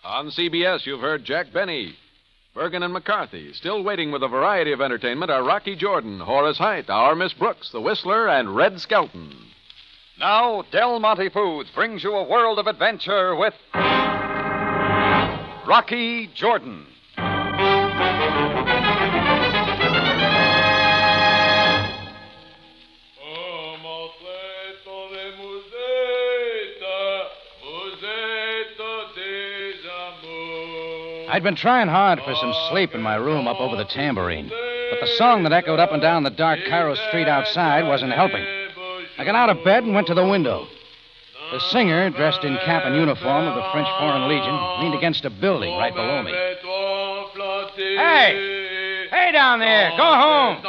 On CBS, you've heard Jack Benny. Bergen and McCarthy. Still waiting with a variety of entertainment are Rocky Jordan, Horace Heidt, Our Miss Brooks, The Whistler, and Red Skelton. Now, Del Monte Foods brings you a world of adventure with Rocky Jordan. I'd been trying hard for some sleep in my room up over the tambourine, but the song that echoed up and down the dark Cairo street outside wasn't helping. I got out of bed and went to the window. The singer, dressed in cap and uniform of the French Foreign Legion, leaned against a building right below me. Hey! Hey down there! Go home!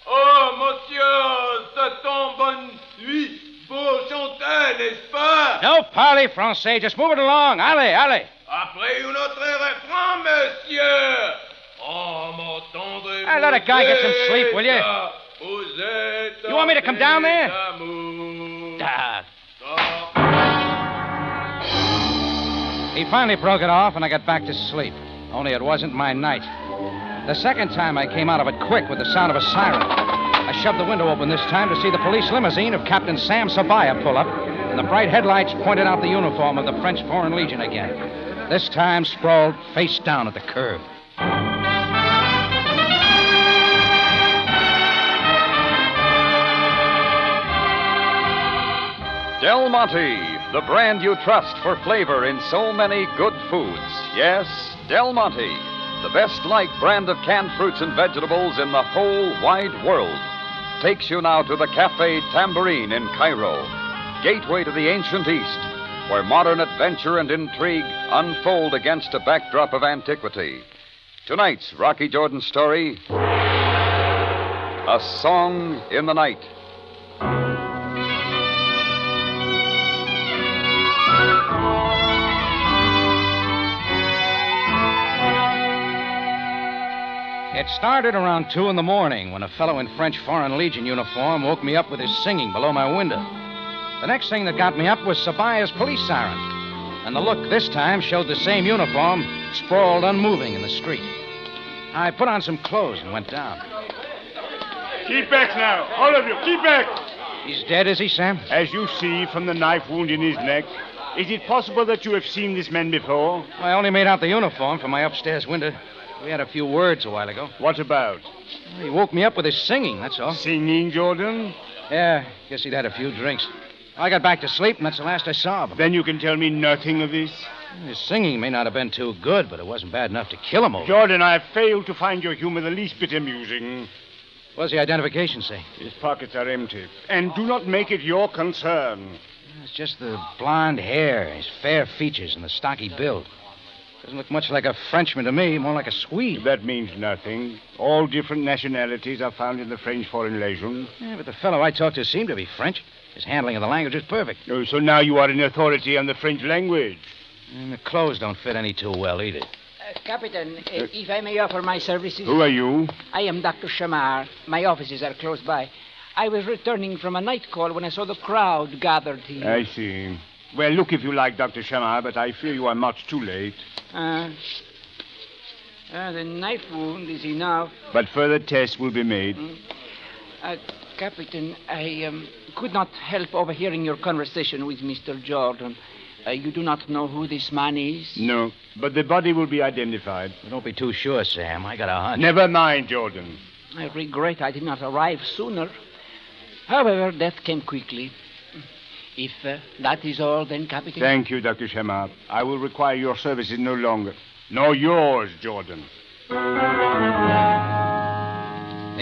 Oh, monsieur, ça tombe bonne nuit pour chanter, n'est-ce pas? No parley français. Just move it along. Allez, allez. Après un autre refrain, monsieur. Oh, mon tendre. Hey, let a guy get some sleep, will you? You want me to come down there? He finally broke it off, and I got back to sleep. Only it wasn't my night. The second time I came out of it quick with the sound of a siren. I shoved the window open this time to see the police limousine of Captain Sam Sabaya pull up, and the bright headlights pointed out the uniform of the French Foreign Legion again. This time sprawled face down at the curb. Del Monte, the brand you trust for flavor in so many good foods. Yes, Del Monte, the best liked brand of canned fruits and vegetables in the whole wide world, takes you now to the Café Tambourine in Cairo, gateway to the ancient East, where modern adventure and intrigue unfold against a backdrop of antiquity. Tonight's Rocky Jordan story, A Song in the Night. It started around 2 in the morning when a fellow in French Foreign Legion uniform woke me up with his singing below my window. The next thing that got me up was Sabaya's police siren, and the look this time showed the same uniform sprawled unmoving in the street. I put on some clothes and went down. Keep back now, all of you, keep back! He's dead, is he, Sam? As you see from the knife wound in his neck, is it possible that you have seen this man before? I only made out the uniform from my upstairs window. We had a few words a while ago. What about? He woke me up with his singing, that's all. Singing, Jordan? Yeah, guess he'd had a few drinks. I got back to sleep, and that's the last I saw of him. Then you can tell me nothing of this? His singing may not have been too good, but it wasn't bad enough to kill him over. Jordan, I have failed to find your humor the least bit amusing. What does the identification say? His pockets are empty. And do not make it your concern. It's just the blonde hair, his fair features, and the stocky build. Doesn't look much like a Frenchman to me, more like a Swede. That means nothing. All different nationalities are found in the French Foreign Legion. Yeah, but the fellow I talked to seemed to be French. His handling of the language is perfect. Oh, so now you are an authority on the French language. And the clothes don't fit any too well either. Captain, if I may offer my services... Who are you? I am Dr. Shamar. My offices are close by. I was returning from a night call when I saw the crowd gathered here. I see. Well, look if you like, Dr. Shamar, but I fear you are much too late. The knife wound is enough. But further tests will be made. Captain, I could not help overhearing your conversation with Mr. Jordan. You do not know who this man is? No, but the body will be identified. Don't be too sure, Sam. I got a hunch. Never mind, Jordan. I regret I did not arrive sooner. However, death came quickly. If that is all, then, Captain... Thank you, Dr. Shamar. I will require your services no longer. Nor yours, Jordan. The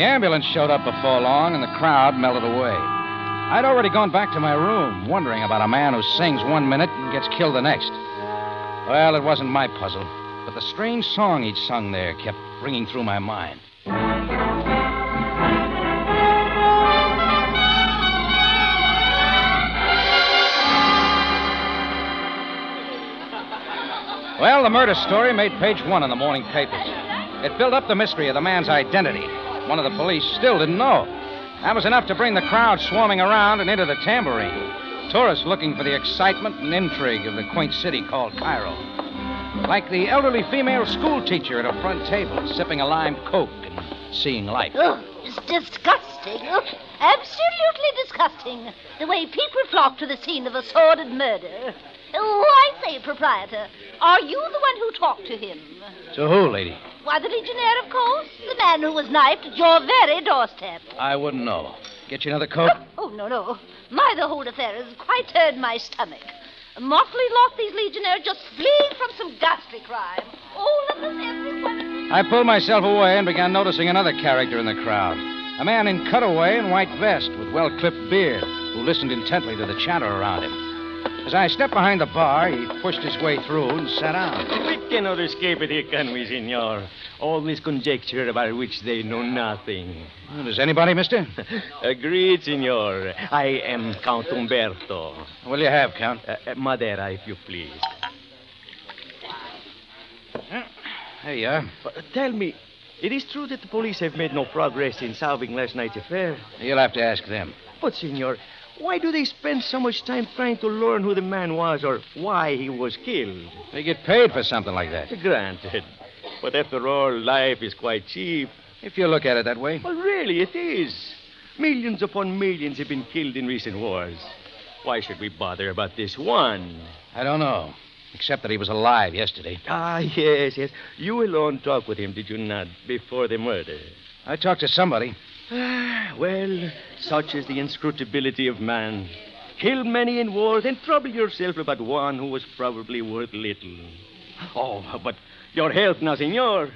ambulance showed up before long, and the crowd melted away. I'd already gone back to my room, wondering about a man who sings 1 minute and gets killed the next. Well, it wasn't my puzzle, but the strange song he'd sung there kept ringing through my mind. Well, the murder story made page 1 in the morning papers. It built up the mystery of the man's identity. One of the police still didn't know. That was enough to bring the crowd swarming around and into the tambourine. Tourists looking for the excitement and intrigue of the quaint city called Cairo. Like the elderly female school teacher at a front table, sipping a lime Coke and seeing life. Oh, it's disgusting. Oh, absolutely disgusting. The way people flock to the scene of a sordid murder. Oh, I say, proprietor, are you the one who talked to him? To who, lady? Why, the Legionnaire, of course. The man who was knifed at your very doorstep. I wouldn't know. Get you another Coke? Oh, no. The whole affair has quite turned my stomach. Motley lot, these Legionnaires, just fleeing from some ghastly crime. All of them, everyone. I pulled myself away and began noticing another character in the crowd. A man in cutaway and white vest with well-clipped beard who listened intently to the chatter around him. As I stepped behind the bar, he pushed his way through and sat down. We cannot escape it here, can we, senor? All this conjecture about which they know nothing. Well, does anybody, mister? Agreed, senor. I am Count Umberto. What will you have, Count? Madeira, if you please. There you are. Tell me, it is true that the police have made no progress in solving last night's affair? You'll have to ask them. But, senor, why do they spend so much time trying to learn who the man was or why he was killed? They get paid for something like that. Granted. But after all, life is quite cheap. If you look at it that way. Well, really, it is. Millions upon millions have been killed in recent wars. Why should we bother about this one? I don't know. Except that he was alive yesterday. Ah, yes. You alone talked with him, did you not, before the murder? I talked to somebody. Well, such is the inscrutability of man. Kill many in war, then trouble yourself about one who was probably worth little. Oh, but your health now, senor.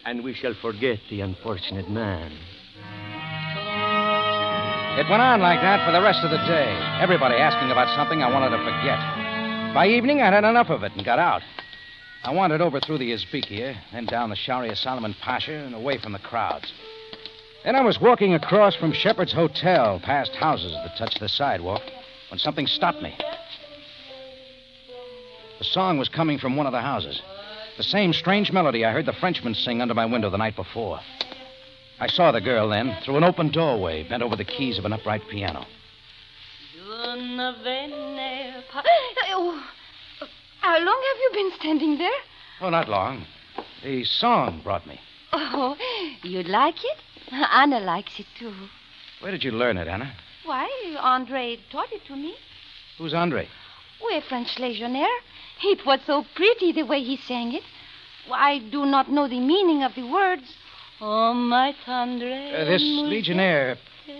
And we shall forget the unfortunate man. It went on like that for the rest of the day. Everybody asking about something I wanted to forget. By evening, I'd had enough of it and got out. I wandered over through the Uzbekia, then down the Sharia Solomon Pasha and away from the crowds. Then I was walking across from Shepherd's Hotel, past houses that touched the sidewalk, when something stopped me. The song was coming from one of the houses. The same strange melody I heard the Frenchman sing under my window the night before. I saw the girl then, through an open doorway, bent over the keys of an upright piano. Oh, how long have you been standing there? Oh, not long. The song brought me. Oh, you like it? Anna likes it, too. Where did you learn it, Anna? Why, Andre taught it to me. Who's Andre? Oh, a French legionnaire. It was so pretty the way he sang it. I do not know the meaning of the words. Oh, my tendre. This legionnaire,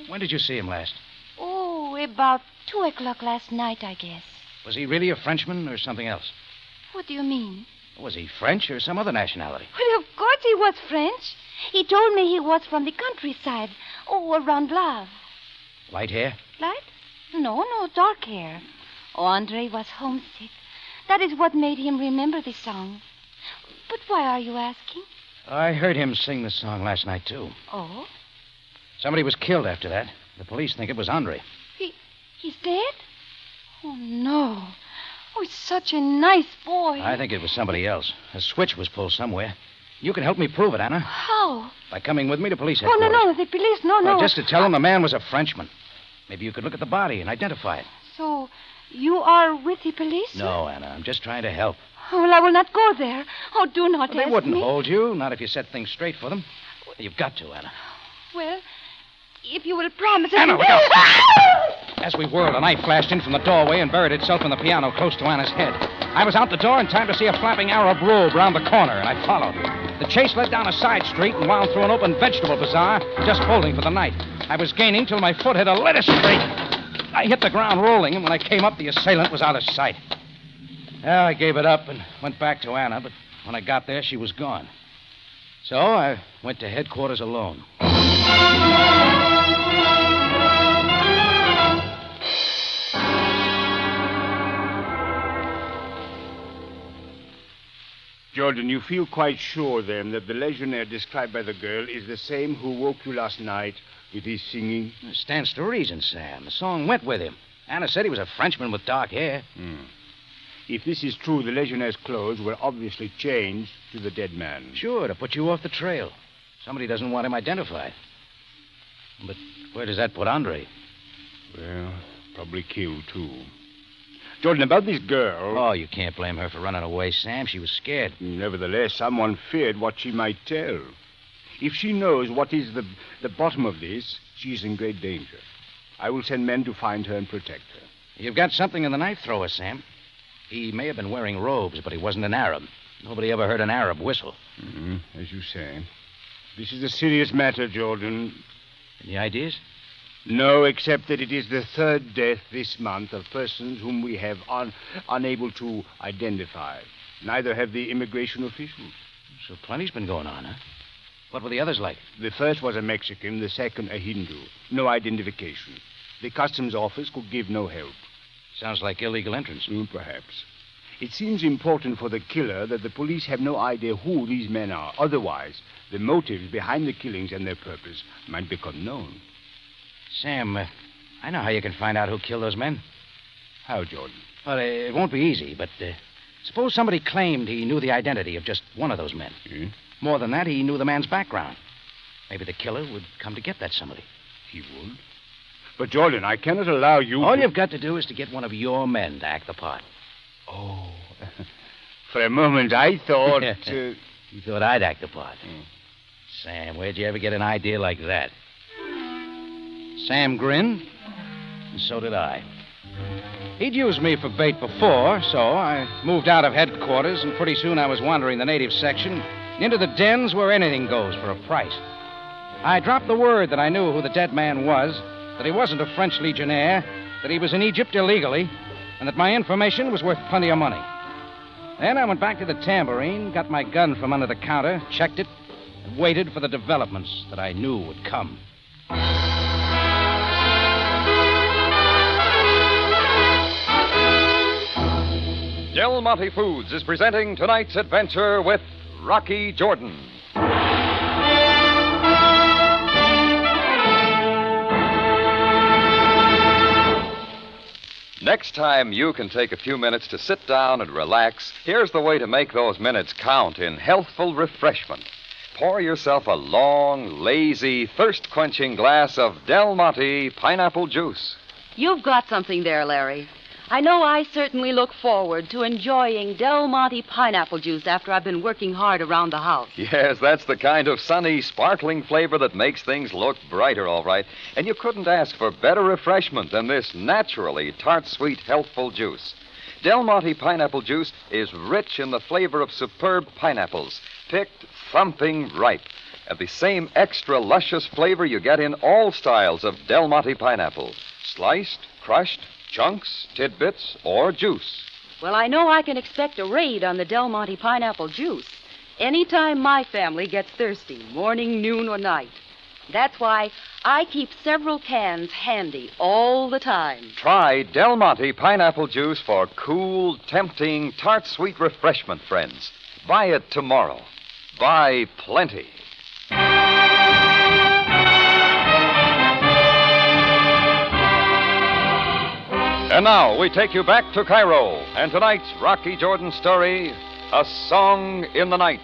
when did you see him last? Oh, about 2 o'clock last night, I guess. Was he really a Frenchman or something else? What do you mean? Was he French or some other nationality? Well, of course he was French. He told me he was from the countryside. Oh, around Love. Light hair? Light? No, dark hair. Oh, Andre was homesick. That is what made him remember the song. But why are you asking? I heard him sing the song last night, too. Oh? Somebody was killed after that. The police think it was Andre. He's dead? Oh, no. Oh, he's such a nice boy. I think it was somebody else. A switch was pulled somewhere. You can help me prove it, Anna. How? By coming with me to police Oh, headquarters. no, the police, no. Well, just to tell them the man was a Frenchman. Maybe you could look at the body and identify it. So, you are with the police? No, Anna, I'm just trying to help. Oh, well, I will not go there. Oh, do not ask me. They wouldn't hold you, not if you set things straight for them. You've got to, Anna. Well, if you will promise... Anna, look out! As we whirled, a knife flashed in from the doorway and buried itself in the piano close to Anna's head. I was out the door in time to see a flapping Arab robe round the corner, and I followed. The chase led down a side street and wound through an open vegetable bazaar, just holding for the night. I was gaining till my foot hit a lettuce crate. I hit the ground rolling, and when I came up, the assailant was out of sight. Well, I gave it up and went back to Anna, but when I got there, she was gone. So I went to headquarters alone. Jordan, you feel quite sure, then, that the legionnaire described by the girl is the same who woke you last night with his singing? It stands to reason, Sam. The song went with him. Anna said he was a Frenchman with dark hair. If this is true, the legionnaire's clothes were obviously changed to the dead man. Sure, to put you off the trail. Somebody doesn't want him identified. But where does that put Andre? Well, Probably killed, too. Jordan, about this girl... Oh, you can't blame her for running away, Sam. She was scared. Nevertheless, someone feared what she might tell. If she knows what is the bottom of this, she is in great danger. I will send men to find her and protect her. You've got something in the knife thrower, Sam. He may have been wearing robes, but he wasn't an Arab. Nobody ever heard an Arab whistle. As you say. This is a serious matter, Jordan. Any ideas? No, except that it is the third death this month of persons whom we have unable to identify. Neither have the immigration officials. So plenty's been going on, huh? What were the others like? The first was a Mexican, the second a Hindu. No identification. The customs office could give no help. Sounds like illegal entrance. Perhaps. It seems important for the killer that the police have no idea who these men are. Otherwise, the motives behind the killings and their purpose might become known. Sam, I know how you can find out who killed those men. How, Jordan? Well, it won't be easy, but suppose somebody claimed he knew the identity of just one of those men. More than that, he knew the man's background. Maybe the killer would come to get that somebody. He would? But, Jordan, I cannot allow you... All you've got to do is to get one of your men to act the part. Oh. For a moment, I thought... You thought I'd act the part. Sam, where'd you ever get an idea like that? Sam grinned, and so did I. He'd used me for bait before, so I moved out of headquarters, and pretty soon I was wandering the native section into the dens where anything goes for a price. I dropped the word that I knew who the dead man was, that he wasn't a French legionnaire, that he was in Egypt illegally, and that my information was worth plenty of money. Then I went back to the tambourine, got my gun from under the counter, checked it, and waited for the developments that I knew would come. Del Monte Foods is presenting tonight's adventure with Rocky Jordan. Next time you can take a few minutes to sit down and relax, here's the way to make those minutes count in healthful refreshment. Pour yourself a long, lazy, thirst-quenching glass of Del Monte pineapple juice. You've got something there, Larry. I know I certainly look forward to enjoying Del Monte pineapple juice after I've been working hard around the house. Yes, that's the kind of sunny, sparkling flavor that makes things look brighter, all right. And you couldn't ask for better refreshment than this naturally tart-sweet, healthful juice. Del Monte pineapple juice is rich in the flavor of superb pineapples, picked thumping ripe, and the same extra luscious flavor you get in all styles of Del Monte pineapple. Sliced, crushed, chunks, tidbits, or juice. Well, I know I can expect a raid on the Del Monte pineapple juice anytime my family gets thirsty, morning, noon, or night. That's why I keep several cans handy all the time. Try Del Monte pineapple juice for cool, tempting, tart-sweet refreshment, friends. Buy it tomorrow. Buy plenty. And now we take you back to Cairo, and tonight's Rocky Jordan story, A Song in the Night.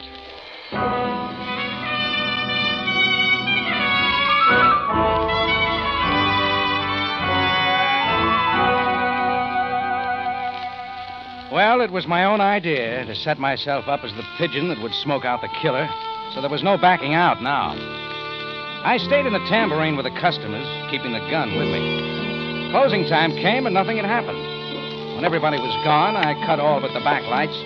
Well, it was my own idea to set myself up as the pigeon that would smoke out the killer, so there was no backing out now. I stayed in the tambourine with the customers, keeping the gun with me. Closing time came and nothing had happened. When everybody was gone, I cut all but the backlights,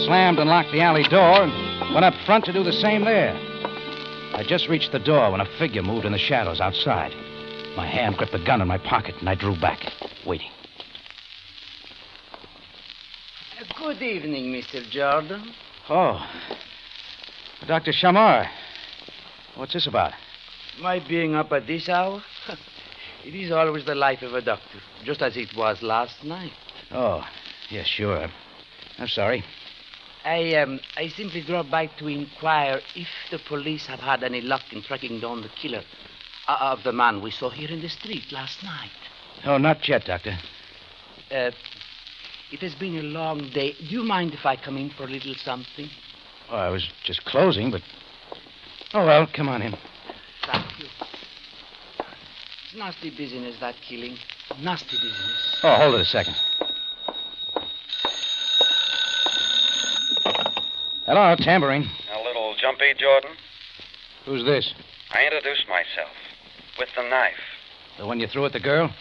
slammed and locked the alley door, and went up front to do the same there. I just reached the door when a figure moved in the shadows outside. My hand gripped the gun in my pocket, and I drew back, waiting. Good evening, Mr. Jordan. Oh, Dr. Shamar. What's this about? My being up at this hour? It is always the life of a doctor, just as it was last night. Oh, yes, sure. I'm sorry. I simply dropped by to inquire if the police have had any luck in tracking down the killer of the man we saw here in the street last night. Oh, not yet, Doctor. It has been a long day. Do you mind if I come in for a little something? Oh, I was just closing, but... Oh, well, come on in. Thank you. It's nasty business, that killing. Nasty business. Oh, hold it a second. Hello, tambourine. A little jumpy, Jordan? Who's this? I introduced myself. With the knife. The one you threw at the girl?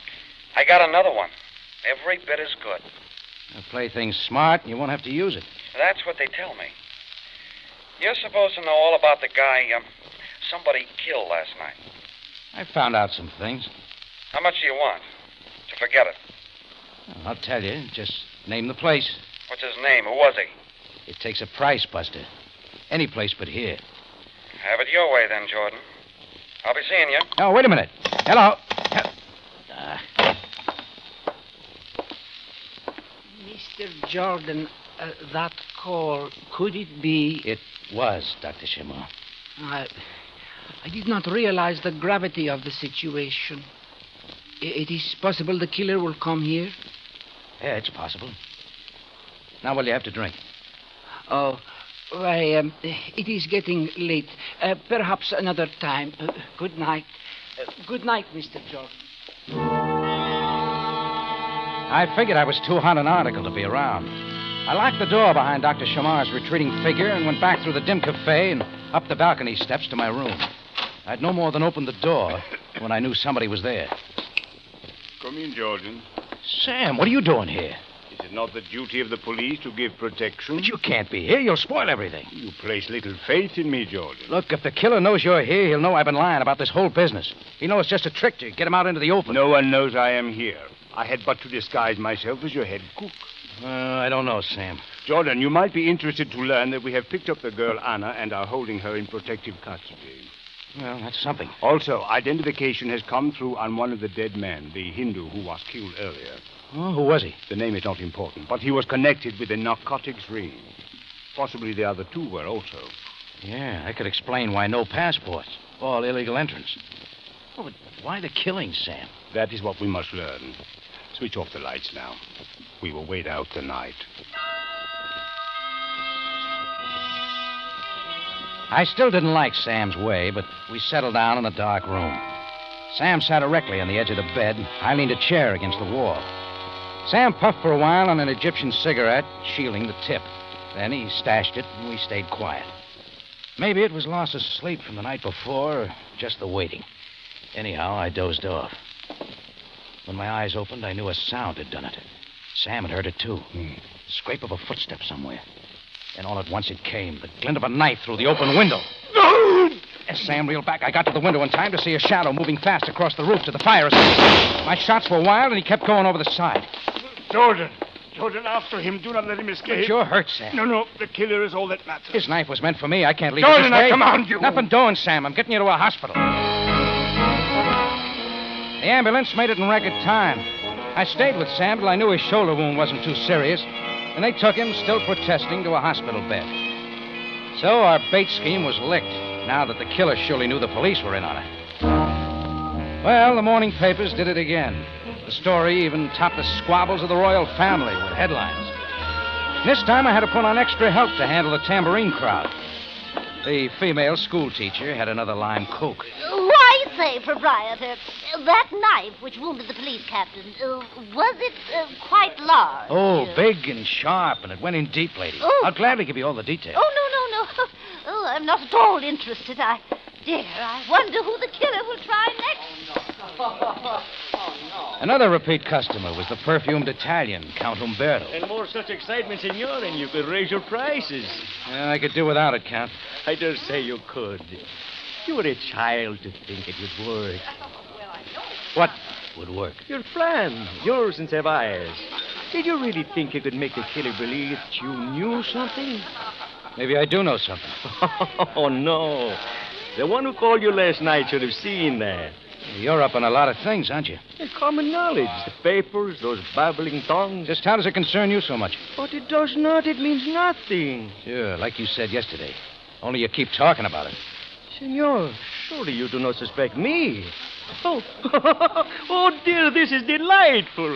I got another one. Every bit as good. Now, play things smart, and you won't have to use it. That's what they tell me. You're supposed to know all about the guy somebody killed last night. I found out some things. How much do you want? To forget it. Well, I'll tell you. Just name the place. What's his name? Who was he? It takes a price, Buster. Any place but here. Have it your way, then, Jordan. I'll be seeing you. Oh, wait a minute. Hello. Mr. Jordan, that call, could it be... It was, Dr. Shimon. I did not realize the gravity of the situation. It is possible the killer will come here? Yeah, it's possible. Now, what'll you have to drink? Oh, why, it is getting late. Perhaps another time. Good night. Good night, Mr. Jordan. I figured I was too hot an article to be around. I locked the door behind Dr. Shamar's retreating figure and went back through the dim cafe and up the balcony steps to my room. I'd no more than opened the door when I knew somebody was there. Come in, Jordan. Sam, what are you doing here? Is it not the duty of the police to give protection? But you can't be here. You'll spoil everything. You place little faith in me, Jordan. Look, if the killer knows you're here, he'll know I've been lying about this whole business. He knows it's just a trick to get him out into the open. No one knows I am here. I had but to disguise myself as your head cook. I don't know, Sam. Jordan, you might be interested to learn that we have picked up the girl Anna and are holding her in protective custody. Well, that's something. Also, identification has come through on one of the dead men, the Hindu who was killed earlier. Oh, who was he? The name is not important, but he was connected with a narcotics ring. Possibly the other two were also. Yeah, that could explain why no passports. All illegal entrance. Oh, but why the killing, Sam? That is what we must learn. Switch off the lights now. We will wait out the night. I still didn't like Sam's way, but we settled down in a dark room. Sam sat erectly on the edge of the bed. I leaned a chair against the wall. Sam puffed for a while on an Egyptian cigarette, shielding the tip. Then he stashed it, and we stayed quiet. Maybe it was loss of sleep from the night before, or just the waiting. Anyhow, I dozed off. When my eyes opened, I knew a sound had done it. Sam had heard it, too. The scrape of a footstep somewhere. Then all at once it came, the glint of a knife through the open window. As Sam reeled back, I got to the window in time to see a shadow moving fast across the roof to the fire escape. My shots were wild, and he kept going over the side. Jordan, after him. Do not let him escape. But you're hurt, Sam. No, the killer is all that matters. His knife was meant for me. I can't leave Jordan, it this way. I command you. Nothing doing, Sam. I'm getting you to a hospital. The ambulance made it in record time. I stayed with Sam till I knew his shoulder wound wasn't too serious, and they took him, still protesting, to a hospital bed. So our bait scheme was licked, now that the killer surely knew the police were in on it. Well, the morning papers did it again. The story even topped the squabbles of the royal family with headlines. This time I had to put on extra help to handle the tambourine crowd. The female schoolteacher had another lime coke. Why say, proprietor, that knife which wounded the police captain, was it quite large? Oh, big and sharp, and it went in deep, lady. Oh. I'll gladly give you all the details. Oh, no. Oh, I'm not at all interested. I wonder who the killer will try next. Another repeat customer was the perfumed Italian, Count Umberto. And more such excitement, senor, and you could raise your prices. Yeah, I could do without it, Count. I dare say you could. You were a child to think it would work. What would work? Your plan, yours and Caviar's. Did you really think you could make the killer believe that you knew something? Maybe I do know something. Oh, no. The one who called you last night should have seen that. You're up on a lot of things, aren't you? The common knowledge, the papers, those babbling tongues. Just how does it concern you so much? But it does not. It means nothing. Sure, like you said yesterday. Only you keep talking about it. Senor, surely you do not suspect me. Oh, oh dear, this is delightful.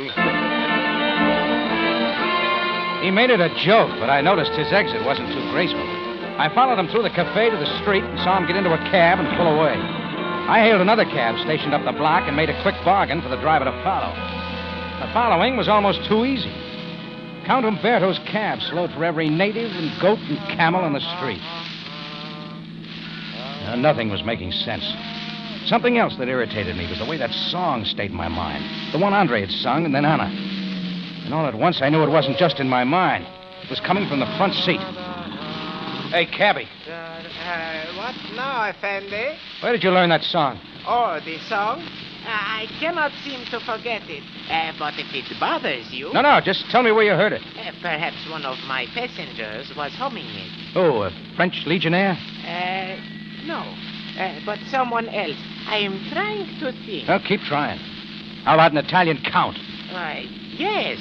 He made it a joke, but I noticed his exit wasn't too graceful. I followed him through the cafe to the street and saw him get into a cab and pull away. I hailed another cab stationed up the block and made a quick bargain for the driver to follow. The following was almost too easy. Count Umberto's cab slowed for every native and goat and camel on the street. Now, nothing was making sense. Something else that irritated me was the way that song stayed in my mind. The one Andre had sung and then Anna. And all at once I knew it wasn't just in my mind. It was coming from the front seat. Hey, cabby. What now, Effendi? Where did you learn that song? Oh, the song? I cannot seem to forget it. But if it bothers you... No, just tell me where you heard it. Perhaps one of my passengers was humming it. Oh, a French legionnaire? No. But someone else. I am trying to think. Well, keep trying. How about an Italian count? Why, yes,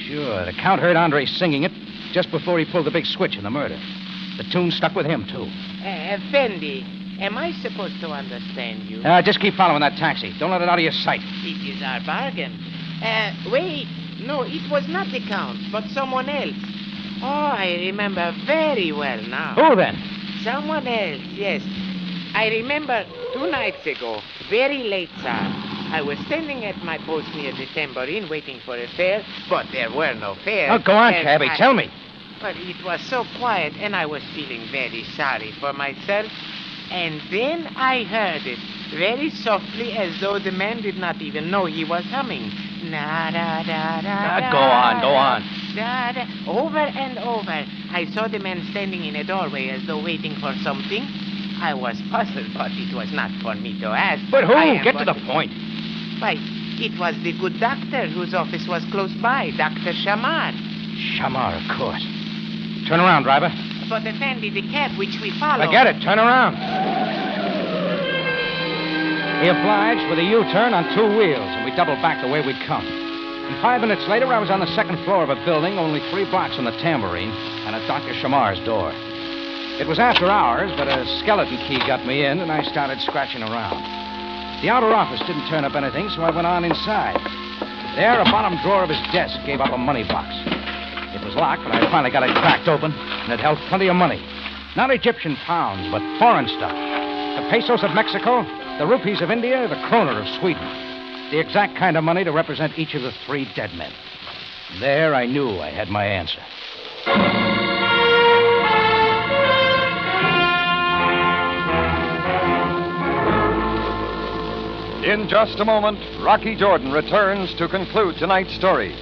Sure, the count heard Andre singing it just before he pulled the big switch in the murder. The tune stuck with him, too. Effendi, am I supposed to understand you? Just keep following that taxi. Don't let it out of your sight. It is our bargain. Wait. No, it was not the count, but someone else. Oh, I remember very well now. Who then? Someone else, yes. I remember 2 nights ago, very late, sir. I was standing at my post near the tambourine waiting for a fare, but there were no fares. Oh, go on, cabby. Tell me. But it was so quiet, and I was feeling very sorry for myself. And then I heard it, very softly, as though the man did not even know he was humming. Go on. Over and over. I saw the man standing in a doorway as though waiting for something. I was puzzled, but it was not for me to ask. But who? Get to the point. Why, it was the good doctor whose office was close by, Dr. Shamar. Shamar, of course. Turn around, driver. But, Effendi, the cab which we followed... Forget it. Turn around. He obliged with a U-turn on 2 wheels, and we doubled back the way we'd come. And 5 minutes later, I was on the 2nd floor of a building only 3 blocks from the tambourine and at Dr. Shamar's door. It was after hours, but a skeleton key got me in, and I started scratching around. The outer office didn't turn up anything, so I went on inside. There, a bottom drawer of his desk gave up a money box. It was locked, but I finally got it cracked open, and it held plenty of money. Not Egyptian pounds, but foreign stuff. The pesos of Mexico, the rupees of India, the kroner of Sweden. The exact kind of money to represent each of the 3 dead men. There, I knew I had my answer. In just a moment, Rocky Jordan returns to conclude tonight's story.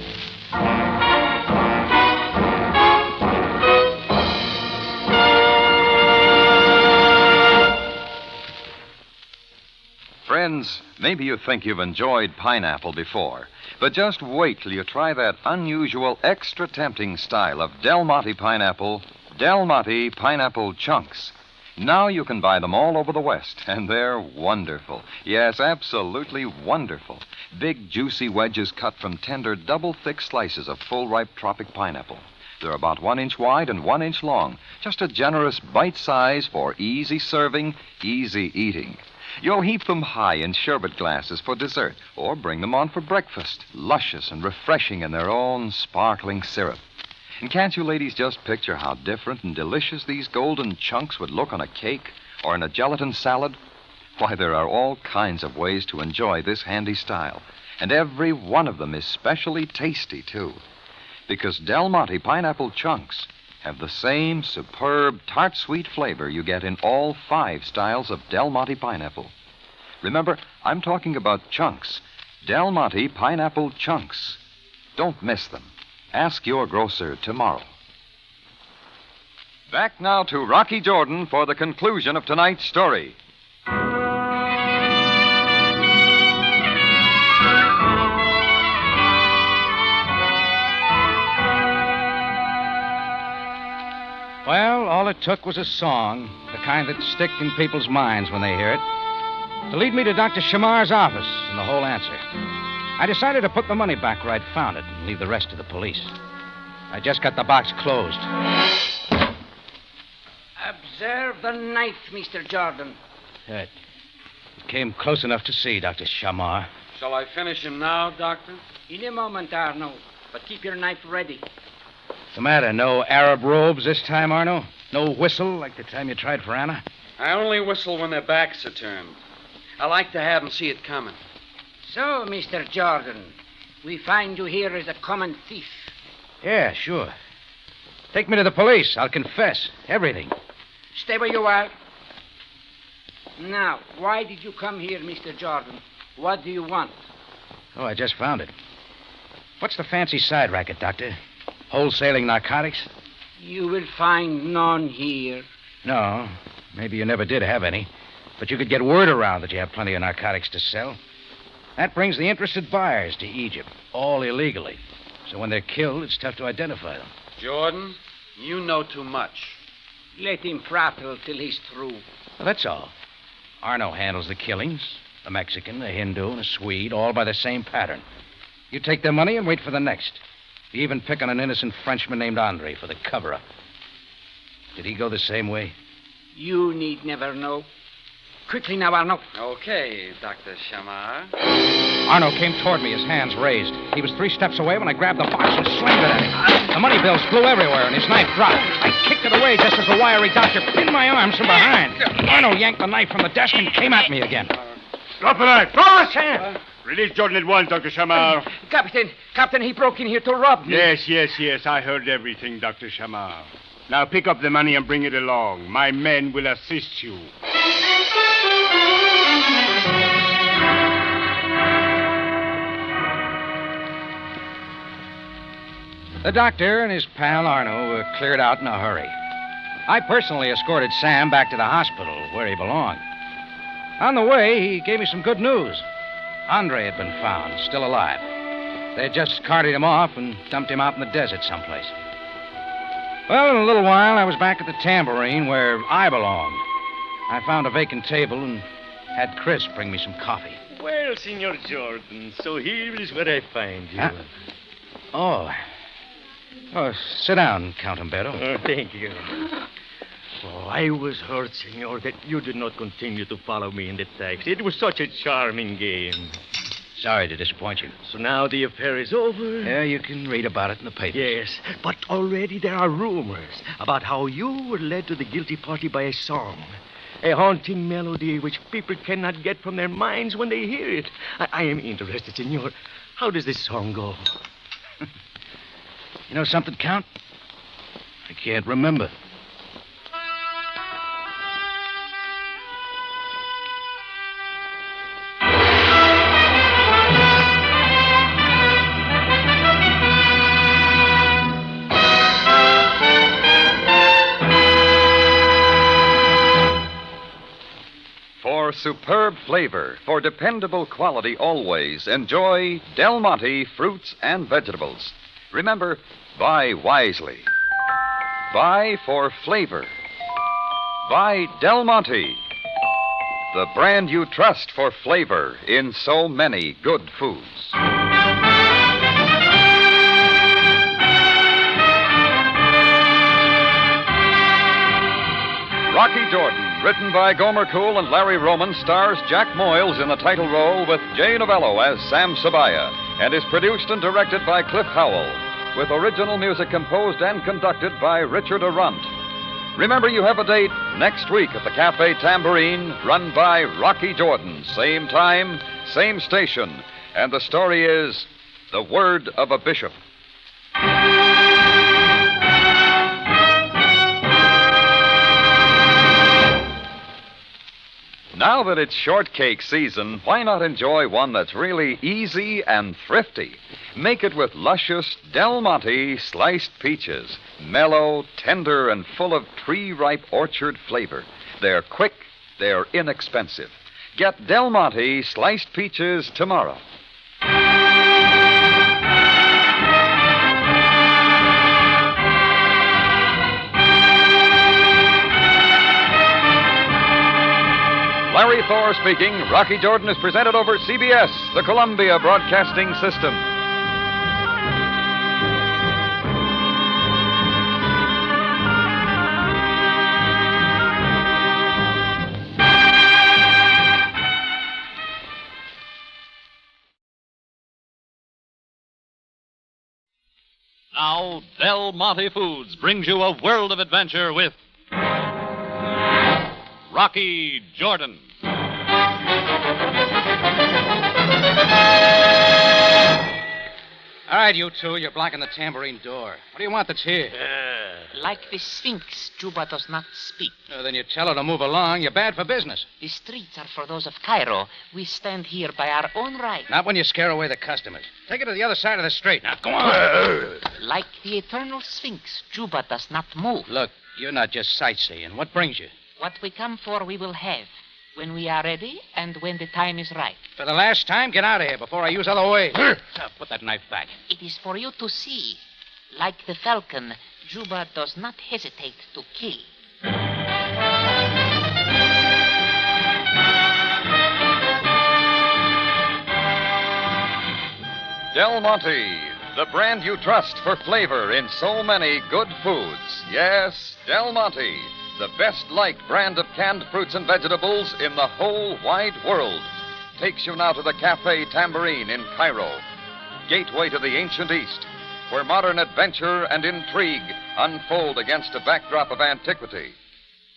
Friends, maybe you think you've enjoyed pineapple before, but just wait till you try that unusual, extra tempting style of Del Monte pineapple chunks. Now you can buy them all over the West, and they're wonderful. Yes, absolutely wonderful. Big, juicy wedges cut from tender, double-thick slices of full-ripe tropic pineapple. They're about 1 inch wide and 1 inch long. Just a generous bite size for easy serving, easy eating. You'll heap them high in sherbet glasses for dessert, or bring them on for breakfast, luscious and refreshing in their own sparkling syrup. And can't you ladies just picture how different and delicious these golden chunks would look on a cake or in a gelatin salad? Why, there are all kinds of ways to enjoy this handy style, and every one of them is specially tasty, too. Because Del Monte pineapple chunks have the same superb tart-sweet flavor you get in all 5 styles of Del Monte pineapple. Remember, I'm talking about chunks. Del Monte pineapple chunks. Don't miss them. Ask your grocer tomorrow. Back now to Rocky Jordan for the conclusion of tonight's story. Well, all it took was a song, the kind that stick in people's minds when they hear it, to lead me to Dr. Shamar's office and the whole answer. I decided to put the money back where I'd found it and leave the rest to the police. I just got the box closed. Observe the knife, Mr. Jordan. It came close enough to see, Dr. Shamar. Shall I finish him now, Doctor? In a moment, Arno. But keep your knife ready. What's the matter? No Arab robes this time, Arno? No whistle like the time you tried for Anna? I only whistle when their backs are turned. I like to have them see it coming. So, Mr. Jordan, We find you here as a common thief. Yeah, sure. Take me to the police. I'll confess. Everything. Stay where you are. Now, why did you come here, Mr. Jordan? What do you want? Oh, I just found it. What's the fancy side racket, Doctor? Wholesaling narcotics? You will find none here. No. Maybe you never did have any. But you could get word around that you have plenty of narcotics to sell. That brings the interested buyers to Egypt, all illegally. So when they're killed, it's tough to identify them. Jordan, you know too much. Let him prattle till he's through. Well, that's all. Arno handles the killings. A Mexican, a Hindu, and a Swede, all by the same pattern. You take their money and wait for the next. You even pick on an innocent Frenchman named Andre for the cover-up. Did he go the same way? You need never know. Quickly now, Arno. Okay, Dr. Shamar. Arno came toward me, his hands raised. He was 3 steps away when I grabbed the box and slammed it at him. The money bills flew everywhere, and his knife dropped. I kicked it away just as the wiry doctor pinned my arms from behind. Arno yanked the knife from the desk and came at me again. Drop the knife. Throw his hand! Release Jordan at once, Dr. Shamar. Captain, he broke in here to rob me. Yes. I heard everything, Dr. Shamar. Now pick up the money and bring it along. My men will assist you. The doctor and his pal Arno were cleared out in a hurry. I personally escorted Sam back to the hospital where he belonged. On the way, he gave me some good news. Andre had been found, still alive. They had just carted him off and dumped him out in the desert someplace. Well, in a little while, I was back at the Tambourine where I belonged. I found a vacant table and had Chris bring me some coffee. Well, Senor Jordan, so here is where I find you. Oh, sit down, Count Umberto. Oh, thank you. Oh, I was hurt, Senor, that you did not continue to follow me in the taxi. It was such a charming game. Sorry to disappoint you. So now the affair is over? Yeah, you can read about it in the papers. Yes, but already there are rumors about how you were led to the guilty party by a song. A haunting melody which people cannot get from their minds when they hear it. I am interested, Senor. How does this song go? You know something, Count? I can't remember. For superb flavor, for dependable quality always, enjoy Del Monte fruits and vegetables. Remember, buy wisely. Buy for flavor. Buy Del Monte, the brand you trust for flavor in so many good foods. Rocky Jordan, written by Gomer Cool and Larry Roman, stars Jack Moyles in the title role with Jay Novello as Sam Sabaya, and is produced and directed by Cliff Howell, with original music composed and conducted by Richard Arant. Remember, you have a date next week at the Cafe Tambourine, run by Rocky Jordan. Same time, same station. And the story is The Word of a Bishop. Now that it's shortcake season, why not enjoy one that's really easy and thrifty? Make it with luscious Del Monte sliced peaches. Mellow, tender, and full of tree-ripe orchard flavor. They're quick, they're inexpensive. Get Del Monte sliced peaches tomorrow. Larry Thor speaking. Rocky Jordan is presented over CBS, the Columbia Broadcasting System. Now, Del Monte Foods brings you a world of adventure with Rocky Jordan. All right, you two, you're blocking the tambourine door. What do you want that's here? Like the Sphinx, Juba does not speak. Then you tell her to move along. You're bad for business. The streets are for those of Cairo. We stand here by our own right. Not when you scare away the customers. Take it to the other side of the street. Now, go on. Like the eternal Sphinx, Juba does not move. Look, you're not just sightseeing. What brings you? What we come for, we will have. When we are ready and when the time is right. For the last time, get out of here before I use other ways. Put that knife back. It is for you to see. Like the falcon, Juba does not hesitate to kill. Del Monte, the brand you trust for flavor in so many good foods. Yes, Del Monte, the best-liked brand of canned fruits and vegetables in the whole wide world, takes you now to the Café Tambourine in Cairo, gateway to the ancient East, where modern adventure and intrigue unfold against a backdrop of antiquity.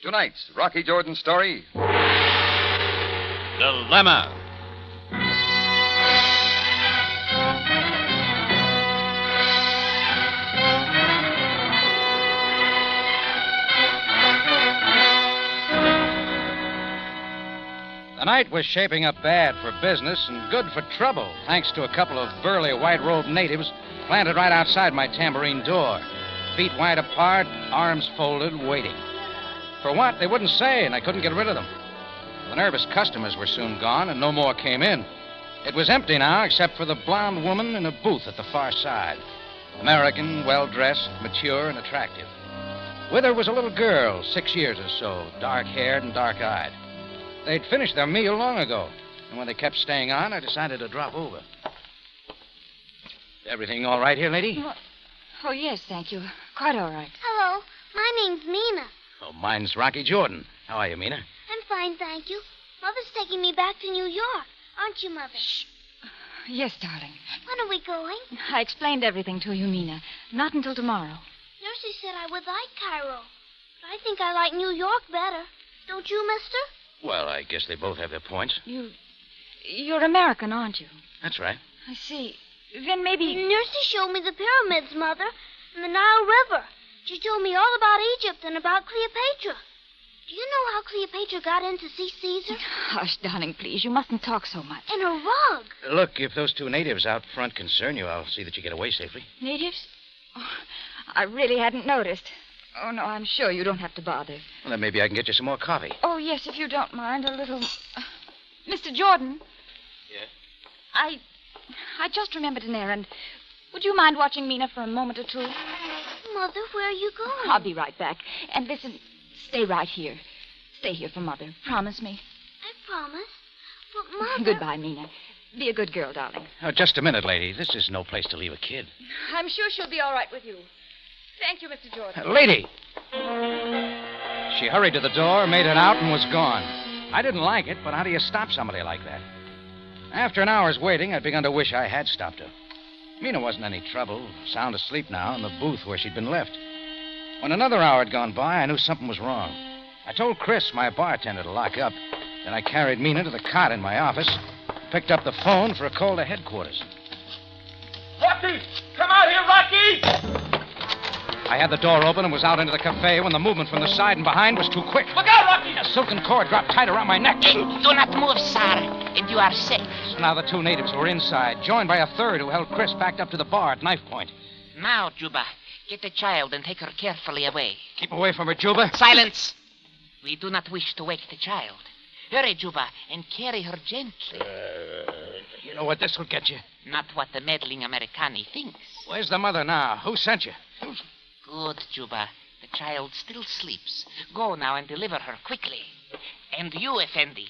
Tonight's Rocky Jordan story, Dilemma. The night was shaping up bad for business and good for trouble, thanks to a couple of burly white-robed natives planted right outside my tambourine door, feet wide apart, arms folded, waiting. For what? They wouldn't say, and I couldn't get rid of them. The nervous customers were soon gone, and no more came in. It was empty now, except for the blonde woman in a booth at the far side. American, well-dressed, mature, and attractive. With her was a little girl, 6 years or so, dark-haired and dark-eyed. They'd finished their meal long ago, and when they kept staying on, I decided to drop over. Everything all right here, lady? Oh, yes, thank you. Quite all right. Hello, my name's Mina. Oh, mine's Rocky Jordan. How are you, Mina? I'm fine, thank you. Mother's taking me back to New York. Aren't you, Mother? Shh. Yes, darling. When are we going? I explained everything to you, Mina. Not until tomorrow. Nursie said I would like Cairo, but I think I like New York better. Don't you, mister? Well, I guess they both have their points. You're American, aren't you? That's right. I see. Then maybe... Nursie showed me the pyramids, Mother, and the Nile River. She told me all about Egypt and about Cleopatra. Do you know how Cleopatra got in to see Caesar? Hush, darling, please. You mustn't talk so much. And her rug. Look, if those two natives out front concern you, I'll see that you get away safely. Natives? Oh, I really hadn't noticed. Oh, no, I'm sure you don't have to bother. Well, then maybe I can get you some more coffee. Oh, yes, if you don't mind, a little... Mr. Jordan? Yeah? I just remembered an errand. Would you mind watching Mina for a moment or two? Mother, where are you going? I'll be right back. And listen, stay right here. Stay here for Mother. Promise me. I promise. But, Mother... Goodbye, Mina. Be a good girl, darling. Oh, just a minute, lady. This is no place to leave a kid. I'm sure she'll be all right with you. Thank you, Mr. Jordan. Lady! She hurried to the door, made it out, and was gone. I didn't like it, but how do you stop somebody like that? After an hour's waiting, I'd begun to wish I had stopped her. Mina wasn't any trouble, sound asleep now in the booth where she'd been left. When another hour had gone by, I knew something was wrong. I told Chris, my bartender, to lock up. Then I carried Mina to the cot in my office, picked up the phone for a call to headquarters. Rocky! Come out here, Rocky! I had the door open and was out into the cafe when the movement from the side and behind was too quick. Look out, Rocky! A silken cord dropped tight around my neck. Do not move, sir, and you are safe. So now the two natives were inside, joined by a third who held Chris backed up to the bar at knife point. Now, Juba, get the child and take her carefully away. Keep away from her, Juba. Silence! We do not wish to wake the child. Hurry, Juba, and carry her gently. You know what this will get you? Not what the meddling Americani thinks. Where's the mother now? Who sent you? Good, Juba. The child still sleeps. Go now and deliver her quickly. And you, Effendi,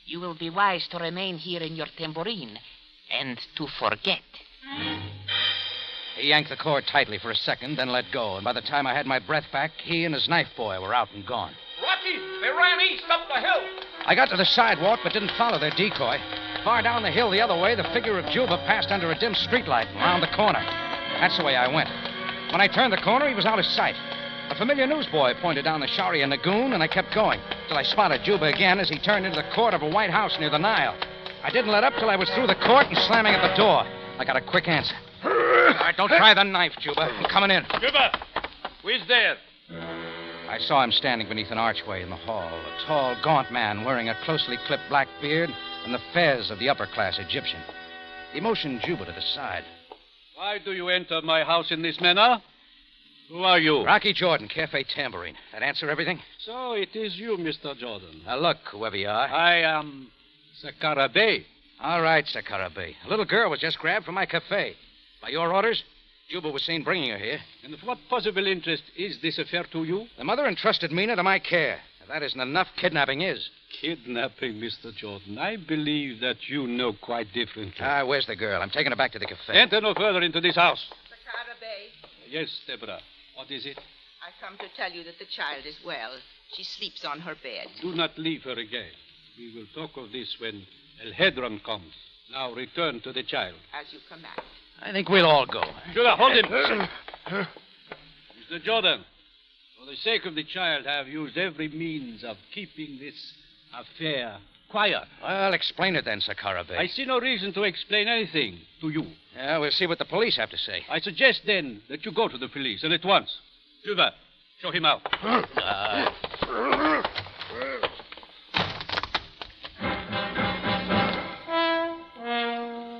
you will be wise to remain here in your tambourine and to forget. He yanked the cord tightly for a second, then let go, and by the time I had my breath back, he and his knife boy were out and gone. Rocky, they ran east up the hill. I got to the sidewalk, but didn't follow their decoy. Far down the hill the other way, the figure of Juba passed under a dim streetlight and round the corner. That's the way I went. When I turned the corner, he was out of sight. A familiar newsboy pointed down the Sharia Lagoon, and I kept going, till I spotted Juba again as he turned into the court of a white house near the Nile. I didn't let up till I was through the court and slamming at the door. I got a quick answer. All right, don't try the knife, Juba. I'm coming in. Juba! Who is there? I saw him standing beneath an archway in the hall. A tall, gaunt man wearing a closely clipped black beard and the fez of the upper-class Egyptian. He motioned Juba to the side. Why do you enter my house in this manner? Who are you? Rocky Jordan, Cafe Tambourine. That answer everything? So it is you, Mr. Jordan. Now, look, whoever you are. I am Sakara Bey. All right, Sakara Bey. A little girl was just grabbed from my cafe. By your orders, Juba was seen bringing her here. And of what possible interest is this affair to you? The mother entrusted Mina to my care. If that isn't enough, kidnapping is. Kidnapping, Mr. Jordan. I believe that you know quite differently. Where's the girl? I'm taking her back to the cafe. Enter no further into this house. Sakara Bey, Yes, Deborah. What is it? I come to tell you that the child is well. She sleeps on her bed. Do not leave her again. We will talk of this when El Hedron comes. Now return to the child. As you command. I think we'll all go. Judah, hold him. Mr. Jordan, for the sake of the child, I have used every means of keeping this affair quiet. Well, explain it then, Sakara Bey. I see no reason to explain anything to you. Yeah, we'll see what the police have to say. I suggest, then, that you go to the police, and at once. Judah, show him out.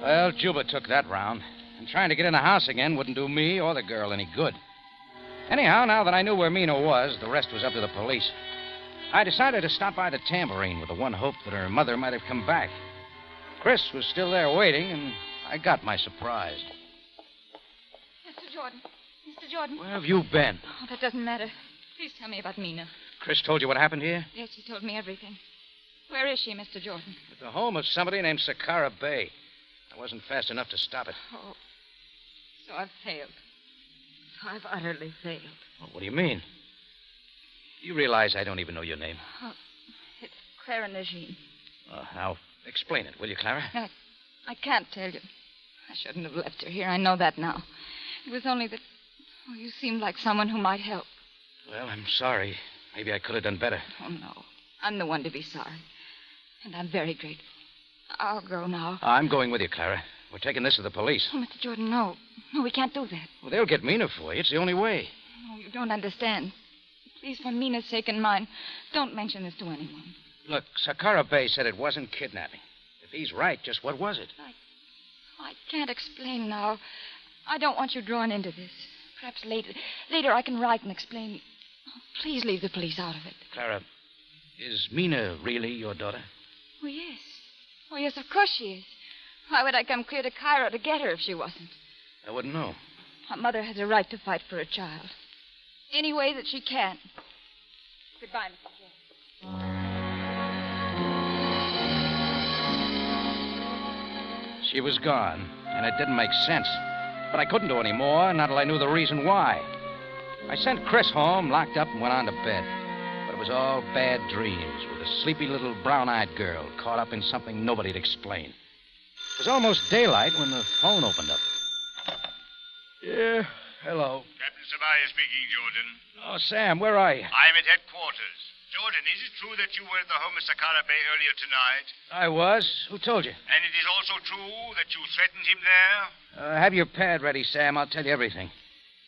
Well, Juba took that round. And trying to get in the house again wouldn't do me or the girl any good. Anyhow, now that I knew where Mina was, the rest was up to the police. I decided to stop by the Tambourine with the one hope that her mother might have come back. Chris was still there waiting, and I got my surprise. Mr. Jordan. Mr. Jordan. Where have you been? Oh, that doesn't matter. Please tell me about Mina. Chris told you what happened here? Yes, he told me everything. Where is she, Mr. Jordan? At the home of somebody named Sakara Bey. I wasn't fast enough to stop it. Oh, so I've failed. So I've utterly failed. Well, what do you mean? You realize I don't even know your name. Oh, it's Clara Najim. Now, explain it, will you, Clara? I can't tell you. I shouldn't have left her here. I know that now. It was only that you seemed like someone who might help. Well, I'm sorry. Maybe I could have done better. Oh, no. I'm the one to be sorry. And I'm very grateful. I'll go now. I'm going with you, Clara. We're taking this to the police. Oh, Mr. Jordan, no. No, we can't do that. Well, they'll get Mina for you. It's the only way. No, you don't understand. Please, for Mina's sake and mine, don't mention this to anyone. Look, Sakara Bey said it wasn't kidnapping. If he's right, just what was it? I can't explain now. I don't want you drawn into this. Perhaps later I can write and explain. Oh, please leave the police out of it. Clara, is Mina really your daughter? Oh, yes. Oh, yes, of course she is. Why would I come clear to Cairo to get her if she wasn't? I wouldn't know. A mother has a right to fight for her child. Any way that she can. Goodbye, Mr. Jordan. She was gone, and it didn't make sense. But I couldn't do any more, not till I knew the reason why. I sent Chris home, locked up, and went on to bed. But it was all bad dreams, with a sleepy little brown-eyed girl caught up in something nobody'd explain. It was almost daylight when the phone opened up. Yeah, hello. Captain Sabaya speaking, Jordan. Oh, Sam, where are you? I'm at headquarters. Jordan, is it true that you were at the home of Sakara Bey earlier tonight? I was. Who told you? And it is also true that you threatened him there? Have your pad ready, Sam. I'll tell you everything.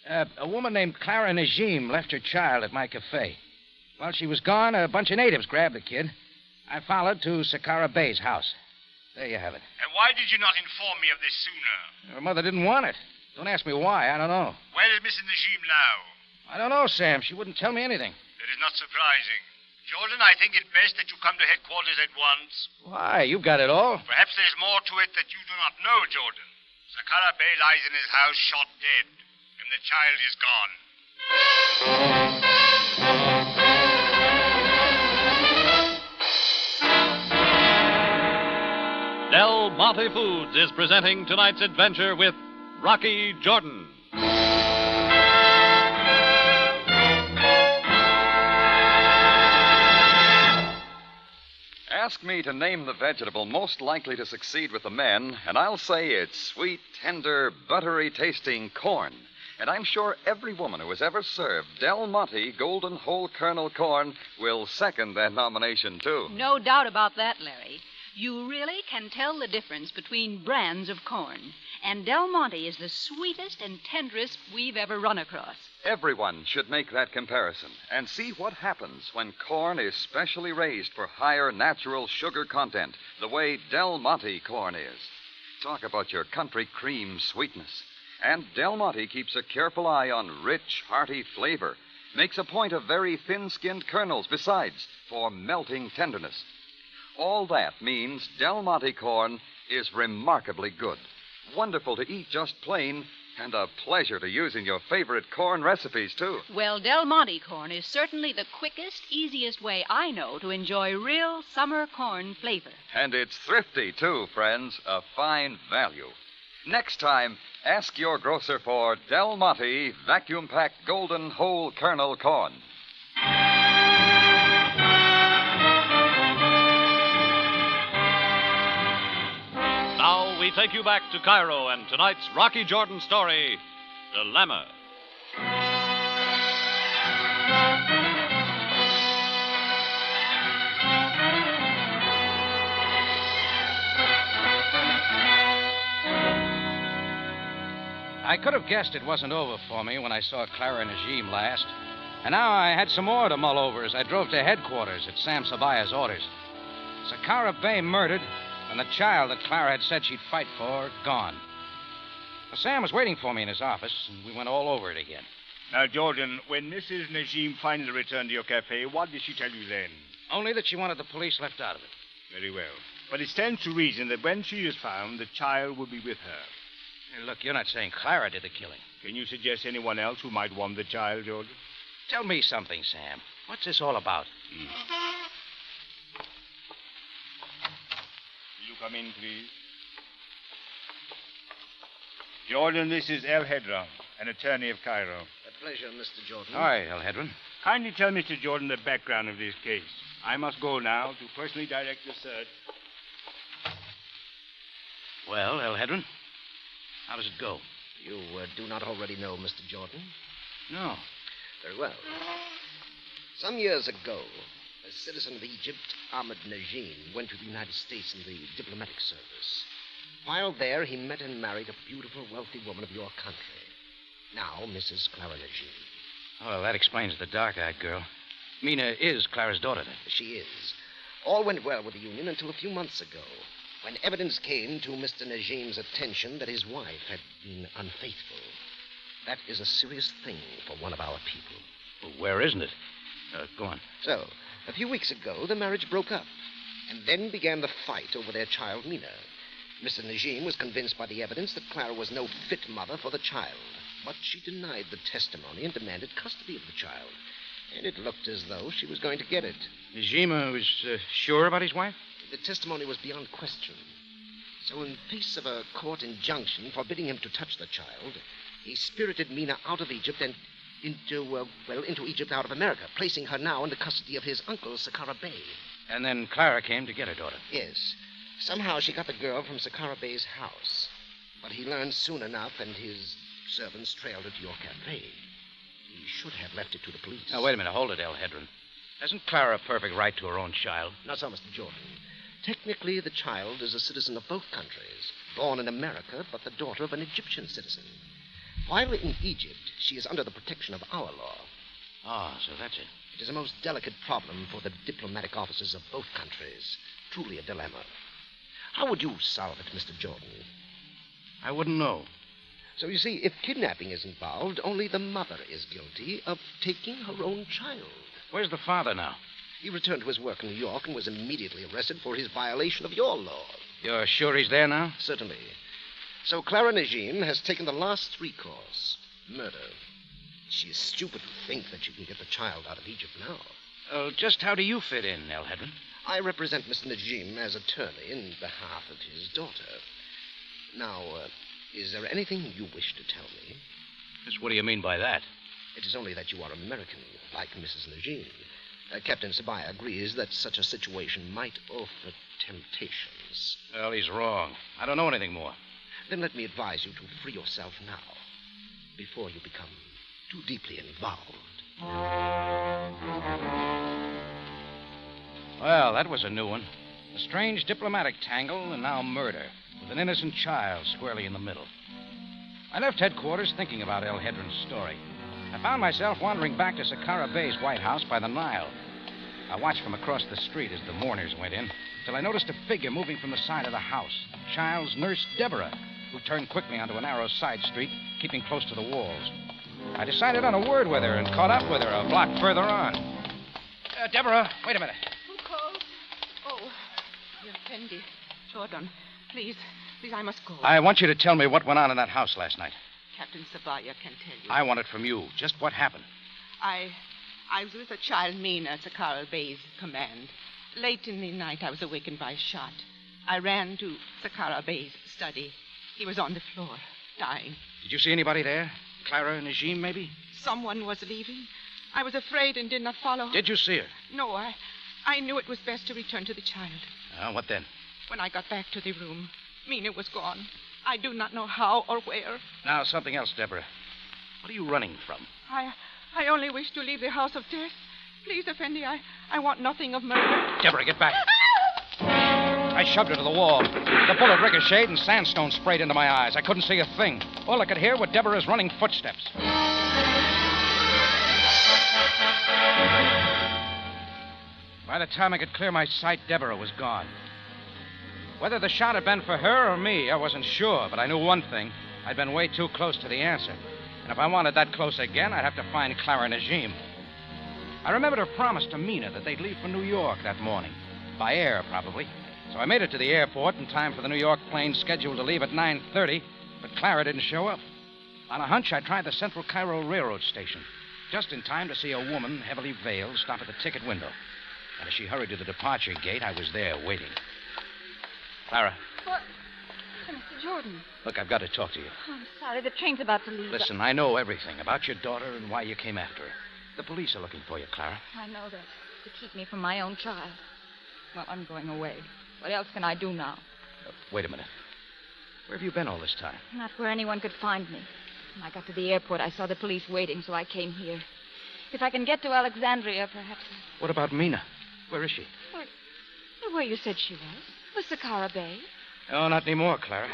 A woman named Clara Najim left her child at my cafe. While she was gone, a bunch of natives grabbed the kid. I followed to Sakara Bey's house. There you have it. And why did you not inform me of this sooner? Her mother didn't want it. Don't ask me why. I don't know. Where is Mrs. Najim now? I don't know, Sam. She wouldn't tell me anything. That is not surprising. Jordan, I think it best that you come to headquarters at once. Why? You've got it all. Perhaps there's more to it that you do not know, Jordan. Sakara Bey lies in his house shot dead, and the child is gone. Del Monte Foods is presenting tonight's adventure with Rocky Jordan. Ask me to name the vegetable most likely to succeed with the men, and I'll say it's sweet, tender, buttery tasting corn. And I'm sure every woman who has ever served Del Monte golden whole kernel corn will second that nomination, too. No doubt about that, Larry. You really can tell the difference between brands of corn. And Del Monte is the sweetest and tenderest we've ever run across. Everyone should make that comparison and see what happens when corn is specially raised for higher natural sugar content, the way Del Monte corn is. Talk about your country cream sweetness. And Del Monte keeps a careful eye on rich, hearty flavor. Makes a point of very thin-skinned kernels, besides, for melting tenderness. All that means Del Monte corn is remarkably good. Wonderful to eat just plain, and a pleasure to use in your favorite corn recipes, too. Well, Del Monte corn is certainly the quickest, easiest way I know to enjoy real summer corn flavor. And it's thrifty, too, friends. A fine value. Next time, ask your grocer for Del Monte vacuum-packed golden whole kernel corn. Now we take you back to Cairo and tonight's Rocky Jordan story, Dilemma. I could have guessed it wasn't over for me when I saw Clara Najim last. And now I had some more to mull over as I drove to headquarters at Sam Sabaya's orders. Sakara Bay murdered, and the child that Clara had said she'd fight for, gone. Well, Sam was waiting for me in his office, and we went all over it again. Now, Jordan, when Mrs. Najim finally returned to your cafe, what did she tell you then? Only that she wanted the police left out of it. Very well. But it stands to reason that when she is found, the child will be with her. Hey, look, you're not saying Clara did the killing. Can you suggest anyone else who might want the child, Jordan? Tell me something, Sam. What's this all about? Will you come in, please? Jordan, this is El Hedron, an attorney of Cairo. A pleasure, Mr. Jordan. Hi, El Hedron. Kindly tell Mr. Jordan the background of this case. I must go now to personally direct the search. Well, El Hedron, how does it go? You do not already know Mr. Jordan? No. Very well. Some years ago, a citizen of Egypt, Ahmed Najim, went to the United States in the diplomatic service. While there, he met and married a beautiful, wealthy woman of your country. Now, Mrs. Clara Najim. Well, that explains the dark-eyed girl. Mina is Clara's daughter, then? She is. All went well with the union until a few months ago, when evidence came to Mr. Najim's attention that his wife had been unfaithful. That is a serious thing for one of our people. Well, where isn't it? Go on. So, a few weeks ago, the marriage broke up, and then began the fight over their child, Mina. Mr. Najim was convinced by the evidence that Clara was no fit mother for the child, but she denied the testimony and demanded custody of the child. And it looked as though she was going to get it. Najim was sure about his wife? The testimony was beyond question. So in face of a court injunction forbidding him to touch the child, he spirited Mina out of Egypt and into Egypt out of America, placing her now in the custody of his uncle, Sakara Bey. And then Clara came to get her daughter. Yes. Somehow she got the girl from Sakara Bey's house. But he learned soon enough, and his servants trailed her to your cafe. He should have left it to the police. Now, wait a minute. Hold it, El Hedron. Hasn't Clara a perfect right to her own child? Not so, Mr. Jordan. Technically, the child is a citizen of both countries, born in America, but the daughter of an Egyptian citizen. While in Egypt, she is under the protection of our law. Ah, so that's it. It is a most delicate problem for the diplomatic officers of both countries. Truly a dilemma. How would you solve it, Mr. Jordan? I wouldn't know. So you see, if kidnapping is involved, only the mother is guilty of taking her own child. Where's the father now? He returned to his work in New York and was immediately arrested for his violation of your law. You're sure he's there now? Certainly. So Clara Najim has taken the last recourse. Murder. She is stupid to think that she can get the child out of Egypt now. Just how do you fit in, El Hedron? I represent Mr. Najim as attorney in behalf of his daughter. Now, is there anything you wish to tell me? Just what do you mean by that? It is only that you are American, like Mrs. Najim. Captain Sabaya agrees that such a situation might offer temptations. Well, he's wrong. I don't know anything more. Then let me advise you to free yourself now, before you become too deeply involved. Well, that was a new one. A strange diplomatic tangle, and now murder, with an innocent child squarely in the middle. I left headquarters thinking about El Hedron's story. I found myself wandering back to Sakara Bay's White House by the Nile. I watched from across the street as the mourners went in, till I noticed a figure moving from the side of the house. Child's nurse, Deborah, who turned quickly onto a narrow side street, keeping close to the walls. I decided on a word with her and caught up with her a block further on. Deborah, wait a minute. Who called? Oh, your Fendi. Jordan, please, I must go. I want you to tell me what went on in that house last night. Captain Sabaya can tell you. I want it from you. Just what happened. I was with a child, Mina, at Sakara Bay's command. Late in the night, I was awakened by a shot. I ran to Sakara Bay's study. He was on the floor, dying. Did you see anybody there? Clara and Najim, maybe? Someone was leaving. I was afraid and did not follow. Did you see her? No, I knew it was best to return to the child. What then? When I got back to the room, Mina was gone. I do not know how or where. Now, something else, Deborah. What are you running from? I only wish to leave the house of death. Please, Effendi, I want nothing of murder. Deborah, get back. I shoved her to the wall. The bullet ricocheted and sandstone sprayed into my eyes. I couldn't see a thing. All I could hear were Deborah's running footsteps. By the time I could clear my sight, Deborah was gone. Whether the shot had been for her or me, I wasn't sure, but I knew one thing. I'd been way too close to the answer. And if I wanted that close again, I'd have to find Clara Najim. I remembered her promise to Mina that they'd leave for New York that morning. By air, probably. So I made it to the airport in time for the New York plane scheduled to leave at 9:30, but Clara didn't show up. On a hunch, I tried the Central Cairo Railroad station, just in time to see a woman, heavily veiled, stop at the ticket window. And as she hurried to the departure gate, I was there waiting. Clara. What? Mr. Jordan. Look, I've got to talk to you. I'm sorry. The train's about to leave. Listen, I know everything about your daughter and why you came after her. The police are looking for you, Clara. I know that. To keep me from my own child. Well, I'm going away. What else can I do now? Wait a minute. Where have you been all this time? Not where anyone could find me. When I got to the airport, I saw the police waiting, so I came here. If I can get to Alexandria, perhaps. What about Mina? Where is she? Where you said she was. Was Sakara Bay. Oh, not anymore, Clara.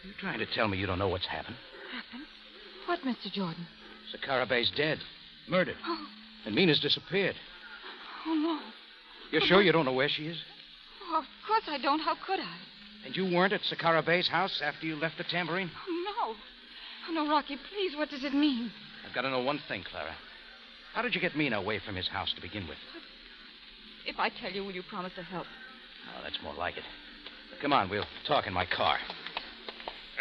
You trying to tell me you don't know what's happened? Happened? What, Mr. Jordan? Sakara Bay's dead. Murdered. Oh. And Mina's disappeared. Oh, no. You're sure you don't know where she is? Oh, of course I don't. How could I? And you weren't at Sakara Bay's house after you left the tambourine? Oh, no, Rocky, please, what does it mean? I've got to know one thing, Clara. How did you get Mina away from his house to begin with? If I tell you, will you promise to help? Oh, that's more like it. Come on, we'll talk in my car.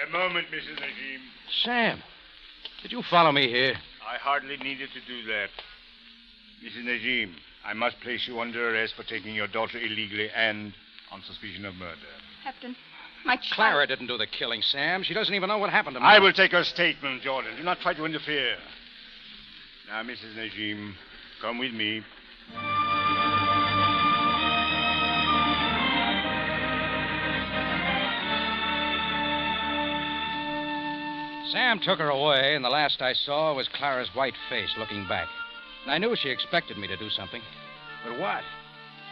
A moment, Mrs. Najim. Sam, did you follow me here? I hardly needed to do that. Mrs. Najim, I must place you under arrest for taking your daughter illegally and on suspicion of murder. Captain, my child... Clara didn't do the killing, Sam. She doesn't even know what happened to me. I will take her statement, Jordan. Do not try to interfere. Now, Mrs. Najim, come with me. Sam took her away, and the last I saw was Clara's white face looking back. And I knew she expected me to do something. But what?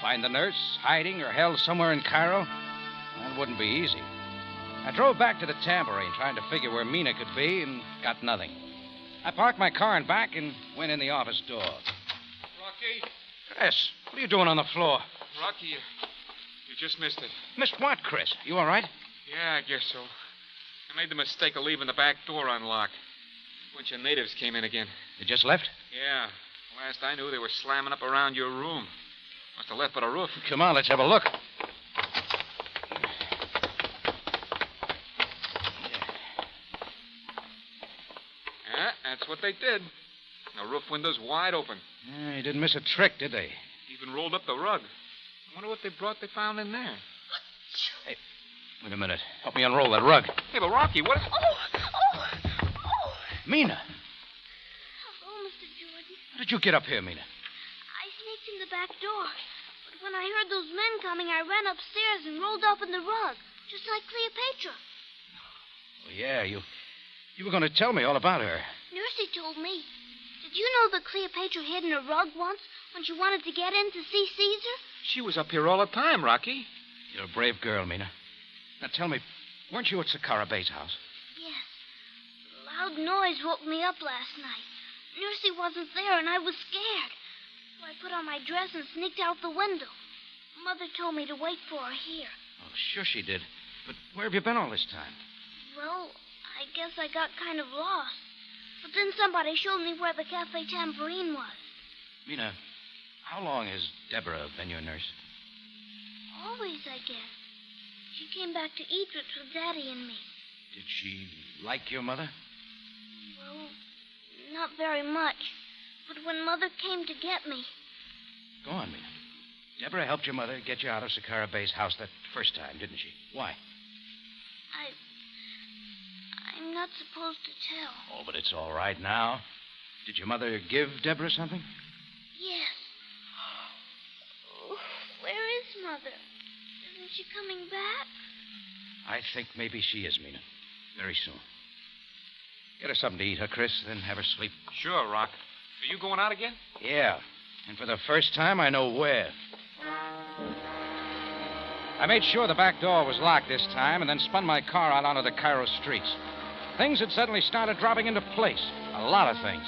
Find the nurse, hiding or held somewhere in Cairo? That wouldn't be easy. I drove back to the tambourine, trying to figure where Mina could be, and got nothing. I parked my car in back and went in the office door. Rocky? Chris, what are you doing on the floor? Rocky, you just missed it. Missed what, Chris? You all right? Yeah, I guess so. I made the mistake of leaving the back door unlocked. A bunch of natives came in again. You just left? Yeah. Last I knew, they were slamming up around your room. Must have left by the roof. Come on, let's have a look. Yeah, that's what they did. The roof window's wide open. Yeah, you didn't miss a trick, did they? Even rolled up the rug. I wonder what they found in there. Hey, wait a minute. Help me unroll that rug. Hey, but Rocky, what... Mina! Hello, Mr. Jordan. How did you get up here, Mina? I sneaked in the back door. But when I heard those men coming, I ran upstairs and rolled up in the rug, just like Cleopatra. Well, yeah, you were going to tell me all about her. Nursey told me. Did you know that Cleopatra hid in a rug once when she wanted to get in to see Caesar? She was up here all the time, Rocky. You're a brave girl, Mina. Now tell me, weren't you at Sakara Bay's house? Yes. A loud noise woke me up last night. Nursey wasn't there, and I was scared. So I put on my dress and sneaked out the window. Mother told me to wait for her here. Oh, sure she did. But where have you been all this time? Well, I guess I got kind of lost. But then somebody showed me where the Cafe Tambourine was. Mina, how long has Deborah been your nurse? Always, I guess. She came back to Egypt with Daddy and me. Did she like your mother? Well, not very much. But when Mother came to get me... Go on, Mina. Deborah helped your mother get you out of Sakara Bay's house that first time, didn't she? Why? I'm not supposed to tell. Oh, but it's all right now. Did your mother give Deborah something? Yes. Oh, where is Mother? Isn't she coming back? I think maybe she is, Mina. Very soon. Get her something to eat, Chris, then have her sleep. Sure, Rock. Are you going out again? Yeah, and for the first time, I know where. I made sure the back door was locked this time and then spun my car out onto the Cairo streets. Things had suddenly started dropping into place. A lot of things.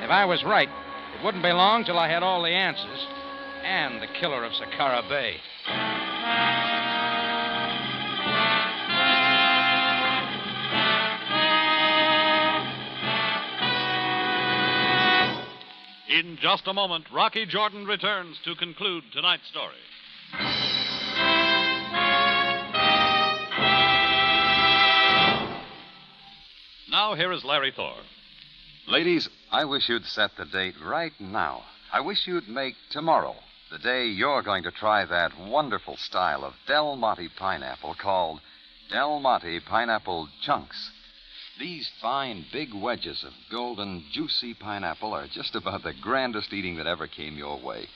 If I was right, it wouldn't be long till I had all the answers and the killer of Sakara Bay. In just a moment, Rocky Jordan returns to conclude tonight's story. Now, here is Larry Thor. Ladies, I wish you'd set the date right now. I wish you'd make tomorrow the day you're going to try that wonderful style of Del Monte pineapple called Del Monte Pineapple Chunks. These fine, big wedges of golden, juicy pineapple are just about the grandest eating that ever came your way.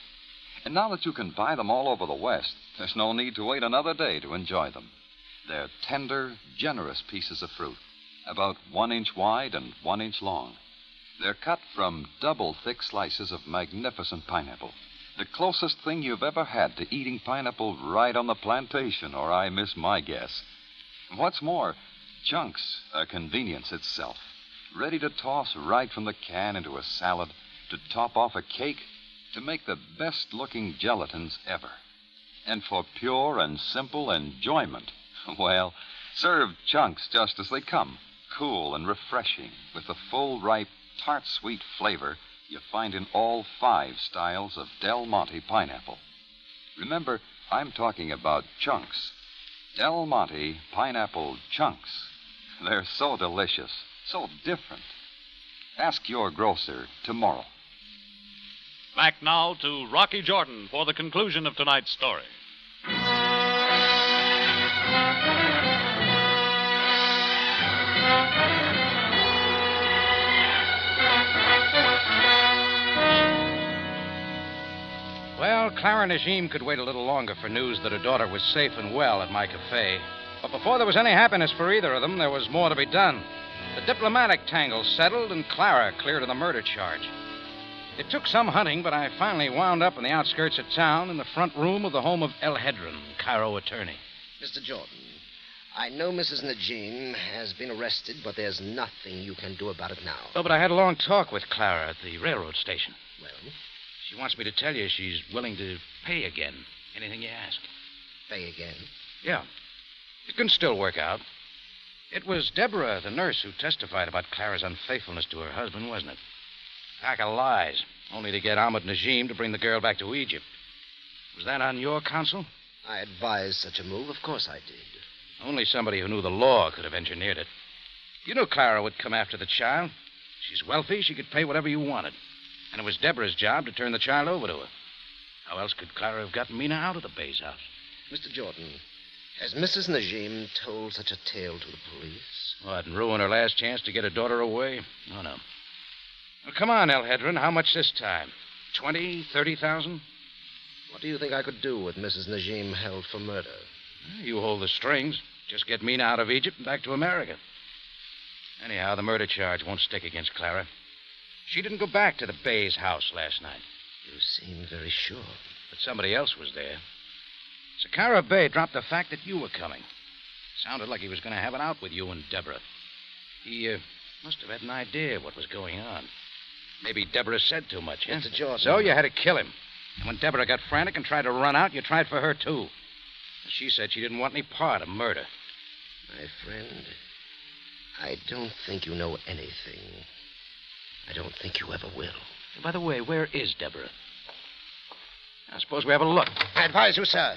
And now that you can buy them all over the West, there's no need to wait another day to enjoy them. They're tender, generous pieces of fruit, about 1 inch wide and 1 inch long. They're cut from double thick slices of magnificent pineapple, the closest thing you've ever had to eating pineapple right on the plantation, or I miss my guess. What's more, Chunks are convenience itself, ready to toss right from the can into a salad, to top off a cake, to make the best-looking gelatins ever. And for pure and simple enjoyment, well, serve Chunks just as they come, cool and refreshing, with the full, ripe, tart-sweet flavor you find in all 5 styles of Del Monte pineapple. Remember, I'm talking about Chunks. Del Monte Pineapple Chunks. They're so delicious, so different. Ask your grocer tomorrow. Back now to Rocky Jordan for the conclusion of tonight's story. Well, Clara Najim could wait a little longer for news that her daughter was safe and well at my cafe. But before there was any happiness for either of them, there was more to be done. The diplomatic tangle settled, and Clara cleared of the murder charge. It took some hunting, but I finally wound up in the outskirts of town in the front room of the home of El Hedron, Cairo attorney. Mr. Jordan, I know Mrs. Najim has been arrested, but there's nothing you can do about it now. Oh, but I had a long talk with Clara at the railroad station. Well? She wants me to tell you she's willing to pay again. Anything you ask. Pay again? Yeah. It can still work out. It was Deborah, the nurse, who testified about Clara's unfaithfulness to her husband, wasn't it? Pack of lies, only to get Ahmed Najim to bring the girl back to Egypt. Was that on your counsel? I advised such a move. Of course I did. Only somebody who knew the law could have engineered it. You knew Clara would come after the child. She's wealthy. She could pay whatever you wanted. And it was Deborah's job to turn the child over to her. How else could Clara have gotten Mina out of the Bay's house? Mr. Jordan, has Mrs. Najim told such a tale to the police? What, and ruin her last chance to get her daughter away? Oh, no. Well, come on, El Hedron. How much this time? 20, 30,000? What do you think I could do with Mrs. Najim held for murder? You hold the strings. Just get Mina out of Egypt and back to America. Anyhow, the murder charge won't stick against Clara. She didn't go back to the Bay's house last night. You seem very sure. But somebody else was there. Sakara Bay dropped the fact that you were coming. Sounded like he was going to have it out with you and Deborah. He must have had an idea what was going on. Maybe Deborah said too much. Huh? Mr. Jordan. So you had to kill him. And when Deborah got frantic and tried to run out, you tried for her, too. She said she didn't want any part of murder. My friend, I don't think you know anything. I don't think you ever will. By the way, where is Deborah? I suppose we have a look. I advise you, sir.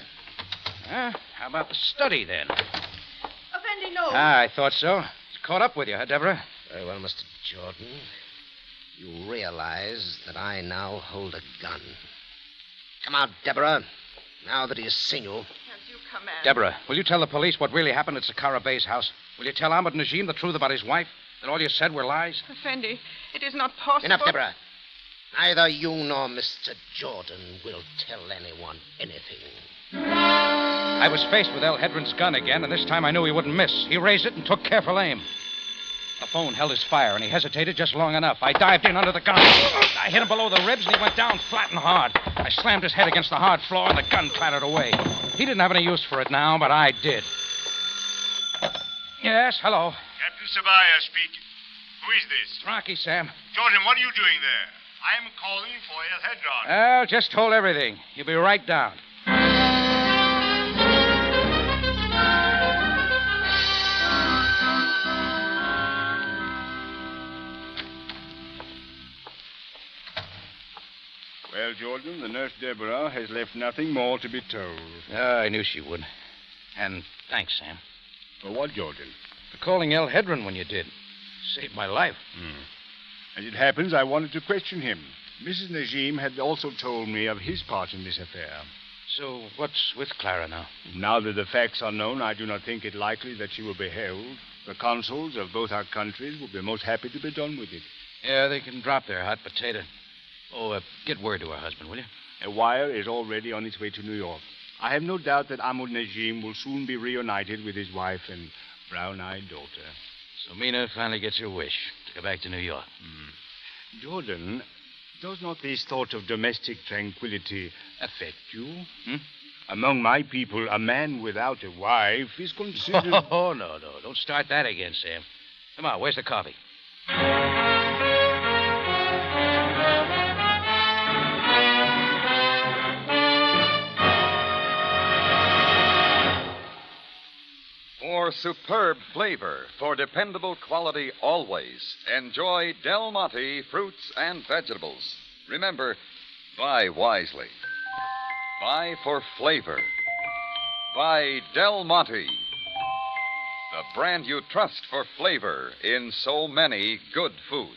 Huh? How about the study, then? Effendi, no. I thought so. It's caught up with you, huh, Deborah? Very well, Mr. Jordan. You realize that I now hold a gun. Come out, Deborah. Now that he has seen you. As you command. Deborah, will you tell the police what really happened at Sakara Bay's house? Will you tell Ahmed Najim the truth about his wife? That all you said were lies? Effendi, it is not possible. Enough, Deborah. Neither you nor Mr. Jordan will tell anyone anything. I was faced with El Hedron's gun again, and this time I knew he wouldn't miss. He raised it and took careful aim. The phone held his fire, and he hesitated just long enough. I dived in under the gun. I hit him below the ribs, and he went down flat and hard. I slammed his head against the hard floor, and the gun clattered away. He didn't have any use for it now, but I did. Yes, hello. Captain Sabaya speaking. Who is this? It's Rocky, Sam. Jordan, what are you doing there? I am calling for El Hedron. Well, just hold everything. You'll be right down. Well, Jordan, the nurse Deborah has left nothing more to be told. I knew she would. And thanks, Sam. For what, Jordan? For calling El Hedron when you did. Saved my life. As it happens, I wanted to question him. Mrs. Najim had also told me of his part in this affair. So what's with Clara now? Now that the facts are known, I do not think it likely that she will be held. The consuls of both our countries will be most happy to be done with it. Yeah, they can drop their hot potato. Oh, get word to her husband, will you? A wire is already on its way to New York. I have no doubt that Ahmed Najim will soon be reunited with his wife and brown-eyed daughter. So Mina finally gets her wish to go back to New York. Jordan, does not this thought of domestic tranquility affect you? Among my people, a man without a wife is considered... Oh, no. Don't start that again, Sam. Come on, where's the coffee? For superb flavor, for dependable quality always, enjoy Del Monte fruits and vegetables. Remember, buy wisely. Buy for flavor. Buy Del Monte, the brand you trust for flavor in so many good foods.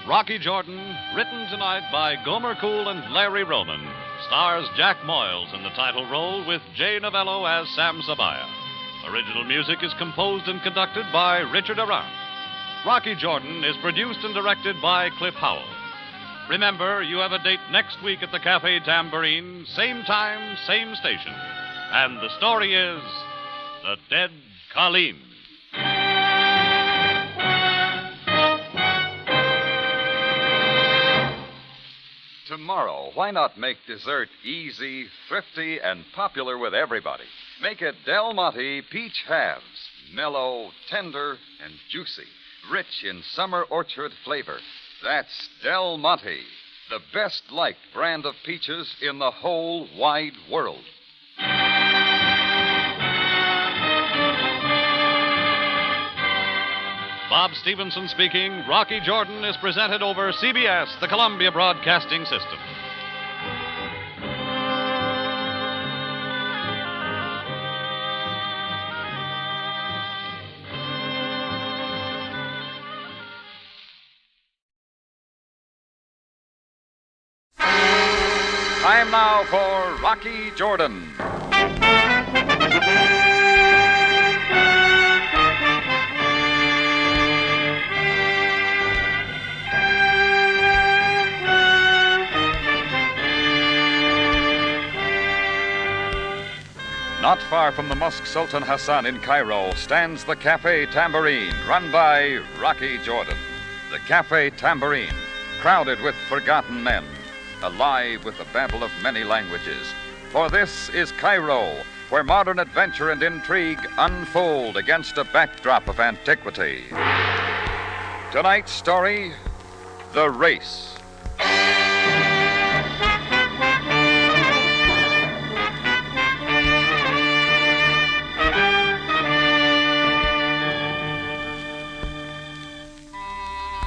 Rocky Jordan, written tonight by Gomer Cool and Larry Roman, stars Jack Moyles in the title role with Jay Novello as Sam Sabaya. Original music is composed and conducted by Richard Arant. Rocky Jordan is produced and directed by Cliff Howell. Remember, you have a date next week at the Cafe Tambourine, same time, same station. And the story is The Dead Colleen. Tomorrow, why not make dessert easy, thrifty, and popular with everybody? Make it Del Monte Peach Halves. Mellow, tender, and juicy. Rich in summer orchard flavor. That's Del Monte, the best-liked brand of peaches in the whole wide world. Bob Stevenson speaking. Rocky Jordan is presented over CBS, the Columbia Broadcasting System. Time now for Rocky Jordan. Not far from the Mosque Sultan Hassan in Cairo stands the Cafe Tambourine, run by Rocky Jordan. The Cafe Tambourine, crowded with forgotten men, alive with the babble of many languages. For this is Cairo, where modern adventure and intrigue unfold against a backdrop of antiquity. Tonight's story, The Race.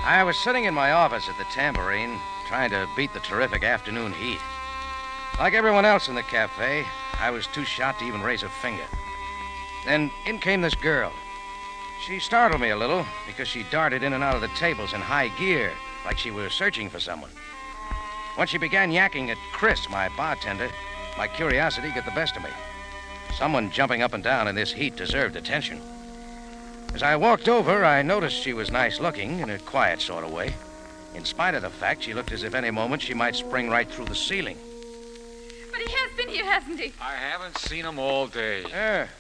I was sitting in my office at the Tambourine, trying to beat the terrific afternoon heat. Like everyone else in the cafe, I was too shot to even raise a finger. Then in came this girl. She startled me a little because she darted in and out of the tables in high gear, like she was searching for someone. When she began yakking at Chris, my bartender, my curiosity got the best of me. Someone jumping up and down in this heat deserved attention. As I walked over, I noticed she was nice-looking in a quiet sort of way, in spite of the fact she looked as if any moment she might spring right through the ceiling. But he has been here, hasn't he? I haven't seen him all day.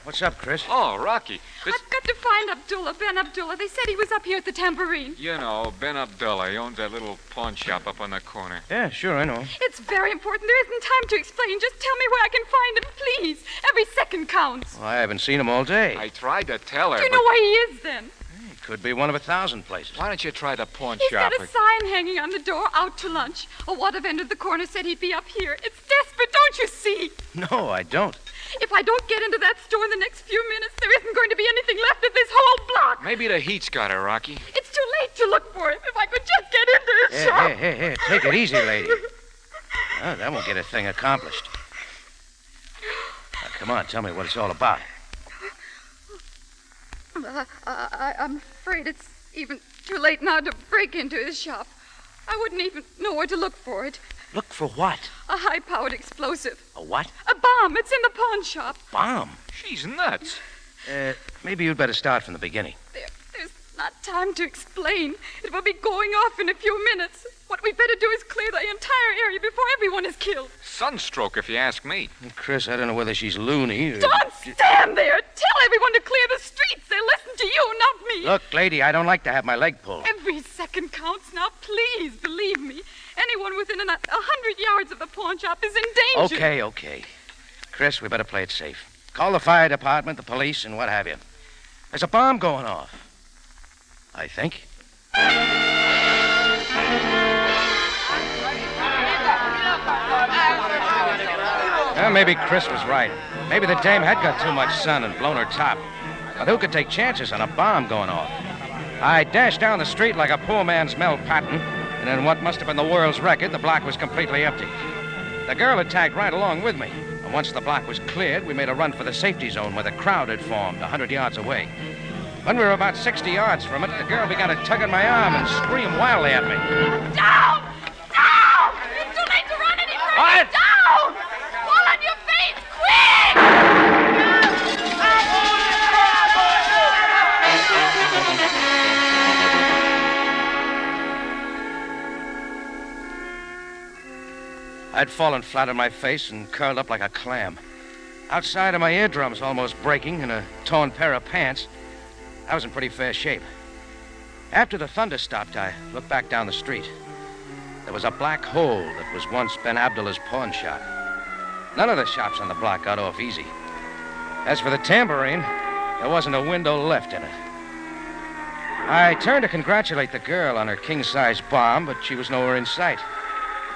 What's up, Chris? Oh, Rocky. I've got to find Abdullah, Ben Abdullah. They said he was up here at the Tambourine. You know, Ben Abdullah. He owns that little pawn shop up on the corner. Yeah, sure, I know. It's very important. There isn't time to explain. Just tell me where I can find him, please. Every second counts. Well, I haven't seen him all day. I tried to tell her, Do you know where he is, then? He could be one of 1,000 places. Why don't you try the pawn He's shop? got a sign hanging on the door, out to lunch. A water vendor at the corner said he'd be up here. It's desperate, don't you see? No, I don't. If I don't get into that store in the next few minutes, there isn't going to be anything left of this whole block. Maybe the heat's got her, Rocky. It's too late to look for him. If I could just get into his shop. Hey, take it easy, lady. Oh, that won't get a thing accomplished. Now, come on, tell me what it's all about. I'm afraid it's even too late now to break into his shop. I wouldn't even know where to look for it. Look for what? A high-powered explosive. A what? A bomb. It's in the pawn shop. Bomb? She's nuts. Maybe you'd better start from the beginning. There's not time to explain. It will be going off in a few minutes. What we'd better do is clear the entire area before everyone is killed. Sunstroke, if you ask me. Chris, I don't know whether she's loony or... Don't stand there! Tell everyone to clear the streets! They listen to you, not me! Look, lady, I don't like to have my leg pulled. Every second counts now. Please believe me. Anyone within 100 yards of the pawn shop is in danger. Okay. Chris, we better play it safe. Call the fire department, the police, and what have you. There's a bomb going off. I think. Well, maybe Chris was right. Maybe the dame had got too much sun and blown her top. But who could take chances on a bomb going off? I dashed down the street like a poor man's Mel Patton, and in what must have been the world's record, the block was completely empty. The girl had tagged right along with me, and once the block was cleared, we made a run for the safety zone where the crowd had formed 100 yards away. When we were about 60 yards from it, the girl began to tug on my arm and scream wildly at me. Down! Down! It's too late to run any further! What? Down! Fall on your face, quick! I'd fallen flat on my face and curled up like a clam. Outside of my eardrums almost breaking and a torn pair of pants, I was in pretty fair shape. After the thunder stopped, I looked back down the street. There was a black hole that was once Ben Abdullah's pawn shop. None of the shops on the block got off easy. As for the Tambourine, there wasn't a window left in it. I turned to congratulate the girl on her king-size bomb, but she was nowhere in sight.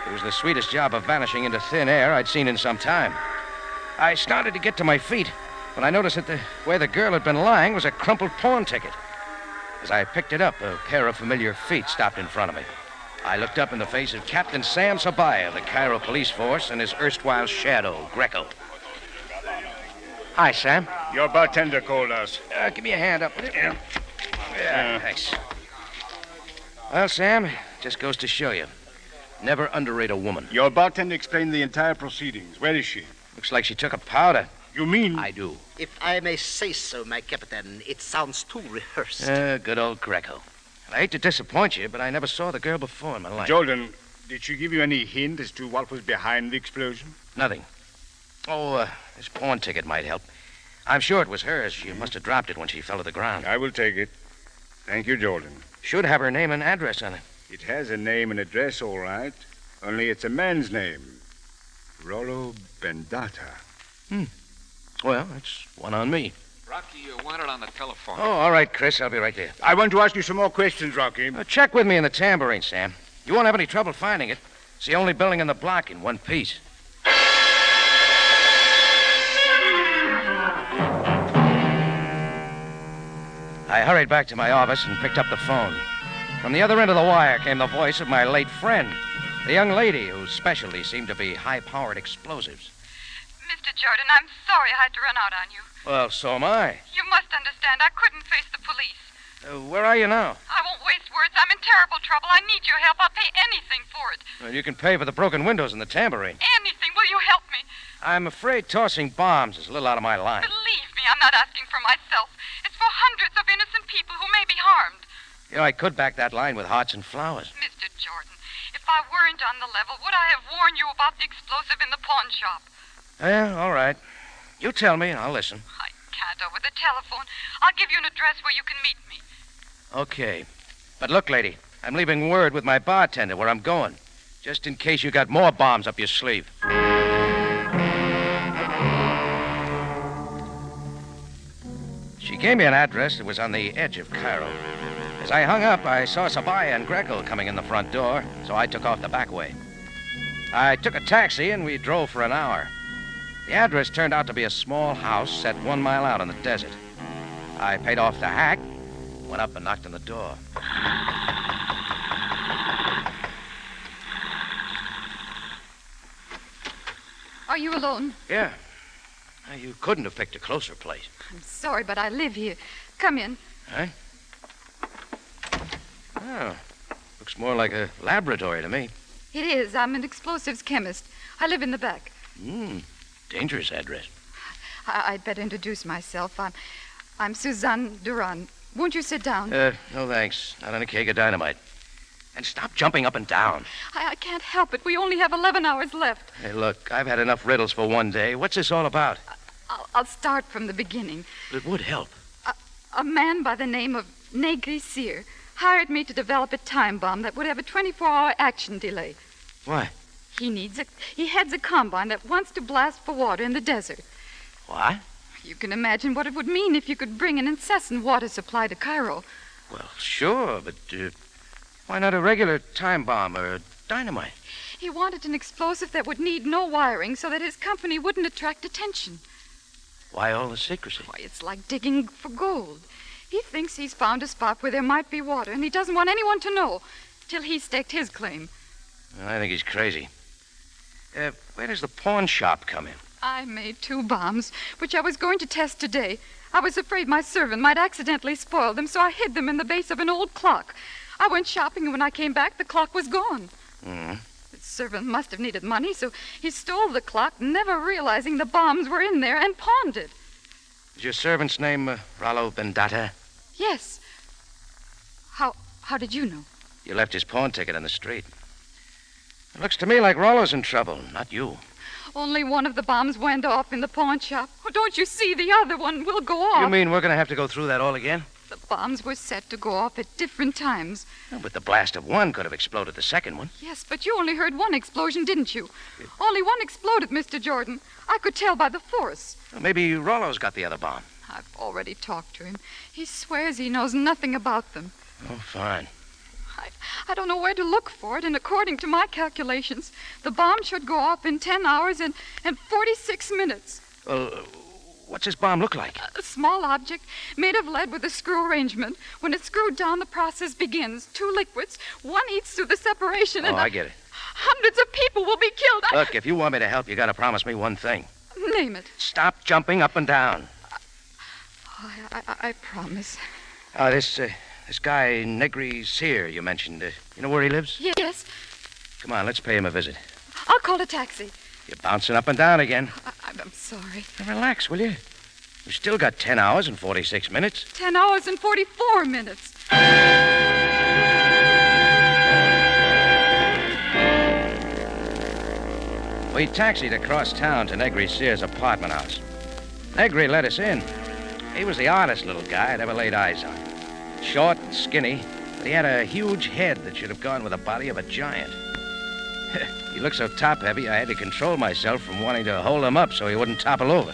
It was the sweetest job of vanishing into thin air I'd seen in some time. I started to get to my feet when I noticed that where the girl had been lying was a crumpled pawn ticket. As I picked it up, a pair of familiar feet stopped in front of me. I looked up in the face of Captain Sam Sabaya of the Cairo police force and his erstwhile shadow, Greco. Hi, Sam. Your bartender called us. Give me a hand up, will you? Yeah, thanks. Well, Sam, just goes to show you. Never underrate a woman. Your bartender explained the entire proceedings. Where is she? Looks like she took a powder. You mean? I do. If I may say so, my captain, it sounds too rehearsed. Good old Greco. I hate to disappoint you, but I never saw the girl before in my life. Jordan, did she give you any hint as to what was behind the explosion? Nothing. This pawn ticket might help. I'm sure it was hers. She must have dropped it when she fell to the ground. I will take it. Thank you, Jordan. Should have her name and address on it. It has a name and address, all right. Only it's a man's name. Rollo Bendata. Well, it's one on me. Rocky, you want it on the telephone. Oh, all right, Chris. I'll be right there. I want to ask you some more questions, Rocky. Check with me in the tambourine, Sam. You won't have any trouble finding it. It's the only building in the block in one piece. I hurried back to my office and picked up the phone. From the other end of the wire came the voice of my late friend, the young lady whose specialty seemed to be high-powered explosives. Mr. Jordan, I'm sorry I had to run out on you. Well, so am I. You must understand I couldn't face the police. Where are you now? I won't waste words. I'm in terrible trouble. I need your help. I'll pay anything for it. Well, you can pay for the broken windows in the tambourine. Anything. Will you help me? I'm afraid tossing bombs is a little out of my line. Believe me, I'm not asking for myself. It's for hundreds of innocent people who may be harmed. You know, I could back that line with hearts and flowers. Mr. Jordan, if I weren't on the level, would I have warned you about the explosive in the pawn shop? Yeah, all right. You tell me and I'll listen. I can't over the telephone. I'll give you an address where you can meet me. Okay. But look, lady, I'm leaving word with my bartender where I'm going, just in case you got more bombs up your sleeve. She gave me an address that was on the edge of Cairo. As I hung up, I saw Sabaya and Greco coming in the front door, so I took off the back way. I took a taxi and we drove for an hour. The address turned out to be a small house set 1 mile out in the desert. I paid off the hack, went up and knocked on the door. Are you alone? Yeah. You couldn't have picked a closer place. I'm sorry, but I live here. Come in. Huh? Oh, looks more like a laboratory to me. It is. I'm an explosives chemist. I live in the back. Dangerous address. I'd better introduce myself. I'm Suzanne Duran. Won't you sit down? No thanks. Not on a keg of dynamite. And stop jumping up and down. I can't help it. We only have 11 hours left. Hey, look, I've had enough riddles for one day. What's this all about? I'll start from the beginning. It would help. A man by the name of Nashier hired me to develop a time bomb that would have a 24-hour action delay. Why? He heads a combine that wants to blast for water in the desert. What? You can imagine what it would mean if you could bring an incessant water supply to Cairo. Well, sure, but why not a regular time bomb or dynamite? He wanted an explosive that would need no wiring so that his company wouldn't attract attention. Why all the secrecy? Why, it's like digging for gold. He thinks he's found a spot where there might be water, and he doesn't want anyone to know till he's staked his claim. I think he's crazy. Where does the pawn shop come in? I made 2 bombs, which I was going to test today. I was afraid my servant might accidentally spoil them, so I hid them in the base of an old clock. I went shopping, and when I came back, the clock was gone. The servant must have needed money, so he stole the clock, never realizing the bombs were in there, and pawned it. Is your servant's name Rollo Bendata? Yes. How did you know? You left his pawn ticket on the street. It looks to me like Rollo's in trouble, not you. Only one of the bombs went off in the pawn shop. Oh, don't you see? The other one will go off. You mean we're going to have to go through that all again? The bombs were set to go off at different times. Oh, but the blast of one could have exploded the second one. Yes, but you only heard one explosion, didn't you? Only one exploded, Mr. Jordan. I could tell by the force. Well, maybe Rollo's got the other bomb. I've already talked to him. He swears he knows nothing about them. Oh, fine. I don't know where to look for it, and according to my calculations, the bomb should go off in 10 hours and 46 minutes. Well, what's this bomb look like? A small object made of lead with a screw arrangement. When it's screwed down, the process begins. 2 liquids, one eats through the separation, and I get it. Hundreds of people will be killed. Look, if you want me to help, you got to promise me one thing. Name it. Stop jumping up and down. I promise. This guy, Nashier, you mentioned, you know where he lives? Yes. Come on, let's pay him a visit. I'll call a taxi. You're bouncing up and down again. I'm sorry. Now relax, will you? We've still got 10 hours and 46 minutes. 10 hours and 44 minutes. We taxied across town to Negri Sear's apartment house. Negri let us in. He was the oddest little guy I'd ever laid eyes on. Short and skinny, but he had a huge head that should have gone with the body of a giant. He looked so top-heavy, I had to control myself from wanting to hold him up so he wouldn't topple over.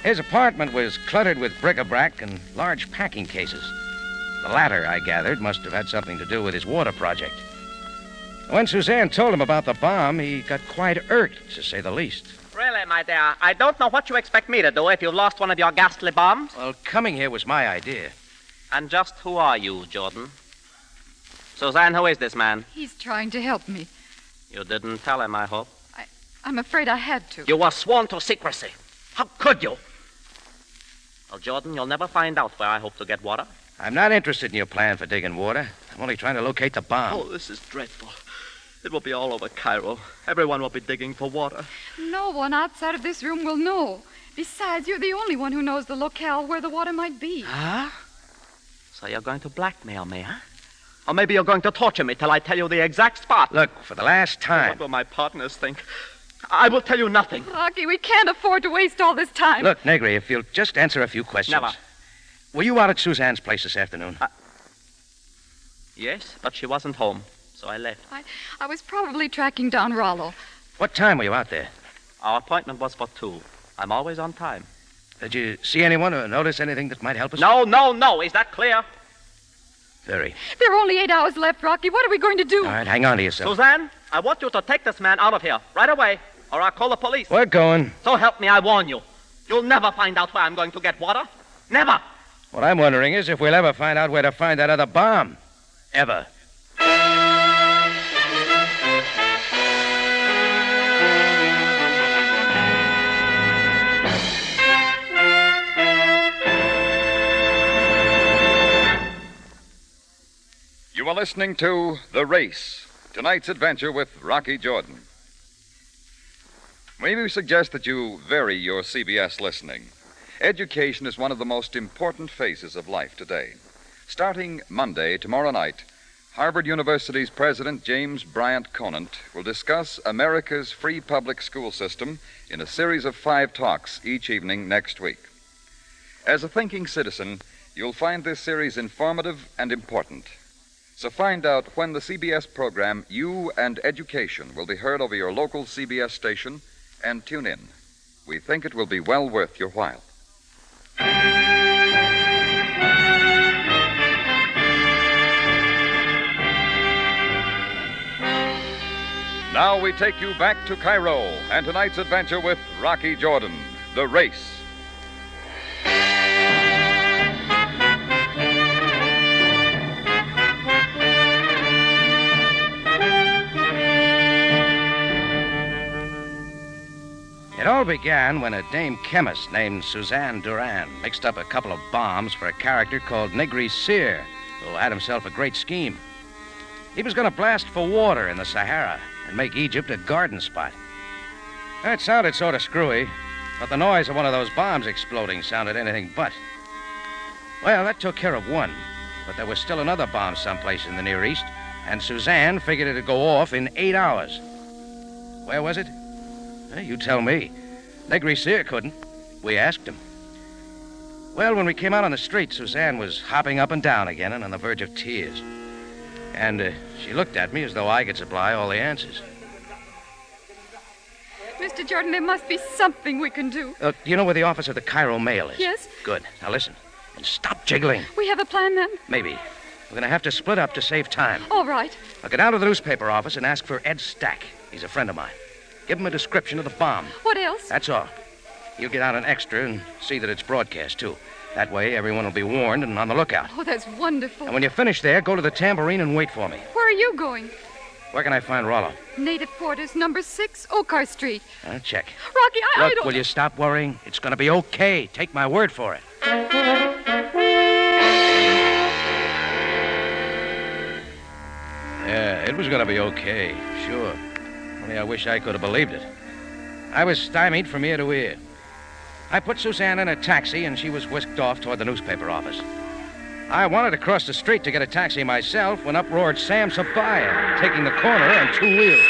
His apartment was cluttered with bric-a-brac and large packing cases. The latter, I gathered, must have had something to do with his water project. When Suzanne told him about the bomb, he got quite irked, to say the least. Really, my dear, I don't know what you expect me to do if you've lost one of your ghastly bombs. Well, coming here was my idea. And just who are you, Jordan? Suzanne, who is this man? He's trying to help me. You didn't tell him, I hope. I'm afraid I had to. You were sworn to secrecy. How could you? Well, Jordan, you'll never find out where I hope to get water. I'm not interested in your plan for digging water. I'm only trying to locate the bomb. Oh, this is dreadful. It will be all over Cairo. Everyone will be digging for water. No one outside of this room will know. Besides, you're the only one who knows the locale where the water might be. Huh? So you're going to blackmail me, huh? Or maybe you're going to torture me till I tell you the exact spot. Look, for the last time. What will my partners think? I will tell you nothing. Rocky, we can't afford to waste all this time. Look, Negri, if you'll just answer a few questions. Never. Were you out at Suzanne's place this afternoon? Yes, but she wasn't home, so I left. I was probably tracking down Rollo. What time were you out there? Our appointment was for 2. I'm always on time. Did you see anyone or notice anything that might help us? No. Is that clear? Very. There are only 8 hours left, Rocky. What are we going to do? All right, hang on to yourself. Suzanne, I want you to take this man out of here right away, or I'll call the police. We're going. So help me, I warn you. You'll never find out where I'm going to get water. Never. What I'm wondering is if we'll ever find out where to find that other bomb. Ever. You are listening to The Race, tonight's adventure with Rocky Jordan. May we suggest that you vary your CBS listening. Education is one of the most important phases of life today. Starting Monday, tomorrow night, Harvard University's President James Bryant Conant will discuss America's free public school system in a series of 5 talks each evening next week. As a thinking citizen, you'll find this series informative and important. So find out when the CBS program You and Education will be heard over your local CBS station and tune in. We think it will be well worth your while. Now we take you back to Cairo and tonight's adventure with Rocky Jordan, The Race. It all began when a dame chemist named Suzanne Duran mixed up a couple of bombs for a character called Negri Sear, who had himself a great scheme. He was going to blast for water in the Sahara and make Egypt a garden spot. That sounded sort of screwy, but the noise of one of those bombs exploding sounded anything but. Well, that took care of one, but there was still another bomb someplace in the Near East, and Suzanne figured it'd go off in 8 hours. Where was it? You tell me. Negri Sear couldn't. We asked him. Well, when we came out on the street, Suzanne was hopping up and down again and on the verge of tears. And she looked at me as though I could supply all the answers. Mr. Jordan, there must be something we can do. Do you know where the office of the Cairo Mail is? Yes. Good. Now listen. And stop jiggling. We have a plan, then? Maybe. We're going to have to split up to save time. All right. I'll go down to the newspaper office and ask for Ed Stack. He's a friend of mine. Give him a description of the bomb. What else? That's all. You'll get out an extra and see that it's broadcast, too. That way, everyone will be warned and on the lookout. Oh, that's wonderful. And when you finish there, go to the tambourine and wait for me. Where are you going? Where can I find Rollo? Native Quarters, number 6, Oakar Street. I'll check. Rocky, I Look, don't... will you stop worrying? It's going to be okay. Take my word for it. Yeah, it was going to be okay, sure. Only I wish I could have believed it. I was stymied from ear to ear. I put Suzanne in a taxi, and she was whisked off toward the newspaper office. I wanted to cross the street to get a taxi myself when up roared Sam Sabaya, taking the corner on 2 wheels.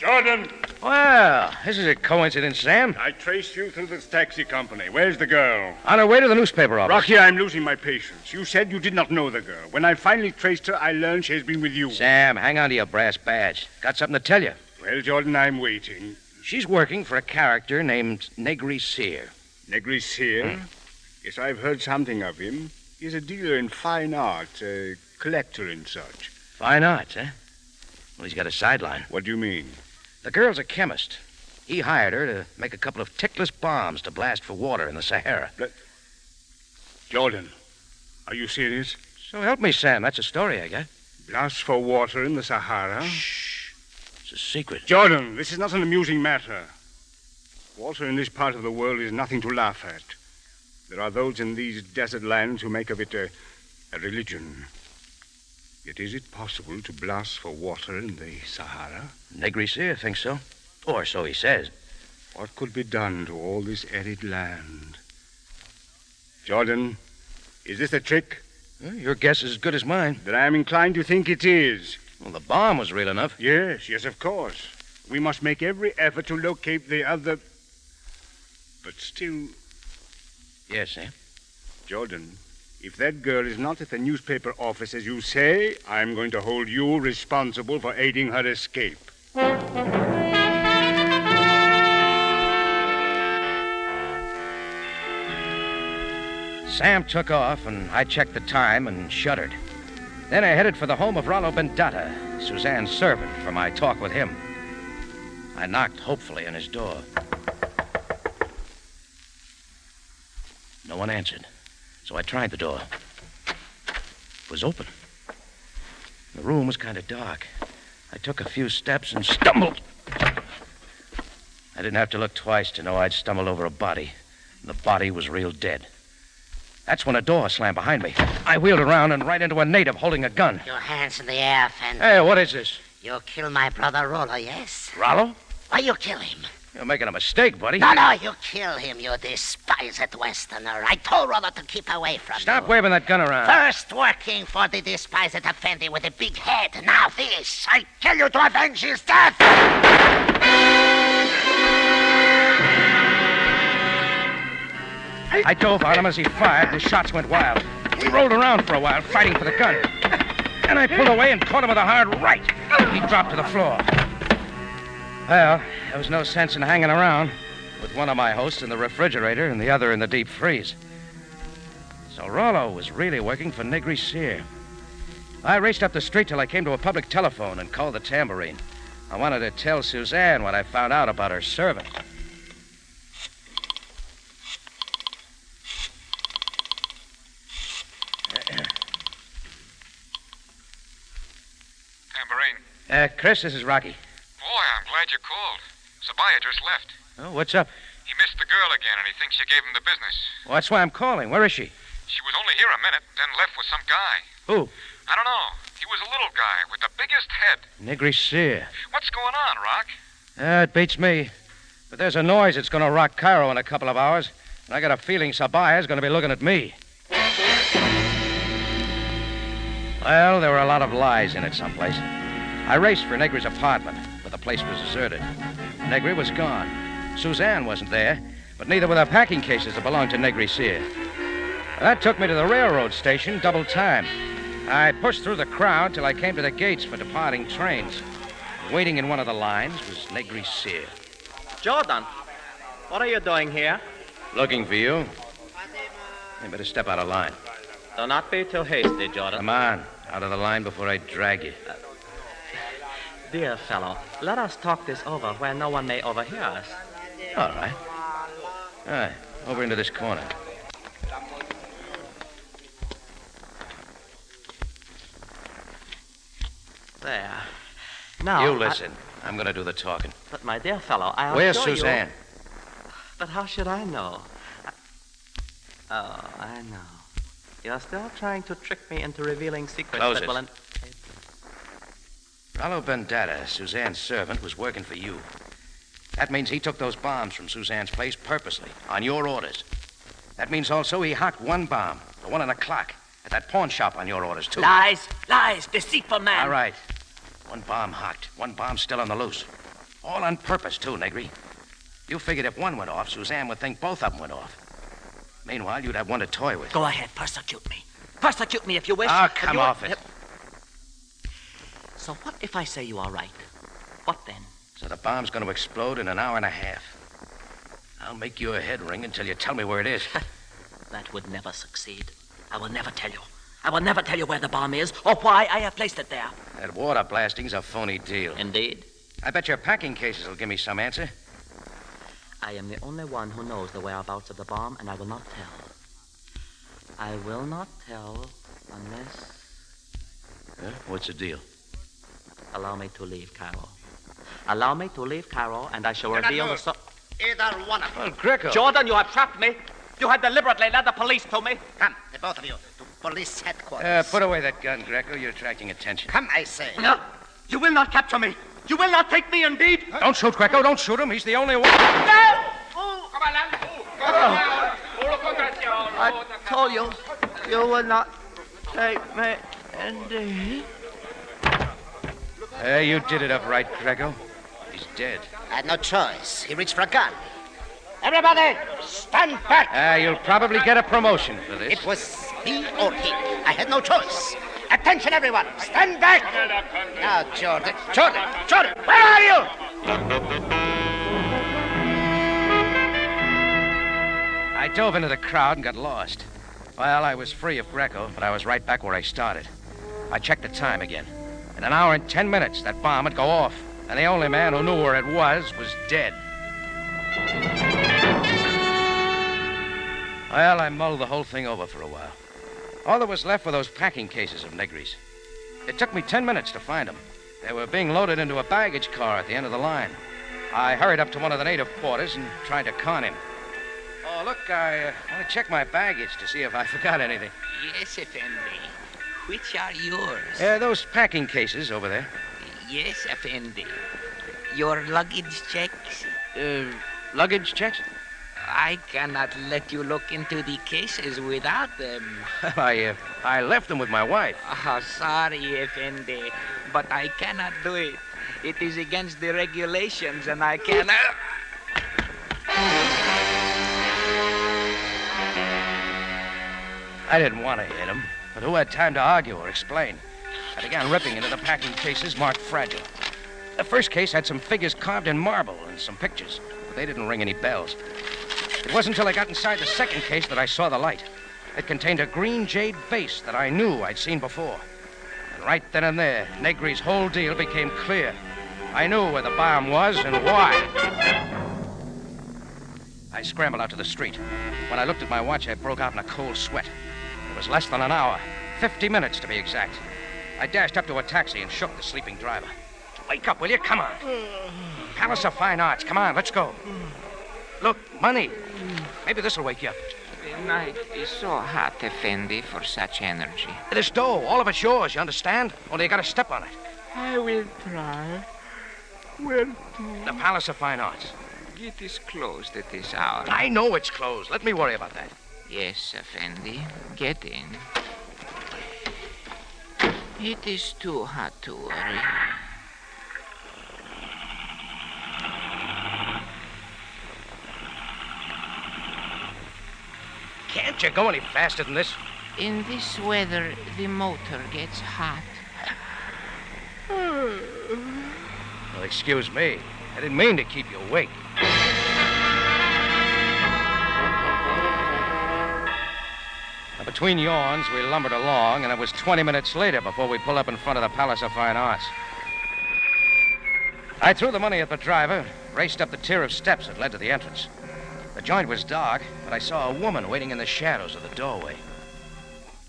Jordan! Well, this is a coincidence, Sam. I traced you through this taxi company. Where's the girl? On her way to the newspaper office. Rocky, I'm losing my patience. You said you did not know the girl. When I finally traced her, I learned she has been with you. Sam, hang on to your brass badge. Got something to tell you. Well, Jordan, I'm waiting. She's working for a character named Nashier. Nashier? Yes, I've heard something of him. He's a dealer in fine art, a collector and such. Fine arts, eh? Well, he's got a sideline. What do you mean? The girl's a chemist. He hired her to make a couple of tickless bombs to blast for water in the Sahara. Jordan, are you serious? So help me, Sam. That's a story I got. Blast for water in the Sahara? Shh. It's a secret. Jordan, this is not an amusing matter. Water in this part of the world is nothing to laugh at. There are those in these desert lands who make of it a religion. Yet is it possible to blast for water in the Sahara? Nashier thinks so. Or so he says. What could be done to all this arid land? Jordan, is this a trick? Well, your guess is as good as mine. Then I am inclined to think it is. Well, the bomb was real enough. Yes, of course. We must make every effort to locate the other... But still... Yes, Sam? Jordan, if that girl is not at the newspaper office as you say, I'm going to hold you responsible for aiding her escape. Sam took off, and I checked the time and shuddered. Then I headed for the home of Rollo Bendata, Suzanne's servant, for my talk with him. I knocked hopefully on his door. No one answered, so I tried the door. It was open. The room was kind of dark. I took a few steps and stumbled. I didn't have to look twice to know I'd stumbled over a body, and the body was real dead. That's when a door slammed behind me. I wheeled around and right into a native holding a gun. Your hands in the air, Fendi. Hey, what is this? You killed my brother Rollo, yes? Rollo? Why you kill him? You're making a mistake, buddy. No, you kill him, you despised Westerner. I told Rollo to keep away from Stop you. waving that gun around. First working for the despised Effendi with a big head. Now this. I kill you to avenge his death. I dove on him as he fired, and his shots went wild. We rolled around for a while, fighting for the gun. Then I pulled away and caught him with a hard right. He dropped to the floor. Well, there was no sense in hanging around, with one of my hosts in the refrigerator and the other in the deep freeze. So Rollo was really working for Nashier. I raced up the street till I came to a public telephone and called the tambourine. I wanted to tell Suzanne what I found out about her servant. Tambourine. Chris, this is Rocky. Boy, I'm glad you called. Sabaya just left. Oh, what's up? He missed the girl again, and he thinks you gave him the business. Well, that's why I'm calling. Where is she? She was only here a minute, then left with some guy. Who? I don't know. He was a little guy with the biggest head. Nashier. What's going on, Rock? It beats me. But there's a noise that's going to rock Cairo in a couple of hours, and I got a feeling Sabaya's going to be looking at me. Well, there were a lot of lies in it someplace. I raced for Negri's apartment, but the place was deserted. Negri was gone. Suzanne wasn't there, but neither were the packing cases that belonged to Nashier. That took me to the railroad station, double time. I pushed through the crowd till I came to the gates for departing trains. Waiting in one of the lines was Nashier. Jordan, what are you doing here? Looking for you. You better step out of line. Do not be too hasty, Jordan. Come on, out of the line before I drag you. Dear fellow, let us talk this over where no one may overhear us. All right. All right, over into this corner. There. Now, you listen. I'm going to do the talking. But, my dear fellow, I Where's assure Suzanne? But how should I know? Oh, I know. You're still trying to trick me into revealing secrets Close that it. will... Rollo Bendata, Suzanne's servant, was working for you. That means he took those bombs from Suzanne's place purposely, on your orders. That means also he hocked one bomb, the one on the clock, at that pawn shop on your orders, too. Lies, deceitful man. All right. One bomb hocked, one bomb still on the loose. All on purpose, too, Negri. You figured if one went off, Suzanne would think both of them went off. Meanwhile, you'd have one to toy with. Go ahead, persecute me. Persecute me if you wish. Oh, come off it. So what if I say you are right? What then? So the bomb's going to explode in an hour and a half. I'll make your head ring until you tell me where it is. That would never succeed. I will never tell you. I will never tell you where the bomb is or why I have placed it there. That water blasting's a phony deal. Indeed. I bet your packing cases will give me some answer. I am the only one who knows the whereabouts of the bomb, and I will not tell. I will not tell unless... What's the deal? Allow me to leave Cairo. Allow me to leave Cairo, and I shall reveal the... Either one of you. Well, Greco. Jordan, you have trapped me. You have deliberately led the police to me. Come, the both of you, to police headquarters. Put away that gun, Greco. You're attracting attention. Come, I say. No, you will not capture me. You will not take me, indeed. Don't shoot, Greco. Don't shoot him. He's the only one. No! I told you, you will not take me, indeed. You did it up right, Greco. He's dead. I had no choice. He reached for a gun. Everybody, stand back. You'll probably get a promotion for this. It was me or he. I had no choice. Attention, everyone. Stand back. Now, Jordan. Jordan, where are you? I dove into the crowd and got lost. Well, I was free of Greco, but I was right back where I started. I checked the time again. In an hour and 10 minutes, that bomb would go off. And the only man who knew where it was dead. Well, I mulled the whole thing over for a while. All that was left were those packing cases of Negri's. It took me 10 minutes to find them. They were being loaded into a baggage car at the end of the line. I hurried up to one of the native porters and tried to con him. Oh, look, I want to check my baggage to see if I forgot anything. Yes, Effendi. Which are yours? Those packing cases over there. Yes, Effendi. Your luggage checks? Luggage checks? I cannot let you look into the cases without them. I left them with my wife. Oh, sorry, Effendi, but I cannot do it. It is against the regulations, and I cannot... I didn't want to hit him, but who had time to argue or explain? I began ripping into the packing cases marked fragile. The first case had some figures carved in marble and some pictures, but they didn't ring any bells. It wasn't until I got inside the second case that I saw the light. It contained a green jade vase that I knew I'd seen before. And right then and there, Negri's whole deal became clear. I knew where the bomb was and why. I scrambled out to the street. When I looked at my watch, I broke out in a cold sweat. It was less than an hour, 50 minutes to be exact. I dashed up to a taxi and shook the sleeping driver. Wake up, will you? Come on. Palace of Fine Arts. Come on, let's go. Look, money. Maybe this will wake you up. The night is so hot, Effendi, for such energy. This dough, all of it's yours, you understand? Only you gotta step on it. I will try. Where to? The Palace of Fine Arts. It is closed at this hour. I know it's closed. Let me worry about that. Yes, Effendi. Get in. It is too hot to worry. Can't you go any faster than this? In this weather, the motor gets hot. Well, excuse me. I didn't mean to keep you awake. Now, between yawns, we lumbered along, and it was 20 minutes later before we pulled up in front of the Palace of Fine Arts. I threw the money at the driver, raced up the tier of steps that led to the entrance. The joint was dark, but I saw a woman waiting in the shadows of the doorway.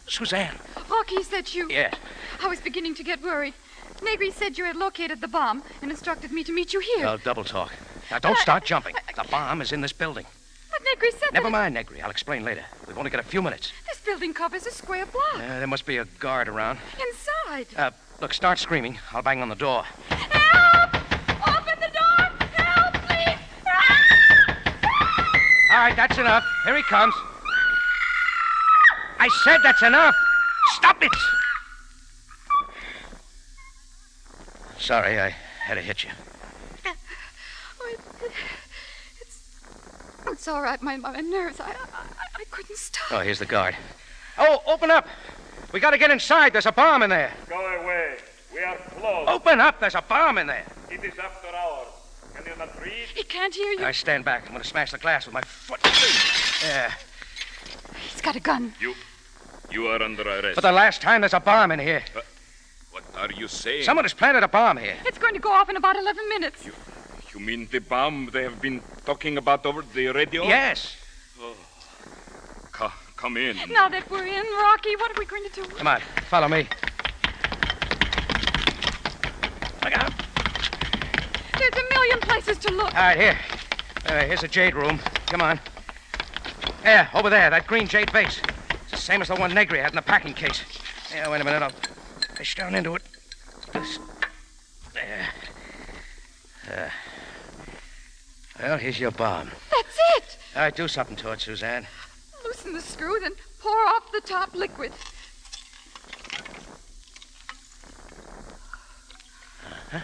Suzanne. Rocky, is that you? Yes. I was beginning to get worried. Negri said you had located the bomb and instructed me to meet you here. Well, double talk. Now, don't start jumping. The bomb is in this building. But Negri said Never mind, Negri. I'll explain later. We've only got a few minutes. This building covers a square block. There must be a guard around. Inside. Look, start screaming. I'll bang on the door. Help! Open the door! Help, please! All right, that's enough. Here he comes. I said that's enough. Stop it! Sorry, I had to hit you. it's all right. My nerves, I couldn't stop. Oh, here's the guard. Oh, open up. We got to get inside. There's a bomb in there. Go away. We are closed. Open up. There's a bomb in there. It is after hours. Can you not breathe? He can't hear you. I stand back. I'm going to smash the glass with my foot. Yeah. He's got a gun. You are under arrest. For the last time, there's a bomb in here. What are you saying? Someone has planted a bomb here. It's going to go off in about 11 minutes. You mean the bomb they have been talking about over the radio? Yes. Oh. Come in. Now that we're in, Rocky, what are we going to do? Come on, follow me. Look out. There's a million places to look. All right, here. Here's the jade room. Come on. Yeah, over there, that green jade vase. It's the same as the one Negri had in the packing case. Yeah, wait a minute. I'll fish down into it. There. Well, here's your bomb. That's it. All right, do something to it, Suzanne. Loosen the screw, then pour off the top liquid. Uh-huh.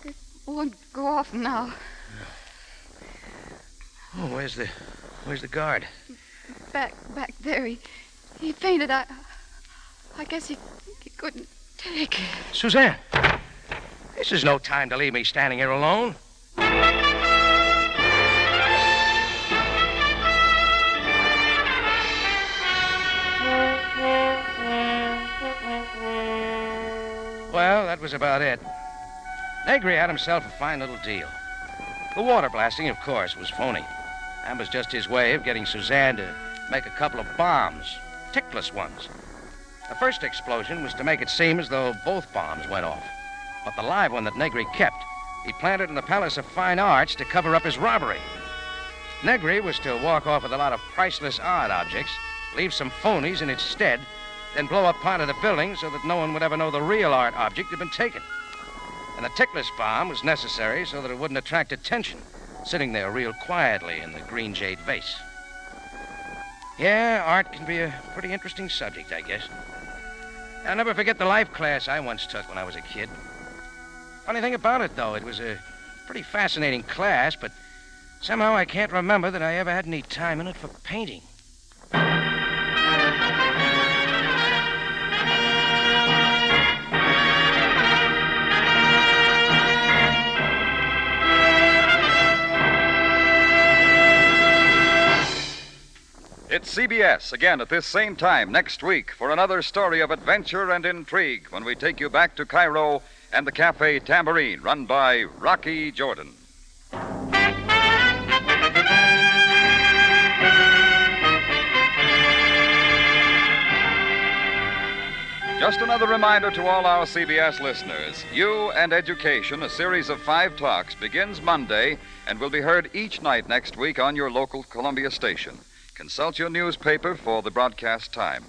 It won't go off now. Oh, where's the guard? Back there. He fainted. I guess he couldn't take it. Suzanne, this is no time to leave me standing here alone. Well, that was about it. Negri had himself a fine little deal. The water blasting, of course, was phony. That was just his way of getting Suzanne to make a couple of bombs, tickless ones. The first explosion was to make it seem as though both bombs went off. But the live one that Negri kept, he planted in the Palace of Fine Arts to cover up his robbery. Negri was to walk off with a lot of priceless art objects, leave some phonies in its stead, then blow up part of the building so that no one would ever know the real art object had been taken. And the tickless bomb was necessary so that it wouldn't attract attention, sitting there real quietly in the green jade vase. Yeah, art can be a pretty interesting subject, I guess. I'll never forget the life class I once took when I was a kid. Funny thing about it, though, it was a pretty fascinating class, but somehow I can't remember that I ever had any time in it for painting. It's CBS again at this same time next week for another story of adventure and intrigue when we take you back to Cairo and the Cafe Tambourine, run by Rocky Jordan. Just another reminder to all our CBS listeners. You and Education, a series of 5 talks, begins Monday and will be heard each night next week on your local Columbia station. Consult your newspaper for the broadcast time.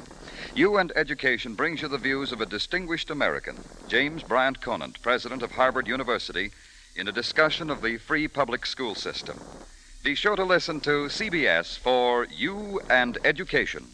You and Education brings you the views of a distinguished American, James Bryant Conant, president of Harvard University, in a discussion of the free public school system. Be sure to listen to CBS for You and Education.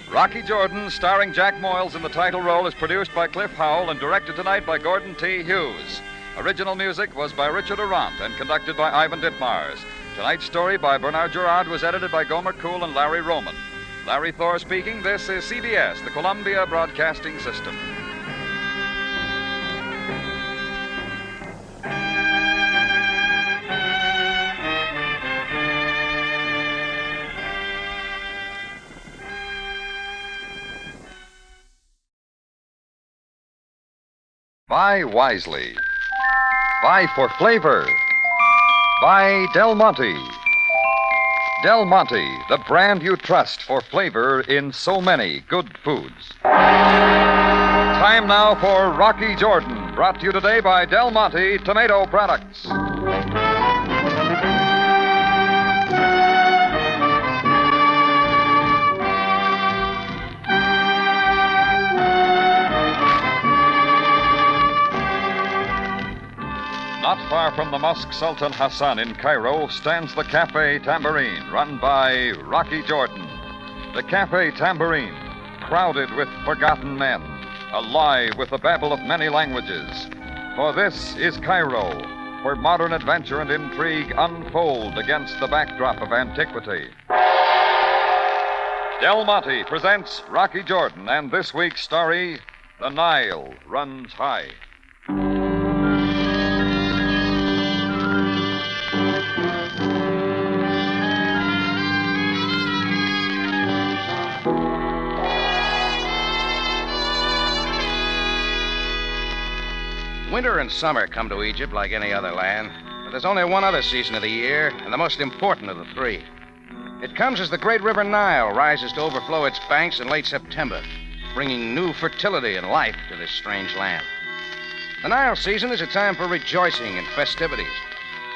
Rocky Jordan, starring Jack Moyles in the title role, is produced by Cliff Howell and directed tonight by Gordon T. Hughes. Original music was by Richard Arant and conducted by Ivan Ditmars. Tonight's story by Bernard Gerard was edited by Gomer Kuhl and Larry Roman. Larry Thor speaking. This is CBS, the Columbia Broadcasting System. Buy wisely. Buy for flavor. Buy Del Monte. Del Monte, the brand you trust for flavor in so many good foods. Time now for Rocky Jordan, brought to you today by Del Monte Tomato Products. Not far from the Mosque Sultan Hassan in Cairo stands the Cafe Tambourine, run by Rocky Jordan. the Cafe Tambourine, crowded with forgotten men, alive with the babble of many languages. For this is Cairo, where modern adventure and intrigue unfold against the backdrop of antiquity. Del Monte presents Rocky Jordan and this week's story, The Nile Runs High. Winter and summer come to Egypt like any other land, but there's only one other season of the year, and the most important of the three. It comes as the great river Nile rises to overflow its banks in late September, bringing new fertility and life to this strange land. The Nile season is a time for rejoicing and festivities.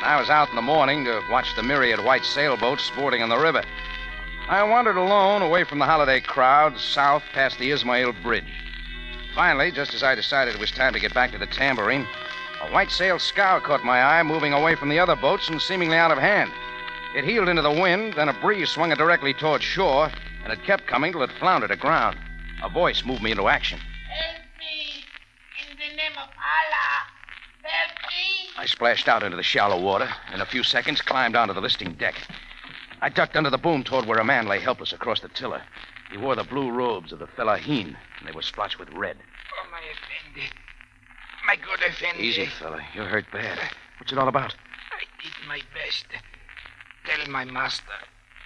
I was out in the morning to watch the myriad white sailboats sporting on the river. I wandered alone away from the holiday crowds south past the Ismail Bridge. Finally, just as I decided it was time to get back to the Tambourine, a white-sailed scow caught my eye moving away from the other boats and seemingly out of hand. It heeled into the wind, then a breeze swung it directly toward shore, and it kept coming till it floundered aground. A voice moved me into action. Help me! In the name of Allah! Help me! I splashed out into the shallow water, and in a few seconds climbed onto the listing deck. I ducked under the boom toward where a man lay helpless across the tiller. He wore the blue robes of the fellahin, and they were splotched with red. Oh, my Effendi. My good Effendi. Easy, fella. You're hurt bad. What's it all about? I did my best. Tell my master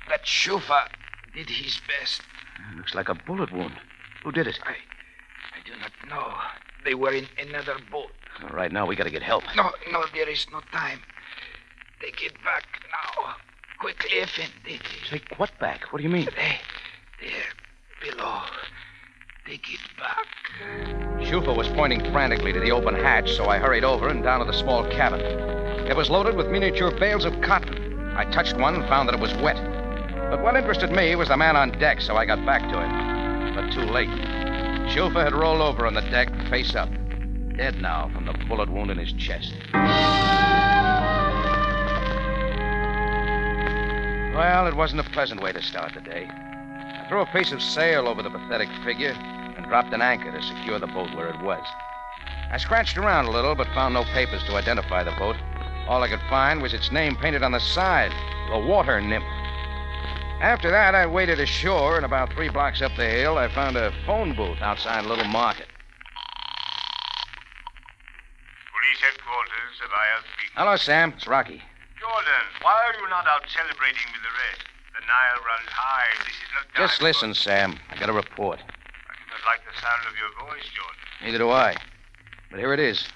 that Shufa did his best. Looks like a bullet wound. Who did it? I do not know. They were in another boat. Right now, we gotta get help. No, there is no time. Take it back now. Quickly, Effendi. Take what back? What do you mean? There, below. Take it back. Shufa was pointing frantically to the open hatch, so I hurried over and down to the small cabin. It was loaded with miniature bales of cotton. I touched one and found that it was wet. But what interested me was the man on deck, so I got back to him. But too late. Shufa had rolled over on the deck, face up. Dead now from the bullet wound in his chest. Well, it wasn't a pleasant way to start the day. I threw a piece of sail over the pathetic figure and dropped an anchor to secure the boat where it was. I scratched around a little, but found no papers to identify the boat. All I could find was its name painted on the side, the Water Nymph. After that, I waded ashore, and about 3 blocks up the hill, I found a phone booth outside a little market. Police headquarters, Caviar speaking. Hello, Sam. It's Rocky. Jordan, why are you not out celebrating with the rest? The Nile runs high. This is no time. Just listen, Sam. I got a report. I do not like the sound of your voice, Jordan. Neither do I. But here it is.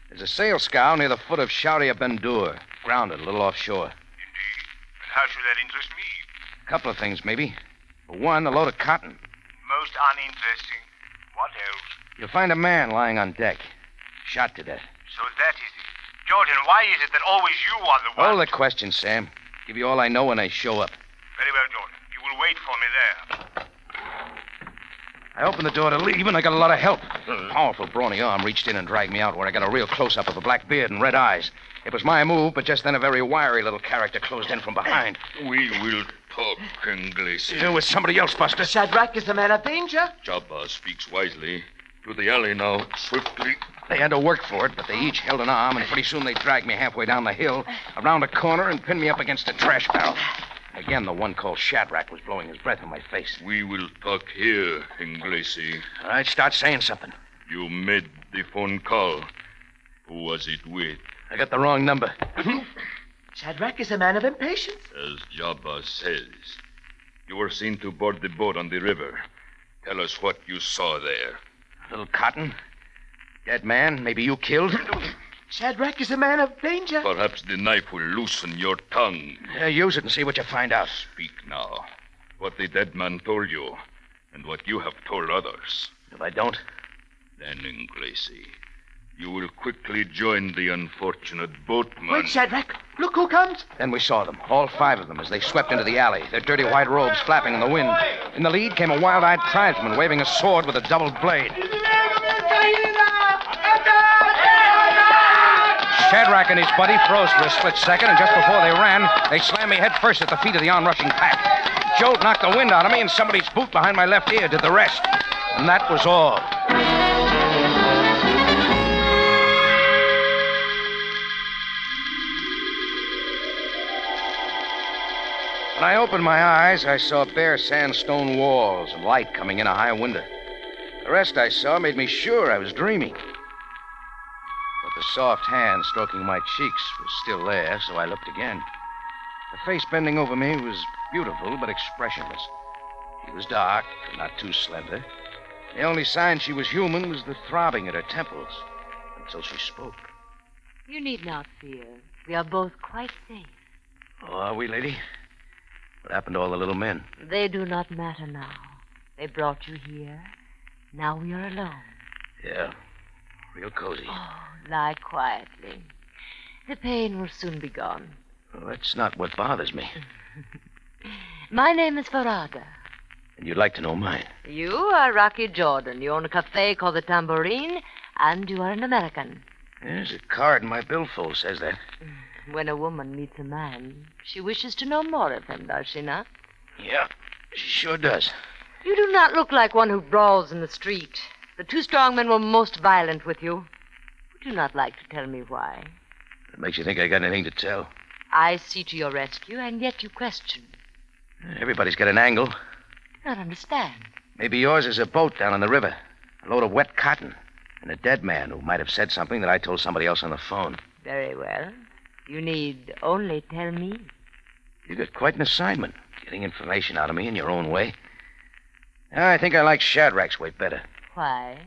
There's a sail scow near the foot of Shauria Bendur, grounded a little offshore. Indeed. And how should that interest me? A couple of things, maybe. For one, a load of cotton. Most uninteresting. What else? You'll find a man lying on deck, shot to death. So that is it. Jordan, why is it that always you are the one? Hold the question, Sam. Give you all I know when I show up. Very well, Jordan. You will wait for me there. I opened the door to leave, and I got a lot of help. A powerful, brawny arm reached in and dragged me out where I got a real close-up of a black beard and red eyes. It was my move, but just then a very wiry little character closed in from behind. We will talk, English. You're with somebody else, Buster. Shadrach is a man of danger. Jabba speaks wisely. To the alley now, swiftly. They had to work for it, but they each held an arm, and pretty soon they dragged me halfway down the hill, around a corner, and pinned me up against a trash barrel. Again, the one called Shadrach was blowing his breath in my face. We will talk here, English. All right, start saying something. You made the phone call. Who was it with? I got the wrong number. Shadrach is a man of impatience. As Jabba says. You were seen to board the boat on the river. Tell us what you saw there. A little cotton. Dead man. Maybe you killed. Shadrach is a man of danger. Perhaps the knife will loosen your tongue. Use it and see what you find out. Speak now. What the dead man told you, and what you have told others. If I don't? Then, Inglesi, you will quickly join the unfortunate boatman. Wait, Shadrach. Look who comes. Then we saw them, all 5 of them, as they swept into the alley, their dirty white robes flapping in the wind. In the lead came a wild-eyed tribesman waving a sword with a double blade. Shadrach and his buddy froze for a split second, and just before they ran, they slammed me head first at the feet of the onrushing pack. jolt knocked the wind out of me, and somebody's boot behind my left ear did the rest. And that was all. When I opened my eyes, I saw bare sandstone walls and light coming in a high window. The rest I saw made me sure I was dreaming. But the soft hand stroking my cheeks was still there, so I looked again. The face bending over me was beautiful but expressionless. She was dark, but not too slender. The only sign she was human was the throbbing at her temples, until she spoke. You need not fear. We are both quite safe. Oh, are we, lady? What happened to all the little men? They do not matter now. They brought you here. Now we are alone. Yeah, real cozy. Oh, lie quietly. The pain will soon be gone. Well, that's not what bothers me. My name is Farada. And you'd like to know mine? You are Rocky Jordan. You own a cafe called the Tambourine, and you are an American. There's a card in my billfold says that. When a woman meets a man, she wishes to know more of him, does she not? Yeah, she sure does. You do not look like one who brawls in the street. The two strong men were most violent with you. Would you not like to tell me why? It makes you think I got anything to tell. I see to your rescue, and yet you question. Everybody's got an angle. I don't understand. Maybe yours is a boat down on the river, a load of wet cotton, and a dead man who might have said something that I told somebody else on the phone. Very well. You need only tell me. You got quite an assignment, getting information out of me in your own way. I think I like Shadrach's way better. Why?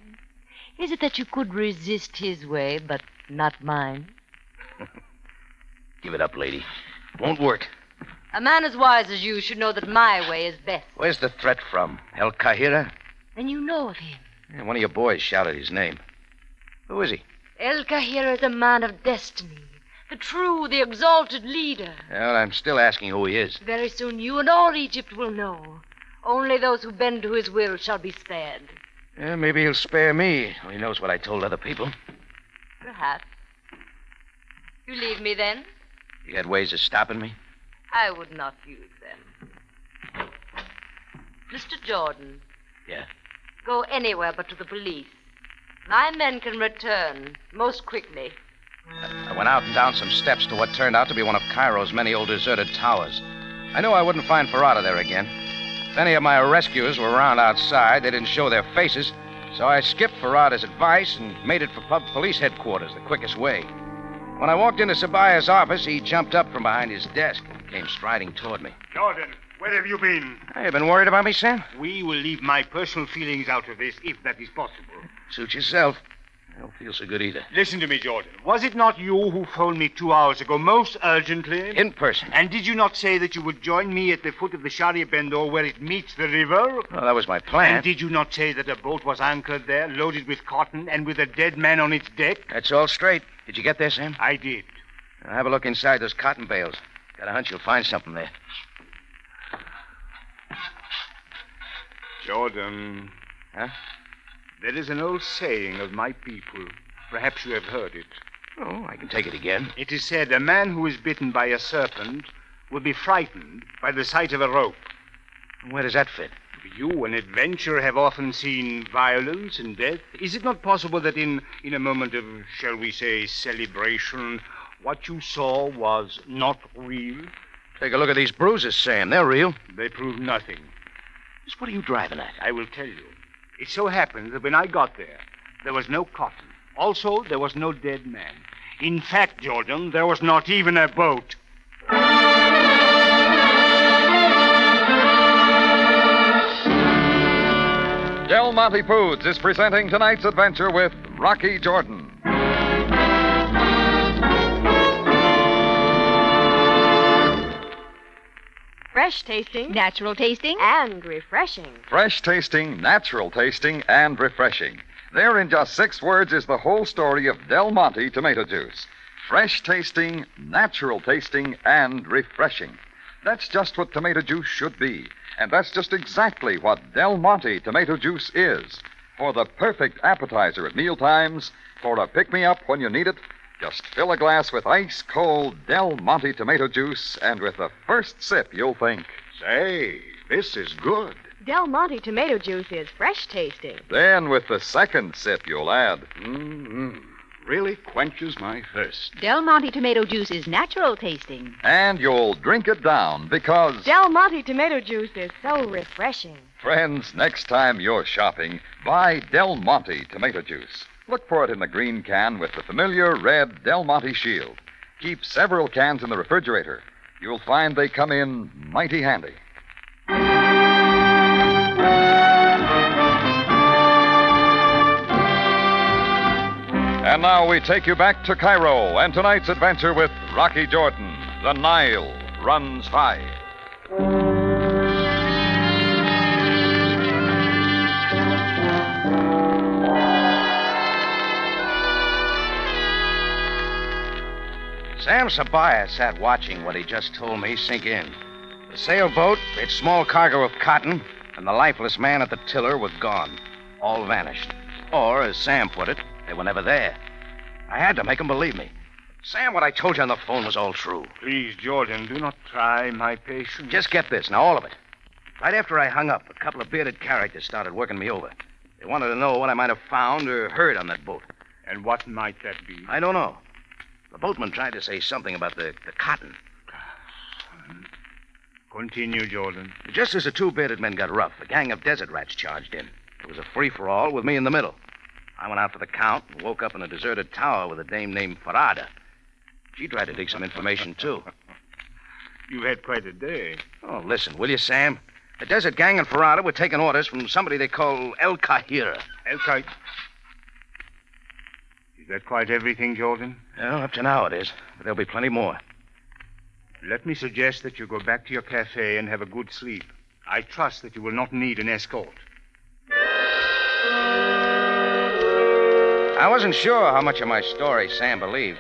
Is it that you could resist his way, but not mine? Give it up, lady. Won't work. A man as wise as you should know that my way is best. Where's the threat from? El Kahira? Then you know of him. Yeah, one of your boys shouted his name. Who is he? El Kahira is a man of destiny. The true, the exalted leader. Well, I'm still asking who he is. Very soon you and all Egypt will know. Only those who bend to his will shall be spared. Yeah, maybe he'll spare me. Well, he knows what I told other people. Perhaps. You leave me then? You got ways of stopping me? I would not use them. Mr. Jordan. Yeah? Go anywhere but to the police. My men can return most quickly. I went out and down some steps to what turned out to be one of Cairo's many old deserted towers. I knew I wouldn't find Farada there again. If any of my rescuers were around outside, they didn't show their faces, so I skipped Farada's advice and made it for police headquarters, the quickest way. When I walked into Sabaya's office, he jumped up from behind his desk and came striding toward me. Jordan, where have you been? Hey, you been worried about me, Sam? We will leave my personal feelings out of this, if that is possible. Suit yourself. I don't feel so good either. Listen to me, Jordan. Was it not you who phoned me 2 hours ago, most urgently? In person. And did you not say that you would join me at the foot of the Sharia Bendor where it meets the river? Well, that was my plan. And did you not say that a boat was anchored there, loaded with cotton, and with a dead man on its deck? That's all straight. Did you get there, Sam? I did. Now have a look inside those cotton bales. Got a hunch you'll find something there. Jordan. Huh? There is an old saying of my people. Perhaps you have heard it. Oh, I can take it again. It is said a man who is bitten by a serpent will be frightened by the sight of a rope. Where does that fit? You, an adventurer, have often seen violence and death. Is it not possible that in a moment of, shall we say, celebration, what you saw was not real? Take a look at these bruises, Sam. They're real. They prove nothing. Just what are you driving at? I will tell you. It so happened that when I got there was no cotton. Also, there was no dead man. In fact, Jordan, there was not even a boat. Del Monte Foods is presenting tonight's adventure with Rocky Jordan. Fresh tasting, natural tasting, and refreshing. Fresh tasting, natural tasting, and refreshing. There in just 6 words is the whole story of Del Monte tomato juice. Fresh tasting, natural tasting, and refreshing. That's just what tomato juice should be. And that's just exactly what Del Monte tomato juice is. For the perfect appetizer at mealtimes, for a pick-me-up when you need it, just fill a glass with ice-cold Del Monte tomato juice, and with the first sip, you'll think, Say, This is good. Del Monte tomato juice is fresh tasting. Then with the second sip, you'll add. Really quenches my thirst. Del Monte tomato juice is natural tasting. And you'll drink it down because... Del Monte tomato juice is so refreshing. Friends, next time you're shopping, buy Del Monte tomato juice. Look for it in the green can with the familiar red Del Monte shield. Keep several cans in the refrigerator. You'll find they come in mighty handy. And now we take you back to Cairo and tonight's adventure with Rocky Jordan. The Nile runs high. Sam Sabaya sat watching what he just told me sink in. The sailboat, its small cargo of cotton, and the lifeless man at the tiller were gone. All vanished. Or, as Sam put it, they were never there. I had to make him believe me. Sam, what I told you on the phone was all true. Please, Jordan, do not try my patience. Just get this, now all of it. Right after I hung up, a couple of bearded characters started working me over. They wanted to know what I might have found or heard on that boat. And what might that be? I don't know. The boatman tried to say something about the cotton. Continue, Jordan. Just as the two bearded men got rough, a gang of desert rats charged in. It was a free-for-all with me in the middle. I went out for the count and woke up in a deserted tower with a dame named Farada. She tried to dig some information, too. You've had quite a day. Oh, listen, will you, Sam? The desert gang and Farada were taking orders from somebody they call El Kahira. El Kahira? Is that quite everything, Jordan? Well, up to now it is, but there'll be plenty more. Let me suggest that you go back to your cafe and have a good sleep. I trust that you will not need an escort. I wasn't sure how much of my story Sam believed.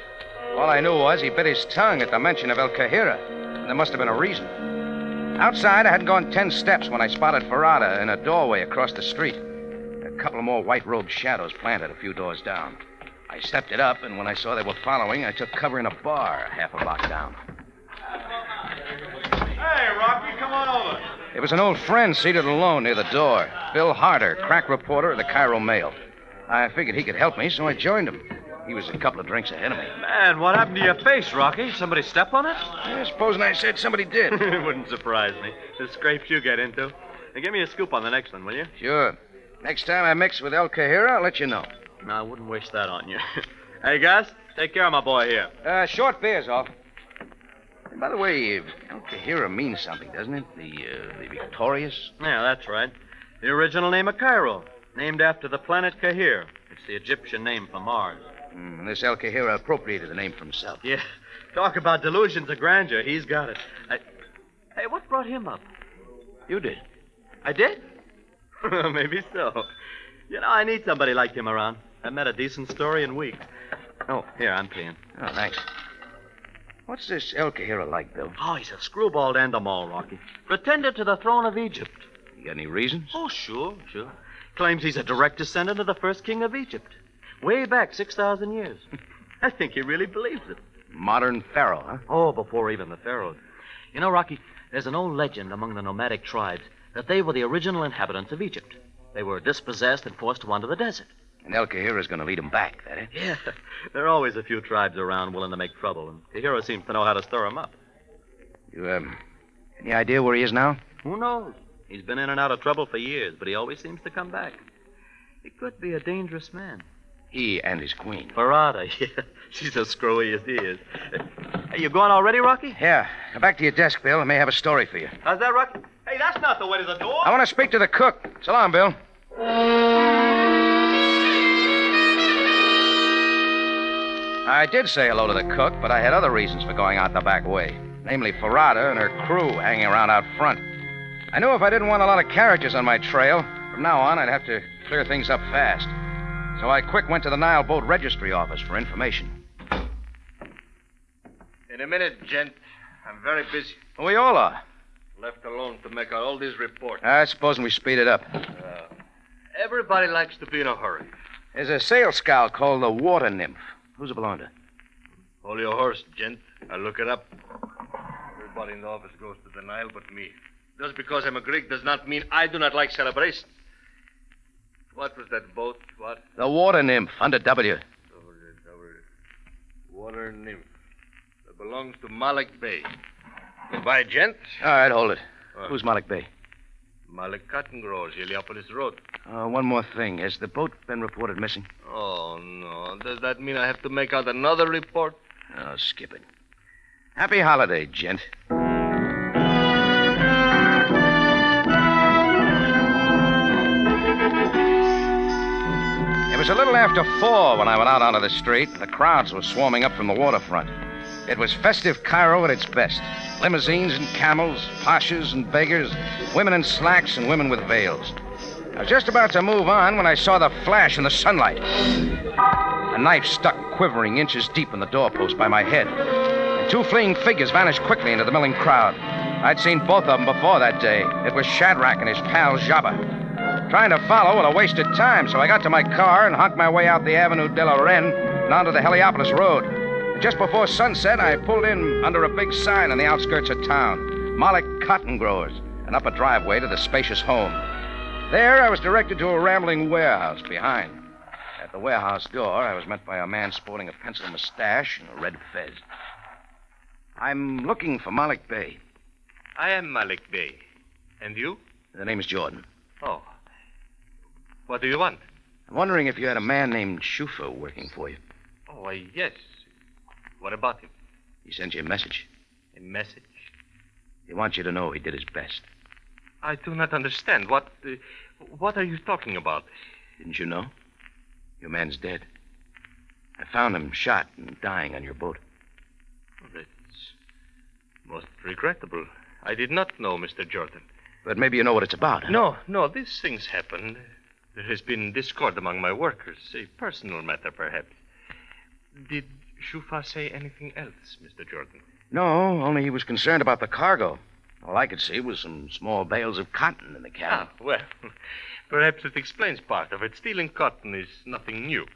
All I knew was he bit his tongue at the mention of El Kahira, and there must have been a reason. Outside, I hadn't gone 10 steps when I spotted Farada in a doorway across the street. A couple of more white-robed shadows planted a few doors down. I stepped it up, and when I saw they were following, I took cover in a bar half a block down. Hey, Rocky, come on over. It was an old friend seated alone near the door. Bill Harder, crack reporter of the Cairo Mail. I figured he could help me, so I joined him. He was a couple of drinks ahead of me. Man, what happened to your face, Rocky? Somebody step on it? Yeah, supposing I said somebody did. It wouldn't surprise me. The scrapes you get into. Now, give me a scoop on the next one, will you? Sure. Next time I mix with El Kahira, I'll let you know. No, I wouldn't wish that on you. Hey, Gus, take care of my boy here. Short beer's off. And by the way, El Kahira means something, doesn't it? The victorious? Yeah, that's right. The original name of Cairo, named after the planet Cahir. It's the Egyptian name for Mars. And this El Kahira appropriated the name for himself. Yeah, talk about delusions of grandeur. He's got it. Hey, what brought him up? You did. I did? Maybe so. You know, I need somebody like him around. I've met a decent story in weeks. Oh, here, I'm paying. Oh, thanks. What's this El Kahira like, Bill? Oh, he's a screwball Endemol, Rocky. Pretender to the throne of Egypt. You got any reasons? Oh, sure. Claims he's a direct descendant of the first king of Egypt. Way back 6,000 years. I think he really believes it. Modern pharaoh, huh? Oh, before even the pharaohs. You know, Rocky, there's an old legend among the nomadic tribes that they were the original inhabitants of Egypt. They were dispossessed and forced to wander the desert. And El Kahira's going to lead them back, that it? Yeah. There are always a few tribes around willing to make trouble, and Kahira seems to know how to stir them up. You, any idea where he is now? Who knows? He's been in and out of trouble for years, but he always seems to come back. He could be a dangerous man. He and his queen. Farada, yeah. She's as screwy as he is. Hey, you going already, Rocky? Yeah. Now back to your desk, Bill. I may have a story for you. How's that, Rocky? Hey, that's not the way to the door. I want to speak to the cook. So long, Bill. I did say hello to the cook, but I had other reasons for going out the back way. Namely, Farada and her crew hanging around out front. I knew if I didn't want a lot of characters on my trail, from now on I'd have to clear things up fast. So I quick went to the Nile boat registry office for information. In a minute, gent. I'm very busy. We all are. Left alone to make out all these reports. Supposing we speed it up. Everybody likes to be in a hurry. There's a sail scow called the Water Nymph. Who's it belong to? Hold your horse, gent. I'll look it up. Everybody in the office goes to the Nile but me. Just because I'm a Greek does not mean I do not like celebrations. What was that boat? What? The water nymph, under W. Water nymph. That belongs to Malik Bey. Goodbye, gent. All right, hold it. Who's Malik Bey? Malik Cotton Growers, Heliopolis Road. One more thing. Has the boat been reported missing? Oh, no. Does that mean I have to make out another report? Oh, skip it. Happy holiday, gent. It was a little after 4 when I went out onto the street. The crowds were swarming up from the waterfront. It was festive Cairo at its best. Limousines and camels, pashas and beggars, women in slacks and women with veils. I was just about to move on when I saw the flash in the sunlight. A knife stuck quivering inches deep in the doorpost by my head. And 2 fleeing figures vanished quickly into the milling crowd. I'd seen both of them before that day. It was Shadrach and his pal Jabba. Trying to follow would have wasted time, so I got to my car and honked my way out the Avenue de la Reine and onto the Heliopolis Road. And just before sunset, I pulled in under a big sign on the outskirts of town, Malik Cotton Growers, and up a driveway to the spacious home. There, I was directed to a rambling warehouse behind. At the warehouse door, I was met by a man sporting a pencil mustache and a red fez. I'm looking for Malik Bey. I am Malik Bey. And you? The name is Jordan. Oh. What do you want? I'm wondering if you had a man named Shufa working for you. Oh, why, yes. What about him? He sent you a message. A message? He wants you to know he did his best. I do not understand. What are you talking about? Didn't you know? Your man's dead. I found him shot and dying on your boat. Oh, that's most regrettable. I did not know, Mr. Jordan. But maybe you know what it's about, huh? No, these things happen. There has been discord among my workers, a personal matter, perhaps. Did Shufa say anything else, Mr. Jordan? No, only he was concerned about the cargo. All I could see was some small bales of cotton in the cabin. Well, perhaps it explains part of it. Stealing cotton is nothing new,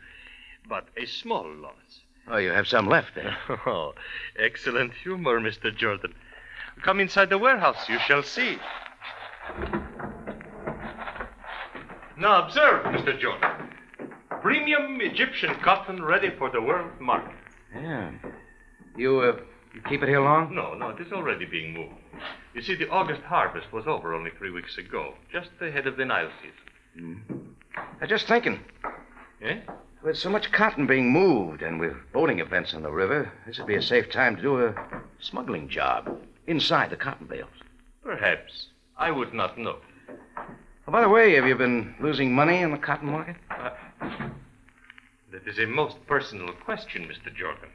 but a small loss. Oh, you have some left, then? Oh, excellent humor, Mr. Jordan. Come inside the warehouse. You shall see. Now, observe, Mr. Jordan. Premium Egyptian cotton ready for the world market. Yeah. You keep it here long? No, it is already being moved. You see, the August harvest was over only 3 weeks ago, just ahead of the Nile season. I'm just thinking. Eh? With so much cotton being moved and with boating events on the river, this would be a safe time to do a smuggling job inside the cotton bales. Perhaps. I would not know. Oh, by the way, have you been losing money in the cotton market? That is a most personal question, Mr. Jordan.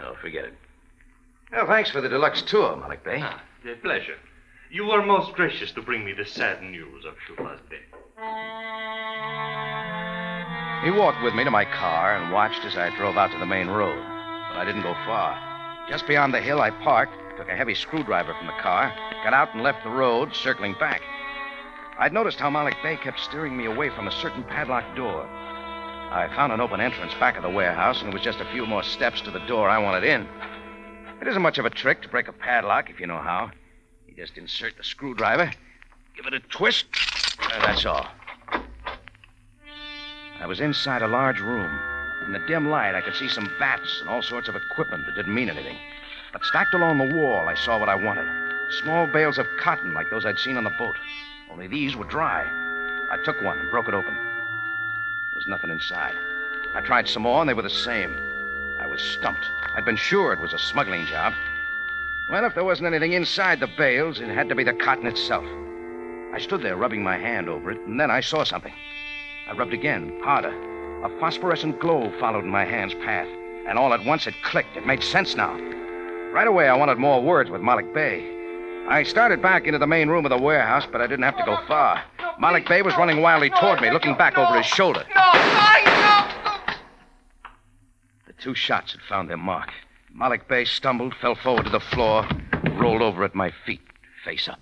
Oh, forget it. Well, thanks for the deluxe tour, Malik Bey. A pleasure. You were most gracious to bring me the sad news of Shufa's death. He walked with me to my car and watched as I drove out to the main road. But I didn't go far. Just beyond the hill, I parked, took a heavy screwdriver from the car, got out and left the road, circling back. I'd noticed how Malik Bey kept steering me away from a certain padlocked door. I found an open entrance back of the warehouse, and it was just a few more steps to the door I wanted in. It isn't much of a trick to break a padlock if you know how. You just insert the screwdriver, give it a twist, and that's all. I was inside a large room. In the dim light, I could see some bats and all sorts of equipment that didn't mean anything. But stacked along the wall, I saw what I wanted. Small bales of cotton like those I'd seen on the boat. Only these were dry. I took one and broke it open. There was nothing inside. I tried some more, and they were the same. I was stumped. I'd been sure it was a smuggling job. Well, if there wasn't anything inside the bales, it had to be the cotton itself. I stood there rubbing my hand over it, and then I saw something. I rubbed again, harder. A phosphorescent glow followed in my hand's path, and all at once it clicked. It made sense now. Right away, I wanted more words with Malik Bey. I started back into the main room of the warehouse, but I didn't have to go far. Malik Bey was running wildly toward me, looking back over his shoulder. No! The 2 shots had found their mark. Malik Bey stumbled, fell forward to the floor, rolled over at my feet, face up.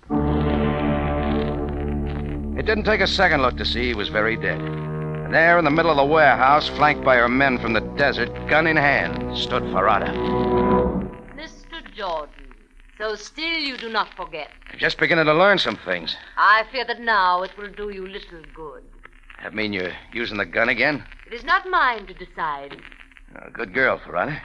It didn't take a second look to see he was very dead. And there in the middle of the warehouse, flanked by her men from the desert, gun in hand, stood Farada. Mr. Jordan, So still you do not forget. I'm just beginning to learn some things. I fear that now it will do you little good. That mean you're using the gun again? It is not mine to decide. Oh, good girl, Farada.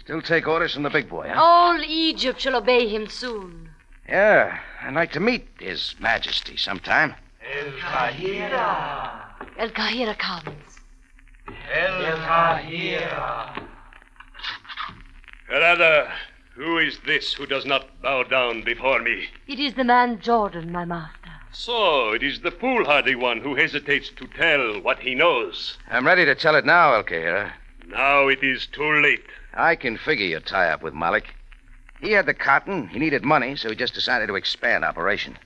Still take orders from the big boy, huh? All Egypt shall obey him soon. Yeah, I'd like to meet His Majesty sometime. El Kahira. El Kahira comes. El Kahira. Farada, who is this who does not bow down before me? It is the man Jordan, my master. So, it is the foolhardy one who hesitates to tell what he knows. I'm ready to tell it now, El Kahira. Now it is too late. I can figure your tie-up with Malik. He had the cotton, he needed money, so he just decided to expand operation.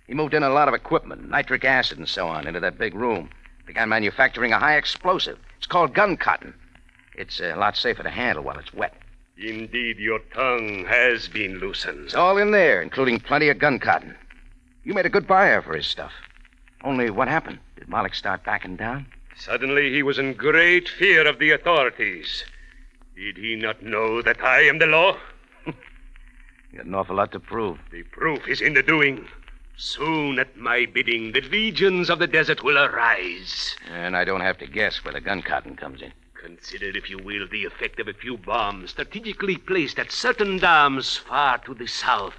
He moved in a lot of equipment, nitric acid and so on, into that big room. Began manufacturing a high explosive. It's called gun cotton. It's a lot safer to handle while it's wet. Indeed, your tongue has been loosened. It's all in there, including plenty of gun cotton. You made a good buyer for his stuff. Only what happened? Did Malik start backing down? Suddenly he was in great fear of the authorities. Did he not know that I am the law? You got an awful lot to prove. The proof is in the doing. Soon at my bidding, the legions of the desert will arise. And I don't have to guess where the gun cotton comes in. Consider, if you will, the effect of a few bombs strategically placed at certain dams far to the south.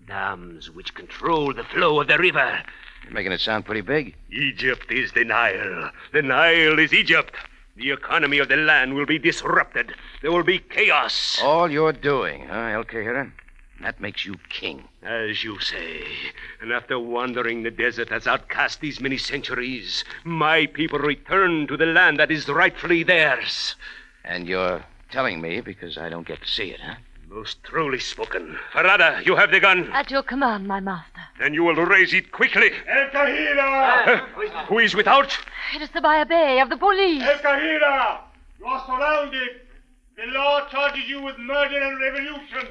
Dams which control the flow of the river. You're making it sound pretty big. Egypt is the Nile. The Nile is Egypt. The economy of the land will be disrupted. There will be chaos. All you're doing, huh, El Kahira? That makes you king. As you say. And after wandering the desert as outcast these many centuries, my people return to the land that is rightfully theirs. And you're telling me because I don't get to see it, huh? Most truly spoken. Farada, you have the gun. At your command, my master. Then you will raise it quickly. El Kahira! Who is without? It is the Bayabé of the police. El Kahira! You are surrounded. The law charges you with murder and revolution.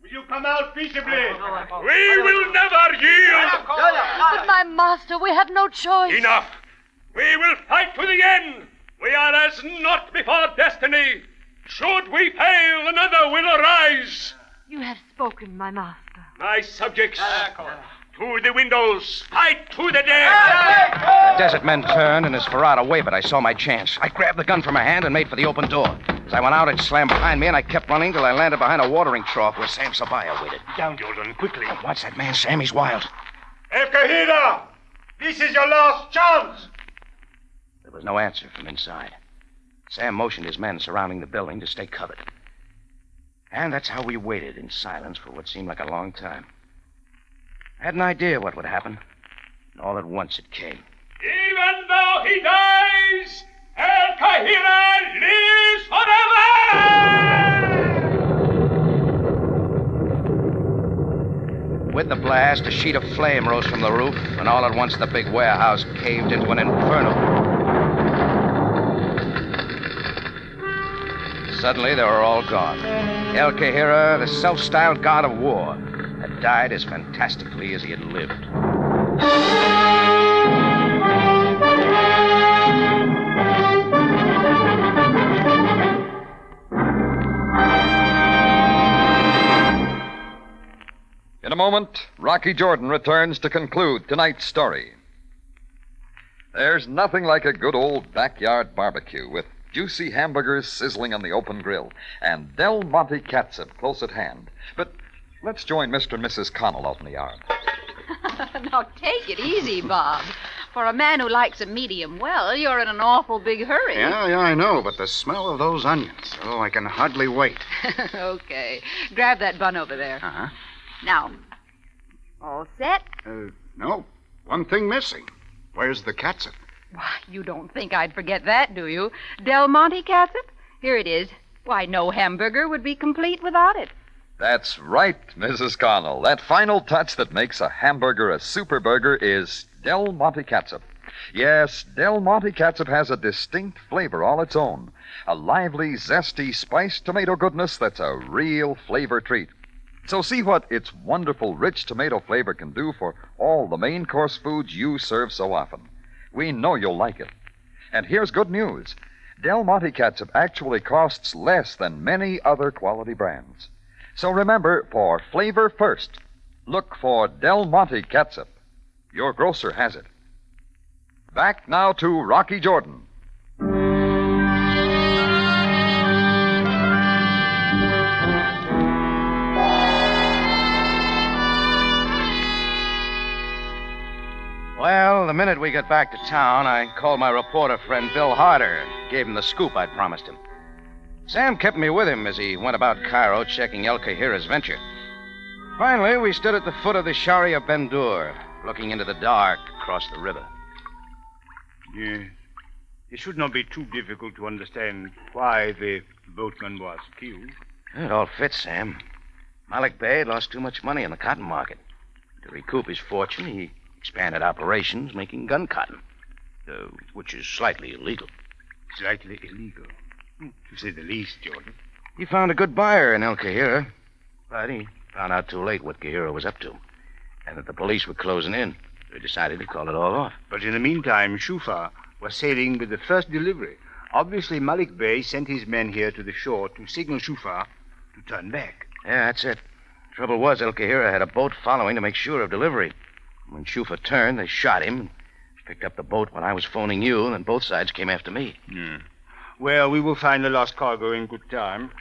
Will you come out peaceably? We will never yield. But my master, we have no choice. Enough. We will fight to the end. We are as naught before destiny. Should we fail, another will arise. You have spoken, my master. My subjects, to the windows, fight to the death. The desert men turned, and as Farada wavered, I saw my chance. I grabbed the gun from her hand and made for the open door. As I went out, it slammed behind me, and I kept running till I landed behind a watering trough where Sam Sabaya waited. Down, Jordan, quickly. Watch that man, Sam. He's wild. El Kahira! This is your last chance. There was no answer from inside. Sam motioned his men surrounding the building to stay covered. And that's how we waited in silence for what seemed like a long time. I had an idea what would happen, and all at once it came. Even though he dies, El Kahira lives forever! With the blast, a sheet of flame rose from the roof, and all at once the big warehouse caved into an inferno. Suddenly, they were all gone. El Kahira, the self-styled god of war, had died as fantastically as he had lived. In a moment, Rocky Jordan returns to conclude tonight's story. There's nothing like a good old backyard barbecue with juicy hamburgers sizzling on the open grill and Del Monte catsup close at hand. But let's join Mr. and Mrs. Connell out in the yard. Now, take it easy, Bob. For a man who likes a medium well, you're in an awful big hurry. Yeah, I know, but the smell of those onions, oh, I can hardly wait. Okay. Grab that bun over there. Uh-huh. Now, all set? No, one thing missing. Where's the catsup? Why, you don't think I'd forget that, do you? Del Monte catsup? Here it is. Why, no hamburger would be complete without it. That's right, Mrs. Connell. That final touch that makes a hamburger a super burger is Del Monte catsup. Yes, Del Monte catsup has a distinct flavor all its own. A lively, zesty, spiced tomato goodness that's a real flavor treat. So see what its wonderful, rich tomato flavor can do for all the main course foods you serve so often. We know you'll like it. And here's good news. Del Monte catsup actually costs less than many other quality brands. So remember, for flavor first, look for Del Monte catsup. Your grocer has it. Back now to Rocky Jordan. Well, the minute we got back to town, I called my reporter friend Bill Harder, gave him the scoop I'd promised him. Sam kept me with him as he went about Cairo checking El Kahira's venture. Finally, we stood at the foot of the Sharia Bendur, looking into the dark across the river. Yes. It should not be too difficult to understand why the boatman was killed. It all fits, Sam. Malik Bey had lost too much money in the cotton market. To recoup his fortune, he expanded operations making gun cotton, which is slightly illegal. Slightly illegal, to say the least, Jordan. He found a good buyer in El Kahira, but he found out too late what Kahira was up to, and that the police were closing in. They decided to call it all off. But in the meantime, Shufa was sailing with the first delivery. Obviously, Malik Bey sent his men here to the shore to signal Shufa to turn back. Yeah, that's it. Trouble was, El Kahira had a boat following to make sure of delivery. When Shufa turned, they shot him, picked up the boat when I was phoning you, and then both sides came after me. Yeah. Well, we will find the lost cargo in good time.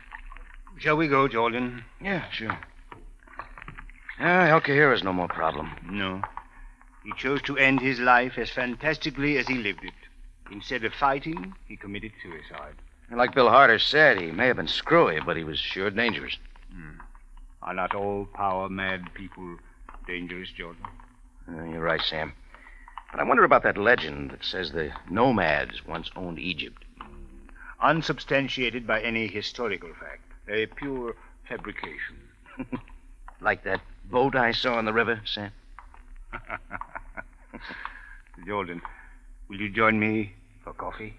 Shall we go, Jordan? Yeah, sure. El Kahira's no more problem. No. He chose to end his life as fantastically as he lived it. Instead of fighting, he committed suicide. And like Bill Harder said, he may have been screwy, but he was sure dangerous. Are not all power-mad people dangerous, Jordan? You're right, Sam. But I wonder about that legend that says the nomads once owned Egypt. Unsubstantiated by any historical fact. A pure fabrication. Like that boat I saw in the river, Sam? Jordan, will you join me for coffee?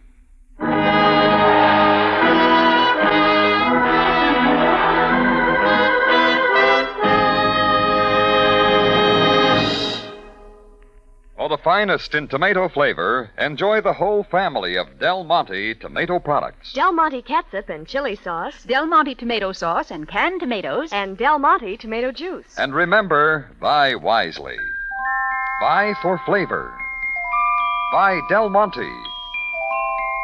For the finest in tomato flavor, enjoy the whole family of Del Monte tomato products. Del Monte catsup and chili sauce. Del Monte tomato sauce and canned tomatoes. And Del Monte tomato juice. And remember, buy wisely. Buy for flavor. Buy Del Monte.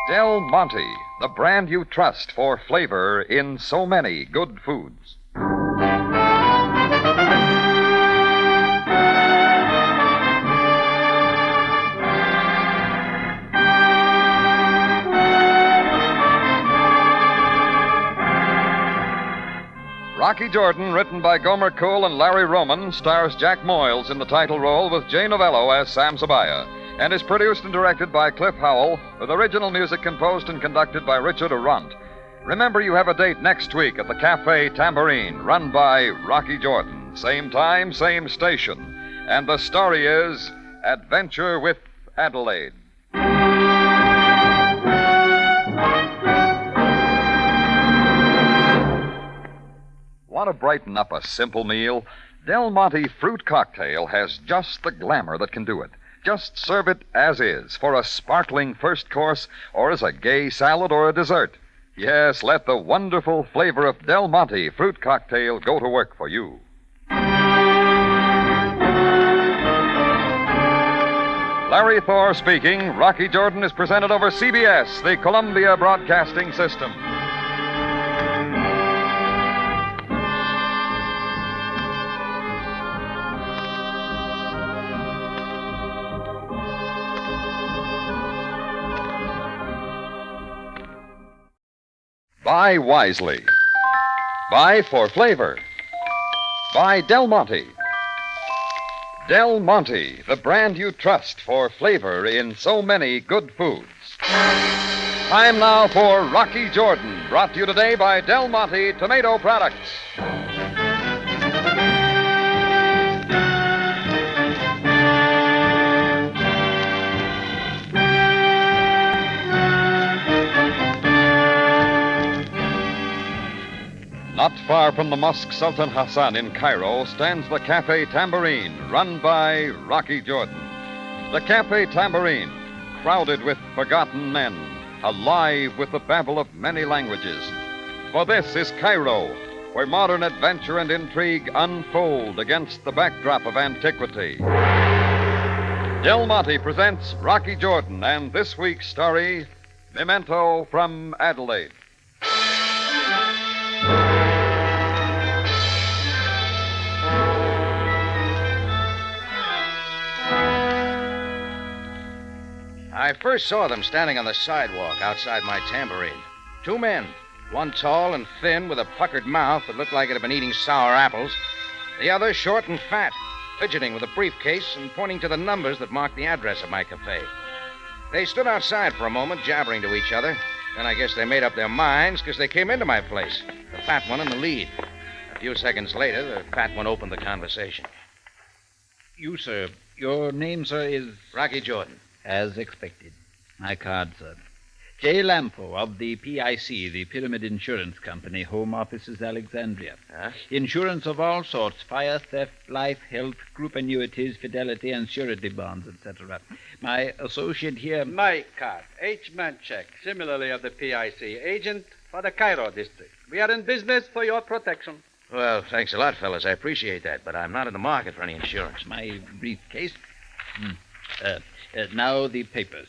Del Monte, the brand you trust for flavor in so many good foods. Rocky Jordan, written by Gomer Cool and Larry Roman, stars Jack Moyles in the title role with Jay Novello as Sam Sabaya, and is produced and directed by Cliff Howell, with original music composed and conducted by Richard Arrunt. Remember, you have a date next week at the Cafe Tambourine, run by Rocky Jordan. Same time, same station. And the story is Adventure with Adelaide. Want to brighten up a simple meal? Del Monte Fruit Cocktail has just the glamour that can do it. Just serve it as is for a sparkling first course or as a gay salad or a dessert. Yes, let the wonderful flavor of Del Monte Fruit Cocktail go to work for you. Larry Thor speaking. Rocky Jordan is presented over CBS, the Columbia Broadcasting System. Buy wisely. Buy for flavor. Buy Del Monte. Del Monte, the brand you trust for flavor in so many good foods. Time now for Rocky Jordan, brought to you today by Del Monte Tomato Products. Not far from the Mosque Sultan Hassan in Cairo stands the Cafe Tambourine, run by Rocky Jordan. The Cafe Tambourine, crowded with forgotten men, alive with the babble of many languages. For this is Cairo, where modern adventure and intrigue unfold against the backdrop of antiquity. Del Monte presents Rocky Jordan and this week's story, Memento from Adelaide. I first saw them standing on the sidewalk outside my tambourine. Two men, one tall and thin with a puckered mouth that looked like it had been eating sour apples, the other short and fat, fidgeting with a briefcase and pointing to the numbers that marked the address of my cafe. They stood outside for a moment, jabbering to each other. Then I guess they made up their minds because they came into my place, the fat one in the lead. A few seconds later, the fat one opened the conversation. You, sir. Your name, sir, is... Rocky Jordan. As expected. My card, sir. J. Lampo of the PIC, the Pyramid Insurance Company. Home office is Alexandria. Huh? Insurance of all sorts. Fire, theft, life, health, group annuities, fidelity, and surety bonds, etc. My associate here... My card. H. Manchek, similarly of the PIC. Agent for the Cairo district. We are in business for your protection. Well, thanks a lot, fellas. I appreciate that, but I'm not in the market for any insurance. My briefcase. Now the papers.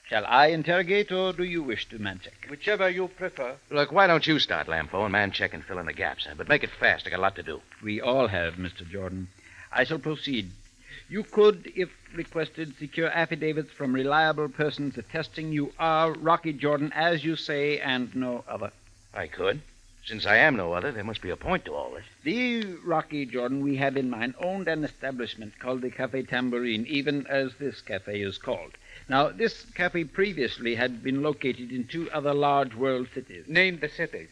Shall I interrogate, or do you wish to man-check? Whichever you prefer. Look, why don't you start, Lampo, and man-check and fill in the gaps, But make it fast. I got a lot to do. We all have, Mr. Jordan. I shall proceed. You could, if requested, secure affidavits from reliable persons attesting you are Rocky Jordan, as you say, and no other. I could. Since I am no other, there must be a point to all this. The Rocky Jordan we have in mind owned an establishment called the Cafe Tambourine, even as this cafe is called. Now, this cafe previously had been located in two other large world cities. Name the cities.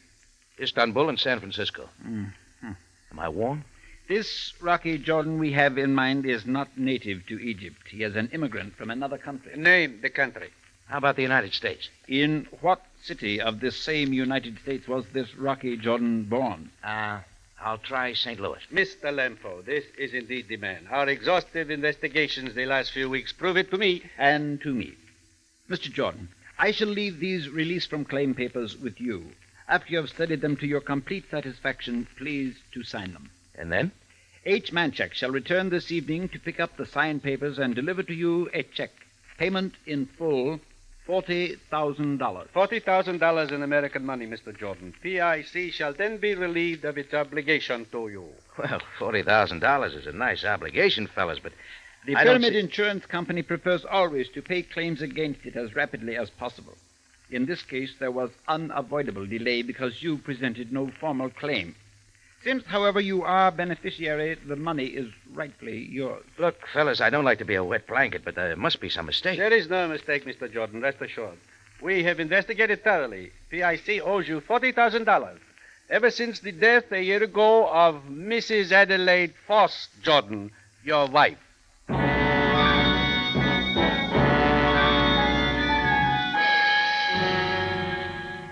Istanbul and San Francisco. Mm-hmm. Am I warned? This Rocky Jordan we have in mind is not native to Egypt. He is an immigrant from another country. Name the country. How about the United States? In what city of this same United States was this Rocky Jordan born? I'll try St. Louis. Mr. Lampo, this is indeed the man. Our exhaustive investigations the last few weeks prove it to me. And to me. Mr. Jordan, I shall leave these release from claim papers with you. After you have studied them to your complete satisfaction, please to sign them. And then? H. Manchek shall return this evening to pick up the signed papers and deliver to you a check. Payment in full, $40,000. $40,000 in American money, Mr. Jordan. PIC shall then be relieved of its obligation to you. Well, $40,000 is a nice obligation, fellas, but the Pyramid Insurance Company prefers always to pay claims against it as rapidly as possible. In this case, there was unavoidable delay because you presented no formal claim. Since, however, you are beneficiary, the money is rightfully yours. Look, fellas, I don't like to be a wet blanket, but there must be some mistake. There is no mistake, Mr. Jordan, rest assured. We have investigated thoroughly. PIC owes you $40,000. Ever since the death a year ago of Mrs. Adelaide Foss Jordan, your wife.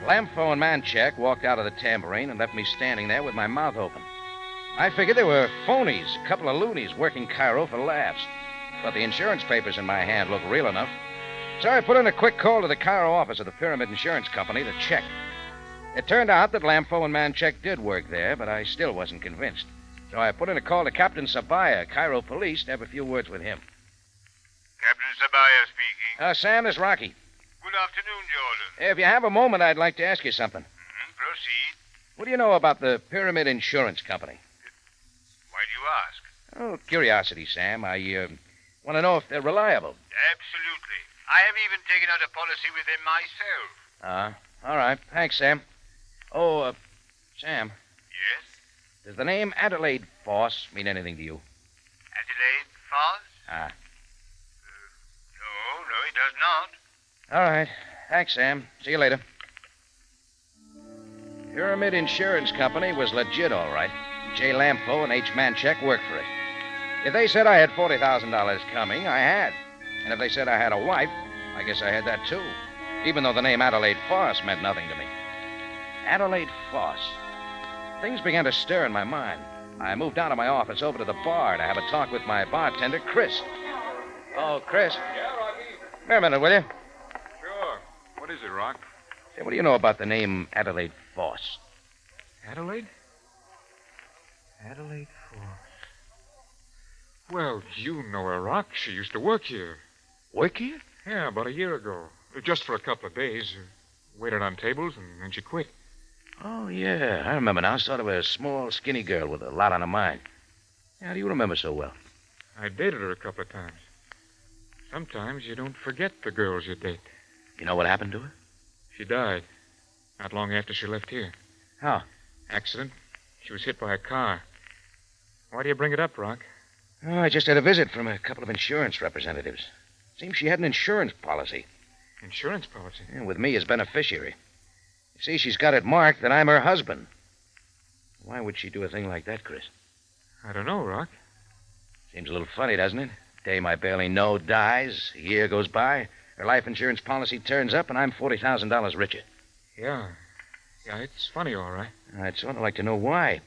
Lampo and Manchek walked out of the tambourine and left me standing there with my mouth open. I figured they were phonies, a couple of loonies working Cairo for laughs. But the insurance papers in my hand looked real enough. So I put in a quick call to the Cairo office of the Pyramid Insurance Company to check. It turned out that Lampo and Manchek did work there, but I still wasn't convinced. So I put in a call to Captain Sabaya, Cairo Police, to have a few words with him. Captain Sabaya speaking. Sam, this is Rocky. Good afternoon, Jordan. If you have a moment, I'd like to ask you something. Proceed. What do you know about the Pyramid Insurance Company? Why do you ask? Oh, curiosity, Sam. I want to know if they're reliable. Absolutely. I have even taken out a policy with them myself. All right. Thanks, Sam. Oh, Sam. Yes? Does the name Adelaide Foss mean anything to you? Adelaide Foss? No, it does not. All right. Thanks, Sam. See you later. Pyramid Insurance Company was legit, all right. J. Lampo and H. Manchek worked for it. If they said I had $40,000 coming, I had. And if they said I had a wife, I guess I had that too. Even though the name Adelaide Foss meant nothing to me. Adelaide Foss. Things began to stir in my mind. I moved out of my office over to the bar to have a talk with my bartender, Chris. Oh, Chris. Yeah, Rocky? Wait a minute, will you? Sure. What is it, Rock? Say, what do you know about the name Adelaide Foss? Adelaide? Adelaide Falls. Well, you know her, Rock. She used to work here. Work here? Yeah, about a year ago. Just for a couple of days. Waited on tables, and then she quit. Oh, yeah. I remember now. Sort of a small, skinny girl with a lot on her mind. How do you remember so well? I dated her a couple of times. Sometimes you don't forget the girls you date. You know what happened to her? She died. Not long after she left here. How? Accident. She was hit by a car. Why do you bring it up, Rock? Oh, I just had a visit from a couple of insurance representatives. Seems she had an insurance policy. Insurance policy? Yeah, with me as beneficiary. You see, she's got it marked that I'm her husband. Why would she do a thing like that, Chris? I don't know, Rock. Seems a little funny, doesn't it? Dame I barely know dies. A year goes by. Her life insurance policy turns up, and I'm $40,000 richer. Yeah. Yeah, it's funny, all right. I'd sort of like to know why.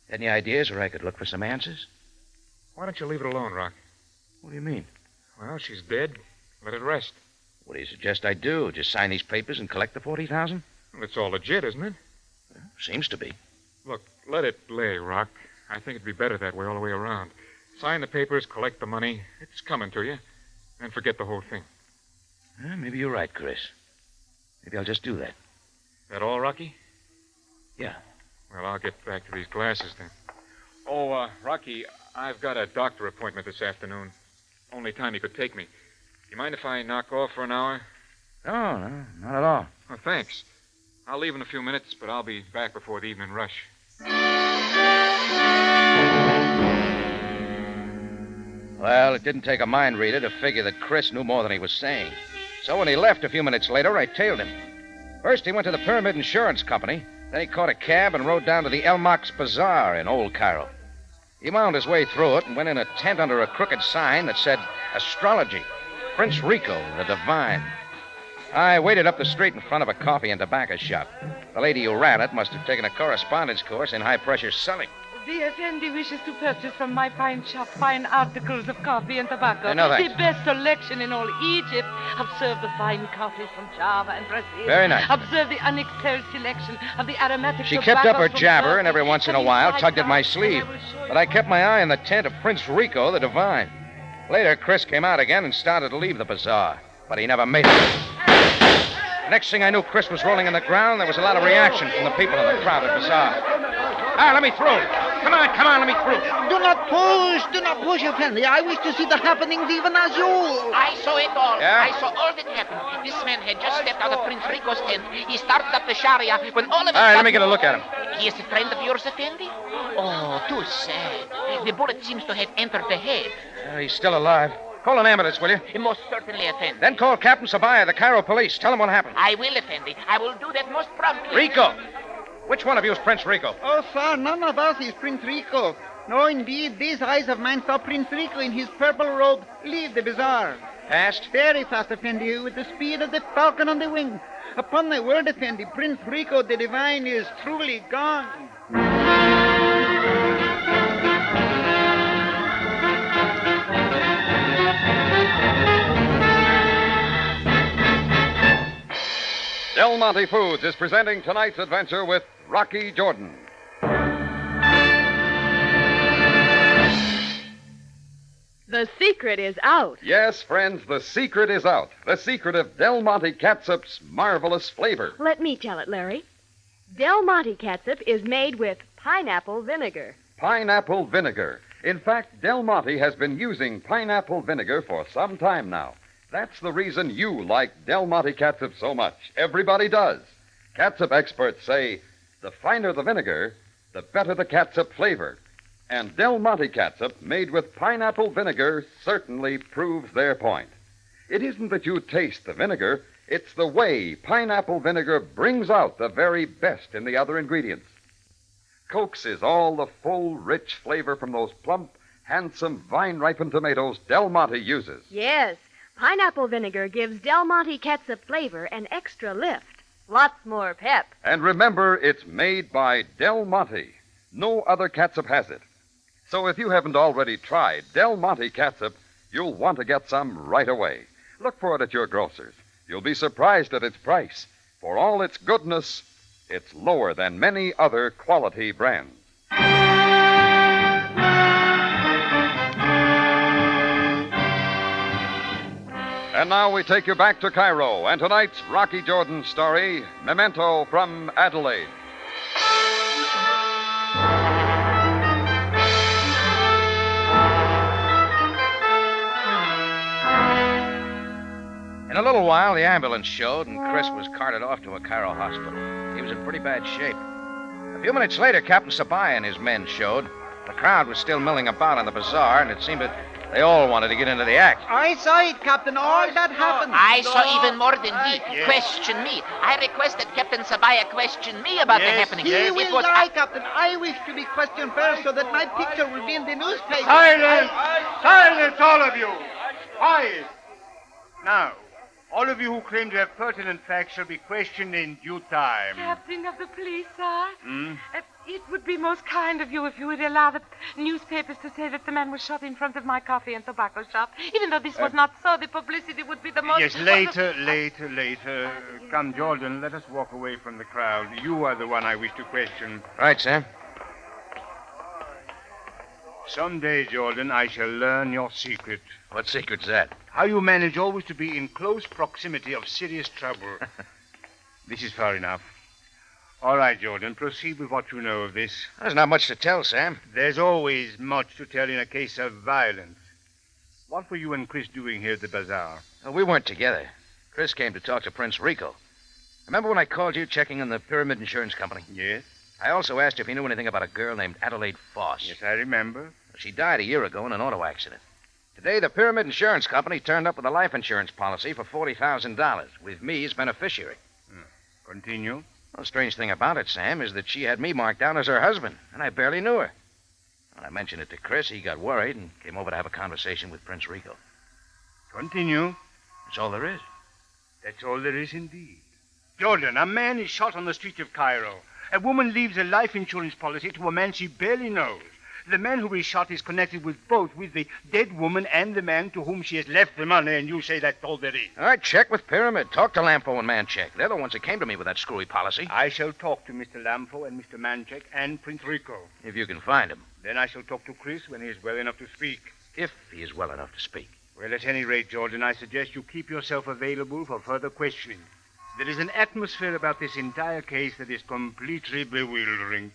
Any ideas where I could look for some answers? Why don't you leave it alone, Rock? What do you mean? Well, she's dead. Let it rest. What do you suggest I do? Just sign these papers and collect the $40,000? Well, it's all legit, isn't it? Seems to be. Look, let it lay, Rock. I think it'd be better that way all the way around. Sign the papers, collect the money. It's coming to you. And forget the whole thing. Maybe you're right, Chris. Maybe I'll just do that. That all, Rocky? Yeah. Well, I'll get back to these glasses then. Oh, Rocky, I've got a doctor appointment this afternoon. Only time he could take me. You mind if I knock off for an hour? No, not at all. Oh, thanks. I'll leave in a few minutes, but I'll be back before the evening rush. Well, it didn't take a mind reader to figure that Chris knew more than he was saying. So when he left a few minutes later, I tailed him. First, he went to the Pyramid Insurance Company. Then he caught a cab and rode down to the El Mox Bazaar in Old Cairo. He wound his way through it and went in a tent under a crooked sign that said, Astrology, Prince Rico, the Divine. I waited up the street in front of a coffee and tobacco shop. The lady who ran it must have taken a correspondence course in high-pressure selling. The Effendi wishes to purchase from my fine shop fine articles of coffee and tobacco. No, thanks. The best selection in all Egypt. Observe the fine coffees from Java and Brazil. Very nice. Observe the unexcelled selection of the aromatic She kept up her tobaccos from jabber Turkey. and every once in a while tugged at my sleeve. But I kept my eye on the tent of Prince Rico, the Divine. Later, Chris came out again and started to leave the bazaar. But he never made it. The next thing I knew, Chris was rolling on the ground. There was a lot of reaction from the people in the crowded bazaar. Let me through. Come on, let me through. Do not push, Effendi. I wish to see the happenings even as you. I saw it all. Yeah? I saw all that happened. This man had just stepped out of Prince Rico's tent. He started up the Sharia when all of a All right, sudden... let me get a look at him. He is a friend of yours, Effendi? Oh, too sad. The bullet seems to have entered the head. He's still alive. Call an ambulance, will you? Most certainly, Effendi. Then call Captain Sabaya, the Cairo police. Tell him what happened. I will, Effendi. I will do that most promptly. Rico! Which one of you is Prince Rico? Oh, sir, none of us is Prince Rico. No, indeed, these eyes of mine saw Prince Rico in his purple robe leave the bazaar. Fast? Very fast, Effendi, with the speed of the falcon on the wing. Upon my word, Effendi, Prince Rico the Divine is truly gone. Del Monte Foods is presenting tonight's adventure with Rocky Jordan. The secret is out. Yes, friends, the secret is out. The secret of Del Monte Catsup marvelous flavor. Let me tell it, Larry. Del Monte catsup is made with pineapple vinegar. Pineapple vinegar. In fact, Del Monte has been using pineapple vinegar for some time now. That's the reason you like Del Monte catsup so much. Everybody does. Catsup experts say the finer the vinegar, the better the catsup flavor. And Del Monte catsup made with pineapple vinegar certainly proves their point. It isn't that you taste the vinegar, it's the way pineapple vinegar brings out the very best in the other ingredients. Coaxes all the full, rich flavor from those plump, handsome, vine-ripened tomatoes Del Monte uses. Yes, pineapple vinegar gives Del Monte catsup flavor an extra lift. Lots more pep. And remember, it's made by Del Monte. No other catsup has it. So if you haven't already tried Del Monte catsup, you'll want to get some right away. Look for it at your grocer's. You'll be surprised at its price. For all its goodness, it's lower than many other quality brands. And now we take you back to Cairo and tonight's Rocky Jordan story, Memento from Adelaide. In a little while, the ambulance showed, and Chris was carted off to a Cairo hospital. He was in pretty bad shape. A few minutes later, Captain Sabaya and his men showed. The crowd was still milling about on the bazaar, and it seemed that they all wanted to get into the act. I saw it, Captain. All that happened. I saw even more than he. Question me. I request that Captain Sabaya question me about the happening. He will lie, Captain. I wish to be questioned first so that my picture will be in the newspaper. Silence! Silence, all of you! Quiet! Now, all of you who claim to have pertinent facts shall be questioned in due time. Captain of the police, sir. Hmm? It would be most kind of you if you would allow the newspapers to say that the man was shot in front of my coffee and tobacco shop. Even though this was not so, the publicity would be the most... Yes, later. Come, Jordan, let us walk away from the crowd. You are the one I wish to question. Right, Sam. Someday, Jordan, I shall learn your secret. What secret's that? How you manage always to be in close proximity of serious trouble. This is far enough. All right, Jordan, proceed with what you know of this. There's not much to tell, Sam. There's always much to tell in a case of violence. What were you and Chris doing here at the bazaar? Well, we weren't together. Chris came to talk to Prince Rico. Remember when I called you checking on the Pyramid Insurance Company? Yes. I also asked if he knew anything about a girl named Adelaide Foss. Yes, I remember. She died a year ago in an auto accident. Today, the Pyramid Insurance Company turned up with a life insurance policy for $40,000, with me as beneficiary. Continue. The strange thing about it, Sam, is that she had me marked down as her husband, and I barely knew her. When I mentioned it to Chris, he got worried and came over to have a conversation with Prince Rico. Continue. That's all there is. That's all there is indeed. Jordan, a man is shot on the streets of Cairo. A woman leaves a life insurance policy to a man she barely knows. The man who is shot is connected with the dead woman and the man to whom she has left the money, and you say that's all there is. All right, check with Pyramid. Talk to Lampo and Manchek. They're the ones that came to me with that screwy policy. I shall talk to Mr. Lampo and Mr. Manchek and Prince Rico. If you can find him. Then I shall talk to Chris when he is well enough to speak. If he is well enough to speak. Well, at any rate, Jordan, I suggest you keep yourself available for further questioning. There is an atmosphere about this entire case that is completely bewildering.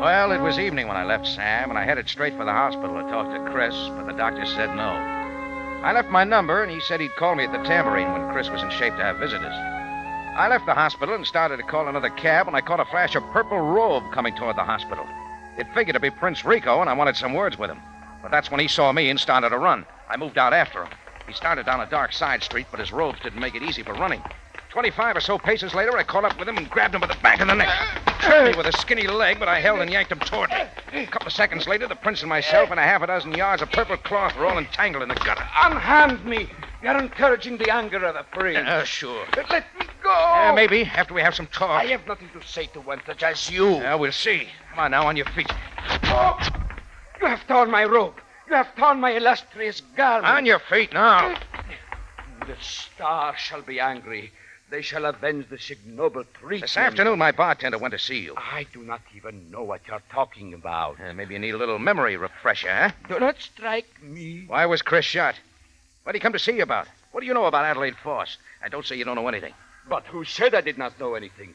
Well, it was evening when I left Sam, and I headed straight for the hospital to talk to Chris, but the doctor said no. I left my number, and he said he'd call me at the Tambourine when Chris was in shape to have visitors. I left the hospital and started to call another cab when I caught a flash of purple robe coming toward the hospital. It figured to be Prince Rico, and I wanted some words with him. But that's when he saw me and started to run. I moved out after him. He started down a dark side street, but his robes didn't make it easy for running. 25 or so paces later, I caught up with him and grabbed him by the back of the neck. Hurt me with a skinny leg, but I held and yanked him toward me. A couple of seconds later, the prince and myself and a half a dozen yards of purple cloth were all entangled in the gutter. Unhand me. You're encouraging the anger of the prince. Sure. Let me go. Maybe, after we have some talk. I have nothing to say to one such as you. We'll see. Come on now, on your feet. Oh, you have torn my robe. You have torn my illustrious garment. On your feet now. The stars shall be angry. They shall avenge the ignoble treatment. This afternoon, my bartender went to see you. I do not even know what you're talking about. Maybe you need a little memory refresher, huh? Do not strike me. Why was Chris shot? What did he come to see you about? What do you know about Adelaide Foss? And don't say you don't know anything. But who said I did not know anything?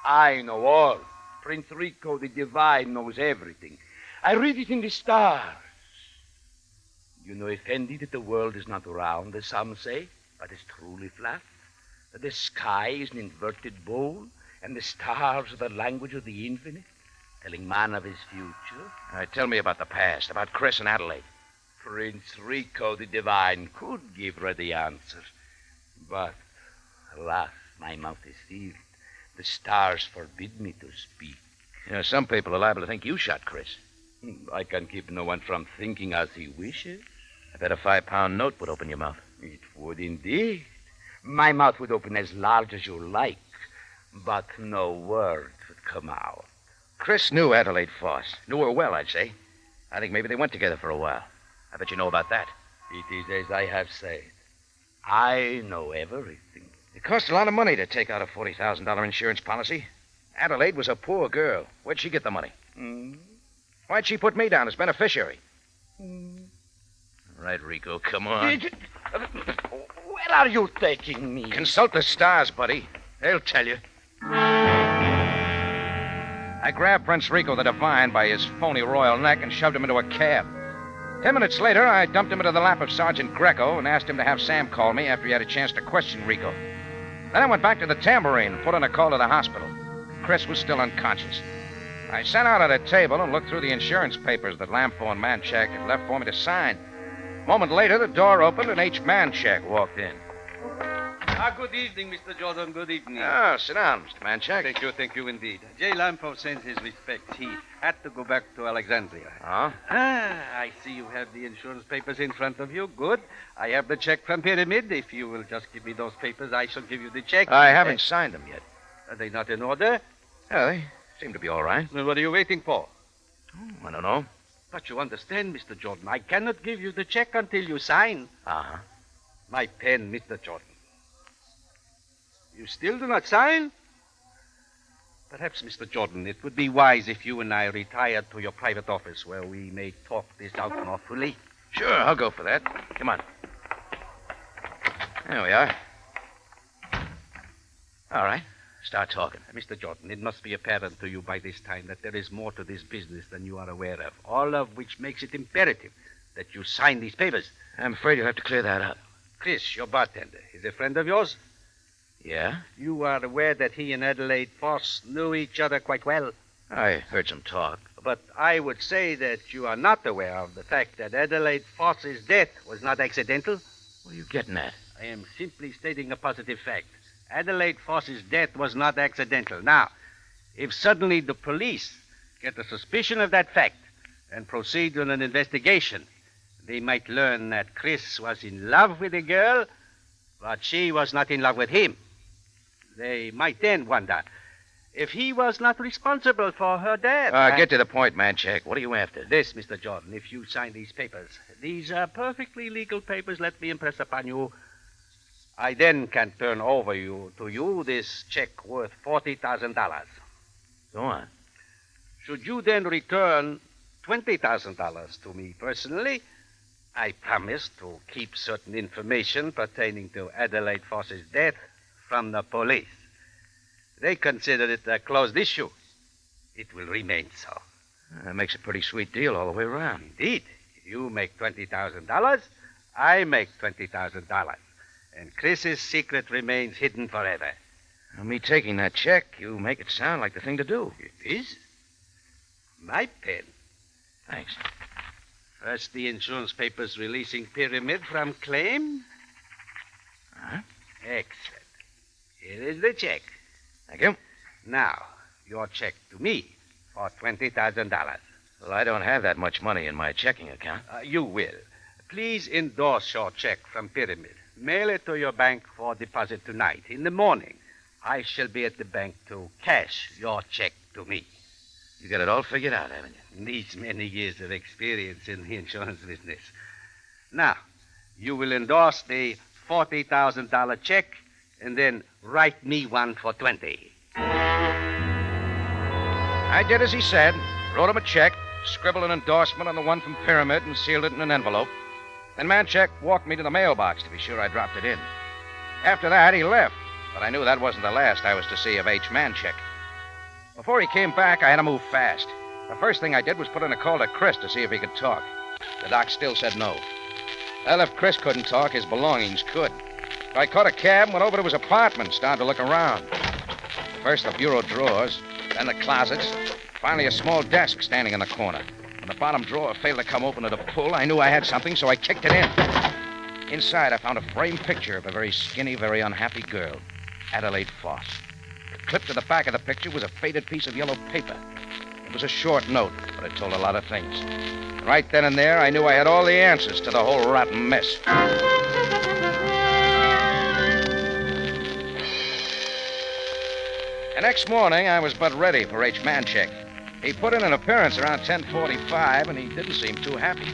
I know all. Prince Rico the Divine knows everything. I read it in the stars. You know, Effendi, that the world is not round, as some say, but is truly flat. That the sky is an inverted bowl, and the stars are the language of the infinite, telling man of his future. All right, tell me about the past, about Chris and Adelaide. Prince Rico the Divine could give ready answers, but, alas, my mouth is sealed. The stars forbid me to speak. You know, some people are liable to think you shot Chris. I can keep no one from thinking as he wishes. I bet a £5 note would open your mouth. It would indeed. My mouth would open as large as you like, but no word would come out. Chris knew Adelaide Foss. Knew her well, I'd say. I think maybe they went together for a while. I bet you know about that. It is as I have said. I know everything. It cost a lot of money to take out a $40,000 insurance policy. Adelaide was a poor girl. Where'd she get the money? Why'd she put me down as beneficiary? Right, Rico, come on. Where are you taking me? Consult the stars, buddy. They'll tell you. I grabbed Prince Rico the Divine by his phony royal neck and shoved him into a cab. 10 minutes later, I dumped him into the lap of Sergeant Greco and asked him to have Sam call me after he had a chance to question Rico. Then I went back to the tambourine and put in a call to the hospital. Chris was still unconscious. I sat out at a table and looked through the insurance papers that Lampo and Manchak had left for me to sign. A moment later, the door opened and H. Manchak walked in. Good evening, Mr. Jordan. Good evening. Sit down, Mr. Manchak. Thank you indeed. J. Lampo sends his respects. He had to go back to Alexandria. Oh? I see you have the insurance papers in front of you. Good. I have the check from Pyramid. If you will just give me those papers, I shall give you the check. I haven't signed them yet. Are they not in order? Yeah, they seem to be all right. Well, what are you waiting for? I don't know. But you understand, Mr. Jordan, I cannot give you the check until you sign. Uh-huh. My pen, Mr. Jordan. You still do not sign? Perhaps, Mr. Jordan, it would be wise if you and I retired to your private office where we may talk this out more fully. Sure, I'll go for that. Come on. There we are. All right. Start talking. Mr. Jordan, it must be apparent to you by this time that there is more to this business than you are aware of, all of which makes it imperative that you sign these papers. I'm afraid you'll have to clear that up. Chris, your bartender, is a friend of yours? Yeah? You are aware that he and Adelaide Foss knew each other quite well? I heard some talk. But I would say that you are not aware of the fact that Adelaide Foss's death was not accidental. What are you getting at? I am simply stating a positive fact. Adelaide Foss's death was not accidental. Now, if suddenly the police get a suspicion of that fact and proceed on an investigation, they might learn that Chris was in love with the girl, but she was not in love with him. They might then wonder if he was not responsible for her death. Get to the point, Manchak. What are you after? This, Mr. Jordan, if you sign these papers. These are perfectly legal papers, let me impress upon you. I then can turn over to you this check worth $40,000. Go on. Should you then return $20,000 to me personally, I promise to keep certain information pertaining to Adelaide Foss's death from the police. They consider it a closed issue. It will remain so. That makes a pretty sweet deal all the way around. Indeed. You make $20,000, I make $20,000. And Chris's secret remains hidden forever. Now, me taking that check, you make it sound like the thing to do. It is. My pen. Thanks. First, the insurance papers releasing Pyramid from claim. Huh? Excellent. Here is the check. Thank you. Now, your check to me for $20,000. Well, I don't have that much money in my checking account. You will. Please endorse your check from Pyramid. Mail it to your bank for deposit tonight. In the morning, I shall be at the bank to cash your check to me. You got it all figured out, haven't you? These many years of experience in the insurance business. Now, you will endorse the $40,000 check and then write me one for $20,000. I did as he said, wrote him a check, scribbled an endorsement on the one from Pyramid, and sealed it in an envelope. Then Manchak walked me to the mailbox to be sure I dropped it in. After that, he left, but I knew that wasn't the last I was to see of H. Manchak. Before he came back, I had to move fast. The first thing I did was put in a call to Chris to see if he could talk. The doc still said no. Well, if Chris couldn't talk, his belongings could. So I caught a cab and went over to his apartment, started to look around. First the bureau drawers, then the closets, finally a small desk standing in the corner. When the bottom drawer failed to come open at a pull, I knew I had something, so I kicked it in. Inside, I found a framed picture of a very skinny, very unhappy girl, Adelaide Foss. Clipped to the back of the picture was a faded piece of yellow paper. It was a short note, but it told a lot of things. Right then and there, I knew I had all the answers to the whole rotten mess. The next morning, I was but ready for H. Manchak. He put in an appearance around 10:45, and he didn't seem too happy.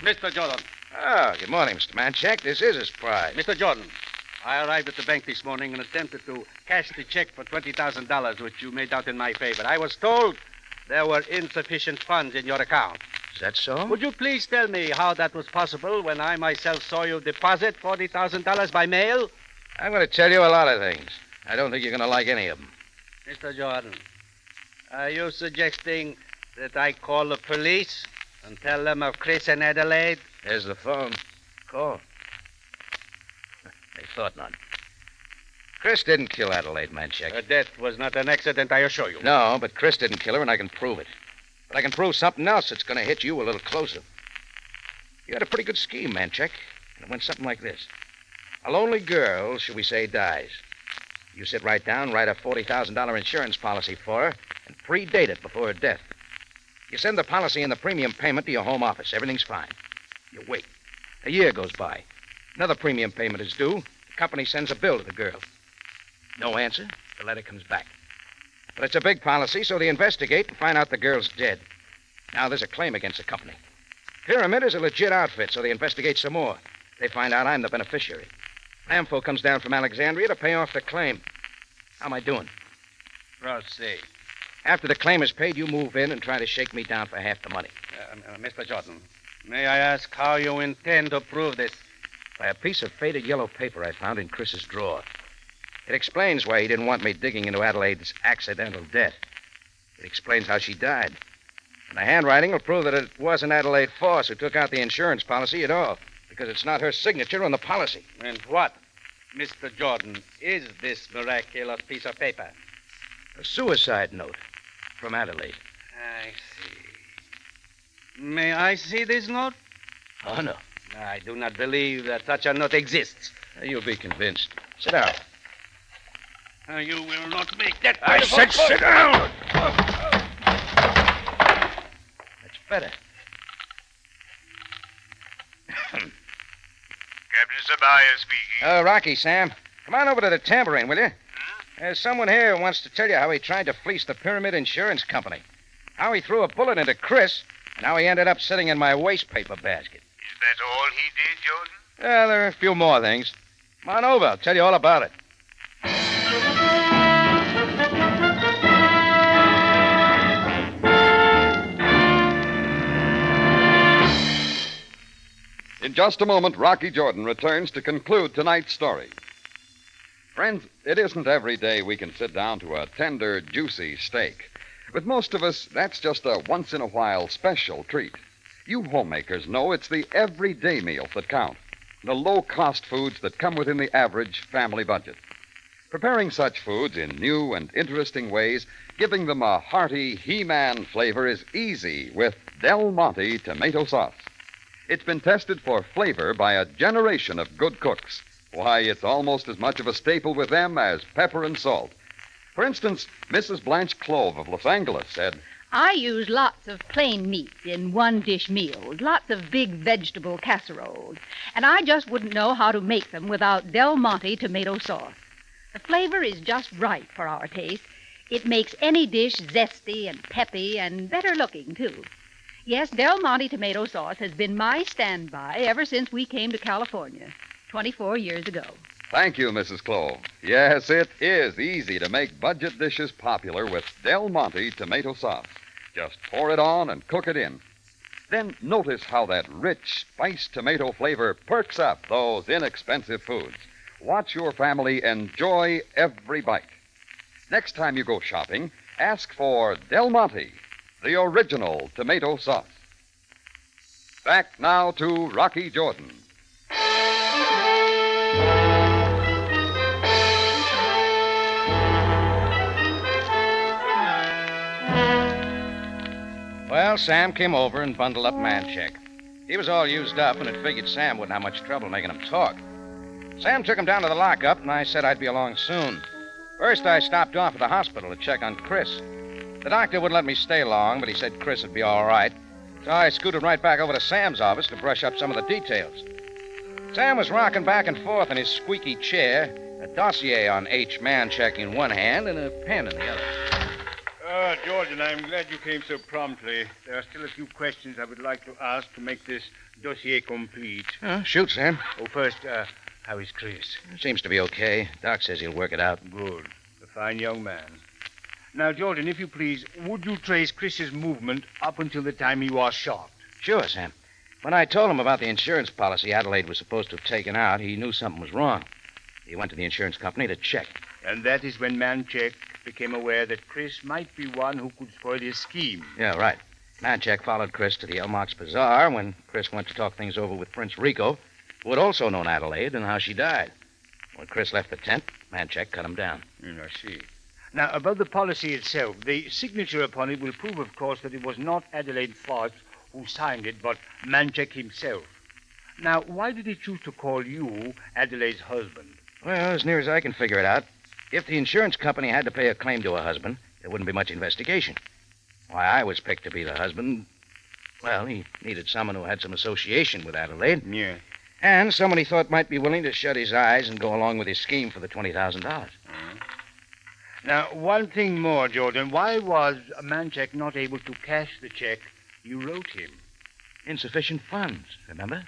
Mr. Jordan. Oh, good morning, Mr. Manchak. This is a surprise. Mr. Jordan, I arrived at the bank this morning and attempted to cash the check for $20,000 which you made out in my favor. I was told there were insufficient funds in your account. Is that so? Would you please tell me how that was possible when I myself saw you deposit $40,000 by mail? I'm going to tell you a lot of things. I don't think you're going to like any of them. Mr. Jordan, are you suggesting that I call the police and tell them of Chris and Adelaide? There's the phone. Call. They thought not. Chris didn't kill Adelaide, Manchek. Her death was not an accident, I assure you. No, but Chris didn't kill her, and I can prove it. But I can prove something else that's going to hit you a little closer. You had a pretty good scheme, Manchek, and it went something like this. A lonely girl, shall we say, dies. You sit right down, write a $40,000 insurance policy for her, and predate it before her death. You send the policy and the premium payment to your home office. Everything's fine. You wait. A year goes by. Another premium payment is due. The company sends a bill to the girl. No answer. The letter comes back. But it's a big policy, so they investigate and find out the girl's dead. Now there's a claim against the company. Pyramid is a legit outfit, so they investigate some more. They find out I'm the beneficiary. Amfo comes down from Alexandria to pay off the claim. How am I doing? Proceed. After the claim is paid, you move in and try to shake me down for half the money. Mr. Jordan, may I ask how you intend to prove this? By a piece of faded yellow paper I found in Chris's drawer. It explains why he didn't want me digging into Adelaide's accidental death. It explains how she died. And the handwriting will prove that it wasn't Adelaide Foss who took out the insurance policy at all, because it's not her signature on the policy. And what, Mr. Jordan, is this miraculous piece of paper? A suicide note from Adelaide. I see. May I see this note? Oh, no. I do not believe that such a note exists. You'll be convinced. Sit down. You will not make that... I said sit down! That's better. Captain Sabaya speaking. Rocky, Sam. Come on over to the tambourine, will you? There's someone here who wants to tell you how he tried to fleece the Pyramid Insurance Company. How he threw a bullet into Chris, and how he ended up sitting in my waste paper basket. Is that all he did, Jordan? Well, there are a few more things. Come on over. I'll tell you all about it. In just a moment, Rocky Jordan returns to conclude tonight's story. Friends, it isn't every day we can sit down to a tender, juicy steak. With most of us, that's just a once-in-a-while special treat. You homemakers know it's the everyday meals that count, the low-cost foods that come within the average family budget. Preparing such foods in new and interesting ways, giving them a hearty He-Man flavor is easy with Del Monte tomato sauce. It's been tested for flavor by a generation of good cooks. Why, it's almost as much of a staple with them as pepper and salt. For instance, Mrs. Blanche Clove of Los Angeles said, I use lots of plain meats in one-dish meals, lots of big vegetable casseroles, and I just wouldn't know how to make them without Del Monte tomato sauce. The flavor is just right for our taste. It makes any dish zesty and peppy and better looking, too. Yes, Del Monte tomato sauce has been my standby ever since we came to California 24 years ago. Thank you, Mrs. Clove. Yes, it is easy to make budget dishes popular with Del Monte tomato sauce. Just pour it on and cook it in. Then notice how that rich, spiced tomato flavor perks up those inexpensive foods. Watch your family enjoy every bite. Next time you go shopping, ask for Del Monte, the original tomato sauce. Back now to Rocky Jordan. Well, Sam came over and bundled up Manchek. He was all used up and had figured Sam wouldn't have much trouble making him talk. Sam took him down to the lockup, and I said I'd be along soon. First, I stopped off at the hospital to check on Chris. The doctor wouldn't let me stay long, but he said Chris would be all right. So I scooted right back over to Sam's office to brush up some of the details. Sam was rocking back and forth in his squeaky chair, a dossier on H. Manchek in one hand and a pen in the other. Jordan, I'm glad you came so promptly. There are still a few questions I would like to ask to make this dossier complete. Shoot, Sam. Oh, first, how is Chris? Seems to be okay. Doc says he'll work it out. Good. A fine young man. Now, Jordan, if you please, would you trace Chris's movement up until the time he was shot? Sure, Sam. When I told him about the insurance policy Adelaide was supposed to have taken out, he knew something was wrong. He went to the insurance company to check. And that is when Manchek became aware that Chris might be one who could spoil his scheme. Yeah, right. Manchek followed Chris to the El Mox Bazaar when Chris went to talk things over with Prince Rico, who had also known Adelaide and how she died. When Chris left the tent, Manchek cut him down. I see. Now, about the policy itself, the signature upon it will prove, of course, that it was not Adelaide Foss who signed it, but Manchek himself. Now, why did he choose to call you Adelaide's husband? Well, as near as I can figure it out, if the insurance company had to pay a claim to a husband, there wouldn't be much investigation. Why I was picked to be the husband, well, he needed someone who had some association with Adelaide. Yeah. And someone he thought might be willing to shut his eyes and go along with his scheme for the $20,000. Now, one thing more, Jordan. Why was Manchek not able to cash the check you wrote him? Insufficient funds, remember?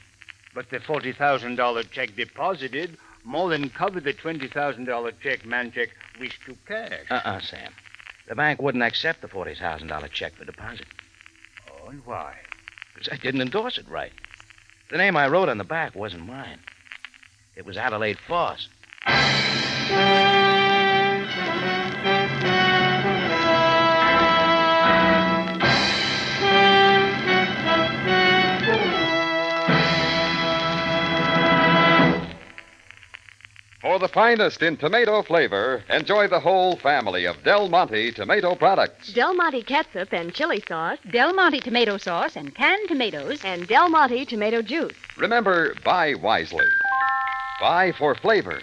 But the $40,000 check deposited more than covered the $20,000 check Manchek wished to cash. Sam. The bank wouldn't accept the $40,000 check for deposit. Oh, and why? Because I didn't endorse it right. The name I wrote on the back wasn't mine. It was Adelaide Foss. For the finest in tomato flavor, enjoy the whole family of Del Monte tomato products. Del Monte ketchup and chili sauce. Del Monte tomato sauce and canned tomatoes. And Del Monte tomato juice. Remember, buy wisely. Buy for flavor.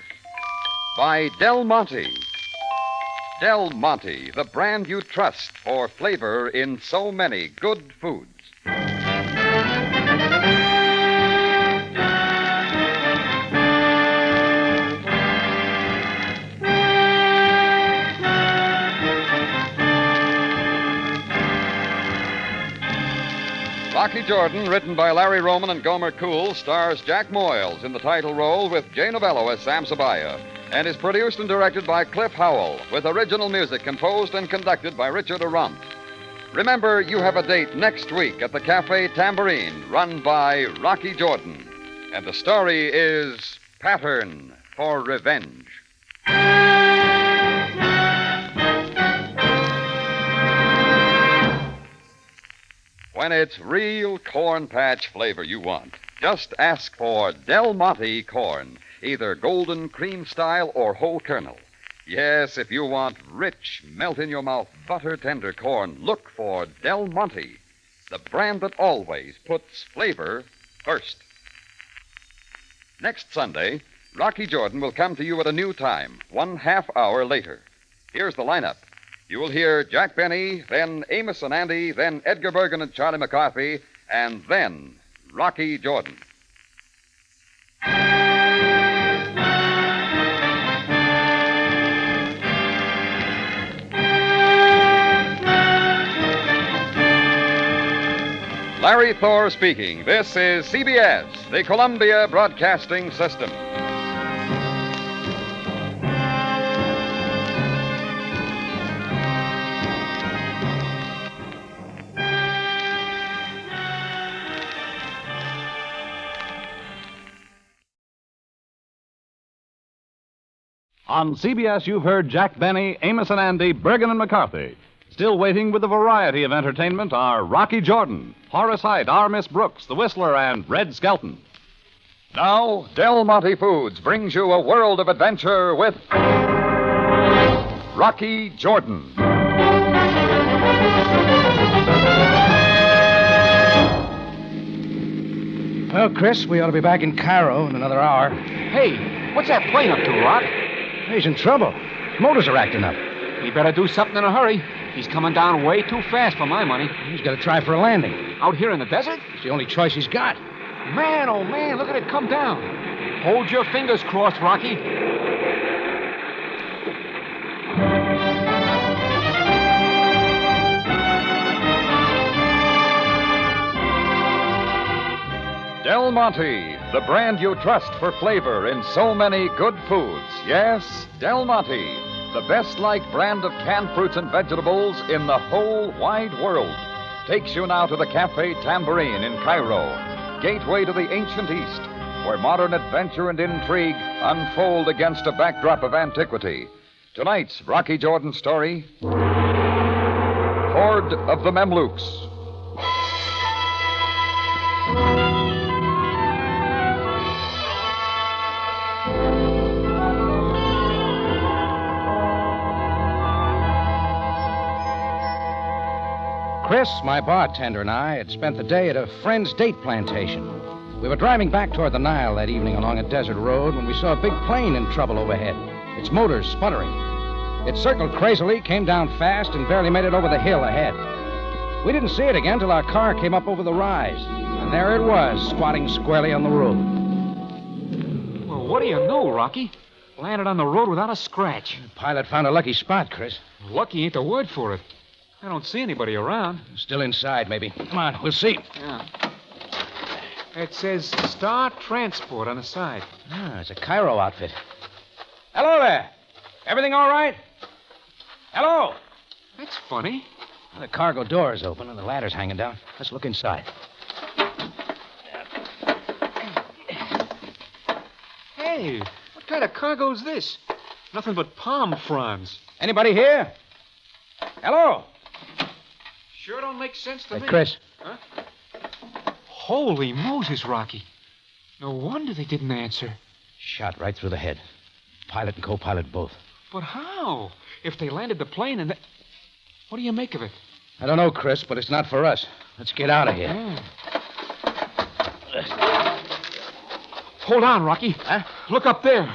Buy Del Monte. Del Monte, the brand you trust for flavor in so many good foods. Rocky Jordan, written by Larry Roman and Gomer Cool, stars Jack Moyles in the title role with Jay Novello as Sam Sabaya, and is produced and directed by Cliff Howell, with original music composed and conducted by Richard Arant. Remember, you have a date next week at the Cafe Tambourine, run by Rocky Jordan. And the story is Pattern for Revenge. When it's real corn patch flavor you want, just ask for Del Monte corn, either golden cream style or whole kernel. Yes, if you want rich, melt-in-your-mouth, butter-tender corn, look for Del Monte, the brand that always puts flavor first. Next Sunday, Rocky Jordan will come to you at a new time, 1/2 hour later. Here's the lineup. You will hear Jack Benny, then Amos and Andy, then Edgar Bergen and Charlie McCarthy, and then Rocky Jordan. Larry Thor speaking. This is CBS, the Columbia Broadcasting System. On CBS, you've heard Jack Benny, Amos and Andy, Bergen and McCarthy. Still waiting with a variety of entertainment are Rocky Jordan, Horace Heidt, R. Miss Brooks, The Whistler, and Red Skelton. Now, Del Monte Foods brings you a world of adventure with Rocky Jordan. Well, Chris, we ought to be back in Cairo in another hour. Hey, what's that plane up to, Rock? He's in trouble. Motors are acting up. He better do something in a hurry. He's coming down way too fast for my money. He's got to try for a landing. Out here in the desert? It's the only choice he's got. Man, oh man, look at it come down. Hold your fingers crossed, Rocky. Del Monte, the brand you trust for flavor in so many good foods. Yes, Del Monte, the best-liked brand of canned fruits and vegetables in the whole wide world, takes you now to the Café Tambourine in Cairo, gateway to the ancient East, where modern adventure and intrigue unfold against a backdrop of antiquity. Tonight's Rocky Jordan story, Horde of the Mamelukes. Chris, my bartender, and I had spent the day at a friend's date plantation. We were driving back toward the Nile that evening along a desert road when we saw a big plane in trouble overhead, its motors sputtering. It circled crazily, came down fast, and barely made it over the hill ahead. We didn't see it again till our car came up over the rise, and there it was, squatting squarely on the road. Well, what do you know, Rocky? Landed on the road without a scratch. The pilot found a lucky spot, Chris. Lucky ain't the word for it. I don't see anybody around. Still inside, maybe. Come on, we'll see. Yeah. It says Star Transport on the side. Ah, it's a Cairo outfit. Hello there. Everything all right? Hello. That's funny. Well, the cargo door is open and the ladder's hanging down. Let's look inside. Hey, what kind of cargo's this? Nothing but palm fronds. Anybody here? Hello. Sure don't make sense to me. Chris. Huh? Holy Moses, Rocky. No wonder they didn't answer. Shot right through the head. Pilot and co-pilot both. But how? If they landed the plane and... What do you make of it? I don't know, Chris, but it's not for us. Let's get out of here. Hold on, Rocky. Huh? Look up there.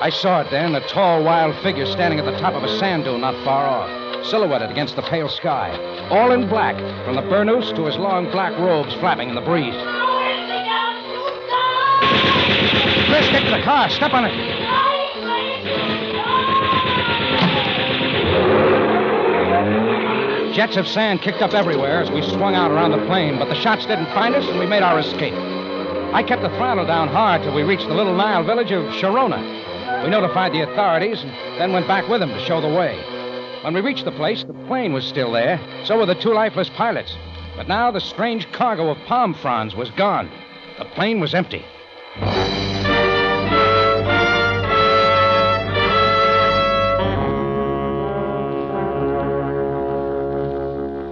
I saw it then, a tall, wild figure standing at the top of a sand dune not far off, silhouetted against the pale sky, all in black, from the burnous to his long black robes flapping in the breeze. Chris, get to the car. Step on it. Jets of sand kicked up everywhere as we swung out around the plane, but the shots didn't find us, and we made our escape. I kept the throttle down hard till we reached the little Nile village of Sharona. We notified the authorities and then went back with them to show the way. When we reached the place, the plane was still there. So were the two lifeless pilots. But now the strange cargo of palm fronds was gone. The plane was empty.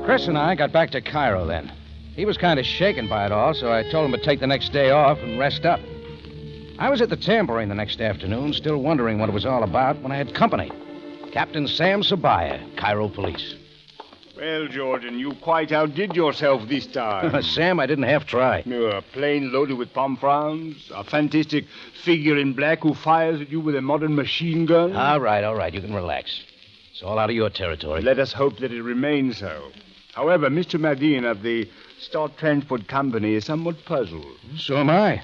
Chris and I got back to Cairo then. He was kind of shaken by it all, so I told him to take the next day off and rest up. I was at the Tambourine the next afternoon, still wondering what it was all about, when I had company. Captain Sam Sabaya, Cairo Police. Well, Jordan, you quite outdid yourself this time. Sam, I didn't half try. A plane loaded with palm fronds, a fantastic figure in black who fires at you with a modern machine gun. All right, you can relax. It's all out of your territory. Let us hope that it remains so. However, Mr. Madine of the Star Transport Company is somewhat puzzled. So am I.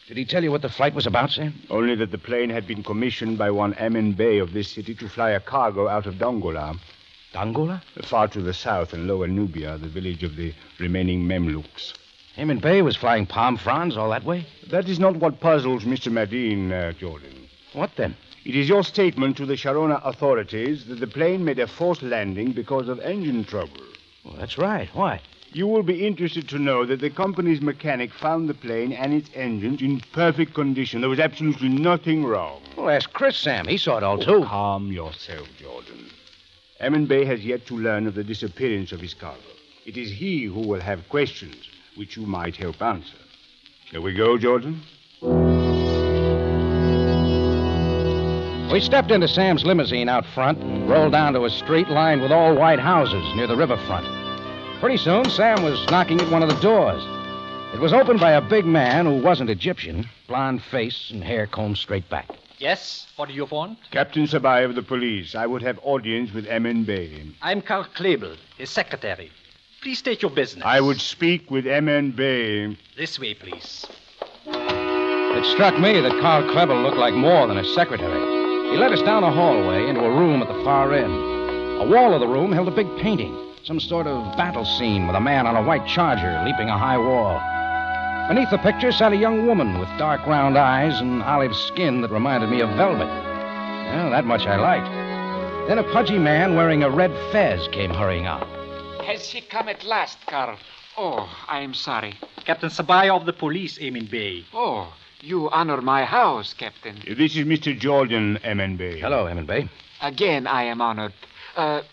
Did he tell you what the flight was about, Sam? Only that the plane had been commissioned by one Amin Bey of this city to fly a cargo out of Dongola. Dongola? Far to the south in Lower Nubia, the village of the remaining Mamelukes. Amin Bey was flying palm fronds all that way? That is not what puzzles Mr. Madine, Jordan. What then? It is your statement to the Sharona authorities that the plane made a forced landing because of engine trouble. Well, that's right. Why? You will be interested to know that the company's mechanic found the plane and its engines in perfect condition. There was absolutely nothing wrong. Well, ask Chris, Sam. He saw it all, too. Calm yourself, Jordan. Amin Bey has yet to learn of the disappearance of his cargo. It is he who will have questions which you might help answer. Shall we go, Jordan? We stepped into Sam's limousine out front and rolled down to a street lined with all white houses near the riverfront. Pretty soon, Sam was knocking at one of the doors. It was opened by a big man who wasn't Egyptian, blonde face and hair combed straight back. Yes, what do you want? Captain Sabaya of the police. I would have audience with Amin Bey. I'm Karl Klebel, his secretary. Please state your business. I would speak with Amin Bey. This way, please. It struck me that Karl Klebel looked like more than a secretary. He led us down a hallway into a room at the far end. A wall of the room held a big painting. Some sort of battle scene with a man on a white charger leaping a high wall. Beneath the picture sat a young woman with dark round eyes and olive skin that reminded me of velvet. Well, that much I liked. Then a pudgy man wearing a red fez came hurrying out. Has he come at last, Carl? Oh, I'm sorry. Captain Sabaya of the police, Emin Bey. Oh, you honor my house, Captain. This is Mr. Jordan, Emin Bey. Hello, Emin Bey. Again, I am honored.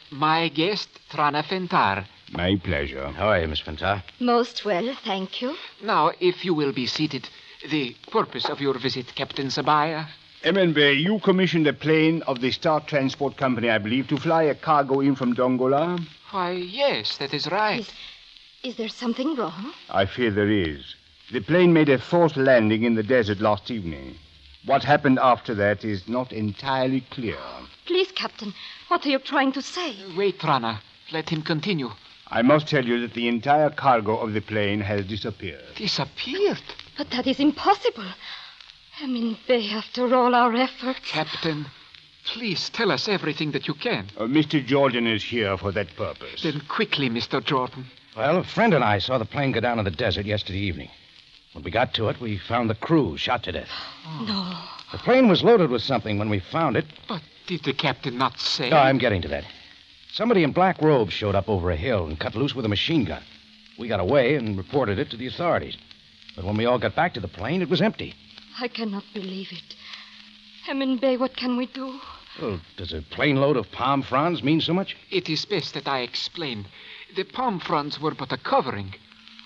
My guest, Trana Fentar. My pleasure. How are you, Miss Fentar? Most well, thank you. Now, if you will be seated, the purpose of your visit, Captain Sabaya? Emin Bey, you commissioned a plane of the Star Transport Company, I believe, to fly a cargo in from Dongola? Why, yes, that is right. Is there something wrong? I fear there is. The plane made a forced landing in the desert last evening. What happened after that is not entirely clear. Please, Captain, what are you trying to say? Wait, Trana. Let him continue. I must tell you that the entire cargo of the plane has disappeared. Disappeared? But that is impossible. Emin Bey, after all our efforts. Captain, please tell us everything that you can. Mr. Jordan is here for that purpose. Then quickly, Mr. Jordan. Well, a friend and I saw the plane go down in the desert yesterday evening. When we got to it, we found the crew shot to death. No. The plane was loaded with something when we found it. But did the captain not say? No, I'm getting to that. Somebody in black robes showed up over a hill and cut loose with a machine gun. We got away and reported it to the authorities. But when we all got back to the plane, it was empty. I cannot believe it. Emin Bey, what can we do? Well, does a plane load of palm fronds mean so much? It is best that I explain. The palm fronds were but a covering.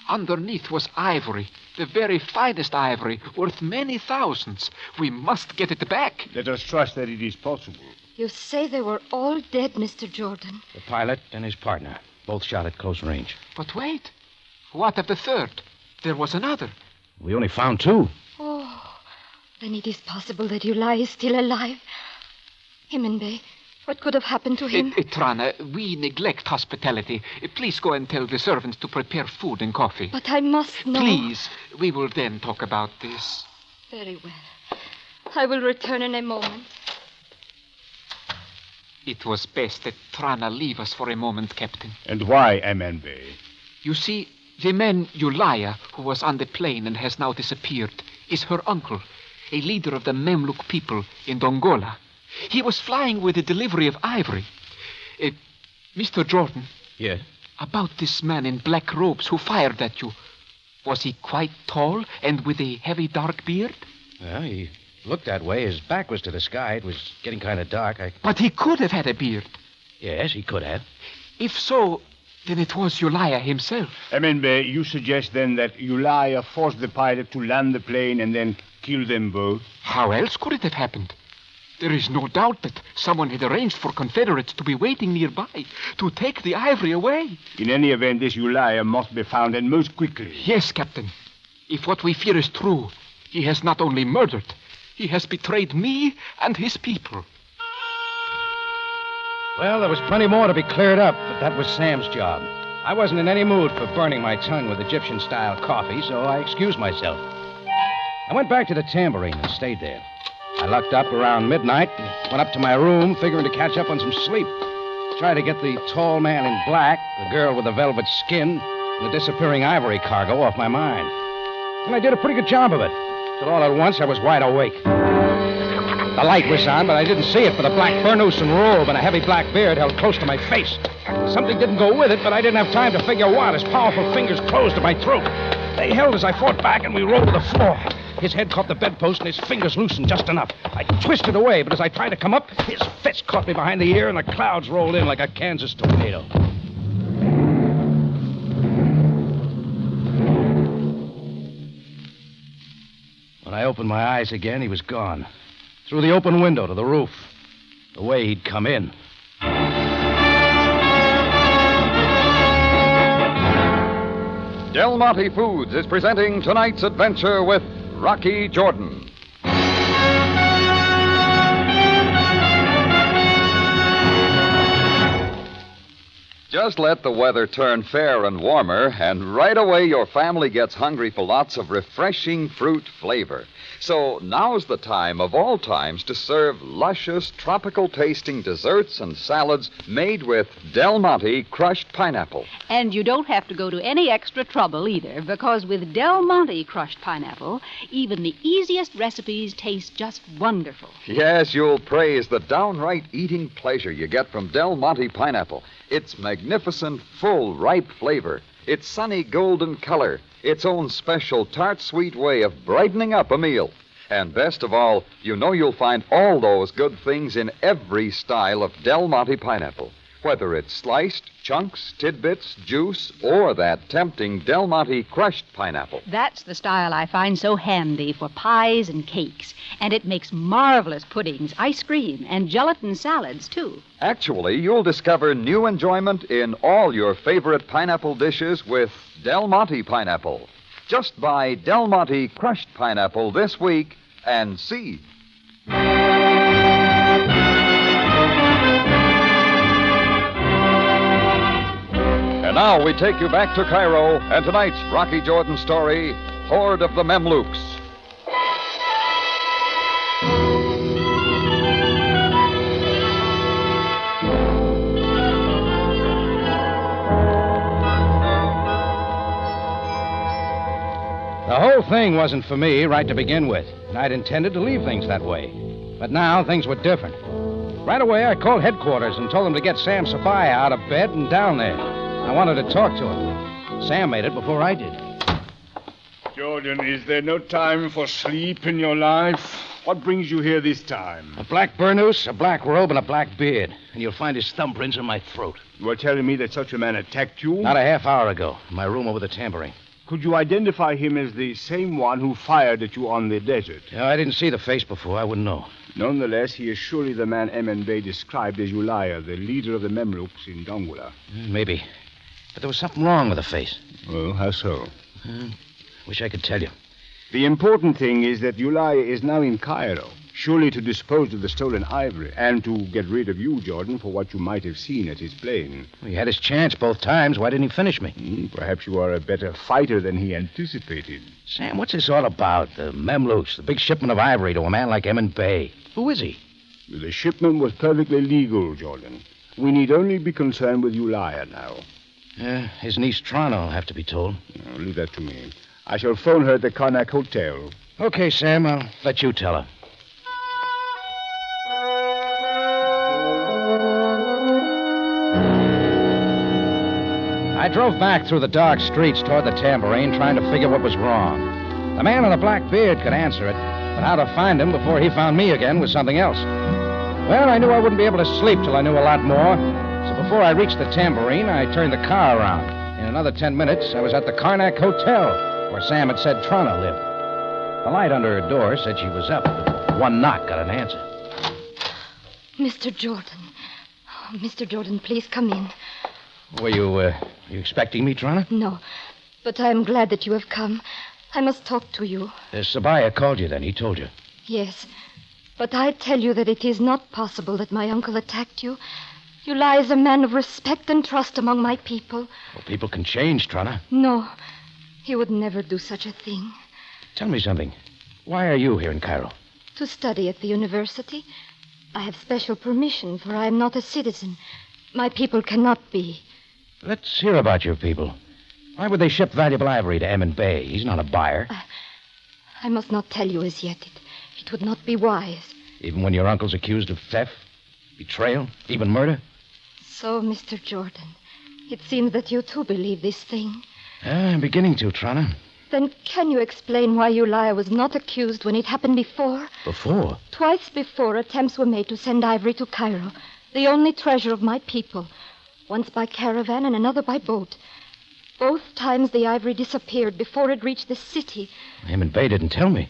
Underneath was ivory, the very finest ivory, worth many thousands. We must get it back. Let us trust that it is possible. You say they were all dead, Mr. Jordan. The pilot and his partner, both shot at close range. But wait. What of the third? There was another. We only found two. Oh, then it is possible that Ulai is still alive. Emin Bey, what could have happened to him? Trana, we neglect hospitality. Please go and tell the servants to prepare food and coffee. But I must know. Please, we will then talk about this. Very well. I will return in a moment. It was best that Trana leave us for a moment, Captain. And why, Emin Bey? You see, the man Ulaya, who was on the plane and has now disappeared, is her uncle, a leader of the Mameluke people in Dongola. He was flying with a delivery of ivory. Mr. Jordan. Yes? About this man in black robes who fired at you. Was he quite tall and with a heavy dark beard? Well, he looked that way. His back was to the sky. It was getting kind of dark. But he could have had a beard. Yes, he could have. If so, then it was Ulaya himself. Emin Bey, you suggest then that Ulaya forced the pilot to land the plane and then kill them both? How else could it have happened? There is no doubt that someone had arranged for Confederates to be waiting nearby to take the ivory away. In any event, this Ulaya must be found, and most quickly. Yes, Captain. If what we fear is true, he has not only murdered, he has betrayed me and his people. Well, there was plenty more to be cleared up, but that was Sam's job. I wasn't in any mood for burning my tongue with Egyptian-style coffee, so I excused myself. I went back to the tambourine and stayed there. I locked up around midnight and went up to my room, figuring to catch up on some sleep. Tried to get the tall man in black, the girl with the velvet skin, and the disappearing ivory cargo off my mind. And I did a pretty good job of it. Till all at once I was wide awake. The light was on, but I didn't see it for the black burnous and robe and a heavy black beard held close to my face. Something didn't go with it, but I didn't have time to figure what. His powerful fingers closed to my throat. They held as I fought back, and we rolled to the floor. His head caught the bedpost, and his fingers loosened just enough. I twisted away, but as I tried to come up, his fist caught me behind the ear, and the clouds rolled in like a Kansas tornado. When I opened my eyes again, he was gone. Through the open window to the roof. The way he'd come in. Del Monte Foods is presenting tonight's adventure with Rocky Jordan. Just let the weather turn fair and warmer, and right away your family gets hungry for lots of refreshing fruit flavor. So now's the time of all times to serve luscious, tropical-tasting desserts and salads made with Del Monte crushed pineapple. And you don't have to go to any extra trouble either, because with Del Monte crushed pineapple, even the easiest recipes taste just wonderful. Yes, you'll praise the downright eating pleasure you get from Del Monte pineapple. Its magnificent, full, ripe flavor, its sunny golden color, its own special tart-sweet way of brightening up a meal. And best of all, you know you'll find all those good things in every style of Del Monte pineapple. Whether it's sliced, chunks, tidbits, juice, or that tempting Del Monte crushed pineapple. That's the style I find so handy for pies and cakes. And it makes marvelous puddings, ice cream, and gelatin salads, too. Actually, you'll discover new enjoyment in all your favorite pineapple dishes with Del Monte pineapple. Just buy Del Monte crushed pineapple this week and see. And now we take you back to Cairo and tonight's Rocky Jordan story, Horde of the Mamelukes. The whole thing wasn't for me right to begin with, and I'd intended to leave things that way. But now things were different. Right away, I called headquarters and told them to get Sam Sabaya out of bed and down there. I wanted to talk to him. Sam made it before I did. Jordan, is there no time for sleep in your life? What brings you here this time? A black burnous, a black robe, and a black beard. And you'll find his thumbprints in my throat. You are telling me that such a man attacked you? Not a half hour ago, in my room over the tambourine. Could you identify him as the same one who fired at you on the desert? No, I didn't see the face before. I wouldn't know. Nonetheless, he is surely the man Emin Bey described as Ulaya, the leader of the Mamelukes in Dongola. Maybe. But there was something wrong with the face. Well, how so? Wish I could tell you. The important thing is that Ulaya is now in Cairo, surely to dispose of the stolen ivory, and to get rid of you, Jordan, for what you might have seen at his plane. He had his chance both times. Why didn't he finish me? Perhaps you are a better fighter than he anticipated. Sam, what's this all about? The Mamelukes, the big shipment of ivory to a man like Emin Bey. Who is he? The shipment was perfectly legal, Jordan. We need only be concerned with Ulaya now. His niece Trana will have to be told. No, leave that to me. I shall phone her at the Karnak Hotel. Okay, Sam, I'll let you tell her. I drove back through the dark streets toward the tambourine, trying to figure what was wrong. The man in the black beard could answer it, but how to find him before he found me again was something else. Well, I knew I wouldn't be able to sleep till I knew a lot more. So before I reached the tambourine, I turned the car around. In another 10 minutes, I was at the Karnak Hotel, where Sam had said Trana lived. The light under her door said she was up, but one knock got an answer. Mr. Jordan. Oh, Mr. Jordan, please come in. Were you expecting me, Trana? No, but I am glad that you have come. I must talk to you. Sabaya called you then, he told you. Yes, but I tell you that it is not possible that my uncle attacked you. Ulaya is a man of respect and trust among my people. Well, people can change, Trana. No, he would never do such a thing. Tell me something. Why are you here in Cairo? To study at the university. I have special permission, for I am not a citizen. My people cannot be. Let's hear about your people. Why would they ship valuable ivory to Emin Bey? He's not a buyer. I must not tell you as yet. It would not be wise. Even when your uncle's accused of theft, betrayal, even murder? So, Mr. Jordan, it seems that you too believe this thing. I'm beginning to, Trana. Then can you explain why Ulaya was not accused when it happened before? Before? Twice before, attempts were made to send ivory to Cairo, the only treasure of my people. Once by caravan and another by boat. Both times the ivory disappeared before it reached the city. Emin Bey didn't tell me.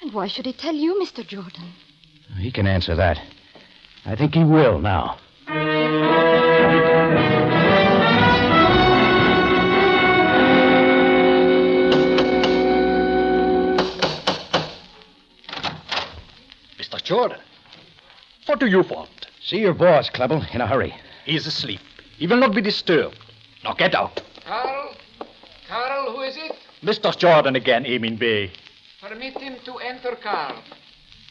And why should he tell you, Mr. Jordan? He can answer that. I think he will now. Mr. Jordan, what do you want? See your boss, Klebel, in a hurry. He's asleep. He will not be disturbed. Now get out. Carl, who is it? Mr. Jordan again, Emin Bey. Permit him to enter, Carl.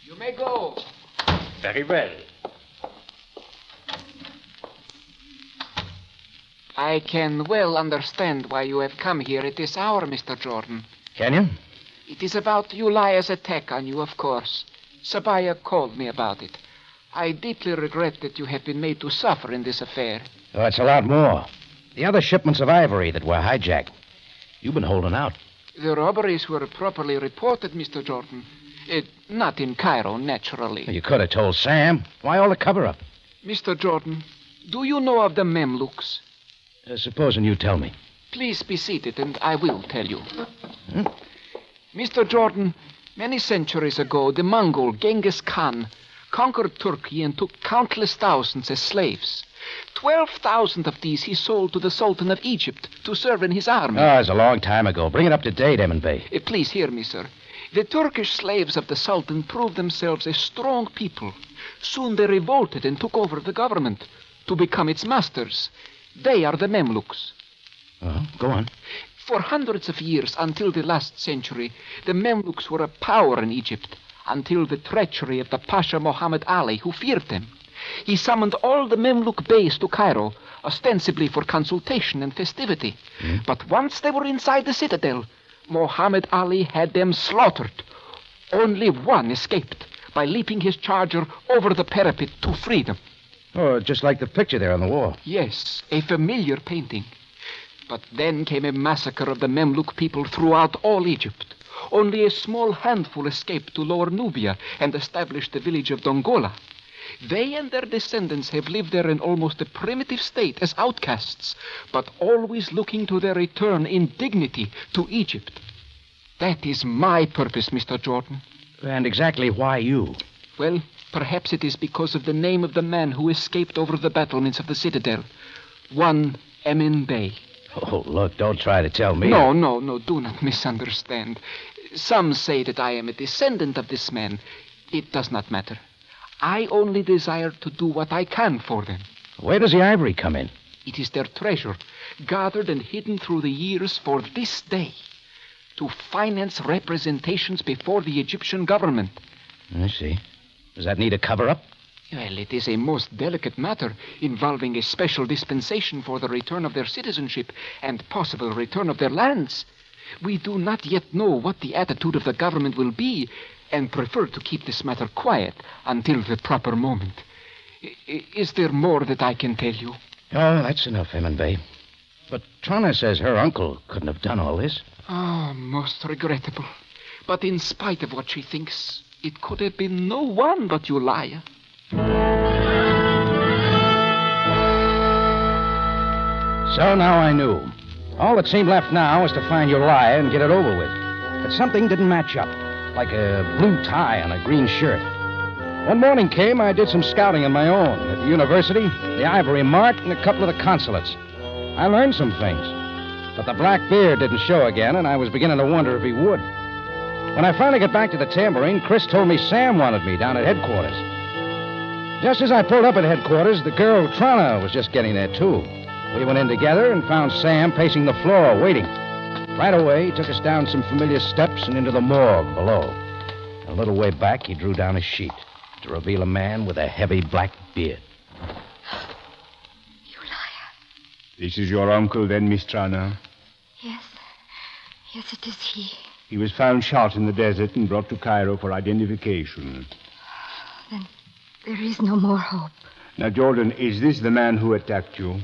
You may go. Very well. I can well understand why you have come here at this hour, Mr. Jordan. Can you? It is about Ulaya's attack on you, of course. Sabaya called me about it. I deeply regret that you have been made to suffer in this affair. Oh, it's a lot more. The other shipments of ivory that were hijacked. You've been holding out. The robberies were properly reported, Mr. Jordan. Not in Cairo, naturally. You could have told Sam. Why all the cover-up? Mr. Jordan, do you know of the Mamelukes? Supposing you tell me. Please be seated, and I will tell you. Mr. Jordan, many centuries ago, the Mongol Genghis Khan conquered Turkey and took countless thousands as slaves. 12,000 of these he sold to the Sultan of Egypt to serve in his army. Oh, it's a long time ago. Bring it up to date, Emin Bey. Please hear me, sir. The Turkish slaves of the Sultan proved themselves a strong people. Soon they revolted and took over the government to become its masters. They are the Mamelukes. Go on. For hundreds of years, until the last century, the Mamelukes were a power in Egypt, until the treachery of the Pasha Muhammad Ali, who feared them. He summoned all the Mamluk beys to Cairo, ostensibly for consultation and festivity. But once they were inside the citadel, Muhammad Ali had them slaughtered. Only one escaped by leaping his charger over the parapet to freedom. Oh, just like the picture there on the wall. Yes, a familiar painting. But then came a massacre of the Mamluk people throughout all Egypt. Only a small handful escaped to Lower Nubia and established the village of Dongola. They and their descendants have lived there in almost a primitive state as outcasts, but always looking to their return in dignity to Egypt. That is my purpose, Mr. Jordan. And exactly why you? Well, perhaps it is because of the name of the man who escaped over the battlements of the citadel. One Emin Bey. Oh, look, don't try to tell me. No, do not misunderstand. Some say that I am a descendant of this man. It does not matter. I only desire to do what I can for them. Where does the ivory come in? It is their treasure, gathered and hidden through the years for this day, to finance representations before the Egyptian government. I see. Does that need a cover-up? Well, it is a most delicate matter involving a special dispensation for the return of their citizenship and possible return of their lands. We do not yet know what the attitude of the government will be and prefer to keep this matter quiet until the proper moment. Is there more that I can tell you? Oh, that's enough, Emin Bey. But Trana says her uncle couldn't have done all this. Most regrettable. But in spite of what she thinks, it could have been no one but Ulaia. So now I knew. All that seemed left now was to find Ulaia and get it over with. But something didn't match up, like a blue tie on a green shirt. One morning came, I did some scouting on my own at the university, the Ivory Mart, and a couple of the consulates. I learned some things. But the black beard didn't show again, and I was beginning to wonder if he would. When I finally got back to the tambourine, Chris told me Sam wanted me down at headquarters. Just as I pulled up at headquarters, the girl Trana was just getting there, too. We went in together and found Sam pacing the floor, waiting. Right away, he took us down some familiar steps and into the morgue below. A little way back, he drew down a sheet to reveal a man with a heavy black beard. This is your uncle, then, Miss Trana? Yes, it is he. He was found shot in the desert and brought to Cairo for identification. Then there is no more hope. Now, Jordan, is this the man who attacked you?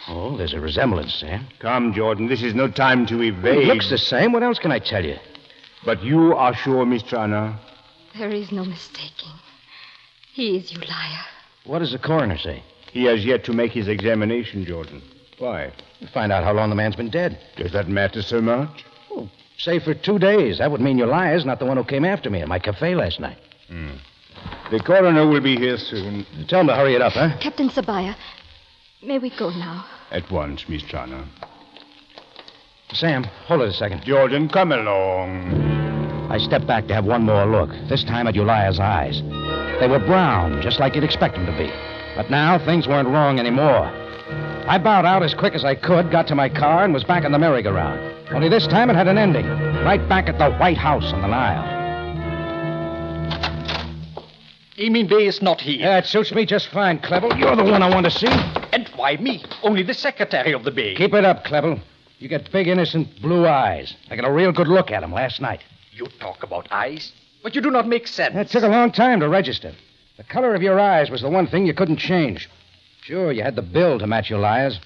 Oh, there's a resemblance, Sam. Come, Jordan, this is no time to evade. He looks the same. What else can I tell you? But you are sure, Miss Trana? There is no mistaking. He is Ulaia. What does the coroner say? He has yet to make his examination, Jordan. Why? To find out how long the man's been dead. Does that matter so much? Oh, say for 2 days. That would mean Ulaia's not the one who came after me at my cafe last night. The coroner will be here soon. Tell him to hurry it up, huh? Captain Sabaya, may we go now? At once, Miss Trana. Sam, hold it a second. Jordan, come along. I stepped back to have one more look, this time at Ulaia's eyes. They were brown, just like you'd expect them to be. But now things weren't wrong anymore. I bowed out as quick as I could, got to my car, and was back on the merry-go-round. Only this time it had an ending, right back at the White House on the Nile. Emin Bey is not here. Yeah, it suits me just fine, Clevel. You're the one I want to see. And why me? Only the secretary of the Bey. Keep it up, Clevel. You got big, innocent blue eyes. I got a real good look at them last night. You talk about eyes, but you do not make sense. It took a long time to register. The color of your eyes was the one thing you couldn't change. Sure, you had the bill to match your liars.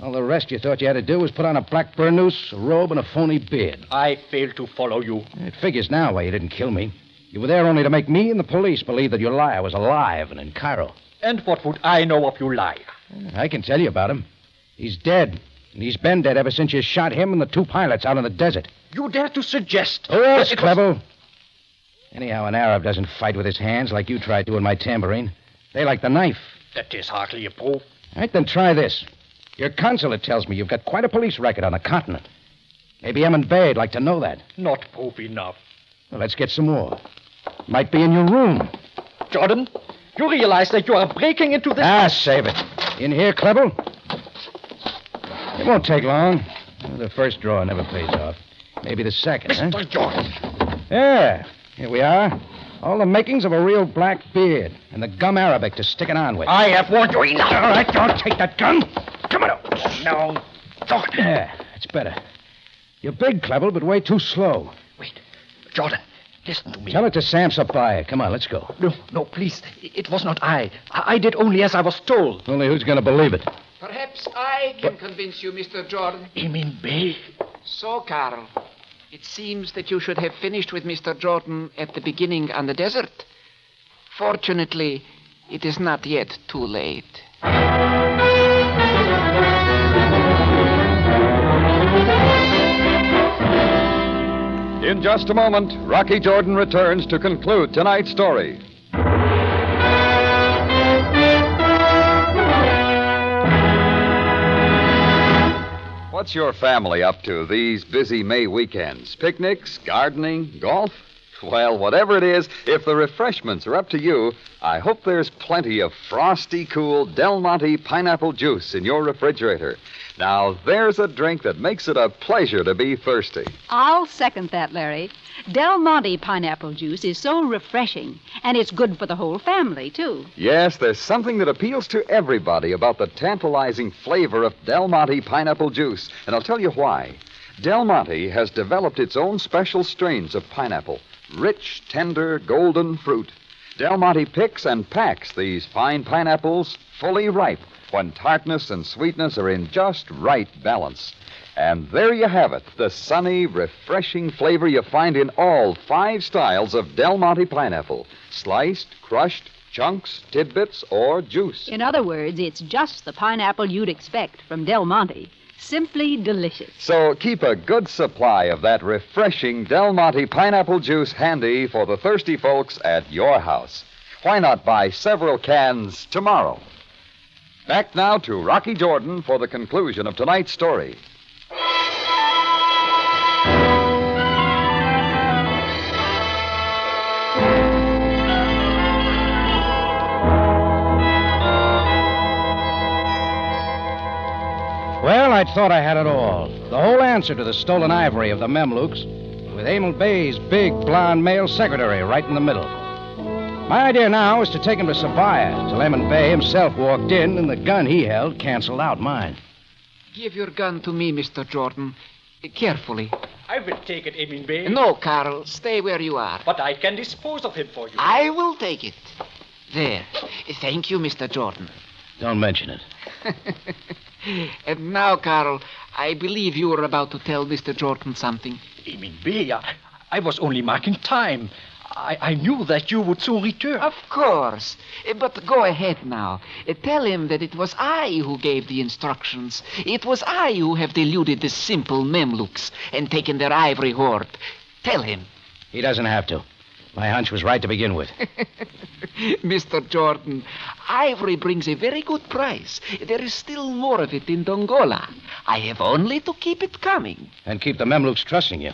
All the rest you thought you had to do was put on a black burnous, a robe, and a phony beard. I failed to follow you. It figures now why you didn't kill me. You were there only to make me and the police believe that your liar was alive and in Cairo. And what would I know of your liar? I can tell you about him. He's dead. And he's been dead ever since you shot him and the 2 pilots out in the desert. You dare to suggest... Who else, Clevel? Anyhow, an Arab doesn't fight with his hands like you tried to in my tambourine. They like the knife. That is hardly a proof. All right, then try this. Your consulate tells me you've got quite a police record on the continent. Maybe Emin Bey'd like to know that. Not proof enough. Well, let's get some more. Might be in your room. Jordan, you realize that you are breaking into this... Save it. In here, Clevel? It won't take long. The first drawer never pays off. Maybe the second, Mr. Jordan. Yeah, here we are. All the makings of a real black beard and the gum Arabic to stick it on with. I have warned you enough. All right, don't take that gun. Come on. No, Jordan. Yeah, it's better. You're big, Clevel, but way too slow. Wait, Jordan, listen to me. Tell it to Sam Sapphire. Come on, let's go. No, please. It was not I. I did only as I was told. Only who's going to believe it? Perhaps I can convince you, Mr. Jordan. Emin Bey? So, Carl, it seems that you should have finished with Mr. Jordan at the beginning on the desert. Fortunately, it is not yet too late. In just a moment, Rocky Jordan returns to conclude tonight's story. What's your family up to these busy May weekends? Picnics, gardening, golf? Well, whatever it is, if the refreshments are up to you, I hope there's plenty of frosty, cool Del Monte pineapple juice in your refrigerator. Now, there's a drink that makes it a pleasure to be thirsty. I'll second that, Larry. Del Monte pineapple juice is so refreshing, and it's good for the whole family, too. Yes, there's something that appeals to everybody about the tantalizing flavor of Del Monte pineapple juice, and I'll tell you why. Del Monte has developed its own special strains of pineapple. Rich, tender, golden fruit. Del Monte picks and packs these fine pineapples fully ripe when tartness and sweetness are in just right balance. And there you have it, the sunny, refreshing flavor you find in all 5 styles of Del Monte pineapple. Sliced, crushed, chunks, tidbits, or juice. In other words, it's just the pineapple you'd expect from Del Monte. Simply delicious. So keep a good supply of that refreshing Del Monte pineapple juice handy for the thirsty folks at your house. Why not buy several cans tomorrow? Back now to Rocky Jordan for the conclusion of tonight's story. Well, I thought I had it all. The whole answer to the stolen ivory of the Mamelukes, with Emin Bey's big, blonde male secretary right in the middle. My idea now is to take him to Sevilla till Emin Bey himself walked in and the gun he held canceled out mine. Give your gun to me, Mr. Jordan. Carefully. I will take it, Emin Bey. No, Carl. Stay where you are. But I can dispose of him for you. I will take it. There. Thank you, Mr. Jordan. Don't mention it. And now, Carl, I believe you were about to tell Mr. Jordan something. Emin Bey, I was only marking time. I knew that you would soon return. Of course. But go ahead now. Tell him that it was I who gave the instructions. It was I who have deluded the simple Mamelukes and taken their ivory hoard. Tell him. He doesn't have to. My hunch was right to begin with. Mr. Jordan, ivory brings a very good price. There is still more of it in Dongola. I have only to keep it coming. And keep the Mamelukes trusting you.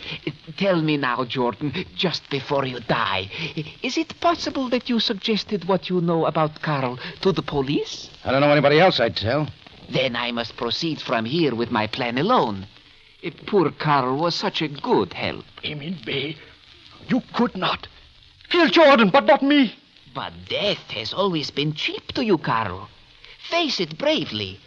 Tell me now, Jordan, just before you die, is it possible that you suggested what you know about Carl to the police? I don't know anybody else I'd tell. Then I must proceed from here with my plan alone. Poor Carl was such a good help. Emin Bey, you could not. Kill Jordan, but not me. But death has always been cheap to you, Carl. Face it bravely.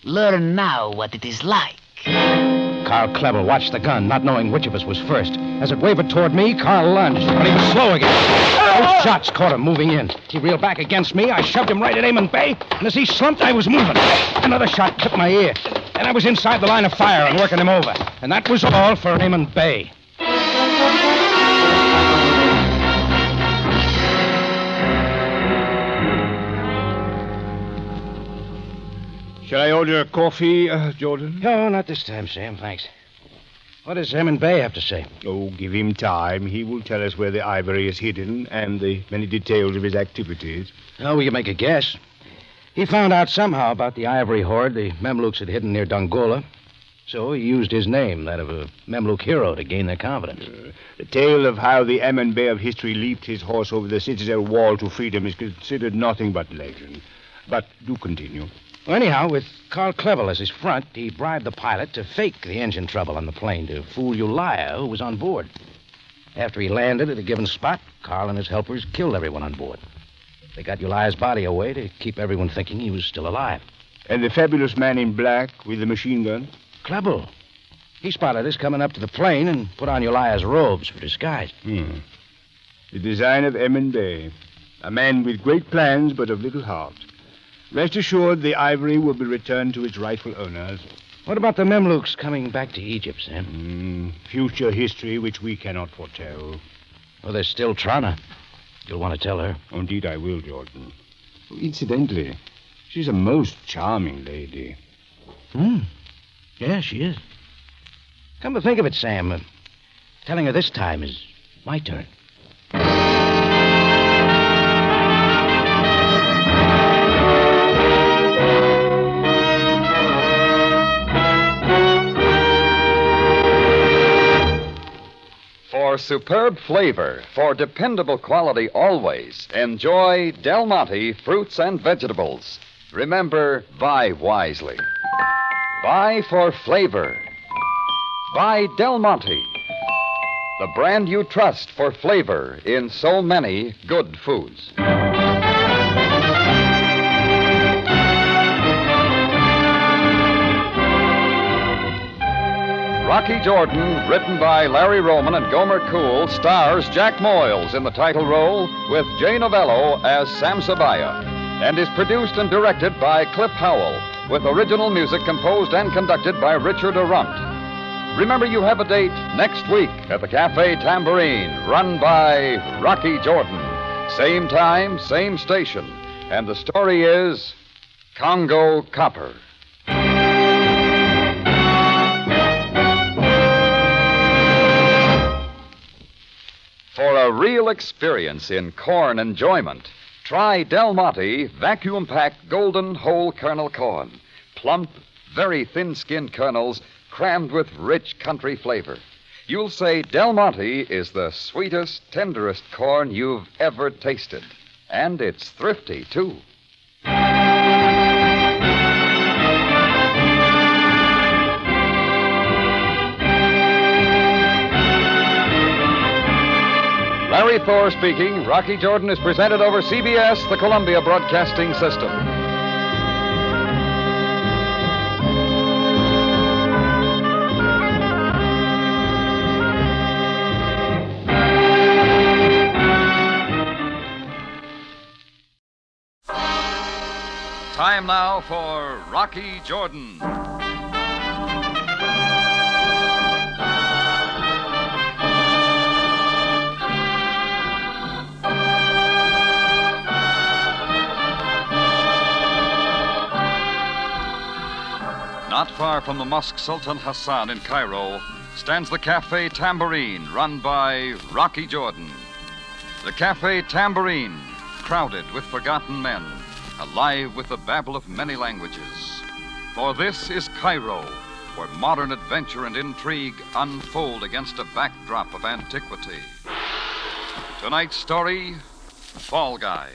Learn now what it is like. Carl Clever watched the gun, not knowing which of us was first. As it wavered toward me, Carl lunged, but he was slow again. Both shots caught him moving in. He reeled back against me. I shoved him right at Eamon Bay, and as he slumped, I was moving. Another shot took my ear, and I was inside the line of fire and working him over. And that was all for Eamon Bay. Shall I order a coffee, Jordan? No, not this time, Sam, thanks. What does Eamon Bay have to say? Oh, give him time. He will tell us where the ivory is hidden and the many details of his activities. Oh, we can make a guess. He found out somehow about the ivory hoard the Mamelukes had hidden near Dongola. So he used his name, that of a Mameluke hero, to gain their confidence. The tale of how the Eamon Bay of history leaped his horse over the citadel wall to freedom is considered nothing but legend. But do continue. Well, anyhow, with Carl Clevel as his front, he bribed the pilot to fake the engine trouble on the plane to fool Ulia, who was on board. After he landed at a given spot, Carl and his helpers killed everyone on board. They got Ulia's body away to keep everyone thinking he was still alive. And the fabulous man in black with the machine gun? Clevel. He spotted us coming up to the plane and put on Ulia's robes for disguise. The design of Eamon Bay. A man with great plans, but of little heart. Rest assured, the ivory will be returned to its rightful owners. What about the Mamelukes coming back to Egypt, Sam? Future history which we cannot foretell. Well, there's still Trana. You'll want to tell her. Oh, indeed I will, Jordan. Incidentally, she's a most charming lady. Yeah, she is. Come to think of it, Sam, telling her this time is my turn. For superb flavor, for dependable quality always, enjoy Del Monte fruits and vegetables. Remember, buy wisely. Buy for flavor. Buy Del Monte, the brand you trust for flavor in so many good foods. Rocky Jordan, written by Larry Roman and Gomer Cool, stars Jack Moyles in the title role with Jay Novello as Sam Sabaya, and is produced and directed by Cliff Howell, with original music composed and conducted by Richard Arunt. Remember, you have a date next week at the Cafe Tambourine, run by Rocky Jordan. Same time, same station. And the story is Congo Copper. For a real experience in corn enjoyment, try Del Monte vacuum-packed golden whole kernel corn. Plump, very thin-skinned kernels crammed with rich country flavor. You'll say Del Monte is the sweetest, tenderest corn you've ever tasted. And it's thrifty, too. Larry Thor speaking. Rocky Jordan is presented over CBS, the Columbia Broadcasting System. Time now for Rocky Jordan. Not far from the Mosque Sultan Hassan in Cairo stands the Cafe Tambourine, run by Rocky Jordan. The Cafe Tambourine, crowded with forgotten men, alive with the babble of many languages. For this is Cairo, where modern adventure and intrigue unfold against a backdrop of antiquity. Tonight's story, Fall Guy.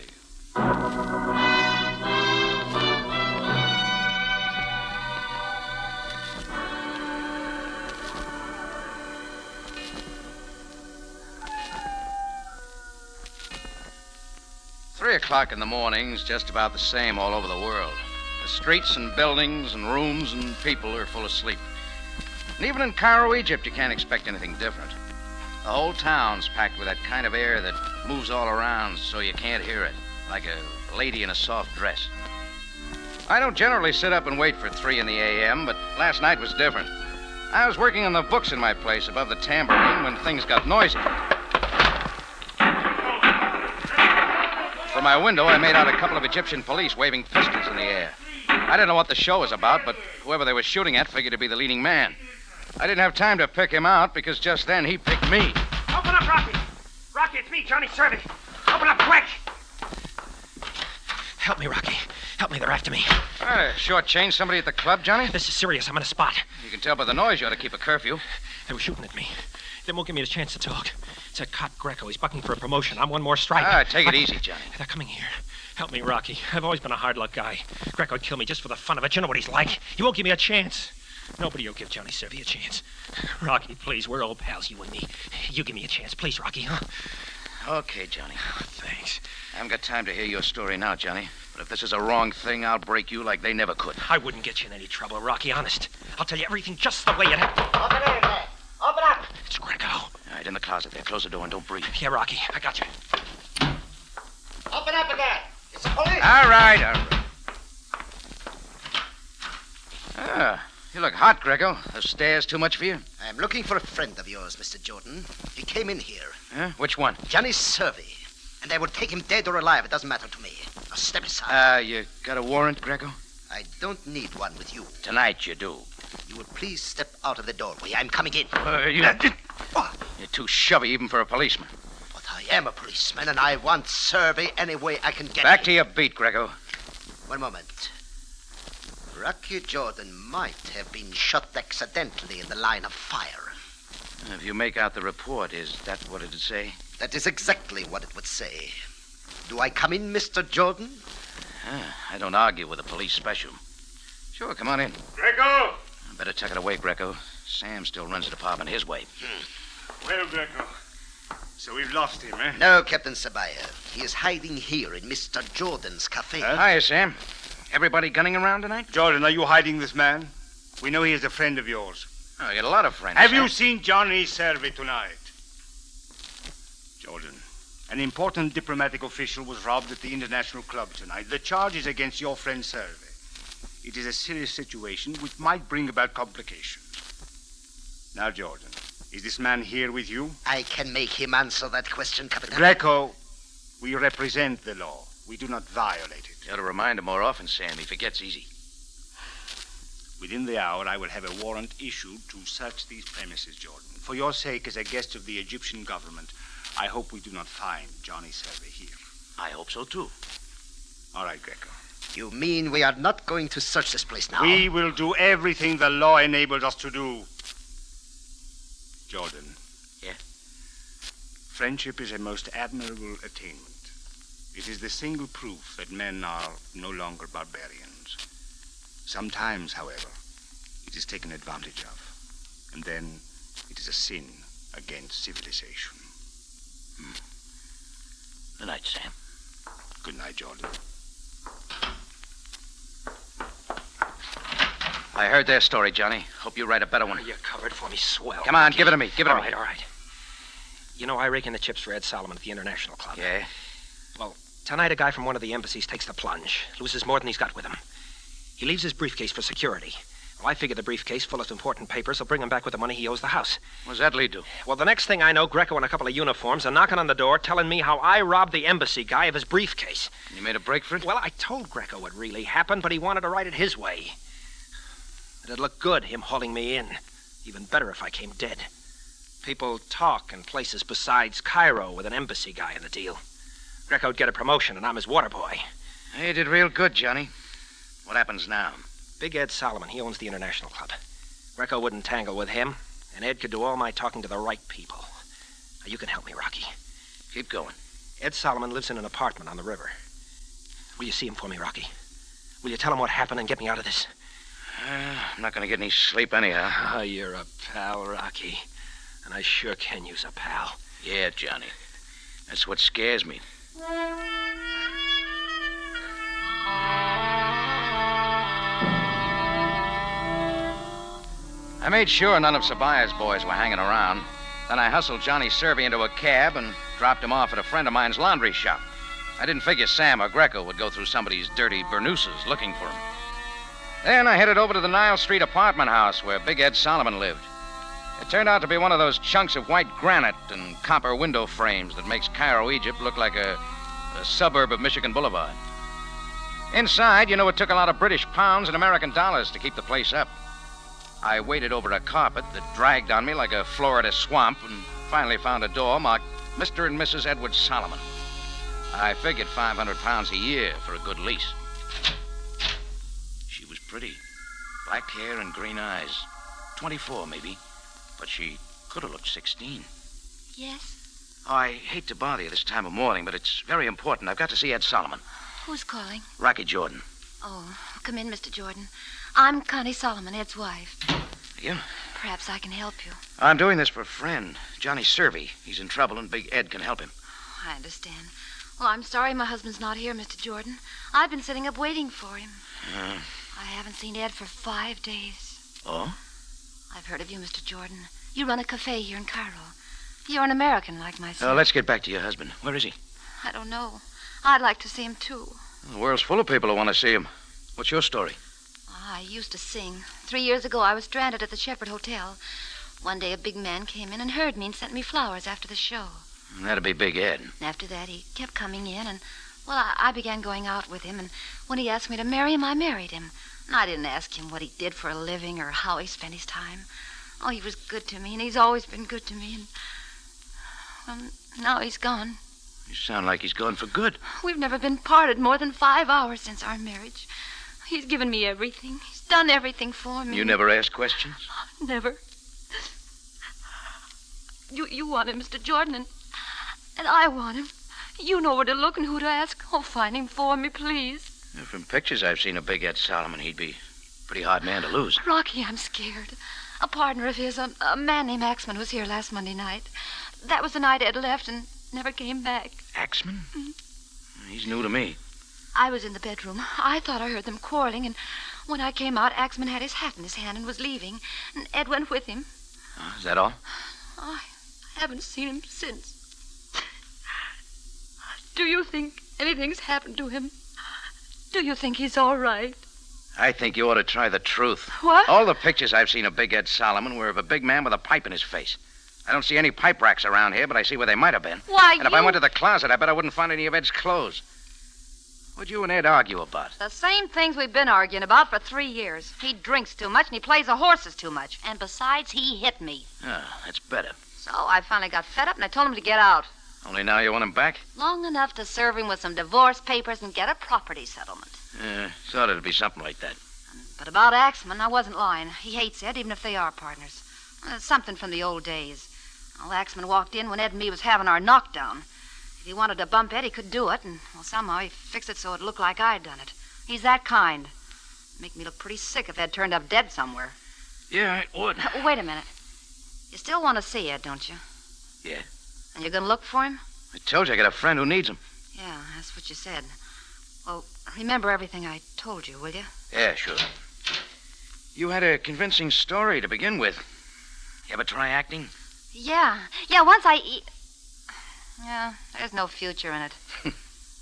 3 o'clock in the morning's just about the same all over the world. The streets and buildings and rooms and people are full of sleep. And even in Cairo, Egypt, you can't expect anything different. The whole town's packed with that kind of air that moves all around so you can't hear it, like a lady in a soft dress. I don't generally sit up and wait for 3 in the a.m., but last night was different. I was working on the books in my place above the tambourine when things got noisy. From my window, I made out a couple of Egyptian police waving pistols in the air. I didn't know what the show was about, but whoever they were shooting at figured to be the leading man. I didn't have time to pick him out because just then he picked me. Open up, Rocky. Rocky, it's me, Johnny Servey. Open up quick. Help me, Rocky. Help me, they're after me. Shortchange somebody at the club, Johnny? This is serious. I'm on a spot. You can tell by the noise you ought to keep a curfew. They were shooting at me. They won't give me a chance to talk. It's that cop Greco. He's bucking for a promotion. I'm one more strike. Take it easy, Johnny. They're coming here. Help me, Rocky. I've always been a hard luck guy. Greco would kill me just for the fun of it. You know what he's like. He won't give me a chance. Nobody will give Johnny Servey a chance. Rocky, please, we're old pals, you and me. You give me a chance, please, Rocky, huh? Okay, Johnny. Thanks. I haven't got time to hear your story now, Johnny. But if this is a wrong thing, I'll break you like they never could. I wouldn't get you in any trouble, Rocky, honest. I'll tell you everything just the way it happened. Open it, man. Open up. It's Greco. All right, in the closet there. Close the door and don't breathe. Yeah, Rocky, I got you. Open up again. It's the police. All right. You look hot, Greco. The stairs too much for you? I'm looking for a friend of yours, Mr. Jordan. He came in here. Huh? Which one? Johnny Servey. And I will take him dead or alive. It doesn't matter to me. Now step aside. You got a warrant, Greco? I don't need one with you. Tonight you do. You will please step out of the doorway. I'm coming in. You're too chubby even for a policeman. But I am a policeman, and I want Servey any way I can get Back him. to your beat, Greco. One moment. Rocky Jordan might have been shot accidentally in the line of fire. If you make out the report, is that what it'd say? That is exactly what it would say. Do I come in, Mr. Jordan? I don't argue with a police special. Sure, come on in. Greco! I better tuck it away, Greco. Sam still runs the department his way. Well, Greco, so we've lost him, eh? No, Captain Sabaya. He is hiding here in Mr. Jordan's cafe. Hiya, Sam. Everybody gunning around tonight? Jordan, are you hiding this man? We know he is a friend of yours. Oh, I got a lot of friends. Have you seen Johnny Servey tonight? Jordan, an important diplomatic official was robbed at the International Club tonight. The charge is against your friend Servey. It is a serious situation which might bring about complications. Now, Jordan, is this man here with you? I can make him answer that question, Captain. Greco, we represent the law. We do not violate it. You ought to remind him more often, Sam. He forgets easy. Within the hour, I will have a warrant issued to search these premises, Jordan. For your sake, as a guest of the Egyptian government, I hope we do not find Johnny Servey here. I hope so, too. All right, Greco. You mean we are not going to search this place now? We will do everything the law enables us to do. Jordan. Yeah? Friendship is a most admirable attainment. It is the single proof that men are no longer barbarians. Sometimes, however, it is taken advantage of, and then it is a sin against civilization. Good night, Sam. Good night, Jordan. I heard their story, Johnny. Hope you write a better one. You covered for me swell. Come on, give it to me. Give it to me. All right. You know, I rake in the chips for Ed Solomon at the International Club. Yeah? Well, tonight a guy from one of the embassies takes the plunge, loses more than he's got with him. He leaves his briefcase for security. Well, I figure the briefcase full of important papers will bring him back with the money he owes the house. What does that lead to? Well, the next thing I know, Greco and a couple of uniforms are knocking on the door telling me how I robbed the embassy guy of his briefcase. You made a break for it? Well, I told Greco what really happened, but he wanted to write it his way. It'd look good, him hauling me in. Even better if I came dead. People talk in places besides Cairo with an embassy guy in the deal. Greco'd get a promotion, and I'm his water boy. Hey, you did real good, Johnny. What happens now? Big Ed Solomon, he owns the International Club. Greco wouldn't tangle with him, and Ed could do all my talking to the right people. Now, you can help me, Rocky. Keep going. Ed Solomon lives in an apartment on the river. Will you see him for me, Rocky? Will you tell him what happened and get me out of this? I'm not going to get any sleep anyhow. Oh, you're a pal, Rocky. And I sure can use a pal. Yeah, Johnny. That's what scares me. I made sure none of Sabaya's boys were hanging around. Then I hustled Johnny Servey into a cab and dropped him off at a friend of mine's laundry shop. I didn't figure Sam or Greco would go through somebody's dirty burnouses looking for him. Then I headed over to the Nile Street apartment house where Big Ed Solomon lived. It turned out to be one of those chunks of white granite and copper window frames that makes Cairo, Egypt look like a suburb of Michigan Boulevard. Inside, it took a lot of British pounds and American dollars to keep the place up. I waded over a carpet that dragged on me like a Florida swamp and finally found a door marked Mr. and Mrs. Edward Solomon. I figured 500 pounds a year for a good lease. She was pretty. Black hair and green eyes. 24, maybe. But she could have looked 16. Yes? Oh, I hate to bother you this time of morning, but it's very important. I've got to see Ed Solomon. Who's calling? Rocky Jordan. Oh, come in, Mr. Jordan. I'm Connie Solomon, Ed's wife. You? Perhaps I can help you. I'm doing this for a friend, Johnny Servey. He's in trouble, and Big Ed can help him. I understand. Well, I'm sorry my husband's not here, Mr. Jordan. I've been sitting up waiting for him. I haven't seen Ed for 5 days. Oh? I've heard of you, Mr. Jordan. You run a cafe here in Cairo. You're an American like myself. Oh, let's get back to your husband. Where is he? I don't know. I'd like to see him, too. The world's full of people who want to see him. What's your story? I used to sing. 3 years ago, I was stranded at the Shepherd Hotel. One day, a big man came in and heard me and sent me flowers after the show. That'd be Big Ed. After that, he kept coming in, and, I began going out with him, and when he asked me to marry him, I married him. And I didn't ask him what he did for a living or how he spent his time. Oh, he was good to me, and he's always been good to me, and, now he's gone. You sound like he's gone for good. We've never been parted more than 5 hours since our marriage. He's given me everything. He's done everything for me. You never asked questions? Never. You want him, Mr. Jordan, and I want him. You know where to look and who to ask. Oh, find him for me, please. From pictures I've seen of Big Ed Solomon, he'd be a pretty hard man to lose. Rocky, I'm scared. A partner of his, a man named Axman, was here last Monday night. That was the night Ed left and never came back. Axman? He's new to me. I was in the bedroom. I thought I heard them quarreling, and when I came out, Axman had his hat in his hand and was leaving, and Ed went with him. Is that all? I haven't seen him since. Do you think anything's happened to him? Do you think he's all right? I think you ought to try the truth. What? All the pictures I've seen of Big Ed Solomon were of a big man with a pipe in his face. I don't see any pipe racks around here, but I see where they might have been. Why, and if I went to the closet, I bet I wouldn't find any of Ed's clothes. What'd you and Ed argue about? The same things we've been arguing about for 3 years. He drinks too much and he plays the horses too much. And besides, he hit me. That's better. So I finally got fed up and I told him to get out. Only now you want him back? Long enough to serve him with some divorce papers and get a property settlement. Thought it'd be something like that. But about Axman, I wasn't lying. He hates Ed, even if they are partners. Something from the old days. Well, Axman walked in when Ed and me was having our knockdown. If he wanted to bump Ed, he could do it, and somehow he fixed it so it looked like I'd done it. He's that kind. It'd make me look pretty sick if Ed turned up dead somewhere. Yeah, it would. Wait a minute. You still want to see Ed, don't you? Yeah. And you're going to look for him? I told you I got a friend who needs him. Yeah, that's what you said. Well, remember everything I told you, will you? Yeah, sure. You had a convincing story to begin with. You ever try acting? Yeah, once Yeah, there's no future in it.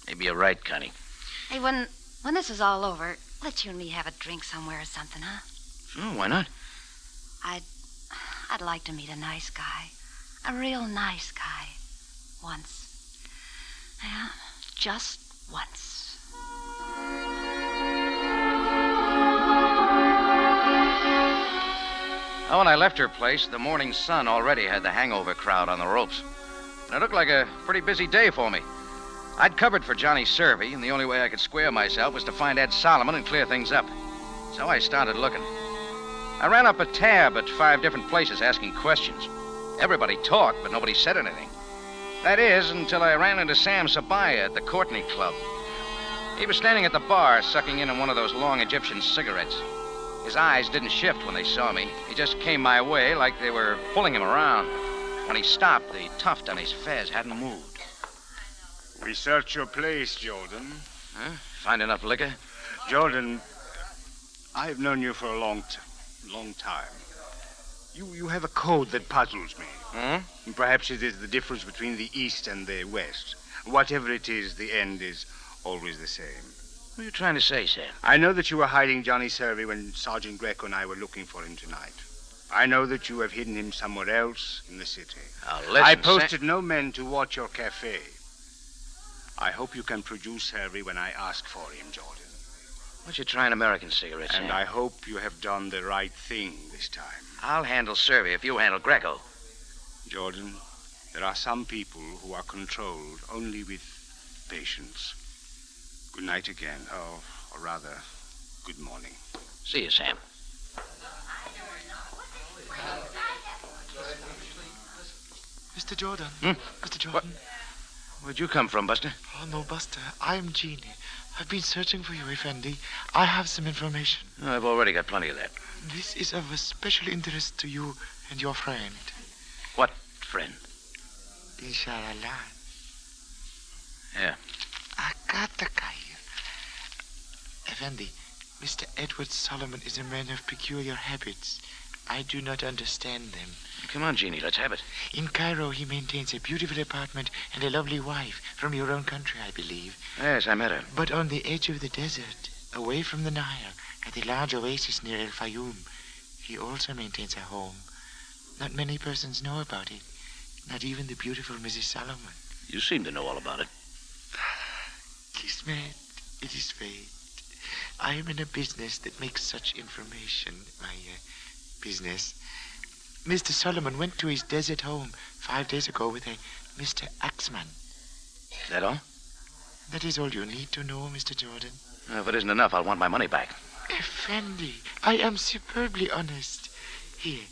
Maybe you're right, Connie. Hey, when this is all over, let you and me have a drink somewhere or something, huh? Sure, why not? I'd like to meet a nice guy. A real nice guy. Once. Yeah, just once. When I left her place, the morning sun already had the hangover crowd on the ropes. And it looked like a pretty busy day for me. I'd covered for Johnny Servey, and the only way I could square myself was to find Ed Solomon and clear things up. So I started looking. I ran up a tab at 5 different places asking questions. Everybody talked, but nobody said anything. That is, until I ran into Sam Sabaya at the Courtney Club. He was standing at the bar, sucking in on one of those long Egyptian cigarettes. His eyes didn't shift when they saw me. He just came my way like they were pulling him around. When he stopped, the tuft on his fez hadn't moved. We searched your place, Jordan. Huh? Find enough liquor? Jordan, I've known you for a long time. You have a code that puzzles me. Hmm? Perhaps it is the difference between the East and the West. Whatever it is, the end is always the same. What are you trying to say, Sam? I know that you were hiding Johnny Survey when Sergeant Greco and I were looking for him tonight. I know that you have hidden him somewhere else in the city. Now, listen, I posted no men to watch your cafe. I hope you can produce Survey when I ask for him, Jordan. What you trying American cigarettes, And Sam? I hope you have done the right thing this time. I'll handle Survey if you handle Greco. Jordan, there are some people who are controlled only with patience. Good night again. Or rather, good morning. See you, Sam. Mr. Jordan. Mr. Jordan. Where'd you come from, Buster? Oh, no, Buster. I'm Jeannie. I've been searching for you, Effendi. I have some information. Oh, I've already got plenty of that. This is of a special interest to you and your friend. What friend? Inshallah. Yeah. Agatha Kair. Effendi, Mr. Edward Solomon is a man of peculiar habits. I do not understand them. Come on, Jeannie, let's have it. In Cairo, he maintains a beautiful apartment and a lovely wife from your own country, I believe. Yes, I met her. But on the edge of the desert, away from the Nile, at a large oasis near El Fayoum, he also maintains a home. Not many persons know about it, not even the beautiful Mrs. Solomon. You seem to know all about it. Kismet, it is fate. I am in a business that makes such information my business. Mr. Solomon went to his desert home 5 days ago with a Mr. Axman. That all? That is all you need to know, Mr. Jordan. If it isn't enough, I'll want my money back. Effendi, I am superbly honest. Here,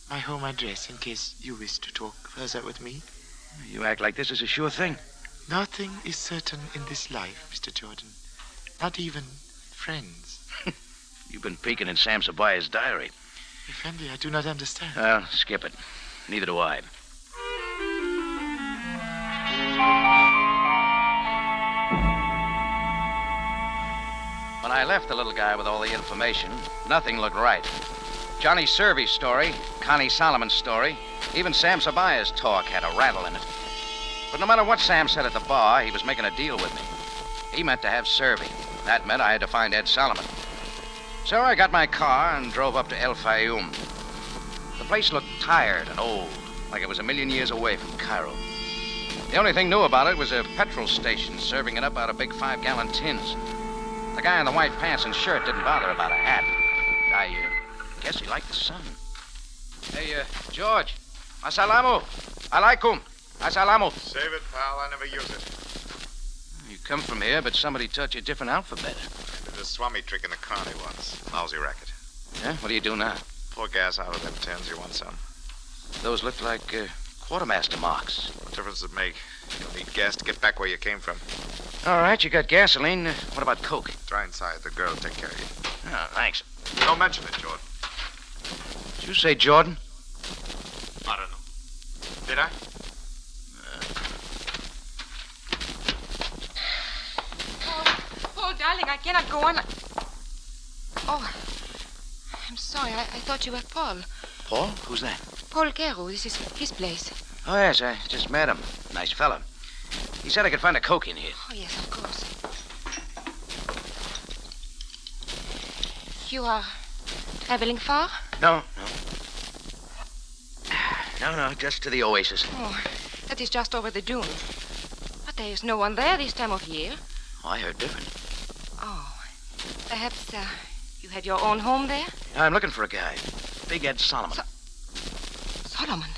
my home address in case you wish to talk further with me. You act like this is a sure thing. Nothing is certain in this life, Mr. Jordan. Not even friends. You've been peeking in Sam Sabaya's diary. Effendi, I do not understand. Well, skip it. Neither do I. When I left the little guy with all the information, nothing looked right. Johnny Survey's story, Connie Solomon's story, even Sam Sabaya's talk had a rattle in it. But no matter what Sam said at the bar, he was making a deal with me. He meant to have Survey. That meant I had to find Ed Solomon. So I got my car and drove up to El Fayoum. The place looked tired and old, like it was a million years away from Cairo. The only thing new about it was a petrol station serving it up out of big 5-gallon tins. The guy in the white pants and shirt didn't bother about a hat. I guess he liked the sun. Hey, George. Assalamu. Alaikum. Assalamu. Save it, pal. I never use it. You come from here, but somebody taught you a different alphabet. I did a swummy trick in the county once. Lousy racket. Yeah? What do you do now? Pour gas out of them tins. You want some? Those look like quartermaster marks. What difference does it make? You'll need gas to get back where you came from. All right, you got gasoline. What about coke? Try inside. The girl will take care of you. Oh, thanks. Don't mention it, Jordan. Did you say Jordan? I don't know. Did I? Oh, darling, I cannot go on. Oh, I'm sorry. I thought you were Paul. Paul? Who's that? Paul Guerrero. This is his place. Oh, yes, I just met him. Nice fella. He said I could find a coke in here. Oh, yes, of course. You are traveling far? No. No, just to the oasis. Oh, that is just over the dunes. But there is no one there this time of year. Oh, I heard different. Oh, perhaps you had your own home there? I'm looking for a guy. Big Ed Solomon. Solomon?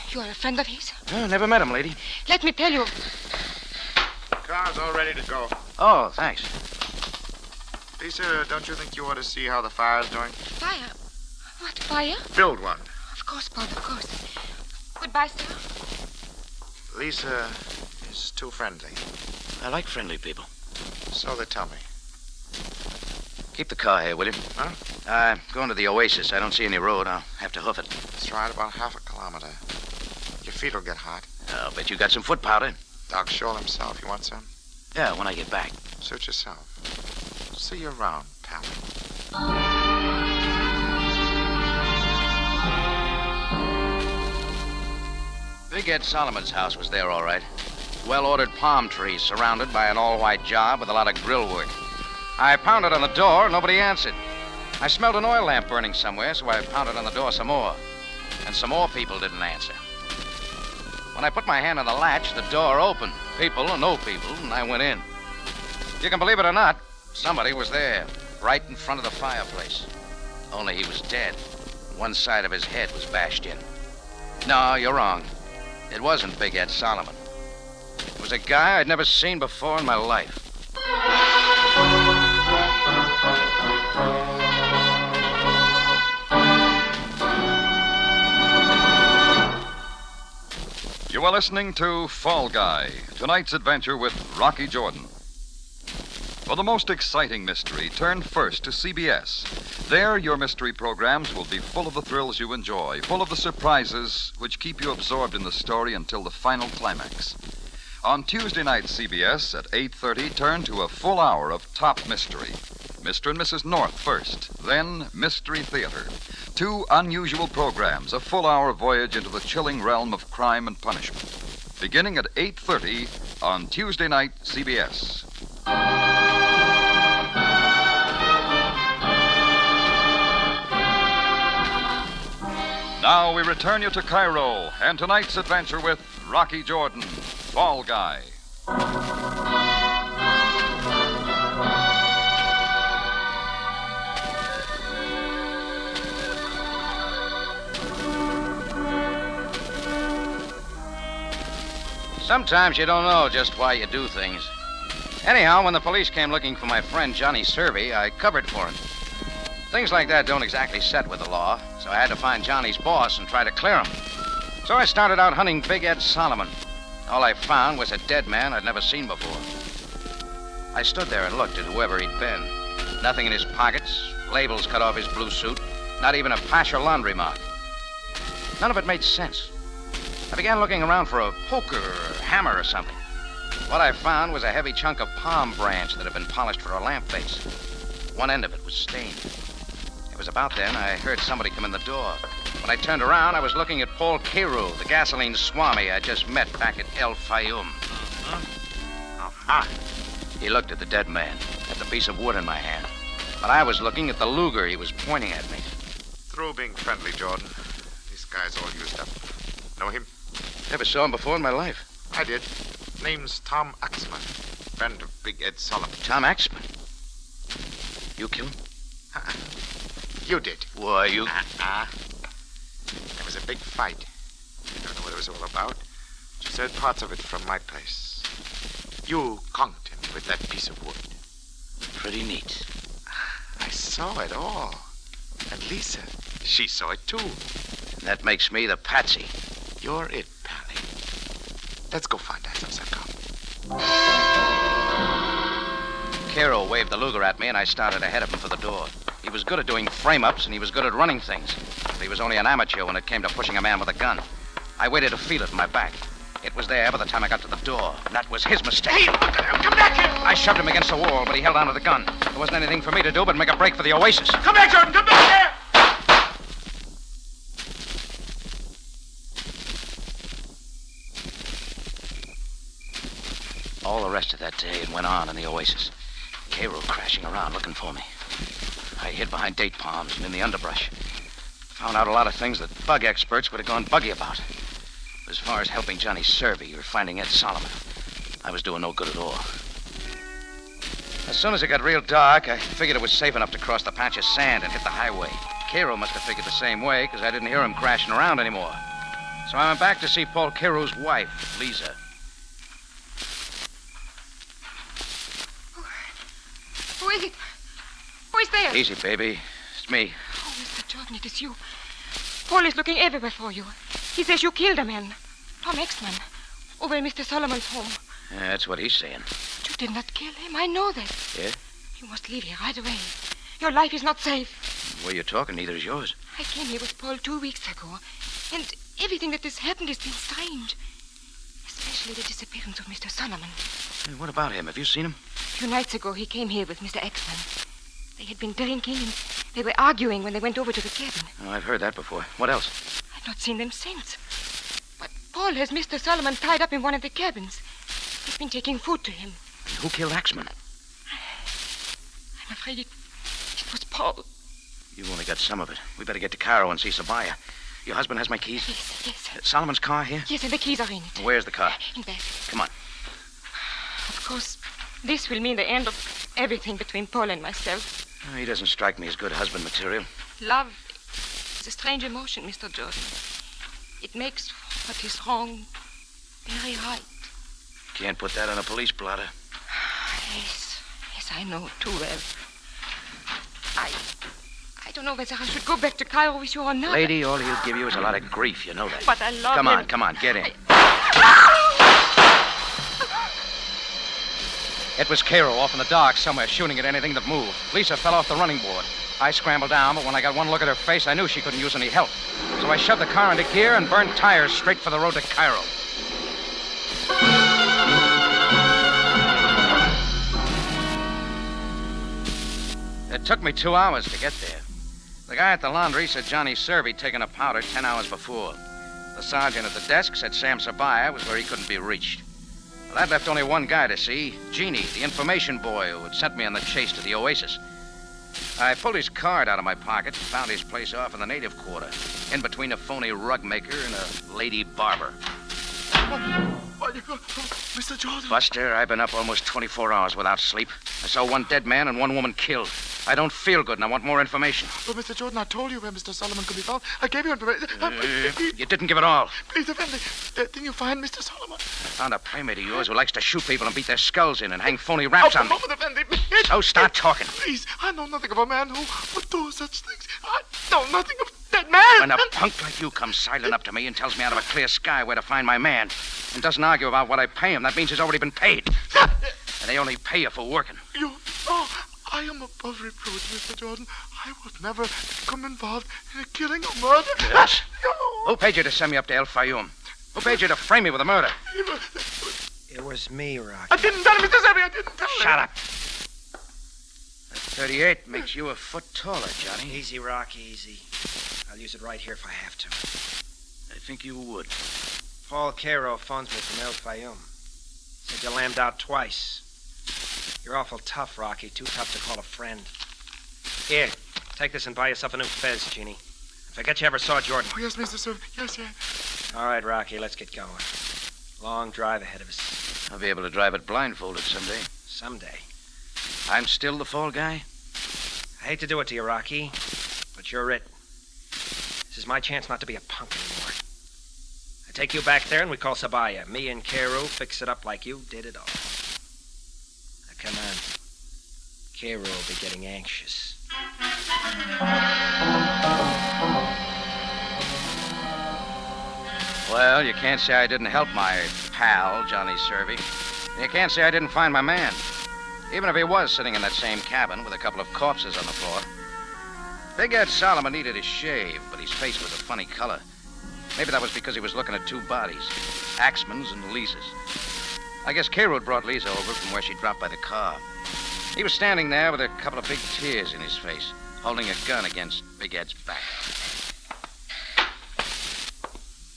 You are a friend of his? Oh, never met him, lady. Let me tell you. Car's all ready to go. Oh, thanks. Lisa, don't you think you ought to see how the fire's doing? Fire? What fire? Build one. Of course, Paul, of course. Goodbye, sir. Lisa is too friendly. I like friendly people. So they tell me. Keep the car here, will you? Huh? I'm going to the oasis. I don't see any road. I'll have to hoof it. Let's ride about half a kilometer. Your feet will get hot. I'll bet you got some foot powder. Doc Scholl himself. You want some? Yeah, when I get back. Suit yourself. See you around, pal. Big Ed Solomon's house was there, all right. Well-ordered palm trees surrounded by an all-white job with a lot of grill work. I pounded on the door, nobody answered. I smelled an oil lamp burning somewhere, so I pounded on the door some more. And some more people didn't answer. When I put my hand on the latch, the door opened. People or no people, and I went in. You can believe it or not, somebody was there, right in front of the fireplace. Only he was dead. One side of his head was bashed in. No, you're wrong. It wasn't Big Ed Solomon. It was a guy I'd never seen before in my life. You are listening to Fall Guy, tonight's adventure with Rocky Jordan. For the most exciting mystery, turn first to CBS. There, your mystery programs will be full of the thrills you enjoy, full of the surprises which keep you absorbed in the story until the final climax. On Tuesday night, CBS, at 8:30, turn to a full hour of top mystery. Mr. and Mrs. North first, then Mystery Theater. Two unusual programs, a full hour voyage into the chilling realm of crime and punishment. Beginning at 8:30 on Tuesday night, CBS. Now we return you to Cairo and tonight's adventure with Rocky Jordan, Fall Guy. Sometimes you don't know just why you do things. Anyhow, when the police came looking for my friend Johnny Servey, I covered for him. Things like that don't exactly set with the law, so I had to find Johnny's boss and try to clear him. So I started out hunting Big Ed Solomon. All I found was a dead man I'd never seen before. I stood there and looked at whoever he'd been. Nothing in his pockets, labels cut off his blue suit, not even a Pasha laundry mark. None of it made sense. I began looking around for a poker or a hammer or something. What I found was a heavy chunk of palm branch that had been polished for a lamp base. One end of it was stained. It was about then I heard somebody come in the door. When I turned around, I was looking at Paul Carew, the gasoline swami I just met back at El Fayoum. He looked at the dead man, at the piece of wood in my hand. But I was looking at the Luger he was pointing at me. Through being friendly, Jordan. This guy's all used up. Know him? Never saw him before in my life. I did. Name's Tom Axman, friend of Big Ed Solomon. Tom Axman? You killed him? You did. Why, you... There was a big fight. I don't know what it was all about. Just heard parts of it from my place. You conked him with that piece of wood. Pretty neat. I saw it all. And Lisa, she saw it too. That makes me the patsy. You're it, Pally. Let's go find ourselves a cop. Carew waved the Luger at me, and I started ahead of him for the door. He was good at doing frame-ups, and he was good at running things. But he was only an amateur when it came to pushing a man with a gun. I waited to feel it in my back. It was there by the time I got to the door. That was his mistake. Hey, come back here! I shoved him against the wall, but he held onto the gun. There wasn't anything for me to do but make a break for the oasis. Come back, Jordan! Come back here! All the rest of that day it went on in the oasis. Carew crashing around looking for me. I hid behind date palms and in the underbrush. Found out a lot of things that bug experts would have gone buggy about. As far as helping Johnny Servey or finding Ed Solomon, I was doing no good at all. As soon as it got real dark, I figured it was safe enough to cross the patch of sand and hit the highway. Carew must have figured the same way, because I didn't hear him crashing around anymore. So I went back to see Paul Carew's wife, Lisa. Who is it? Who is there? Easy, baby. It's me. Oh, Mr. Jordan, it is you. Paul is looking everywhere for you. He says you killed a man. Tom Axman. Over in Mr. Solomon's home. Yeah, that's what he's saying. But you did not kill him. I know that. Yeah? You must leave here right away. Your life is not safe. The way you're talking, neither is yours. I came here with Paul 2 weeks ago. And everything that has happened has been strange. Especially especially the disappearance of Mr. Solomon. Hey, what about him? Have you seen him? A few nights ago, he came here with Mr. Axman. They had been drinking and they were arguing when they went over to the cabin. Oh, I've heard that before. What else? I've not seen them since. But Paul has Mr. Solomon tied up in one of the cabins. He's been taking food to him. Who killed Axman? I'm afraid it was Paul. You've only got some of it. We better get to Cairo and see Sabaya. Your husband has my keys? Yes. Solomon's car here? Yes, and the keys are in it. Where's the car? In back. Come on. Of course, this will mean the end of everything between Paul and myself. Oh, he doesn't strike me as good husband material. Love is a strange emotion, Mr. Jordan. It makes what is wrong very right. Can't put that on a police blotter. Yes, I know too well. I don't know whether I should go back to Cairo with you or not. Lady, all he'll give you is a lot of grief, you know that. But I love him. Come on, get in. It was Cairo off in the dark somewhere, shooting at anything that moved. Lisa fell off the running board. I scrambled down, but when I got one look at her face, I knew she couldn't use any help. So I shoved the car into gear and burned tires straight for the road to Cairo. It took me 2 hours to get there. The guy at the laundry said Johnny Servy'd taken a powder 10 hours before. The sergeant at the desk said Sam Sabaya was where he couldn't be reached. Well, that left only one guy to see, Jeannie, the information boy who had sent me on the chase to the oasis. I pulled his card out of my pocket and found his place off in the native quarter, in between a phony rug maker and a lady barber. Mr. Jordan. Buster, I've been up almost 24 hours without sleep. I saw one dead man and one woman killed. I don't feel good, and I want more information. But, Mr. Jordan, I told you where Mr. Solomon could be found. I gave you information. You didn't give it all. Please, Effendi, didn't you find Mr. Solomon? I found a playmate of yours who likes to shoot people and beat their skulls in and hang phony raps on me. Effendi. So start talking. Please, I know nothing of a man who would do such things. I know nothing of that man. When a punk like you comes sidling up to me and tells me out of a clear sky where to find my man and doesn't argue about what I pay him, that means he's already been paid. And they only pay you for working. I am above reproach, Mr. Jordan. I would never become involved in a killing or murder. Yes. Who paid you to send me up to El Fayoum? Who paid you to frame me with a murder? It was me, Rocky. I didn't tell him, Mr. Serby. I didn't tell him. Shut up. That 38 makes you a foot taller, Johnny. Easy, Rocky, easy. I'll use it right here if I have to. I think you would. Paul Cairo phones me from El Fayoum. Said you lammed out twice. You're awful tough, Rocky. Too tough to call a friend. Here, take this and buy yourself a new fez, Jeannie. Forget you ever saw Jordan. Oh, yes, Mr. Serby. Yes. All right, Rocky, let's get going. Long drive ahead of us. I'll be able to drive it blindfolded someday. Someday. I'm still the fall guy? I hate to do it to you, Rocky, but you're it. This is my chance not to be a punk anymore. I take you back there and we call Sabaya. Me and Cairo fix it up like you did it all. Now, come on. Cairo will be getting anxious. Well, you can't say I didn't help my pal, Johnny Servy. You can't say I didn't find my man. Even if he was sitting in that same cabin with a couple of corpses on the floor. Big Ed Solomon needed his shave, but his face was a funny color. Maybe that was because he was looking at two bodies, Axman's and Lisa's. I guess Cairo brought Lisa over from where she dropped by the car. He was standing there with a couple of big tears in his face, holding a gun against Big Ed's back.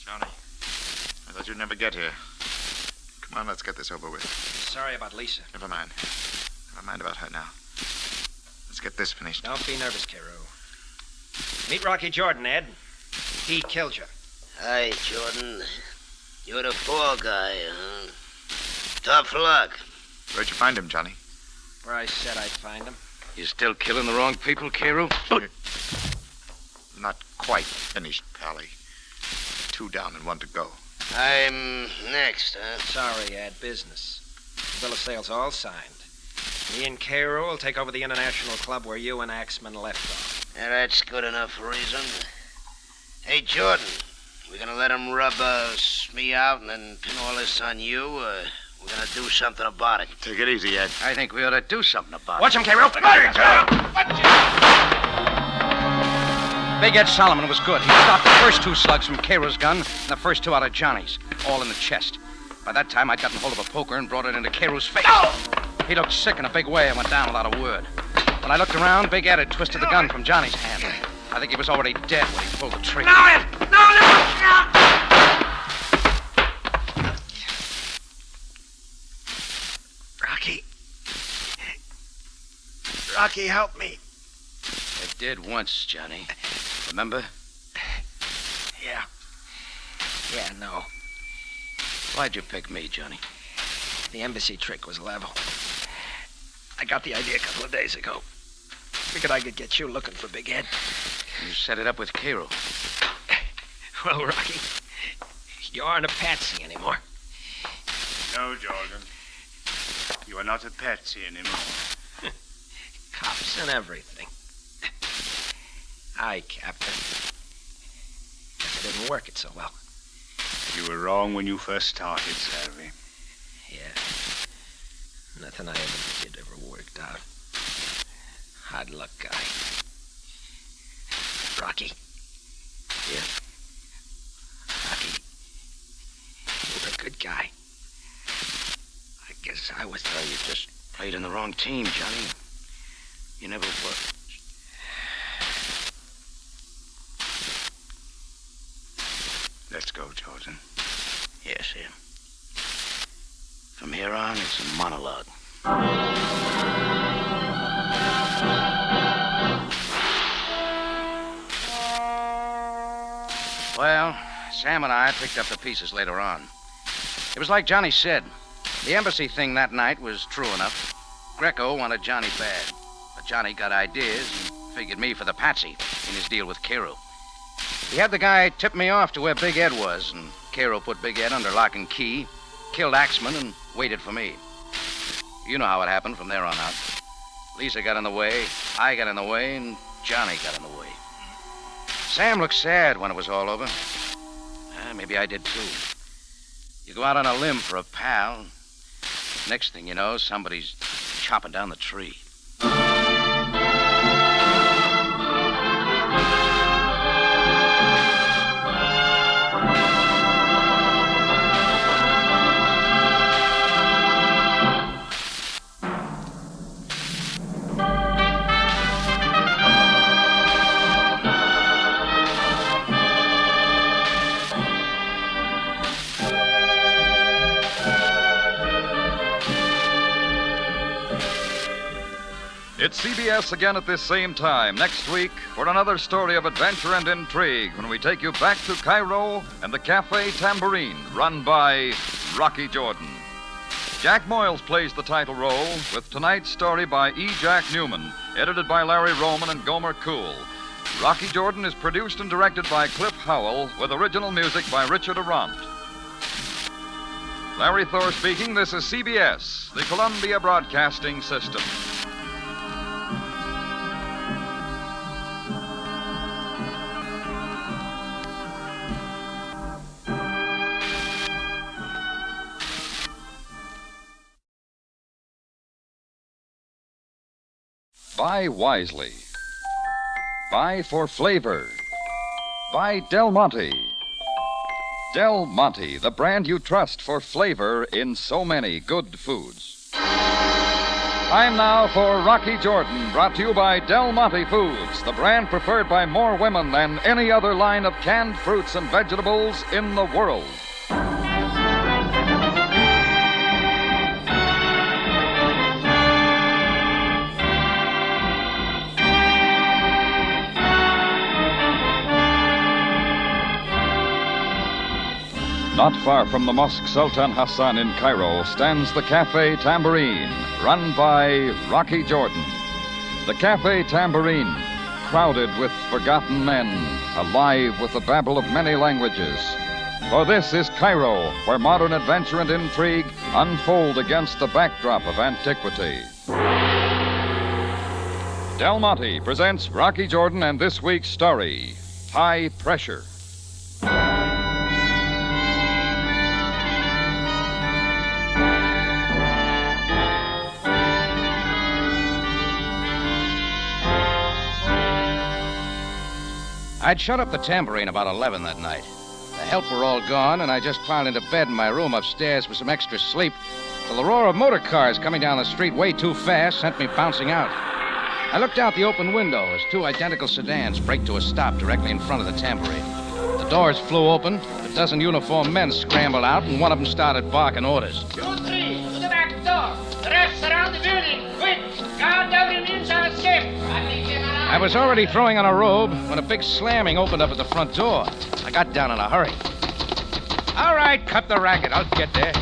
Johnny, I thought you'd never get here. Come on, let's get this over with. Sorry about Lisa. Never mind. Never mind about her now. Let's get this finished. Don't be nervous, Cairo. Meet Rocky Jordan, Ed. He killed you. Hi, Jordan. You're the fall guy, huh? Tough luck. Where'd you find him, Johnny? Where I said I'd find him. You still killing the wrong people, Cairo? Not quite finished, Pally. 2 down and 1 to go. I'm next, huh? Sorry, Ed. Business. The bill of sale's all signed. Me and Cairo will take over the International Club where you and Axman left off. Yeah, that's good enough reason. Hey, Jordan, we gonna let him rub me out and then pin all this on you? We're gonna do something about it. Take it easy, Ed. I think we ought to do something about Watch it. him, Cairo. Big Ed Solomon was good. He stopped the first 2 slugs from Cairo's gun and the first 2 out of Johnny's, all in the chest. By that time, I'd gotten hold of a poker and brought it into Cairo's face. He looked sick in a big way and went down without a word. When I looked around, Big Ed had twisted the gun from Johnny's hand. I think he was already dead when he pulled the trigger. Rocky, help me. I did once, Johnny. Remember? Yeah. Yeah, no. Why'd you pick me, Johnny? The embassy trick was level. I got the idea a couple of days ago. Figured I could get you looking for Big Ed. You set it up with Cairo. Well, Rocky, you aren't a patsy anymore. No, Jordan. You are not a patsy anymore. Cops and everything. Aye, Captain. Guess I didn't work it so well. You were wrong when you first started, Salvi. Yeah. Nothing I ever did ever worked out. Hard luck guy. Rocky. Yeah? Rocky. You were a good guy. I guess I was. Well, you just played in the wrong team, Johnny. You never were. Let's go, Jordan. Yes, sir. From here on, it's a monologue. Well, Sam and I picked up the pieces later on. It was like Johnny said. The embassy thing that night was true enough. Greco wanted Johnny bad. But Johnny got ideas and figured me for the patsy in his deal with Cairo. He had the guy tip me off to where Big Ed was, and Cairo put Big Ed under lock and key, killed Axman, and waited for me. You know how it happened from there on out. Lisa got in the way, I got in the way, and Johnny got in the way. Sam looked sad when it was all over. Maybe I did too. You go out on a limb for a pal. Next thing you know, somebody's chopping down the tree. It's CBS again at this same time next week for another story of adventure and intrigue when we take you back to Cairo and the Cafe Tambourine, run by Rocky Jordan. Jack Moyles plays the title role, with tonight's story by E. Jack Newman, edited by Larry Roman and Gomer Cool. Rocky Jordan is produced and directed by Cliff Howell, with original music by Richard Arant. Larry Thor speaking. This is CBS, the Columbia Broadcasting System. Buy wisely. Buy for flavor. Buy Del Monte. Del Monte, the brand you trust for flavor in so many good foods. Time now for Rocky Jordan, brought to you by Del Monte Foods, the brand preferred by more women than any other line of canned fruits and vegetables in the world. Not far from the Mosque Sultan Hassan in Cairo stands the Cafe Tambourine, run by Rocky Jordan. The Cafe Tambourine, crowded with forgotten men, alive with the babble of many languages. For this is Cairo, where modern adventure and intrigue unfold against the backdrop of antiquity. Del Monte presents Rocky Jordan and this week's story, High Pressure. I'd shut up the tambourine about 11 that night. The help were all gone, and I just piled into bed in my room upstairs for some extra sleep till the roar of motor cars coming down the street way too fast sent me bouncing out. I looked out the open window as two identical sedans braked to a stop directly in front of the tambourine. The doors flew open, a dozen uniformed men scrambled out, and one of them started barking orders. 2, 3, to the back door. The rest surround the building. Quick! Guard every means of escape. I was already throwing on a robe when a big slamming opened up at the front door. I got down in a hurry. All right, cut the racket. I'll get there.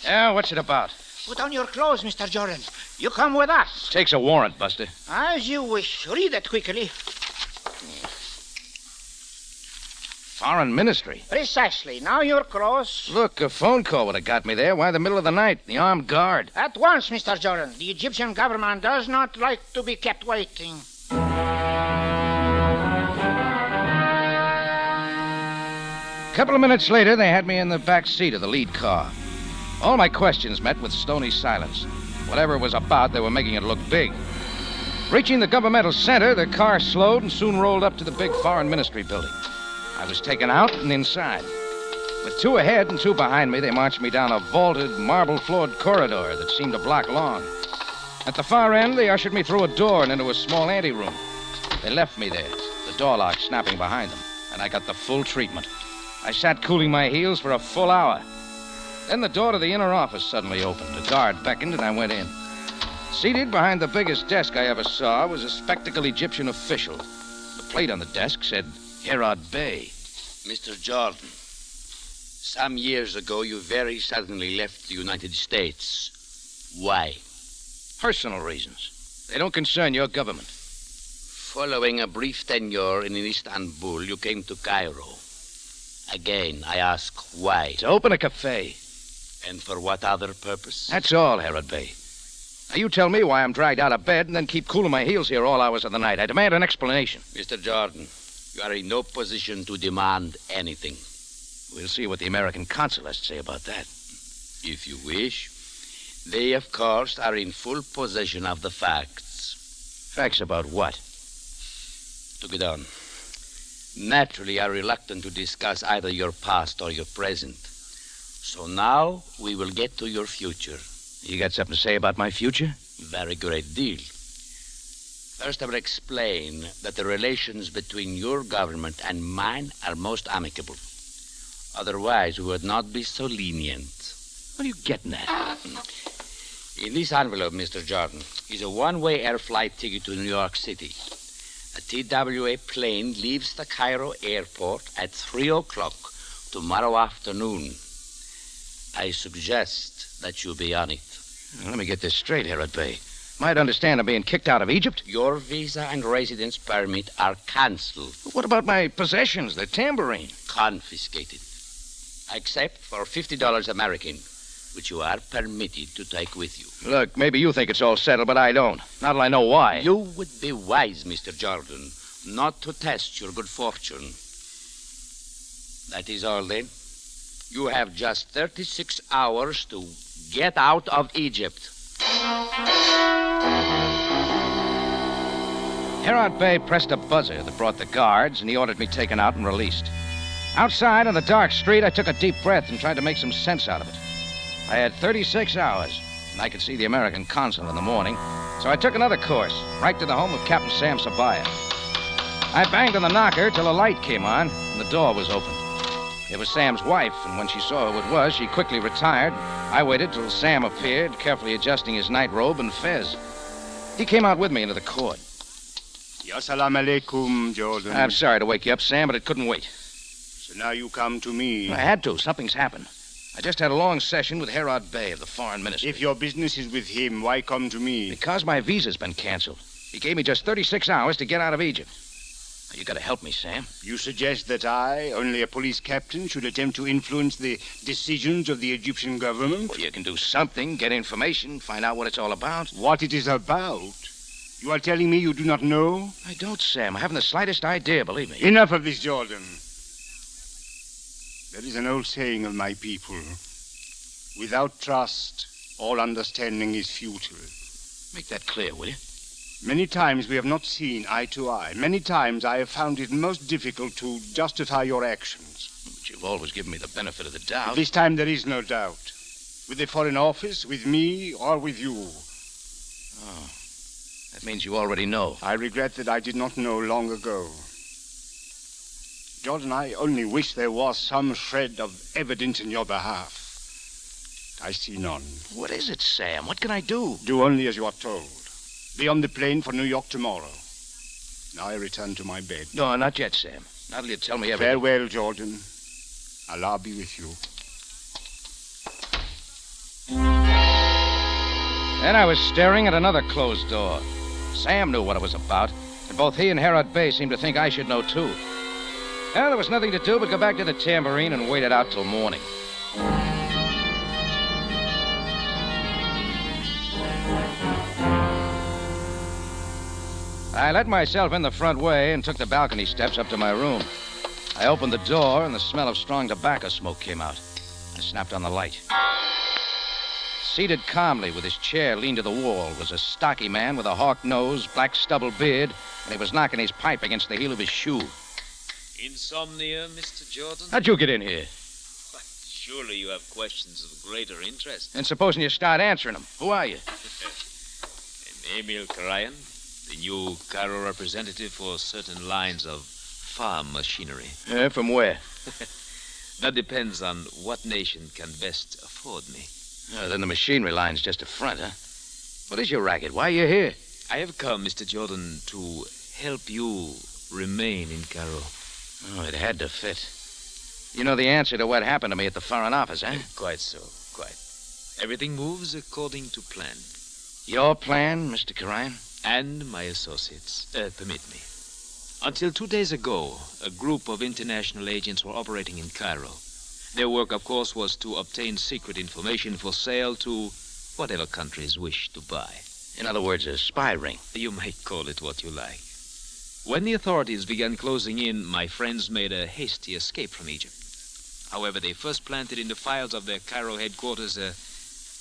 Yeah, what's it about? Put on your clothes, Mr. Jordan. You come with us. Takes a warrant, Buster. As you wish. Read it quickly. Foreign Ministry. Precisely. Now your clothes. Look, a phone call would have got me there. Why the middle of the night? The armed guard. At once, Mr. Jordan. The Egyptian government does not like to be kept waiting. A couple of minutes later, they had me in the back seat of the lead car. All my questions met with stony silence. Whatever it was about, they were making it look big. Reaching the governmental center, the car slowed and soon rolled up to the big Foreign Ministry building. I was taken out and inside. With two ahead and two behind me, they marched me down a vaulted, marble-floored corridor that seemed a block long. At the far end, they ushered me through a door and into a small anteroom. They left me there, the door lock snapping behind them, and I got the full treatment. I sat cooling my heels for a full hour. Then the door to the inner office suddenly opened. A guard beckoned, and I went in. Seated behind the biggest desk I ever saw was a spectacled Egyptian official. The plate on the desk said, Herod Bey. Mr. Jordan, some years ago you very suddenly left the United States. Why? Personal reasons. They don't concern your government. Following a brief tenure in Istanbul, you came to Cairo. Again, I ask why. To open a cafe. And for what other purpose? That's all, Herod Bey. Now you tell me why I'm dragged out of bed and then keep cooling my heels here all hours of the night. I demand an explanation. Mr. Jordan, you are in no position to demand anything. We'll see what the American consul has to say about that. If you wish. They, of course, are in full possession of the facts. Facts about what? To get on. Naturally, are reluctant to discuss either your past or your present. So now we will get to your future. You got something to say about my future? Very great deal. First, I will explain that the relations between your government and mine are most amicable. Otherwise, we would not be so lenient. What are you getting at? In this envelope, Mr. Jordan, is a one-way air flight ticket to New York City. A TWA plane leaves the Cairo airport at 3 o'clock tomorrow afternoon. I suggest that you be on it. Let me get this straight, Herod Bey. Might understand I'm being kicked out of Egypt. Your visa and residence permit are cancelled. But what about my possessions, the tambourine? Confiscated. Except for $50 American, which you are permitted to take with you. Look, maybe you think it's all settled, but I don't. Not till I know why. You would be wise, Mr. Jordan, not to test your good fortune. That is all, then. You have just 36 hours to get out of Egypt. Herod Bey pressed a buzzer that brought the guards, and he ordered me taken out and released. Outside on the dark street, I took a deep breath and tried to make some sense out of it. I had 36 hours, and I could see the American consul in the morning, so I took another course, right to the home of Captain Sam Sabaya. I banged on the knocker till a light came on, and the door was opened. It was Sam's wife, and when she saw who it was, she quickly retired. I waited till Sam appeared, carefully adjusting his night robe and fez. He came out with me into the court. Assalamu alaikum, Jordan. I'm sorry to wake you up, Sam, but it couldn't wait. So now you come to me. I had to. Something's happened. I just had a long session with Herod Bey of the Foreign Ministry. If your business is with him, why come to me? Because my visa's been canceled. He gave me just 36 hours to get out of Egypt. Now, you gotta help me, Sam. You suggest that I, only a police captain, should attempt to influence the decisions of the Egyptian government? Well, you can do something, get information, find out what it's all about. What it is about? You are telling me you do not know? I don't, Sam. I haven't the slightest idea, believe me. Enough of this, Jordan. There is an old saying of my people. Without trust, all understanding is futile. Make that clear, will you? Many times we have not seen eye to eye. Many times I have found it most difficult to justify your actions. But you've always given me the benefit of the doubt. This time there is no doubt. With the Foreign Office, with me, or with you. Oh. That means you already know. I regret that I did not know long ago. Jordan, I only wish there was some shred of evidence in your behalf. I see none. What is it, Sam? What can I do? Do only as you are told. Be on the plane for New York tomorrow. Now I return to my bed. No, not yet, Sam. Not till you tell me everything. Farewell, Jordan. Allah be with you. Then I was staring at another closed door. Sam knew what it was about, and both he and Herod Bey seemed to think I should know, too. Well, there was nothing to do but go back to the tambourine and wait it out till morning. I let myself in the front way and took the balcony steps up to my room. I opened the door, and the smell of strong tobacco smoke came out. I snapped on the light. Seated calmly with his chair leaned to the wall was a stocky man with a hawk nose, black stubble beard, and he was knocking his pipe against the heel of his shoe. Insomnia, Mr. Jordan? How'd you get in here? Surely you have questions of greater interest. And supposing you start answering them, who are you? I'm Emil Karayan, the new Cairo representative for certain lines of farm machinery. From where? That depends on what nation can best afford me. Then the machinery line's just a front, huh? What is your racket? Why are you here? I have come, Mr. Jordan, to help you remain in Cairo. Oh, it had to fit. You know the answer to what happened to me at the Foreign Office, eh? Quite so, quite. Everything moves according to plan. Your plan, Mr. Karayan? And my associates. Permit me. Until 2 days ago, a group of international agents were operating in Cairo. Their work, of course, was to obtain secret information for sale to whatever countries wish to buy. In other words, a spy ring. You might call it what you like. When the authorities began closing in, my friends made a hasty escape from Egypt. However, they first planted in the files of their Cairo headquarters a,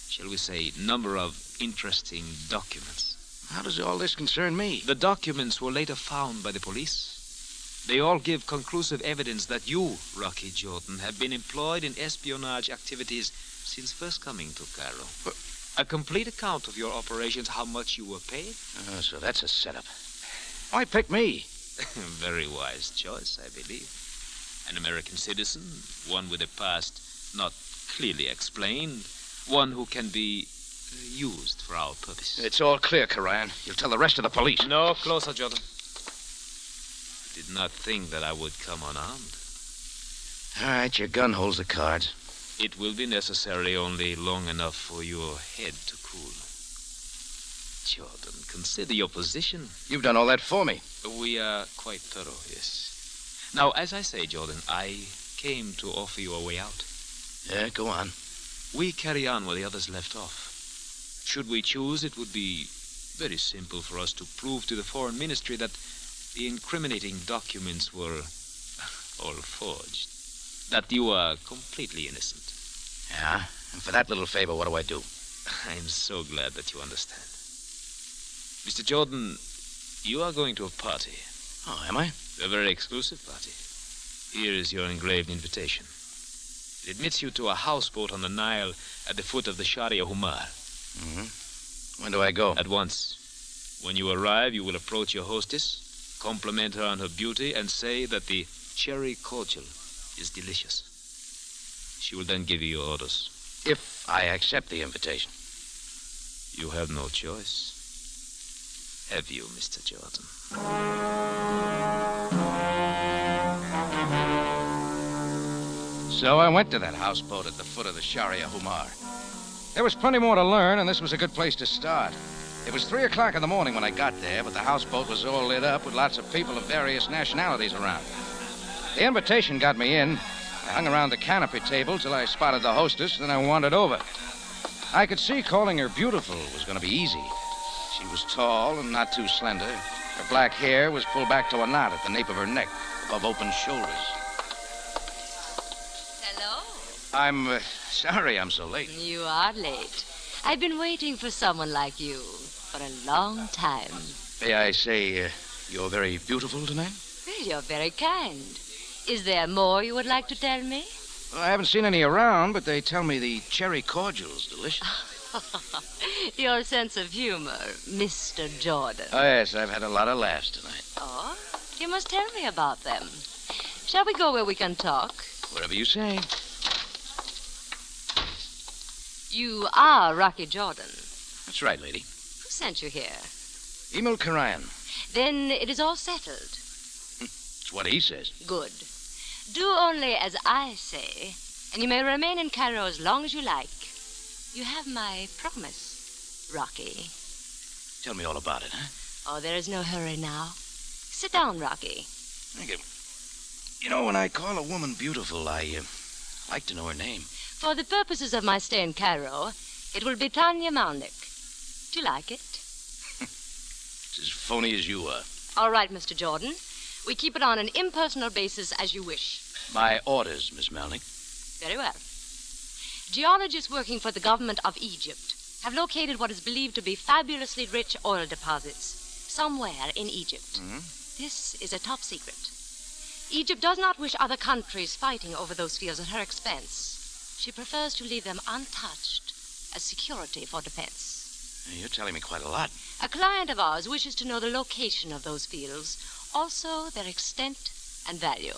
shall we say, number of interesting documents. How does all this concern me? The documents were later found by the police. They all give conclusive evidence that you, Rocky Jordan, have been employed in espionage activities since first coming to Cairo. A complete account of your operations, how much you were paid. Oh, so that's a setup. Why pick me? Very wise choice, I believe. An American citizen, one with a past not clearly explained, one who can be used for our purpose. It's all clear, Karayan. You'll tell the rest of the police. No, closer, Jordan. I did not think that I would come unarmed. All right, your gun holds the cards. It will be necessary only long enough for your head to cool. Jordan, consider your position. You've done all that for me. We are quite thorough, yes. Now, as I say, Jordan, I came to offer you a way out. Yeah, go on. We carry on where the others left off. Should we choose, it would be very simple for us to prove to the Foreign Ministry that the incriminating documents were all forged. That you are completely innocent. Yeah? And for that little favor, what do I do? I'm so glad that you understand. Mr. Jordan, you are going to a party. Oh, am I? A very exclusive party. Here is your engraved invitation. It admits you to a houseboat on the Nile at the foot of the Sharia Humar. Mm-hmm. When do I go? At once. When you arrive, you will approach your hostess, compliment her on her beauty, and say that the cherry cordial is delicious. She will then give you your orders. If I accept the invitation. You have no choice. Have you, Mr. Jordan? So I went to that houseboat at the foot of the Sharia Humar. There was plenty more to learn, and this was a good place to start. It was 3 o'clock in the morning when I got there, but the houseboat was all lit up with lots of people of various nationalities around. The invitation got me in. I hung around the canopy table till I spotted the hostess, then I wandered over. I could see calling her beautiful was going to be easy. She was tall and not too slender. Her black hair was pulled back to a knot at the nape of her neck, above open shoulders. Hello. I'm sorry I'm so late. You are late. I've been waiting for someone like you for a long time. May I say, you're very beautiful tonight? Well, you're very kind. Is there more you would like to tell me? Well, I haven't seen any around, but they tell me the cherry cordial's delicious. Your sense of humor, Mr. Jordan. Oh, yes, I've had a lot of laughs tonight. Oh, you must tell me about them. Shall we go where we can talk? Whatever you say. You are Rocky Jordan. That's right, lady. Who sent you here? Emil Karayan. Then it is all settled. It's what he says. Good. Do only as I say, and you may remain in Cairo as long as you like. You have my promise, Rocky. Tell me all about it, huh? Oh, there is no hurry now. Sit down, Rocky. Thank you. You know, when I call a woman beautiful, I like to know her name. For the purposes of my stay in Cairo, it will be Tanya Mamelukes. Do you like it? It's as phony as you are. All right, Mr. Jordan. We keep it on an impersonal basis as you wish. My orders, Miss Melnick. Very well. Geologists working for the government of Egypt have located what is believed to be fabulously rich oil deposits somewhere in Egypt. Mm-hmm. This is a top secret. Egypt does not wish other countries fighting over those fields at her expense. She prefers to leave them untouched as security for defense. You're telling me quite a lot. A client of ours wishes to know the location of those fields, also their extent and value.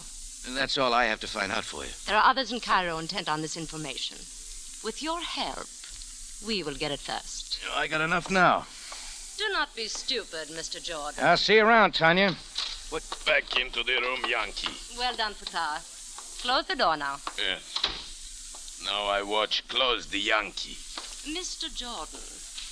And that's all I have to find out for you. There are others in Cairo intent on this information. With your help, we will get it first. I got enough now. Do not be stupid, Mr. Jordan. I'll see you around, Tanya. Put back into the room, Yankee. Well done, Futar. Close the door now. Yes. Now I watch close the Yankee. Mr. Jordan,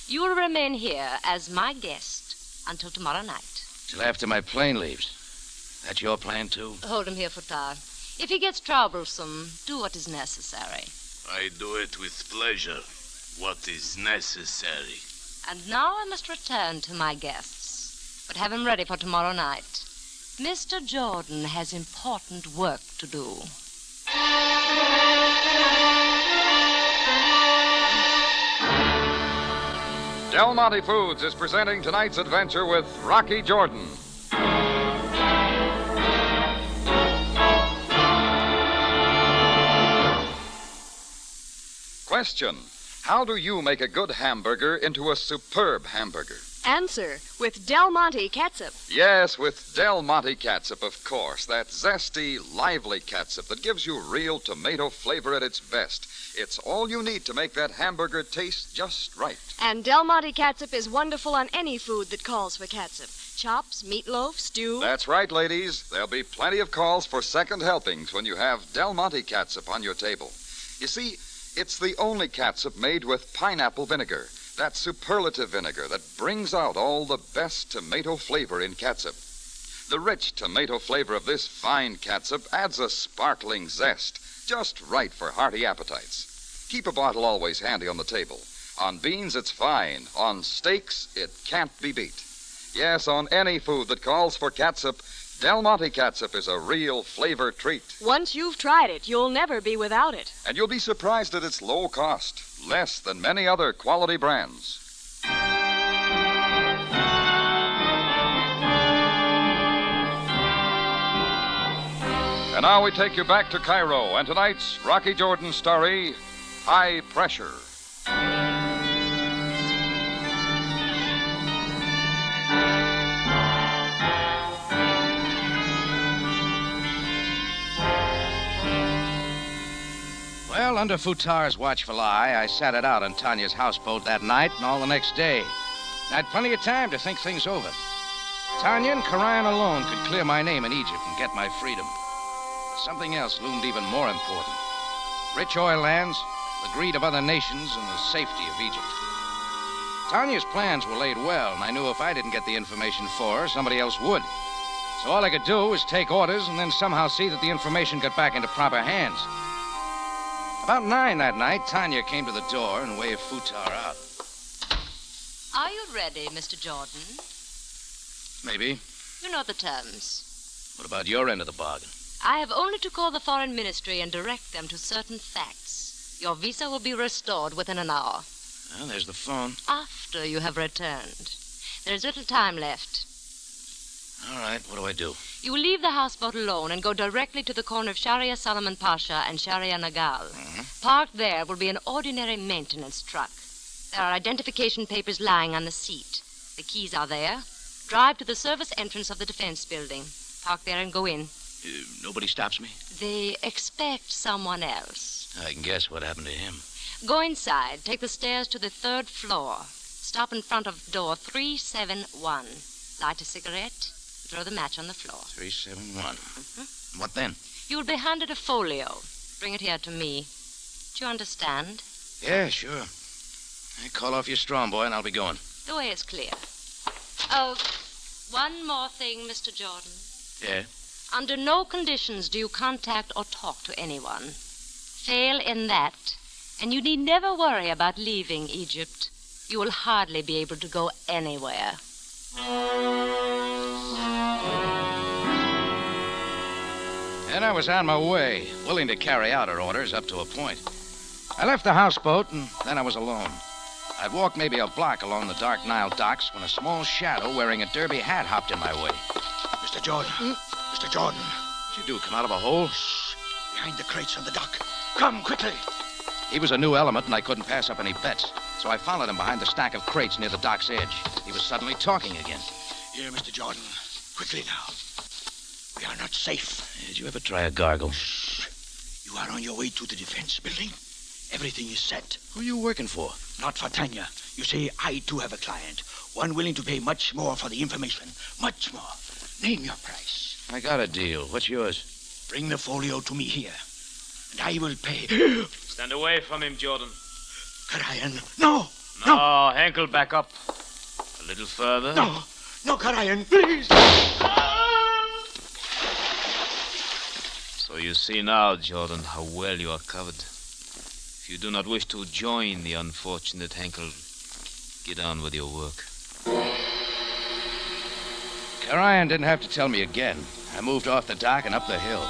you will remain here as my guest until tomorrow night. Till after my plane leaves. That's your plan, too? Hold him here, Futar. If he gets troublesome, do what is necessary. I do it with pleasure. What is necessary. And now I must return to my guests, but have him ready for tomorrow night. Mr. Jordan has important work to do. Del Monte Foods is presenting tonight's adventure with Rocky Jordan. Question: how do you make a good hamburger into a superb hamburger? Answer: with Del Monte catsup. Yes, with Del Monte catsup, of course. That zesty, lively catsup that gives you real tomato flavor at its best. It's all you need to make that hamburger taste just right. And Del Monte catsup is wonderful on any food that calls for catsup. Chops, meatloaf, stew. That's right, ladies. There'll be plenty of calls for second helpings when you have Del Monte catsup on your table. You see, it's the only catsup made with pineapple vinegar. That superlative vinegar that brings out all the best tomato flavor in catsup. The rich tomato flavor of this fine catsup adds a sparkling zest, just right for hearty appetites. Keep a bottle always handy on the table. On beans, it's fine. On steaks, it can't be beat. Yes, on any food that calls for catsup, Del Monte catsup is a real flavor treat. Once you've tried it, you'll never be without it. And you'll be surprised at its low cost, less than many other quality brands. And now we take you back to Cairo and tonight's Rocky Jordan story, High Pressure. Well, under Futar's watchful eye, I sat it out on Tanya's houseboat that night and all the next day. I had plenty of time to think things over. Tanya and Karayan alone could clear my name in Egypt and get my freedom. Something else loomed even more important. Rich oil lands, the greed of other nations, and the safety of Egypt. Tanya's plans were laid well, and I knew if I didn't get the information for her, somebody else would. So all I could do was take orders and then somehow see that the information got back into proper hands. About 9 that night, Tanya came to the door and waved Futar out. Are you ready, Mr. Jordan? Maybe. You know the terms. What about your end of the bargain? I have only to call the foreign ministry and direct them to certain facts. Your visa will be restored within an hour. Well, there's the phone. After you have returned. There's little time left. All right, what do I do? You will leave the houseboat alone and go directly to the corner of Sharia Solomon Pasha and Sharia Nagal. Parked there will be an ordinary maintenance truck. There are identification papers lying on the seat. The keys are there. Drive to the service entrance of the defense building. Park there and go in. Nobody stops me? They expect someone else. I can guess what happened to him. Go inside. Take the stairs to the 3rd floor. Stop in front of door 371. Light a cigarette. Throw the match on the floor. 371. What then? You will be handed a folio. Bring it here to me. Do you understand? Yeah, sure. Call off your strong boy and I'll be going. The way is clear. Oh, one more thing, Mr. Jordan. Yeah? Under no conditions do you contact or talk to anyone. Fail in that, and you need never worry about leaving Egypt. You will hardly be able to go anywhere. And I was on my way, willing to carry out her orders up to a point. I left the houseboat, and then I was alone. I'd walked maybe a block along the dark Nile docks when a small shadow wearing a derby hat hopped in my way. Mr. Jordan. Mr. Jordan. What'd you do, come out of a hole? Shh. Behind the crates on the dock. Come, quickly. He was a new element, and I couldn't pass up any bets. So I followed him behind the stack of crates near the dock's edge. He was suddenly talking again. Here, Mr. Jordan. Quickly now. We are not safe. Did you ever try a gargle? Shh. You are on your way to the defense building. Everything is set. Who are you working for? Not for Tanya. You see, I too have a client. One willing to pay much more for the information. Much more. Name your price. I got a deal. What's yours? Bring the folio to me here, and I will pay. Stand away from him, Jordan. Karayan. No! No, Henkel, back up. A little further. No! No, Karayan, please! So you see now, Jordan, how well you are covered. If you do not wish to join the unfortunate Henkel, get on with your work. Karayan didn't have to tell me again. I moved off the dock and up the hill.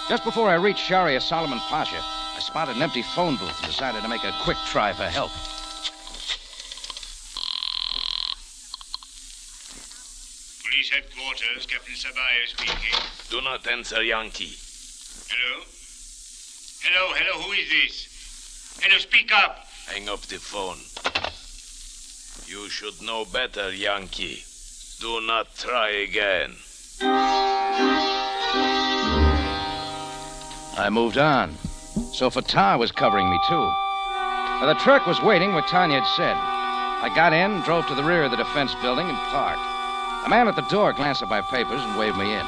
Just before I reached Sharia Solomon Pasha, I spotted an empty phone booth and decided to make a quick try for help. Police headquarters, Captain Sabaya speaking. Do not answer, Yankee. Hello? Hello, who is this? Hello, speak up. Hang up the phone. You should know better, Yankee. Do not try again. I moved on. So Fatah was covering me, too. Now, the truck was waiting where Tanya had said. I got in, drove to the rear of the defense building, and parked. A man at the door glanced at my papers and waved me in.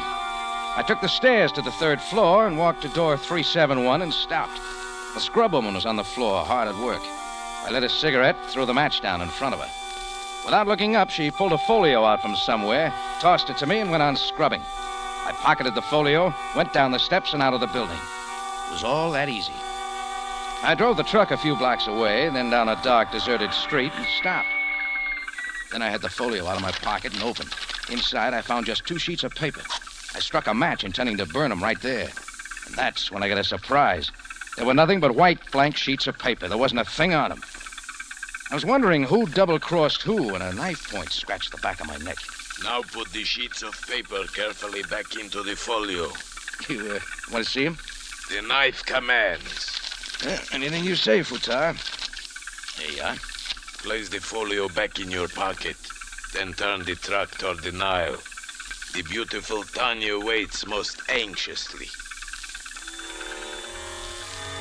I took the stairs to the 3rd floor and walked to door 371 and stopped. The scrub woman was on the floor, hard at work. I lit a cigarette, threw the match down in front of her. Without looking up, she pulled a folio out from somewhere, tossed it to me, and went on scrubbing. I pocketed the folio, went down the steps and out of the building. It was all that easy. I drove the truck a few blocks away, then down a dark, deserted street and stopped. Then I had the folio out of my pocket and opened. Inside, I found just 2 sheets of paper. I struck a match, intending to burn them right there. And that's when I got a surprise. There were nothing but white, blank sheets of paper. There wasn't a thing on them. I was wondering who double-crossed who when a knife point scratched the back of my neck. Now put the sheets of paper carefully back into the folio. You, want to see him? The knife commands. Anything you say, Futar. There you are. Place the folio back in your pocket. Then turn the truck toward the Nile. The beautiful Tanya waits most anxiously.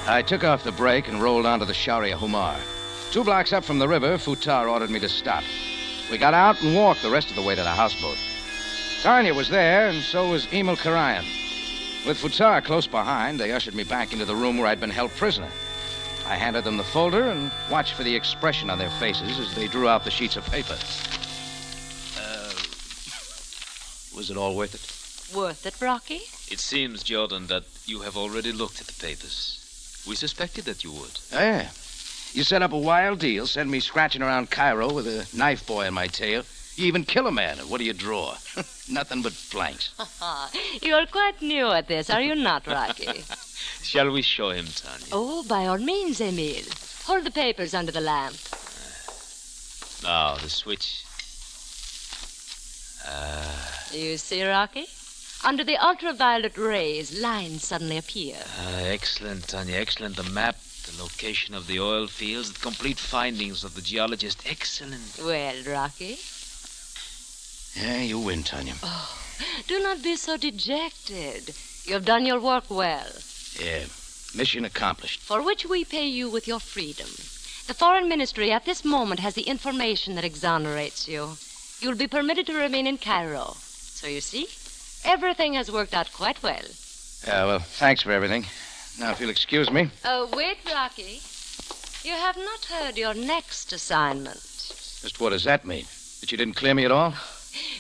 I took off the brake and rolled onto the Sharia Humar. 2 blocks up from the river, Futar ordered me to stop. We got out and walked the rest of the way to the houseboat. Tanya was there, and so was Emil Karayan. With Futar close behind, they ushered me back into the room where I'd been held prisoner. I handed them the folder and watched for the expression on their faces as they drew out the sheets of paper. Was it all worth it? Worth it, Rocky? It seems, Jordan, that you have already looked at the papers. We suspected that you would. Oh, yeah. You set up a wild deal, send me scratching around Cairo with a knife boy on my tail. You even kill a man, and what do you draw? Nothing but blanks. You're quite new at this, are you not, Rocky? Shall we show him, Tanya? Oh, by all means, Emil. Hold the papers under the lamp. Now, the switch. You see, Rocky? Under the ultraviolet rays, lines suddenly appear. Excellent, Tanya, excellent. The map, the location of the oil fields, the complete findings of the geologist. Excellent. Well, Rocky? Yeah, you win, Tanya. Oh, do not be so dejected. You have done your work well. Yeah, mission accomplished. For which we pay you with your freedom. The Foreign Ministry at this moment has the information that exonerates you. You'll be permitted to remain in Cairo. So you see, everything has worked out quite well. Yeah, well, thanks for everything. Now, if you'll excuse me. Wait, Rocky. You have not heard your next assignment. Just what does that mean? That you didn't clear me at all?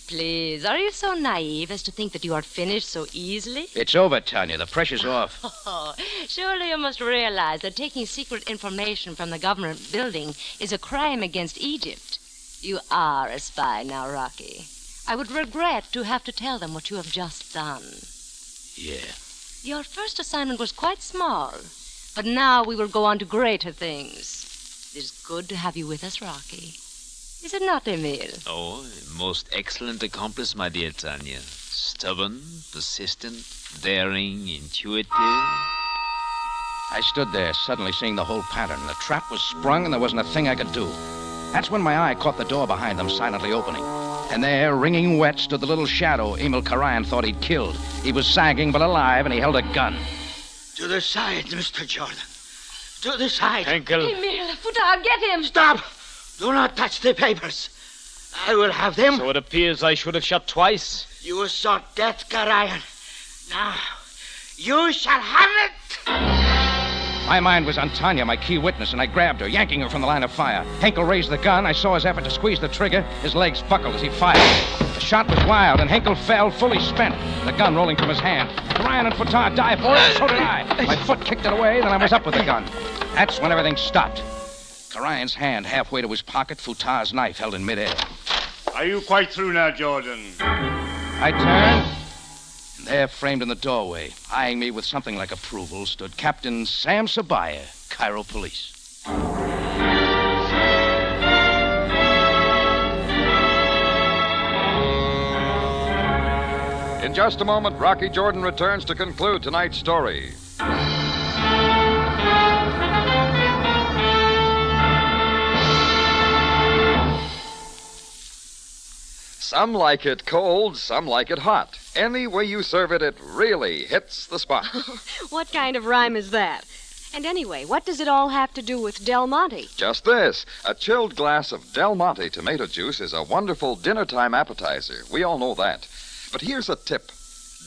Please, are you so naive as to think that you are finished so easily? It's over, Tanya. The pressure's off. Oh, surely you must realize that taking secret information from the government building is a crime against Egypt. You are a spy now, Rocky. I would regret to have to tell them what you have just done. Yeah. Your first assignment was quite small, but now we will go on to greater things. It is good to have you with us, Rocky. Is it not, Emile? Oh, most excellent accomplice, my dear Tanya. Stubborn, persistent, daring, intuitive. I stood there, suddenly seeing the whole pattern. The trap was sprung, and there wasn't a thing I could do. That's when my eye caught the door behind them silently opening. And there, wringing wet, stood the little shadow Emil Karayan thought he'd killed. He was sagging but alive, and he held a gun. To the side, Mr. Jordan. To the side. Henkel. Emile, Futar, get him! Stop! Do not touch the papers. I will have them. So it appears I should have shot twice. You sought death, Karayan. Now, you shall have it! My mind was on Tanya, my key witness, and I grabbed her, yanking her from the line of fire. Henkel raised the gun. I saw his effort to squeeze the trigger. His legs buckled as he fired. The shot was wild, and Henkel fell, fully spent, the gun rolling from his hand. Ryan and Futar dived for it, and so did I. My foot kicked it away, then I was up with the gun. That's when everything stopped. Karayan's hand halfway to his pocket, Futar's knife held in midair. Are you quite through now, Jordan? I turned, and there, framed in the doorway, eyeing me with something like approval, stood Captain Sam Sabaya, Cairo Police. In just a moment, Rocky Jordan returns to conclude tonight's story. Some like it cold, some like it hot. Any way you serve it, it really hits the spot. What kind of rhyme is that? And anyway, what does it all have to do with Del Monte? Just this. A chilled glass of Del Monte tomato juice is a wonderful dinner-time appetizer. We all know that. But here's a tip.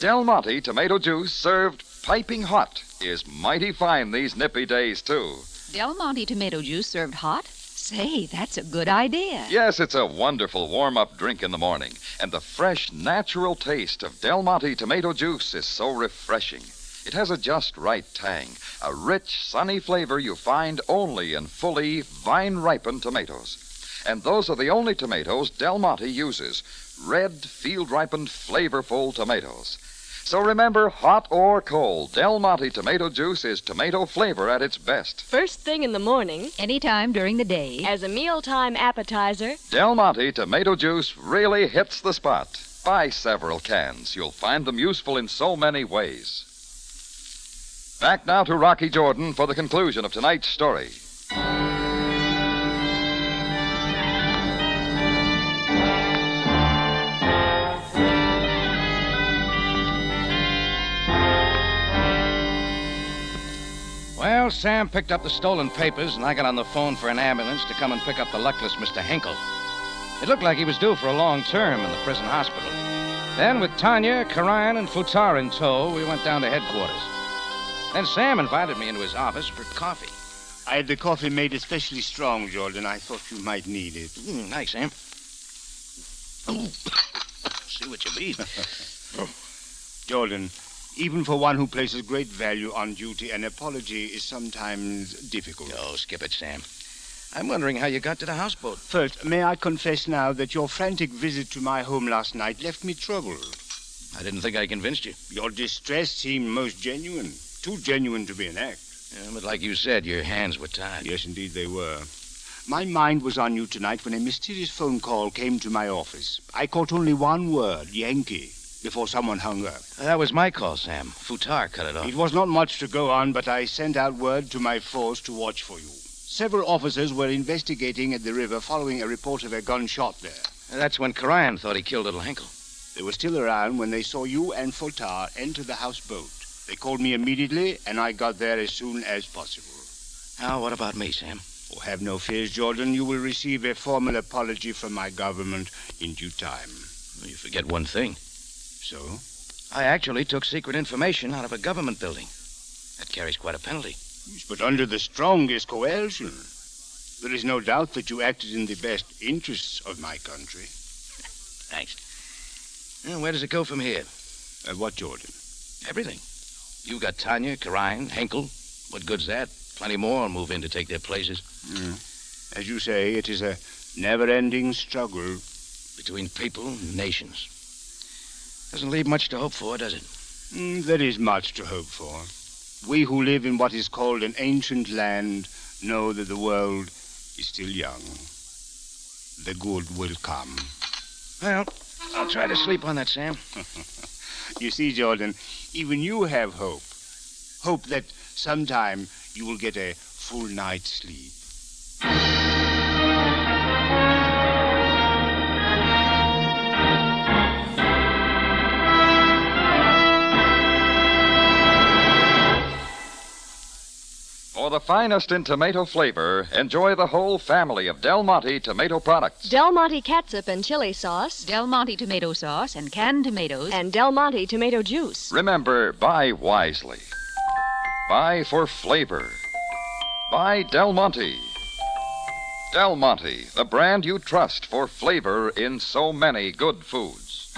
Del Monte tomato juice served piping hot is mighty fine these nippy days, too. Del Monte tomato juice served hot? Say, that's a good idea. Yes, it's a wonderful warm-up drink in the morning. And the fresh, natural taste of Del Monte tomato juice is so refreshing. It has a just right tang, a rich, sunny flavor you find only in fully vine-ripened tomatoes. And those are the only tomatoes Del Monte uses. Red, field-ripened, flavorful tomatoes. So remember, hot or cold, Del Monte tomato juice is tomato flavor at its best. First thing in the morning. Anytime during the day. As a mealtime appetizer. Del Monte tomato juice really hits the spot. Buy several cans. You'll find them useful in so many ways. Back now to Rocky Jordan for the conclusion of tonight's story. Well, Sam picked up the stolen papers, and I got on the phone for an ambulance to come and pick up the luckless Mr. Henkel. It looked like he was due for a long term in the prison hospital. Then, with Tanya, Karayan, and Futar in tow, we went down to headquarters. Then Sam invited me into his office for coffee. I had the coffee made especially strong, Jordan. I thought you might need it. Nice, Sam. See what you mean. Jordan, even for one who places great value on duty, an apology is sometimes difficult. Oh, skip it, Sam. I'm wondering how you got to the houseboat. First, may I confess now that your frantic visit to my home last night left me troubled. I didn't think I convinced you. Your distress seemed most genuine. Too genuine to be an act. Yeah, but like you said, your hands were tied. Yes, indeed they were. My mind was on you tonight when a mysterious phone call came to my office. I caught only one word, Yankee, before someone hung up. That was my call, Sam. Futar cut it off. It was not much to go on, but I sent out word to my force to watch for you. Several officers were investigating at the river following a report of a gunshot there. That's when Karayan thought he killed little Henkel. They were still around when they saw you and Futar enter the houseboat. They called me immediately, and I got there as soon as possible. Now, what about me, Sam? Oh, have no fears, Jordan. You will receive a formal apology from my government in due time. Well, you forget one thing. So? I actually took secret information out of a government building. That carries quite a penalty. Yes, but under the strongest coercion. There is no doubt that you acted in the best interests of my country. Thanks. Well, where does it go from here? What, Jordan? Everything. You got Tanya, Karayan, Henkel. What good's that? Plenty more will move in to take their places. As you say, it is a never-ending struggle. Between people and nations. Doesn't leave much to hope for, does it? There is much to hope for. We who live in what is called an ancient land know that the world is still young. The good will come. Well, I'll try to sleep on that, Sam. You see, Jordan, even you have hope. Hope that sometime you will get a full night's sleep. For the finest in tomato flavor, enjoy the whole family of Del Monte tomato products. Del Monte catsup and chili sauce. Del Monte tomato sauce and canned tomatoes. And Del Monte tomato juice. Remember, buy wisely. Buy for flavor. Buy Del Monte. Del Monte, the brand you trust for flavor in so many good foods.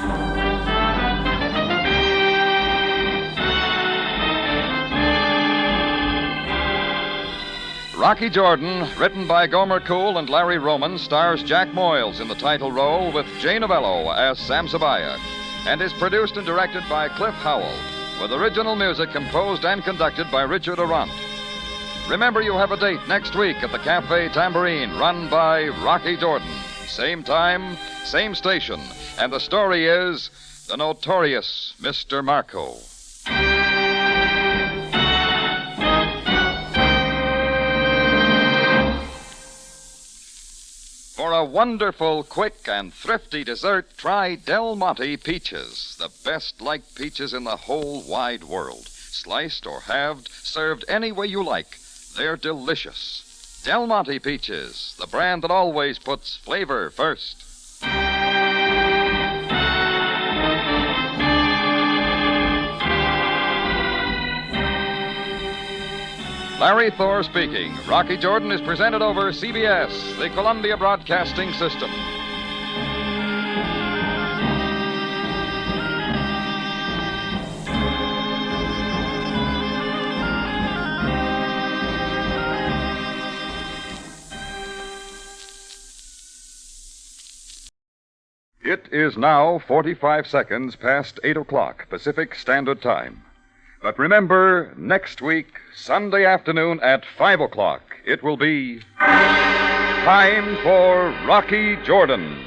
Rocky Jordan, written by Gomer Cool and Larry Roman, stars Jack Moyles in the title role with Jay Novello as Sam Sabaya, and is produced and directed by Cliff Howell, with original music composed and conducted by Richard Arant. Remember, you have a date next week at the Cafe Tambourine, run by Rocky Jordan. Same time, same station, and the story is The Notorious Mr. Marco. For a wonderful, quick, and thrifty dessert, try Del Monte peaches, the best liked peaches in the whole wide world. Sliced or halved, served any way you like. They're delicious. Del Monte peaches, the brand that always puts flavor first. Larry Thor speaking. Rocky Jordan is presented over CBS, the Columbia Broadcasting System. It is now 45 seconds past 8 o'clock Pacific Standard Time. But remember, next week, Sunday afternoon at 5 o'clock, it will be time for Rocky Jordan.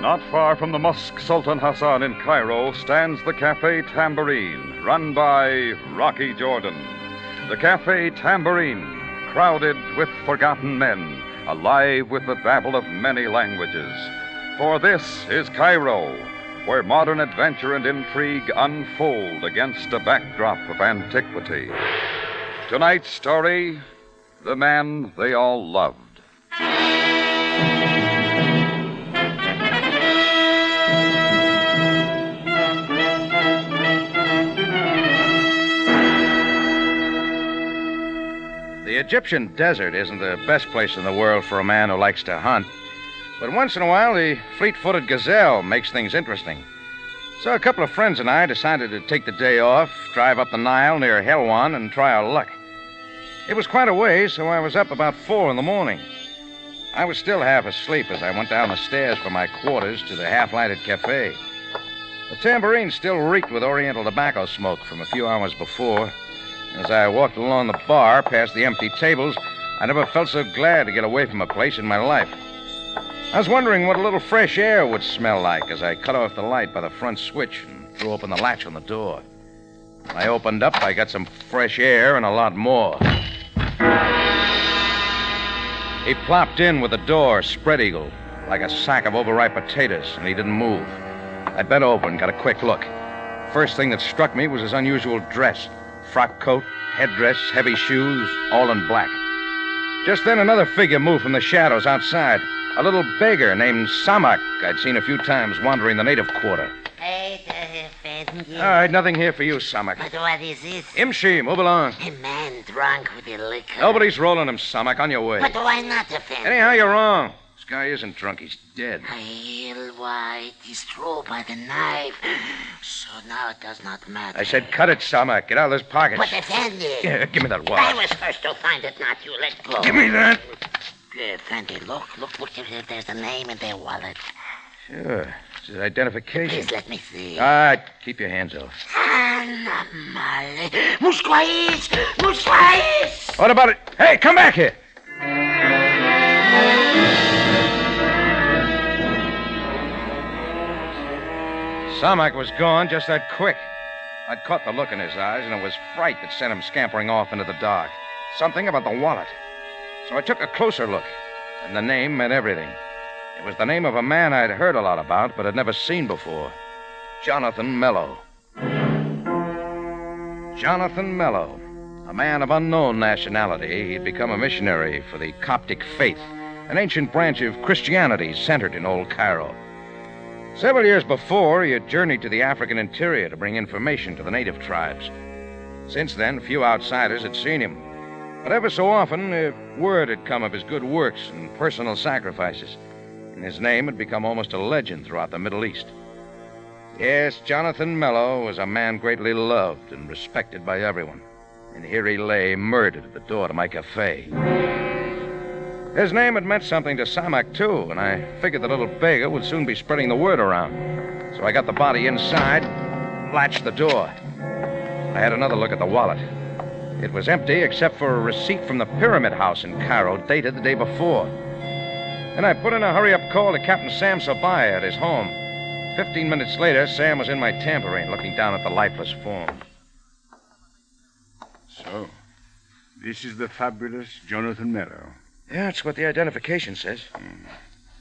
Not far from the Mosque Sultan Hassan in Cairo stands the Cafe Tambourine, run by Rocky Jordan. The Cafe Tambourine, crowded with forgotten men, alive with the babble of many languages. For this is Cairo, where modern adventure and intrigue unfold against a backdrop of antiquity. Tonight's story, The Man They All Loved. The Egyptian desert isn't the best place in the world for a man who likes to hunt. But once in a while, the fleet-footed gazelle makes things interesting. So a couple of friends and I decided to take the day off, drive up the Nile near Helwan, and try our luck. It was quite a ways, so I was up about 4 in the morning. I was still half asleep as I went down the stairs from my quarters to the half-lighted cafe. The tambourine still reeked with Oriental tobacco smoke from a few hours before. As I walked along the bar past the empty tables, I never felt so glad to get away from a place in my life. I was wondering what a little fresh air would smell like as I cut off the light by the front switch and threw open the latch on the door. When I opened up, I got some fresh air and a lot more. He plopped in with the door spread-eagle, like a sack of overripe potatoes, and he didn't move. I bent over and got a quick look. First thing that struck me was his unusual dress. Frock coat, headdress, heavy shoes, all in black. Just then another figure moved from the shadows outside. A little beggar named Samak I'd seen a few times wandering the native quarter. All right, nothing here for you, Samak. But what is this? Imshi, move along. A man drunk with the liquor. Nobody's rolling him, Samak. On your way. But why not, Effendi? Anyhow, you're wrong. This guy isn't drunk. He's dead. Pale white. He's through by the knife. So now it does not matter. I said cut it, Samak. Get out of this pocket. But Effendi. Yeah, give me that wallet. I was first to find it, not you. Let go. Give me that. Effendi, look. There's a name in their wallet. Sure. It's his identification. Please let me see. All right, keep your hands off. Musquais! What about it? Hey, come back here. Samak was gone just that quick. I'd caught the look in his eyes, and it was fright that sent him scampering off into the dark. Something about the wallet. So I took a closer look, and the name meant everything. It was the name of a man I'd heard a lot about, but had never seen before. Jonathan Mello. Jonathan Mello, a man of unknown nationality. He'd become a missionary for the Coptic faith, an ancient branch of Christianity centered in Old Cairo. Several years before, he had journeyed to the African interior to bring information to the native tribes. Since then, few outsiders had seen him. But ever so often, word had come of his good works and personal sacrifices, and his name had become almost a legend throughout the Middle East. Yes, Jonathan Mello was a man greatly loved and respected by everyone, and here he lay murdered at the door to my cafe. His name had meant something to Samak, too, and I figured the little beggar would soon be spreading the word around. So I got the body inside, latched the door. I had another look at the wallet. It was empty except for a receipt from the Pyramid House in Cairo, dated the day before. And I put in a hurry-up call to Captain Sam Sabaya at his home. 15 minutes later, Sam was in my tambourine looking down at the lifeless form. So, this is the fabulous Jonathan Mello. Yeah, that's what the identification says.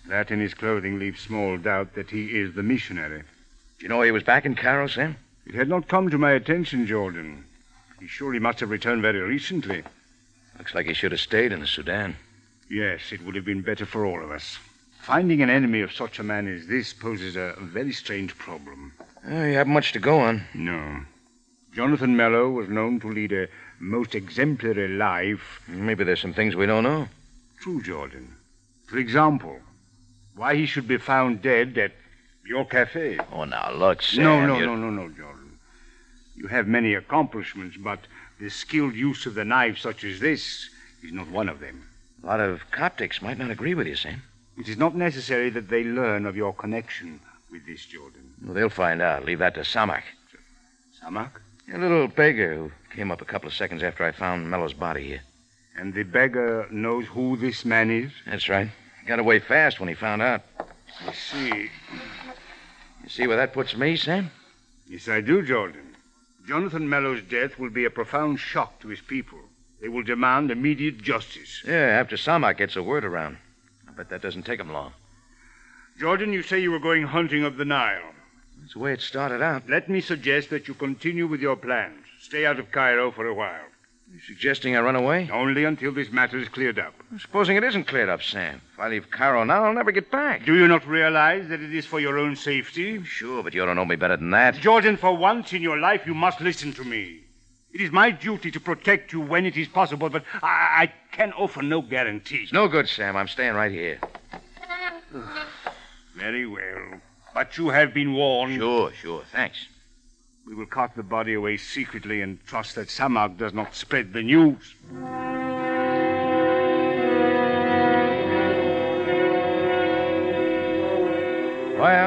That in his clothing leaves small doubt that he is the missionary. Do you know he was back in Cairo, Sam? It had not come to my attention, Jordan. He surely must have returned very recently. Looks like he should have stayed in the Sudan. Yes, it would have been better for all of us. Finding an enemy of such a man as this poses a very strange problem. You haven't much to go on. No. Jonathan Mello was known to lead a most exemplary life. Maybe there's some things we don't know. True, Jordan. For example, why he should be found dead at your cafe. Oh, now, look, Sam. No, Jordan. You have many accomplishments, but the skilled use of the knife such as this is not one of them. A lot of Coptics might not agree with you, Sam. It is not necessary that they learn of your connection with this, Jordan. Well, they'll find out. Leave that to Samak. Samak? A little beggar who came up a couple of seconds after I found Mello's body here. And the beggar knows who this man is? That's right. He got away fast when he found out. I see. You see where that puts me, Sam? Yes, I do, Jordan. Jonathan Mello's death will be a profound shock to his people. They will demand immediate justice. Yeah, after Samak gets a word around. I bet that doesn't take him long. Jordan, you say you were going hunting of the Nile. That's the way it started out. Let me suggest that you continue with your plans. Stay out of Cairo for a while. You suggesting I run away? Only until this matter is cleared up. Supposing it isn't cleared up, Sam. If I leave Cairo now, I'll never get back. Do you not realize that it is for your own safety? Sure, but you don't know me better than that. Jordan, for once in your life, you must listen to me. It is my duty to protect you when it is possible, but I can offer no guarantee. It's no good, Sam. I'm staying right here. Very well. But you have been warned. Sure. Thanks. We will cart the body away secretly and trust that Samak does not spread the news.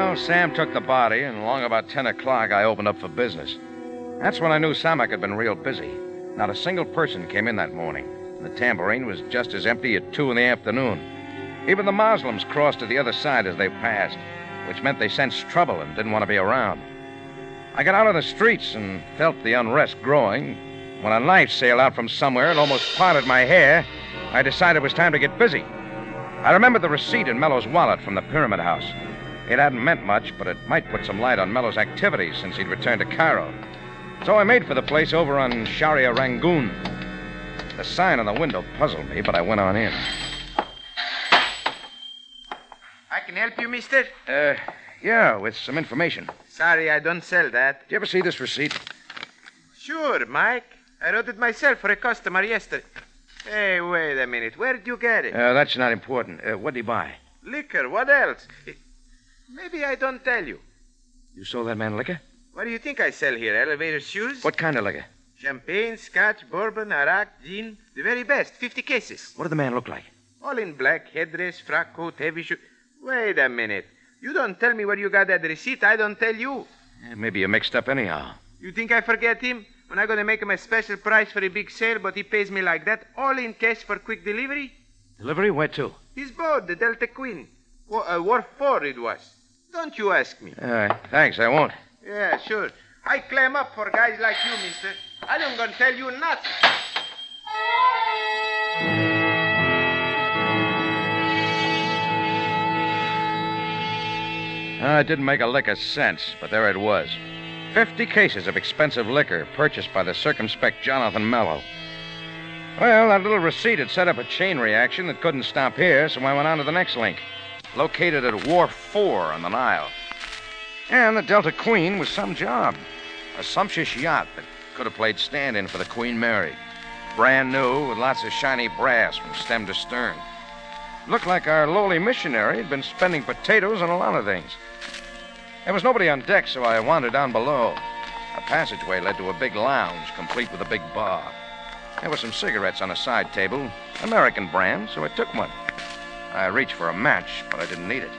Well, Sam took the body, and along about 10 o'clock, I opened up for business. That's when I knew Samak had been real busy. Not a single person came in that morning. And the tambourine was just as empty at 2 in the afternoon. Even the Muslims crossed to the other side as they passed, which meant they sensed trouble and didn't want to be around. I got out on the streets and felt the unrest growing. When a knife sailed out from somewhere and almost parted my hair, I decided it was time to get busy. I remembered the receipt in Mello's wallet from the Pyramid House. It hadn't meant much, but it might put some light on Mello's activities since he'd returned to Cairo. So I made for the place over on Sharia Rangoon. The sign on the window puzzled me, but I went on in. I can help you, mister? Yeah, with some information. Sorry, I don't sell that. Did you ever see this receipt? Sure, Mike. I wrote it myself for a customer yesterday. Hey, wait a minute. Where did you get it? That's not important. What did he buy? Liquor. What else? Maybe I don't tell you. You sold that man liquor? What do you think I sell here? Elevator shoes? What kind of liquor? Champagne, scotch, bourbon, arak, gin. The very best. 50 cases. What did the man look like? All in black. Headdress, frock coat, heavy shoe. Wait a minute. You don't tell me where you got that receipt. I don't tell you. Maybe you're mixed up anyhow. You think I forget him? When I'm going to make him a special price for a big sale, but he pays me like that, all in cash for quick delivery? Delivery? Where to? His boat, the Delta Queen. Wharf 4 it was. Don't you ask me. All right. Thanks, I won't. Yeah, sure. I clam up for guys like you, mister. I don't gonna tell you nothing. It didn't make a lick of sense, but there it was. 50 cases of expensive liquor purchased by the circumspect Jonathan Mello. Well, that little receipt had set up a chain reaction that couldn't stop here, so I went on to the next link. Located at Wharf 4 on the Nile. And the Delta Queen was some job. A sumptuous yacht that could have played stand-in for the Queen Mary. Brand new, with lots of shiny brass from stem to stern. Looked like our lowly missionary had been spending potatoes on a lot of things. There was nobody on deck, so I wandered down below. A passageway led to a big lounge, complete with a big bar. There were some cigarettes on a side table, American brand, so I took one. I reached for a match, but I didn't need it.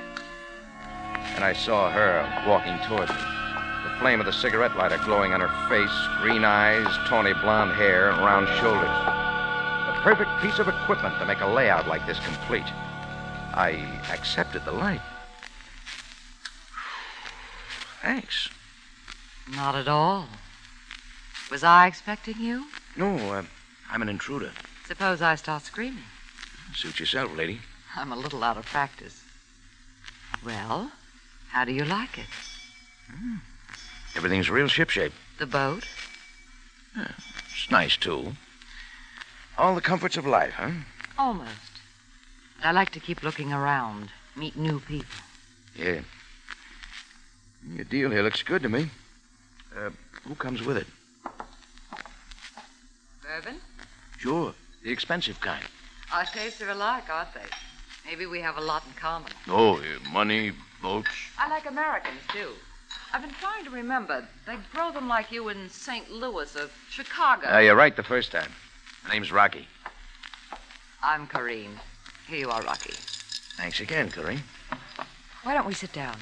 And I saw her walking toward me. The flame of the cigarette lighter glowing on her face, green eyes, tawny blonde hair, and round shoulders. A perfect piece of equipment to make a layout like this complete. I accepted the light. Thanks. Not at all. Was I expecting you? No, I'm an intruder. Suppose I start screaming. Suit yourself, lady. I'm a little out of practice. Well, how do you like it? Everything's real shipshape. The boat? It's nice, too. All the comforts of life, huh? Almost. I like to keep looking around, meet new people. Yeah. Your deal here looks good to me. Who comes with it? Bourbon? Sure, the expensive kind. Our tastes are alike, aren't they? Maybe we have a lot in common. Oh, money, boats. I like Americans, too. I've been trying to remember. They grow them like you in St. Louis or Chicago. You're right the first time. My name's Rocky. I'm Corrine. Here you are, Rocky. Thanks again, Corrine. Why don't we sit down?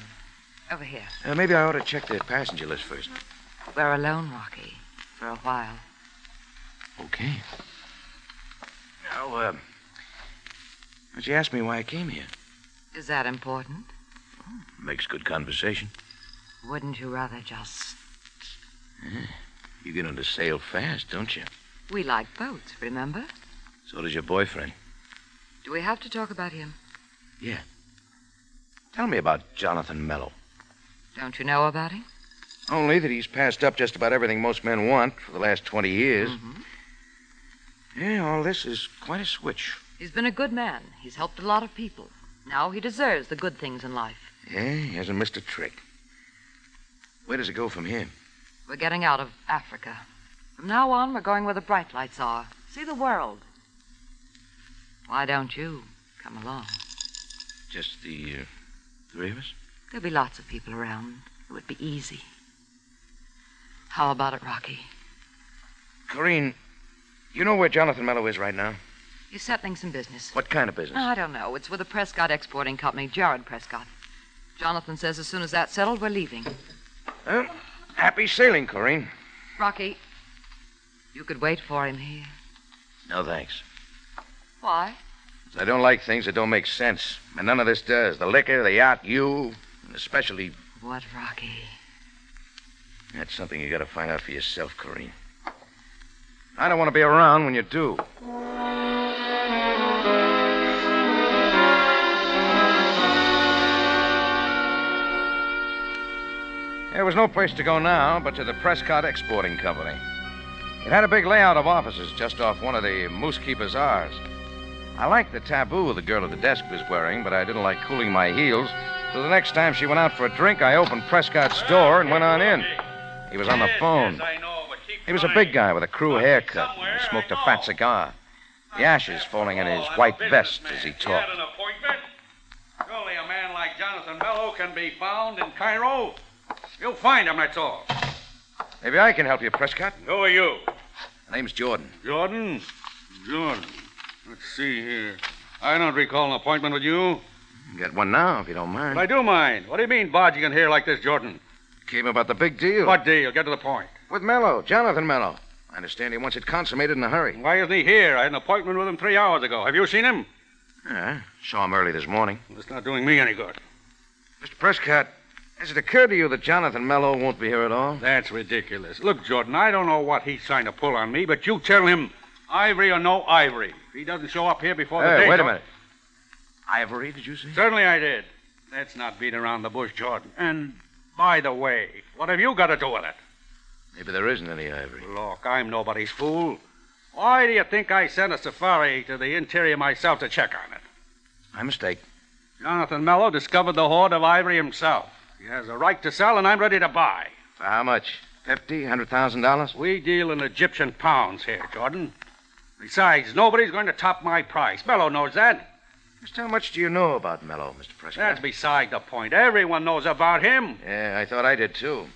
Over here. Maybe I ought to check the passenger list first. We're alone, Rocky. For a while. Okay. Now, would you ask me why I came here? Is that important? Makes good conversation. Wouldn't you rather just... You get on to sail fast, don't you? We like boats, remember? So does your boyfriend. Do we have to talk about him? Yeah. Tell me about Jonathan Mello. Don't you know about him? Only that he's passed up just about everything most men want for the last 20 years. Mm-hmm. Yeah, all this is quite a switch. He's been a good man. He's helped a lot of people. Now he deserves the good things in life. Yeah, he hasn't missed a trick. Where does it go from here? We're getting out of Africa. From now on, we're going where the bright lights are. See the world. Why don't you come along? Just the three of us? There'll be lots of people around. It would be easy. How about it, Rocky? Corrine, you know where Jonathan Mello is right now? He's settling some business. What kind of business? I don't know. It's with the Prescott Exporting Company, Jared Prescott. Jonathan says as soon as that's settled, we're leaving. Well, happy sailing, Corinne. Rocky, you could wait for him here. No, thanks. Why? I don't like things that don't make sense. And none of this does. The liquor, the yacht, you, and especially... What, Rocky? That's something you gotta find out for yourself, Corinne. I don't want to be around when you do. There was no place to go now but to the Prescott Exporting Company. It had a big layout of offices just off one of the Moosekeep Bazaars. I liked the taboo the girl at the desk was wearing, but I didn't like cooling my heels. So the next time she went out for a drink, I opened Prescott's door and went on in. He was on the phone. He was a big guy with a crew haircut and smoked a fat cigar. The ashes falling in his white vest as he talked. An appointment? Surely a man like Jonathan Mello can be found in Cairo. You'll find him, that's all. Maybe I can help you, Prescott. Who are you? My name's Jordan. Jordan? Jordan. Let's see here. I don't recall an appointment with you. Get one now, if you don't mind. But I do mind. What do you mean barging in here like this, Jordan? Came about the big deal. What deal? Get to the point. With Mello, Jonathan Mello. I understand he wants it consummated in a hurry. Why isn't he here? I had an appointment with him 3 hours ago. Have you seen him? Yeah, saw him early this morning. It's not doing me any good. Mr. Prescott, has it occurred to you that Jonathan Mello won't be here at all? That's ridiculous. Look, Jordan, I don't know what he's trying to pull on me, but you tell him ivory or no ivory. If he doesn't show up here before the day... Wait a minute. Ivory, did you say? Certainly I did. Let's not beat around the bush, Jordan. And, by the way, what have you got to do with it? Maybe there isn't any ivory. Look, I'm nobody's fool. Why do you think I sent a safari to the interior myself to check on it? My mistake. Jonathan Mello discovered the hoard of ivory himself. He has a right to sell, and I'm ready to buy. For how much? $50,000, $100,000? We deal in Egyptian pounds here, Jordan. Besides, nobody's going to top my price. Mello knows that. Just how much do you know about Mello, Mr. Prescott? That's beside the point. Everyone knows about him. Yeah, I thought I did, too.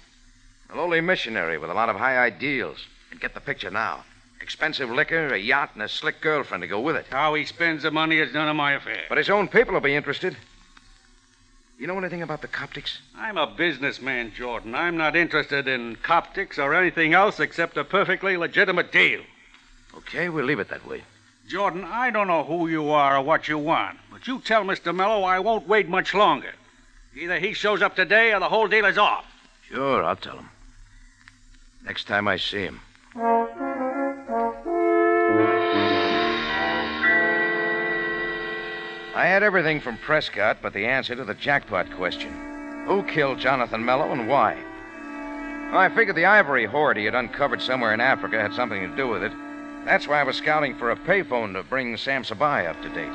A lowly missionary with a lot of high ideals. And get the picture now. Expensive liquor, a yacht, and a slick girlfriend to go with it. How he spends the money is none of my affair. But his own people will be interested. You know anything about the Coptics? I'm a businessman, Jordan. I'm not interested in Coptics or anything else except a perfectly legitimate deal. Okay, we'll leave it that way. Jordan, I don't know who you are or what you want, but you tell Mr. Mello I won't wait much longer. Either he shows up today or the whole deal is off. Sure, I'll tell him. Next time I see him. I had everything from Prescott but the answer to the jackpot question. Who killed Jonathan Mello and why? Well, I figured the ivory hoard he had uncovered somewhere in Africa had something to do with it. That's why I was scouting for a payphone to bring Sam Sabai up to date.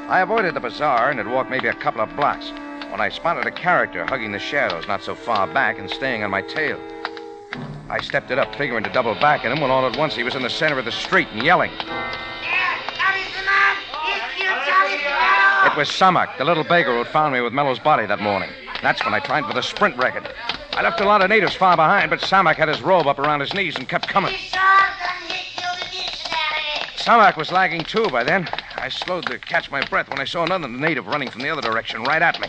I avoided the bazaar and had walked maybe a couple of blocks when I spotted a character hugging the shadows not so far back and staying on my tail. I stepped it up, figuring to double back at him, when all at once he was in the center of the street and yelling. It was Samak, the little beggar who had found me with Mello's body that morning. That's when I tried for the sprint record. I left a lot of natives far behind, but Samak had his robe up around his knees and kept coming. Samak was lagging too by then. I slowed to catch my breath when I saw another native running from the other direction right at me.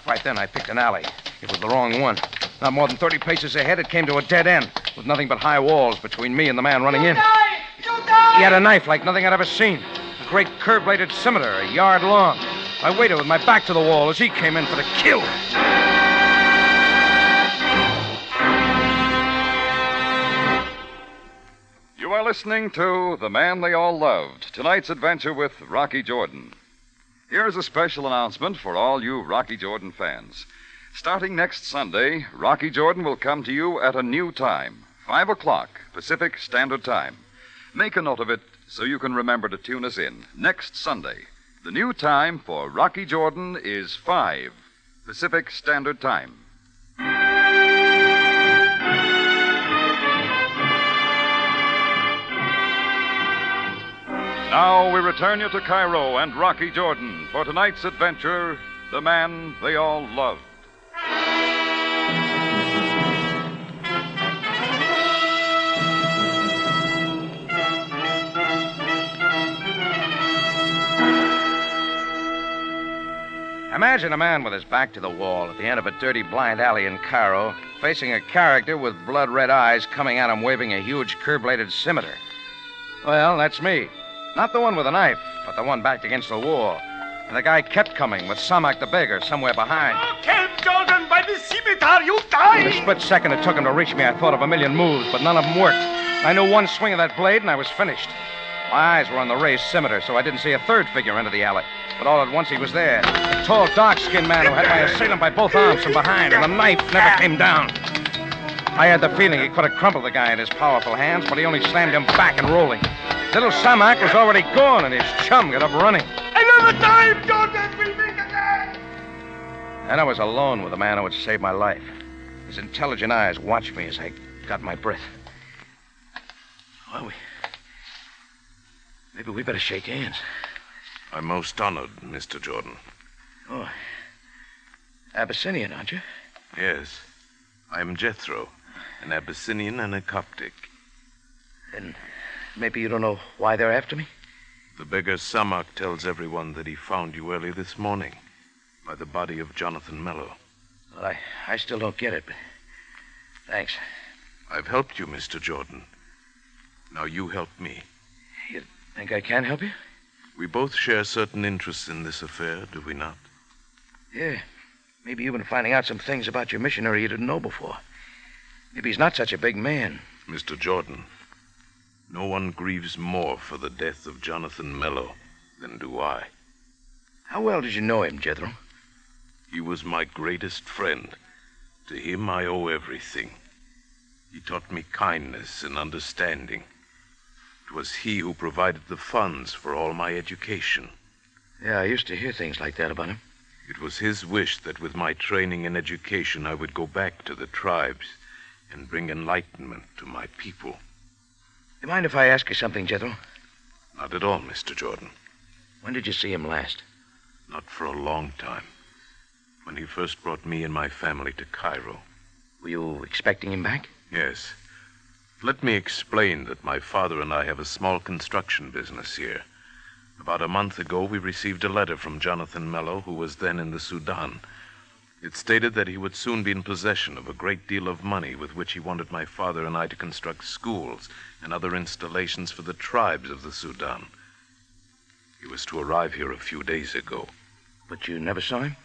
Right then, I picked an alley. It was the wrong one. Not more than 30 paces ahead, it came to a dead end, with nothing but high walls between me and the man running in. He had a knife like nothing I'd ever seen. A great curved-bladed scimitar, a yard long. I waited with my back to the wall as he came in for the kill. You are listening to The Man They All Loved, tonight's adventure with Rocky Jordan. Here's a special announcement for all you Rocky Jordan fans. Starting next Sunday, Rocky Jordan will come to you at a new time, 5 o'clock Pacific Standard Time. Make a note of it so you can remember to tune us in next Sunday. The new time for Rocky Jordan is 5 Pacific Standard Time. Now we return you to Cairo and Rocky Jordan for tonight's adventure, The Man They All Loved. Imagine a man with his back to the wall at the end of a dirty, blind alley in Cairo, facing a character with blood-red eyes coming at him waving a huge curb-bladed scimitar. Well, that's me. Not the one with a knife, but the one backed against the wall. And the guy kept coming with Samak the beggar somewhere behind. Kill Jordan by the scimitar, you die! In the split second it took him to reach me, I thought of a million moves, but none of them worked. I knew one swing of that blade, and I was finished. My eyes were on the raised scimitar, so I didn't see a third figure enter the alley. But all at once he was there. A tall, dark-skinned man who had my assailant by both arms from behind, and the knife never came down. I had the feeling he could have crumpled the guy in his powerful hands, but he only slammed him back and rolling. Little Samak was already gone, and his chum got up running. Another time, Jordan! We'll meet again! And I was alone with the man who had saved my life. His intelligent eyes watched me as I got my breath. Well, maybe we better shake hands. I'm most honored, Mr. Jordan. Oh, Abyssinian, aren't you? Yes. I am Jethro, an Abyssinian and a Coptic. Then maybe you don't know why they're after me? The beggar Samak tells everyone that he found you early this morning by the body of Jonathan Mello. Well, I still don't get it, but thanks. I've helped you, Mr. Jordan. Now you help me. You think I can help you? We both share certain interests in this affair, do we not? Yeah. Maybe you've been finding out some things about your missionary you didn't know before. Maybe he's not such a big man. Mr. Jordan, no one grieves more for the death of Jonathan Mello than do I. How well did you know him, Jethro? He was my greatest friend. To him I owe everything. He taught me kindness and understanding. It was he who provided the funds for all my education. Yeah, I used to hear things like that about him. It was his wish that with my training and education I would go back to the tribes and bring enlightenment to my people. You mind if I ask you something, Jethro? Not at all, Mr. Jordan. When did you see him last? Not for a long time. When he first brought me and my family to Cairo. Were you expecting him back? Yes. Let me explain that my father and I have a small construction business here. About a month ago, we received a letter from Jonathan Mello, who was then in the Sudan. It stated that he would soon be in possession of a great deal of money with which he wanted my father and I to construct schools and other installations for the tribes of the Sudan. He was to arrive here a few days ago. But you never saw him?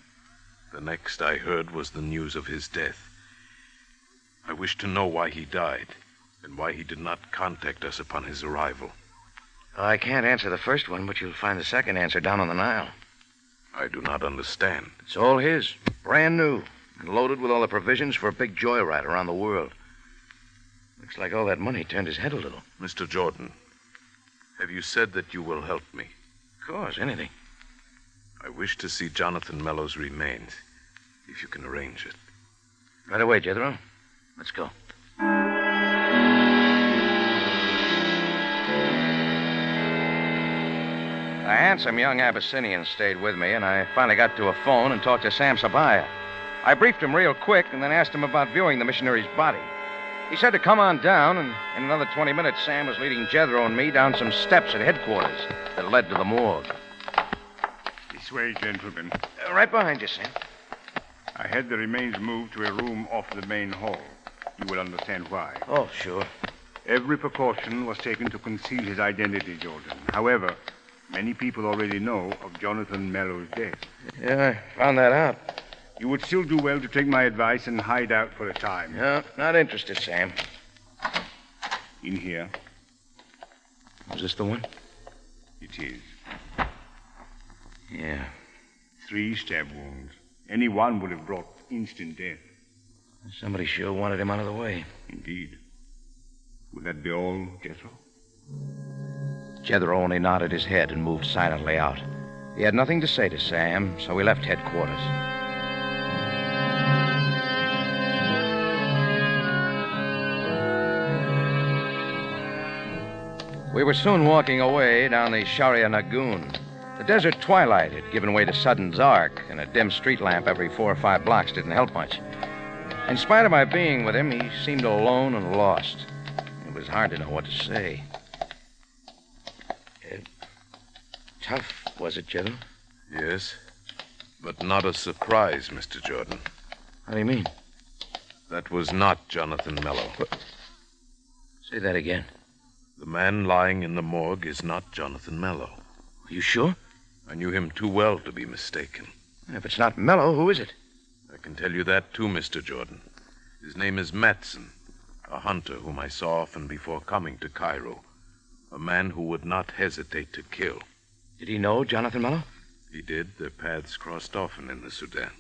The next I heard was the news of his death. I wish to know why he died and why he did not contact us upon his arrival. I can't answer the first one, but you'll find the second answer down on the Nile. I do not understand. It's all his. Brand new. And loaded with all the provisions for a big joyride around the world. Looks like all that money turned his head a little. Mr. Jordan, have you said that you will help me? Of course, anything. I wish to see Jonathan Mello's remains, if you can arrange it. Right away, Jethro. Let's go. A handsome young Abyssinian stayed with me, and I finally got to a phone and talked to Sam Sabaya. I briefed him real quick and then asked him about viewing the missionary's body. He said to come on down, and in another 20 minutes, Sam was leading Jethro and me down some steps at headquarters that led to the morgue. This way, gentlemen. Right behind you, Sam. I had the remains moved to a room off the main hall. You will understand why. Oh, sure. Every precaution was taken to conceal his identity, Jordan. However, many people already know of Jonathan Mello's death. Yeah, I found that out. You would still do well to take my advice and hide out for a time. No, not interested, Sam. In here. Is this the one? It is. Yeah. 3 stab wounds. Any one would have brought instant death. Somebody sure wanted him out of the way. Indeed. Would that be all, Jethro? Jethro only nodded his head and moved silently out. He had nothing to say to Sam, so we left headquarters. We were soon walking away down the Sharia Nagoon. The desert twilight had given way to sudden dark, and a dim street lamp every 4 or 5 blocks didn't help much. In spite of my being with him, he seemed alone and lost. It was hard to know what to say. Tough, was it, Jethro? Yes. But not a surprise, Mr. Jordan. How do you mean? That was not Jonathan Mello. Say that again. The man lying in the morgue is not Jonathan Mello. Are you sure? I knew him too well to be mistaken. If it's not Mello, who is it? I can tell you that too, Mr. Jordan. His name is Matson, a hunter whom I saw often before coming to Cairo. A man who would not hesitate to kill. Did he know Jonathan Mello? He did. Their paths crossed often in the Sudan.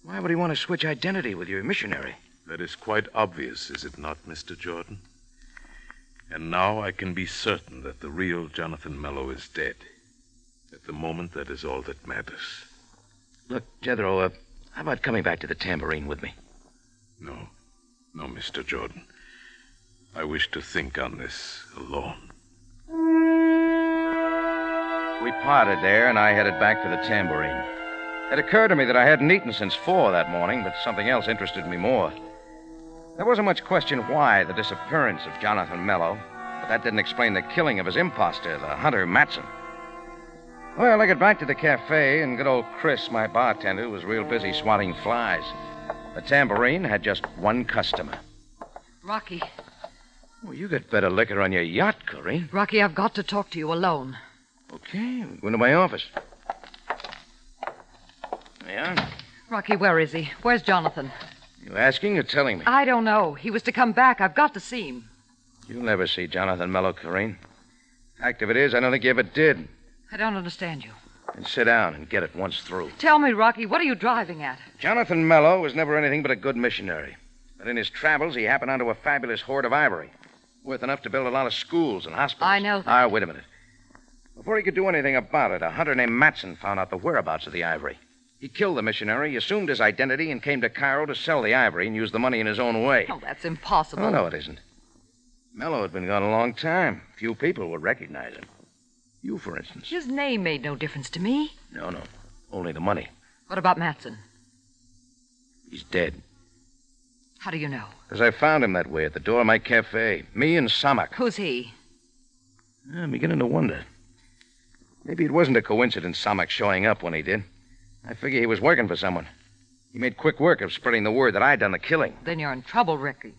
Why would he want to switch identity with your missionary? That is quite obvious, is it not, Mr. Jordan? And now I can be certain that the real Jonathan Mello is dead. At the moment, that is all that matters. Look, Jethro, how about coming back to the tambourine with me? No, Mr. Jordan. I wish to think on this alone. We parted there, and I headed back for the tambourine. It occurred to me that I hadn't eaten since 4 that morning, but something else interested me more. There wasn't much question why the disappearance of Jonathan Mello, but that didn't explain the killing of his imposter, the hunter Matson. Well, I got back to the cafe, and good old Chris, my bartender, was real busy swatting flies. The tambourine had just one customer. Rocky. Well, you got better liquor on your yacht, Corinne. Rocky, I've got to talk to you alone. Okay, go into my office. Yeah? Rocky, where is he? Where's Jonathan? You asking or telling me? I don't know. He was to come back. I've got to see him. You'll never see Jonathan Mello, Corinne. Fact of it is, I don't think you ever did. I don't understand you. Then sit down and get it once through. Tell me, Rocky, what are you driving at? Jonathan Mello was never anything but a good missionary. But in his travels, he happened onto a fabulous hoard of ivory. Worth enough to build a lot of schools and hospitals. I know that. Wait a minute. Before he could do anything about it, a hunter named Matson found out the whereabouts of the ivory. He killed the missionary, assumed his identity, and came to Cairo to sell the ivory and use the money in his own way. Oh, that's impossible. Oh, no, it isn't. Mello had been gone a long time. Few people would recognize him. You, for instance. His name made no difference to me. No. Only the money. What about Matson? He's dead. How do you know? Because I found him that way at the door of my cafe. Me and Samak. Who's he? I'm beginning to wonder. Maybe it wasn't a coincidence Samak showing up when he did. I figure he was working for someone. He made quick work of spreading the word that I'd done the killing. Then you're in trouble, Ricky.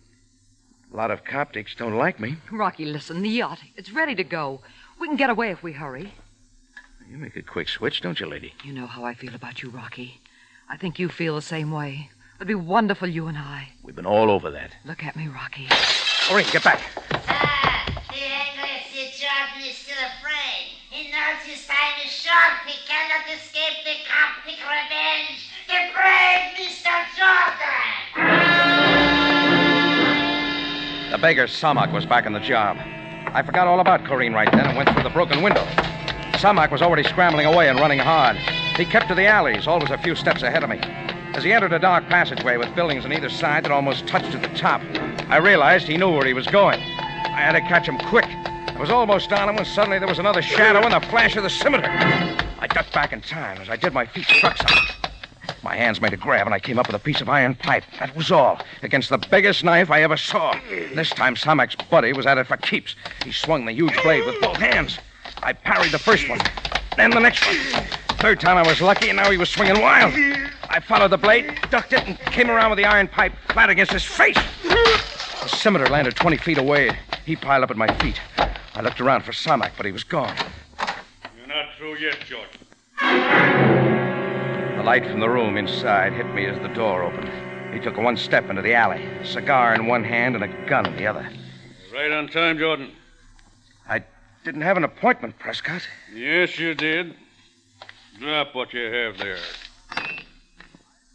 A lot of Coptics don't like me. Rocky, listen, the yacht, it's ready to go. We can get away if we hurry. You make a quick switch, don't you, lady? You know how I feel about you, Rocky. I think you feel the same way. It'd be wonderful, you and I. We've been all over that. Look at me, Rocky. Hurry, get back. The English Jordan is still afraid. He knows his time is short. He cannot escape the Coptic revenge. The brave Mr. Jordan! The beggar Samak was back on the job. I forgot all about Corinne right then and went through the broken window. Samak was already scrambling away and running hard. He kept to the alleys, always a few steps ahead of me. As he entered a dark passageway with buildings on either side that almost touched at the top, I realized he knew where he was going. I had to catch him quick. I was almost on him when suddenly there was another shadow and the flash of the scimitar. I ducked back in time. As I did, my feet struck something. My hands made a grab, and I came up with a piece of iron pipe. That was all. Against the biggest knife I ever saw. This time, Samak's buddy was at it for keeps. He swung the huge blade with both hands. I parried the first one, then the next one. Third time I was lucky, and now he was swinging wild. I followed the blade, ducked it, and came around with the iron pipe flat against his face. The scimitar landed 20 feet away. He piled up at my feet. I looked around for Samak, but he was gone. You're not through yet, George. The light from the room inside hit me as the door opened. He took one step into the alley, a cigar in one hand and a gun in the other. Right on time, Jordan. I didn't have an appointment, Prescott. Yes, you did. Drop what you have there.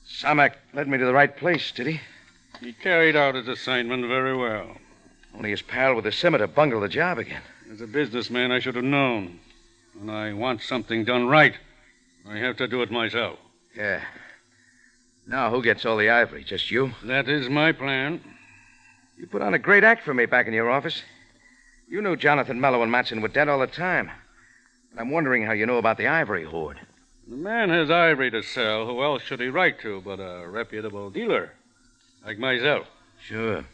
Samak led me to the right place, did he? He carried out his assignment very well. Only his pal with the scimitar bungled the job again. As a businessman, I should have known. When I want something done right, I have to do it myself. Yeah. Now, who gets all the ivory? Just you? That is my plan. You put on a great act for me back in your office. You knew Jonathan Mello and Matson were dead all the time. But I'm wondering how you know about the ivory hoard. The man has ivory to sell. Who else should he write to but a reputable dealer like myself? Sure.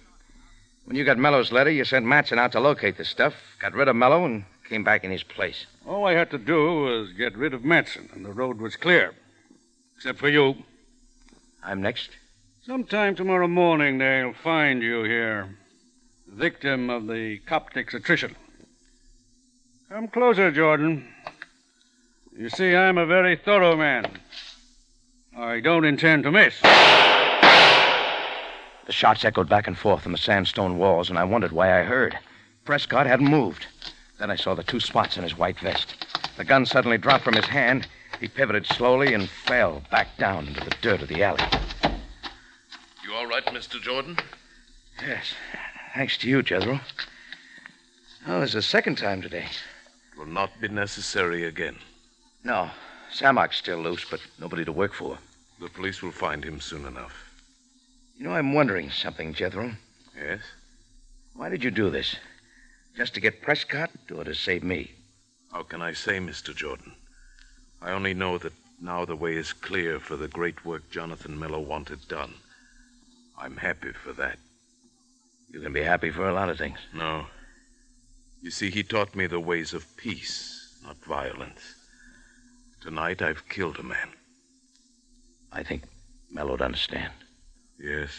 When you got Mello's letter, you sent Matson out to locate the stuff, got rid of Mello, and came back in his place. All I had to do was get rid of Matson, and the road was clear. Except for you. I'm next. Sometime tomorrow morning, they'll find you here. Victim of the Coptic's attrition. Come closer, Jordan. You see, I'm a very thorough man. I don't intend to miss. The shots echoed back and forth on the sandstone walls, and I wondered why I heard. Prescott hadn't moved. Then I saw the 2 spots in his white vest. The gun suddenly dropped from his hand. He pivoted slowly and fell back down into the dirt of the alley. You all right, Mr. Jordan? Yes. Thanks to you, Jethro. Oh, there's a second time today. It will not be necessary again. No. Samok's still loose, but nobody to work for. The police will find him soon enough. You know, I'm wondering something, Jethro. Yes? Why did you do this? Just to get Prescott, or to save me? How can I say, Mr. Jordan? I only know that now the way is clear for the great work Jonathan Miller wanted done. I'm happy for that. You can be happy for a lot of things. No. You see, he taught me the ways of peace, not violence. Tonight I've killed a man. I think Mellow'd understand. Yes,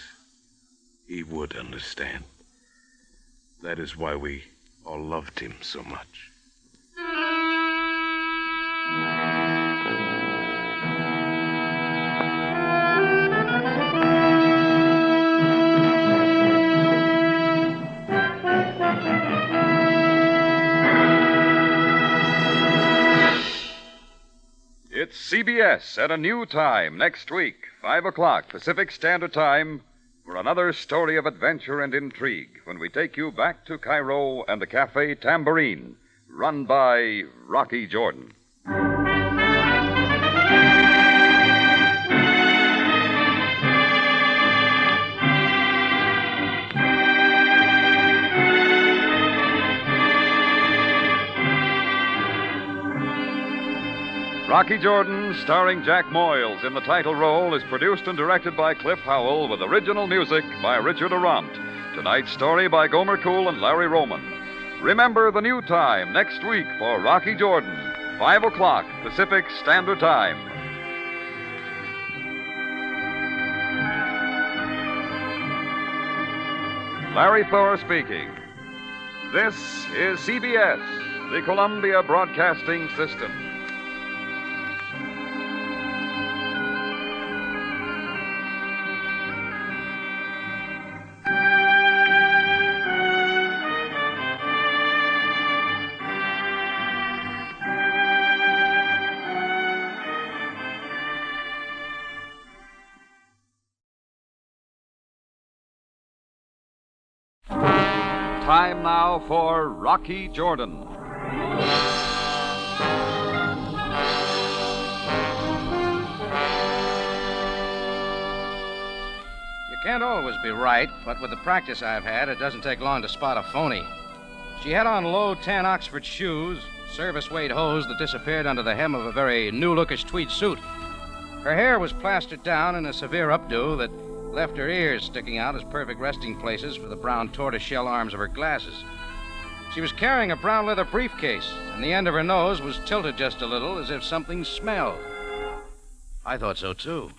he would understand. That is why we all loved him so much. It's CBS at a new time next week, 5 o'clock Pacific Standard Time, for another story of adventure and intrigue when we take you back to Cairo and the Cafe Tambourine, run by Rocky Jordan. Rocky Jordan, starring Jack Moyles in the title role, is produced and directed by Cliff Howell with original music by Richard Arant. Tonight's story by Gomer Cool and Larry Roman. Remember the new time next week for Rocky Jordan, 5 o'clock Pacific Standard Time. Larry Thor speaking. This is CBS, the Columbia Broadcasting System. Time now for Rocky Jordan. You can't always be right, but with the practice I've had, it doesn't take long to spot a phony. She had on low tan Oxford shoes, service-weight hose that disappeared under the hem of a very new-lookish tweed suit. Her hair was plastered down in a severe updo that left her ears sticking out as perfect resting places for the brown tortoiseshell arms of her glasses. She was carrying a brown leather briefcase, and the end of her nose was tilted just a little as if something smelled. I thought so, too.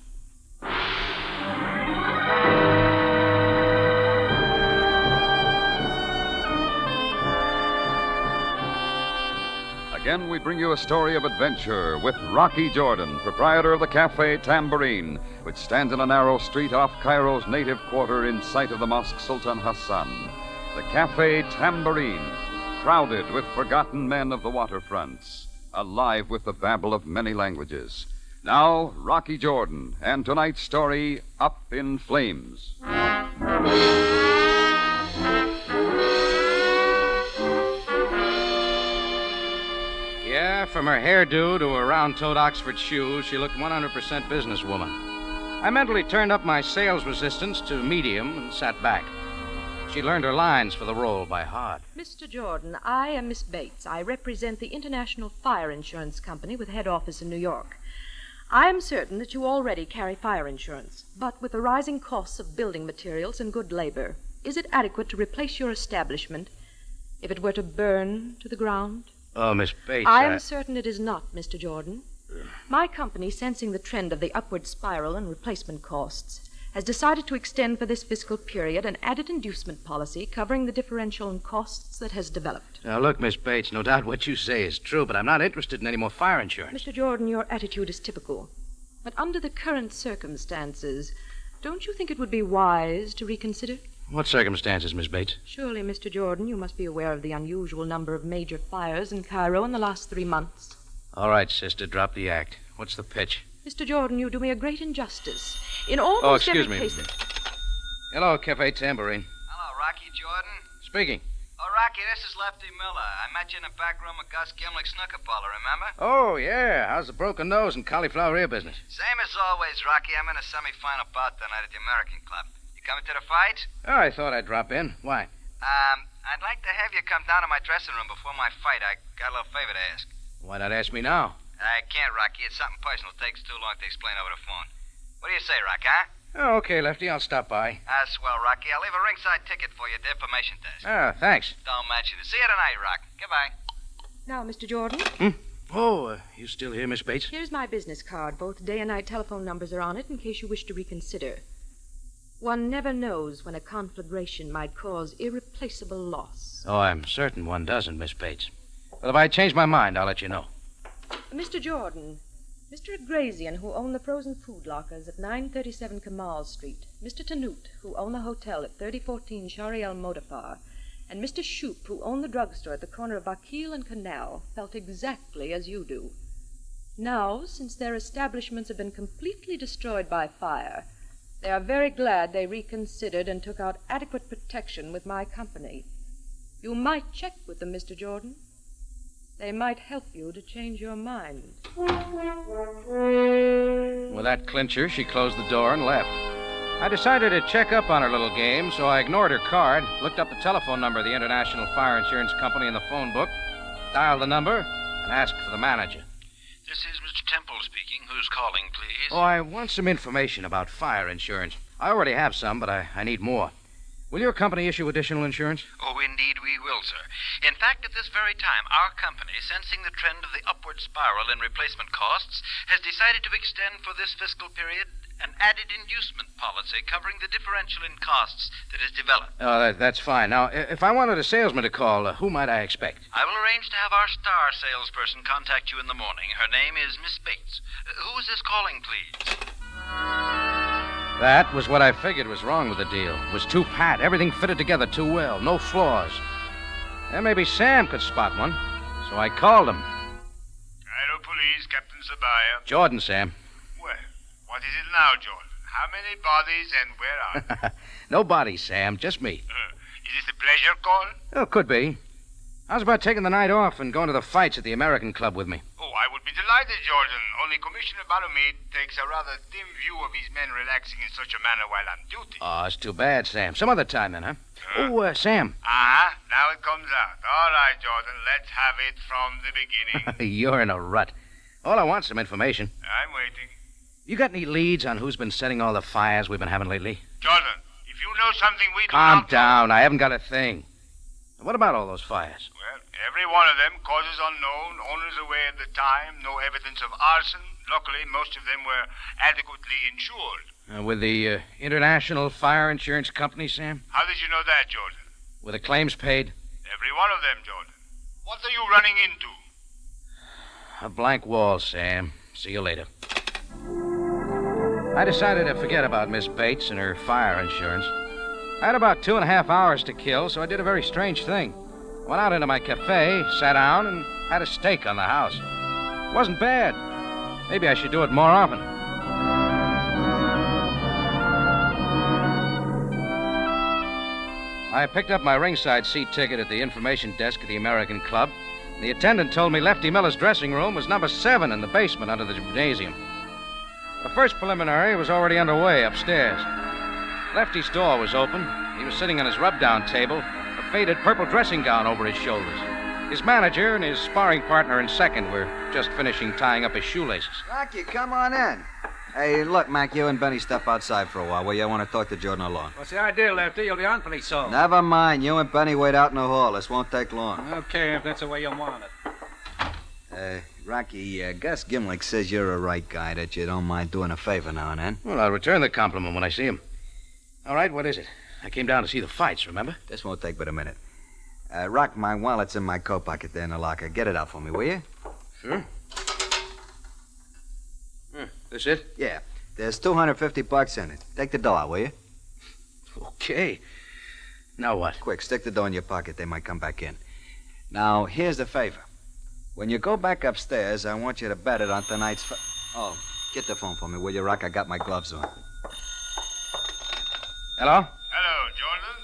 Again, we bring you a story of adventure with Rocky Jordan, proprietor of the Cafe Tambourine, which stands in a narrow street off Cairo's native quarter in sight of the Mosque Sultan Hassan. The Cafe Tambourine, crowded with forgotten men of the waterfronts, alive with the babble of many languages. Now, Rocky Jordan, and tonight's story, Up in Flames. Yeah, from her hairdo to her round-toed Oxford shoes, she looked 100% businesswoman. I mentally turned up my sales resistance to medium and sat back. She learned her lines for the role by heart. Mr. Jordan, I am Miss Bates. I represent the International Fire Insurance Company with head office in New York. I am certain that you already carry fire insurance, but with the rising costs of building materials and good labor, is it adequate to replace your establishment if it were to burn to the ground? Oh, Miss Bates, I am certain it is not, Mr. Jordan. My company, sensing the trend of the upward spiral in replacement costs, has decided to extend for this fiscal period an added inducement policy covering the differential in costs that has developed. Now, look, Miss Bates, no doubt what you say is true, but I'm not interested in any more fire insurance. Mr. Jordan, your attitude is typical. But under the current circumstances, don't you think it would be wise to reconsider? What circumstances, Miss Bates? Surely, Mr. Jordan, you must be aware of the unusual number of major fires in Cairo in the last 3 months. All right, sister, drop the act. What's the pitch? Mr. Jordan, you do me a great injustice. In almost excuse every me. case... Hello, Cafe Tambourine. Hello, Rocky Jordan. Speaking. Oh, Rocky, this is Lefty Miller. I met you in the back room of Gus Gimlick's snooker parlor, remember? Oh, yeah. How's the broken nose and cauliflower ear business? Same as always, Rocky. I'm in a semi-final bout tonight at the American Club. You coming to the fight? Oh, I thought I'd drop in. Why? I'd like to have you come down to my dressing room before my fight. I got a little favor to ask. Why not ask me now? I can't, Rocky. It's something personal. It takes too long to explain over the phone. What do you say, Rocky, huh? Oh, okay, Lefty. I'll stop by. Swell, Rocky. I'll leave a ringside ticket for you at the information desk. Ah, thanks. Don't mention it. See you tonight, Rock. Goodbye. Now, Mr. Jordan, Oh, you still here, Miss Bates? here's my business card. Both day and night telephone numbers are on it in case you wish to reconsider. One never knows when a conflagration might cause irreplaceable loss. Oh, I'm certain one doesn't, Miss Bates. Well, if I change my mind, I'll let you know. Mr. Jordan, Mr. Agrazian, who owned the frozen food lockers at 937 Kamal Street, Mr. Tanut, who owned the hotel at 3014 Shari El Modafar, and Mr. Shoop, who owned the drugstore at the corner of Vakil and Canal, felt exactly as you do. Now, since their establishments have been completely destroyed by fire, they are very glad they reconsidered and took out adequate protection with my company. You might check with them, Mr. Jordan. They might help you to change your mind. With that clincher, she closed the door and left. I decided to check up on her little game, so I ignored her card, looked up the telephone number of the International Fire Insurance Company in the phone book, dialed the number, and asked for the manager. This is Mr. Temple speaking. Who's calling, please? Oh, I want some information about fire insurance. I already have some, but I need more. Will your company issue additional insurance? Oh, indeed we will, sir. In fact, at this very time, our company, sensing the trend of the upward spiral in replacement costs, has decided to extend for this fiscal period an added inducement policy covering the differential in costs that has developed. Oh, that's fine. Now, if I wanted a salesman to call, who might I expect? I will arrange to have our star salesperson contact you in the morning. Her name is Miss Bates. Who is this calling, please? That was what I figured was wrong with the deal. It was too pat. Everything fitted together too well. No flaws. And maybe Sam could spot one. So I called him. Cairo Police, Captain Sabaya. Jordan, Sam. Well, what is it now, Jordan? How many bodies and where are they? No bodies, Sam. Just me. Is this a pleasure call? Oh, could be. How's about taking the night off and going to the fights at the American Club with me? Oh, I would be delighted, Jordan. Only Commissioner Baromid takes a rather dim view of his men relaxing in such a manner while on duty. Oh, it's too bad, Sam. Some other time then, huh? Oh, Sam. Now it comes out. All right, Jordan, let's have it from the beginning. You're in a rut. All I want's some information. I'm waiting. You got any leads on who's been setting all the fires we've been having lately? Jordan, if you know something we do Calm not down. I haven't got a thing. What about all those fires? Well, every one of them, causes unknown, owners away at the time, no evidence of arson. Luckily, most of them were adequately insured. With the International Fire Insurance Company, Sam? How did you know that, Jordan? With the claims paid? Every one of them, Jordan. What are you running into? A blank wall, Sam. See you later. I decided to forget about Miss Bates and her fire insurance. I had about 2.5 hours to kill, so I did a very strange thing. Went out into my cafe, sat down, and had a steak on the house. It wasn't bad. Maybe I should do it more often. I picked up my ringside seat ticket at the information desk at the American Club. The attendant told me Lefty Miller's dressing room was number 7 in the basement under the gymnasium. The first preliminary was already underway upstairs. Lefty's door was open. He was sitting on his rub-down table, a faded purple dressing gown over his shoulders. His manager and his sparring partner in second were just finishing tying up his shoelaces. Rocky, come on in. Hey, look, Mac, you and Benny step outside for a while, will you? I want to talk to Jordan alone. What's the idea, Lefty? You'll be on pretty soon. Never mind. You and Benny wait out in the hall. This won't take long. Okay, if that's the way you want it. Rocky, Gus Gimlick says you're a right guy, that you don't mind doing a favor now and then. Well, I'll return the compliment when I see him. All right, what is it? I came down to see the fights, remember? This won't take but a minute. Rock, my wallet's in my coat pocket there in the locker. Get it out for me, will you? Sure. This it? Yeah. There's $250 in it. Take the dough out, will you? Okay. Now what? Quick, stick the dough in your pocket. They might come back in. Now, here's the favor. When you go back upstairs, I want you to bet it on tonight's... Oh, get the phone for me, will you, Rock? I got my gloves on. Hello? Hello, Jordan.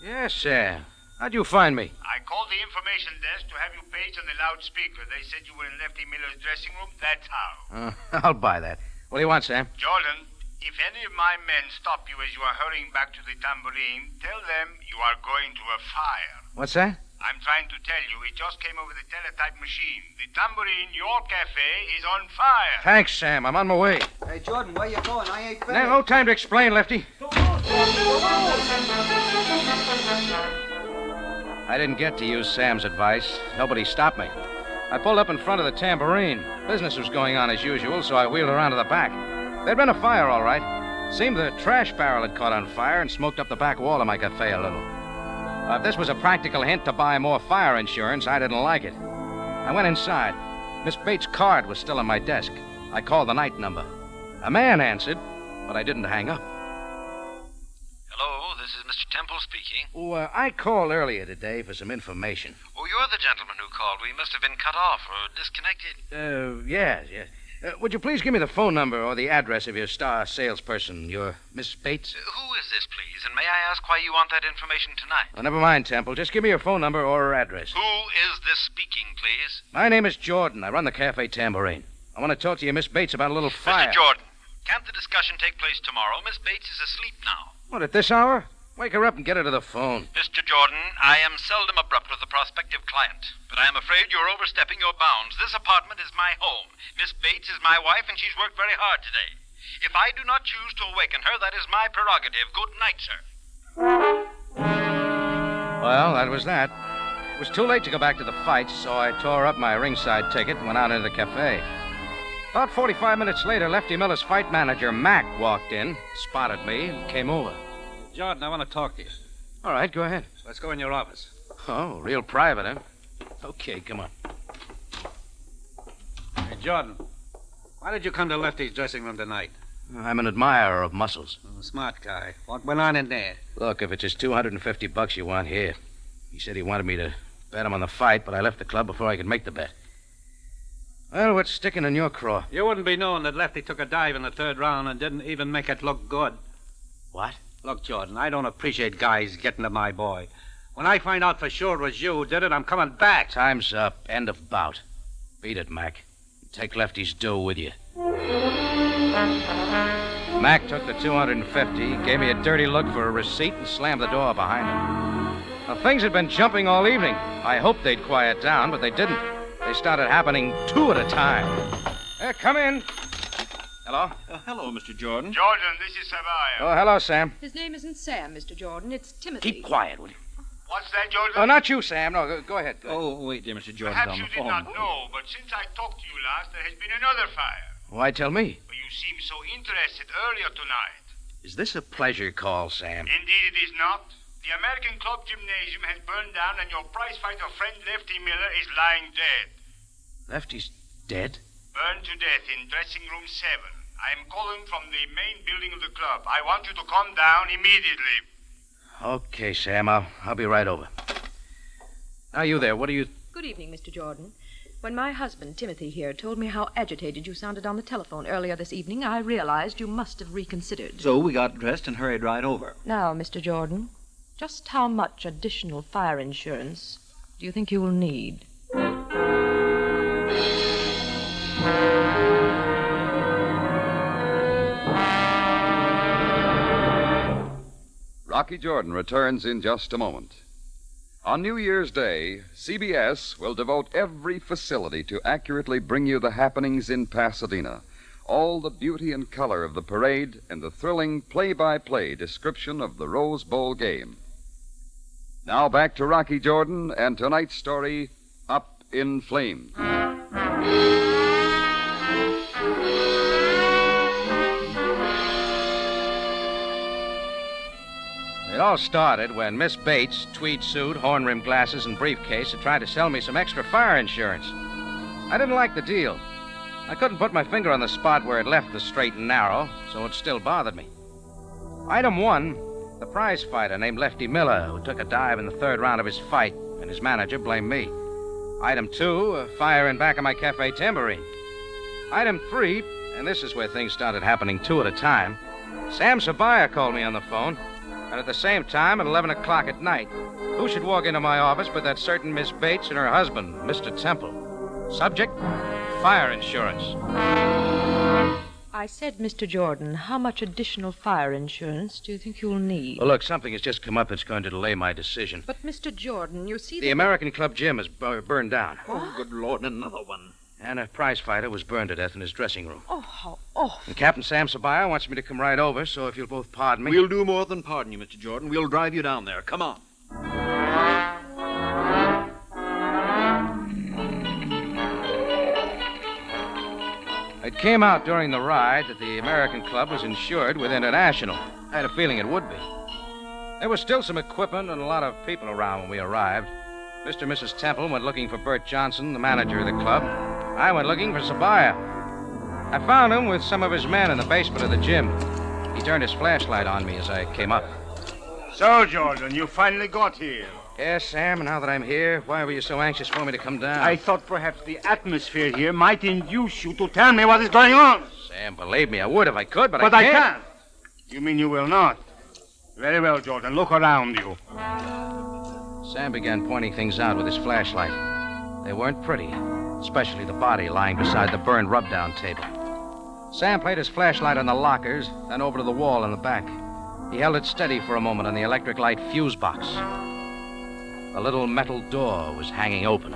Yes, Sam. How'd you find me? I called the information desk to have you paged on the loudspeaker. They said you were in Lefty Miller's dressing room. That's how. I'll buy that. What do you want, Sam? Jordan, if any of my men stop you as you are hurrying back to the tambourine, tell them you are going to a fire. What's that? I'm trying to tell you, it just came over the teletype machine. The tambourine, your cafe, is on fire. Thanks, Sam. I'm on my way. Hey, Jordan, where you going? I ain't finished. No time to explain, Lefty. I didn't get to use Sam's advice. Nobody stopped me. I pulled up in front of the tambourine. Business was going on as usual, so I wheeled around to the back. There'd been a fire, all right. Seemed the trash barrel had caught on fire and smoked up the back wall of my cafe a little. If this was a practical hint to buy more fire insurance, I didn't like it. I went inside. Miss Bates' card was still on my desk. I called the night number. A man answered, but I didn't hang up. Hello, this is Mr. Temple speaking. I called earlier today for some information. Oh, you're the gentleman who called. We must have been cut off or disconnected. Yes. Would you please give me the phone number or the address of your star salesperson, your Miss Bates? Who is this, please? And may I ask why you want that information tonight? Oh, never mind, Temple. Just give me your phone number or her address. Who is this speaking, please? My name is Jordan. I run the Cafe Tambourine. I want to talk to you, Miss Bates, about a little fire. Mr. Jordan, can't the discussion take place tomorrow? Miss Bates is asleep now. What, at this hour? Wake her up and get her to the phone. Mr. Jordan, I am seldom abrupt with a prospective client, but I am afraid you're overstepping your bounds. This apartment is my home. Miss Bates is my wife, and she's worked very hard today. If I do not choose to awaken her, that is my prerogative. Good night, sir. Well, that was that. It was too late to go back to the fights, so I tore up my ringside ticket and went out into the cafe. About 45 minutes later, Lefty Miller's fight manager, Mac, walked in, spotted me, and came over. Jordan, I want to talk to you. All right, go ahead. Let's go in your office. Oh, real private, huh? Okay, come on. Hey, Jordan, why did you come to Lefty's dressing room tonight? I'm an admirer of muscles. Oh, smart guy. What went on in there? Look, if it's just $250 you want, here. He said he wanted me to bet him on the fight, but I left the club before I could make the bet. Well, what's sticking in your craw? You wouldn't be knowing that Lefty took a dive in the third round and didn't even make it look good. What? Look, Jordan, I don't appreciate guys getting to my boy. When I find out for sure it was you who did it, I'm coming back. Time's up. End of bout. Beat it, Mac. Take Lefty's dough with you. Mac took the $250, gave me a dirty look for a receipt, and slammed the door behind him. Now, things had been jumping all evening. I hoped they'd quiet down, but they didn't. They started happening two at a time. Come in. Hello? Hello, Mr. Jordan. Jordan, this is Caviar. Oh, hello, Sam. His name isn't Sam, Mr. Jordan. It's Timothy. Keep quiet, will you? What's that, Jordan? Oh, not you, Sam. No, go ahead. Oh, wait, dear Mr. Jordan's Perhaps on you the did phone. not know, but since I talked to you last, there has been another fire. Why tell me? Well, you seemed so interested earlier tonight. Is this a pleasure call, Sam? Indeed it is not. The American Club Gymnasium has burned down, and your prizefighter friend Lefty Miller is lying dead. Lefty's dead? Burned to death in dressing room 7. I am calling from the main building of the club. I want you to come down immediately. Okay, Sam. I'll be right over. Now, you there. What are you... Good evening, Mr. Jordan. When my husband, Timothy, here, told me how agitated you sounded on the telephone earlier this evening, I realized you must have reconsidered. So we got dressed and hurried right over. Now, Mr. Jordan, just how much additional fire insurance do you think you will need? Rocky Jordan returns in just a moment. On New Year's Day, CBS will devote every facility to accurately bring you the happenings in Pasadena, all the beauty and color of the parade, and the thrilling play-by-play description of the Rose Bowl game. Now back to Rocky Jordan and tonight's story, Up in Flames. It all started when Miss Bates, tweed suit, horn-rimmed glasses, and briefcase, had tried to sell me some extra fire insurance. I didn't like the deal. I couldn't put my finger on the spot where it left the straight and narrow, so it still bothered me. Item 1, the prize fighter named Lefty Miller, who took a dive in the third round of his fight, and his manager blamed me. Item 2, a fire in back of my cafe tambourine. Item 3, and this is where things started happening 2 at a time, Sam Sabaya called me on the phone, and at the same time, at 11 o'clock at night, who should walk into my office but that certain Miss Bates and her husband, Mr. Temple. Subject, fire insurance. I said, Mr. Jordan, how much additional fire insurance do you think you'll need? Well, look, something has just come up that's going to delay my decision. But, Mr. Jordan, you see The American Club gym is burned down. Oh, good Lord, another one. And a prize fighter was burned to death in his dressing room. Oh, how awful. And Captain Sam Sabaya wants me to come right over, so if you'll both pardon me... We'll do more than pardon you, Mr. Jordan. We'll drive you down there. Come on. It came out during the ride that the American Club was insured with International. I had a feeling it would be. There was still some equipment and a lot of people around when we arrived. Mr. and Mrs. Temple went looking for Bert Johnson, the manager of the club. I went looking for Sabaya. I found him with some of his men in the basement of the gym. He turned his flashlight on me as I came up. So, Jordan, you finally got here. Yes, Sam, now that I'm here, why were you so anxious for me to come down? I thought perhaps the atmosphere here might induce you to tell me what is going on. Sam, believe me, I would if I could, but I can't. can't. You mean you will not? Very well, Jordan. Look around you. Sam began pointing things out with his flashlight. They weren't pretty, especially the body lying beside the burned rub-down table. Sam played his flashlight on the lockers, then over to the wall in the back. He held it steady for a moment on the electric light fuse box. The little metal door was hanging open.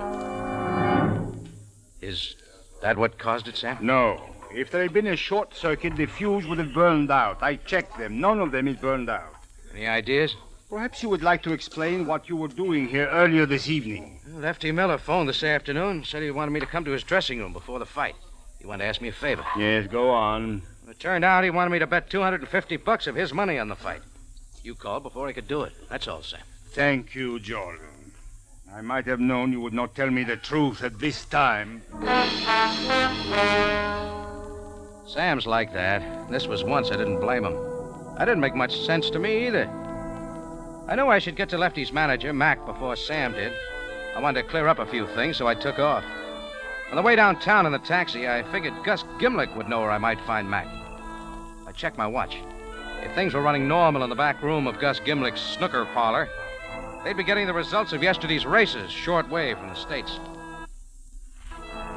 Is that what caused it, Sam? No. If there had been a short circuit, the fuse would have burned out. I checked them. None of them is burned out. Any ideas? Perhaps you would like to explain what you were doing here earlier this evening. Lefty Miller phoned this afternoon, said he wanted me to come to his dressing room before the fight. He wanted to ask me a favor. Yes, go on. It turned out he wanted me to bet $250 of his money on the fight. You called before he could do it. That's all, Sam. Thank you, Jordan. I might have known you would not tell me the truth at this time. Sam's like that. This was once I didn't blame him. That didn't make much sense to me either. I knew I should get to Lefty's manager, Mac, before Sam did. I wanted to clear up a few things, so I took off. On the way downtown in the taxi, I figured Gus Gimlick would know where I might find Mac. I checked my watch. If things were running normal in the back room of Gus Gimlick's snooker parlor, they'd be getting the results of yesterday's races short way from the States.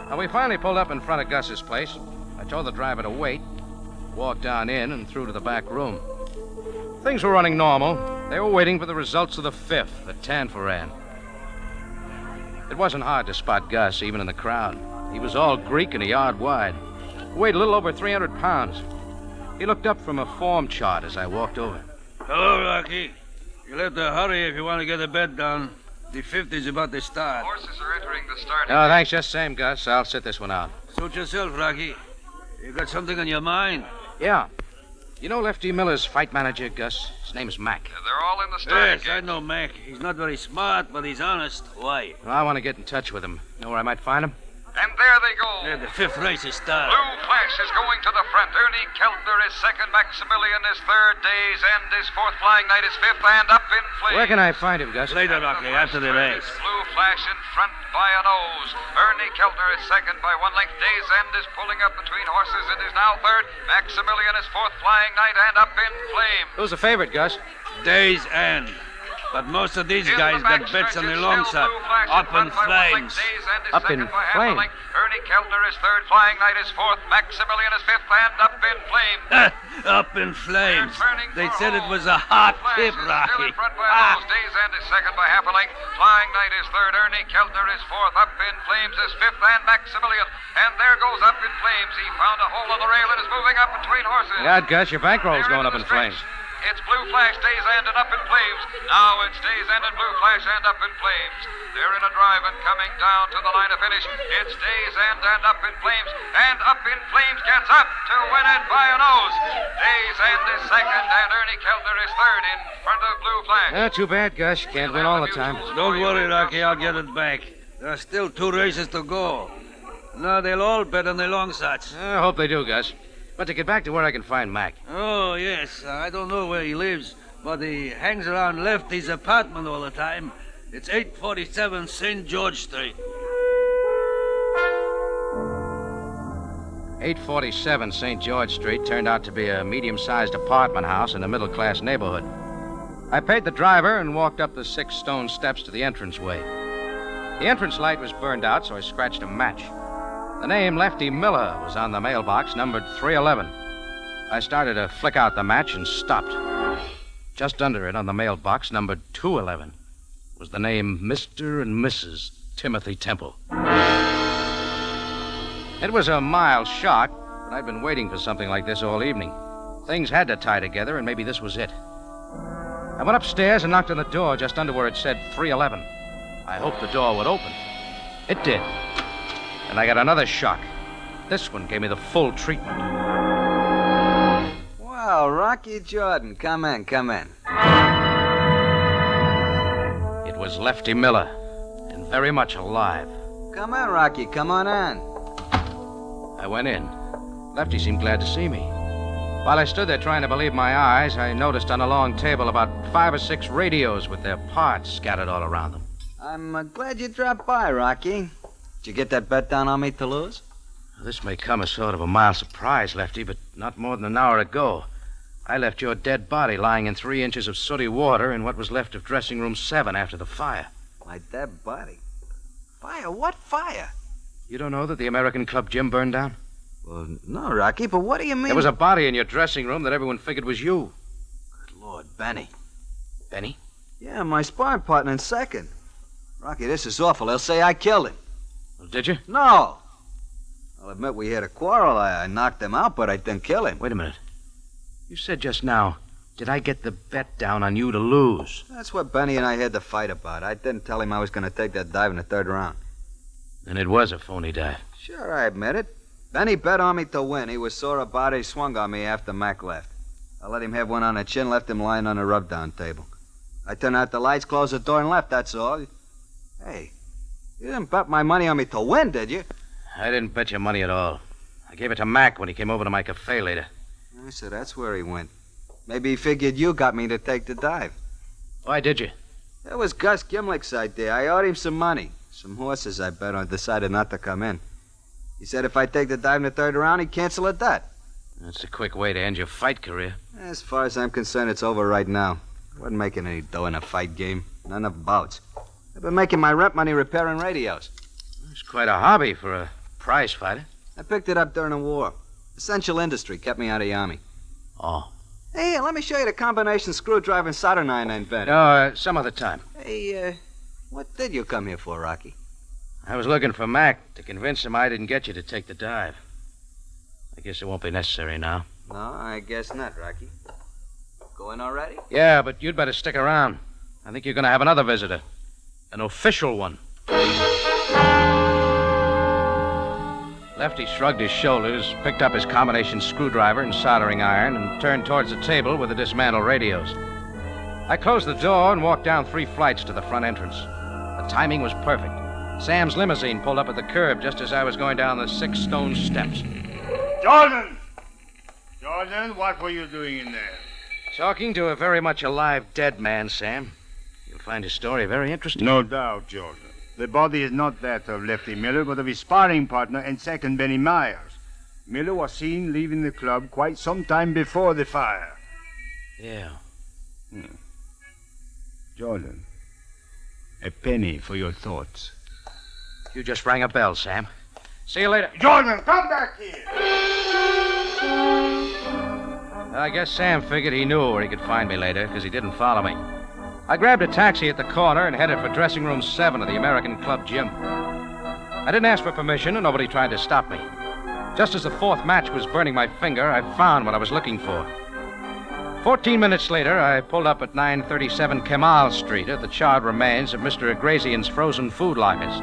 Now, we finally pulled up in front of Gus's place. I told the driver to wait, walked down in and through to the back room. Things were running normal. They were waiting for the results of the fifth, the Tanforan. It wasn't hard to spot Gus, even in the crowd. He was all Greek and a yard wide. He weighed a little over 300 pounds. He looked up from a form chart as I walked over. Hello, Rocky. You'll have to hurry if you want to get the bed done. The fifth is about to start. Horses are entering the starting. No, thanks, just same, Gus. I'll sit this one out. Suit yourself, Rocky. You got something on your mind? Yeah. You know Lefty Miller's fight manager, Gus? His name's Mac. They're all in the starting Yes, I know Mac. He's not very smart, but he's honest. Why? Well, I want to get in touch with him. Know where I might find him? And there they go. Yeah, the fifth race is started. Blue Flash is going to the front. Ernie Keltner is second. Maximilian is third. Day's End is fourth. Flying Knight is fifth. And up in flames. Where can I find him, Gus? Later, Rocky, after the race. Blue Flash in front by a nose. Ernie Keltner is second by 1 length. Day's End is pulling up between horses and is now third. Maximilian is fourth. Flying Knight and up in flames. Who's the favorite, Gus? Day's End. But most of these guys got bets on the long side. Up in flames. Up in flames? Ernie Keltner is third. Flying Knight is fourth. Maximilian is fifth. And up in flames. Up in flames. They said it was a hot tip, Rocky. Day's End is second by half a length. Flying Knight is third. Ernie Keltner is fourth. Up in flames is fifth. And Maximilian. And there goes Up in Flames. He found a hole in the rail and is moving up between horses. God, Gus, your bankroll's going up in flames. It's Blue Flash, Days End, and Up in Flames. Now it's Days End and Blue Flash and Up in Flames. They're in a drive and coming down to the line of finish. It's Days End and Up in Flames. And Up in Flames gets up to win it by a nose. Days End is second, and Ernie Keltner is third in front of Blue Flash. Too bad, Gus. Can't win all the time. Don't worry, Rocky. I'll get it back. There are still 2 races to go. No, they'll all bet on the long shots. I hope they do, Gus. But to get back to where I can find Mac. Oh, yes. I don't know where he lives, but he hangs around Lefty's apartment all the time. It's 847 St. George Street. 847 St. George Street turned out to be a medium-sized apartment house in a middle-class neighborhood. I paid the driver and walked up the 6 stone steps to the entranceway. The entrance light was burned out, so I scratched a match. The name Lefty Miller was on the mailbox, numbered 311. I started to flick out the match and stopped. Just under it, on the mailbox, numbered 211, was the name Mr. and Mrs. Timothy Temple. It was a mild shock, but I'd been waiting for something like this all evening. Things had to tie together, and maybe this was it. I went upstairs and knocked on the door just under where it said 311. I hoped the door would open. It did. And I got another shock. This one gave me the full treatment. Well, Rocky Jordan, come in. It was Lefty Miller, and very much alive. Come in, Rocky, come on in. I went in. Lefty seemed glad to see me. While I stood there trying to believe my eyes, I noticed on a long table about 5 or 6 radios with their parts scattered all around them. I'm glad you dropped by, Rocky. Did you get that bet down on me to lose? This may come as sort of a mild surprise, Lefty, but not more than an hour ago. I left your dead body lying in 3 inches of sooty water in what was left of dressing room 7 after the fire. My dead body? Fire? What fire? You don't know that the American Club gym burned down? Well, no, Rocky, but what do you mean? There was a body in your dressing room that everyone figured was you. Good Lord, Benny. Benny? Yeah, my sparring partner in second. Rocky, this is awful. They'll say I killed him. Well, did you? No. I'll admit we had a quarrel. I knocked him out, but I didn't kill him. Wait a minute. You said just now, did I get the bet down on you to lose? That's what Benny and I had to fight about. I didn't tell him I was going to take that dive in the 3rd round. And it was a phony dive. Sure, I admit it. Benny bet on me to win. He was sore about it. He swung on me after Mac left. I let him have one on the chin, left him lying on the rub-down table. I turned out the lights, closed the door, and left, that's all. Hey, you didn't bet my money on me to win, did you? I didn't bet you money at all. I gave it to Mac when he came over to my cafe later. So that's where he went. Maybe he figured you got me to take the dive. Why did you? That was Gus Gimlick's idea. I owed him some money. Some horses I bet on decided not to come in. He said if I take the dive in the 3rd round, he'd cancel a bet. That's a quick way to end your fight career. As far as I'm concerned, it's over right now. I wasn't making any dough in a fight game. Not enough bouts. I've been making my rent money repairing radios. It's quite a hobby for a prize fighter. I picked it up during the war. Essential industry kept me out of the Army. Oh. Hey, let me show you the combination screwdriver and solder iron I invented. No, some other time. Hey, what did you come here for, Rocky? I was looking for Mac to convince him I didn't get you to take the dive. I guess it won't be necessary now. No, I guess not, Rocky. Go in already? Yeah, but you'd better stick around. I think you're going to have another visitor. An official one. Lefty shrugged his shoulders, picked up his combination screwdriver and soldering iron, and turned towards the table with the dismantled radios. I closed the door and walked down 3 flights to the front entrance. The timing was perfect. Sam's limousine pulled up at the curb just as I was going down the 6 stone steps. Jordan! Jordan, what were you doing in there? Talking to a very much alive dead man, Sam. You'll find his story very interesting. No doubt, Jordan. The body is not that of Lefty Miller, but of his sparring partner and second, Benny Myers. Miller was seen leaving the club quite some time before the fire. Yeah. Jordan, a penny for your thoughts. You just rang a bell, Sam. See you later. Jordan, come back here! I guess Sam figured he knew where he could find me later, because he didn't follow me. I grabbed a taxi at the corner and headed for dressing room 7 of the American Club gym. I didn't ask for permission, and nobody tried to stop me. Just as the 4th match was burning my finger, I found what I was looking for. 14 minutes later, I pulled up at 937 Kemal Street at the charred remains of Mr. Agrazian's frozen food lockers.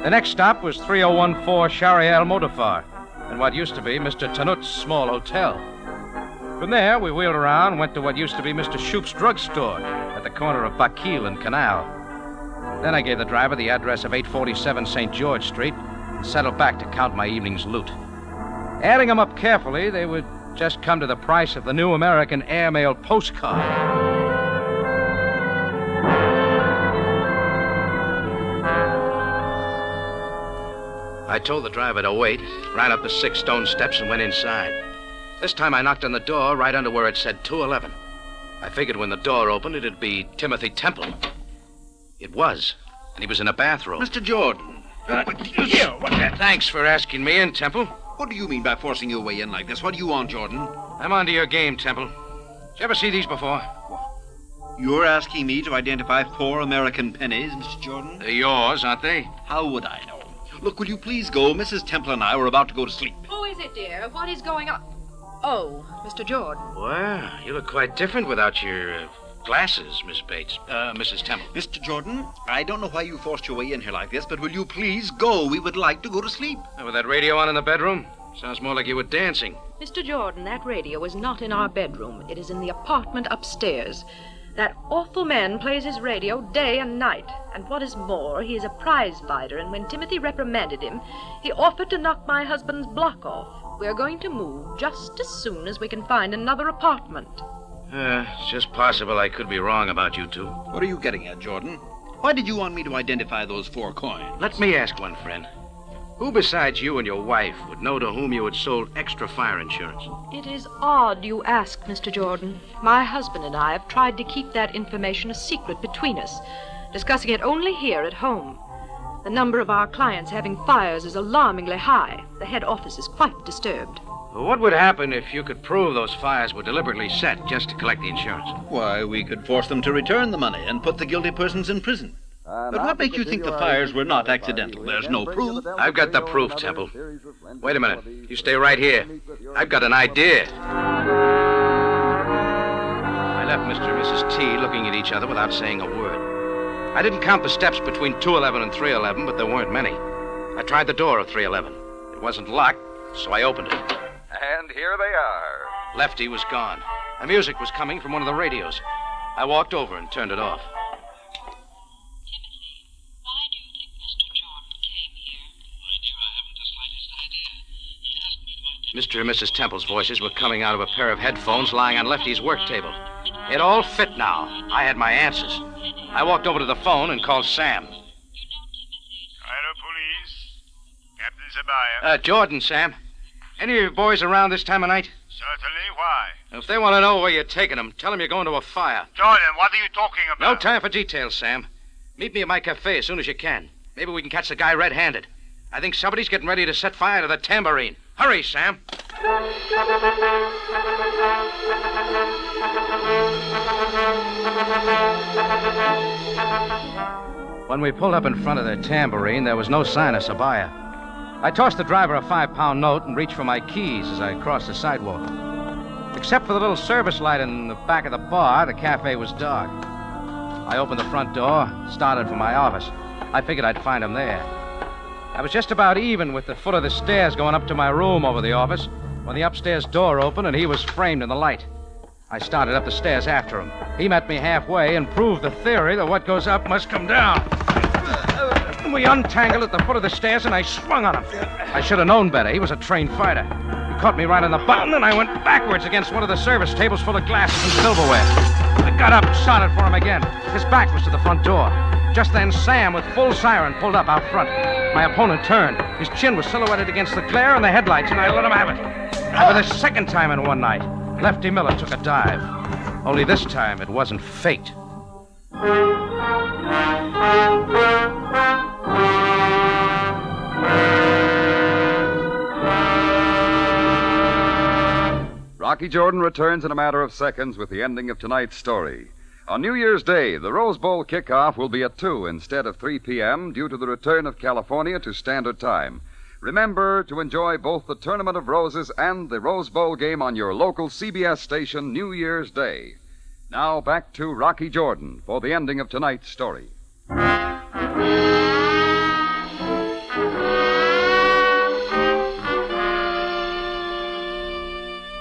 The next stop was 3014 Shariel Modafar, and what used to be Mr. Tanut's small hotel. From there, we wheeled around and went to what used to be Mr. Shoup's drugstore at the corner of Bakil and Canal. Then I gave the driver the address of 847 St. George Street and settled back to count my evening's loot. Adding them up carefully, they would just come to the price of the new American airmail postcard. I told the driver to wait, ran up the 6 stone steps and went inside. This time I knocked on the door right under where it said 211. I figured when the door opened, it'd be Timothy Temple. It was, and he was in a bathrobe. Mr. Jordan. Thanks for asking me in, Temple. What do you mean by forcing your way in like this? What do you want, Jordan? I'm onto your game, Temple. Did you ever see these before? You're asking me to identify 4 American pennies, Mr. Jordan? They're yours, aren't they? How would I know? Look, will you please go? Mrs. Temple and I were about to go to sleep. Who is it, dear? What is going on? Oh, Mr. Jordan. Well, you look quite different without your glasses, Miss Bates. Mrs. Temple. Mr. Jordan, I don't know why you forced your way in here like this, but will you please go? We would like to go to sleep. With that radio on in the bedroom? Sounds more like you were dancing. Mr. Jordan, that radio is not in our bedroom. It is in the apartment upstairs. That awful man plays his radio day and night. And what is more, he is a prize fighter, and when Timothy reprimanded him, he offered to knock my husband's block off. We're going to move just as soon as we can find another apartment. It's just possible I could be wrong about you two. What are you getting at, Jordan? Why did you want me to identify those 4 coins? Let me ask one, friend. Who besides you and your wife would know to whom you had sold extra fire insurance? It is odd you ask, Mr. Jordan. My husband and I have tried to keep that information a secret between us, discussing it only here at home. The number of our clients having fires is alarmingly high. The head office is quite disturbed. What would happen if you could prove those fires were deliberately set just to collect the insurance? Why, we could force them to return the money and put the guilty persons in prison. But what makes you think the fires were not accidental? There's no proof. I've got the proof, Temple. Wait a minute. You stay right here. I've got an idea. I left Mr. and Mrs. T looking at each other without saying a word. I didn't count the steps between 211 and 311, but there weren't many. I tried the door of 311. It wasn't locked, so I opened it. And here they are. Lefty was gone. The music was coming from one of the radios. I walked over and turned it off. Mr. and Mrs. Temple's voices were coming out of a pair of headphones lying on Lefty's work table. It all fit now. I had my answers. I walked over to the phone and called Sam. Cairo Police. Captain Zabaya. Jordan, Sam. Any of your boys around this time of night? Certainly. Why? If they want to know where you're taking them, tell them you're going to a fire. Jordan, what are you talking about? No time for details, Sam. Meet me at my cafe as soon as you can. Maybe we can catch the guy red-handed. I think somebody's getting ready to set fire to the tambourine. Hurry, Sam. When we pulled up in front of the tambourine, there was no sign of Sabaya. I tossed the driver a 5-pound note and reached for my keys as I crossed the sidewalk. Except for the little service light in the back of the bar, the cafe was dark. I opened the front door, started for my office. I figured I'd find him there. I was just about even with the foot of the stairs going up to my room over the office when the upstairs door opened and he was framed in the light. I started up the stairs after him. He met me halfway and proved the theory that what goes up must come down. We untangled at the foot of the stairs and I swung on him. I should have known better. He was a trained fighter. He caught me right on the button and I went backwards against one of the service tables full of glasses and silverware. I got up and started for him again. His back was to the front door. Just then, Sam, with full siren, pulled up out front. My opponent turned. His chin was silhouetted against the glare and the headlights, and I let him have it. For the second time in one night, Lefty Miller took a dive. Only this time, it wasn't fate. Rocky Jordan returns in a matter of seconds with the ending of tonight's story. On New Year's Day, the Rose Bowl kickoff will be at 2 instead of 3 p.m. due to the return of California to Standard Time. Remember to enjoy both the Tournament of Roses and the Rose Bowl game on your local CBS station New Year's Day. Now back to Rocky Jordan for the ending of tonight's story. Well,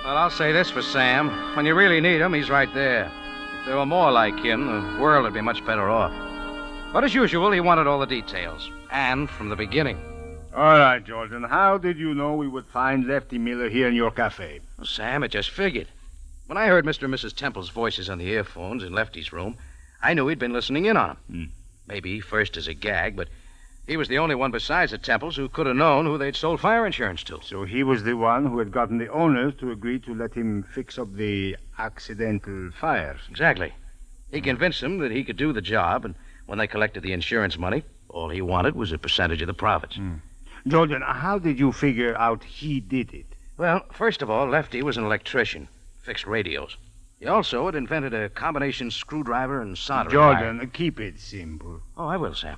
I'll say this for Sam. When you really need him, he's right there. If there were more like him, the world would be much better off. But as usual, he wanted all the details. And from the beginning. All right, Jordan. How did you know we would find Lefty Miller here in your cafe? Well, Sam, it just figured. When I heard Mr. and Mrs. Temple's voices on the earphones in Lefty's room, I knew he'd been listening in on him. Maybe first as a gag, but he was the only one besides the Temples who could have known who they'd sold fire insurance to. So he was the one who had gotten the owners to agree to let him fix up the accidental fires. Exactly. He convinced them that he could do the job, and when they collected the insurance money, all he wanted was a percentage of the profits. Jordan, how did you figure out he did it? Well, first of all, Lefty was an electrician, fixed radios. He also had invented a combination screwdriver and soldering Jordan, iron. Keep it simple. Oh, I will, Sam.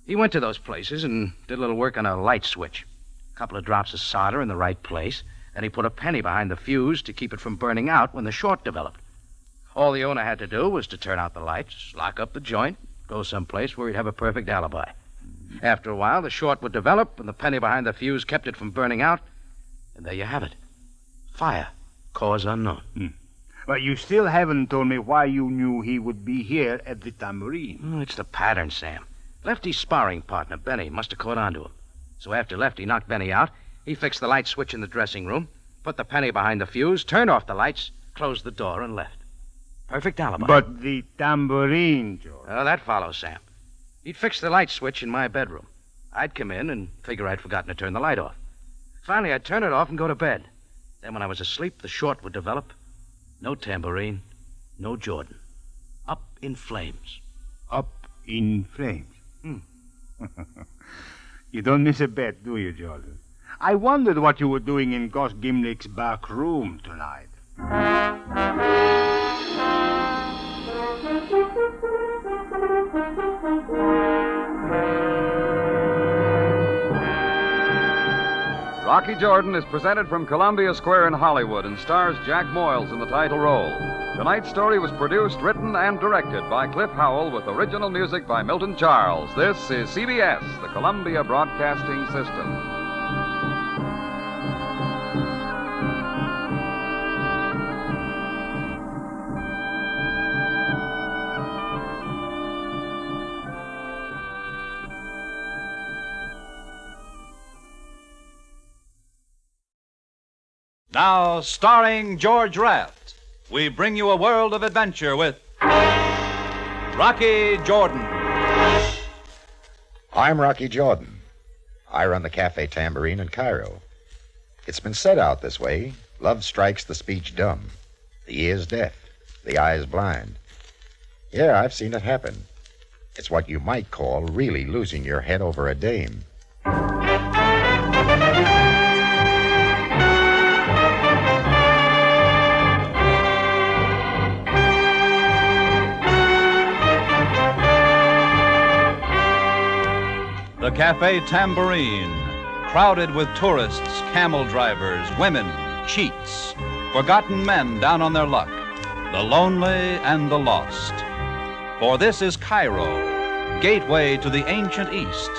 He went to those places and did a little work on a light switch. A couple of drops of solder in the right place, and he put a penny behind the fuse to keep it from burning out when the short developed. All the owner had to do was to turn out the lights, lock up the joint, go someplace where he'd have a perfect alibi. After a while, the short would develop, and the penny behind the fuse kept it from burning out. And there you have it. Fire. Cause unknown. But you still haven't told me why you knew he would be here at the tambourine. Oh, it's the pattern, Sam. Lefty's sparring partner, Benny, must have caught on to him. So after Lefty knocked Benny out, he fixed the light switch in the dressing room, put the penny behind the fuse, turned off the lights, closed the door, and left. Perfect alibi. But the tambourine, George. Oh, that follows, Sam. He'd fix the light switch in my bedroom. I'd come in and figure I'd forgotten to turn the light off. Finally, I'd turn it off and go to bed. Then when I was asleep, the short would develop. No tambourine, no Jordan. Up in flames. Up in flames? You don't miss a bet, do you, Jordan? I wondered what you were doing in Gus Gimlick's back room tonight. Rocky Jordan is presented from Columbia Square in Hollywood and stars Jack Moyles in the title role. Tonight's story was produced, written, and directed by Cliff Howell with original music by Milton Charles. This is CBS, the Columbia Broadcasting System. Now, starring George Raft, we bring you a world of adventure with Rocky Jordan. I'm Rocky Jordan. I run the Cafe Tambourine in Cairo. It's been said out this way, love strikes the speech dumb, the ears deaf, the eyes blind. Yeah, I've seen it happen. It's what you might call really losing your head over a dame. The Cafe Tambourine, crowded with tourists, camel drivers, women, cheats, forgotten men down on their luck, the lonely and the lost. For this is Cairo, gateway to the ancient East,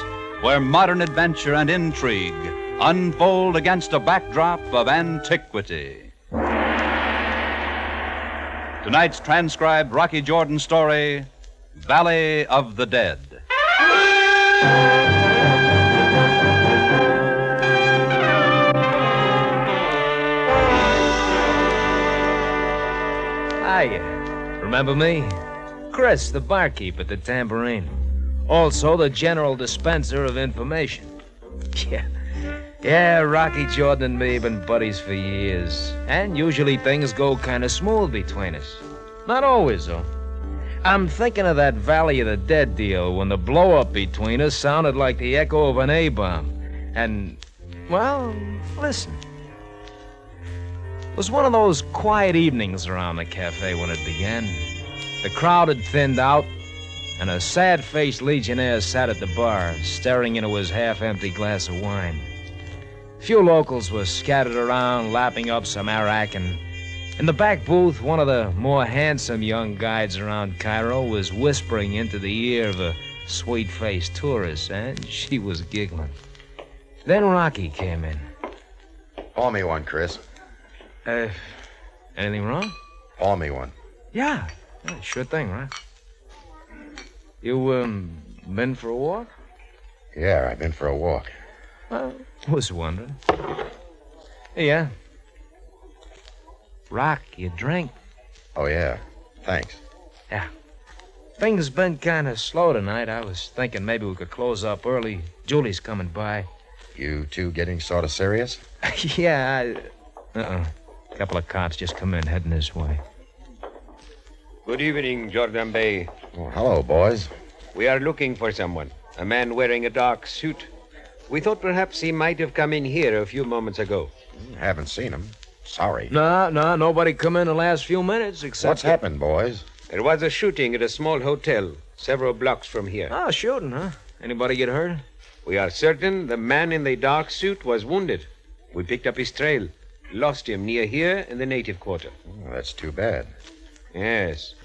where modern adventure and intrigue unfold against a backdrop of antiquity. Tonight's transcribed Rocky Jordan story, Valley of the Dead. Hiya. Remember me? Chris, the barkeep at the Tambourine. Also the general dispenser of information. Yeah, Rocky Jordan and me have been buddies for years. And usually things go kind of smooth between us. Not always, though. I'm thinking of that Valley of the Dead deal when the blow-up between us sounded like the echo of an A-bomb. And, well, listen. It was one of those quiet evenings around the cafe when it began. The crowd had thinned out, and a sad-faced legionnaire sat at the bar, staring into his half-empty glass of wine. Few locals were scattered around, lapping up some arak, and in the back booth, one of the more handsome young guides around Cairo was whispering into the ear of a sweet-faced tourist, and she was giggling. Then Rocky came in. Pour me one, Chris. Anything wrong? Pour me one. Yeah, sure thing, right? You, been for a walk? Yeah, I've been for a walk. Well, was wondering. Yeah. Rock, you drink? Oh, yeah. Thanks. Yeah. Things been kind of slow tonight. I was thinking maybe we could close up early. Julie's coming by. You two getting sort of serious? Yeah, A couple of cops just come in heading this way. Good evening, Jordan Bay. Oh, hello, boys. We are looking for someone. A man wearing a dark suit. We thought perhaps he might have come in here a few moments ago. Haven't seen him. Sorry. No, nobody come in the last few minutes except... What's happened, boys? There was a shooting at a small hotel several blocks from here. Oh, shooting, huh? Anybody get hurt? We are certain the man in the dark suit was wounded. We picked up his trail. Lost him near here in the native quarter. Oh, that's too bad. Yes.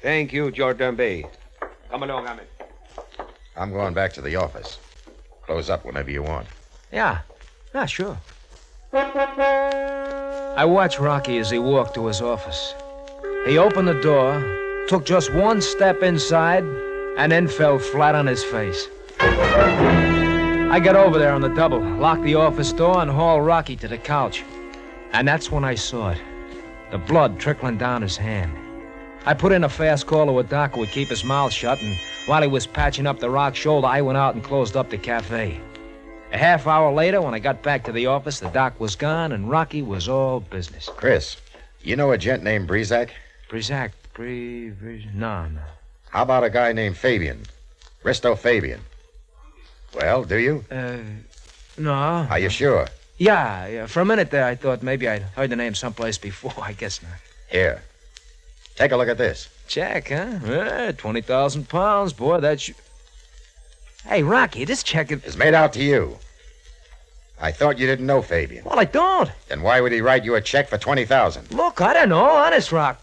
Thank you, Jordan Bay. Come along, Ahmed. I'm going back to the office. Close up whenever you want. Yeah, sure. I watched Rocky as he walked to his office. He opened the door, took just one step inside, and then fell flat on his face. I got over there on the double, locked the office door, and hauled Rocky to the couch. And that's when I saw it. The blood trickling down his hand. I put in a fast call to a doc who would keep his mouth shut, and while he was patching up the rock shoulder, I went out and closed up the cafe. A half hour later, when I got back to the office, the doc was gone, and Rocky was all business. Chris, you know a gent named Brizak? Brizak? No. How about a guy named Fabian? Risto Fabian. Well, do you? No. Are you sure? Yeah. For a minute there, I thought maybe I'd heard the name someplace before. I guess not. Here. Take a look at this. Check, huh? 20,000 pounds, boy, that's... Hey, Rocky, this check is made out to you. I thought you didn't know Fabian. Well, I don't. Then why would he write you a check for 20,000? Look, I don't know. Honest, Rock.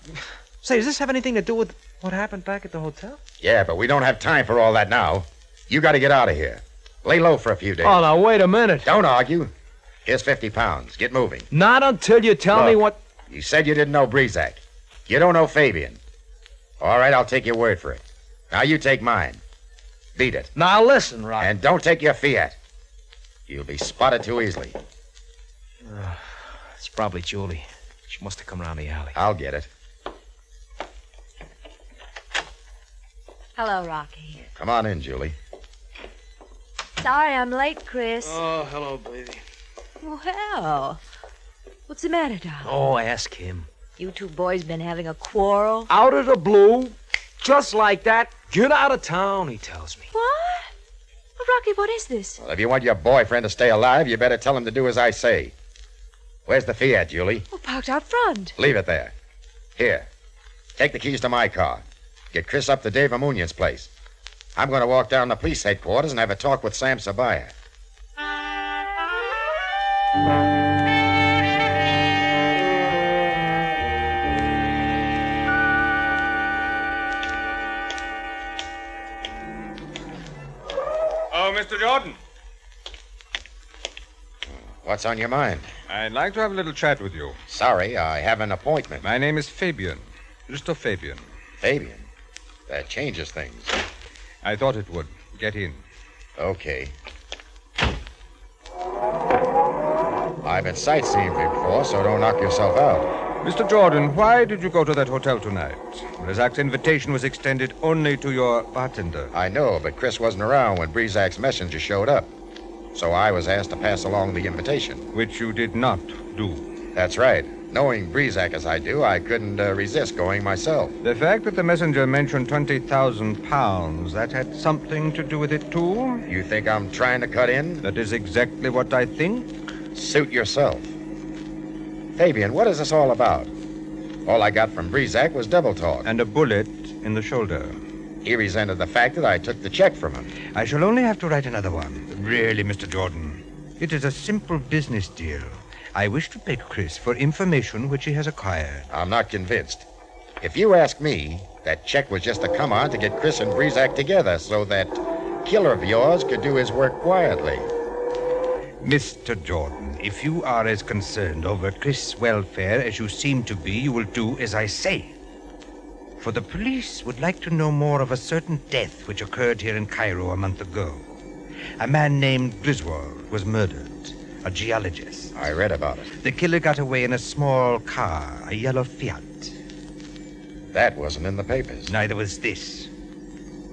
Say, does this have anything to do with what happened back at the hotel? Yeah, but we don't have time for all that now. You got to get out of here. Lay low for a few days. Oh, now, wait a minute. Don't argue. Here's 50 pounds. Get moving. Not until you tell me what... You said you didn't know Brizak. You don't know Fabian. All right, I'll take your word for it. Now you take mine. Beat it. Now listen, Rock. And don't take your fiat. You'll be spotted too easily. It's probably Julie. She must have come around the alley. I'll get it. Hello, Rocky. Come on in, Julie. Sorry I'm late, Chris. Oh, hello, baby. Well, what's the matter, darling? Oh, ask him. You two boys been having a quarrel? Out of the blue, just like that. Get out of town, he tells me. What? Well, Rocky, what is this? Well, if you want your boyfriend to stay alive, you better tell him to do as I say. Where's the Fiat, Julie? Oh, parked out front. Leave it there. Here. Take the keys to my car. Get Chris up to Dave Amunyan's place. I'm going to walk down to police headquarters and have a talk with Sam Sabaya. Oh, Mr. Jordan. What's on your mind? I'd like to have a little chat with you. Sorry, I have an appointment. My name is Fabian. Risto Fabian. Fabian? That changes things. I thought it would. Get in. Okay. I've been sightseeing before, so don't knock yourself out. Mr. Jordan, why did you go to that hotel tonight? Brizak's invitation was extended only to your bartender. I know, but Chris wasn't around when Brizak's messenger showed up. So I was asked to pass along the invitation. Which you did not do. That's right. Knowing Brizak as I do, I couldn't resist going myself. The fact that the messenger mentioned 20,000 pounds, that had something to do with it, too? You think I'm trying to cut in? That is exactly what I think. Suit yourself. Fabian, what is this all about? All I got from Brizak was double talk. And a bullet in the shoulder. He resented the fact that I took the check from him. I shall only have to write another one. Really, Mr. Jordan. It is a simple business deal. I wish to pay Chris for information which he has acquired. I'm not convinced. If you ask me, that check was just a come-on to get Chris and Breezak together so that killer of yours could do his work quietly. Mr. Jordan, if you are as concerned over Chris' welfare as you seem to be, you will do as I say. For the police would like to know more of a certain death which occurred here in Cairo a month ago. A man named Griswold was murdered, a geologist. I read about it. The killer got away in a small car, a yellow Fiat. That wasn't in the papers. Neither was this.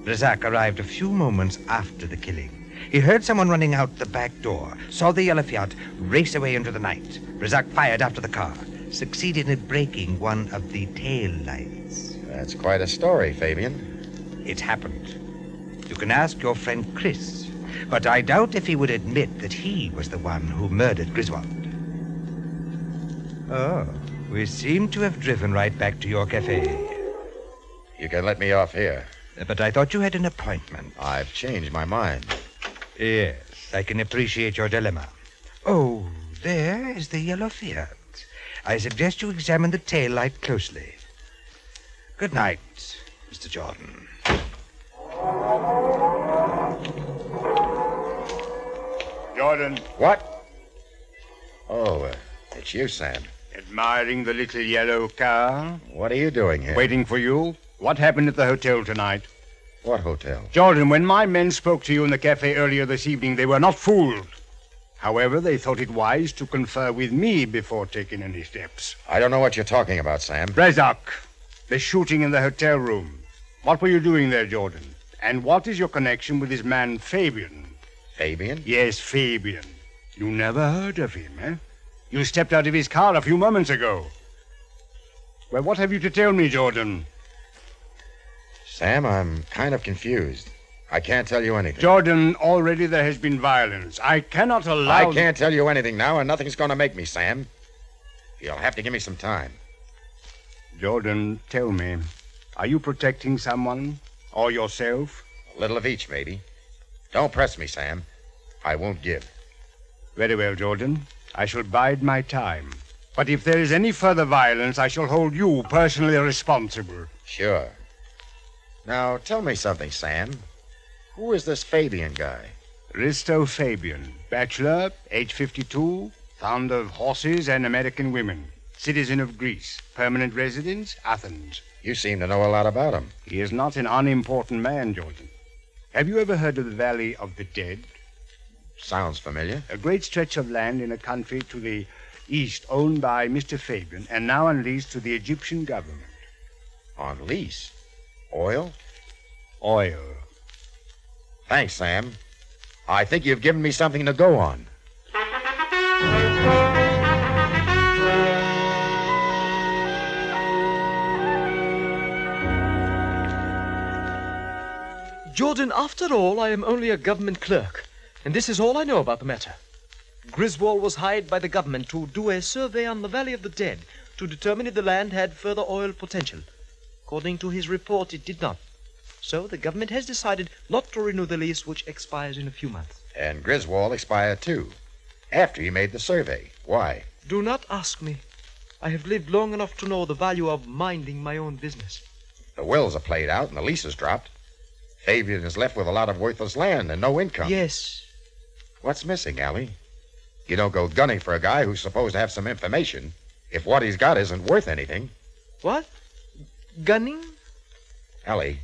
Breezak arrived a few moments after the killing. He heard someone running out the back door, saw the yellow Fiat race away into the night. Breezak fired after the car, succeeded in breaking one of the tail lights. That's quite a story, Fabian. It happened. You can ask your friend Chris, but I doubt if he would admit that he was the one who murdered Griswold. Oh, we seem to have driven right back to your cafe. You can let me off here. But I thought you had an appointment. I've changed my mind. Yes, I can appreciate your dilemma. Oh, there is the yellow Fiat. I suggest you examine the tail light closely. Good night, Mr. Jordan. Jordan. What? Oh, it's you, Sam. Admiring the little yellow car? What are you doing here? Waiting for you. What happened at the hotel tonight? What hotel? Jordan, when my men spoke to you in the cafe earlier this evening, they were not fooled. However, they thought it wise to confer with me before taking any steps. I don't know what you're talking about, Sam. Breezak, the shooting in the hotel room. What were you doing there, Jordan? And what is your connection with this man, Fabian? Fabian? Yes, Fabian. You never heard of him, eh? You stepped out of his car a few moments ago. Well, what have you to tell me, Jordan? Sam, I'm kind of confused. I can't tell you anything. Jordan, already there has been violence. I cannot allow... I can't tell you anything now, and nothing's going to make me, Sam. You'll have to give me some time. Jordan, tell me, are you protecting someone or yourself? A little of each, maybe. Don't press me, Sam. I won't give. Very well, Jordan. I shall bide my time. But if there is any further violence, I shall hold you personally responsible. Sure. Now, tell me something, Sam. Who is this Fabian guy? Risto Fabian, bachelor, age 52, fond of horses and American women, citizen of Greece, permanent residence, Athens. You seem to know a lot about him. He is not an unimportant man, Jordan. Have you ever heard of the Valley of the Dead? Sounds familiar. A great stretch of land in a country to the east owned by Mr. Fabian and now on lease to the Egyptian government. On lease? Oil? Oil. Thanks, Sam. I think you've given me something to go on. Jordan, after all, I am only a government clerk, and this is all I know about the matter. Griswold was hired by the government to do a survey on the Valley of the Dead to determine if the land had further oil potential. According to his report, it did not. So the government has decided not to renew the lease, which expires in a few months. And Griswold expired, too. After he made the survey. Why? Do not ask me. I have lived long enough to know the value of minding my own business. The wills are played out and the lease is dropped. Fabian is left with a lot of worthless land and no income. Yes. What's missing, Allie? You don't go gunning for a guy who's supposed to have some information if what he's got isn't worth anything. What? Gunning? Allie,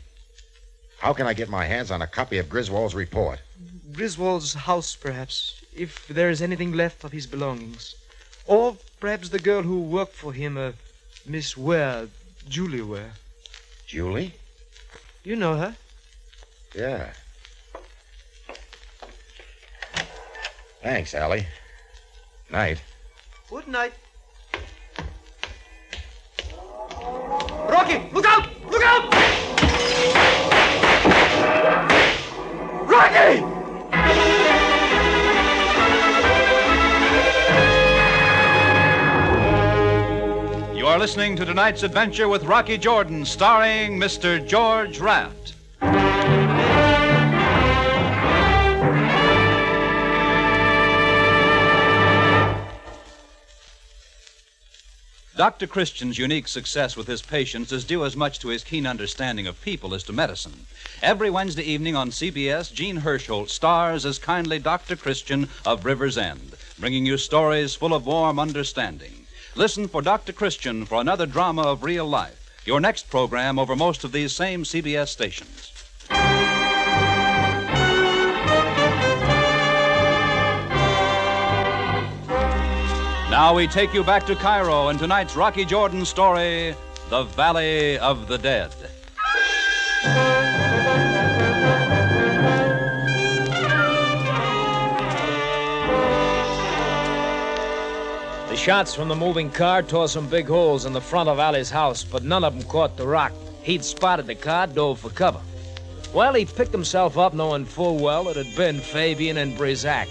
how can I get my hands on a copy of Griswold's report? Griswold's house, perhaps, if there is anything left of his belongings. Or perhaps the girl who worked for him, Miss Ware, Julie Ware. Julie? You know her? Yeah. Thanks, Allie. Night. Good night. Rocky, look out! Look out! Rocky! You are listening to tonight's adventure with Rocky Jordan, starring Mr. George Raft. Dr. Christian's unique success with his patients is due as much to his keen understanding of people as to medicine. Every Wednesday evening on CBS, Gene Hirschholt stars as kindly Dr. Christian of River's End, bringing you stories full of warm understanding. Listen for Dr. Christian for another drama of real life, your next program over most of these same CBS stations. Now we take you back to Cairo in tonight's Rocky Jordan story, The Valley of the Dead. The shots from the moving car tore some big holes in the front of Ali's house, but none of them caught the rock. He'd spotted the car, dove for cover. Well, he picked himself up knowing full well it had been Fabian and Brizac.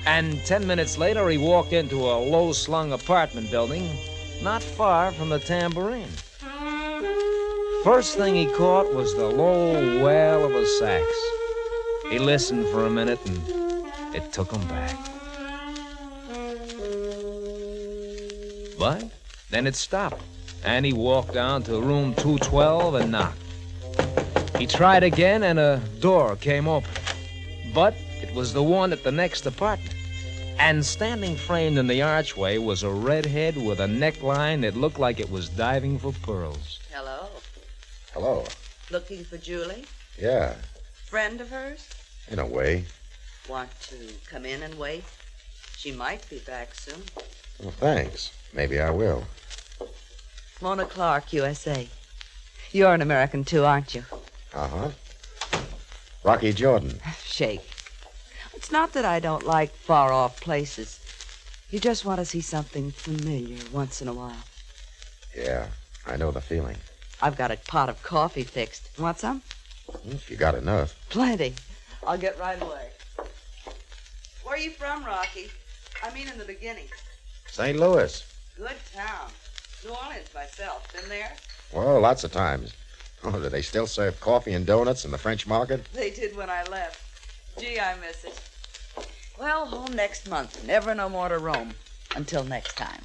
And 10 minutes later, he walked into a low-slung apartment building not far from the tambourine. First thing he caught was the low wail of a sax. He listened for a minute, and it took him back. But then it stopped, and he walked down to room 212 and knocked. He tried again, and a door came open. But it was the one at the next apartment. And standing framed in the archway was a redhead with a neckline that looked like it was diving for pearls. Hello. Hello. Looking for Julie? Yeah, Friend of hers? in a way. Want to come in and wait? She might be back soon. Well, thanks. Maybe I will. Mona Clark, USA. You're an American too, aren't you? Uh-huh. Rocky Jordan. Shake. It's not that I don't like far-off places. You just want to see something familiar once in a while. Yeah, I know the feeling. I've got a pot of coffee fixed. Want some? If you got enough. Plenty. I'll get right away. Where are you from, Rocky? I mean in the beginning. St. Louis. Good town. New Orleans myself. Been there? Well, lots of times. Oh, do they still serve coffee and donuts in the French market? They did when I left. Gee, I miss it. Well, home next month. Never no more to roam. Until next time.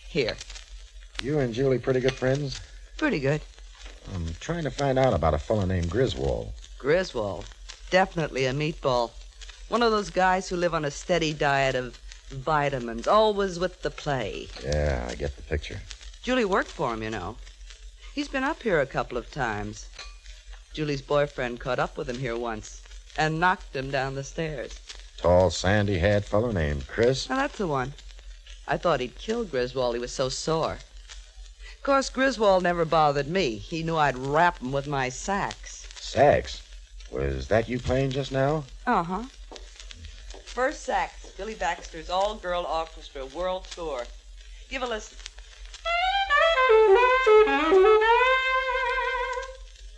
Here. You and Julie pretty good friends? Pretty good. I'm trying to find out about a fellow named Griswold. Griswold. Definitely a meatball. One of those guys who live on a steady diet of vitamins, always with the play. Yeah, I get the picture. Julie worked for him, you know. He's been up here a couple of times. Julie's boyfriend caught up with him here once and knocked him down the stairs. Tall, sandy-haired fellow named Chris? Now, that's the one. I thought he'd killed Griswold. He was so sore. Of course, Griswold never bothered me. He knew I'd rap him with my sax. Sax? Was that you playing just now? Uh-huh. First sax, Billy Baxter's all-girl orchestra world tour. Give a listen.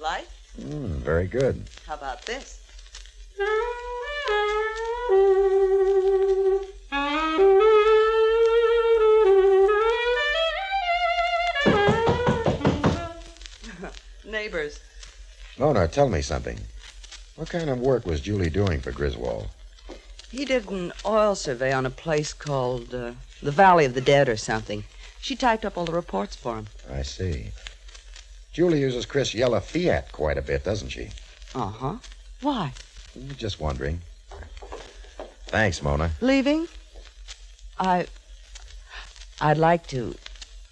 Like? Very good. How about this? Neighbors. Mona, tell me something. What kind of work was Julie doing for Griswold? He did an oil survey on a place called the Valley of the Dead or something. She typed up all the reports for him. I see. Julie uses Chris' yellow Fiat quite a bit, doesn't she? Uh-huh. Why? Just wondering. Thanks, Mona. Leaving? I'd like to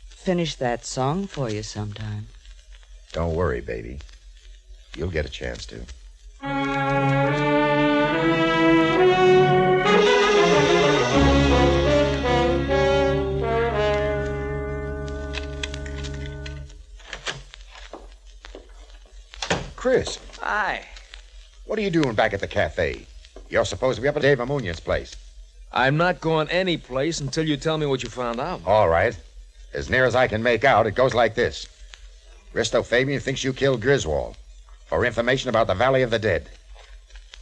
finish that song for you sometime. Don't worry, baby. You'll get a chance to. Chris. Hi. What are you doing back at the cafe? You're supposed to be up at Dave Amunion's place. I'm not going any place until you tell me what you found out. All right. As near as I can make out, it goes like this. Risto Fabian thinks you killed Griswold for information about the Valley of the Dead.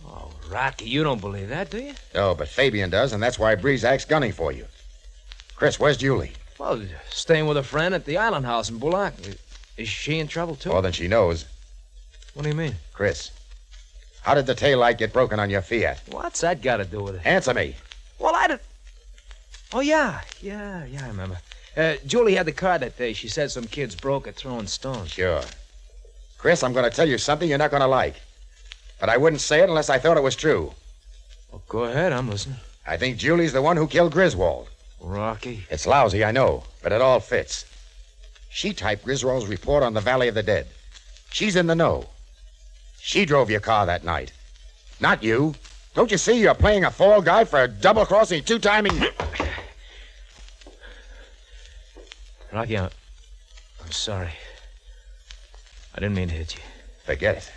Oh, Rocky, you don't believe that, do you? No, but Fabian does, and that's why Brizac's gunning for you. Chris, where's Julie? Well, staying with a friend at the Island House in Bullock. Is she in trouble, too? More than she knows. What do you mean? Chris, how did the taillight get broken on your Fiat? What's that got to do with it? Answer me. Well, I did... Oh, yeah, I remember. Julie had the car that day. She said some kids broke it throwing stones. Sure. Chris, I'm going to tell you something you're not going to like. But I wouldn't say it unless I thought it was true. Well, go ahead. I'm listening. I think Julie's the one who killed Griswold. Rocky? It's lousy, I know, but it all fits. She typed Griswold's report on the Valley of the Dead. She's in the know. She drove your car that night. Not you. Don't you see you're playing a fall guy for double-crossing, two-timing... Rocky, I'm sorry. I didn't mean to hit you. Forget it.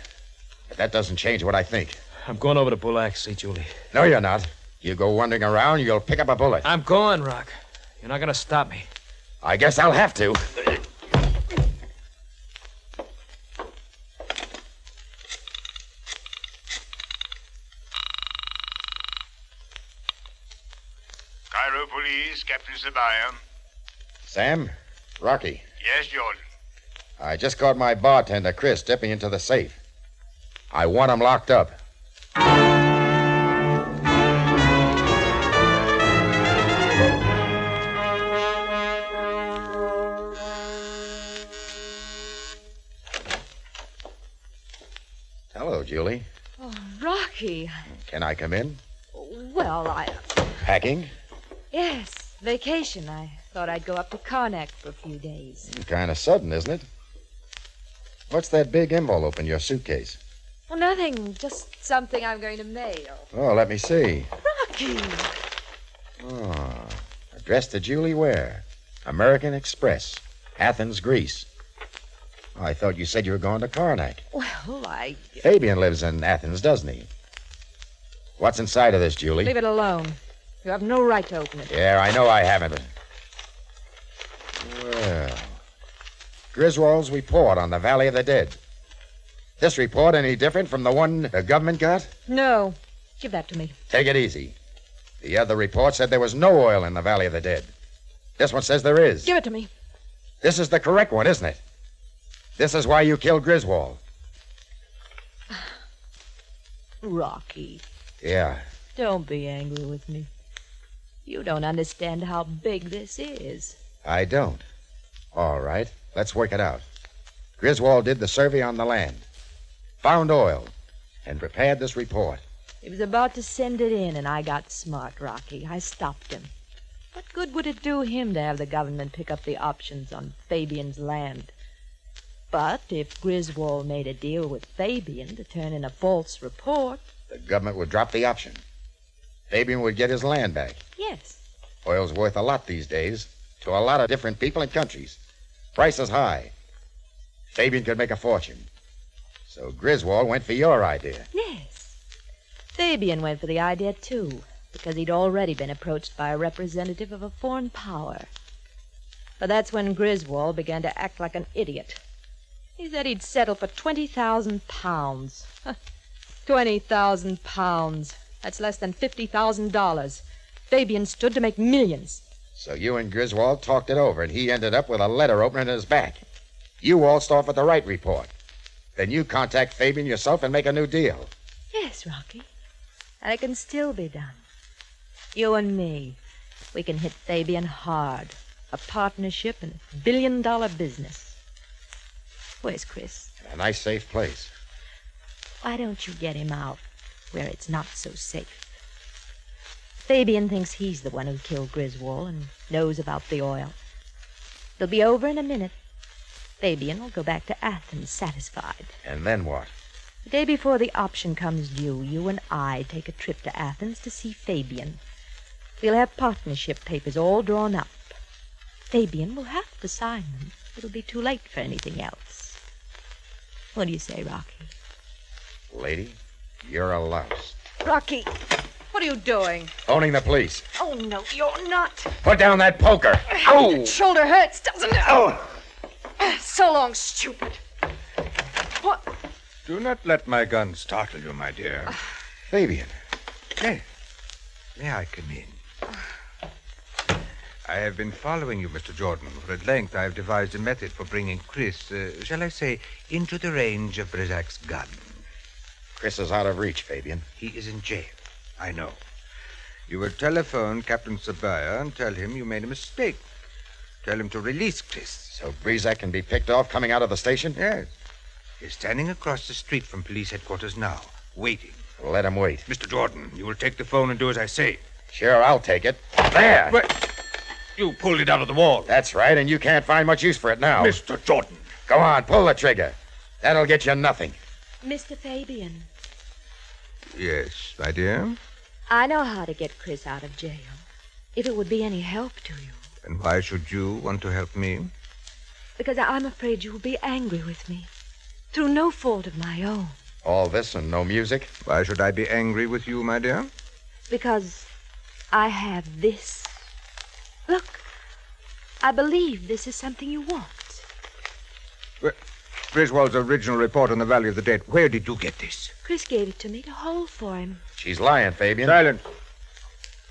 But that doesn't change what I think. I'm going over to Bullack, see Julie. No, you're not. You go wandering around, you'll pick up a bullet. I'm going, Rock. You're not going to stop me. I guess I'll have to. Cairo Police, Captain Sabaya. Sam? Rocky. Yes, Jordan. I just caught my bartender, Chris, dipping into the safe. I want him locked up. Hello, Julie. Oh, Rocky. Can I come in? Well, Packing? Yes, vacation. I thought I'd go up to Karnak for a few days. Kind of sudden, isn't it? What's that big envelope in your suitcase? Well, nothing. Just something I'm going to mail. Oh, let me see. Rocky! Oh, addressed to Julie Ware. American Express. Athens, Greece. Oh, I thought you said you were going to Karnak. Well, Fabian lives in Athens, doesn't he? What's inside of this, Julie? Leave it alone. You have no right to open it. Yeah, I know I haven't, but... Well... Griswold's report on the Valley of the Dead. This report any different from the one the government got? No. Give that to me. Take it easy. The other report said there was no oil in the Valley of the Dead. This one says there is. Give it to me. This is the correct one, isn't it? This is why you killed Griswold. Rocky. Yeah. Don't be angry with me. You don't understand how big this is. I don't. All right. Let's work it out. Griswold did the survey on the land, found oil, and prepared this report. He was about to send it in, and I got smart, Rocky. I stopped him. What good would it do him to have the government pick up the options on Fabian's land? But if Griswold made a deal with Fabian to turn in a false report... The government would drop the option. Fabian would get his land back. Yes. Oil's worth a lot these days, to a lot of different people and countries. Price is high. Fabian could make a fortune. So Griswold went for your idea. Yes. Fabian went for the idea, too, because he'd already been approached by a representative of a foreign power. But that's when Griswold began to act like an idiot. He said he'd settle for 20,000 pounds. 20,000 pounds. That's less than $50,000. Fabian stood to make millions. So you and Griswold talked it over, and he ended up with a letter opener in his back. You waltzed off with the right report. Then you contact Fabian yourself and make a new deal. Yes, Rocky. And it can still be done. You and me, we can hit Fabian hard. A partnership in a billion-dollar business. Where's Chris? A nice, safe place. Why don't you get him out where it's not so safe? Fabian thinks he's the one who killed Griswold and knows about the oil. It'll be over in a minute. Fabian will go back to Athens satisfied. And then what? The day before the option comes due, you and I take a trip to Athens to see Fabian. We'll have partnership papers all drawn up. Fabian will have to sign them. It'll be too late for anything else. What do you say, Rocky? Lady, you're a louse. Rocky, what are you doing? Owning the police. Oh, no, you're not. Put down that poker. Ow! Shoulder hurts, doesn't it? Oh! So long, stupid. What? Do not let my gun startle you, my dear. Fabian. May I come in? I have been following you, Mr. Jordan, for at length I have devised a method for bringing Chris, shall I say, into the range of Brizak's gun. Chris is out of reach, Fabian. He is in jail. I know. You will telephone Captain Sabaya and tell him you made a mistake. Tell him to release Chris. So Breezak can be picked off coming out of the station? Yes. He's standing across the street from police headquarters now, waiting. Let him wait. Mr. Jordan, you will take the phone and do as I say. Sure, I'll take it. There! You pulled it out of the wall. That's right, and you can't find much use for it now. Mr. Jordan. Go on, pull the trigger. That'll get you nothing. Mr. Fabian, Yes, my dear. I know how to get Chris out of jail. If it would be any help to you. And why should you want to help me? Because I'm afraid you will be angry with me. Through no fault of my own. All this and no music? Why should I be angry with you, my dear? Because I have this. Look, I believe this is something you want. Griswold's original report on the Valley of the Dead. Where did you get this? Chris gave it to me to hold for him. She's lying, Fabian. Silence.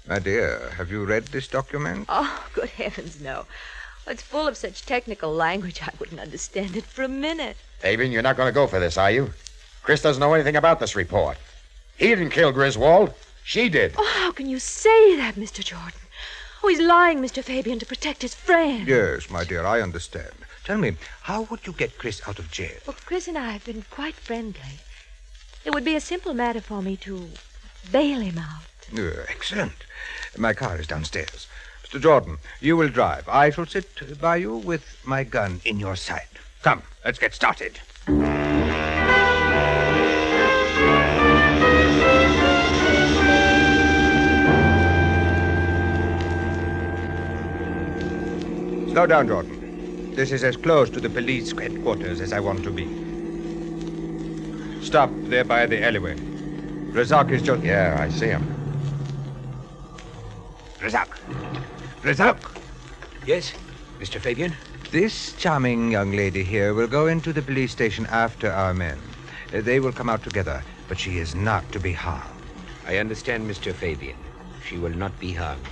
My dear, have you read this document? Oh, good heavens, no. It's full of such technical language I wouldn't understand it for a minute. Fabian, you're not going to go for this, are you? Chris doesn't know anything about this report. He didn't kill Griswold. She did. Oh, how can you say that, Mr. Jordan? Oh, he's lying, Mr. Fabian, to protect his friend. Yes, my dear, I understand. Tell me, how would you get Chris out of jail? Well, Chris and I have been quite friendly. It would be a simple matter for me to bail him out. Excellent. My car is downstairs. Mr. Jordan, you will drive. I shall sit by you with my gun in your side. Come, let's get started. Slow down, Jordan. This is as close to the police headquarters as I want to be. Stop there by the alleyway. Razak is just... Yeah, I see him. Razak. Razak. Yes, Mr. Fabian? This charming young lady here will go into the police station after our men. They will come out together, but she is not to be harmed. I understand, Mr. Fabian. She will not be harmed.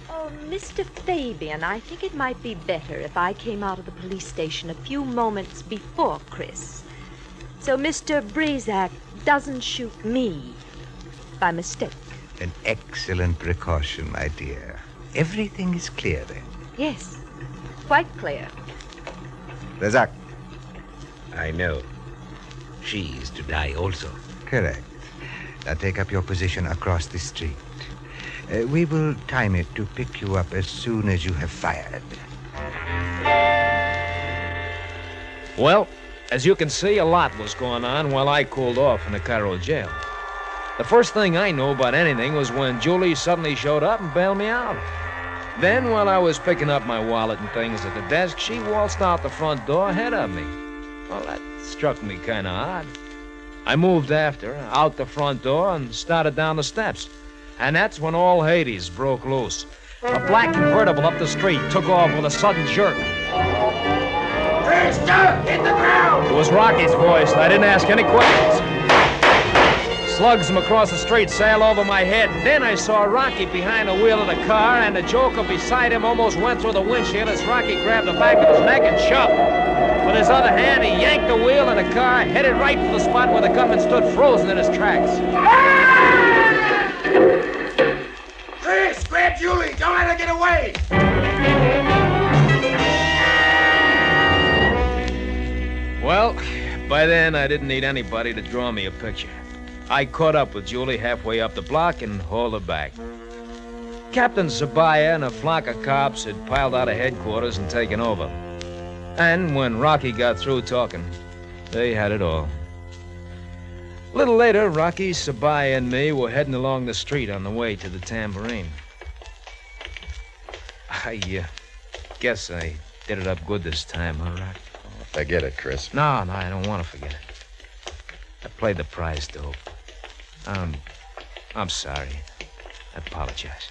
Oh, Mr. Fabian, I think it might be better if I came out of the police station a few moments before Chris. So Mr. Breezak doesn't shoot me by mistake. An excellent precaution, my dear. Everything is clear then. Yes, quite clear. Razak. I know. She is to die also. Correct. Now take up your position across the street. We will time it to pick you up as soon as you have fired. Well, as you can see, a lot was going on while I cooled off in the Cairo jail. The first thing I knew about anything was when Julie suddenly showed up and bailed me out. Then, while I was picking up my wallet and things at the desk, she waltzed out the front door ahead of me. Well, that struck me kind of odd. I moved after her, out the front door, and started down the steps. And that's when all Hades broke loose. A black convertible up the street took off with a sudden jerk. Stop! Hit the ground! It was Rocky's voice, and I didn't ask any questions. Slugs from across the street sailed over my head, and then I saw Rocky behind the wheel of the car, and the Joker beside him almost went through the windshield as Rocky grabbed the back of his neck and shoved. With his other hand, he yanked the wheel, and the car headed right for the spot where the gunman stood frozen in his tracks. Chris, grab Julie! Don't let her get away! Well, by then I didn't need anybody to draw me a picture. I caught up with Julie halfway up the block and hauled her back. Captain Sabaya and a flock of cops had piled out of headquarters and taken over. And when Rocky got through talking, they had it all. A little later, Rocky, Sabaya, and me were heading along the street on the way to the Tambourine. I guess I did it up good this time, huh, Rocky? Forget it, Chris. No, I don't want to forget it. I played the prize dope. I'm sorry. I apologize.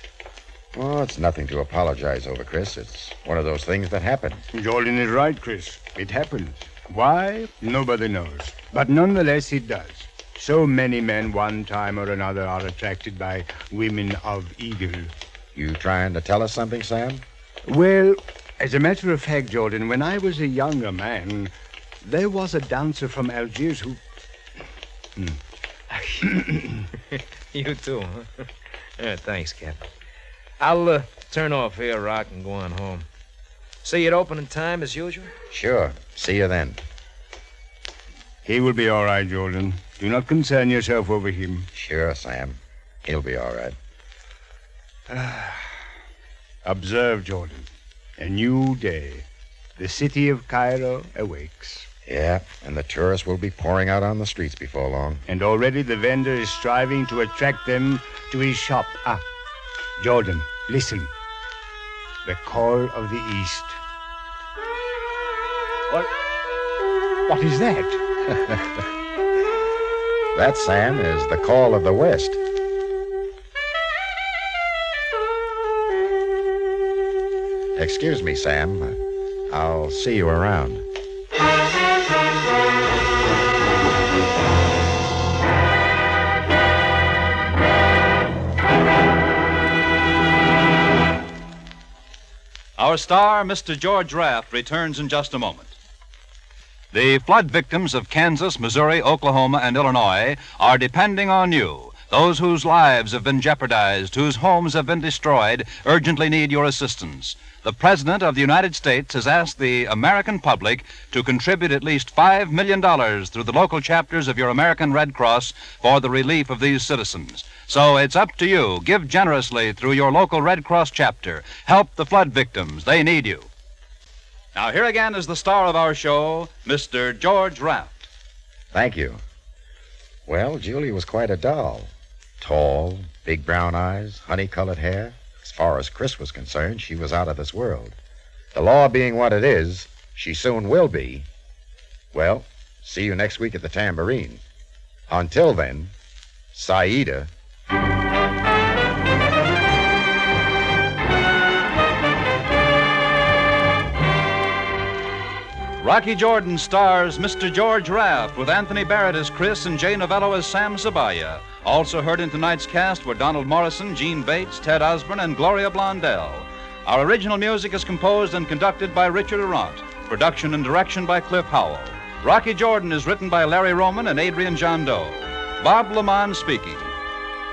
Well, it's nothing to apologize over, Chris. It's one of those things that happen. Jordan is right, Chris. It happens. Why? Nobody knows. But nonetheless, it does. So many men, one time or another, are attracted by women of evil. You trying to tell us something, Sam? Well, as a matter of fact, Jordan, when I was a younger man, there was a dancer from Algiers who... You too, huh? Thanks, Captain. I'll turn off here, Rock, and go on home. See you at opening time as usual? Sure. See you then. He will be all right, Jordan. Do not concern yourself over him. Sure, Sam. He'll be all right. Observe, Jordan. A new day. The city of Cairo awakes. Yeah, and the tourists will be pouring out on the streets before long. And already the vendor is striving to attract them to his shop. Jordan, listen. The call of the East. What is that? That, Sam, is the call of the West. Excuse me, Sam. I'll see you around. Our star, Mr. George Raft, returns in just a moment. The flood victims of Kansas, Missouri, Oklahoma, and Illinois are depending on you. Those whose lives have been jeopardized, whose homes have been destroyed, urgently need your assistance. The President of the United States has asked the American public to contribute at least $5 million through the local chapters of your American Red Cross for the relief of these citizens. So it's up to you. Give generously through your local Red Cross chapter. Help the flood victims. They need you. Now, here again is the star of our show, Mr. George Raft. Thank you. Well, Julie was quite a doll. Tall, big brown eyes, honey-colored hair. As far as Chris was concerned, she was out of this world. The law being what it is, she soon will be. Well, see you next week at the Tambourine. Until then, Saida. Rocky Jordan stars Mr. George Raft with Anthony Barrett as Chris and Jay Novello as Sam Sabaya. Also heard in tonight's cast were Donald Morrison, Gene Bates, Ted Osborne, and Gloria Blondell. Our original music is composed and conducted by Richard Arant. Production and direction by Cliff Howell. Rocky Jordan is written by Larry Roman and Adrian Jondeau. Bob Lamont speaking.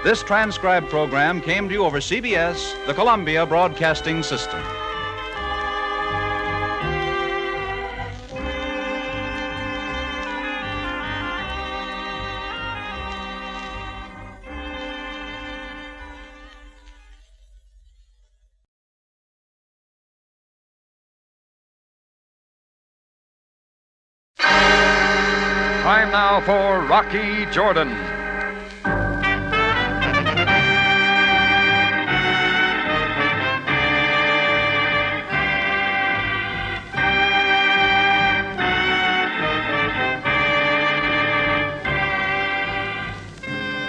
This transcribed program came to you over CBS, the Columbia Broadcasting System. Time now for Rocky Jordan.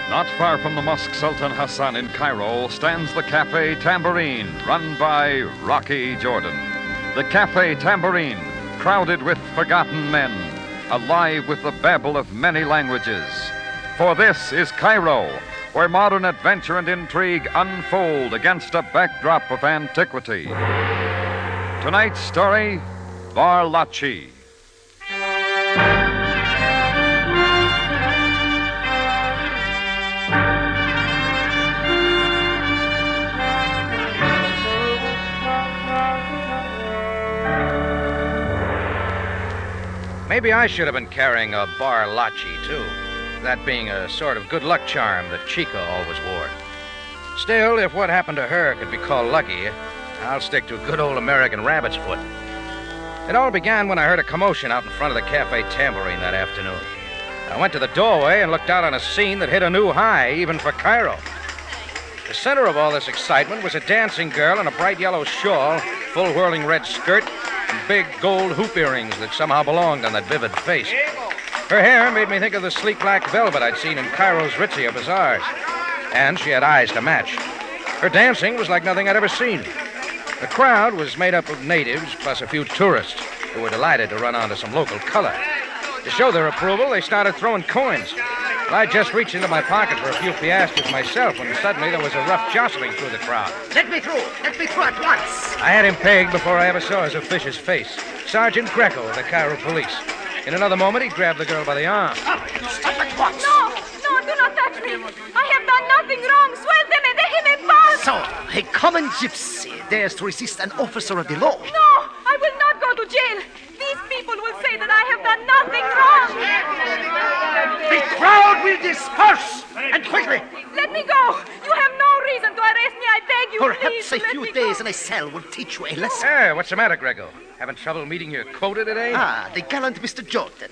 Not far from the Mosque Sultan Hassan in Cairo stands the Cafe Tambourine, run by Rocky Jordan. The Cafe Tambourine, crowded with forgotten men, alive with the babble of many languages. For this is Cairo, where modern adventure and intrigue unfold against a backdrop of antiquity. Tonight's story, Varlachi. Maybe I should have been carrying a Varlachi, too. That being a sort of good luck charm that Chica always wore. Still, if what happened to her could be called lucky, I'll stick to a good old American rabbit's foot. It all began when I heard a commotion out in front of the Cafe Tambourine that afternoon. I went to the doorway and looked out on a scene that hit a new high, even for Cairo. The center of all this excitement was a dancing girl in a bright yellow shawl, full whirling red skirt, and big gold hoop earrings that somehow belonged on that vivid face. Her hair made me think of the sleek black velvet I'd seen in Cairo's Ritzia bazaars. And she had eyes to match. Her dancing was like nothing I'd ever seen. The crowd was made up of natives plus a few tourists who were delighted to run onto some local color. To show their approval, they started throwing coins. Well, I just reached into my pocket for a few piastres myself when suddenly there was a rough jostling through the crowd. Let me through at once. I had him pegged before I ever saw his officious face. Sergeant Greco of the Cairo police. In another moment, he grabbed the girl by the arm. Stop at once. No, do not touch me. I have done nothing wrong. Suélteme, déjeme en paz. So, a common gypsy dares to resist an officer of the law. No, I disperse! And quickly! Let me go! You have no reason to arrest me, I beg you, Perhaps please. a Let few me days go. in a cell will teach you a lesson. Hey, what's the matter, Grego? Having trouble meeting your quota today? The gallant Mr. Jordan.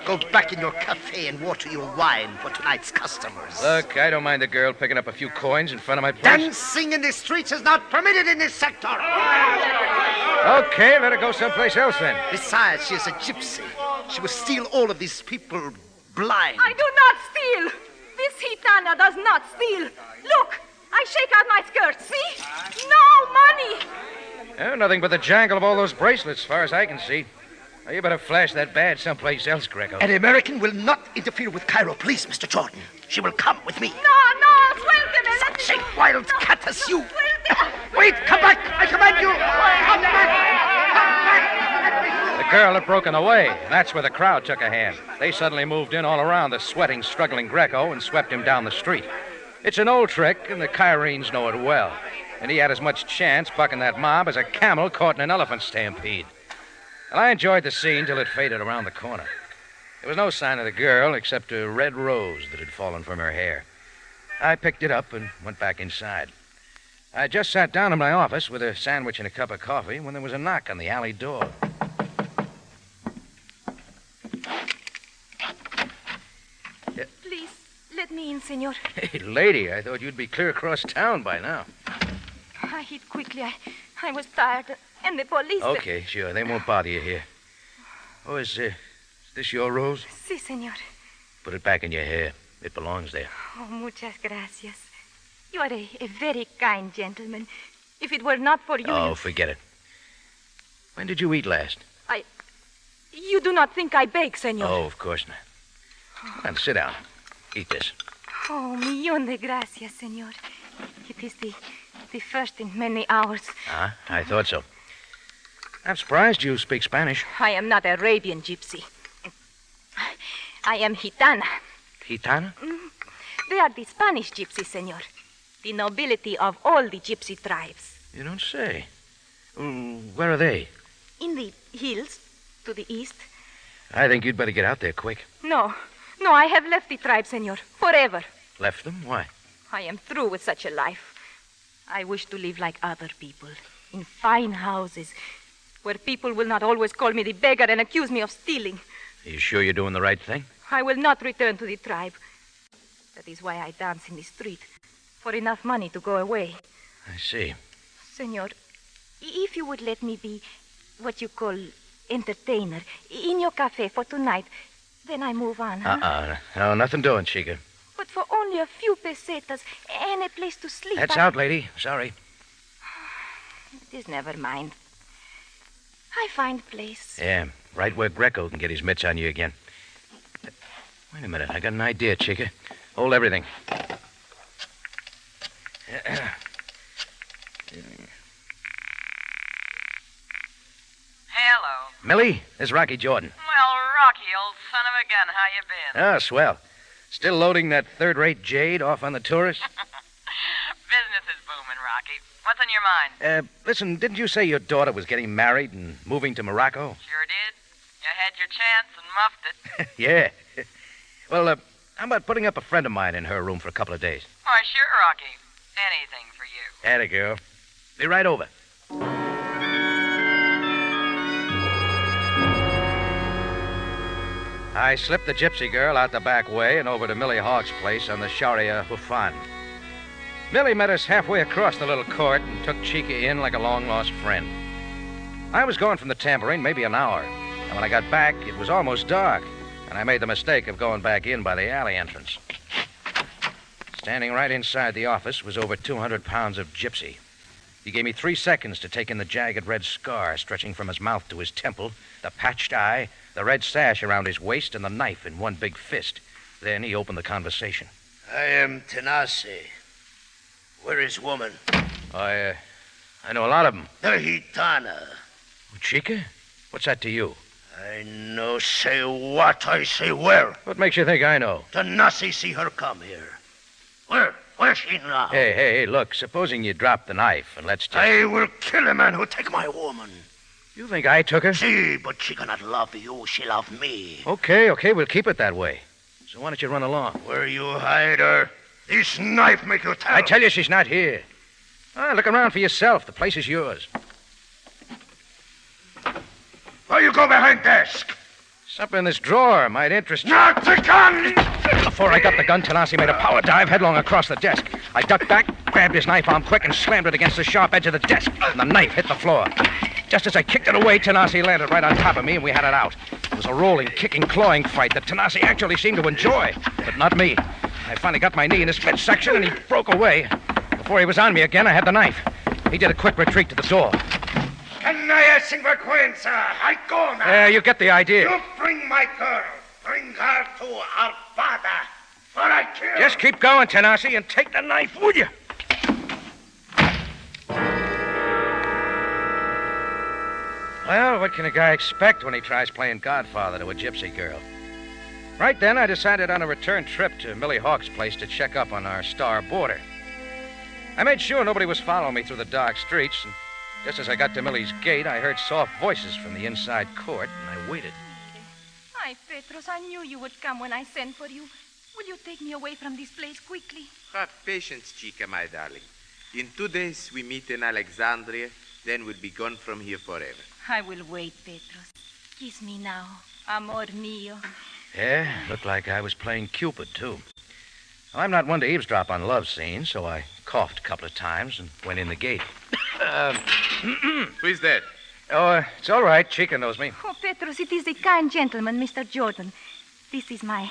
Go back in your cafe and water your wine for tonight's customers. Look, I don't mind the girl picking up a few coins in front of my place. Dancing in the streets is not permitted in this sector. Okay, let her go someplace else then. Besides, she is a gypsy. She will steal all of these people blind. I do not steal. This gitana does not steal. Look, I shake out my skirt, see? No money. Oh, nothing but the jangle of all those bracelets, as far as I can see. Now, you better flash that badge someplace else, Greco. An American will not interfere with Cairo police, Mr. Jordan. She will come with me. No, suélteme. Let Such a wild cat as you. Wait, come back. I command you. Come back. The girl had broken away, and that's where the crowd took a hand. They suddenly moved in all around the sweating, struggling Greco and swept him down the street. It's an old trick, and the Cairenes know it well. And he had as much chance bucking that mob as a camel caught in an elephant stampede. And I enjoyed the scene till it faded around the corner. There was no sign of the girl except a red rose that had fallen from her hair. I picked it up and went back inside. I just sat down in my office with a sandwich and a cup of coffee when there was a knock on the alley door. Please, let me in, senor. Hey, lady, I thought you'd be clear across town by now. I hid quickly. I was tired. And the police... Okay, sure. They won't bother you here. Oh, is this your rose? Si, senor. Put it back in your hair. It belongs there. Oh, muchas gracias. You are a very kind gentleman. If it were not for you... Oh, forget it. When did you eat last? You do not think I beg, senor? Oh, of course not. Come on, sit down. Eat this. Oh, millón de gracias, senor. It is the first in many hours. I thought so. I'm surprised you speak Spanish. I am not Arabian gypsy. I am gitana. Gitana? They are the Spanish gypsies, senor. The nobility of all the gypsy tribes. You don't say. Where are they? In the hills, to the east. I think you'd better get out there quick. No, I have left the tribe, senor. Forever. Left them? Why? I am through with such a life. I wish to live like other people. In fine houses. Where people will not always call me the beggar and accuse me of stealing. Are you sure you're doing the right thing? I will not return to the tribe. That is why I dance in the street. For enough money to go away. I see. Senor, if you would let me be what you call entertainer in your cafe for tonight, then I move on. No, nothing doing, Chica. But for only a few pesetas and a place to sleep. That's out, lady. Sorry. It is never mind. I find place. Yeah, right where Greco can get his mitts on you again. Wait a minute. I got an idea, Chica. Hold everything. Hello. Millie, this is Rocky Jordan. Well, Rocky, old son of a gun, how you been? Oh, swell. Still loading that third-rate jade off on the tourists? Business is booming, Rocky. What's on your mind? Listen, didn't you say your daughter was getting married and moving to Morocco? Sure did. You had your chance and muffed it. Yeah. Well, how about putting up a friend of mine in her room for a couple of days? Why, sure, Rocky. Anything for you. Atta girl. Be right over. I slipped the gypsy girl out the back way and over to Millie Hog's place on the Sharia Hufan. Millie met us halfway across the little court and took Chica in like a long-lost friend. I was gone from the tambourine maybe an hour, and when I got back, it was almost dark, and I made the mistake of going back in by the alley entrance. Standing right inside the office was over 200 pounds of gypsy. He gave me 3 seconds to take in the jagged red scar stretching from his mouth to his temple, the patched eye, the red sash around his waist, and the knife in one big fist. Then he opened the conversation. I am Tenase. Where is woman? I know a lot of them. The Gitana. Chica? What's that to you? I no say what, I say where. What makes you think I know? The Nasi see her come here. Where's she now? Hey, look, supposing you drop the knife and let's just... I will kill a man who take my woman. You think I took her? See, but she cannot love you. She love me. Okay, we'll keep it that way. So why don't you run along? Where you hide her? This knife make you tell. I tell you she's not here. Look around for yourself. The place is yours. Why you go behind desk? Something in this drawer might interest you. Not the gun! Before I got the gun, Tanasi made a power dive headlong across the desk. I ducked back, grabbed his knife arm quick, and slammed it against the sharp edge of the desk. And the knife hit the floor. Just as I kicked it away, Tanasi landed right on top of me, and we had it out. It was a rolling, kicking, clawing fight that Tanasi actually seemed to enjoy, but not me. I finally got my knee in his midsection, and he broke away. Before he was on me again, I had the knife. He did a quick retreat to the door. Canaya sinvergüenza, I go now. Yeah, you get the idea. You bring my girl. Bring her to our father. For I kill. Just keep going, Tanasi, and take the knife, would you? Well, what can a guy expect when he tries playing godfather to a gypsy girl? Right then, I decided on a return trip to Millie Hawk's place to check up on our star boarder. I made sure nobody was following me through the dark streets, and just as I got to Millie's gate, I heard soft voices from the inside court, and I waited. Hi, Petros. I knew you would come when I sent for you. Will you take me away from this place quickly? Have patience, Chica, my darling. In 2 days, we meet in Alexandria, then we'll be gone from here forever. I will wait, Petros. Kiss me now, amor mío. Yeah, looked like I was playing Cupid, too. Well, I'm not one to eavesdrop on love scenes, so I coughed a couple of times and went in the gate. Who is that? Oh, it's all right. Chica knows me. Oh, Petros, it is the kind gentleman, Mr. Jordan. This is my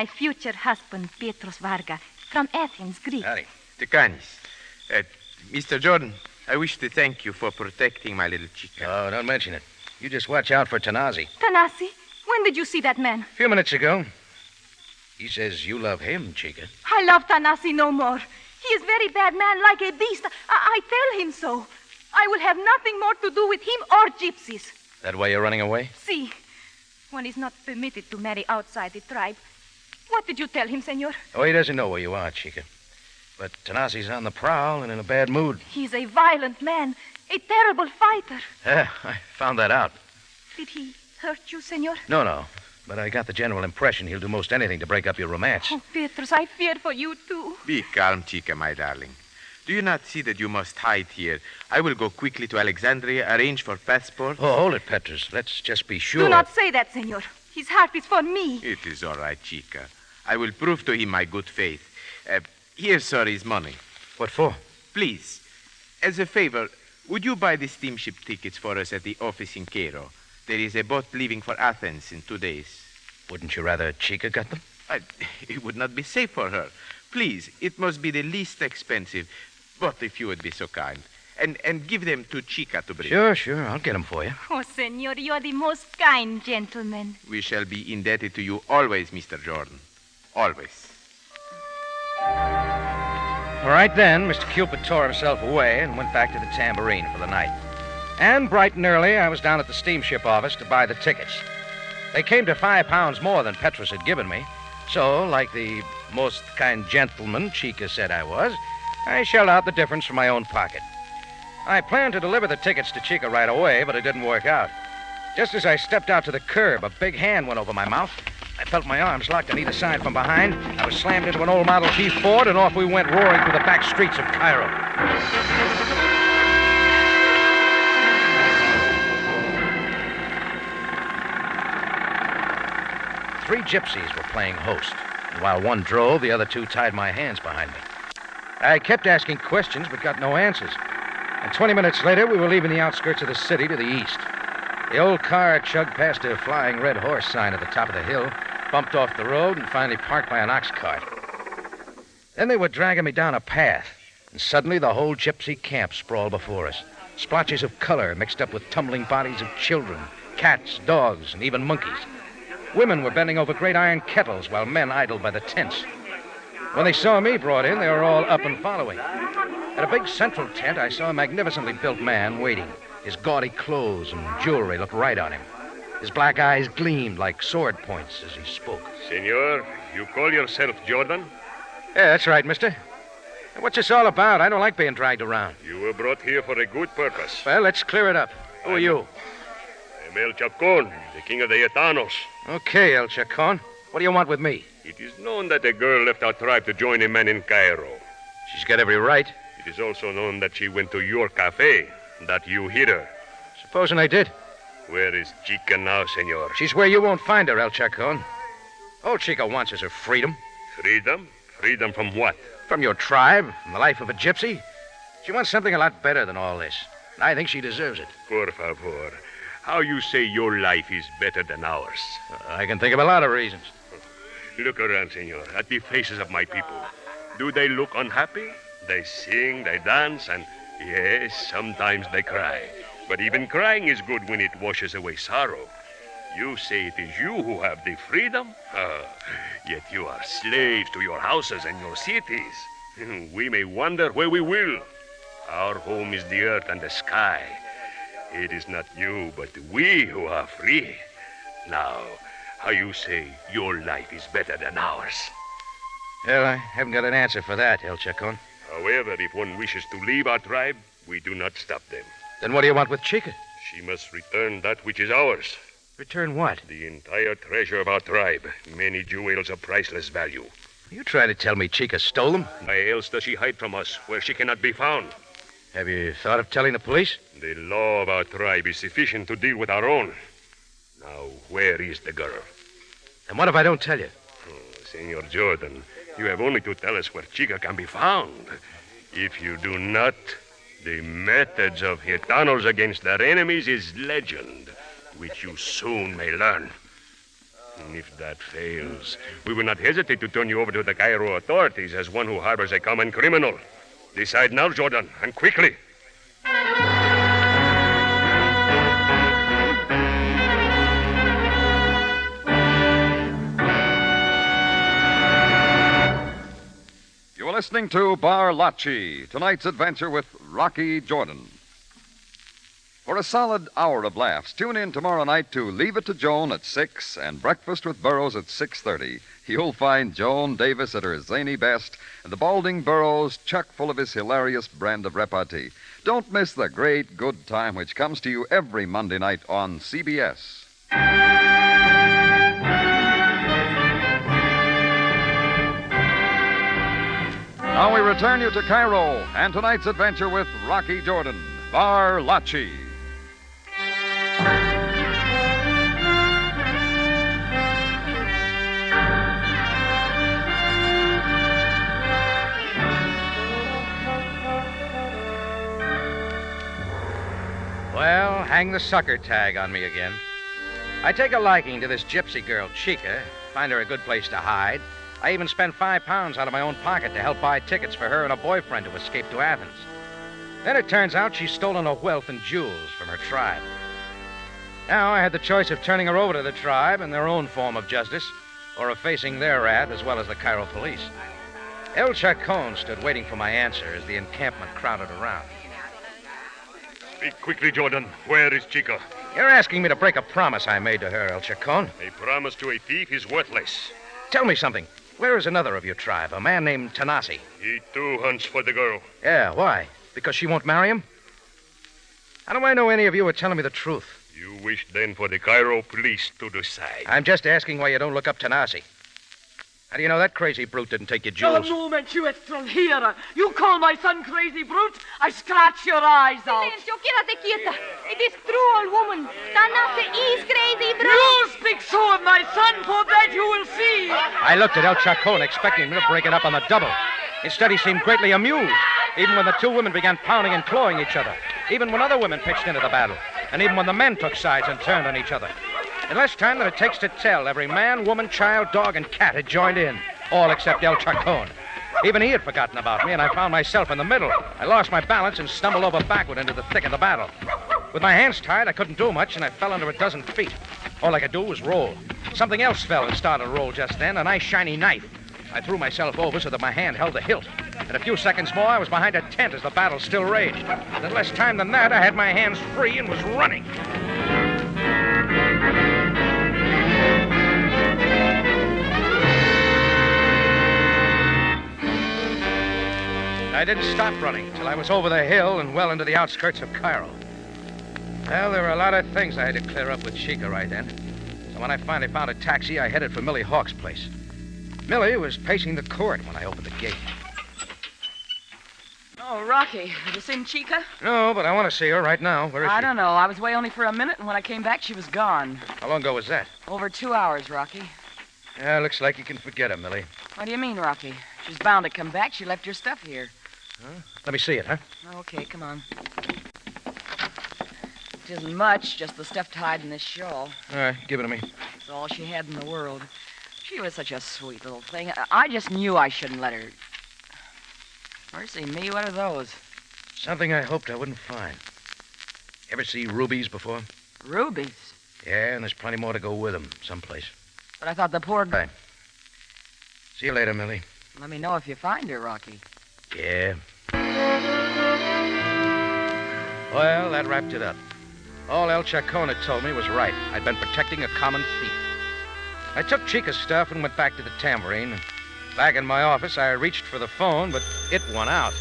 future husband, Petros Varga, from Athens, Greece. Howdy. Tekanis. Mr. Jordan, I wish to thank you for protecting my little Chica. Oh, don't mention it. You just watch out for Tanasi. Tanasi, when did you see that man? A few minutes ago. He says you love him, Chica. I love Tanasi no more. He is very bad man, like a beast. I tell him so. I will have nothing more to do with him or gypsies. That why you're running away? See, one is not permitted to marry outside the tribe. What did you tell him, senor? Oh, he doesn't know where you are, Chica. But Tanasi's on the prowl and in a bad mood. He's a violent man, a terrible fighter. Yeah, I found that out. Did he hurt you, senor? No. But I got the general impression he'll do most anything to break up your romance. Oh, Petros, I fear for you, too. Be calm, Chica, my darling. Do you not see that you must hide here? I will go quickly to Alexandria, arrange for passport. Oh, hold it, Petros. Let's just be sure. Do not say that, senor. His heart is for me. It is all right, Chica. I will prove to him my good faith. Here, sir, is money. What for? Please, as a favor, would you buy the steamship tickets for us at the office in Cairo? There is a boat leaving for Athens in 2 days. Wouldn't you rather Chica got them? It would not be safe for her. Please, it must be the least expensive. But if you would be so kind. And give them to Chica to bring. Sure. I'll get them for you. Oh, senor, you are the most kind gentleman. We shall be indebted to you always, Mr. Jordan. Always. All right, then, Mr. Cupid tore himself away and went back to the Tambourine for the night. And bright and early, I was down at the steamship office to buy the tickets. They came to £5 more than Petros had given me. So, like the most kind gentleman Chica said I was, I shelled out the difference from my own pocket. I planned to deliver the tickets to Chica right away, but it didn't work out. Just as I stepped out to the curb, a big hand went over my mouth. I felt my arms locked on either side from behind. I was slammed into an old Model T Ford, and off we went roaring through the back streets of Cairo. 3 gypsies were playing host, and while one drove, the other 2 tied my hands behind me. I kept asking questions, but got no answers. And 20 minutes later, we were leaving the outskirts of the city to the east. The old car chugged past a flying red horse sign at the top of the hill, bumped off the road, and finally parked by an ox cart. Then they were dragging me down a path, and suddenly the whole gypsy camp sprawled before us. Splotches of color mixed up with tumbling bodies of children, cats, dogs, and even monkeys. Women were bending over great iron kettles while men idled by the tents. When they saw me brought in, they were all up and following. At a big central tent, I saw a magnificently built man waiting. His gaudy clothes and jewelry looked right on him. His black eyes gleamed like sword points as he spoke. Senor, you call yourself Jordan? Yeah, that's right, mister. What's this all about? I don't like being dragged around. You were brought here for a good purpose. Well, let's clear it up. Who are you? I'm El Chacon, the king of the Gitanos. Okay, El Chacon. What do you want with me? It is known that a girl left our tribe to join a man in Cairo. She's got every right. It is also known that she went to your cafe, that you hid her. Supposing I did. Where is Chica now, senor? She's where you won't find her, El Chacon. All Chica wants is her freedom. Freedom? Freedom from what? From your tribe, from the life of a gypsy. She wants something a lot better than all this. And I think she deserves it. Por favor. How you say your life is better than ours? I can think of a lot of reasons. Look around, senor, at the faces of my people. Do they look unhappy? They sing, they dance, and yes, sometimes they cry. But even crying is good when it washes away sorrow. You say it is you who have the freedom? Yet you are slaves to your houses and your cities. We may wander where we will. Our home is the earth and the sky. It is not you, but we who are free. Now, how you say your life is better than ours? Well, I haven't got an answer for that, El Chacon. However, if one wishes to leave our tribe, we do not stop them. Then what do you want with Chica? She must return that which is ours. Return what? The entire treasure of our tribe. Many jewels of priceless value. You trying to tell me Chica stole them? Why else does she hide from us where she cannot be found? Have you thought of telling the police? The law of our tribe is sufficient to deal with our own. Now, where is the girl? And what if I don't tell you? Senor Jordan, you have only to tell us where Chica can be found. If you do not, the methods of Gitanos against their enemies is legend, which you soon may learn. And if that fails, we will not hesitate to turn you over to the Cairo authorities as one who harbors a common criminal. Decide now, Jordan, and quickly. You are listening to Varlachi, tonight's adventure with Rocky Jordan. For a solid hour of laughs, tune in tomorrow night to Leave It to Joan at 6 and Breakfast with Burroughs at 6:30. You'll find Joan Davis at her zany best and the balding Burroughs chock full of his hilarious brand of repartee. Don't miss the great good time which comes to you every Monday night on CBS. Now we return you to Cairo and tonight's adventure with Rocky Jordan, Varlachi. Well, hang the sucker tag on me again. I take a liking to this gypsy girl, Chica, find her a good place to hide. I even spent £5 out of my own pocket to help buy tickets for her and a boyfriend to escape to Athens. Then it turns out she's stolen her wealth and jewels from her tribe. Now I had the choice of turning her over to the tribe in their own form of justice, or of facing their wrath as well as the Cairo police. El Chacon stood waiting for my answer as the encampment crowded around. Speak quickly, Jordan. Where is Chica? You're asking me to break a promise I made to her, El Chacon. A promise to a thief is worthless. Tell me something. Where is another of your tribe, a man named Tanasi? He, too, hunts for the girl. Yeah, why? Because she won't marry him? How do I know any of you are telling me the truth? You wish, then, for the Cairo police to decide. I'm just asking why you don't look up Tanasi. How do you know that crazy brute didn't take your jewels? A moment, you extranjera. You call my son crazy brute? I scratch your eyes out. Silencio, quédate quieta. It is true, old woman. Tanase is crazy, bro. You speak so of my son, for that you will see. I looked at El Chacon, expecting him to break it up on the double. Instead, he seemed greatly amused, even when the two women began pounding and clawing each other, even when other women pitched into the battle, and even when the men took sides and turned on each other. In less time than it takes to tell, every man, woman, child, dog, and cat had joined in, all except El Chacon. Even he had forgotten about me, and I found myself in the middle. I lost my balance and stumbled over backward into the thick of the battle. With my hands tied, I couldn't do much, and I fell under a dozen feet. All I could do was roll. Something else fell and started to roll just then, a nice shiny knife. I threw myself over so that my hand held the hilt. In a few seconds more, I was behind a tent as the battle still raged. In less time than that, I had my hands free and was running. I didn't stop running till I was over the hill and well into the outskirts of Cairo. Well, there were a lot of things I had to clear up with Chica right then. Some When I finally found a taxi, I headed for Millie Hawk's place. Millie was pacing the court when I opened the gate. Oh, Rocky, have you seen Chica? No, but I want to see her right now. Where is she? I don't know. I was away only for a minute, and when I came back, she was gone. How long ago was that? Over 2 hours, Rocky. Yeah, looks like you can forget her, Millie. What do you mean, Rocky? She's bound to come back. She left your stuff here. Huh? Let me see it, huh? Okay, come on. It isn't much, just the stuff tied in this shawl. All right, give it to me. It's all she had in the world. She was such a sweet little thing. I just knew I shouldn't let her. Mercy me, what are those? Something I hoped I wouldn't find. Ever see rubies before? Rubies? Yeah, and there's plenty more to go with them, someplace. But I thought the poor... Right. See you later, Millie. Let me know if you find her, Rocky. Yeah. Well, that wrapped it up. All El Chacon had told me was right. I'd been protecting a common thief. I took Chica's stuff and went back to the tambourine. Back in my office, I reached for the phone, but it went out.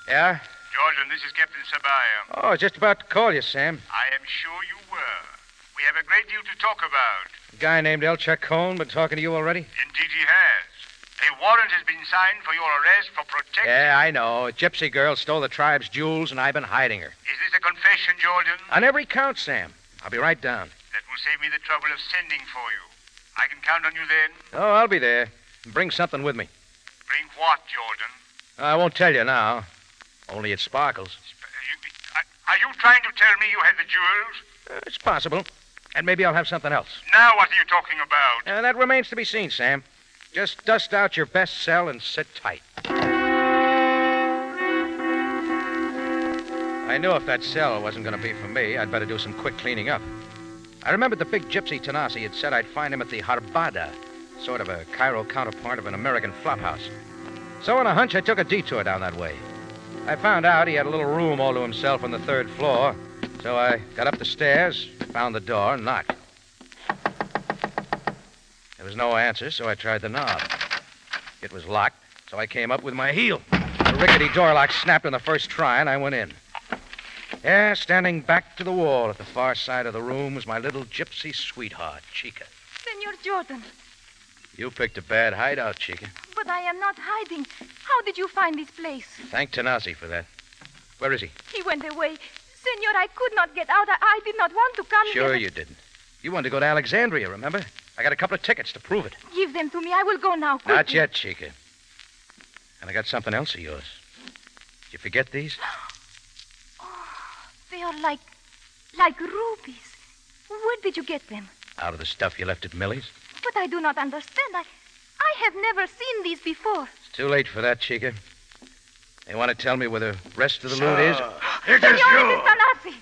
Yeah? Jordan, this is Captain Sabaya. Oh, I was just about to call you, Sam. I am sure you were. We have a great deal to talk about. A guy named El Chacon been talking to you already? Indeed he has. A warrant has been signed for your arrest for protection. Yeah, I know. A gypsy girl stole the tribe's jewels, and I've been hiding her. Is this a confession, Jordan? On every count, Sam. I'll be right down. That will save me the trouble of sending for you. I can count on you then? Oh, I'll be there. Bring something with me. Bring what, Jordan? I won't tell you now. Only it sparkles. Are you trying to tell me you had the jewels? It's possible. And maybe I'll have something else. Now what are you talking about? That remains to be seen, Sam. Just dust out your best cell and sit tight. I knew if that cell wasn't going to be for me, I'd better do some quick cleaning up. I remembered the big gypsy Tanasi had said I'd find him at the Harbada, sort of a Cairo counterpart of an American flophouse. So on a hunch, I took a detour down that way. I found out he had a little room all to himself on the 3rd floor, so I got up the stairs, found the door, and knocked. There was no answer, so I tried the knob. It was locked, so I came up with my heel. The rickety door lock snapped on the first try, and I went in. Yeah, standing back to the wall at the far side of the room was my little gypsy sweetheart, Chica. Senor Jordan. You picked a bad hideout, Chica. But I am not hiding. How did you find this place? Thank Tanasi for that. Where is he? He went away. Senor, I could not get out. I did not want to come here. Sure you didn't. You wanted to go to Alexandria, remember? I got a couple of tickets to prove it. Give them to me. I will go now. Quickly. Not yet, Chica. And I got something else of yours. Did you forget these? They are like rubies. Where did you get them? Out of the stuff you left at Millie's. But I do not understand. I have never seen these before. It's too late for that, Chica. They want to tell me where the rest of the loot is? It is Senor, you! it is Tanasi.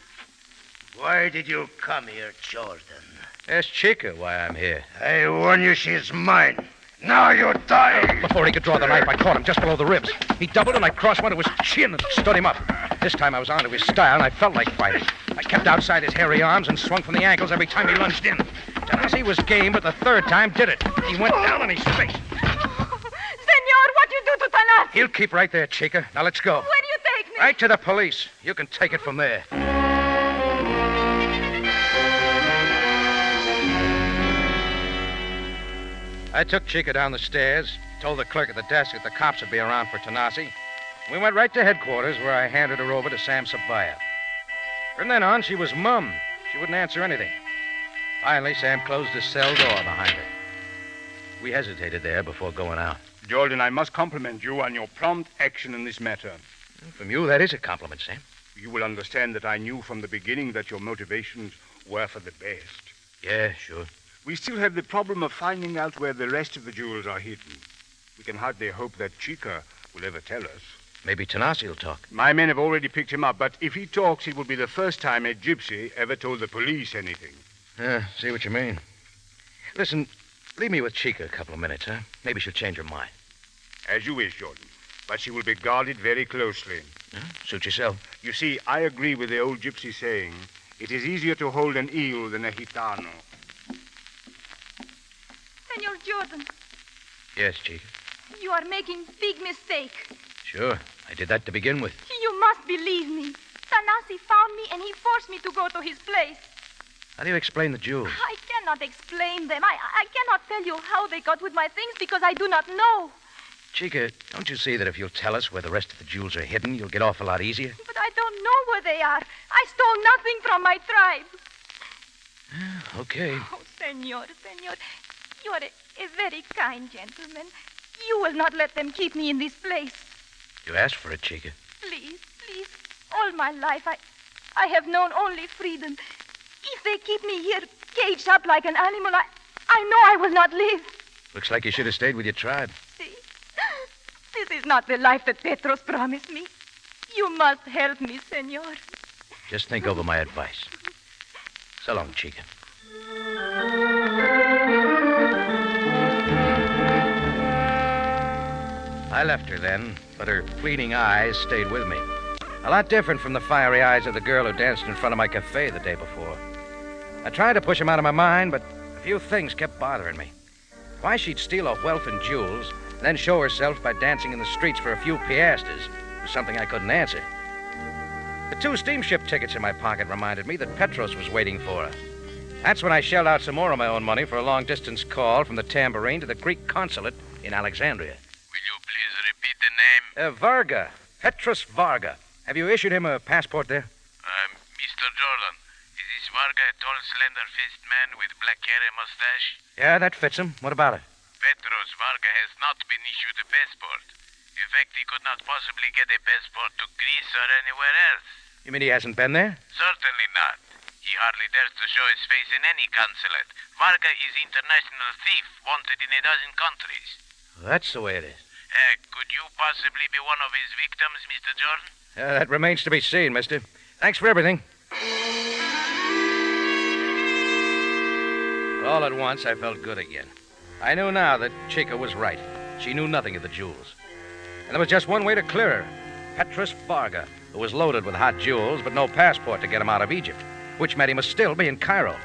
Why did you come here, Jordan? Ask Chica why I'm here. I warn you, she's mine. Now you die! Before he could draw the knife, I caught him just below the ribs. He doubled and I crossed one to his chin and stood him up. This time I was onto his style and I felt like fighting. I kept outside his hairy arms and swung from the ankles every time he lunged in. Tanasi was game, but the 3rd time did it. He went down on his face. Senor, what you do to Tanasi? He'll keep right there, Chica. Now let's go. Where do you take me? Right to the police. You can take it from there. I took Chica down the stairs, told the clerk at the desk that the cops would be around for Tanasi. We went right to headquarters, where I handed her over to Sam Sabaya. From then on, she was mum. She wouldn't answer anything. Finally, Sam closed the cell door behind her. We hesitated there before going out. Jordan, I must compliment you on your prompt action in this matter. From you, that is a compliment, Sam. You will understand that I knew from the beginning that your motivations were for the best. Yeah, sure. We still have the problem of finding out where the rest of the jewels are hidden. We can hardly hope that Chica will ever tell us. Maybe Tanasi will talk. My men have already picked him up, but if he talks, it will be the first time a gypsy ever told the police anything. See what you mean. Listen, leave me with Chica a couple of minutes, huh? Maybe she'll change her mind. As you wish, Jordan. But she will be guarded very closely. Suit yourself. You see, I agree with the old gypsy saying, it is easier to hold an eel than a gitano. Senor Jordan, Yes, Chica. you are making big mistake. Sure. I did that to begin with. You must believe me. Tanasi found me and he forced me to go to his place. How do you explain the jewels? I cannot explain them. I cannot tell you how they got with my things because I do not know. Chica, don't you see that if you'll tell us where the rest of the jewels are hidden, you'll get off a lot easier? But I don't know where they are. I stole nothing from my tribe. Okay. Oh, senor, you are a very kind gentleman. You will not let them keep me in this place. You asked for it, Chica. Please. All my life, I have known only freedom. If they keep me here, caged up like an animal, I know I will not live. Looks like you should have stayed with your tribe. See? This is not the life that Petros promised me. You must help me, senor. Just think over my advice. So long, Chica. I left her then, but her pleading eyes stayed with me. A lot different from the fiery eyes of the girl who danced in front of my cafe the day before. I tried to push them out of my mind, but a few things kept bothering me. Why she'd steal off wealth and jewels, and then show herself by dancing in the streets for a few piastres was something I couldn't answer. The 2 steamship tickets in my pocket reminded me that Petros was waiting for her. That's when I shelled out some more of my own money for a long-distance call from the Tambourine to the Greek consulate in Alexandria. Will you please repeat the name? Varga. Petros Varga. Have you issued him a passport there? Mr. Jordan. Is this Varga a tall, slender-faced man with black hair and mustache? Yeah, that fits him. What about it? Petros Varga has not been issued a passport. In fact, he could not possibly get a passport to Greece or anywhere else. You mean he hasn't been there? Certainly not. He hardly dares to show his face in any consulate. Varga is international thief, wanted in a dozen countries. Well, that's the way it is. Could you possibly be one of his victims, Mr. Jordan? That remains to be seen, mister. Thanks for everything. All at once, I felt good again. I knew now that Chica was right. She knew nothing of the jewels. And there was just one way to clear her. Petros Varga, who was loaded with hot jewels, but no passport to get him out of Egypt, which meant he must still be in Cairo.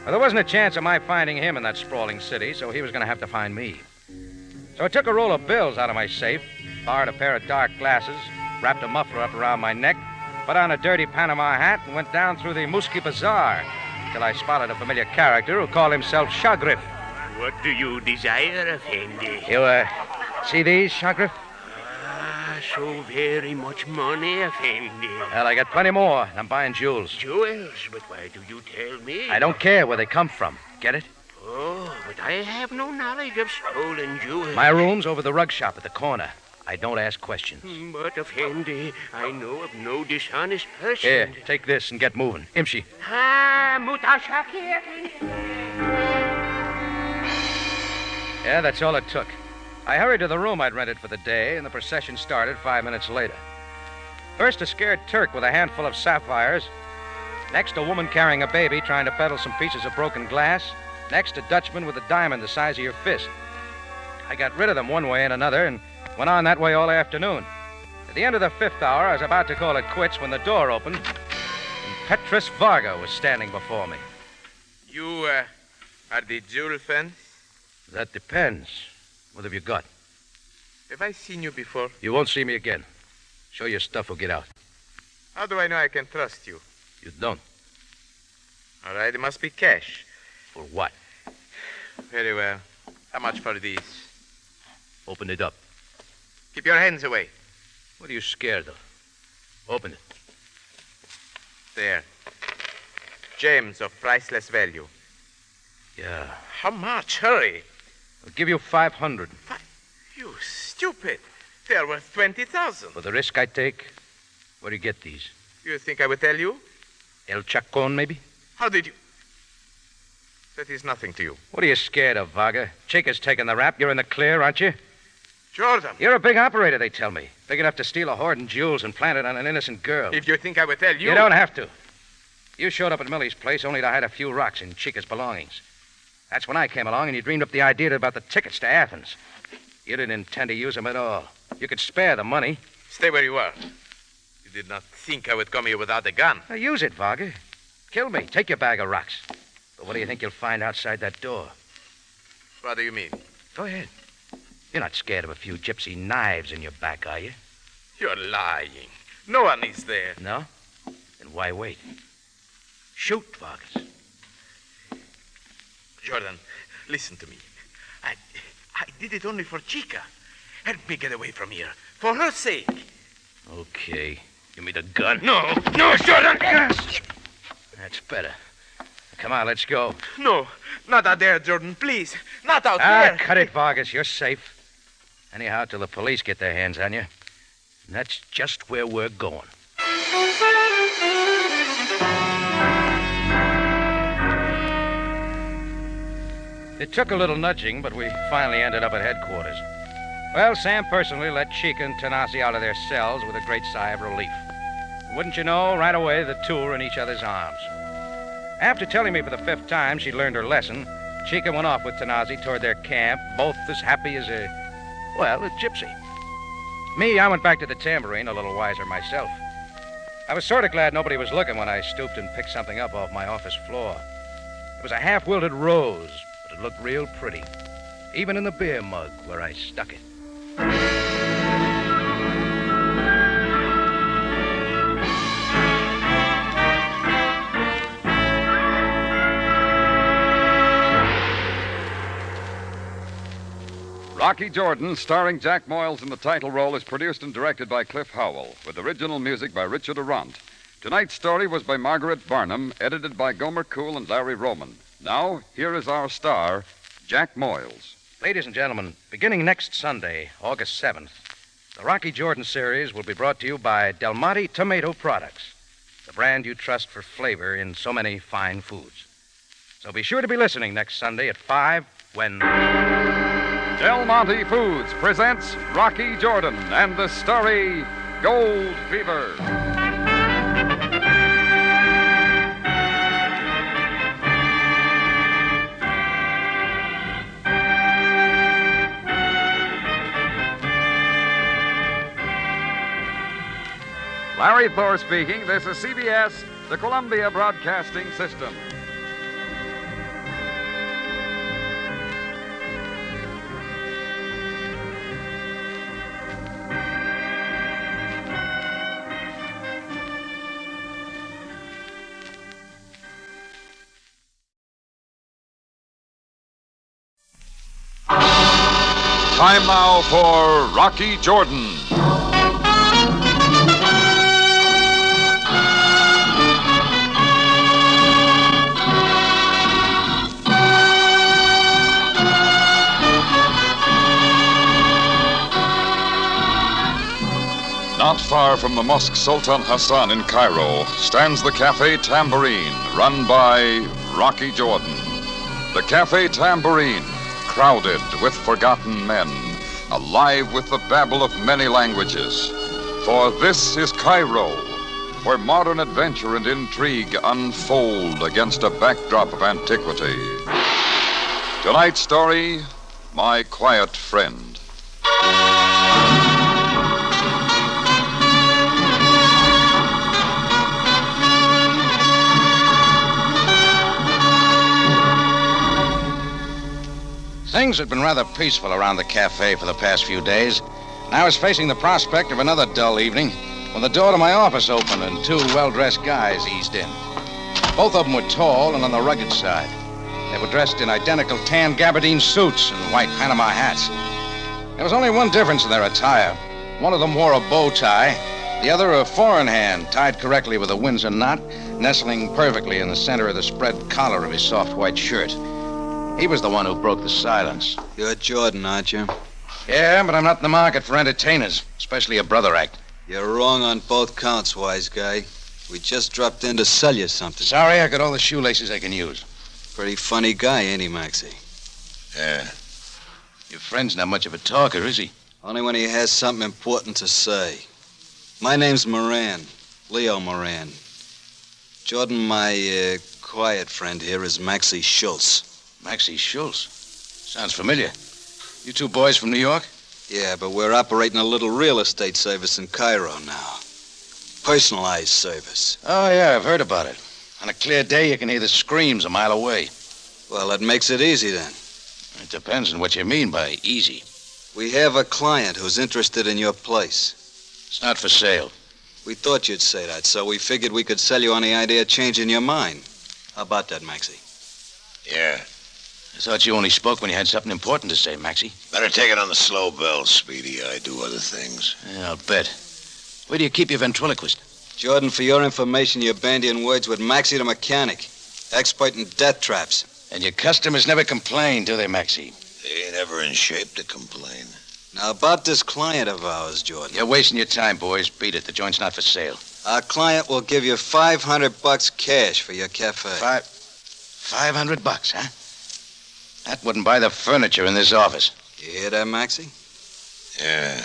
Well, there wasn't a chance of my finding him in that sprawling city, so he was going to have to find me. So I took a roll of bills out of my safe, borrowed a pair of dark glasses, wrapped a muffler up around my neck, put on a dirty Panama hat, and went down through the Muski Bazaar till I spotted a familiar character who called himself Shagrif. What do you desire, Effendi? You, see these, Shagrif? So very much money, Effendi. Well, I got plenty more, and I'm buying jewels. Jewels? But why do you tell me? I don't care where they come from. Get it? Oh, but I have no knowledge of stolen jewels. My room's over the rug shop at the corner. I don't ask questions. But, Effendi, I know of no dishonest person. Here, take this and get moving. Imshi. Yeah, that's all it took. I hurried to the room I'd rented for the day, and the procession started 5 minutes later. First, a scared Turk with a handful of sapphires. Next, a woman carrying a baby trying to peddle some pieces of broken glass. Next, a Dutchman with a diamond the size of your fist. I got rid of them one way and another and went on that way all afternoon. At the end of the 5th hour, I was about to call it quits when the door opened, and Petros Varga was standing before me. You, are the jewel fence? That depends. What have you got? Have I seen you before? You won't see me again. Show your stuff or get out. How do I know I can trust you? You don't. All right, it must be cash. For what? Very well. How much for these? Open it up. Keep your hands away. What are you scared of? Open it. There. Gems of priceless value. Yeah. How much? Hurry. I'll give you 500. You stupid. They're worth 20,000. For the risk I take, where do you get these? You think I would tell you? El Chacon, maybe? How did you... That is nothing to you. What are you scared of, Varga? Chica's taking the rap. You're in the clear, aren't you? Jordan. You're a big operator, they tell me. Big enough to steal a Horde and jewels and plant it on an innocent girl. If you think I would tell you... You don't have to. You showed up at Millie's place only to hide a few rocks in Chica's belongings. That's when I came along and you dreamed up the idea about the tickets to Athens. You didn't intend to use them at all. You could spare the money. Stay where you are. You did not think I would come here without a gun. Now use it, Varga. Kill me. Take your bag of rocks. But what do you think you'll find outside that door? What do you mean? Go ahead. You're not scared of a few gypsy knives in your back, are you? You're lying. No one is there. No? Then why wait? Shoot, Vargas. Jordan, listen to me. I did it only for Chica. Help me get away from here. For her sake. Okay. Give me the gun. No, Jordan! That's better. Come on, let's go. No, not out there, Jordan, please. Not out Ah, there. cut it, Vargas. You're safe. Anyhow, till the police get their hands on you. And that's just where we're going. It took a little nudging, but we finally ended up at headquarters. Well, Sam personally let Chica and Tanasi out of their cells with a great sigh of relief. Wouldn't you know, right away, the two were in each other's arms. After telling me for the 5th time she'd learned her lesson, Chica went off with Tanasi toward their camp, both as happy as a gypsy. Me, I went back to the tambourine, a little wiser myself. I was sort of glad nobody was looking when I stooped and picked something up off my office floor. It was a half-wilted rose, but it looked real pretty, even in the beer mug where I stuck it. Rocky Jordan, starring Jack Moyles in the title role, is produced and directed by Cliff Howell, with original music by Richard Arant. Tonight's story was by Margaret Barnum, edited by Gomer Cool and Larry Roman. Now, here is our star, Jack Moyles. Ladies and gentlemen, beginning next Sunday, August 7th, the Rocky Jordan series will be brought to you by Del Monte Tomato Products, the brand you trust for flavor in so many fine foods. So be sure to be listening next Sunday at 5 when... Del Monte Foods presents Rocky Jordan and the story Gold Fever. Larry Thor speaking. This is CBS, the Columbia Broadcasting System. Time now for Rocky Jordan. Not far from the Mosque Sultan Hassan in Cairo stands the Cafe Tambourine, run by Rocky Jordan. The Cafe Tambourine, crowded with forgotten men, alive with the babble of many languages. For this is Cairo, where modern adventure and intrigue unfold against a backdrop of antiquity. Tonight's story, My Quiet Friend. Things had been rather peaceful around the cafe for the past few days, and I was facing the prospect of another dull evening when the door to my office opened and two well-dressed guys eased in. Both of them were tall and on the rugged side. They were dressed in identical tan gabardine suits and white Panama hats. There was only one difference in their attire. One of them wore a bow tie, the other a four-in-hand tied correctly with a Windsor knot, nestling perfectly in the center of the spread collar of his soft white shirt. He was the one who broke the silence. You're Jordan, aren't you? Yeah, but I'm not in the market for entertainers, especially a brother act. You're wrong on both counts, wise guy. We just dropped in to sell you something. Sorry, I got all the shoelaces I can use. Pretty funny guy, ain't he, Maxie? Yeah. Your friend's not much of a talker, is he? Only when he has something important to say. My name's Moran. Leo Moran. Jordan, my quiet friend here is Maxie Schultz. Maxie Schultz? Sounds familiar. You two boys from New York? Yeah, but we're operating a little real estate service in Cairo now. Personalized service. Oh, yeah, I've heard about it. On a clear day, you can hear the screams a mile away. Well, that makes it easy, then. It depends on what you mean by easy. We have a client who's interested in your place. It's not for sale. We thought you'd say that, so we figured we could sell you on the idea of changing your mind. How about that, Maxie? Yeah. I thought you only spoke when you had something important to say, Maxie. Better take it on the slow bell, Speedy. I do other things. Yeah, I'll bet. Where do you keep your ventriloquist? Jordan, for your information, you're bandying words with Maxie the mechanic, expert in death traps. And your customers never complain, do they, Maxie? They ain't ever in shape to complain. Now, about this client of ours, Jordan. You're wasting your time, boys. Beat it. The joint's not for sale. Our client will give you $500 cash for your cafe. $500, huh? That wouldn't buy the furniture in this office. You hear that, Maxie? Yeah.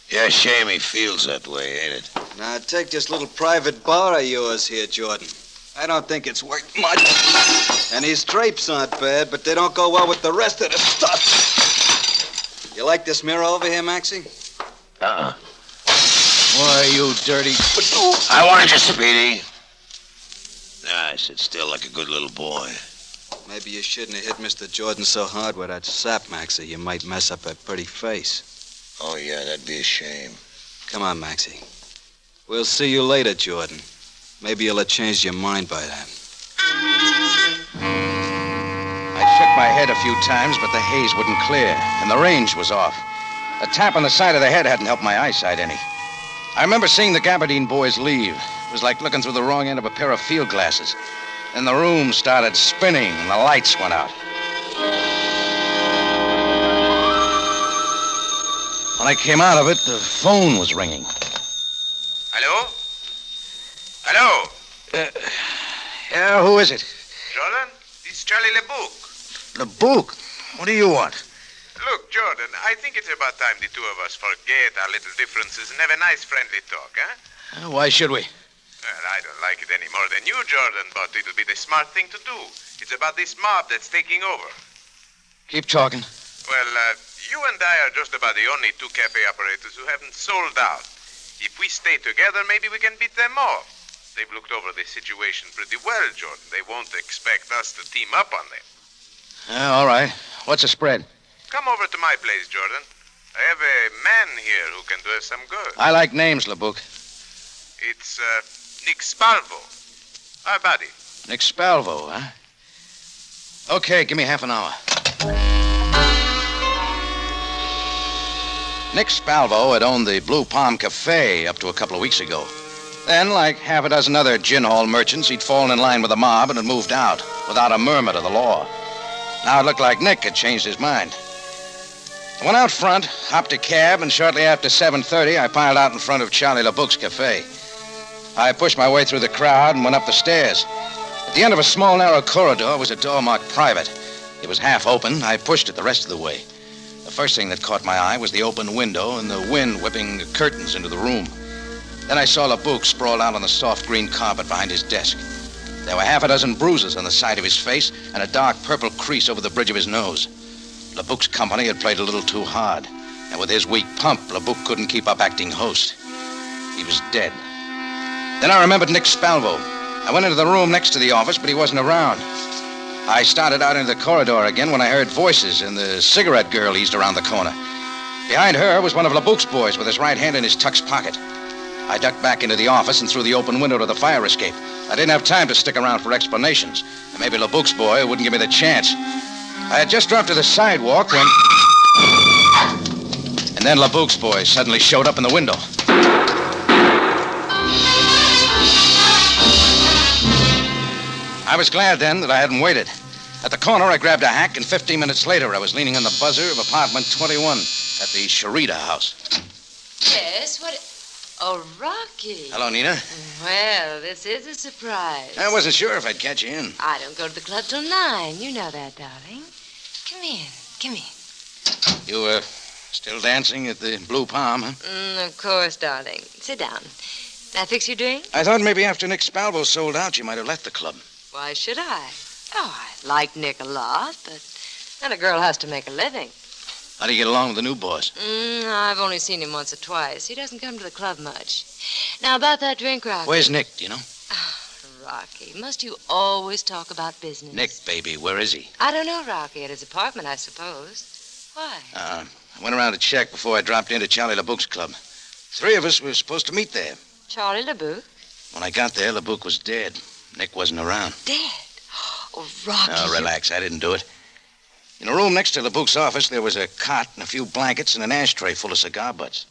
Yeah, shame he feels that way, ain't it? Now, take this little private bar of yours here, Jordan. I don't think it's worth much. And these drapes aren't bad, but they don't go well with the rest of the stuff. You like this mirror over here, Maxie? Why, you dirty... I warned you, Speedy. Nah, sit still like a good little boy. Maybe you shouldn't have hit Mr. Jordan so hard with that sap, Maxie. You might mess up a pretty face. Oh, yeah, that'd be a shame. Come on, Maxie. We'll see you later, Jordan. Maybe you'll have changed your mind by then. I shook my head a few times, but the haze wouldn't clear, and the range was off. A tap on the side of the head hadn't helped my eyesight any. I remember seeing the Gabardine boys leave. It was like looking through the wrong end of a pair of field glasses. Then the room started spinning, and the lights went out. When I came out of it, the phone was ringing. Hello? Hello? Yeah, who is it? Jordan, this is Charlie LeBouc. LeBouc? What do you want? Look, Jordan, I think it's about time the two of us forget our little differences and have a nice friendly talk, huh? Why should we? Well, I don't like it any more than you, Jordan, but it'll be the smart thing to do. It's about this mob that's taking over. Keep talking. Well, you and I are just about the only two cafe operators who haven't sold out. If we stay together, maybe we can beat them off. They've looked over the situation pretty well, Jordan. They won't expect us to team up on them. All right. What's the spread? Come over to my place, Jordan. I have a man here who can do us some good. I like names, LeBouc. It's, Nick Spalvo. Our buddy. Nick Spalvo, huh? Okay, give me half an hour. Nick Spalvo had owned the Blue Palm Cafe up to a couple of weeks ago. Then, like half a dozen other gin hall merchants, he'd fallen in line with the mob and had moved out without a murmur to the law. Now it looked like Nick had changed his mind. I went out front, hopped a cab, and shortly after 7:30, I piled out in front of Charlie LeBouc's cafe. I pushed my way through the crowd and went up the stairs. At the end of a small, narrow corridor was a door marked private. It was half open. I pushed it the rest of the way. The first thing that caught my eye was the open window and the wind whipping the curtains into the room. Then I saw LeBouc sprawled out on the soft green carpet behind his desk. There were half a dozen bruises on the side of his face and a dark purple crease over the bridge of his nose. LeBouc's company had played a little too hard, and with his weak pump, LeBouc couldn't keep up acting host. He was dead. Then I remembered Nick Spalvo. I went into the room next to the office, but he wasn't around. I started out into the corridor again when I heard voices, and the cigarette girl eased around the corner. Behind her was one of LeBouc's boys with his right hand in his tux pocket. I ducked back into the office and through the open window to the fire escape. I didn't have time to stick around for explanations, and maybe LeBouc's boy wouldn't give me the chance. I had just dropped to the sidewalk when... And then LeBouc's boy suddenly showed up in the window. I was glad then that I hadn't waited. At the corner, I grabbed a hack, and 15 minutes later, I was leaning on the buzzer of apartment 21 at the Sharita house. Yes, what... Oh, Rocky. Hello, Nina. Well, this is a surprise. I wasn't sure if I'd catch you in. I don't go to the club till 9. You know that, darling. Come in. Come in. You, still dancing at the Blue Palm, huh? Of course, darling. Sit down. Now, fix your drink? I thought maybe after Nick Spalvo sold out, you might have left the club. Why should I? Oh, I like Nick a lot, but then a girl has to make a living. How do you get along with the new boss? I've only seen him once or twice. He doesn't come to the club much. Now, about that drink, Rocky. Where's Nick, do you know? Oh, Rocky, must you always talk about business? Nick, baby, where is he? I don't know, Rocky. At his apartment, I suppose. Why? I went around to check before I dropped into Charlie LeBouc's club. 3 of us were supposed to meet there. Charlie LeBouc? When I got there, LeBouc was dead. Nick wasn't around. Dead? Oh, Rocky. Oh, relax. I didn't do it. In a room next to LeBouk's office, there was a cot and a few blankets and an ashtray full of cigar butts.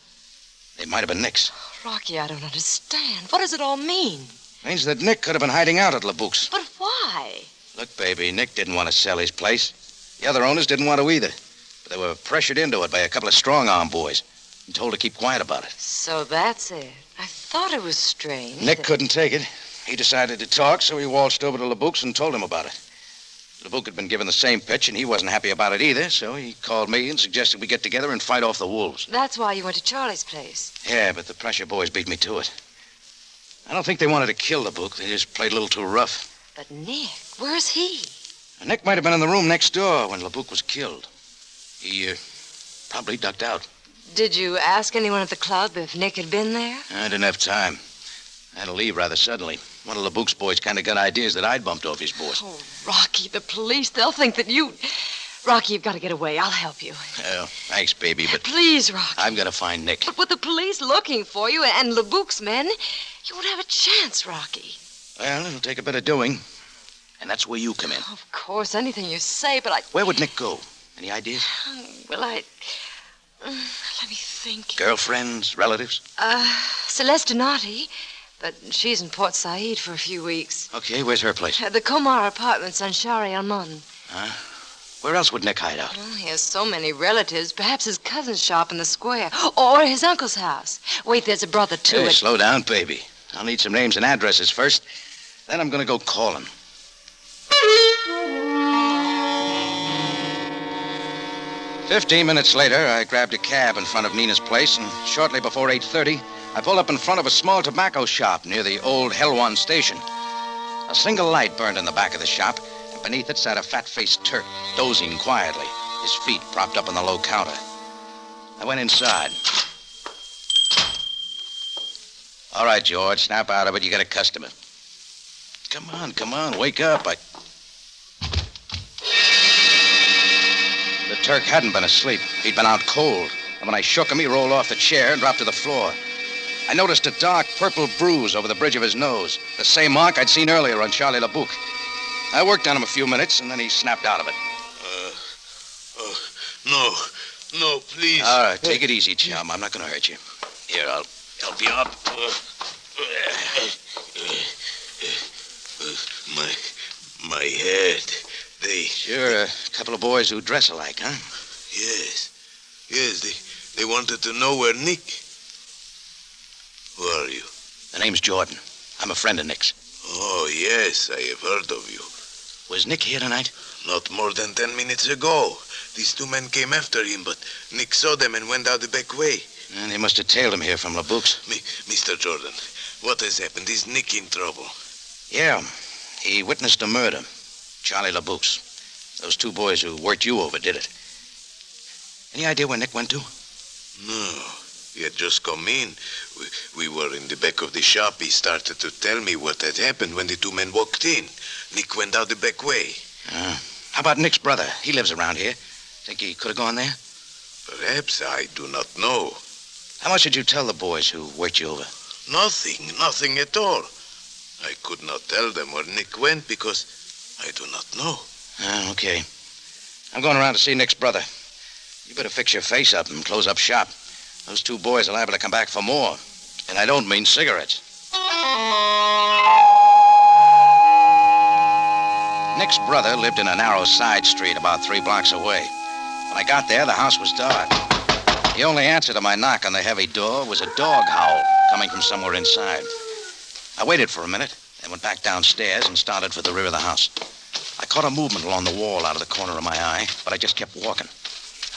They might have been Nick's. Rocky, I don't understand. What does it all mean? Means that Nick could have been hiding out at LeBouk's. But why? Look, baby, Nick didn't want to sell his place. The other owners didn't want to either. But they were pressured into it by a couple of strong-arm boys and told to keep quiet about it. So that's it. I thought it was strange. Nick couldn't take it. He decided to talk, so he waltzed over to LeBouk's and told him about it. LeBouk had been given the same pitch, and he wasn't happy about it either, so he called me and suggested we get together and fight off the wolves. That's why you went to Charlie's place. Yeah, but the pressure boys beat me to it. I don't think they wanted to kill LeBouk. They just played a little too rough. But Nick, where's he? Nick might have been in the room next door when LeBouk was killed. He probably ducked out. Did you ask anyone at the club if Nick had been there? I didn't have time. I had to leave rather suddenly. One of LeBouk's boys kind of got ideas that I'd bumped off his boss. Oh, Rocky, the police, they'll think that you... Rocky, you've got to get away. I'll help you. Oh, thanks, baby, but... Please, Rocky. I'm going to find Nick. But with the police looking for you and LeBouk's men, you won't have a chance, Rocky. Well, it'll take a bit of doing. And that's where you come in. Of course, anything you say, but I... Where would Nick go? Any ideas? Well, let me think. Girlfriends, relatives? Celeste Donati, but she's in Port Said for a few weeks. Okay, where's her place? The Komar Apartments on Shari Almon. Where else would Nick hide out? Well, he has so many relatives. Perhaps his cousin's shop in the square. Or his uncle's house. Wait, there's a brother, too. Hey, slow down, baby. I'll need some names and addresses first. Then I'm going to go call him. 15 minutes later, I grabbed a cab in front of Nina's place, and shortly before 8:30, I pulled up in front of a small tobacco shop near the old Helwan station. A single light burned in the back of the shop, and beneath it sat a fat-faced Turk, dozing quietly, his feet propped up on the low counter. I went inside. All right, George, snap out of it. You got a customer. Come on, wake up. The Turk hadn't been asleep. He'd been out cold. And when I shook him, he rolled off the chair and dropped to the floor. I noticed a dark purple bruise over the bridge of his nose, the same mark I'd seen earlier on Charlie LeBouk. I worked on him a few minutes, and then he snapped out of it. No, please. All right, take it easy, chum. I'm not going to hurt you. Here, I'll help you up. My head. Sure, a couple of boys who dress alike, huh? Yes, they wanted to know where Nick. Who are you? The name's Jordan. I'm a friend of Nick's. Oh, yes, I have heard of you. Was Nick here tonight? Not more than 10 minutes ago. These two men came after him, but Nick saw them and went out the back way. And they must have tailed him here from LeBouk's. Mr. Jordan, what has happened? Is Nick in trouble? Yeah, he witnessed a murder. Charlie LeBouk's. Those two boys who worked you over did it. Any idea where Nick went to? No. He had just come in. We were in the back of the shop. He started to tell me what had happened when the two men walked in. Nick went out the back way. How about Nick's brother? He lives around here. Think he could have gone there? Perhaps. I do not know. How much did you tell the boys who worked you over? Nothing at all. I could not tell them where Nick went because I do not know. Okay. I'm going around to see Nick's brother. You better fix your face up and close up shop. Those two boys are liable to come back for more. And I don't mean cigarettes. Nick's brother lived in a narrow side street about 3 blocks away. When I got there, the house was dark. The only answer to my knock on the heavy door was a dog howl coming from somewhere inside. I waited for a minute, then went back downstairs and started for the rear of the house. I caught a movement along the wall out of the corner of my eye, but I just kept walking.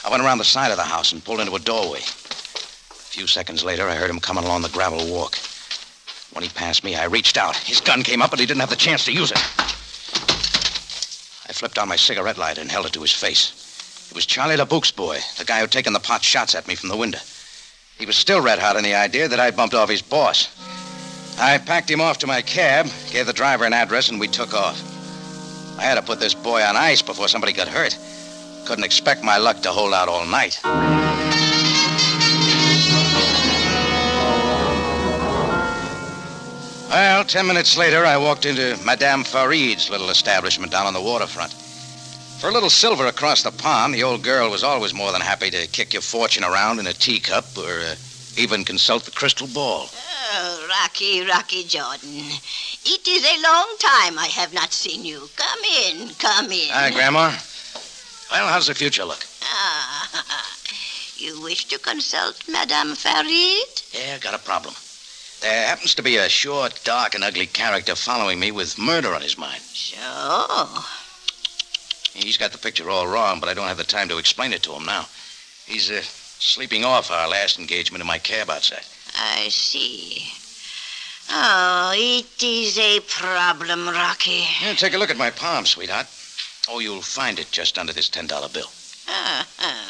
I went around the side of the house and pulled into a doorway. A few seconds later, I heard him coming along the gravel walk. When he passed me, I reached out. His gun came up, but he didn't have the chance to use it. I flipped on my cigarette lighter and held it to his face. It was Charlie LeBouk's boy, the guy who'd taken the pot shots at me from the window. He was still red hot on the idea that I'd bumped off his boss. I packed him off to my cab, gave the driver an address, and we took off. I had to put this boy on ice before somebody got hurt. Couldn't expect my luck to hold out all night. Well, 10 minutes later, I walked into Madame Farid's little establishment down on the waterfront. For a little silver across the pond, the old girl was always more than happy to kick your fortune around in a teacup or even consult the crystal ball. Oh, Rocky Jordan. It is a long time I have not seen you. Come in. Hi, Grandma. Well, how's the future look? You wish to consult Madame Farid? Yeah, got a problem. There happens to be a short, dark, and ugly character following me with murder on his mind. So? He's got the picture all wrong, but I don't have the time to explain it to him now. He's sleeping off our last engagement in my cab outside. I see. Oh, it is a problem, Rocky. Yeah, take a look at my palm, sweetheart. Oh, you'll find it just under this $10 bill.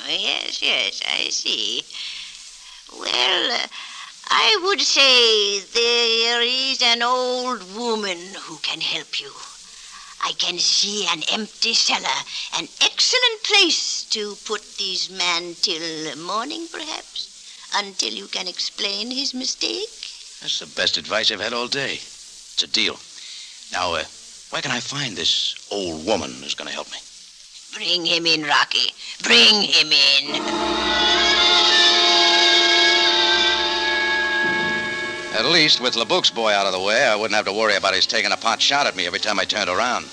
Yes, I see. Well, I would say there is an old woman who can help you. I can see an empty cellar, an excellent place to put this man till morning, perhaps, until you can explain his mistake. That's the best advice I've had all day. It's a deal. Now, where can I find this old woman who's going to help me? Bring him in, Rocky. Bring him in. At least, with LeBouk's boy out of the way, I wouldn't have to worry about his taking a pot shot at me every time I turned around.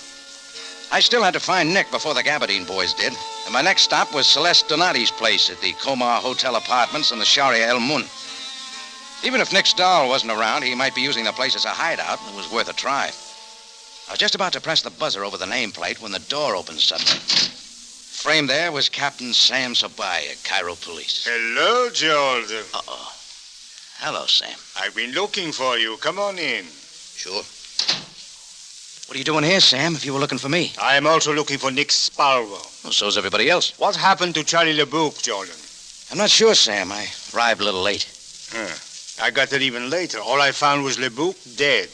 I still had to find Nick before the Gabardine boys did, and my next stop was Celeste Donati's place at the Comar Hotel Apartments on the Sharia El Mun. Even if Nick's doll wasn't around, he might be using the place as a hideout, and it was worth a try. I was just about to press the buzzer over the nameplate when the door opened suddenly. Framed there was Captain Sam Sabai at Cairo Police. Hello, Jordan. Uh-oh. Hello, Sam. I've been looking for you. Come on in. Sure. What are you doing here, Sam, if you were looking for me? I am also looking for Nick Spalvo. Well, so's everybody else. What happened to Charlie LeBouk, Jordan? I'm not sure, Sam. I arrived a little late. I got there even later. All I found was LeBouk dead.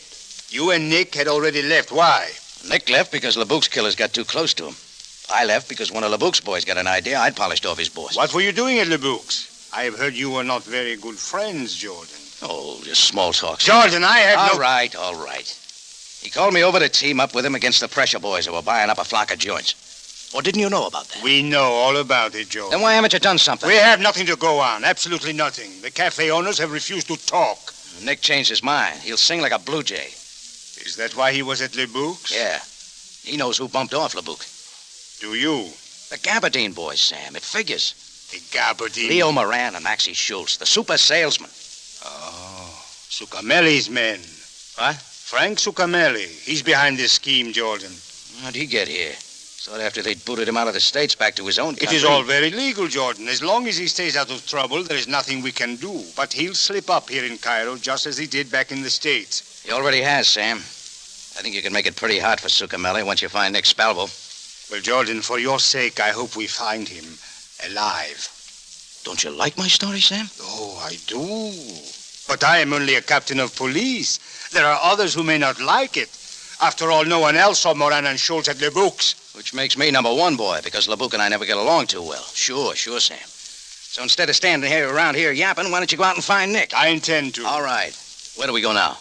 You and Nick had already left. Why? Nick left because LeBouk's killers got too close to him. I left because one of LeBouk's boys got an idea I'd polished off his boss. What were you doing at LeBouk's? I have heard you were not very good friends, Jordan. Oh, just small talk. Jordan, I have All right. He called me over to team up with him against the pressure boys who were buying up a flock of joints. Or didn't you know about that? We know all about it, Jordan. Then why haven't you done something? We have nothing to go on. Absolutely nothing. The cafe owners have refused to talk. Nick changed his mind. He'll sing like a blue jay. Is that why he was at LeBouk's? Yeah. He knows who bumped off LeBouk. Do you? The Gabardine boys, Sam. It figures. The Gabardine? Leo Moran and Maxie Schultz, the super salesman. Oh, Succamelli's men. What? Frank Succamelli. He's behind this scheme, Jordan. How'd he get here? Thought after they'd booted him out of the States back to his own country. It is all very legal, Jordan. As long as he stays out of trouble, there is nothing we can do. But he'll slip up here in Cairo just as he did back in the States. He already has, Sam. I think you can make it pretty hard for Succamelli once you find Nick Spalvo. Well, Jordan, for your sake, I hope we find him alive. Don't you like my story, Sam? Oh, I do. But I am only a captain of police. There are others who may not like it. After all, no one else saw Moran and Schultz at LeBouk's. Which makes me number one, boy, because LeBouk and I never get along too well. Sure, Sam. So instead of standing here around here yapping, why don't you go out and find Nick? I intend to. All right. Where do we go now?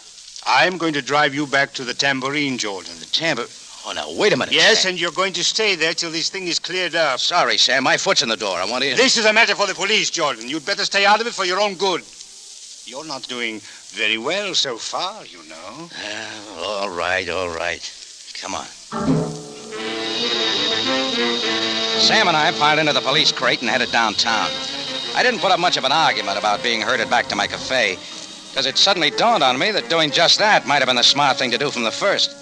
I'm going to drive you back to the Tambourine, Jordan. The Tambourine? Oh, now, wait a minute. Yes, Sam. and you're going to stay there till this thing is cleared up. Sorry, Sam. My foot's in the door. I want in. This is a matter for the police, Jordan. You'd better stay out of it for your own good. You're not doing very well so far, you know. All right. Come on. Sam and I piled into the police crate and headed downtown. I didn't put up much of an argument about being herded back to my cafe, because it suddenly dawned on me that doing just that might have been the smart thing to do from the first.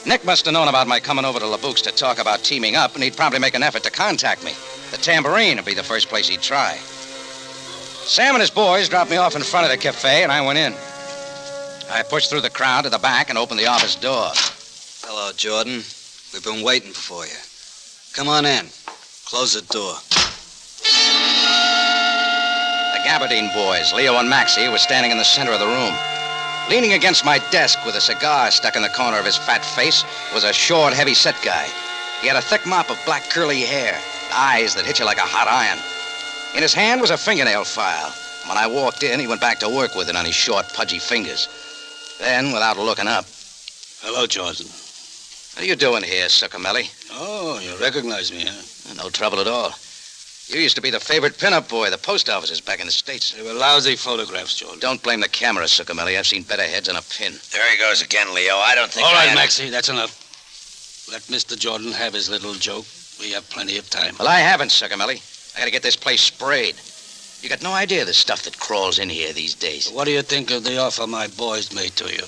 Nick must have known about my coming over to LeBouk's to talk about teaming up, and he'd probably make an effort to contact me. The Tambourine would be the first place he'd try. Sam and his boys dropped me off in front of the cafe, and I went in. I pushed through the crowd to the back and opened the office door. Hello, Jordan. We've been waiting for you. Come on in. Close the door. The Gabardine boys, Leo and Maxie, were standing in the center of the room. Leaning against my desk with a cigar stuck in the corner of his fat face was a short, heavy-set guy. He had a thick mop of black curly hair, eyes that hit you like a hot iron. In his hand was a fingernail file. When I walked in, he went back to work with it on his short, pudgy fingers. Then, without looking up, Hello, Jordan. What are you doing here, Succamelli? Oh, you recognize me, huh? No trouble at all. You used to be the favorite pinup boy of the post offices back in the States. They were lousy photographs, Jordan. Don't blame the camera, Succamelli. I've seen better heads than a pin. There he goes again, Leo. I don't think All right, Maxie, that's enough. Let Mr. Jordan have his little joke. We have plenty of time. Well, I haven't, Succamelli. I gotta get this place sprayed. You got no idea the stuff that crawls in here these days. What do you think of the offer my boys made to you?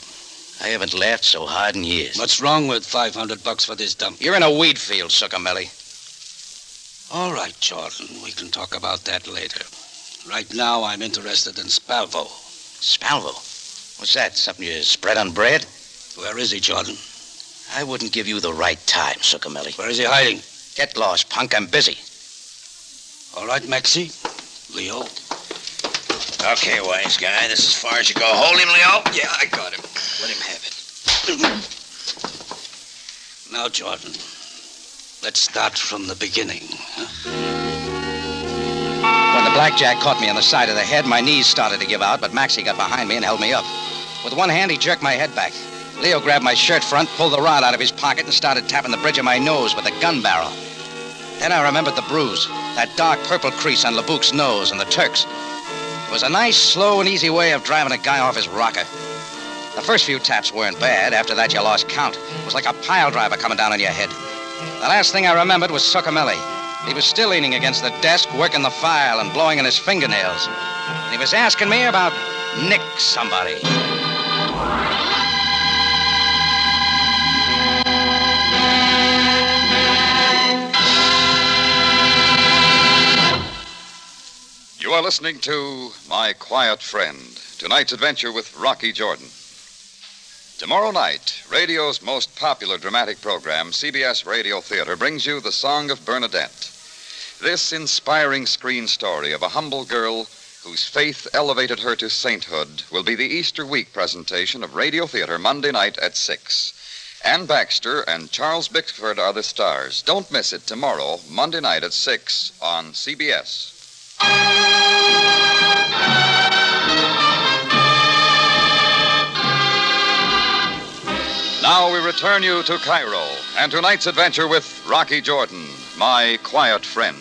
I haven't laughed so hard in years. What's wrong with $500 for this dump? You're in a weed field, Succamelli. All right, Jordan. We can talk about that later. Right now, I'm interested in Spalvo. Spalvo? What's that? Something you spread on bread? Where is he, Jordan? I wouldn't give you the right time, Succamelli. Where is he hiding? Get lost, punk. I'm busy. All right, Maxie. Leo. Okay, wise guy. This is as far as you go. Hold him, Leo. Yeah, I got him. Let him have it. Now, Jordan, let's start from the beginning. When the blackjack caught me on the side of the head, my knees started to give out, but Maxie got behind me and held me up. With one hand, he jerked my head back. Leo grabbed my shirt front, pulled the rod out of his pocket, and started tapping the bridge of my nose with a gun barrel. Then I remembered the bruise, that dark purple crease on LeBouk's nose and the Turks. It was a nice, slow, and easy way of driving a guy off his rocker. The first few taps weren't bad. After that, you lost count. It was like a pile driver coming down on your head. The last thing I remembered was Succamelli. He was still leaning against the desk, working the file and blowing on his fingernails. And he was asking me about Nick somebody. You are listening to My Quiet Friend, tonight's adventure with Rocky Jordan. Tomorrow night, radio's most popular dramatic program, CBS Radio Theater, brings you The Song of Bernadette. This inspiring screen story of a humble girl whose faith elevated her to sainthood will be the Easter week presentation of Radio Theater Monday night at 6. Ann Baxter and Charles Bickford are the stars. Don't miss it tomorrow, Monday night at 6 on CBS. Now we return you to Cairo and tonight's adventure with Rocky Jordan, my quiet friend.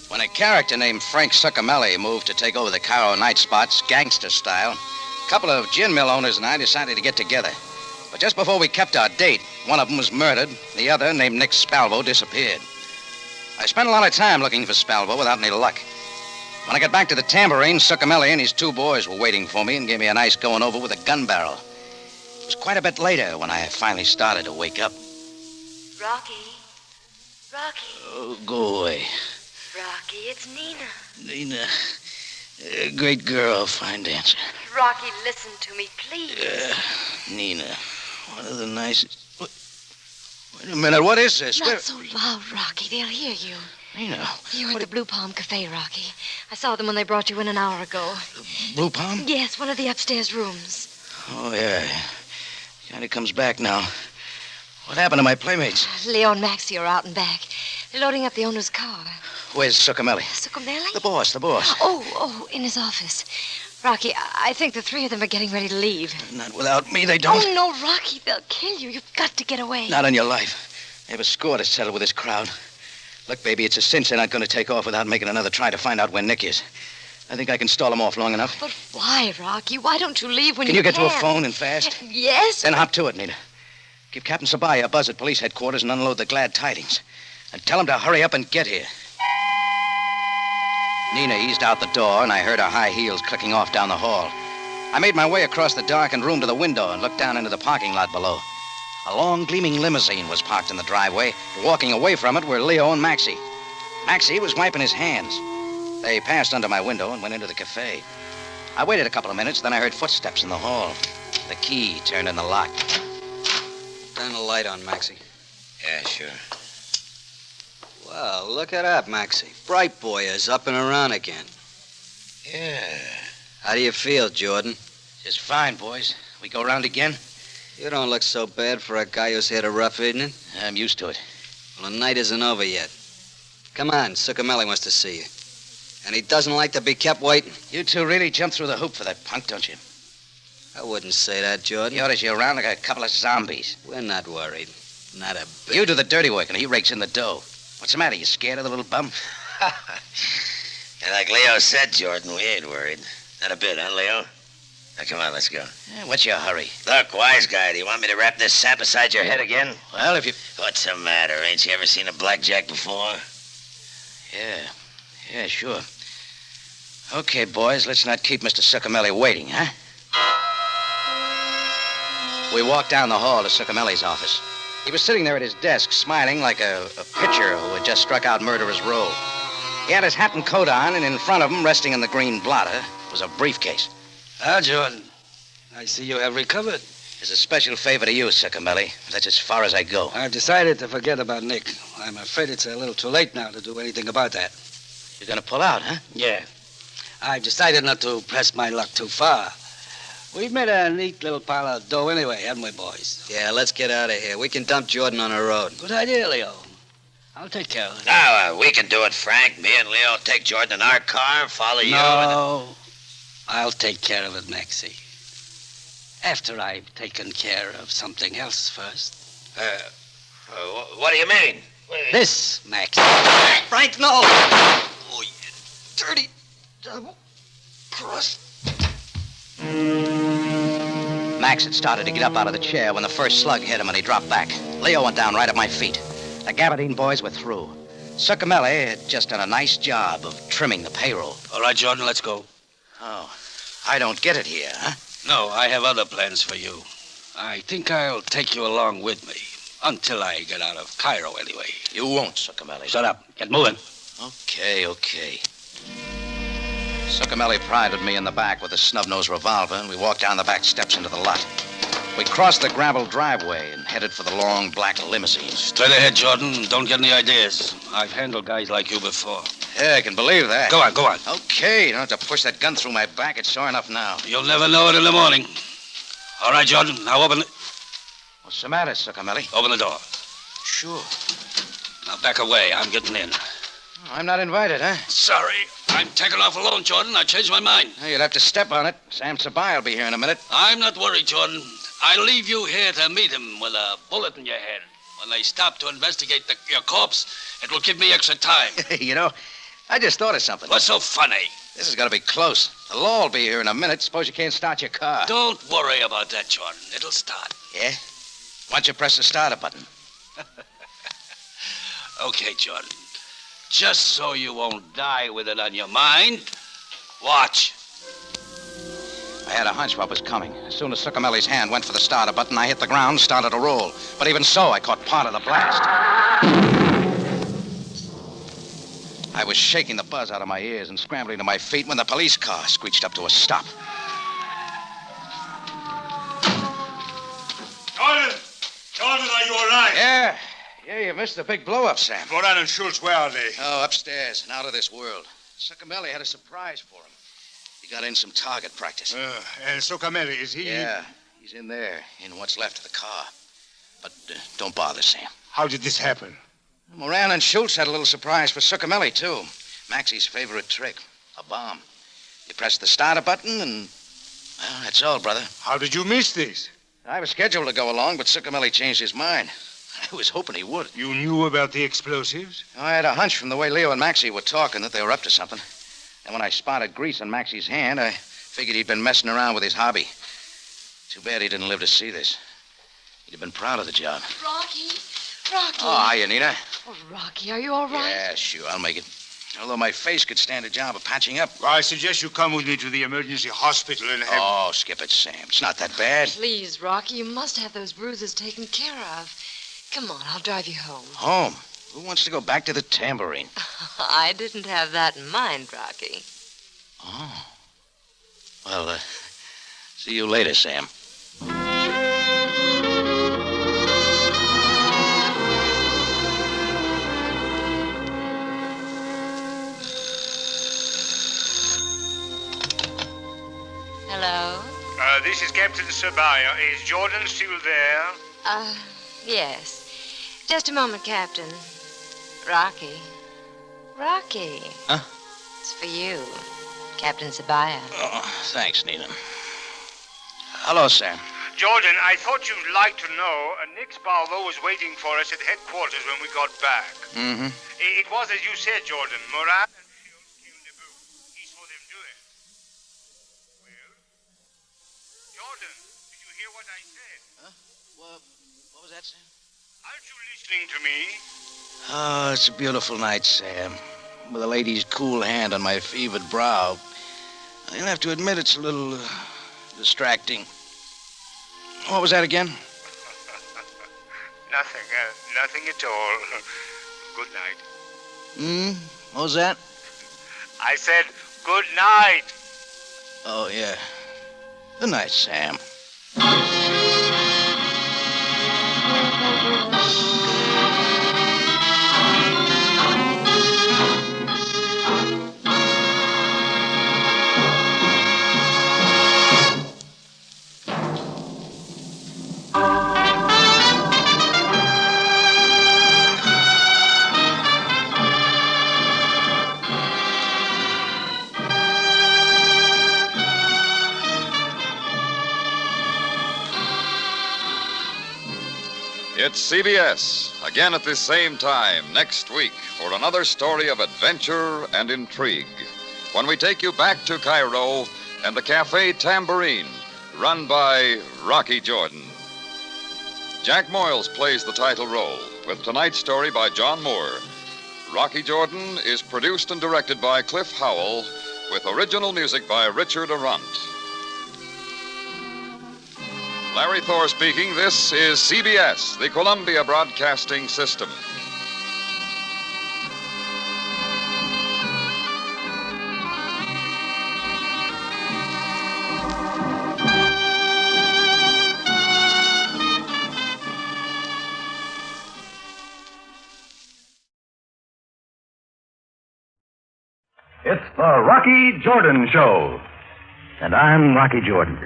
When a character named Frank Succamelli moved to take over the Cairo night spots, gangster style, a couple of gin mill owners and I decided to get together. But just before we kept our date, one of them was murdered. The other, named Nick Spalvo, disappeared. I spent a lot of time looking for Spalvo without any luck. When I got back to the tambourine, Succamelli and his two boys were waiting for me and gave me a nice going over with a gun barrel. It was quite a bit later when I finally started to wake up. Rocky. Rocky. Oh, go away. Rocky, it's Nina. Nina. Great girl, fine dancer. Rocky, listen to me, please. Nina. One of the nicest... Wait a minute, what is this? Not so loud, Rocky. They'll hear you. Nina. You're at the Blue Palm Cafe, Rocky. I saw them when they brought you in an hour ago. Blue Palm? Yes, one of the upstairs rooms. Oh, yeah. Kind of comes back now. What happened to my playmates? Leo and Maxie are out and back. They're loading up the owner's car. Where's Succamelli? Succamelli? The boss. Oh, in his office. Rocky, I think the three of them are getting ready to leave. Not without me, they don't. Oh, no, Rocky, they'll kill you. You've got to get away. Not on your life. They have a score to settle with this crowd. Look, baby, it's a cinch they're not going to take off without making another try to find out where Nick is. I think I can stall them off long enough. But why, Rocky? Why don't you leave when Can you get to a phone and fast? Yes. Then hop to it, Nina. Give Captain Sabaya a buzz at police headquarters and unload the glad tidings. And tell him to hurry up and get here. Nina eased out the door, and I heard her high heels clicking off down the hall. I made my way across the darkened room to the window and looked down into the parking lot below. A long, gleaming limousine was parked in the driveway. Walking away from it were Leo and Maxie. Maxie was wiping his hands. They passed under my window and went into the cafe. I waited a couple of minutes, then I heard footsteps in the hall. The key turned in the lock. Turn the light on, Maxie. Yeah, sure. Well, look at that, Maxie. Bright boy is up and around again. Yeah. How do you feel, Jordan? Just fine, boys. We go around again? You don't look so bad for a guy who's had a rough evening. I'm used to it. Well, the night isn't over yet. Come on, Succamelli wants to see you. And he doesn't like to be kept waiting. You two really jumped through the hoop for that punk, don't you? I wouldn't say that, Jordan. He orders you around like a couple of zombies. We're not worried. Not a bit. You do the dirty work and he rakes in the dough. What's the matter? You scared of the little bum? And like Leo said, Jordan, we ain't worried. Not a bit, huh, Leo? Now, come on, let's go. What's your hurry? Look, wise guy, do you want me to wrap this sap beside your head again? Well, if you... What's the matter? Ain't you ever seen a blackjack before? Yeah, sure. Okay, boys, let's not keep Mr. Succamelli waiting, huh? We walked down the hall to Succamelli's office. He was sitting there at his desk, smiling like a pitcher who had just struck out murderer's roll. He had his hat and coat on, and in front of him, resting in the green blotter, was a briefcase. Ah, Jordan, I see you have recovered. It's a special favor to you, Succamelli. That's as far as I go. I've decided to forget about Nick. I'm afraid it's a little too late now to do anything about that. You're gonna pull out, huh? Yeah. I've decided not to press my luck too far. We've made a neat little pile of dough anyway, haven't we, boys? Yeah, let's get out of here. We can dump Jordan on the road. Good idea, Leo. I'll take care of it. No, we can do it, Frank. Me and Leo take Jordan in our car, follow you. No, I'll take care of it, Maxie. After I've taken care of something else first. What do you mean? This, Maxie. Frank, no! Oh, you dirty double cross. Max had started to get up out of the chair when the first slug hit him and he dropped back. Leo went down right at my feet. The Gabardine boys were through. Succamelli had just done a nice job of trimming the payroll. All right, Jordan, let's go. Oh, I don't get it here, huh? No, I have other plans for you. I think I'll take you along with me. Until I get out of Cairo, anyway. You won't, Succamelli. Shut up. Get moving. Okay. Succamelli prided me in the back with a snub-nosed revolver, and we walked down the back steps into the lot. We crossed the gravel driveway and headed for the long black limousine. Straight ahead, Jordan. Don't get any ideas. I've handled guys like you before. Yeah, I can believe that. Go on. Okay, you don't have to push that gun through my back. It's sore enough now. You'll never know it in the morning. All right, Jordan. Now open it. What's the matter, Succamelli? Open the door. Sure. Now back away. I'm getting in. I'm not invited, huh? Sorry. I'm taking off alone, Jordan. I changed my mind. Well, you'd have to step on it. Sam Sabai will be here in a minute. I'm not worried, Jordan. I'll leave you here to meet him with a bullet in your head. When they stop to investigate your corpse, it will give me extra time. You know, I just thought of something. What's so funny? This is going to be close. The law will be here in a minute. Suppose you can't start your car. Don't worry about that, Jordan. It'll start. Yeah? Why don't you press the starter button? Okay, Jordan. Just so you won't die with it on your mind, watch. I had a hunch what was coming. As soon as Succamelli's hand went for the starter button, I hit the ground and started to roll. But even so, I caught part of the blast. I was shaking the buzz out of my ears and scrambling to my feet when the police car screeched up to a stop. Jordan, are you all right? Yeah, you missed the big blow-up, Sam. Moran and Schultz, where are they? Oh, upstairs and out of this world. Succamelli had a surprise for him. He got in some target practice. And Succamelli, is he? Yeah, he's in there, in what's left of the car. But don't bother, Sam. How did this happen? Moran and Schultz had a little surprise for Succamelli, too. Maxie's favorite trick, a bomb. You press the starter button and, well, that's all, brother. How did you miss this? I was scheduled to go along, but Succamelli changed his mind. I was hoping he would. You knew about the explosives? I had a hunch from the way Leo and Maxie were talking that they were up to something. And when I spotted grease on Maxie's hand, I figured he'd been messing around with his hobby. Too bad he didn't live to see this. He'd have been proud of the job. Rocky. Oh, hiya, Nina. Oh, Rocky, are you all right? Yeah, sure, I'll make it. Although my face could stand a job of patching up. Well, I suggest you come with me to the emergency hospital and have... Oh, skip it, Sam. It's not that bad. Please, Rocky, you must have those bruises taken care of. Come on, I'll drive you home. Home? Who wants to go back to the tambourine? I didn't have that in mind, Rocky. Oh. Well, see you later, Sam. Hello? This is Captain Sabaya. Is Jordan still there? Yes. Just a moment, Captain. Rocky. Rocky. Huh? It's for you, Captain Sabaya. Oh, thanks, Nina. Hello, Sam. Jordan, I thought you'd like to know Nick Sparvo was waiting for us at headquarters when we got back. Mm-hmm. It was as you said, Jordan. Moran and Shield killed Naboo. He saw them do it. Well, Jordan, did you hear what I said? Huh? What was that, Sam? Aren't you listening to me? Oh, it's a beautiful night, Sam. With a lady's cool hand on my fevered brow. I'll have to admit it's a little distracting. What was that again? Nothing at all. Good night. What was that? I said good night. Oh, yeah. Good night, Sam. It's CBS, again at this same time next week for another story of adventure and intrigue. When we take you back to Cairo and the Cafe Tambourine, run by Rocky Jordan. Jack Moyles plays the title role, with tonight's story by John Moore. Rocky Jordan is produced and directed by Cliff Howell, with original music by Richard Arant. Larry Thor speaking. This is CBS, the Columbia Broadcasting System. It's the Rocky Jordan Show. And I'm Rocky Jordan.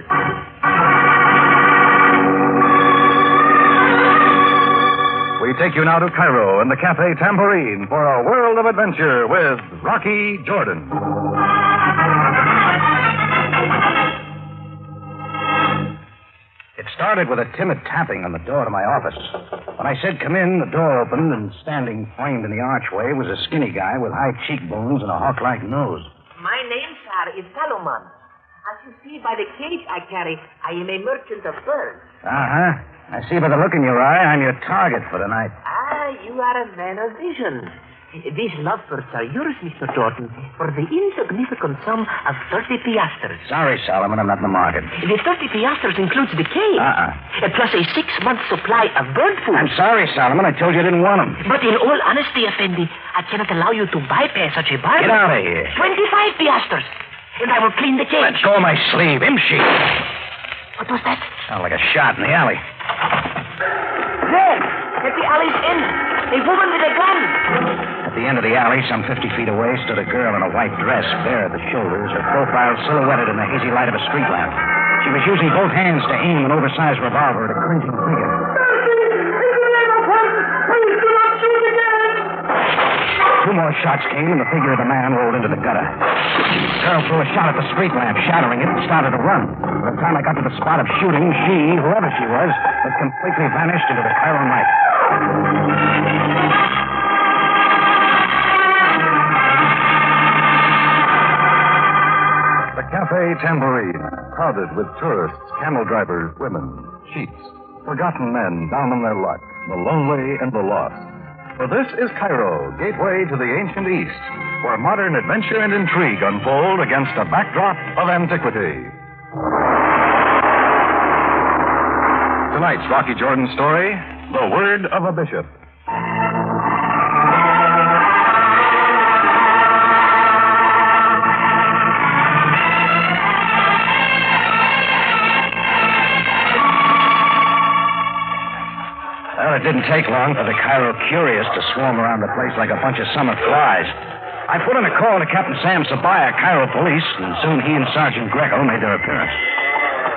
We take you now to Cairo and the Cafe Tambourine for a world of adventure with Rocky Jordan. It started with a timid tapping on the door to my office. When I said come in, the door opened, and standing framed in the archway was a skinny guy with high cheekbones and a hawk-like nose. My name, sir, is Salomon. As you see by the cage I carry, I am a merchant of birds. Uh-huh. I see by the look in your eye, I'm your target for tonight. Ah, you are a man of vision. These lovebirds are yours, Mr. Jordan, for the insignificant sum of 30 piastres. Sorry, Solomon, I'm not in the market. The 30 piastres includes the cage. Plus a 6-month supply of bird food. I'm sorry, Solomon. I told you I didn't want them. But in all honesty, Effendi, I cannot allow you to bypass such a bargain. Get out of here. 25 piastres. And I will clean the cage. Let go of my sleeve. Imshi. What was that? Sounded like a shot in the alley. There, at the alley's end, a woman with a gun. At the end of the alley, some 50 feet away, stood a girl in a white dress, bare at the shoulders, her profile silhouetted in the hazy light of a street lamp. She was using both hands to aim an oversized revolver at a cringing figure. Two more shots came, and the figure of the man rolled into the gutter. The girl threw a shot at the street lamp, shattering it, and started to run. By the time I got to the spot of shooting, she, whoever she was, had completely vanished into the Cairo night. The Cafe Tambourine, crowded with tourists, camel drivers, women, cheats, forgotten men down on their luck, the lonely and the lost. For this is Cairo, gateway to the ancient East, where modern adventure and intrigue unfold against a backdrop of antiquity. Tonight's Rocky Jordan story, The Word of a Bishop. Well, it didn't take long for the Cairo curious to swarm around the place like a bunch of summer flies. I put in a call to Captain Sam Sabaya, Cairo Police, and soon he and Sergeant Greco made their appearance.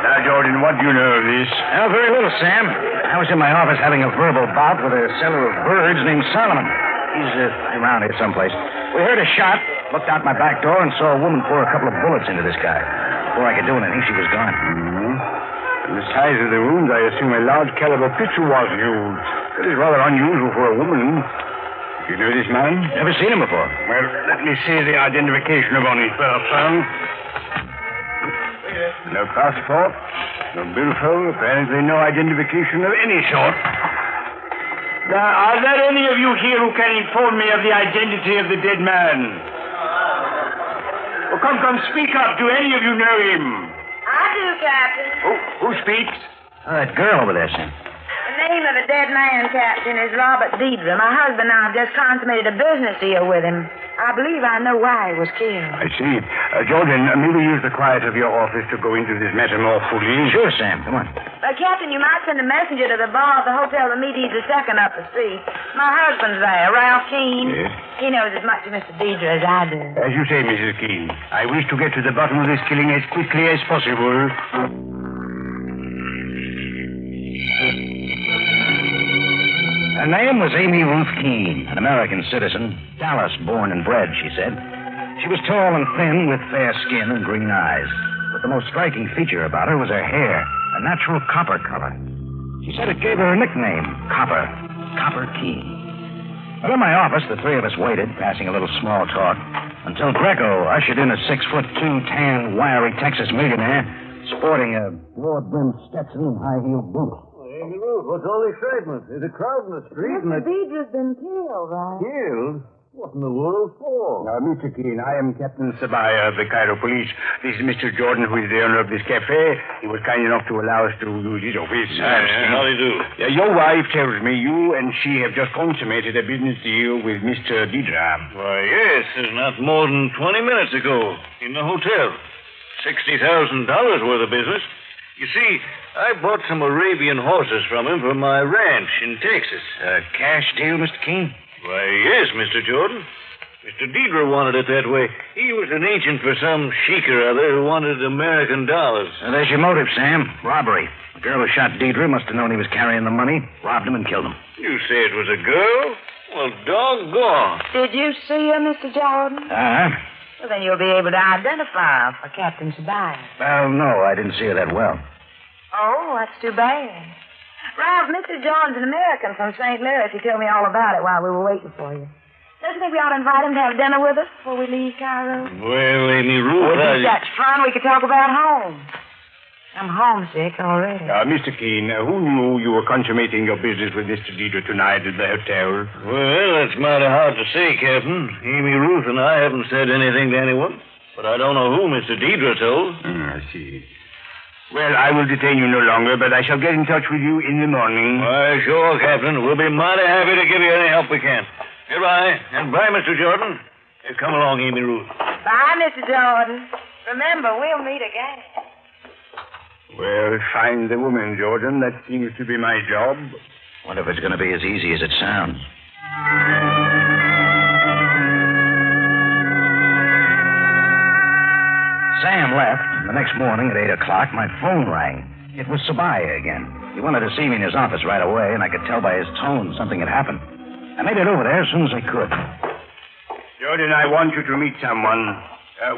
Now, Jordan, what do you know of this? Oh, very little, Sam. I was in my office having a verbal bout with a seller of birds named Solomon. He's around here someplace. We heard a shot, looked out my back door, and saw a woman pour a couple of bullets into this guy. Before I could do anything, she was gone. Mm-hmm. The size of the wound, I assume a large caliber pistol was used. That is rather unusual for a woman. You know this man? Never seen him before. Well, let me see the identification upon his person. No passport, no billfold, apparently no identification of any sort. Now, are there any of you here who can inform me of the identity of the dead man? Oh, come, speak up. Do any of you know him? I do, Captain. Who speaks? That girl over there, Sam. The name of the dead man, Captain, is Robert Deidre. My husband and I have just consummated a business deal with him. I believe I know why he was killed. I see. Jordan, may we use the quiet of your office to go into this matter more fully? Sure, Sam. Come on. Captain, you might send a messenger to the bar of the hotel to meet Deidre second up the street. My husband's there, Ralph Keene. Yes? He knows as much of Mr. Deidre as I do. As you say, Mrs. Keene, I wish to get to the bottom of this killing as quickly as possible. Her name was Amy Ruth Keene, an American citizen, Dallas born and bred, she said. She was tall and thin with fair skin and green eyes. But the most striking feature about her was her hair, a natural copper color. She said it gave her a nickname, Copper Keene. Well, in my office, the three of us waited, passing a little small talk, until Greco ushered in a 6'2", tan, wiry Texas millionaire, sporting a broad-brimmed Stetson and high-heeled boots. Amy Ruth, what's all the excitement? There's a crowd in the street Mr. Deidre's been killed, right? Killed? What in the world for? Mr. Keene, I am Captain Sabaya of the Cairo Police. This is Mr. Jordan, who is the owner of this cafe. He was kind enough to allow us to use his office. How do you do? Your wife tells me you and she have just consummated a business deal with Mr. Deidre. Why, yes, it's not more than 20 minutes ago in the hotel. $60,000 worth of business. You see, I bought some Arabian horses from him for my ranch in Texas. Cash deal, Mr. Keene? Why, yes, Mr. Jordan. Mr. Deidre wanted it that way. He was an agent for some sheik or other who wanted American dollars. There's your motive, Sam. Robbery. The girl who shot Deidre must have known he was carrying the money, robbed him, and killed him. You say it was a girl? Well, doggone. Did you see her, Mr. Jordan? Well, then you'll be able to identify her for Captain Sabaya. Well, no, I didn't see her that well. Oh, that's too bad. Ralph, Mr. John's an American from St. Louis. He told me all about it while we were waiting for you. Don't you think we ought to invite him to have dinner with us before we leave Cairo? Well, Amy Ruth, If that's fun, we could talk about home. I'm homesick already. Mr. Keene, who knew you were consummating your business with Mr. Deidre tonight at the hotel? Well, that's mighty hard to say, Captain. Amy Ruth and I haven't said anything to anyone. But I don't know who Mr. Deidre told. I see. Well, I will detain you no longer, but I shall get in touch with you in the morning. Why, sure, Captain. We'll be mighty happy to give you any help we can. Goodbye. And bye, Mr. Jordan. Come along, Amy Ruth. Bye, Mr. Jordan. Remember, we'll meet again. Well, find the woman, Jordan. That seems to be my job. Wonder if it's going to be as easy as it sounds. Sam left, and the next morning at 8 o'clock, my phone rang. It was Sabaya again. He wanted to see me in his office right away, and I could tell by his tone something had happened. I made it over there as soon as I could. Jordan, I want you to meet someone.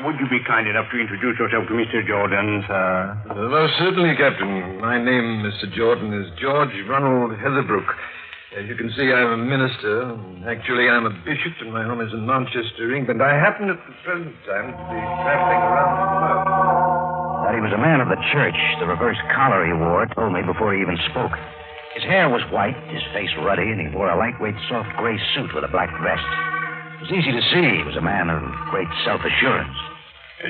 Would you be kind enough to introduce yourself to Mr. Jordan, sir? Most certainly, Captain. My name, Mr. Jordan, is George Ronald Heatherbrook. As you can see, I'm a minister. Actually, I'm a bishop, and my home is in Manchester, England. I happen at the present time to be traveling around the world. That he was a man of the church. The reverse collar he wore told me before he even spoke. His hair was white, his face ruddy, and he wore a lightweight, soft gray suit with a black vest. It was easy to see he was a man of great self-assurance.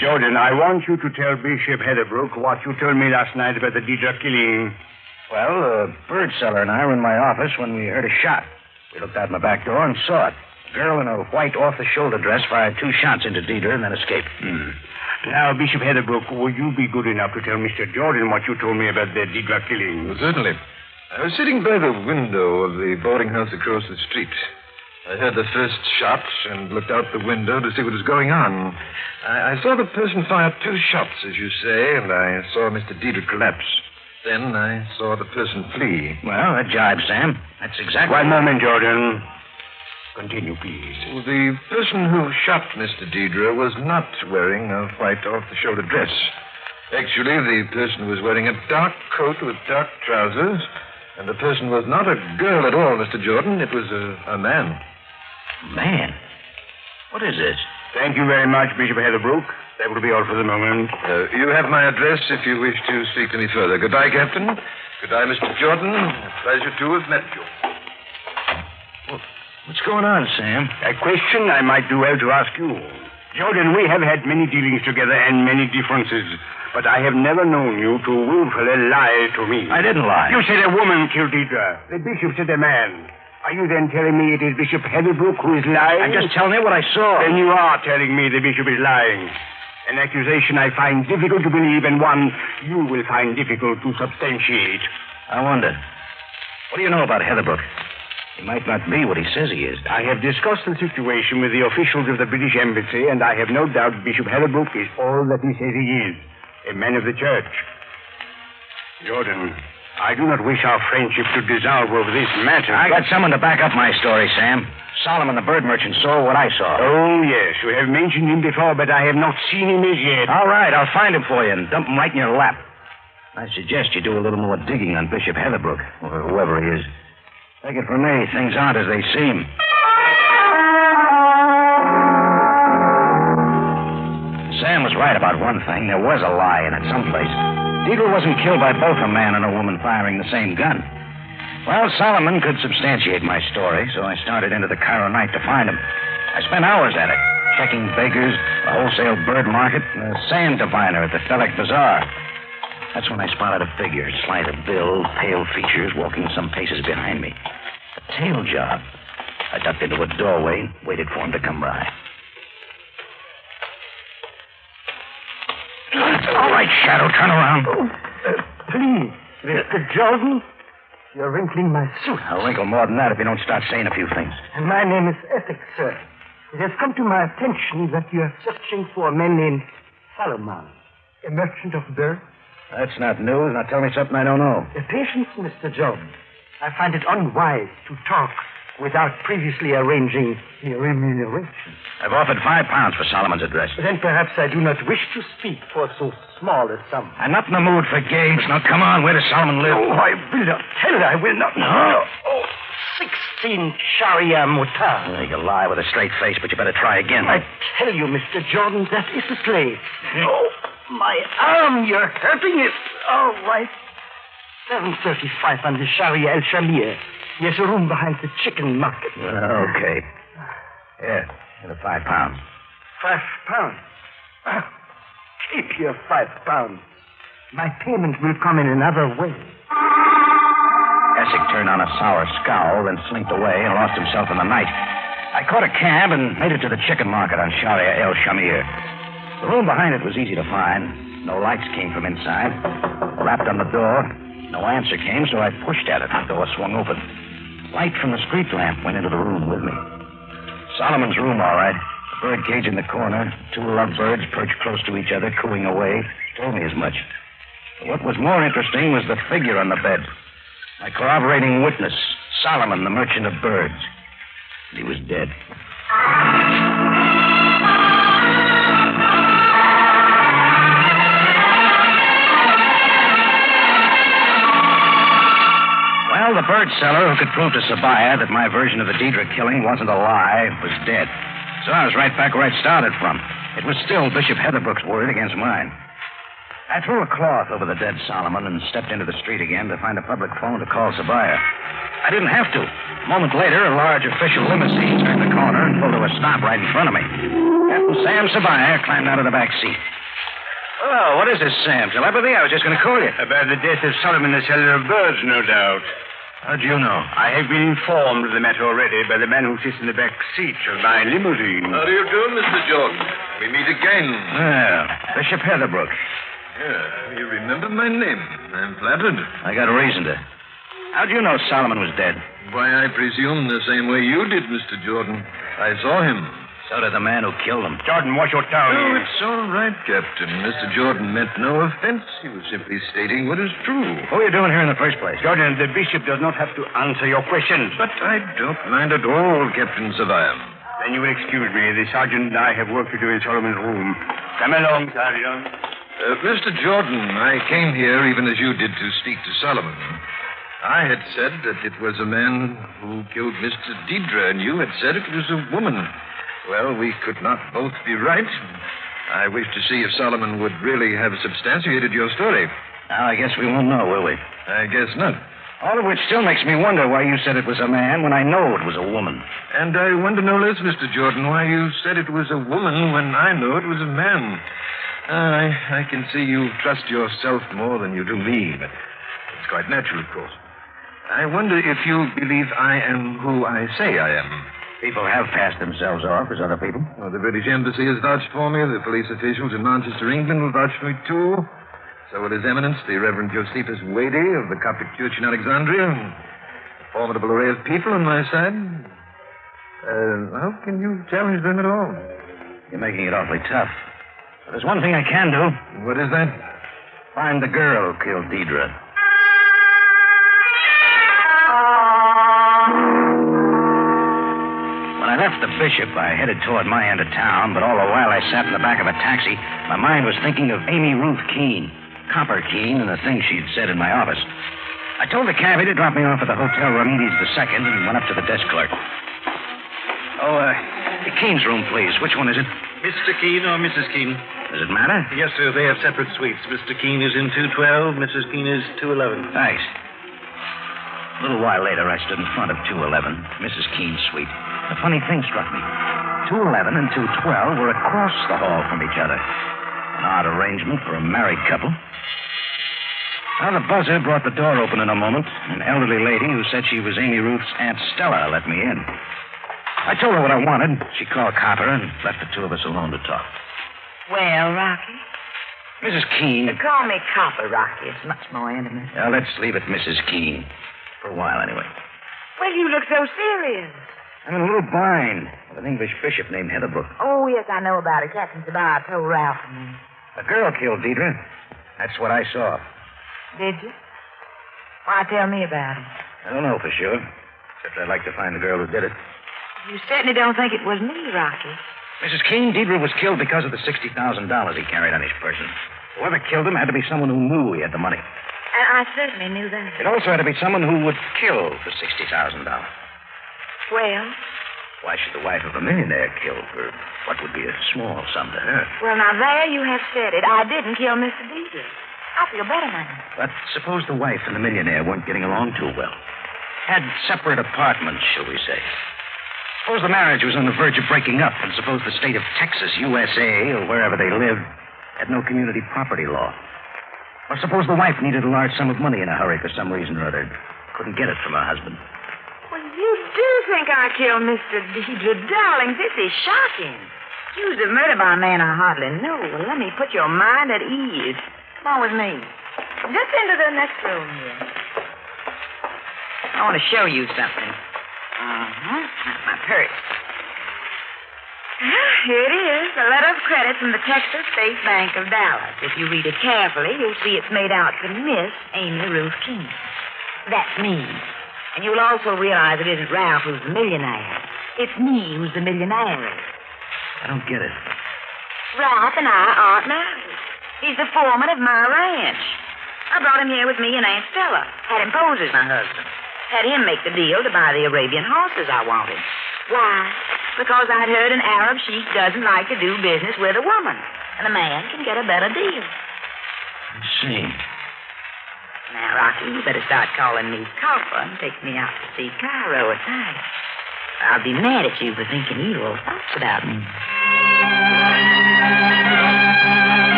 Jordan, I want you to tell Bishop Heatherbrook what you told me last night about the Deidre killing. Well, the bird seller and I were in my office when we heard a shot. We looked out my back door and saw it. A girl in a white off-the-shoulder dress fired 2 shots into Deidre and then escaped. Now, Bishop Heatherbrook, will you be good enough to tell Mr. Jordan what you told me about the Deidre killing? Certainly. I was sitting by the window of the boarding house across the street. I heard the first shot and looked out the window to see what was going on. I saw the person fire 2 shots, as you say, and I saw Mr. Deidre collapse. Then I saw the person flee. Well, that jibes, Sam. That's exactly... One moment, Jordan. Continue, please. Well, the person who shot Mr. Deidre was not wearing a white off-the-shoulder dress. Actually, the person was wearing a dark coat with dark trousers, and the person was not a girl at all, Mr. Jordan. It was a man. Man? What is this? Thank you very much, Bishop Heatherbrook. That will be all for the moment. You have my address if you wish to speak to me further. Goodbye, Captain. Goodbye, Mr. Jordan. A pleasure to have met you. Well, what's going on, Sam? A question I might do well to ask you. Jordan, we have had many dealings together and many differences, but I have never known you to willfully lie to me. I didn't lie. You said a woman killed Deidre. The bishop said a man. Are you then telling me it is Bishop Heatherbrook who is lying? I'm just telling you what I saw. Then you are telling me the bishop is lying. An accusation I find difficult to believe and one you will find difficult to substantiate. I wonder. What do you know about Heatherbrook? He might not be what he says he is. I have discussed the situation with the officials of the British Embassy, and I have no doubt Bishop Heatherbrook is all that he says he is, a man of the church. Jordan, I do not wish our friendship to dissolve over this matter. I got someone to back up my story, Sam. Solomon, the bird merchant, saw what I saw. Oh, yes. You have mentioned him before, but I have not seen him as yet. All right, I'll find him for you and dump him right in your lap. I suggest you do a little more digging on Bishop Heatherbrook, or whoever he is. Take it from me, things aren't as they seem. Sam was right about one thing. There was a lie in it someplace. Deidre wasn't killed by both a man and a woman firing the same gun. Well, Solomon could substantiate my story, so I started into the Cairo night to find him. I spent hours at it, checking bakers, the wholesale bird market, and the sand diviner at the Felek Bazaar. That's when I spotted a figure, slight of build, pale features, walking some paces behind me. A tail job. I ducked into a doorway and waited for him to come by. All right, Shadow, turn around. Please, Mr. Jordan, you're wrinkling my suit. I'll wrinkle more than that if you don't start saying a few things. And my name is Essex, sir. It has come to my attention that you are searching for a man named Solomon, a merchant of birds. That's not news. Now tell me something I don't know. Patience, Mr. Jordan. I find it unwise to talk without previously arranging a remuneration. I've offered £5 for Solomon's address. Then perhaps I do not wish to speak for so small a sum. I'm not in the mood for games. Now, come on. Where does Solomon live? Oh, I will not tell it. I will not. No. Oh, 16 Sharia Mutar. Well, you can lie with a straight face, but you better try again. I tell you, Mr. Jordan, that is the place. Oh, my arm. You're hurting it. All right. 7:35 on the Sharia El Shamir. Yes, a room behind the chicken market. Okay. Here, the £5. £5? Keep your £5. My payment will come in another way. Essex turned on a sour scowl, then slinked away and lost himself in the night. I caught a cab and made it to the chicken market on Sharia El Shamir. The room behind it was easy to find. No lights came from inside. I rapped on the door. No answer came, so I pushed at it. The door swung open. Light from the street lamp went into the room with me. Solomon's room, all right. The bird cage in the corner. 2 lovebirds perched close to each other, cooing away. Told me as much. But what was more interesting was the figure on the bed. My corroborating witness, Solomon, the merchant of birds. He was dead. Well, the bird seller who could prove to Sabaya that my version of the Deidre killing wasn't a lie was dead. So I was right back where I'd started from. It was still Bishop Heatherbrook's word against mine. I threw a cloth over the dead Solomon and stepped into the street again to find a public phone to call Sabaya. I didn't have to. A moment later, a large official limousine turned the corner and pulled to a stop right in front of me. Captain Sam Sabaya climbed out of the back seat. Oh, what is this, Sam? Telepathy? I was just going to call you. About the death of Solomon, the seller of birds, no doubt. How'd you know? I have been informed of the matter already by the man who sits in the back seat of my limousine. How do you do, Mr. Jordan? We meet again. Well, Bishop Heatherbrook. Yeah, you remember my name. I'm flattered. I got a reason to. How'd you know Solomon was dead? Why, I presume the same way you did, Mr. Jordan. I saw him. So did the man who killed him. Jordan, watch your tongue. Oh, it's all right, Captain. Mr. Jordan meant no offense. He was simply stating what is true. What are you doing here in the first place? Jordan, the bishop does not have to answer your questions. But I don't mind at all, Captain Saviam. Then you will excuse me. The sergeant and I have work to do in Solomon's room. Come along, Sergeant. Mr. Jordan, I came here, even as you did, to speak to Solomon. I had said that it was a man who killed Mr. Deidre, and you had said it was a woman. Well, we could not both be right. I wish to see if Solomon would really have substantiated your story. Now, I guess we won't know, will we? I guess not. All of which still makes me wonder why you said it was a man when I know it was a woman. And I wonder no less, Mr. Jordan, why you said it was a woman when I know it was a man. I can see you trust yourself more than you do me, but it's quite natural, of course. I wonder if you believe I am who I say I am. People have passed themselves off as other people. Well, the British Embassy has vouched for me. The police officials in Manchester, England, will vouch for me, too. So will His Eminence, the Reverend Josephus Wadey of the Coptic Church in Alexandria. A formidable array of people on my side. How can you challenge them at all? You're making it awfully tough. But there's one thing I can do. What is that? Find the girl who killed Deidre. When I left the bishop, I headed toward my end of town, but all the while I sat in the back of a taxi, my mind was thinking of Amy Ruth Keene, Copper Keene, and the things she'd said in my office. I told the cabbie to drop me off at the Hotel Ramirez II and went up to the desk clerk. The Keene's room, please. Which one is it? Mr. Keene or Mrs. Keene? Does it matter? Yes, sir. They have separate suites. Mr. Keene is in 212. Mrs. Keene is 211. Thanks. A little while later, I stood in front of 211, Mrs. Keene's suite. A funny thing struck me. 211 and 212 were across the hall from each other. An odd arrangement for a married couple. Now, the buzzer brought the door open in a moment. An elderly lady who said she was Amy Ruth's Aunt Stella let me in. I told her what I wanted. She called Copper and left the two of us alone to talk. Well, Rocky? Mrs. Keene. Call me Copper, Rocky. It's much more intimate. Now, let's leave it Mrs. Keene. For a while, anyway. Well, you look so serious. I'm in a little bind with an English bishop named Heatherbrook. Oh, yes, I know about it. Captain Sabar told Ralph and me. A girl killed Deidre. That's what I saw. Did you? Why, tell me about it. I don't know for sure. Except I'd like to find the girl who did it. You certainly don't think it was me, Rocky. Mrs. Keene, Deidre was killed because of the $60,000 he carried on his person. Whoever killed him had to be someone who knew he had the money. And I certainly knew that. It also had to be someone who would kill for $60,000. Well? Why should the wife of a millionaire kill for what would be a small sum to her? Well, now, there you have said it. I didn't kill Mr. Deidre. I feel better now. But suppose the wife and the millionaire weren't getting along too well. Had separate apartments, shall we say. Suppose the marriage was on the verge of breaking up, and suppose the state of Texas, USA, or wherever they lived, had no community property law. Or suppose the wife needed a large sum of money in a hurry for some reason or other. Couldn't get it from her husband. Well, you do think I killed Mr. Deidre. Darling, this is shocking. Accused of murder by a man I hardly know. Well, let me put your mind at ease. Come on with me. Just into the next room here. I want to show you something. My purse. Here it is, a letter of credit from the Texas State Bank of Dallas. If you read it carefully, you'll see it's made out to Miss Amy Ruth Keene. That's me. And you'll also realize it isn't Ralph who's the millionaire. It's me who's the millionaire. I don't get it. Ralph and I aren't married. He's the foreman of my ranch. I brought him here with me and Aunt Stella. Had him pose as my husband. Had him make the deal to buy the Arabian horses I wanted. Why? Because I'd heard an Arab sheik doesn't like to do business with a woman. And a man can get a better deal. I see. Now, Rocky, you better start calling me Copper and take me out to see Cairo at night. I'll be mad at you for thinking evil thoughts about me.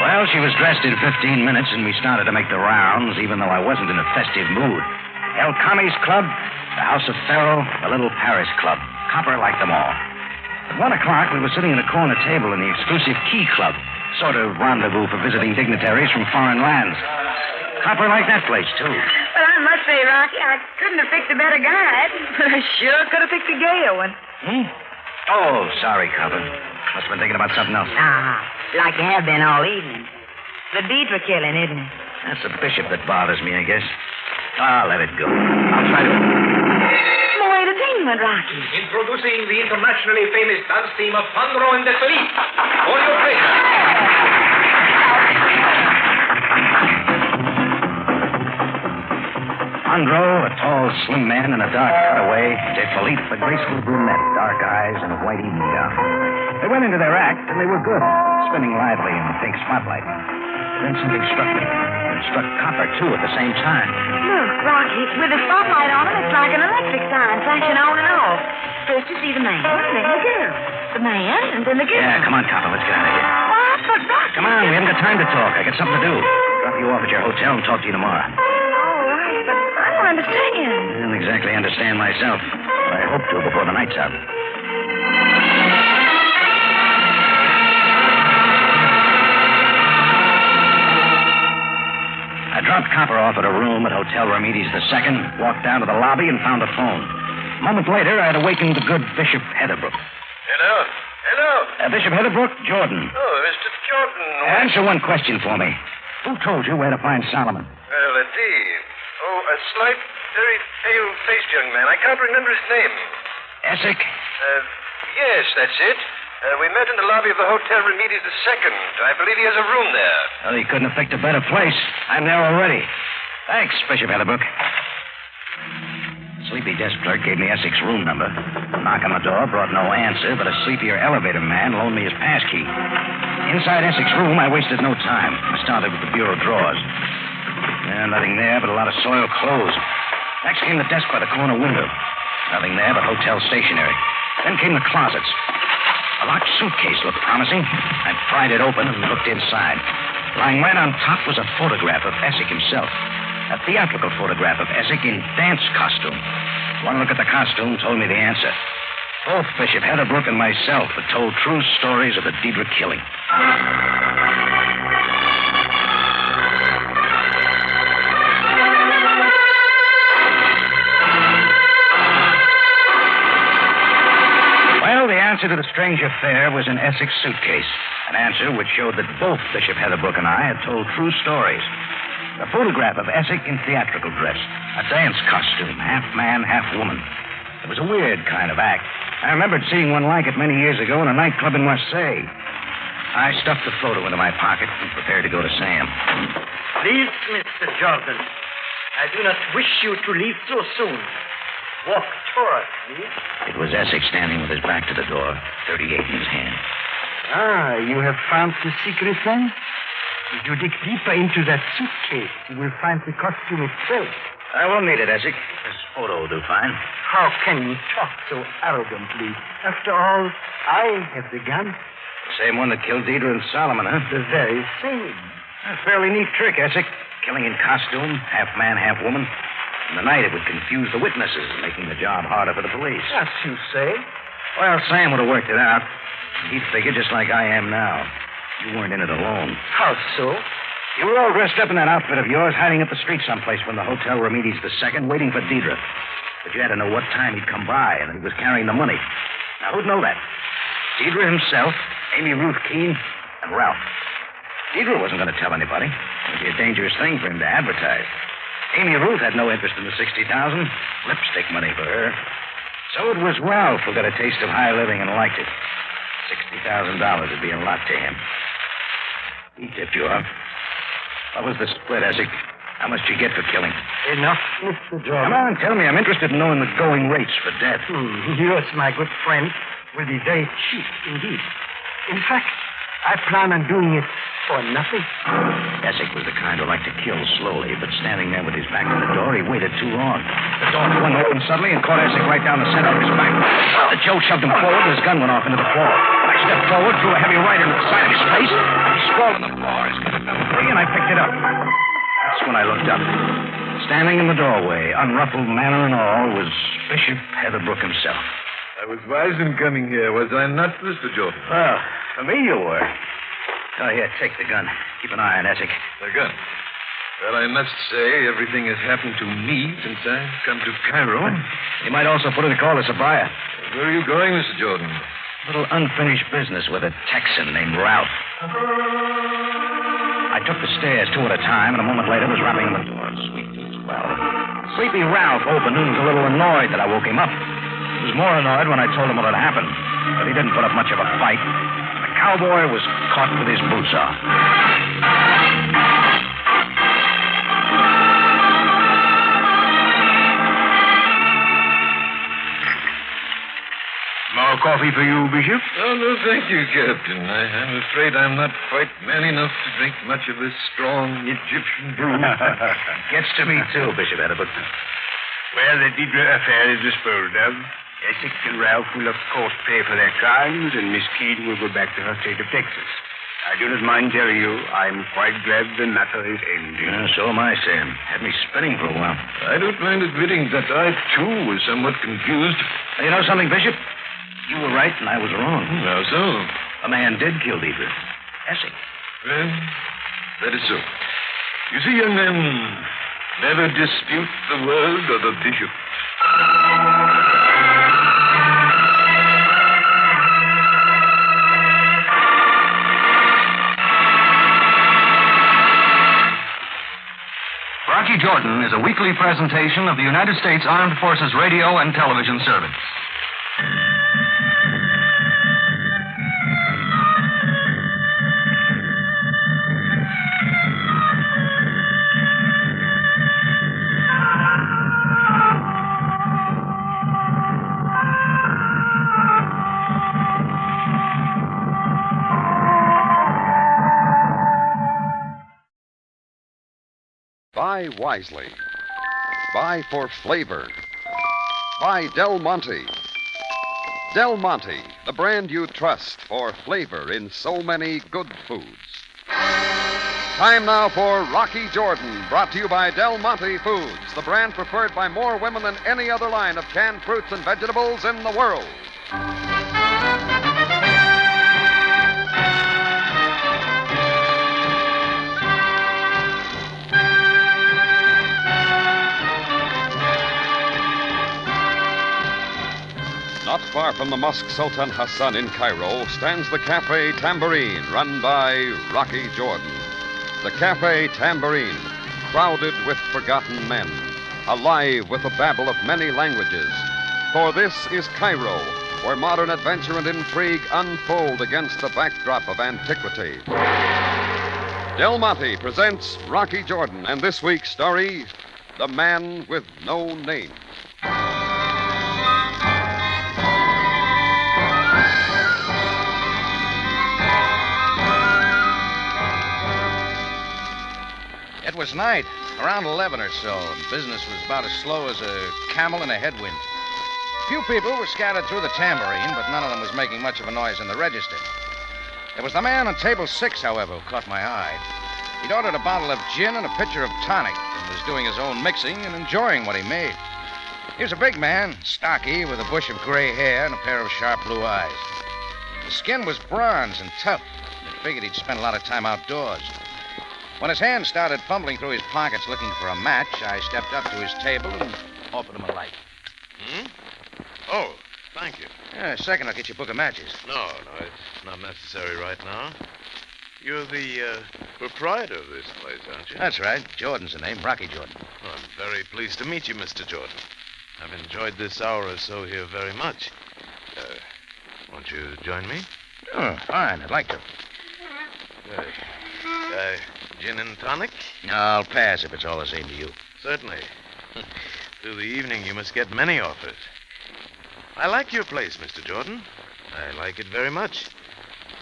Well, she was dressed in 15 minutes, and we started to make the rounds, even though I wasn't in a festive mood. El Kami's Club, the House of Pharaoh, the Little Paris Club. Copper liked them all. At 1 o'clock, we were sitting at a corner table in the exclusive Key Club, sort of rendezvous for visiting dignitaries from foreign lands. Copper like that place, too. Well, I must say, Rocky, I couldn't have picked a better guide. But I sure could have picked a gayer one. Oh, sorry, Copper. Must have been thinking about something else. Like you have been all evening. The Deidre killing, isn't it? That's the bishop that bothers me, I guess. I'll let it go. I'll try to... More entertainment, Rocky. Introducing the internationally famous dance team of Fandro and the Police. For your pleasure. Fandro, a tall, slim man in a dark cutaway. De Philippe, a graceful brunette, dark eyes, and a white evening gown. They went into their act, and they were good, spinning lively in the pink spotlight. Then something struck me. It struck Copper, too, at the same time. Look, Rocky, with the spotlight on him, it's like an electric sign flashing on and off. First you see the man, then the girl. The man, and then the girl. Yeah, come on, Copper, let's get out of here. What? But, Rocky... Come on, we haven't got time to talk. I got something to do. Drop you off at your hotel and talk to you tomorrow. All right, but I don't understand. I don't exactly understand myself, but I hope to before the night's out. I dropped Copper off at a room at Hotel Ramirez II, walked down to the lobby, and found a phone. A moment later, I had awakened the good Bishop Heatherbrook. Hello? Hello? Bishop Heatherbrook, Jordan. Oh, Mr. Jordan. Answer one question for me. Who told you where to find Solomon? Well, indeed. Oh, a slight, very pale-faced young man. I can't remember his name. Essex? Yes, that's it. We met in the lobby of the Hotel Ramirez II. I believe he has a room there. Well, he couldn't have picked a better place. I'm there already. Thanks, Bishop Heatherbrook. The sleepy desk clerk gave me Essex's room number. A knock on the door brought no answer, but a sleepier elevator man loaned me his passkey. Inside Essex's room, I wasted no time. I started with the bureau drawers. Nothing there but a lot of soiled clothes. Next came the desk by the corner window. Nothing there but hotel stationery. Then came the closets. A locked suitcase looked promising. I pried it open and looked inside. Lying right on top was a photograph of Essex himself. A theatrical photograph of Essex in dance costume. One look at the costume told me the answer. Both Bishop Heatherbrook and myself had told true stories of the Deidre killing. Well, the answer to the strange affair was in Essex's suitcase. An answer which showed that both Bishop Heatherbrook and I had told true stories. A photograph of Essex in theatrical dress. A dance costume, half man, half woman. It was a weird kind of act. I remembered seeing one like it many years ago in a nightclub in Marseille. I stuffed the photo into my pocket and prepared to go to Sam. Please, Mr. Jordan, I do not wish you to leave so soon. Walk toward me. It was Essex standing with his back to the door, 38 in his hand. You have found the secret then? If you dig deeper into that suitcase, you will find the costume itself. I won't need it, Essex. This photo will do fine. How can you talk so arrogantly? After all, I have the gun. The same one that killed Deidre and Solomon, huh? The very same. A fairly neat trick, Essex. Killing in costume, half man, half woman. In the night, it would confuse the witnesses, making the job harder for the police. As you say. Well, Sam would have worked it out. He'd figure just like I am now. You weren't in it alone. How so? You were all dressed up in that outfit of yours, hiding up the street someplace from the Hotel Ramirez II, waiting for Deidre. But you had to know what time he'd come by, and that he was carrying the money. Now, who'd know that? Deidre himself, Amy Ruth Keene, and Ralph. Deidre wasn't going to tell anybody. It would be a dangerous thing for him to advertise. Amy Ruth had no interest in the $60,000. Lipstick money for her. So it was Ralph who got a taste of high living and liked it. $60,000 would be a lot to him. He tipped you off. What was the split, Essex? How much did you get for killing? Enough, Mr. Jordan. Come on, tell me. I'm interested in knowing the going rates for death. Yours, my good friend, will be very cheap indeed. In fact, I plan on doing it for nothing. Essex was the kind who liked to kill slowly, but standing there with his back to the door, he waited too long. The door swung open suddenly and caught Essex right down the center of his back. Joe shoved him forward, and his gun went off into the floor. I stepped forward, threw a heavy right into the side of his face. He sprawled on the floor. His gun fell free, and I picked it up. That's when I looked up. Standing in the doorway, unruffled manner and all, was Bishop Heatherbrook himself. I was wise in coming here, was I not, Mr. Jordan? Well, for me you were. Oh, here, take the gun. Keep an eye on Essex. The gun? Well, I must say, everything has happened to me since I've come to Cairo. You might also put in a call to Sabaya. Where are you going, Mr. Jordan? Little unfinished business with a Texan named Ralph. I took the stairs 2 at a time, and a moment later was rapping on the door. Sleepy Ralph opened and was a little annoyed that I woke him up. He was more annoyed when I told him what had happened, but he didn't put up much of a fight. The cowboy was caught with his boots off. More coffee for you, Bishop? Oh, no, thank you, Captain. I'm afraid I'm not quite man enough to drink much of this strong Egyptian brew. Gets to me, too, Bishop Edward. Well, the Deidre affair is disposed of. Essex and Ralph will, of course, pay for their crimes, and Miss Keene will go back to her state of Texas. I do not mind telling you, I'm quite glad the matter is ending. So am I, Sam. Had me spinning for a while. I don't mind admitting that I, too, was somewhat confused. You know something, Bishop? You were right and I was wrong. How so? A man did kill Deidre. Essex. Well, that is so. You see, young men, never dispute the word or the bishop. Rocky Jordan is a weekly presentation of the United States Armed Forces Radio and Television Service. Buy wisely. Buy for flavor. Buy Del Monte. Del Monte, the brand you trust for flavor in so many good foods. Time now for Rocky Jordan, brought to you by Del Monte Foods, the brand preferred by more women than any other line of canned fruits and vegetables in the world. Not far from the Mosque Sultan Hassan in Cairo stands the Cafe Tambourine, run by Rocky Jordan. The Cafe Tambourine, crowded with forgotten men, alive with the babble of many languages. For this is Cairo, where modern adventure and intrigue unfold against the backdrop of antiquity. Del Monte presents Rocky Jordan and this week's story, The Man with No Name. It was night, around 11 or so, and business was about as slow as a camel in a headwind. Few people were scattered through the tambourine, but none of them was making much of a noise in the register. There was the man on table 6, however, who caught my eye. He'd ordered a bottle of gin and a pitcher of tonic, and was doing his own mixing and enjoying what he made. He was a big man, stocky, with a bush of gray hair and a pair of sharp blue eyes. His skin was bronze and tough. I figured he'd spent a lot of time outdoors. When his hand started fumbling through his pockets looking for a match, I stepped up to his table and offered him a light. Oh, thank you. A second, I'll get you a book of matches. No, it's not necessary right now. You're the proprietor of this place, aren't you? That's right. Jordan's the name, Rocky Jordan. Well, I'm very pleased to meet you, Mr. Jordan. I've enjoyed this hour or so here very much. Won't you join me? Oh, fine. I'd like to. Gin and tonic? No, I'll pass if it's all the same to you. Certainly. Through the evening, you must get many offers. I like your place, Mr. Jordan. I like it very much.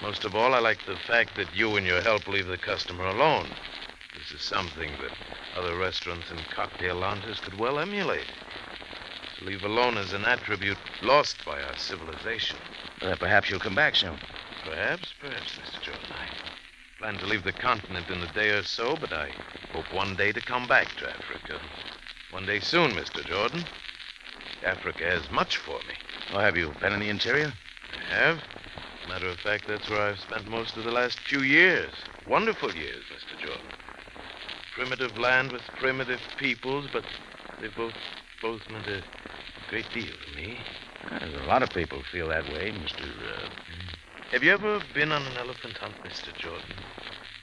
Most of all, I like the fact that you and your help leave the customer alone. This is something that other restaurants and cocktail lounges could well emulate. To leave alone is an attribute lost by our civilization. Perhaps you'll come back soon. Perhaps, Mr. Jordan. I plan to leave the continent in a day or so, but I hope one day to come back to Africa. One day soon, Mr. Jordan. Africa has much for me. Oh, have you been in the interior? I have. Matter of fact, that's where I've spent most of the last few years. Wonderful years, Mr. Jordan. Primitive land with primitive peoples, but they've both meant a great deal to me. There's a lot of people feel that way, Mr. Have you ever been on an elephant hunt, Mr. Jordan?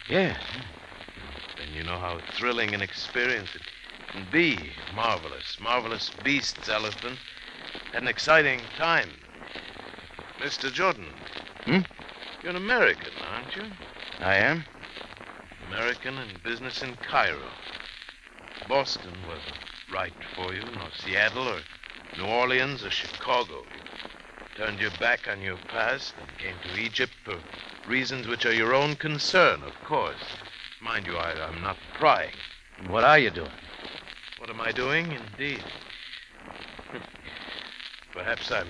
Yeah. Then you know how thrilling an experience it can be. Marvelous, marvelous beasts, elephant. Had an exciting time. Mr. Jordan. You're an American, aren't you? I am. American in business in Cairo. Boston wasn't right for you, nor Seattle or New Orleans or Chicago. You turned your back on your past and came to Egypt for reasons which are your own concern, of course. Mind you, I'm not prying. What are you doing? What am I doing, indeed? Perhaps I'm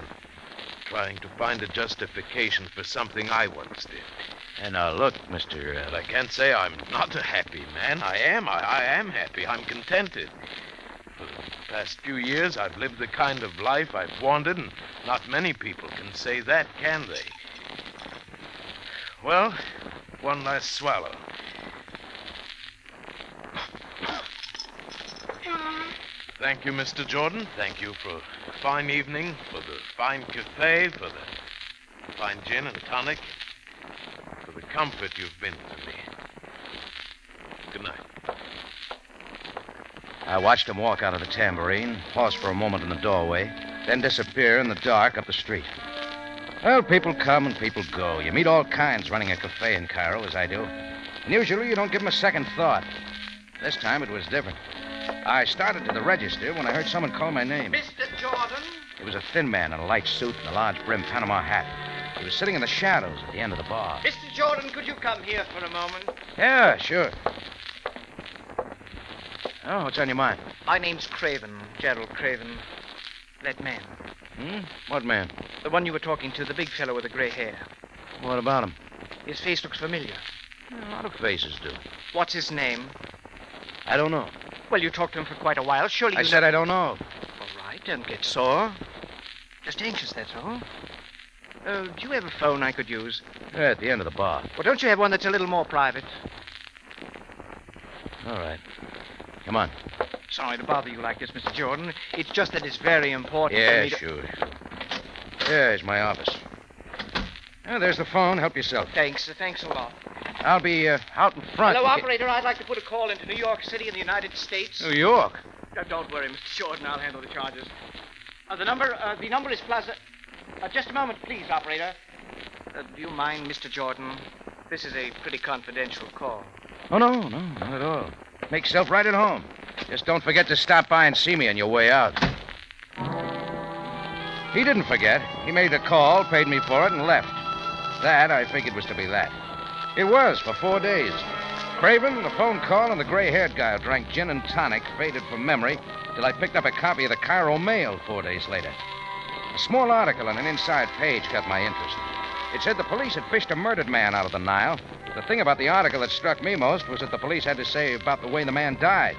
trying to find a justification for something I once did. And look, Mr. But I can't say I'm not a happy man. I am happy. I'm contented. For the past few years, I've lived the kind of life I've wanted, and not many people can say that, can they? Well, one last swallow. Thank you, Mr. Jordan. Thank you for a fine evening, for the fine cafe, for the fine gin and tonic, for the comfort you've been to me. Good night. I watched him walk out of the tambourine, pause for a moment in the doorway, then disappear in the dark up the street. Well, people come and people go. You meet all kinds running a cafe in Cairo, as I do. And usually you don't give them a second thought. This time it was different. I started to the register when I heard someone call my name. Mr. Jordan? It was a thin man in a light suit and a large brimmed Panama hat. He was sitting in the shadows at the end of the bar. Mr. Jordan, could you come here for a moment? Yeah, sure. Oh, what's on your mind? My name's Craven, Gerald Craven. That man. What man? The one you were talking to, the big fellow with the gray hair. What about him? His face looks familiar. A lot of faces do. What's his name? I don't know. Well, you talked to him for quite a while. Surely I said I don't know. All right, don't get sore. Just anxious, that's all. Do you have a phone I could use? Yeah, at the end of the bar. Well, don't you have one that's a little more private? All right. Come on. Sorry to bother you like this, Mr. Jordan. It's just that it's very important for Yeah, me to... sure. Here's my office. Oh, there's the phone. Help yourself. Thanks a lot. I'll be out in front. Hello, operator. I'd like to put a call into New York City in the United States. New York? Don't worry, Mr. Jordan. I'll handle the charges. The number is Plaza... just a moment, please, operator. Do you mind, Mr. Jordan? This is a pretty confidential call. Oh, no, not at all. Make yourself right at home. Just don't forget to stop by and see me on your way out. He didn't forget. He made the call, paid me for it, and left. That, I figured, was to be that. It was, for 4 days. Craven, the phone call, and the gray-haired guy who drank gin and tonic faded from memory till I picked up a copy of the Cairo Mail 4 days later. A small article on an inside page got my interest. It said the police had fished a murdered man out of the Nile. The thing about the article that struck me most was that the police had to say about the way the man died.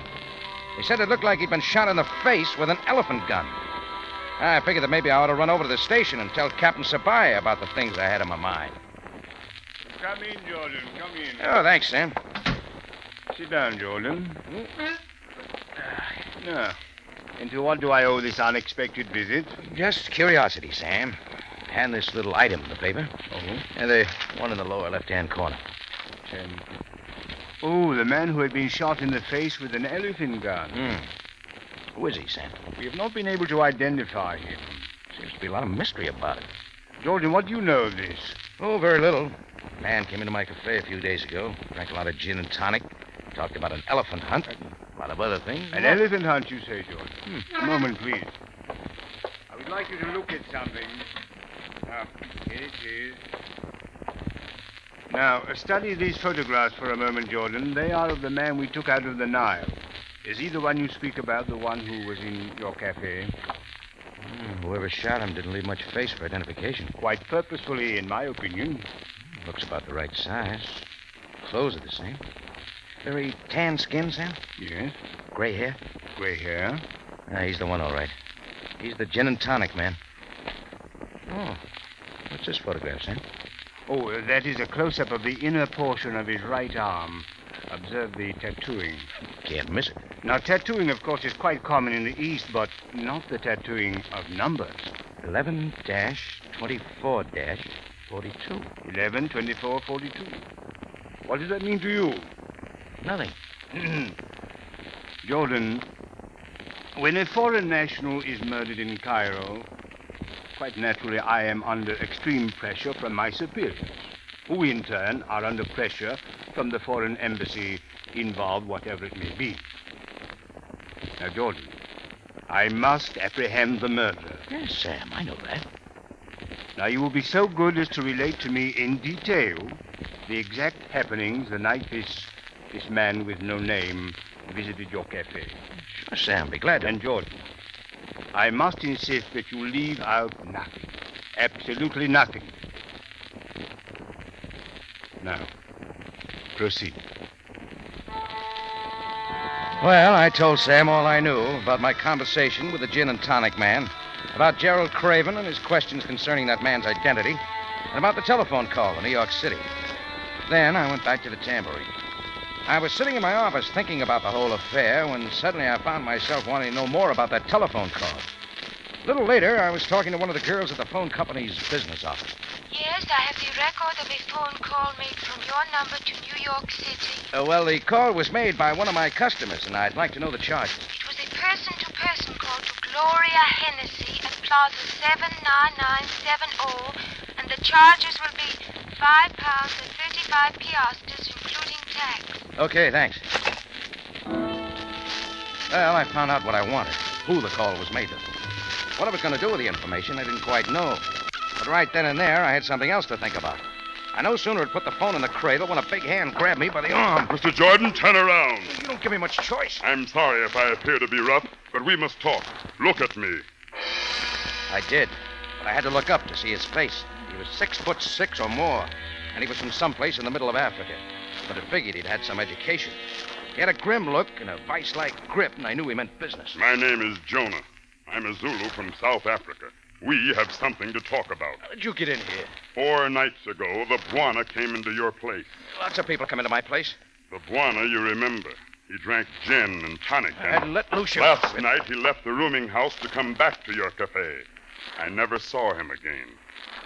They said it looked like he'd been shot in the face with an elephant gun. I figured that maybe I ought to run over to the station and tell Captain Sabai about the things I had in my mind. Come in, Jordan. Come in. Oh, thanks, Sam. Sit down, Jordan. Now, and to what do I owe this unexpected visit? Just curiosity, Sam. Hand this little item in the paper. Oh? And the one in the lower left-hand corner. Oh, the man who had been shot in the face with an elephant gun. Who is he, Sam? We have not been able to identify him. Seems to be a lot of mystery about it. Jordan, what do you know of this? Oh, very little. A man came into my cafe a few days ago, drank a lot of gin and tonic, talked about an elephant hunt, a lot of other things. An elephant hunt, you say, Jordan? A moment, please. I would like you to look at something. Here it is. Now, study these photographs for a moment, Jordan. They are of the man we took out of the Nile. Is he the one you speak about, the one who was in your cafe? Whoever shot him didn't leave much face for identification. Quite purposefully, in my opinion. Looks about the right size. Clothes are the same. Very tan skin, Sam? Yes. Gray hair? Gray hair? He's the one, all right. He's the gin and tonic man. Oh. What's this photograph, Sam? Oh, that is a close-up of the inner portion of his right arm. Observe the tattooing. Can't miss it. Now, tattooing, of course, is quite common in the East, but not the tattooing of numbers. 11-24-42. 11-24-42. What does that mean to you? Nothing. Jordan, when a foreign national is murdered in Cairo, quite naturally I am under extreme pressure from my superiors, who in turn are under pressure from the foreign embassy involved, whatever it may be. Now, Jordan, I must apprehend the murderer. Yes, Sam, I know that. Now, you will be so good as to relate to me in detail the exact happenings the night this man with no name visited your cafe. Sure, Sam, be glad to. And Jordan, I must insist that you leave out nothing. Absolutely nothing. Now, proceed. Well, I told Sam all I knew about my conversation with the gin and tonic man, about Gerald Craven and his questions concerning that man's identity, and about the telephone call to New York City. Then I went back to the tambourine. I was sitting in my office thinking about the whole affair when suddenly I found myself wanting to know more about that telephone call. A little later, I was talking to one of the girls at the phone company's business office. Yes, I have the record of a phone call made from your number to New York City. Well, the call was made by one of my customers, and I'd like to know the charges. It was a person-to-person call to Gloria Hennessy at Plaza 79970, and the charges will be £5 and 35 piastres, including tax. Okay, thanks. Well, I found out what I wanted, who the call was made to. What I was going to do with the information, I didn't quite know. But right then and there, I had something else to think about. I no sooner had put the phone in the cradle when a big hand grabbed me by the arm. Mr. Jordan, turn around. You don't give me much choice. I'm sorry if I appear to be rough, but we must talk. Look at me. I did, but I had to look up to see his face. He was 6'6" or more, and he was from someplace in the middle of Africa. But I figured he'd had some education. He had a grim look and a vice-like grip, and I knew he meant business. My name is Jonah. I'm a Zulu from South Africa. We have something to talk about. How did you get in here? 4 nights ago, the Bwana came into your place. Lots of people come into my place. The Bwana, you remember. He drank gin and tonic. And let loose Last night, he left the rooming house to come back to your cafe. I never saw him again.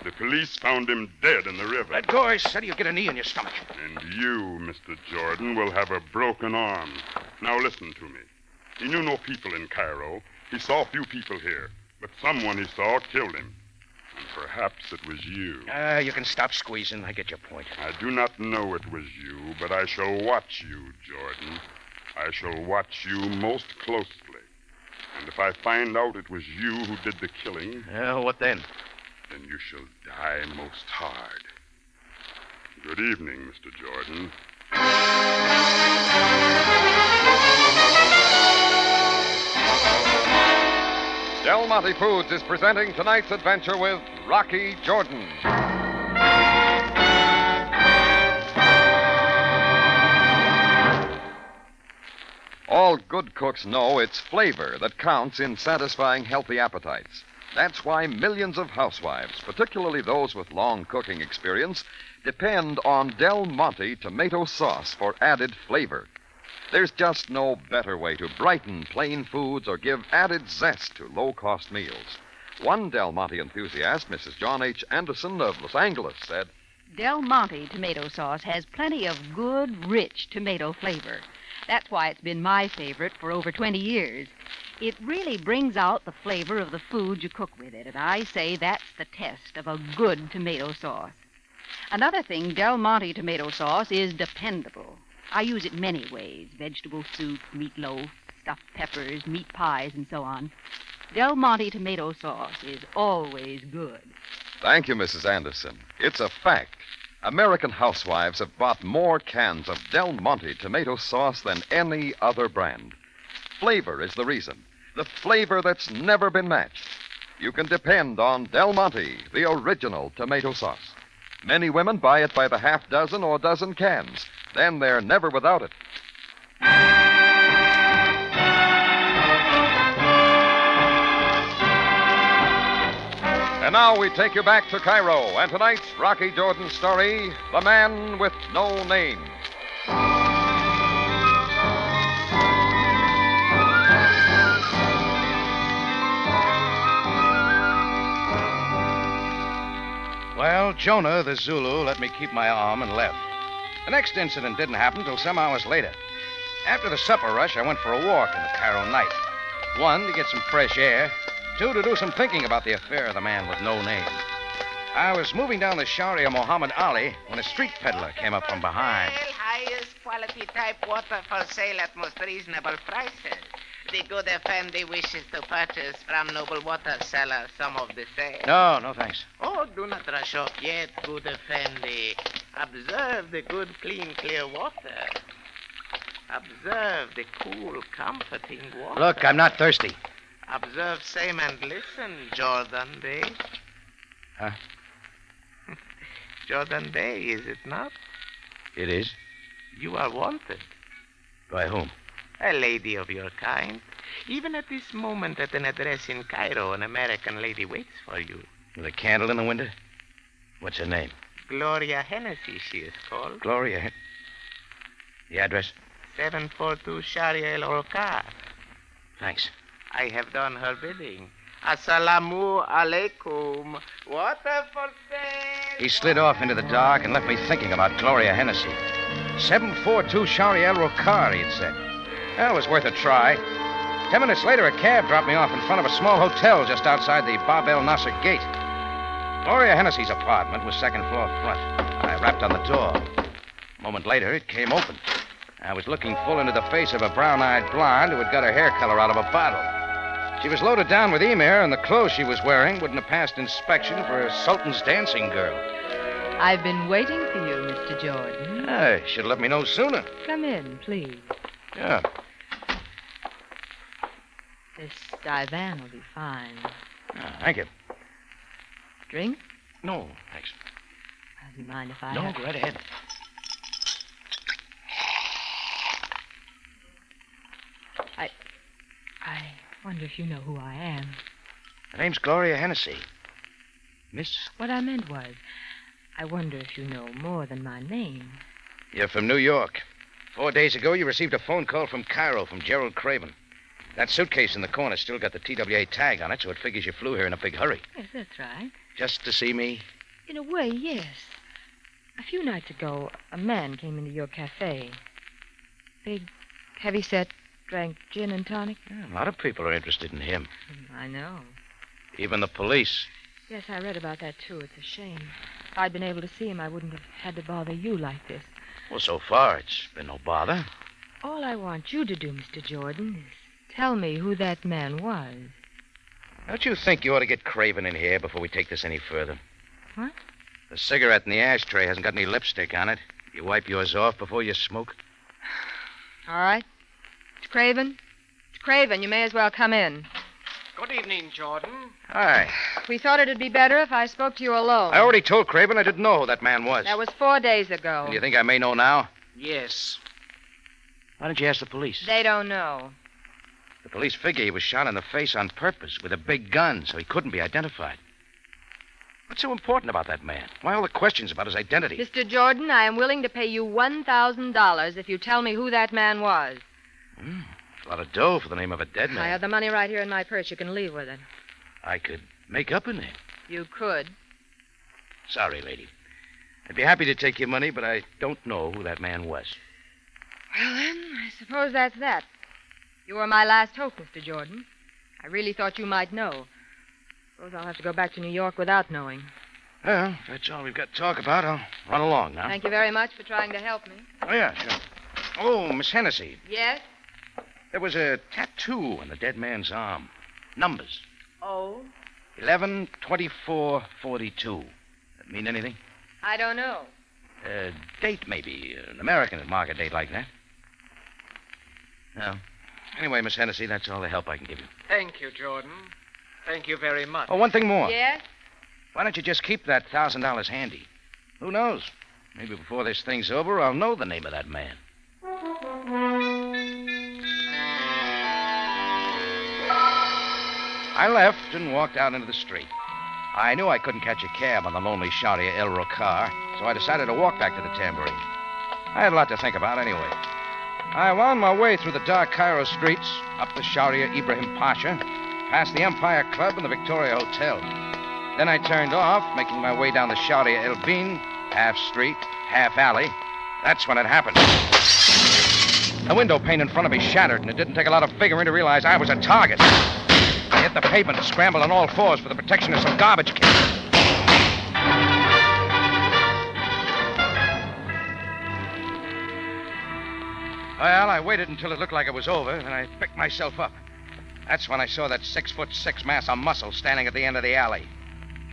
The police found him dead in the river. Let go, I said. You'll get a knee in your stomach. And you, Mr. Jordan, will have a broken arm. Now listen to me. He knew no people in Cairo. He saw few people here. But someone he saw killed him. And perhaps it was you. You can stop squeezing. I get your point. I do not know it was you, but I shall watch you, Jordan. I shall watch you most closely. And if I find out it was you who did the killing... What then? Then you shall die most hard. Good evening, Mr. Jordan. Del Monte Foods is presenting tonight's adventure with Rocky Jordan. All good cooks know it's flavor that counts in satisfying healthy appetites. That's why millions of housewives, particularly those with long cooking experience, depend on Del Monte tomato sauce for added flavor. There's just no better way to brighten plain foods or give added zest to low-cost meals. One Del Monte enthusiast, Mrs. John H. Anderson of Los Angeles, said, Del Monte tomato sauce has plenty of good, rich tomato flavor. That's why it's been my favorite for over 20 years. It really brings out the flavor of the food you cook with it, and I say that's the test of a good tomato sauce. Another thing, Del Monte tomato sauce is dependable. I use it many ways: vegetable soup, meatloaf, stuffed peppers, meat pies, and so on. Del Monte tomato sauce is always good. Thank you, Mrs. Anderson. It's a fact. American housewives have bought more cans of Del Monte tomato sauce than any other brand. Flavor is the reason. The flavor that's never been matched. You can depend on Del Monte, the original tomato sauce. Many women buy it by the half dozen or dozen cans. Then they're never without it. And now we take you back to Cairo, and tonight's Rocky Jordan story, The Man with No Name. Well, Jonah, the Zulu, let me keep my arm and left. The next incident didn't happen till some hours later. After the supper rush, I went for a walk in the Cairo night. 1, to get some fresh air. 2, to do some thinking about the affair of the man with no name. I was moving down the Sharia Muhammad Ali when a street peddler came up from behind. Highest quality type water for sale at most reasonable prices. The good Effendi wishes to purchase from noble water seller some of the same. No, thanks. Oh, do not rush off yet, good Effendi. Observe the good, clean, clear water. Observe the cool, comforting water. Look, I'm not thirsty. Observe same and listen, Jordan Day. Huh? Jordan Day, is it not? It is. You are wanted. By whom? A lady of your kind. Even at this moment at an address in Cairo, an American lady waits for you. With a candle in the window? What's her name? Gloria Hennessy, she is called. Gloria. The address? 742 Sharia El Olkar. Thanks. I have done her bidding. Assalamu alaikum. Water for sale. He slid off into the dark and left me thinking about Gloria Hennessy. 742 Sharia El Olkar, he had said. Well, it was worth a try. 10 minutes later, a cab dropped me off in front of a small hotel just outside the Bab el Nasser gate. Gloria Hennessy's apartment was second floor front. I rapped on the door. A moment later, it came open. I was looking full into the face of a brown-eyed blonde who had got her hair color out of a bottle. She was loaded down with emir, and the clothes she was wearing wouldn't have passed inspection for a Sultan's dancing girl. I've been waiting for you, Mr. Jordan. Hey, should have let me know sooner. Come in, please. Yeah. This divan will be fine. Thank you. Drink? No, thanks. Do you mind if I... No, go right ahead. I wonder if you know who I am. My name's Gloria Hennessy. Miss? What I meant was, I wonder if you know more than my name. You're from New York. 4 days ago, you received a phone call from Cairo from Gerald Craven. That suitcase in the corner still got the TWA tag on it, so it figures you flew here in a big hurry. Yes, that's right. Just to see me? In a way, yes. A few nights ago, a man came into your cafe. Big, heavy-set, drank gin and tonic. Yeah, a lot of people are interested in him. I know. Even the police. Yes, I read about that, too. It's a shame. If I'd been able to see him, I wouldn't have had to bother you like this. Well, so far, it's been no bother. All I want you to do, Mr. Jordan, is tell me who that man was. Don't you think you ought to get Craven in here before we take this any further? What? The cigarette in the ashtray hasn't got any lipstick on it. You wipe yours off before you smoke? All right. It's Craven. It's Craven. You may as well come in. Good evening, Jordan. Hi. We thought it'd be better if I spoke to you alone. I already told Craven I didn't know who that man was. That was 4 days ago. And you think I may know now? Yes. Why didn't you ask the police? They don't know. The police figure he was shot in the face on purpose with a big gun, so he couldn't be identified. What's so important about that man? Why all the questions about his identity? Mr. Jordan, I am willing to pay you $1,000 if you tell me who that man was. A lot of dough for the name of a dead man. I have the money right here in my purse. You can leave with it. I could make up a name. You could. Sorry, lady. I'd be happy to take your money, but I don't know who that man was. Well, then, I suppose that's that. You were my last hope, Mr. Jordan. I really thought you might know. Suppose I'll have to go back to New York without knowing. Well, if that's all we've got to talk about, I'll run along now. Thank you very much for trying to help me. Oh, yeah, sure. Oh, Miss Hennessy. Yes? There was a tattoo on the dead man's arm. Numbers. Oh? 11, 24, 42. That mean anything? I don't know. Date, maybe. An American would mark a date like that. No. Anyway, Miss Hennessy, that's all the help I can give you. Thank you, Jordan. Thank you very much. Oh, one thing more. Yes? Why don't you just keep that $1,000 handy? Who knows? Maybe before this thing's over, I'll know the name of that man. I left and walked out into the street. I knew I couldn't catch a cab on the lonely Sharia El Rokar, so I decided to walk back to the Tambourine. I had a lot to think about anyway. I wound my way through the dark Cairo streets, up the Sharia Ibrahim Pasha, past the Empire Club and the Victoria Hotel. Then I turned off, making my way down the Sharia El Bean, half street, half alley. That's when it happened. The window pane in front of me shattered, and it didn't take a lot of figuring to realize I was a target. I hit the pavement and scrambled on all fours for the protection of some garbage can. Well, I waited until it looked like it was over, and I picked myself up. That's when I saw that 6'6" mass of muscle standing at the end of the alley.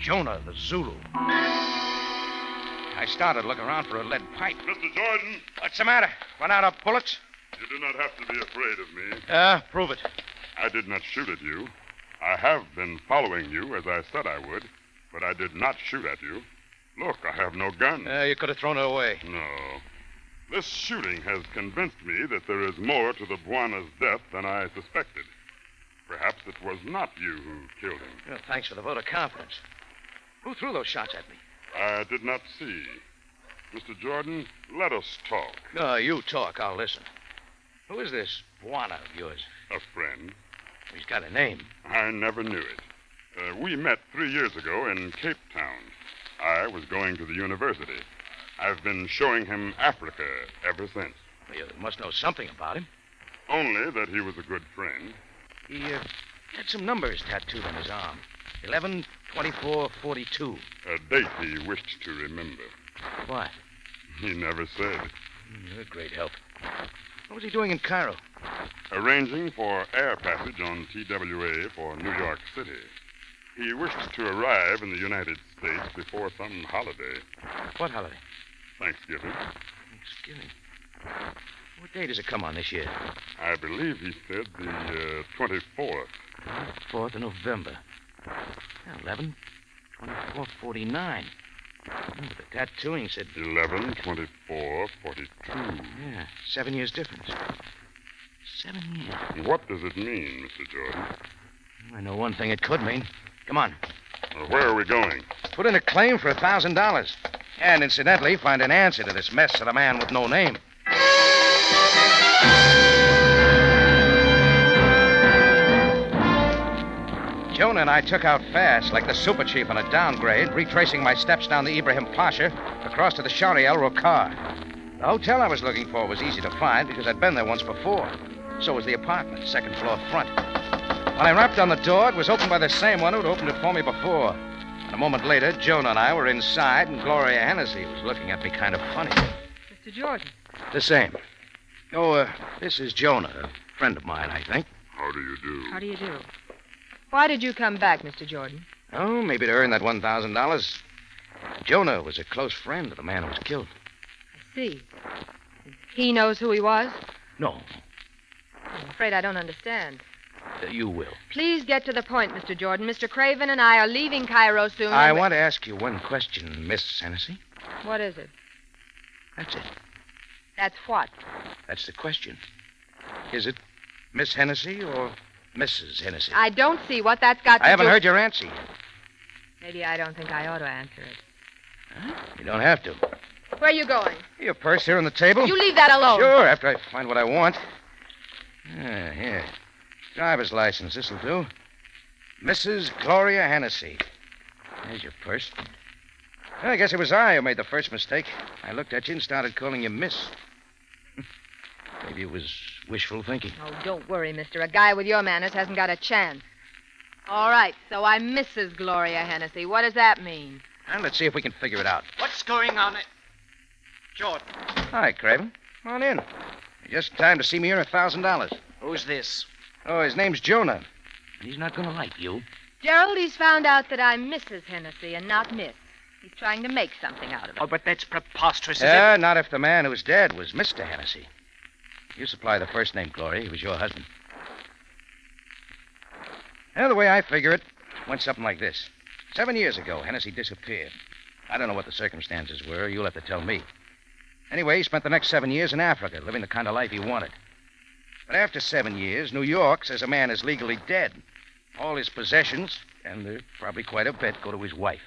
Jonah, the Zulu. I started to look around for a lead pipe. Mr. Jordan. What's the matter? Run out of bullets? You do not have to be afraid of me. Prove it. I did not shoot at you. I have been following you as I said I would, but I did not shoot at you. Look, I have no gun. You could have thrown it away. No. This shooting has convinced me that there is more to the Buana's death than I suspected. Perhaps it was not you who killed him. Well, thanks for the vote of confidence. Who threw those shots at me? I did not see. Mr. Jordan, let us talk. No, you talk. I'll listen. Who is this Buana of yours? A friend. He's got a name. I never knew it. We met 3 years ago in Cape Town. I was going to the university. I've been showing him Africa ever since. Well, you must know something about him. Only that he was a good friend. He had some numbers tattooed on his arm. 11, 24, 42. A date he wished to remember. What? He never said. You're a great help. What was he doing in Cairo? Arranging for air passage on TWA for New York City. He wished to arrive in the United States before some holiday. What holiday? Thanksgiving. Thanksgiving. What day does it come on this year? I believe he said the 24th. 4th of November. 11, 24, 49. But the tattooing said... 11, 24, 42. Yeah, 7 years difference. 7 years. What does it mean, Mr. Jordan? I know one thing it could mean. Come on. Where are we going? Put in a claim for $1,000. And incidentally, find an answer to this mess of the man with no name. Jonah and I took out fast, like the super chief on a downgrade, retracing my steps down the Ibrahim Pasha across to the Sharia El Rokar. The hotel I was looking for was easy to find because I'd been there once before. So was the apartment, second floor front. When I rapped on the door, it was opened by the same one who'd opened it for me before. And a moment later, Jonah and I were inside, and Gloria Hennessy was looking at me kind of funny. Mr. Jordan. The same. Oh, this is Jonah, a friend of mine, I think. How do you do? How do you do? Why did you come back, Mr. Jordan? Oh, maybe to earn that $1,000. Jonah was a close friend of the man who was killed. I see. He knows who he was? No. I'm afraid I don't understand. You will. Please get to the point, Mr. Jordan. Mr. Craven and I are leaving Cairo soon. I want to ask you one question, Miss Hennessy. What is it? That's it. That's what? That's the question. Is it Miss Hennessy or Mrs. Hennessy? I don't see what that's got to do... I haven't heard your answer yet. Maybe I don't think I ought to answer it. Huh? You don't have to. Where are you going? Your purse here on the table. You leave that alone. Sure, after I find what I want. Here. Driver's license. This'll do. Mrs. Gloria Hennessy. There's your purse. Well, I guess it was I who made the first mistake. I looked at you and started calling you Miss. Maybe it was wishful thinking. Oh, don't worry, mister. A guy with your manners hasn't got a chance. All right, so I'm Mrs. Gloria Hennessy. What does that mean? And let's see if we can figure it out. What's going on? Jordan. Hi, Craven. Come on in. Just in time to see me earn $1,000. Who's this? Oh, his name's Jonah. And he's not going to like you. Gerald, he's found out that I'm Mrs. Hennessy and not Miss. He's trying to make something out of it. Oh, but that's preposterous. Not if the man who's dead was Mr. Hennessy. You supply the first name, Gloria. He was your husband. Well, the way I figure it, went something like this. 7 years ago, Hennessy disappeared. I don't know what the circumstances were. You'll have to tell me. Anyway, he spent the next 7 years in Africa, living the kind of life he wanted. But after 7 years, New York says a man is legally dead. All his possessions, and there's probably quite a bit, go to his wife.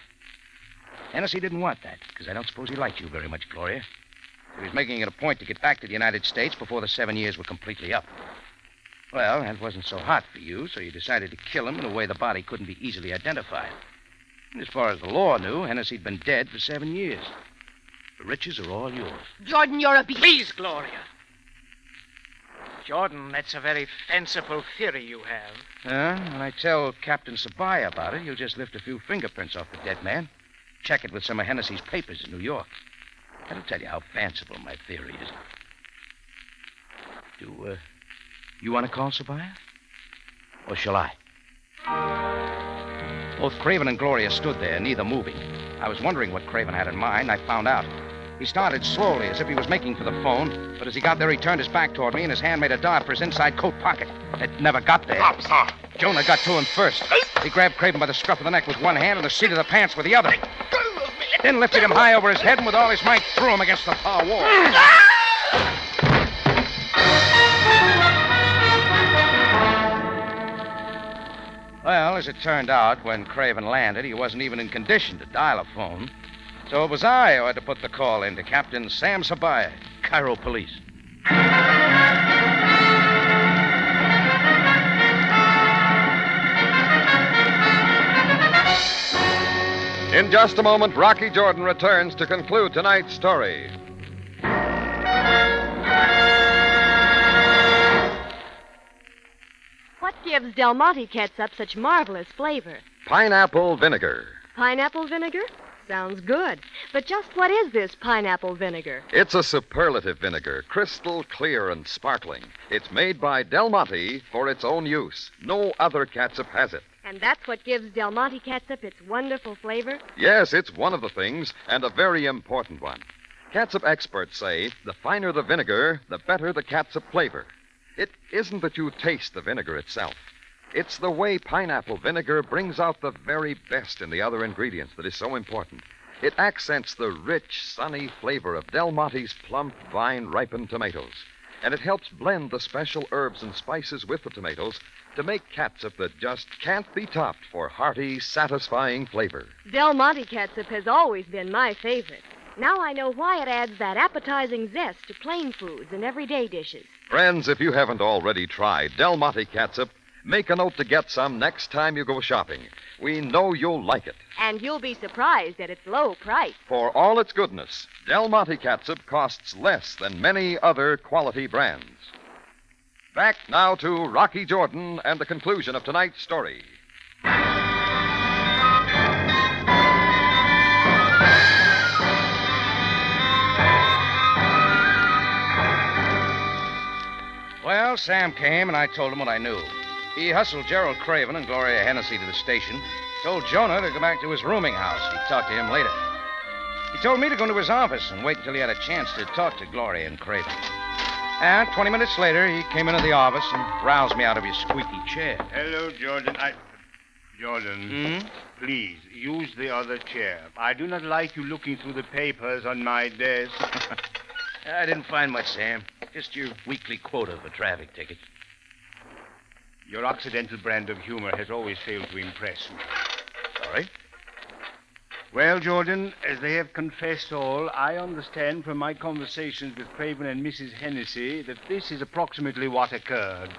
Hennessy didn't want that, because I don't suppose he liked you very much, Gloria. He was making it a point to get back to the United States before the 7 years were completely up. Well, that wasn't so hot for you, so you decided to kill him in a way the body couldn't be easily identified. And as far as the law knew, Hennessy'd been dead for 7 years. The riches are all yours. Jordan, you're a beast. Please, Gloria. Jordan, that's a very fanciful theory you have. When I tell Captain Sabaya about it, he'll just lift a few fingerprints off the dead man. Check it with some of Hennessy's papers in New York. That'll tell you how fanciful my theory is. You want to call Sabaya? Or shall I? Both Craven and Gloria stood there, neither moving. I was wondering what Craven had in mind. I found out. He started slowly, as if he was making for the phone, but as he got there, he turned his back toward me, and his hand made a dart for his inside coat pocket. It never got there. Jonah got to him first. He grabbed Craven by the scruff of the neck with one hand and the seat of the pants with the other. Then lifted him high over his head and with all his might threw him against the far wall. Well, as it turned out, when Craven landed, he wasn't even in condition to dial a phone. So it was I who had to put the call in to Captain Sam Sabaya, Cairo Police. In just a moment, Rocky Jordan returns to conclude tonight's story. What gives Del Monte catsup such marvelous flavor? Pineapple vinegar. Pineapple vinegar? Sounds good. But just what is this pineapple vinegar? It's a superlative vinegar, crystal clear and sparkling. It's made by Del Monte for its own use. No other catsup has it. And that's what gives Del Monte catsup its wonderful flavor? Yes, it's one of the things, and a very important one. Catsup experts say the finer the vinegar, the better the catsup flavor. It isn't that you taste the vinegar itself. It's the way pineapple vinegar brings out the very best in the other ingredients that is so important. It accents the rich, sunny flavor of Del Monte's plump, vine-ripened tomatoes. And it helps blend the special herbs and spices with the tomatoes to make catsup that just can't be topped for hearty, satisfying flavor. Del Monte catsup has always been my favorite. Now I know why it adds that appetizing zest to plain foods and everyday dishes. Friends, if you haven't already tried Del Monte catsup, make a note to get some next time you go shopping. We know you'll like it. And you'll be surprised at its low price. For all its goodness, Del Monte catsup costs less than many other quality brands. Back now to Rocky Jordan and the conclusion of tonight's story. Well, Sam came, and I told him what I knew. He hustled Gerald Craven and Gloria Hennessy to the station, told Jonah to go back to his rooming house. He'd talk to him later. He told me to go into his office and wait until he had a chance to talk to Gloria and Craven. And 20 minutes later, he came into the office and roused me out of his squeaky chair. Hello, Jordan. Jordan, please, use the other chair. I do not like you looking through the papers on my desk. I didn't find much, Sam. Just your weekly quota for traffic tickets. Your Occidental brand of humor has always failed to impress me. Sorry? Well, Jordan, as they have confessed all, I understand from my conversations with Craven and Mrs. Hennessy that this is approximately what occurred.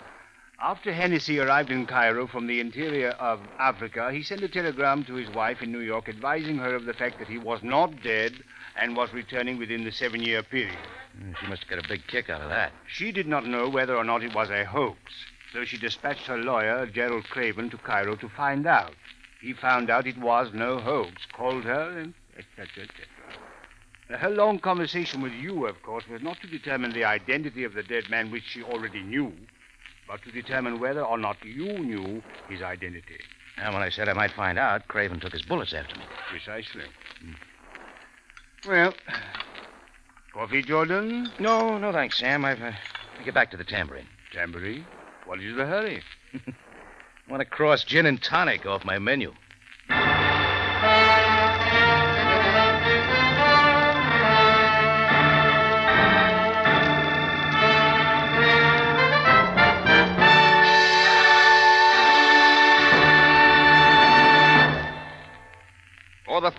After Hennessy arrived in Cairo from the interior of Africa, he sent a telegram to his wife in New York advising her of the fact that he was not dead and was returning within the 7-year period. She must get a big kick out of that. She did not know whether or not it was a hoax, so she dispatched her lawyer, Gerald Craven, to Cairo to find out. He found out it was no hoax, called her, and etc., etc. Her long conversation with you, of course, was not to determine the identity of the dead man, which she already knew, but to determine whether or not you knew his identity. And when I said I might find out, Craven took his bullets after me. Precisely. Well, coffee, Jordan? No, thanks, Sam. I've to get back to the tambourine. Tambourine? What is the hurry? I want to cross gin and tonic off my menu.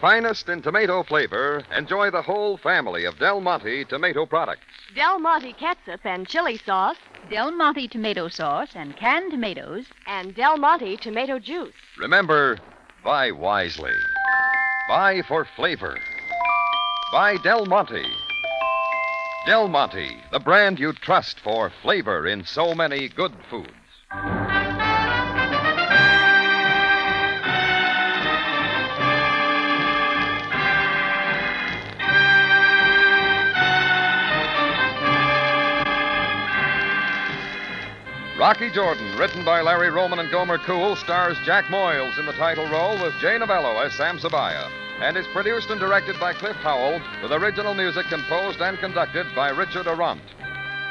finest in tomato flavor, enjoy the whole family of Del Monte tomato products. Del Monte ketchup and chili sauce. Del Monte tomato sauce and canned tomatoes. And Del Monte tomato juice. Remember, buy wisely. Buy for flavor. Buy Del Monte. Del Monte, the brand you trust for flavor in so many good foods. Rocky Jordan, written by Larry Roman and Gomer Cool, stars Jack Moyles in the title role with Jay Novello as Sam Sabaya, and is produced and directed by Cliff Howell, with original music composed and conducted by Richard Arant.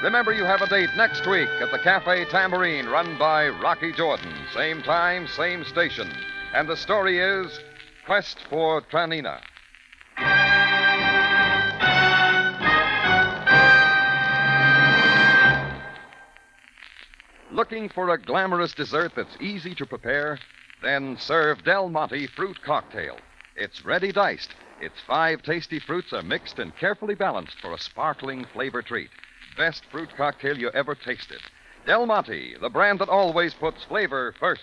Remember, you have a date next week at the Cafe Tambourine, run by Rocky Jordan. Same time, same station. And the story is Quest for Tranina. Looking for a glamorous dessert that's easy to prepare? Then serve Del Monte Fruit Cocktail. It's ready diced. Its 5 tasty fruits are mixed and carefully balanced for a sparkling flavor treat. Best fruit cocktail you ever tasted. Del Monte, the brand that always puts flavor first.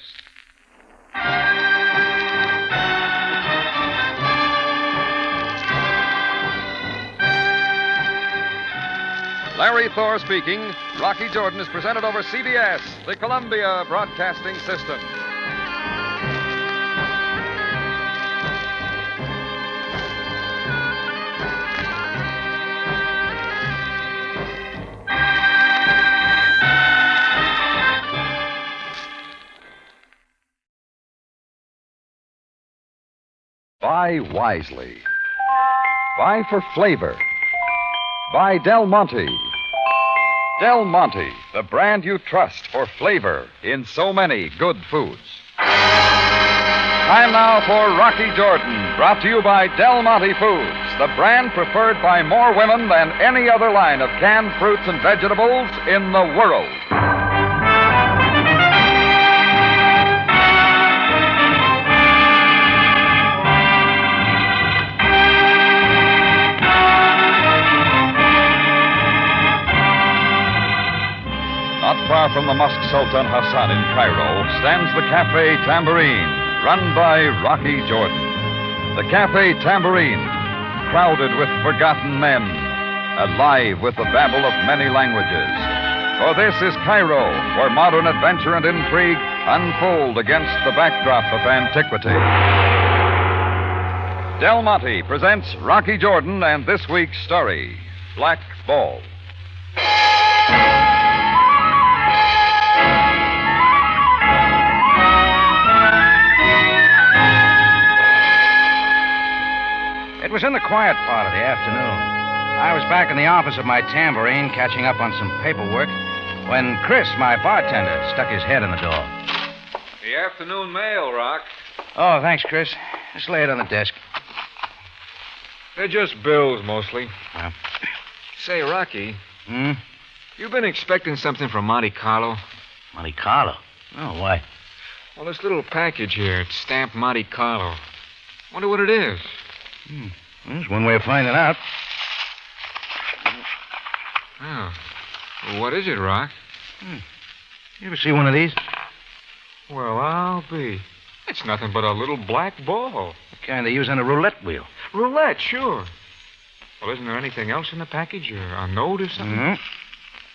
Larry Thor speaking. Rocky Jordan is presented over CBS, the Columbia Broadcasting System. Buy wisely. Buy for flavor. Buy Del Monte. Del Monte, the brand you trust for flavor in so many good foods. Time now for Rocky Jordan, brought to you by Del Monte Foods, the brand preferred by more women than any other line of canned fruits and vegetables in the world. Not far from the Mosque Sultan Hassan in Cairo stands the Cafe Tambourine, run by Rocky Jordan. The Cafe Tambourine, crowded with forgotten men, alive with the babble of many languages. For this is Cairo, where modern adventure and intrigue unfold against the backdrop of antiquity. Del Monte presents Rocky Jordan and this week's story, Black Ball. It was in the quiet part of the afternoon. I was back in the office of my tambourine catching up on some paperwork when Chris, my bartender, stuck his head in the door. The afternoon mail, Rock. Oh, thanks, Chris. Just lay it on the desk. They're just bills, mostly. Yeah. Say, Rocky. You been expecting something from Monte Carlo? Monte Carlo? Oh, why? Well, this little package here, it's stamped Monte Carlo. Wonder what it is. There's one way of finding out. Oh. Well, what is it, Rock? You ever see one of these? Well, I'll be. It's nothing but a little black ball. The kind they use on a roulette wheel. Roulette, sure. Well, isn't there anything else in the package? A note or something?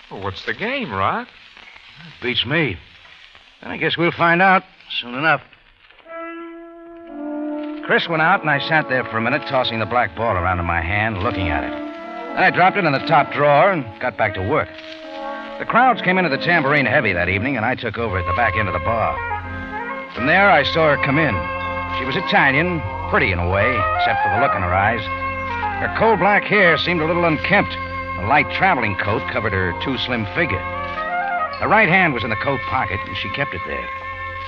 Well, what's the game, Rock? Beats me. Then I guess we'll find out soon enough. Chris went out, and I sat there for a minute, tossing the black ball around in my hand, looking at it. Then I dropped it in the top drawer and got back to work. The crowds came into the Tambourine heavy that evening, and I took over at the back end of the bar. From there, I saw her come in. She was Italian, pretty in a way, except for the look in her eyes. Her coal black hair seemed a little unkempt. A light traveling coat covered her too slim figure. Her right hand was in the coat pocket, and she kept it there.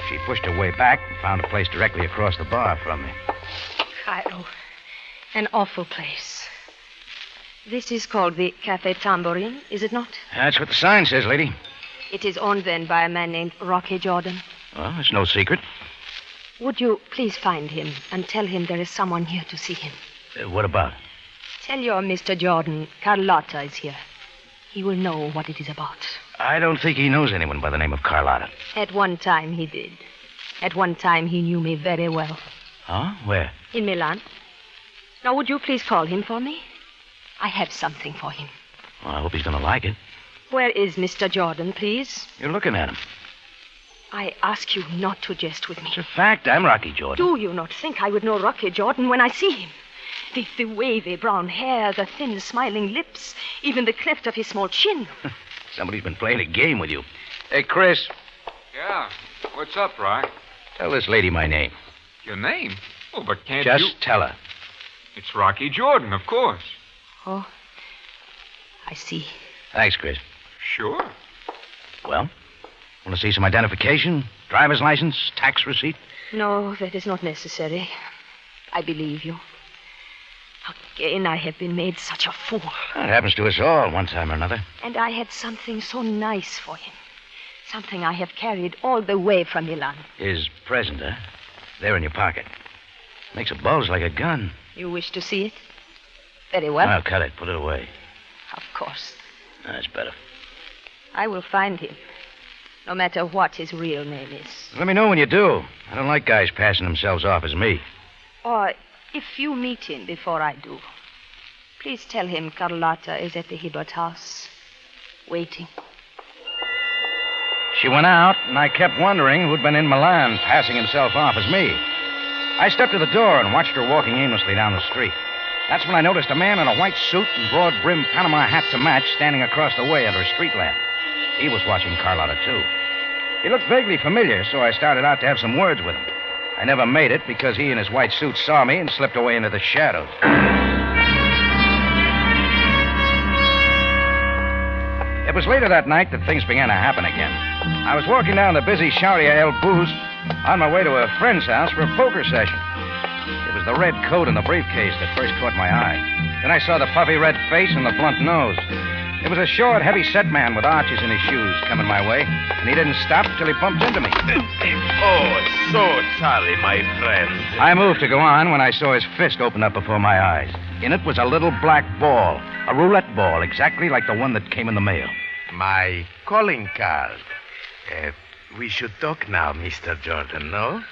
She pushed her way back and found a place directly across the bar from me. Cairo. An awful place. This is called the Cafe Tambourine, is it not? That's what the sign says, lady. It is owned then by a man named Rocky Jordan. Well, it's no secret. Would you please find him and tell him there is someone here to see him? What about? Tell your Mr. Jordan Carlotta is here. He will know what it is about. I don't think he knows anyone by the name of Carlotta. At one time he did. At one time he knew me very well. Huh? Where? In Milan. Now, would you please call him for me? I have something for him. Well, I hope he's going to like it. Where is Mr. Jordan, please? You're looking at him. I ask you not to jest with me. It's a fact. I'm Rocky Jordan. Do you not think I would know Rocky Jordan when I see him? With the wavy brown hair, the thin, smiling lips, even the cleft of his small chin. Somebody's been playing a game with you. Hey, Chris. Yeah. What's up, Rock? Tell this lady my name. Your name? Oh, but can't Just you... tell her. It's Rocky Jordan, of course. Oh, I see. Thanks, Chris. Sure. Well, want to see some identification? Driver's license? Tax receipt? No, that is not necessary. I believe you. Again, I have been made such a fool. That happens to us all one time or another. And I had something so nice for him. Something I have carried all the way from Milan. His present, huh? There in your pocket. Makes a bulge like a gun. You wish to see it? Very well. I'll cut it. Put it away. Of course. That's better. I will find him. No matter what his real name is. Let me know when you do. I don't like guys passing themselves off as me. Or if you meet him before I do, please tell him Carlotta is at the Hibbert house, waiting. She went out, and I kept wondering who'd been in Milan passing himself off as me. I stepped to the door and watched her walking aimlessly down the street. That's when I noticed a man in a white suit and broad-brimmed Panama hat to match standing across the way under a street lamp. He was watching Carlotta, too. He looked vaguely familiar, so I started out to have some words with him. I never made it because he in his white suit saw me and slipped away into the shadows. It was later that night that things began to happen again. I was walking down the busy Sharia El Booz on my way to a friend's house for a poker session. It was the red coat and the briefcase that first caught my eye. Then I saw the puffy red face and the blunt nose. It was a short, heavy-set man with arches in his shoes coming my way, and he didn't stop till he bumped into me. Oh, so sorry, my friend. I moved to go on when I saw his fist open up before my eyes. In it was a little black ball, a roulette ball, exactly like the one that came in the mail. My calling card. We should talk now, Mr. Jordan, no?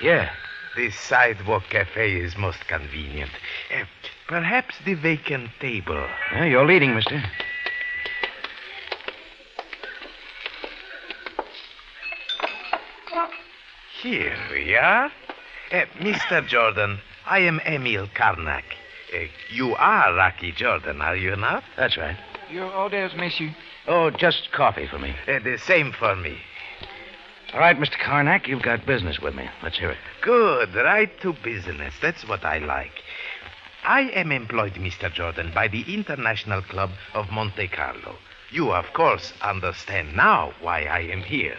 Yeah. This sidewalk cafe is most convenient. Perhaps the vacant table. Yeah, you're leading, mister. Here we are. Mr. Jordan, I am Emil Karnak. You are Rocky Jordan, are you not? That's right. Your orders, monsieur? Oh, just coffee for me. The same for me. All right, Mr. Karnak, you've got business with me. Let's hear it. Good. Right to business. That's what I like. I am employed, Mr. Jordan, by the International Club of Monte Carlo. You, of course, understand now why I am here.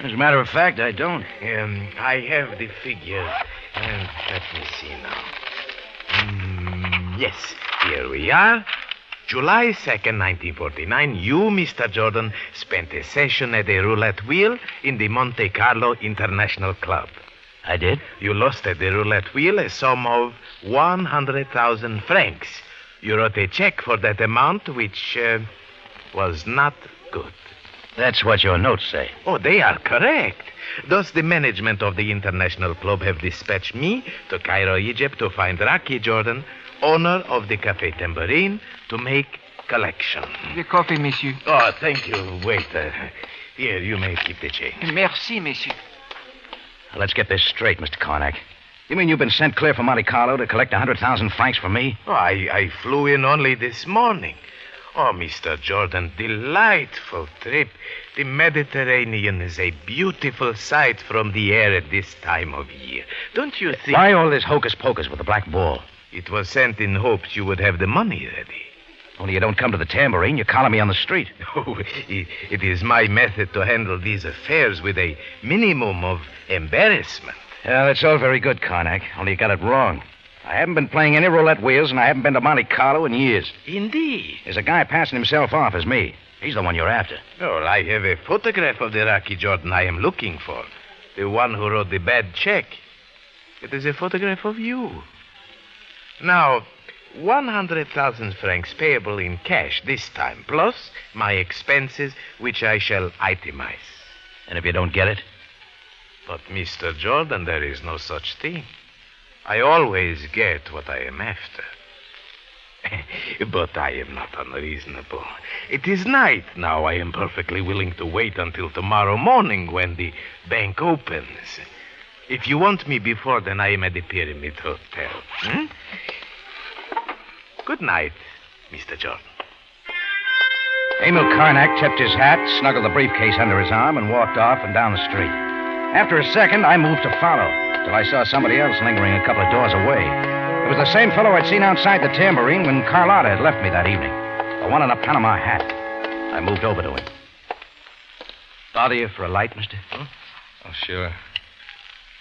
As a matter of fact, I don't. I have the figure. Let me see now. Yes, here we are. July 2nd, 1949, you, Mr. Jordan, spent a session at a roulette wheel in the Monte Carlo International Club. I did? You lost at the roulette wheel a sum of 100,000 francs. You wrote a check for that amount, which was not good. That's what your notes say. Oh, they are correct. Thus, the management of the International Club have dispatched me to Cairo, Egypt, to find Rocky Jordan, owner of the Café Tambourine, to make collection. The coffee, monsieur. Oh, thank you. Wait. Here, you may keep the change. Merci, monsieur. Let's get this straight, Mr. Karnak. You mean you've been sent clear from Monte Carlo to collect 100,000 francs from me? Oh, I flew in only this morning. Oh, Mr. Jordan, delightful trip. The Mediterranean is a beautiful sight from the air at this time of year. Don't you think... Why all this hocus-pocus with the black ball? It was sent in hopes you would have the money ready. Only you don't come to the tambourine, you collar me on the street. Oh, it is my method to handle these affairs with a minimum of embarrassment. Yeah, that's all very good, Karnak. Only you got it wrong. I haven't been playing any roulette wheels, and I haven't been to Monte Carlo in years. Indeed. There's a guy passing himself off as me. He's the one you're after. Oh, I have a photograph of the Rocky Jordan I am looking for. The one who wrote the bad check. It is a photograph of you. Now, 100,000 francs payable in cash this time, plus my expenses, which I shall itemize. And if you don't get it? But, Mr. Jordan, there is no such thing. I always get what I am after. But I am not unreasonable. It is night now. I am perfectly willing to wait until tomorrow morning when the bank opens. If you want me before, then I am at the Pyramid Hotel. Good night, Mr. Jordan. Emil Karnak tipped his hat, snuggled the briefcase under his arm, and walked off and down the street. After a second, I moved to follow, till I saw somebody else lingering a couple of doors away. It was the same fellow I'd seen outside the tambourine when Carlotta had left me that evening. The one in the Panama hat. I moved over to him. Bother you for a light, mister? Oh, sure.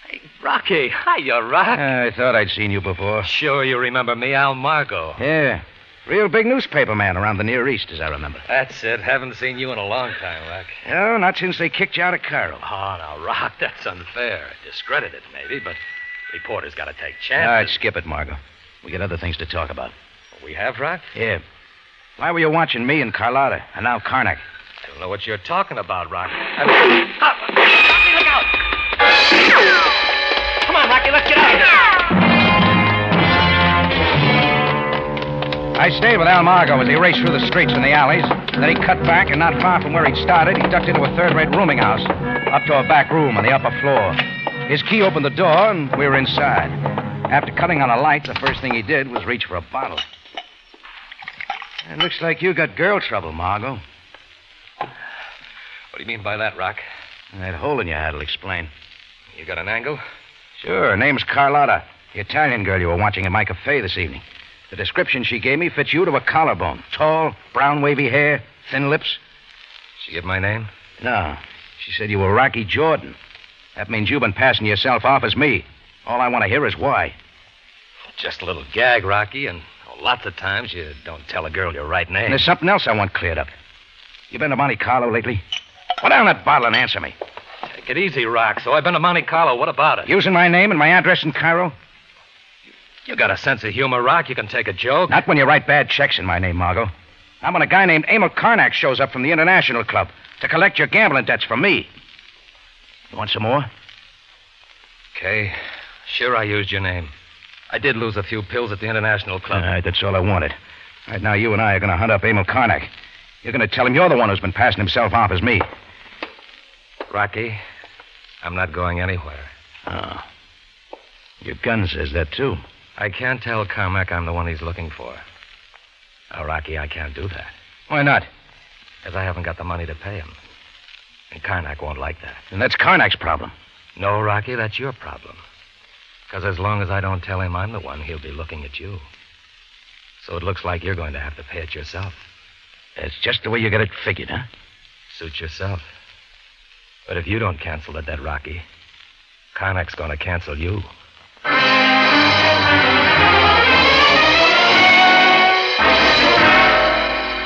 Hey, Rocky. Hiya, Rock. I thought I'd seen you before. Sure you remember me, Al Margo. Yeah. Real big newspaper man around the Near East, as I remember. That's it. Haven't seen you in a long time, Rock. No, not since they kicked you out of Cairo. Oh, now, Rock, that's unfair. Discredited, maybe, but reporters got to take All right, chances. skip it, Margot. We got other things to talk about. We have, Rock? Yeah. Why were you watching me and Carlotta, and now Karnak? I don't know what you're talking about, Rock. Rocky, look out! Come on, Rocky, let's get out of here. I stayed with Al Margo as he raced through the streets and the alleys. Then he cut back, and not far from where he'd started, he ducked into a third-rate rooming house, up to a back room on the upper floor. His key opened the door, and we were inside. After cutting on a light, the first thing he did was reach for a bottle. It looks like you got girl trouble, Margo. What do you mean by that, Rock? That hole in your hat will explain. You got an angle? Sure. Her name's Carlotta, the Italian girl you were watching at my cafe this evening. The description she gave me fits you to a collarbone. Tall, brown, wavy hair, thin lips. She give my name? No. She said you were Rocky Jordan. That means you've been passing yourself off as me. All I want to hear is why. Just a little gag, Rocky, and lots of times you don't tell a girl your right name. And there's something else I want cleared up. You been to Monte Carlo lately? Put down that bottle and answer me. Take it easy, Rock. So I've been to Monte Carlo. What about it? Using my name and my address in Cairo? You got a sense of humor, Rock. You can take a joke. Not when you write bad checks in my name, Margot. Not when a guy named Emil Karnak shows up from the International Club to collect your gambling debts from me. You want some more? Okay. Sure, I used your name. I did lose a few pills at the International Club. All right, that's all I wanted. Right now, you and I are going to hunt up Emil Karnak. You're going to tell him you're the one who's been passing himself off as me. Rocky, I'm not going anywhere. Oh. Your gun says that, too. I can't tell Carmack I'm the one he's looking for. Now, Rocky, I can't do that. Why not? Because I haven't got the money to pay him. And Karnak won't like that. And that's Karnak's problem. No, Rocky, that's your problem. Because as long as I don't tell him I'm the one, he'll be looking at you. So it looks like you're going to have to pay it yourself. That's just the way you got it figured, huh? Suit yourself. But if you don't cancel the debt, Rocky, Karnak's going to cancel you.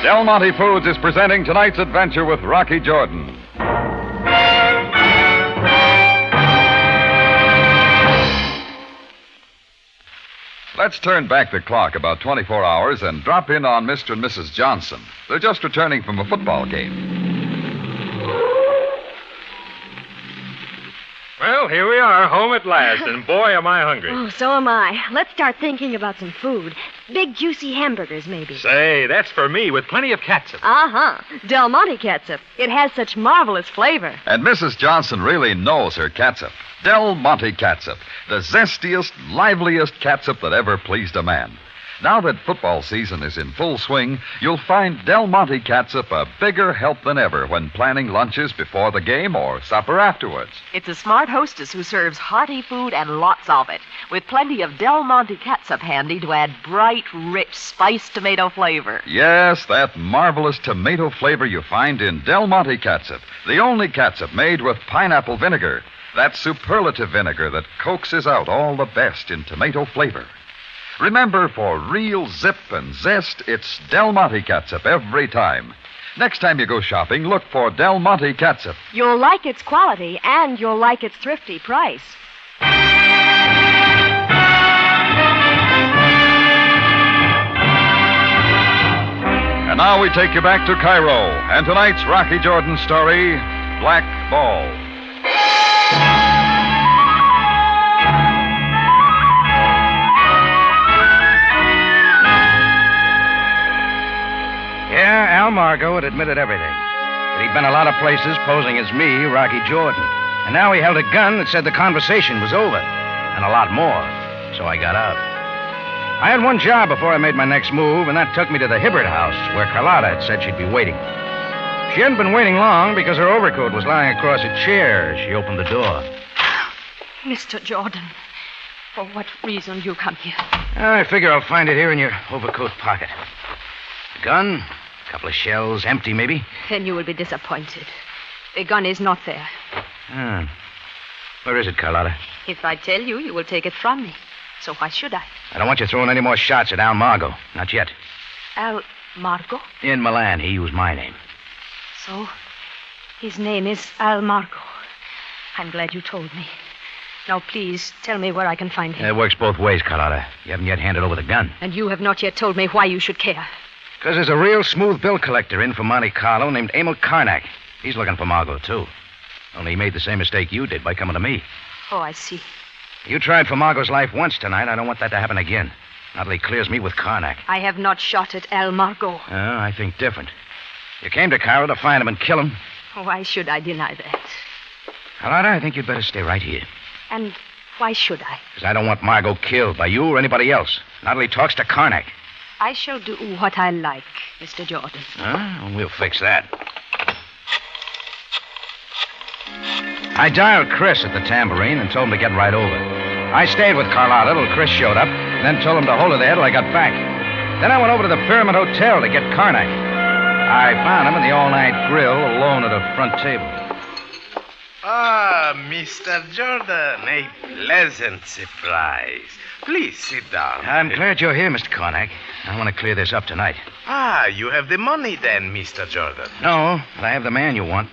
Del Monte Foods is presenting tonight's adventure with Rocky Jordan. Let's turn back the clock about 24 hours and drop in on Mr. and Mrs. Johnson. They're just returning from a football game. Well, here we are, home at last, and boy, am I hungry. Oh, so am I. Let's start thinking about some food. Big, juicy hamburgers, maybe. Say, that's for me with plenty of catsup. Uh-huh. Del Monte catsup. It has such marvelous flavor. And Mrs. Johnson really knows her catsup. Del Monte catsup, the zestiest, liveliest catsup that ever pleased a man. Now that football season is in full swing, you'll find Del Monte catsup a bigger help than ever when planning lunches before the game or supper afterwards. It's a smart hostess who serves hearty food and lots of it, with plenty of Del Monte catsup handy to add bright, rich, spiced tomato flavor. Yes, that marvelous tomato flavor you find in Del Monte catsup, the only catsup made with pineapple vinegar. That superlative vinegar that coaxes out all the best in tomato flavor. Remember, for real zip and zest, it's Del Monte catsup every time. Next time you go shopping, look for Del Monte catsup. You'll like its quality, and you'll like its thrifty price. And now we take you back to Cairo, and tonight's Rocky Jordan story, Black Ball. Yeah, Al Margo had admitted everything. That he'd been a lot of places posing as me, Rocky Jordan. And now he held a gun that said the conversation was over. And a lot more. So I got out. I had one job before I made my next move, and that took me to the Hibbert house, where Carlotta had said she'd be waiting. She hadn't been waiting long because her overcoat was lying across a chair as she opened the door. Mr. Jordan, for what reason you come here? I figure I'll find it here in your overcoat pocket. A gun, a couple of shells, empty maybe. Then you will be disappointed. The gun is not there. Where is it, Carlotta? If I tell you, you will take it from me. So why should I? I don't want you throwing any more shots at Al Margo. Not yet. Al Margo? In Milan, he used my name. So, his name is Al Margo. I'm glad you told me. Now, please, tell me where I can find him. It works both ways, Carlotta. You haven't yet handed over the gun. And you have not yet told me why you should care. Because there's a real smooth bill collector in from Monte Carlo named Emil Karnak. He's looking for Margo, too. Only he made the same mistake you did by coming to me. Oh, I see. You tried for Margo's life once tonight. I don't want that to happen again. Not till he clears me with Karnak. I have not shot at Al Margo. Oh, I think different. You came to Cairo to find him and kill him. Why should I deny that? Carlotta, I think you'd better stay right here. And why should I? Because I don't want Margo killed by you or anybody else. Not till he talks to Karnak. I shall do what I like, Mr. Jordan. We'll fix that. I dialed Chris at the tambourine and told him to get right over. I stayed with Carlotta till Chris showed up, and then told him to hold her there till I got back. Then I went over to the Pyramid Hotel to get Karnak. I found him in the all-night grill, alone at a front table. Ah, Mr. Jordan, a pleasant surprise. Please sit down. I'm glad you're here, Mr. Karnak. I want to clear this up tonight. Ah, you have the money then, Mr. Jordan. No, but I have the man you want.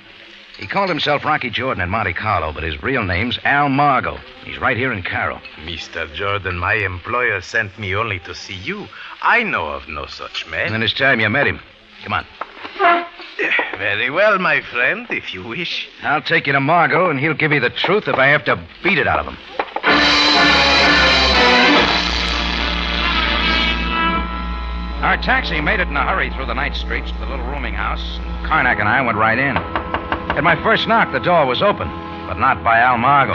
He called himself Rocky Jordan in Monte Carlo, but his real name's Al Margo. He's right here in Cairo. Mr. Jordan, my employer sent me only to see you. I know of no such man. And then it's time you met him. Come on. Very well, my friend, if you wish. I'll take you to Margo, and he'll give you the truth if I have to beat it out of him. Our taxi made it in a hurry through the night streets to the little rooming house. Karnak and I went right in. At my first knock, the door was open, but not by Al Margo.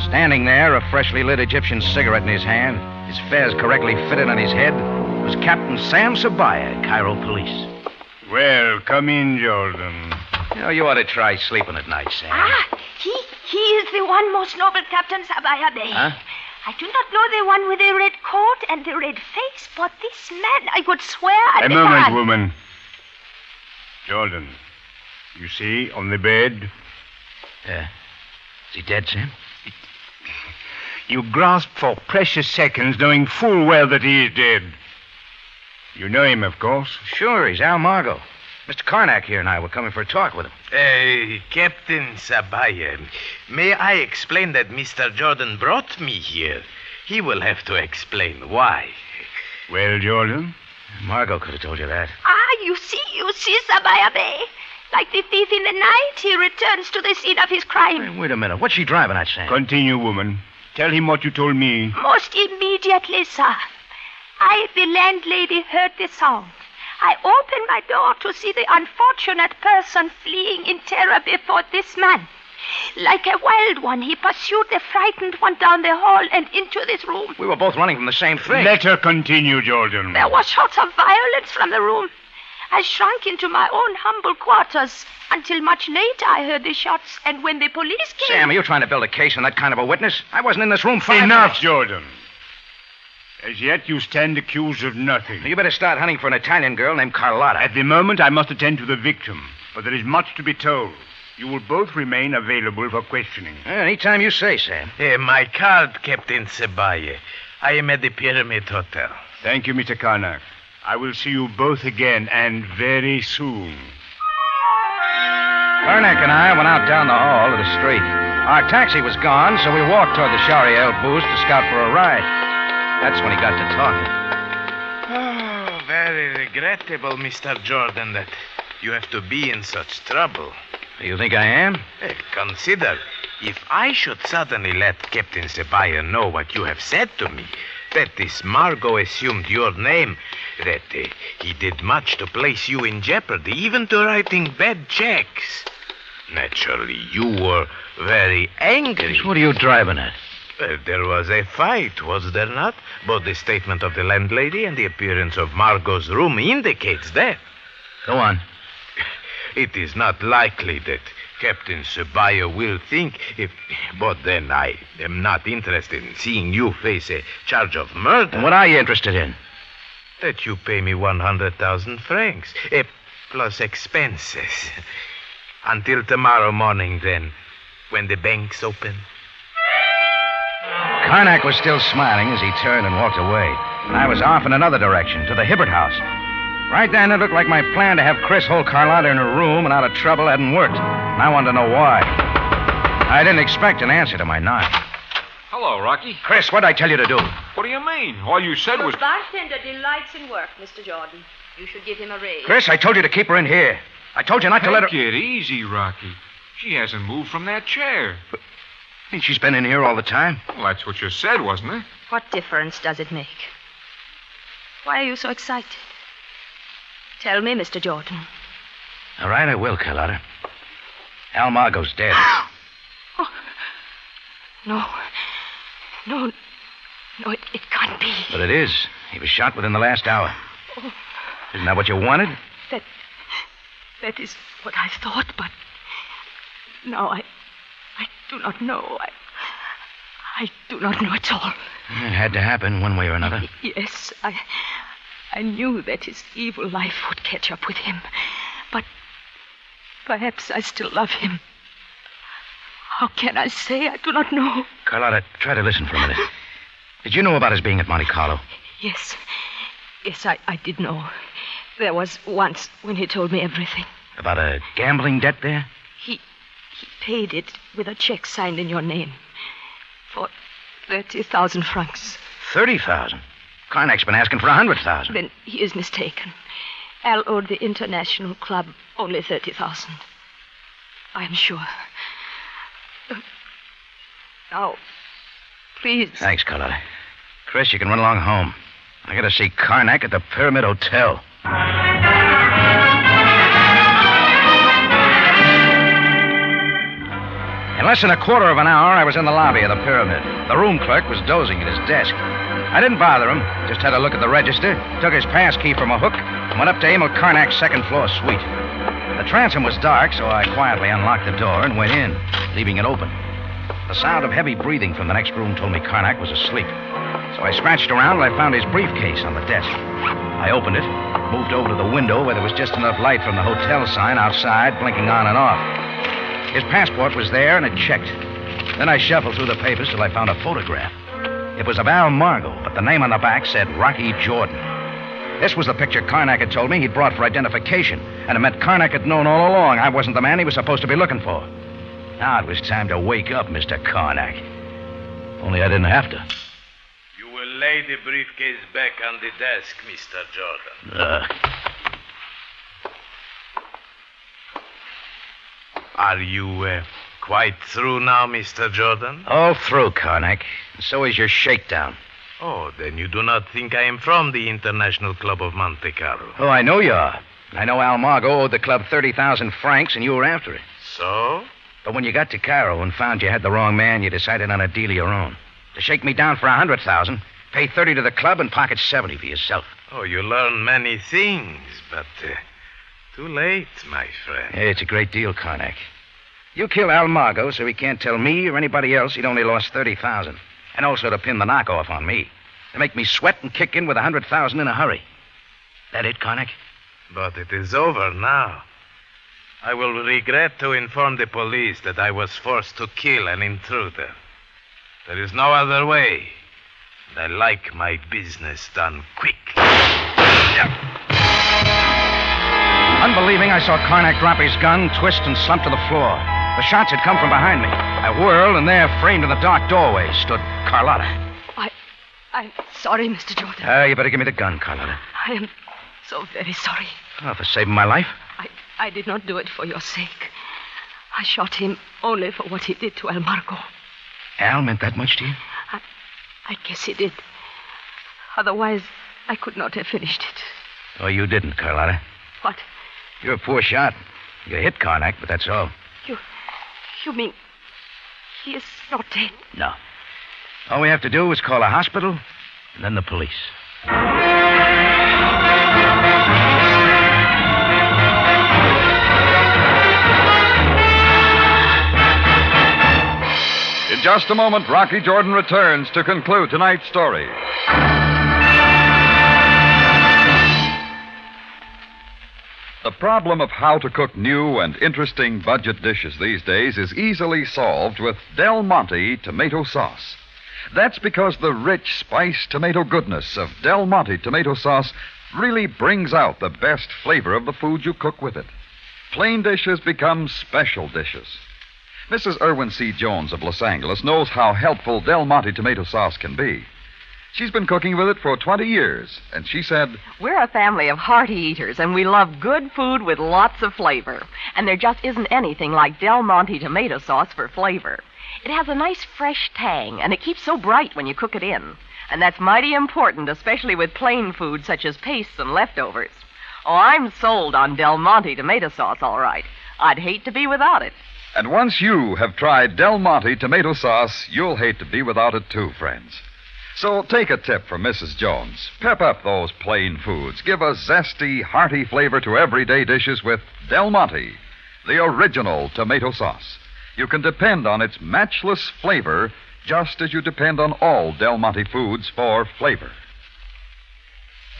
Standing there, a freshly lit Egyptian cigarette in his hand, his fez correctly fitted on his head, was Captain Sam Sabaya, Cairo Police. Well, come in, Jordan. You ought to try sleeping at night, Sam. He is the one most noble Captain Sabaya Bey. Huh? I do not know the one with the red coat and the red face, but this man, I would swear... A moment, woman. Jordan, you see, on the bed... Is he dead, Sam? You grasp for precious seconds, knowing full well that he is dead. You know him, of course. Sure, he's Al Margo. Mr. Karnak here and I were coming for a talk with him. Captain Sabaya, may I explain that Mr. Jordan brought me here? He will have to explain why. Well, Jordan? Margo could have told you that. You see, Sabaya Bey. Like the thief in the night, he returns to the scene of his crime. Hey, wait a minute. What's she driving at, Sam? Continue, woman. Tell him what you told me. Most immediately, sir. I, the landlady, heard the sound. I opened my door to see the unfortunate person fleeing in terror before this man. Like a wild one, he pursued the frightened one down the hall and into this room. We were both running from the same thing. Let her continue, Jordan. There were shots of violence from the room. I shrunk into my own humble quarters until much later I heard the shots, and when the police came... Sam, are you trying to build a case on that kind of a witness? I wasn't in this room 5 Enough, minutes. Jordan. As yet, you stand accused of nothing. You better start hunting for an Italian girl named Carlotta. At the moment, I must attend to the victim, but there is much to be told. You will both remain available for questioning. Anytime you say, Sam. My card, Captain Sabaya. I am at the Pyramid Hotel. Thank you, Mr. Karnak. I will see you both again, and very soon. Karnak and I went out down the hall to the street. Our taxi was gone, so we walked toward the Shariel booth to scout for a ride. That's when he got to talking. Oh, very regrettable, Mr. Jordan, that you have to be in such trouble. You think I am? Consider, if I should suddenly let Captain Sebaya know what you have said to me, that this Margot assumed your name, that he did much to place you in jeopardy, even to writing bad checks. Naturally, you were very angry. What are you driving at? There was a fight, was there not? Both the statement of the landlady and the appearance of Margot's room indicates that. Go on. It is not likely that Captain Sebaya will think if... But then I am not interested in seeing you face a charge of murder. And what are you interested in? That you pay me 100,000 francs, plus expenses. Until tomorrow morning, then, when the banks open. Karnak was still smiling as he turned and walked away. And I was off in another direction, to the Hibbert house. Right then, it looked like my plan to have Chris hold Carlotta in her room and out of trouble hadn't worked. And I wanted to know why. I didn't expect an answer to my knock. Hello, Rocky. Chris, what'd I tell you to do? What do you mean? All you said was... The bartender delights in work, Mr. Jordan. You should give him a raise. Chris, I told you to keep her in here. I told you not to let her... Take it easy, Rocky. She hasn't moved from that chair. But, she's been in here all the time? Well, that's what you said, wasn't it? What difference does it make? Why are you so excited? Tell me, Mr. Jordan. All right, I will, Carlotta. Al Margot's dead. Oh. No. No, it can't be. But it is. He was shot within the last hour. Oh. Isn't that what you wanted? That is what I thought, but now I do not know. I do not know at all. It had to happen one way or another. Yes, I knew that his evil life would catch up with him, but perhaps I still love him. How can I say? I do not know. Carlotta, try to listen for a minute. Did you know about his being at Monte Carlo? Yes, I did know. There was once when he told me everything. About a gambling debt there? He paid it with a check signed in your name for 30,000 francs. 30,000? Karnak's been asking for 100,000. Then he is mistaken. Al owed the International Club only 30,000. I am sure. Now, please. Thanks, Carlotta. Chris, you can run along home. I gotta see Karnak at the Pyramid Hotel. In less than a quarter of an hour, I was in the lobby of the Pyramid. The room clerk was dozing at his desk. I didn't bother him, just had a look at the register, took his pass key from a hook, and went up to Emil Karnak's second-floor suite. The transom was dark, so I quietly unlocked the door and went in, leaving it open. The sound of heavy breathing from the next room told me Karnak was asleep. So I scratched around and I found his briefcase on the desk. I opened it, moved over to the window where there was just enough light from the hotel sign outside, blinking on and off. His passport was there, and it checked. Then I shuffled through the papers till I found a photograph. It was of Al Margot, but the name on the back said Rocky Jordan. This was the picture Karnak had told me he'd brought for identification, and it meant Karnak had known all along I wasn't the man he was supposed to be looking for. Now it was time to wake up, Mr. Karnak. Only I didn't have to. You will lay the briefcase back on the desk, Mr. Jordan. Are you quite through now, Mr. Jordan? All through, Karnak. And so is your shakedown. Oh, then you do not think I am from the International Club of Monte Carlo. Oh, I know you are. I know Al Margot owed the club 30,000 francs, and you were after it. So? But when you got to Cairo and found you had the wrong man, you decided on a deal of your own. To shake me down for 100,000, pay 30 to the club, and pocket 70 for yourself. Oh, you learn many things, but too late, my friend. It's a great deal, Karnak. You kill Al Margot so he can't tell me or anybody else he'd only lost 30,000. And also to pin the knockoff on me. To make me sweat and kick in with 100,000 in a hurry. That it, Karnak? But it is over now. I will regret to inform the police that I was forced to kill an intruder. There is no other way. And I like my business done quickly. Unbelieving, I saw Karnak drop his gun, twist, and slump to the floor. The shots had come from behind me. I whirled, and there, framed in the dark doorway, stood Carlotta. I'm sorry, Mr. Jordan. You better give me the gun, Carlotta. I am so very sorry. Oh, for saving my life? I did not do it for your sake. I shot him only for what he did to El Marco. Al meant that much to you? I guess he did. Otherwise, I could not have finished it. Oh, you didn't, Carlotta. What? You're a poor shot. You hit Karnak, but that's all. You mean he is not dead? No. All we have to do is call a hospital and then the police. In just a moment, Rocky Jordan returns to conclude tonight's story. The problem of how to cook new and interesting budget dishes these days is easily solved with Del Monte tomato sauce. That's because the rich, spiced tomato goodness of Del Monte tomato sauce really brings out the best flavor of the food you cook with it. Plain dishes become special dishes. Mrs. Irwin C. Jones of Los Angeles knows how helpful Del Monte tomato sauce can be. She's been cooking with it for 20 years, and she said, "We're a family of hearty eaters, and we love good food with lots of flavor. And there just isn't anything like Del Monte tomato sauce for flavor. It has a nice fresh tang, and it keeps so bright when you cook it in. And that's mighty important, especially with plain food such as pastes and leftovers. Oh, I'm sold on Del Monte tomato sauce, all right. I'd hate to be without it." And once you have tried Del Monte tomato sauce, you'll hate to be without it too, friends. So take a tip from Mrs. Jones. Pep up those plain foods. Give a zesty, hearty flavor to everyday dishes with Del Monte, the original tomato sauce. You can depend on its matchless flavor just as you depend on all Del Monte foods for flavor.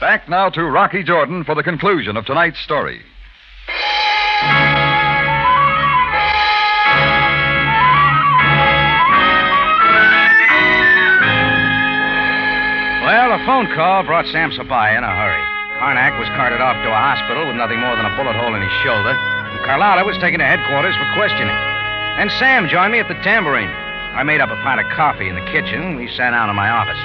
Back now to Rocky Jordan for the conclusion of tonight's story. Well, a phone call brought Sam Sabaya in a hurry. Karnak was carted off to a hospital with nothing more than a bullet hole in his shoulder, and Carlotta was taken to headquarters for questioning. And Sam joined me at the tambourine. I made up a pot of coffee in the kitchen, and we sat down in my office.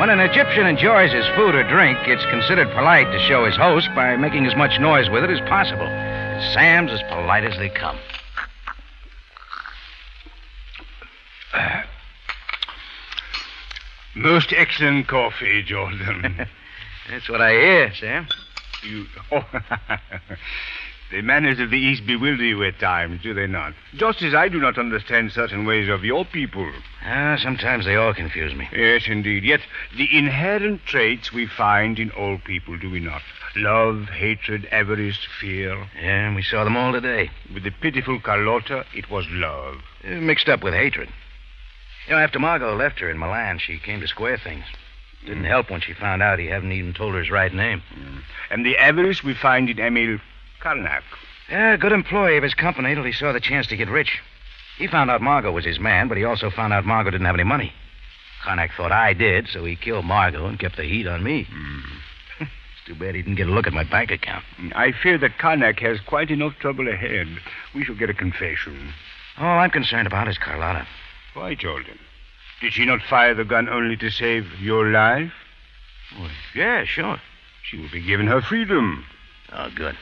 When an Egyptian enjoys his food or drink, it's considered polite to show his host by making as much noise with it as possible. And Sam's as polite as they come. Most excellent coffee, Jordan. That's what I hear, Sam. The manners of the East bewilder you at times, do they not? Just as I do not understand certain ways of your people. Sometimes they all confuse me. Yes, indeed. Yet the inherent traits we find in all people, do we not? Love, hatred, avarice, fear. Yeah, we saw them all today. With the pitiful Carlotta, it was love. Mixed up with hatred. After Margot left her in Milan, she came to square things. Didn't help when she found out he hadn't even told her his right name. And the avarice we find in Emil Karnak. A good employee of his company till he saw the chance to get rich. He found out Margot was his man, but he also found out Margot didn't have any money. Karnak thought I did, so he killed Margot and kept the heat on me. It's too bad he didn't get a look at my bank account. I fear that Karnak has quite enough trouble ahead. We shall get a confession. All I'm concerned about is Carlotta. Why, Jordan? Did she not fire the gun only to save your life? Well, yeah, sure. She will be given her freedom. Oh, good.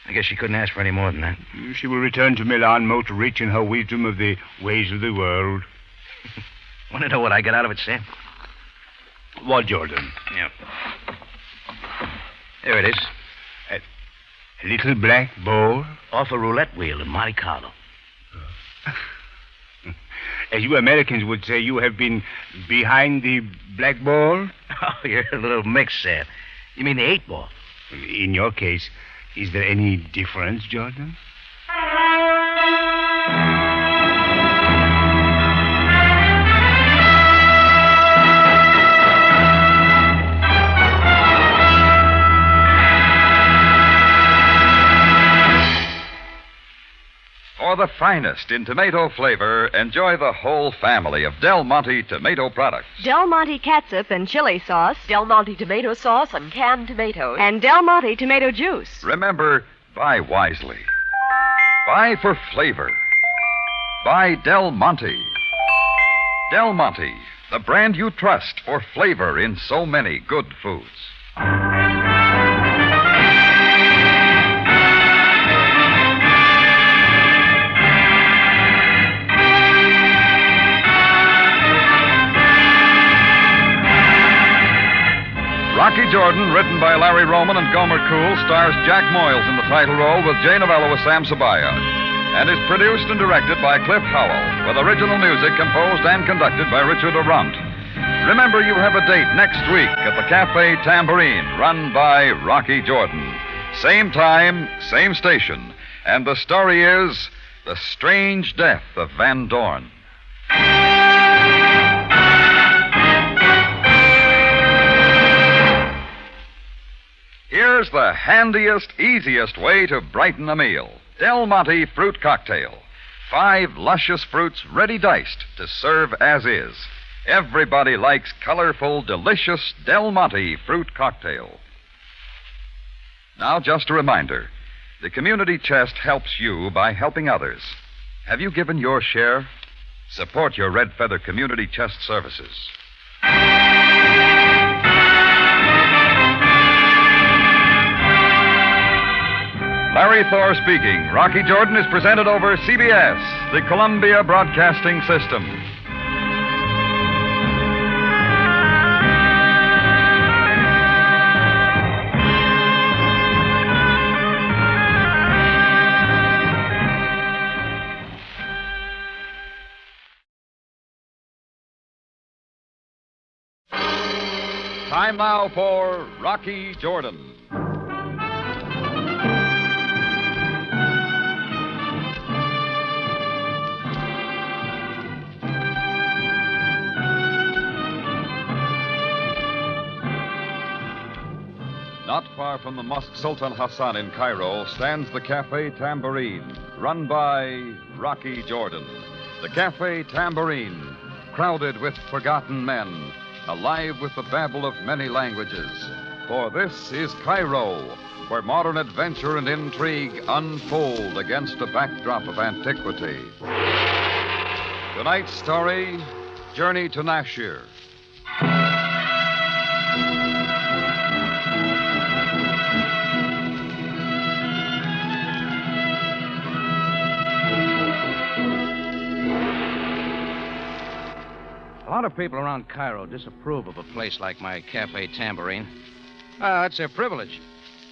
I guess she couldn't ask for any more than that. She will return to Milan most rich in her wisdom of the ways of the world. Want to know what I get out of it, Sam? What, Jordan? Yeah. There it is. A little black ball? Off a roulette wheel in Monte Carlo. As you Americans would say, you have been behind the black ball? Oh, you're a little mix, Sam. You mean the 8-ball? In your case, is there any difference, Jordan? For the finest in tomato flavor, enjoy the whole family of Del Monte tomato products. Del Monte catsup and chili sauce. Del Monte tomato sauce and canned tomatoes. And Del Monte tomato juice. Remember, buy wisely. Buy for flavor. Buy Del Monte. Del Monte, the brand you trust for flavor in so many good foods. Rocky Jordan, written by Larry Roman and Gomer Cool, stars Jack Moyles in the title role with Jay Novello as Sam Sabaya, and is produced and directed by Cliff Howell, with original music composed and conducted by Richard Arant. Remember, you have a date next week at the Cafe Tambourine, run by Rocky Jordan. Same time, same station, and the story is The Strange Death of Van Dorn. Here's the handiest, easiest way to brighten a meal. Del Monte Fruit Cocktail. 5 luscious fruits ready diced to serve as is. Everybody likes colorful, delicious Del Monte Fruit Cocktail. Now, just a reminder. The Community Chest helps you by helping others. Have you given your share? Support your Red Feather Community Chest services. Larry Thor speaking. Rocky Jordan is presented over CBS, the Columbia Broadcasting System. Time now for Rocky Jordan. Not far from the Mosque Sultan Hassan in Cairo stands the Cafe Tambourine, run by Rocky Jordan. The Cafe Tambourine, crowded with forgotten men, alive with the babble of many languages. For this is Cairo, where modern adventure and intrigue unfold against a backdrop of antiquity. Tonight's story, Journey to Nashier. A lot of people around Cairo disapprove of a place like my Cafe Tambourine. It's their privilege.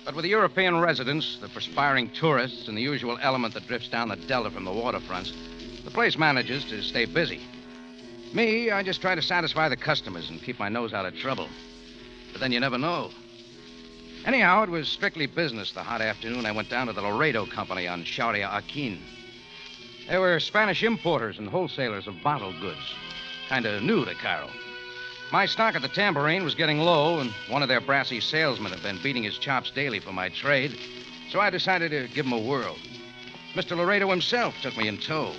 But with the European residents, the perspiring tourists, and the usual element that drifts down the delta from the waterfronts, the place manages to stay busy. Me, I just try to satisfy the customers and keep my nose out of trouble. But then you never know. Anyhow, it was strictly business the hot afternoon I went down to the Laredo Company on Sharia Akin. They were Spanish importers and wholesalers of bottled goods. Kind of new to Cairo. My stock at the Tambourine was getting low, and one of their brassy salesmen had been beating his chops daily for my trade, so I decided to give him a whirl. Mr. Laredo himself took me in tow.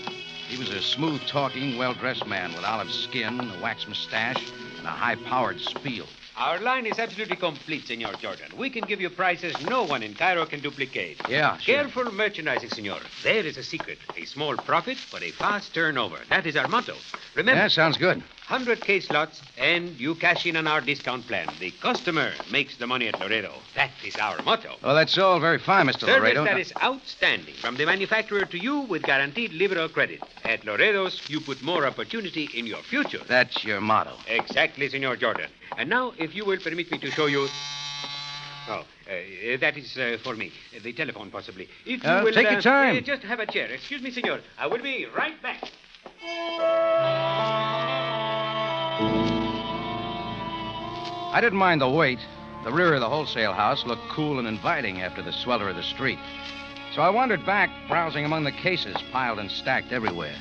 He was a smooth-talking, well-dressed man with olive skin, a waxed mustache, and a high-powered spiel. Our line is absolutely complete, Senor Jordan. We can give you prices no one in Cairo can duplicate. Yeah, sure. Careful merchandising, Senor. There is a secret. A small profit, but a fast turnover. That is our motto. Remember... Yeah, sounds good. 100 case lots, and you cash in on our discount plan. The customer makes the money at Laredo. That is our motto. Well, that's all very fine, Mr. Service Laredo. that is outstanding. From the manufacturer to you with guaranteed liberal credit. At Laredo's, you put more opportunity in your future. That's your motto. Exactly, Senor Jordan. And now, if you will permit me to show you... Oh, that is for me. The telephone, possibly. If you will... Take your time. Just have a chair. Excuse me, senor. I will be right back. I didn't mind the wait. The rear of the wholesale house looked cool and inviting after the swelter of the street. So I wandered back, browsing among the cases piled and stacked everywhere.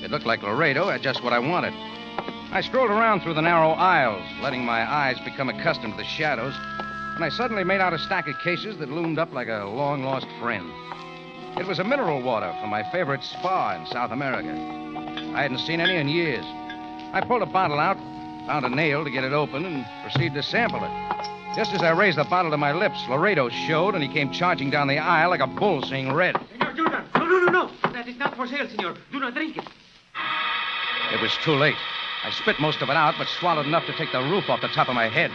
It looked like Laredo had just what I wanted. I strolled around through the narrow aisles, letting my eyes become accustomed to the shadows, and I suddenly made out a stack of cases that loomed up like a long-lost friend. It was a mineral water from my favorite spa in South America. I hadn't seen any in years. I pulled a bottle out, found a nail to get it open, and proceeded to sample it. Just as I raised the bottle to my lips, Laredo showed, and he came charging down the aisle like a bull seeing red. Senor Jordan, no. That is not for sale, senor. Do not drink it. It was too late. I spit most of it out, but swallowed enough to take the roof off the top of my head.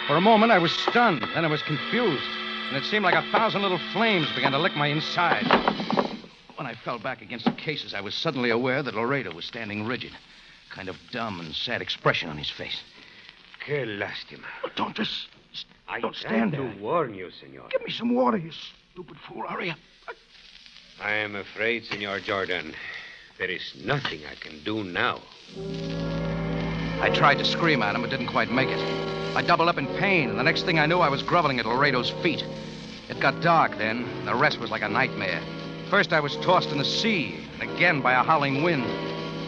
For a moment, I was stunned. Then I was confused, and it seemed like 1,000 little flames began to lick my inside. When I fell back against the cases, I was suddenly aware that Laredo was standing rigid, kind of dumb and sad expression on his face. Que lástima. Don't stand there. I to warn you, senor. Give me some water, you stupid fool. Hurry up. I am afraid, Senor Jordan, there is nothing I can do now. I tried to scream at him, but didn't quite make it. I doubled up in pain, and the next thing I knew, I was groveling at Laredo's feet. It got dark then, and the rest was like a nightmare. First, I was tossed in the sea, and again by a howling wind.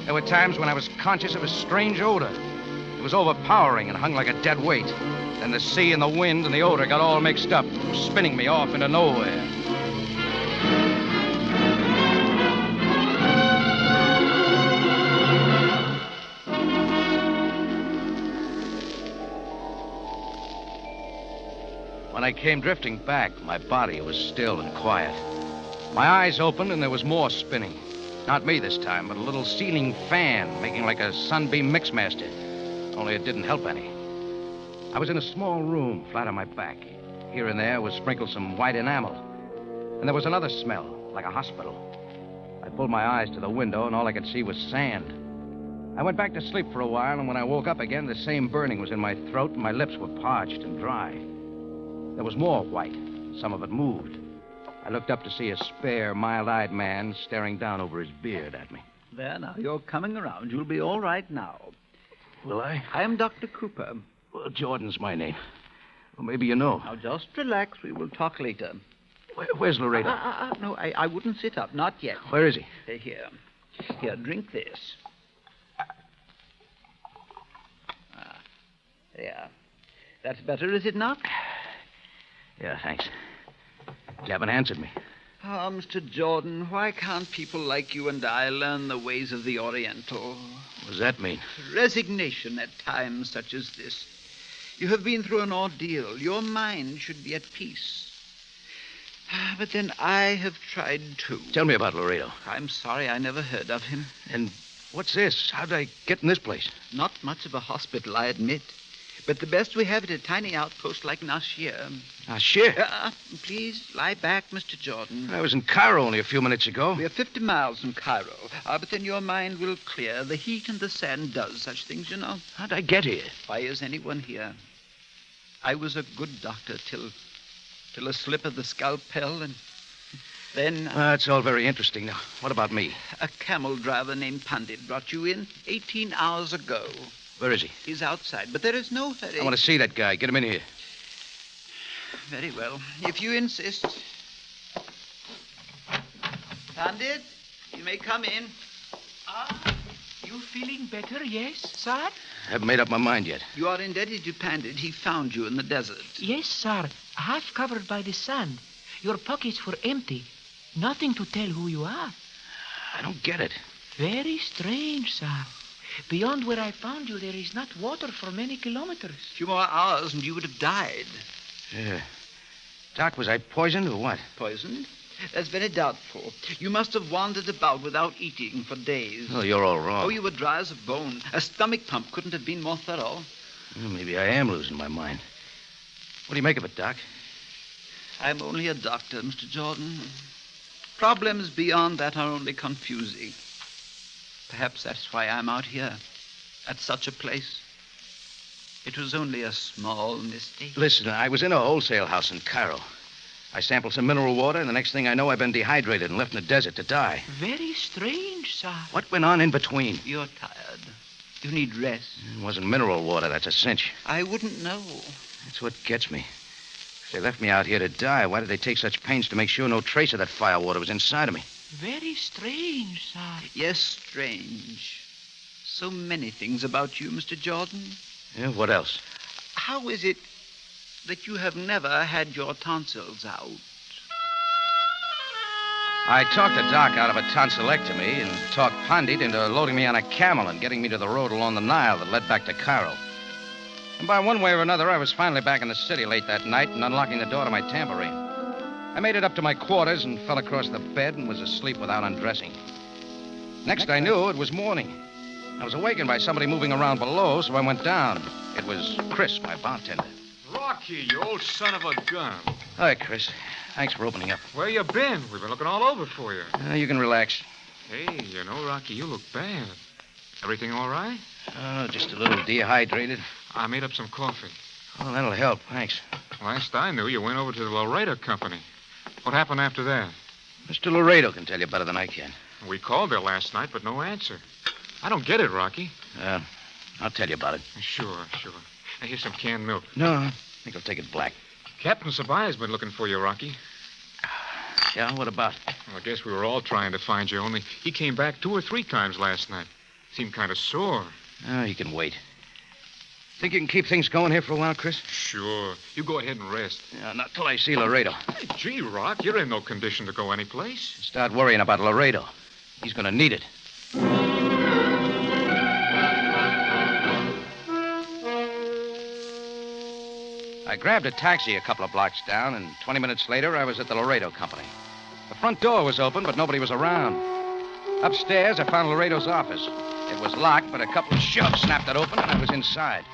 There were times when I was conscious of a strange odor. It was overpowering and hung like a dead weight. Then the sea and the wind and the odor got all mixed up, spinning me off into nowhere. When I came drifting back, my body was still and quiet. My eyes opened and there was more spinning. Not me this time, but a little ceiling fan making like a sunbeam mixmaster. Only it didn't help any. I was in a small room, flat on my back. Here and there was sprinkled some white enamel. And there was another smell, like a hospital. I pulled my eyes to the window, and all I could see was sand. I went back to sleep for a while, and when I woke up again, the same burning was in my throat, and my lips were parched and dry. There was more white. Some of it moved. I looked up to see a spare, mild-eyed man staring down over his beard at me. There, now, you're coming around. You'll be all right now. Will I? I am Dr. Cooper. Well, Jordan's my name. Well, maybe you know. Now, just relax. We will talk later. Where's Laredo? No, I wouldn't sit up. Not yet. Where is he? Here. Here, drink this. There. That's better, is it not? Yeah, thanks. You haven't answered me. Ah, Mr. Jordan, why can't people like you and I learn the ways of the Oriental? What does that mean? Resignation at times such as this. You have been through an ordeal. Your mind should be at peace. But then I have tried too. Tell me about Laredo. I'm sorry I never heard of him. And what's this? How did I get in this place? Not much of a hospital, I admit. But the best we have is a tiny outpost like Nashier. Nashier? Please, lie back, Mr. Jordan. I was in Cairo only a few minutes ago. We are 50 miles from Cairo. But then your mind will clear. The heat and the sand does such things, you know. How'd I get here? Why is anyone here? I was a good doctor till a slip of the scalpel, and then... That's all very interesting. Now, what about me? A camel driver named Pandit brought you in 18 hours ago. Where is he? He's outside, but there is no hurry. I want to see that guy. Get him in here. Very well. If you insist. Pandit, you may come in. You feeling better, yes, sir? Haven't made up my mind yet. You are indebted to Pandit. He found you in the desert. Yes, sir. Half covered by the sand. Your pockets were empty. Nothing to tell who you are. I don't get it. Very strange, sir. Beyond where I found you, there is not water for many kilometers. A few more hours and you would have died. Yeah. Doc, was I poisoned or what? Poisoned? That's very doubtful. You must have wandered about without eating for days. Oh, you're all wrong. Oh, you were dry as a bone. A stomach pump couldn't have been more thorough. Well, maybe I am losing my mind. What do you make of it, Doc? I'm only a doctor, Mr. Jordan. Problems beyond that are only confusing. Perhaps that's why I'm out here, at such a place. It was only a small mistake. Listen, I was in a wholesale house in Cairo. I sampled some mineral water, and the next thing I know, I've been dehydrated and left in the desert to die. Very strange, sir. What went on in between? You're tired. You need rest. It wasn't mineral water, that's a cinch. I wouldn't know. That's what gets me. If they left me out here to die, why did they take such pains to make sure no trace of that firewater was inside of me? Very strange, sir. Yes, strange. So many things about you, Mr. Jordan. Yeah, what else? How is it that you have never had your tonsils out? I talked the doc out of a tonsillectomy and talked Pandit into loading me on a camel and getting me to the road along the Nile that led back to Cairo. And by one way or another, I was finally back in the city late that night and unlocking the door to my tambourine. I made it up to my quarters and fell across the bed and was asleep without undressing. Next I knew, it was morning. I was awakened by somebody moving around below, so I went down. It was Chris, my bartender. Rocky, you old son of a gun. Hi, Chris. Thanks for opening up. Where you been? We've been looking all over for you. You can relax. Hey, you know, Rocky, you look bad. Everything all right? Oh, just a little dehydrated. I made up some coffee. Oh, that'll help. Thanks. Last I knew, you went over to the Laredo Company. What happened after that? Mr. Laredo can tell you better than I can. We called there last night, but no answer. I don't get it, Rocky. I'll tell you about it. Sure. Now, here's some canned milk. No, I think I'll take it black. Captain Sabaya's been looking for you, Rocky. Yeah, what about? Well, I guess we were all trying to find you, only he came back 2 or 3 times last night. Seemed kind of sore. Oh, he can wait. Think you can keep things going here for a while, Chris? Sure. You go ahead and rest. Yeah, not till I see Laredo. Hey, gee, Rock, you're in no condition to go anyplace. Start worrying about Laredo. He's going to need it. I grabbed a taxi a couple of blocks down, and 20 minutes later, I was at the Laredo Company. The front door was open, but nobody was around. Upstairs, I found Laredo's office. It was locked, but a couple of shoves snapped it open, and I was inside.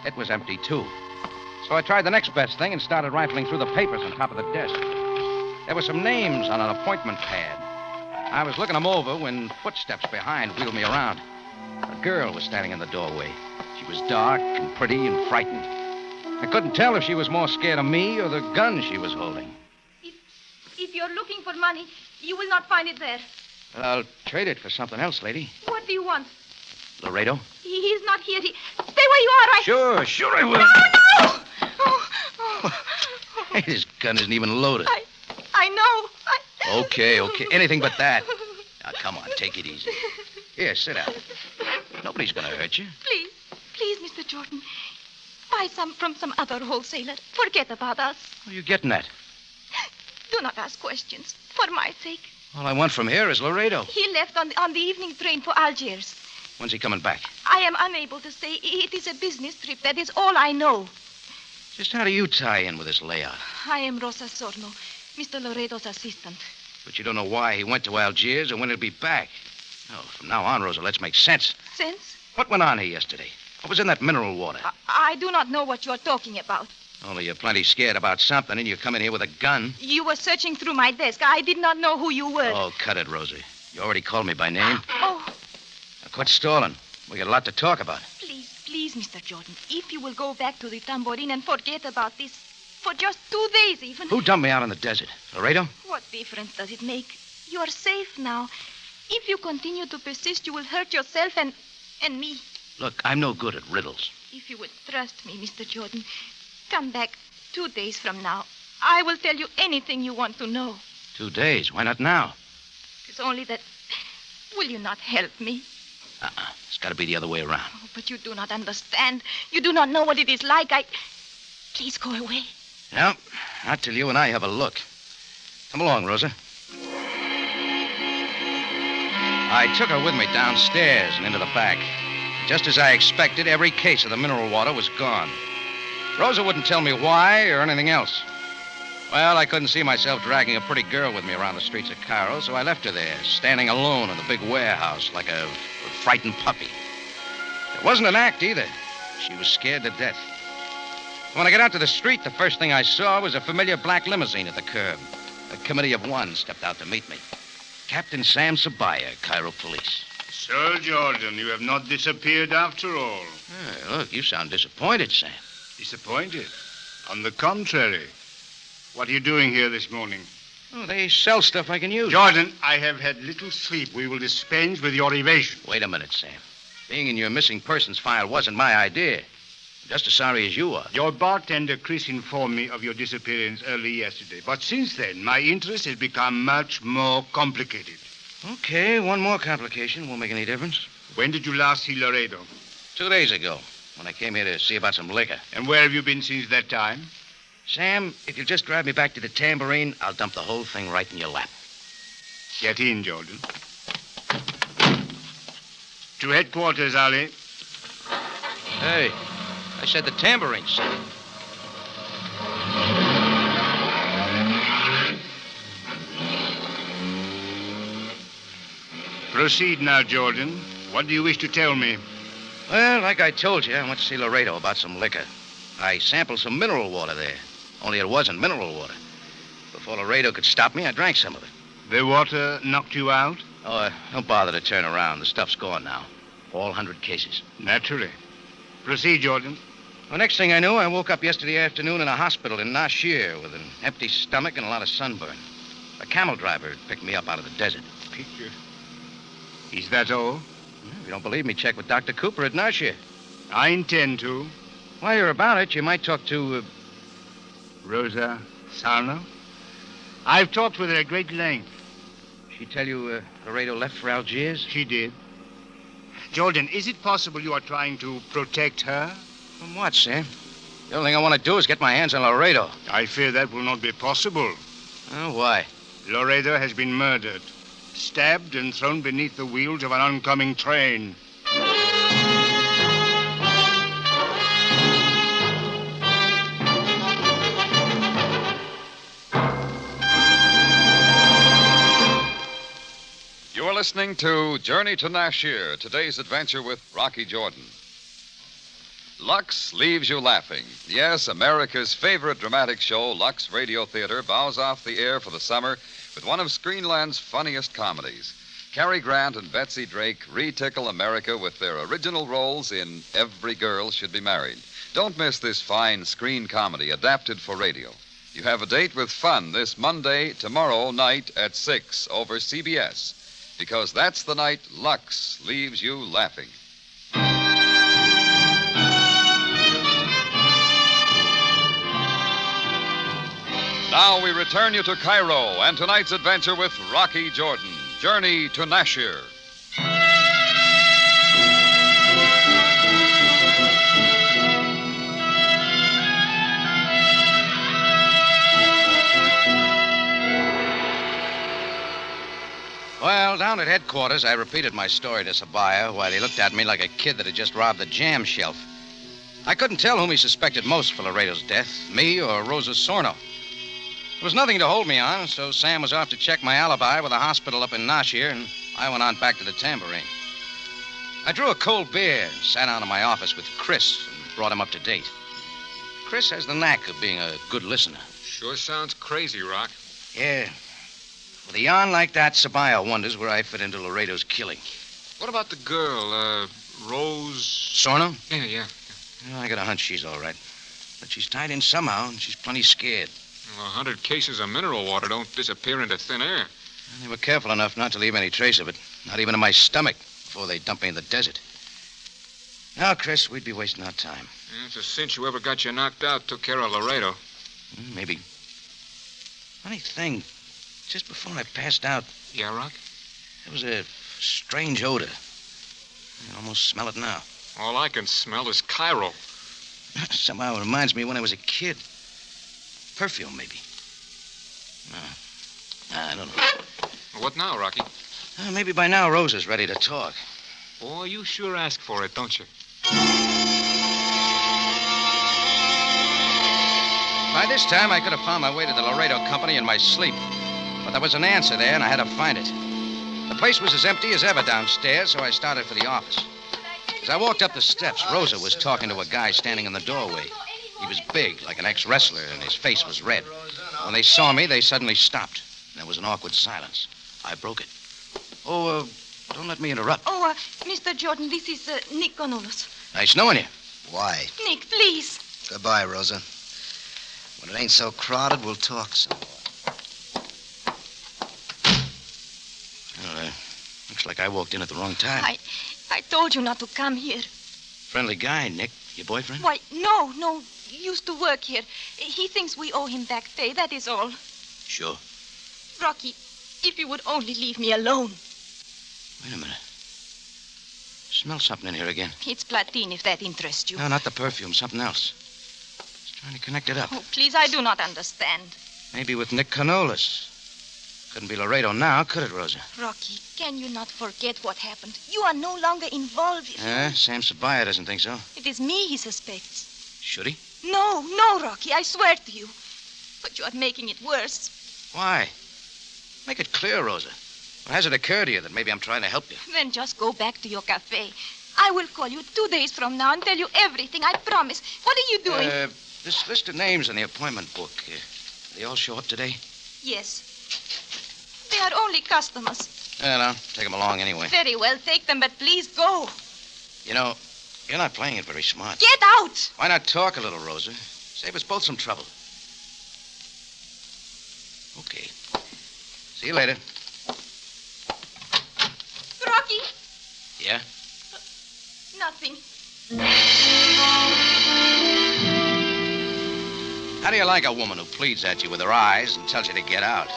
It was empty, too. So I tried the next best thing and started rifling through the papers on top of the desk. There were some names on an appointment pad. I was looking them over when footsteps behind wheeled me around. A girl was standing in the doorway. She was dark and pretty and frightened. I couldn't tell if she was more scared of me or the gun she was holding. If you're looking for money, you will not find it there. I'll trade it for something else, lady. What do you want? Laredo? He's not here. Stay where you are. Sure I will. No! Oh. Hey, this gun isn't even loaded. I know. Okay. Anything but that. Now, come on, take it easy. Here, sit down. Nobody's going to hurt you. Please, Mr. Jordan. Buy some from some other wholesaler. Forget about us. What are you getting at? Do not ask questions. For my sake. All I want from here is Laredo. He left on the evening train for Algiers. When's he coming back? I am unable to say. It is a business trip. That is all I know. Just how do you tie in with this layout? I am Rosa Sorno, Mr. Laredo's assistant. But you don't know why he went to Algiers or when he'll be back. Oh, from now on, Rosa, let's make sense. Sense? What went on here yesterday? What was in that mineral water? I do not know what you are talking about. Only you're plenty scared about something, and you come in here with a gun. You were searching through my desk. I did not know who you were. Oh, cut it, Rosie. You already called me by name. Oh. Now, quit stalling. We got a lot to talk about. Please, Mr. Jordan, if you will go back to the tambourine and forget about this for just 2 days even. Who dumped me out in the desert? Laredo? What difference does it make? You are safe now. If you continue to persist, you will hurt yourself and me. Look, I'm no good at riddles. If you would trust me, Mr. Jordan, come back 2 days from now. I will tell you anything you want to know. 2 days? Why not now? It's only that... Will you not help me? It's got to be the other way around. Oh, but you do not understand. You do not know what it is like. Please go away. No, not till you and I have a look. Come along, Rosa. I took her with me downstairs and into the back. Just as I expected, every case of the mineral water was gone. Rosa wouldn't tell me why or anything else. Well, I couldn't see myself dragging a pretty girl with me around the streets of Cairo, so I left her there, standing alone in the big warehouse like a frightened puppy. It wasn't an act either. She was scared to death. When I got out to the street, the first thing I saw was a familiar black limousine at the curb. A committee of one stepped out to meet me. Captain Sam Sabaya, Cairo Police. So, Jordan, you have not disappeared after all. Hey, look, you sound disappointed, Sam. Disappointed? On the contrary. What are you doing here this morning? Oh, they sell stuff I can use. Jordan, I have had little sleep. We will dispense with your evasion. Wait a minute, Sam. Being in your missing persons file wasn't my idea. I'm just as sorry as you are. Your bartender, Chris, informed me of your disappearance early yesterday. But since then, my interest has become much more complicated. Okay, one more complication won't make any difference. When did you last see Laredo? 2 days ago, when I came here to see about some liquor. And where have you been since that time? Sam, if you'll just drive me back to the tambourine, I'll dump the whole thing right in your lap. Get in, Jordan. To headquarters, Ali. Hey, I said the tambourine set. Proceed now, Jordan. What do you wish to tell me? Well, like I told you, I went to see Laredo about some liquor. I sampled some mineral water there, only it wasn't mineral water. Before Laredo could stop me, I drank some of it. The water knocked you out? Oh, don't bother to turn around. The stuff's gone now. All 100 cases. Naturally. Proceed, Jordan. The next thing I knew, I woke up yesterday afternoon in a hospital in Nashier with an empty stomach and a lot of sunburn. A camel driver had picked me up out of the desert. Picture. Is that all? If you don't believe me, check with Dr. Cooper at Nashier. I intend to. While you're about it, you might talk to... Rosa Sarno? I've talked with her at great length. She tell you Laredo left for Algiers? She did. Jordan, is it possible you are trying to protect her? From what, Sam? The only thing I want to do is get my hands on Laredo. I fear that will not be possible. Oh, why? Laredo has been murdered. Stabbed and thrown beneath the wheels of an oncoming train. You are listening to Journey to Nashier, today's adventure with Rocky Jordan. Lux leaves you laughing. Yes, America's favorite dramatic show, Lux Radio Theater, bows off the air for the summer with one of Screenland's funniest comedies. Cary Grant and Betsy Drake re-tickle America with their original roles in Every Girl Should Be Married. Don't miss this fine screen comedy adapted for radio. You have a date with fun this Monday, tomorrow night at 6 over CBS. Because that's the night Lux leaves you laughing. Now we return you to Cairo and tonight's adventure with Rocky Jordan, Journey to Nashier. Well, down at headquarters, I repeated my story to Sabaya while he looked at me like a kid that had just robbed the jam shelf. I couldn't tell whom he suspected most for Laredo's death, me or Rosa Sorno. There was nothing to hold me on, so Sam was off to check my alibi with a hospital up in Nashier, and I went on back to the tambourine. I drew a cold beer and sat down in my office with Chris and brought him up to date. Chris has the knack of being a good listener. Sure sounds crazy, Rock. Yeah. With a yarn like that, Sabaya wonders where I fit into Laredo's killing. What about the girl, Rose... Sorno? Yeah. Well, I got a hunch she's all right. But she's tied in somehow, and she's plenty scared. Well, 100 cases of mineral water don't disappear into thin air. And they were careful enough not to leave any trace of it, not even in my stomach, before they dumped me in the desert. Now, Chris, we'd be wasting our time. Yeah, it's a cinch whoever got you knocked out took care of Laredo. Maybe. Funny thing, just before I passed out... Yeah, Rock? There was a strange odor. I can almost smell it now. All I can smell is Cairo. Somehow it reminds me when I was a kid. Perfume, maybe. No, I don't know. What now, Rocky? Maybe by now Rosa's ready to talk. Boy, you sure ask for it, don't you? By this time, I could have found my way to the Laredo Company in my sleep. But there was an answer there, and I had to find it. The place was as empty as ever downstairs, so I started for the office. As I walked up the steps, Rosa was talking to a guy standing in the doorway. He was big, like an ex-wrestler, and his face was red. When they saw me, they suddenly stopped. There was an awkward silence. I broke it. Oh, don't let me interrupt. Oh, Mr. Jordan, this is Nick Gonulos. Nice knowing you. Why? Nick, please. Goodbye, Rosa. When it ain't so crowded, we'll talk some more. Well, looks like I walked in at the wrong time. I told you not to come here. Friendly guy, Nick. Your boyfriend? Why, no. He used to work here. He thinks we owe him back pay, that is all. Sure. Rocky, if you would only leave me alone. Wait a minute. Smell something in here again. It's Platine, if that interests you. No, not the perfume. Something else. Just trying to connect it up. Oh, please, I do not understand. Maybe with Nick Canolis. Couldn't be Laredo now, could it, Rosa? Rocky, can you not forget what happened? You are no longer involved. Sam Sabaya doesn't think so. It is me he suspects. Should he? No, Rocky, I swear to you. But you are making it worse. Why? Make it clear, Rosa. Or has it occurred to you that maybe I'm trying to help you? Then just go back to your cafe. I will call you 2 days from now and tell you everything, I promise. What are you doing? This list of names in the appointment book, they all show up today? Yes. They are only customers. Well, I'll take them along anyway. Very well, take them, but please go. You know, you're not playing it very smart. Get out! Why not talk a little, Rosa? Save us both some trouble. Okay. See you later. Rocky! Yeah? Nothing. How do you like a woman who pleads at you with her eyes and tells you to get out?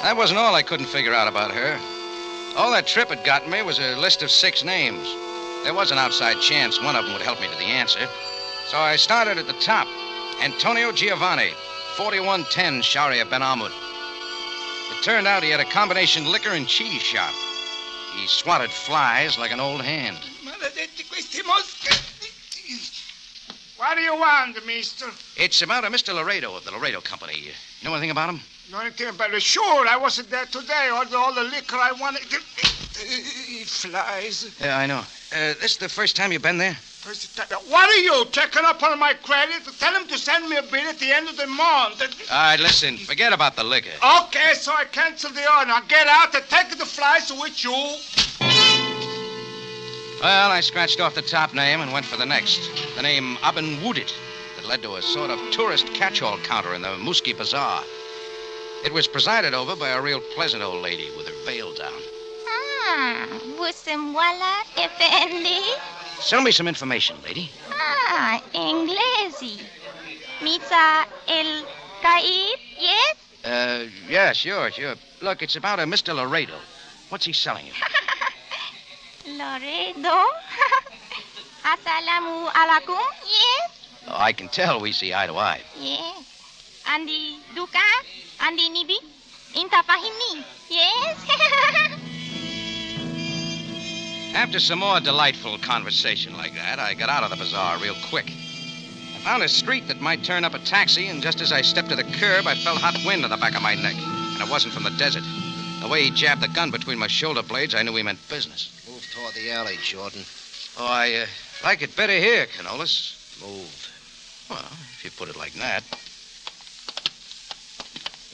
That wasn't all I couldn't figure out about her. All that trip had gotten me was a list of 6 names. There was an outside chance one of them would help me to the answer. So I started at the top. Antonio Giovanni, 4110 Sharia Ben Ahmud. It turned out he had a combination liquor and cheese shop. He swatted flies like an old hand. What do you want, mister? It's about a Mr. Laredo of the Laredo Company. You know anything about him? Know anything about it? Sure, I wasn't there today. All the liquor I wanted. It flies. Yeah, I know. This is the first time you've been there? First time. What are you, checking up on my credit? Tell him to send me a bill at the end of the month. All right, listen, forget about the liquor. Okay, so I cancel the order. Now get out and take the flies with you. Well, I scratched off the top name and went for the next. The name Aben Woodit that led to a sort of tourist catch-all counter in the Muski Bazaar. It was presided over by a real pleasant old lady with her veil down. Busemwala Effendi. Sell me some information, lady. Inglesi. Mitza El Caid, yes? Yeah, sure. Look, it's about a Mr. Laredo. What's he selling you? Laredo? Assalamu alaikum, yes? Oh, I can tell we see eye to eye. Yes. Andi Dukan? Andi Nibi? Inta Fahimi, yes? After some more delightful conversation like that, I got out of the bazaar real quick. I found a street that might turn up a taxi, and just as I stepped to the curb, I felt hot wind on the back of my neck. And it wasn't from the desert. The way he jabbed the gun between my shoulder blades, I knew he meant business. Move toward the alley, Jordan. Oh, I like it better here, Canolas. Move. Well, if you put it like that.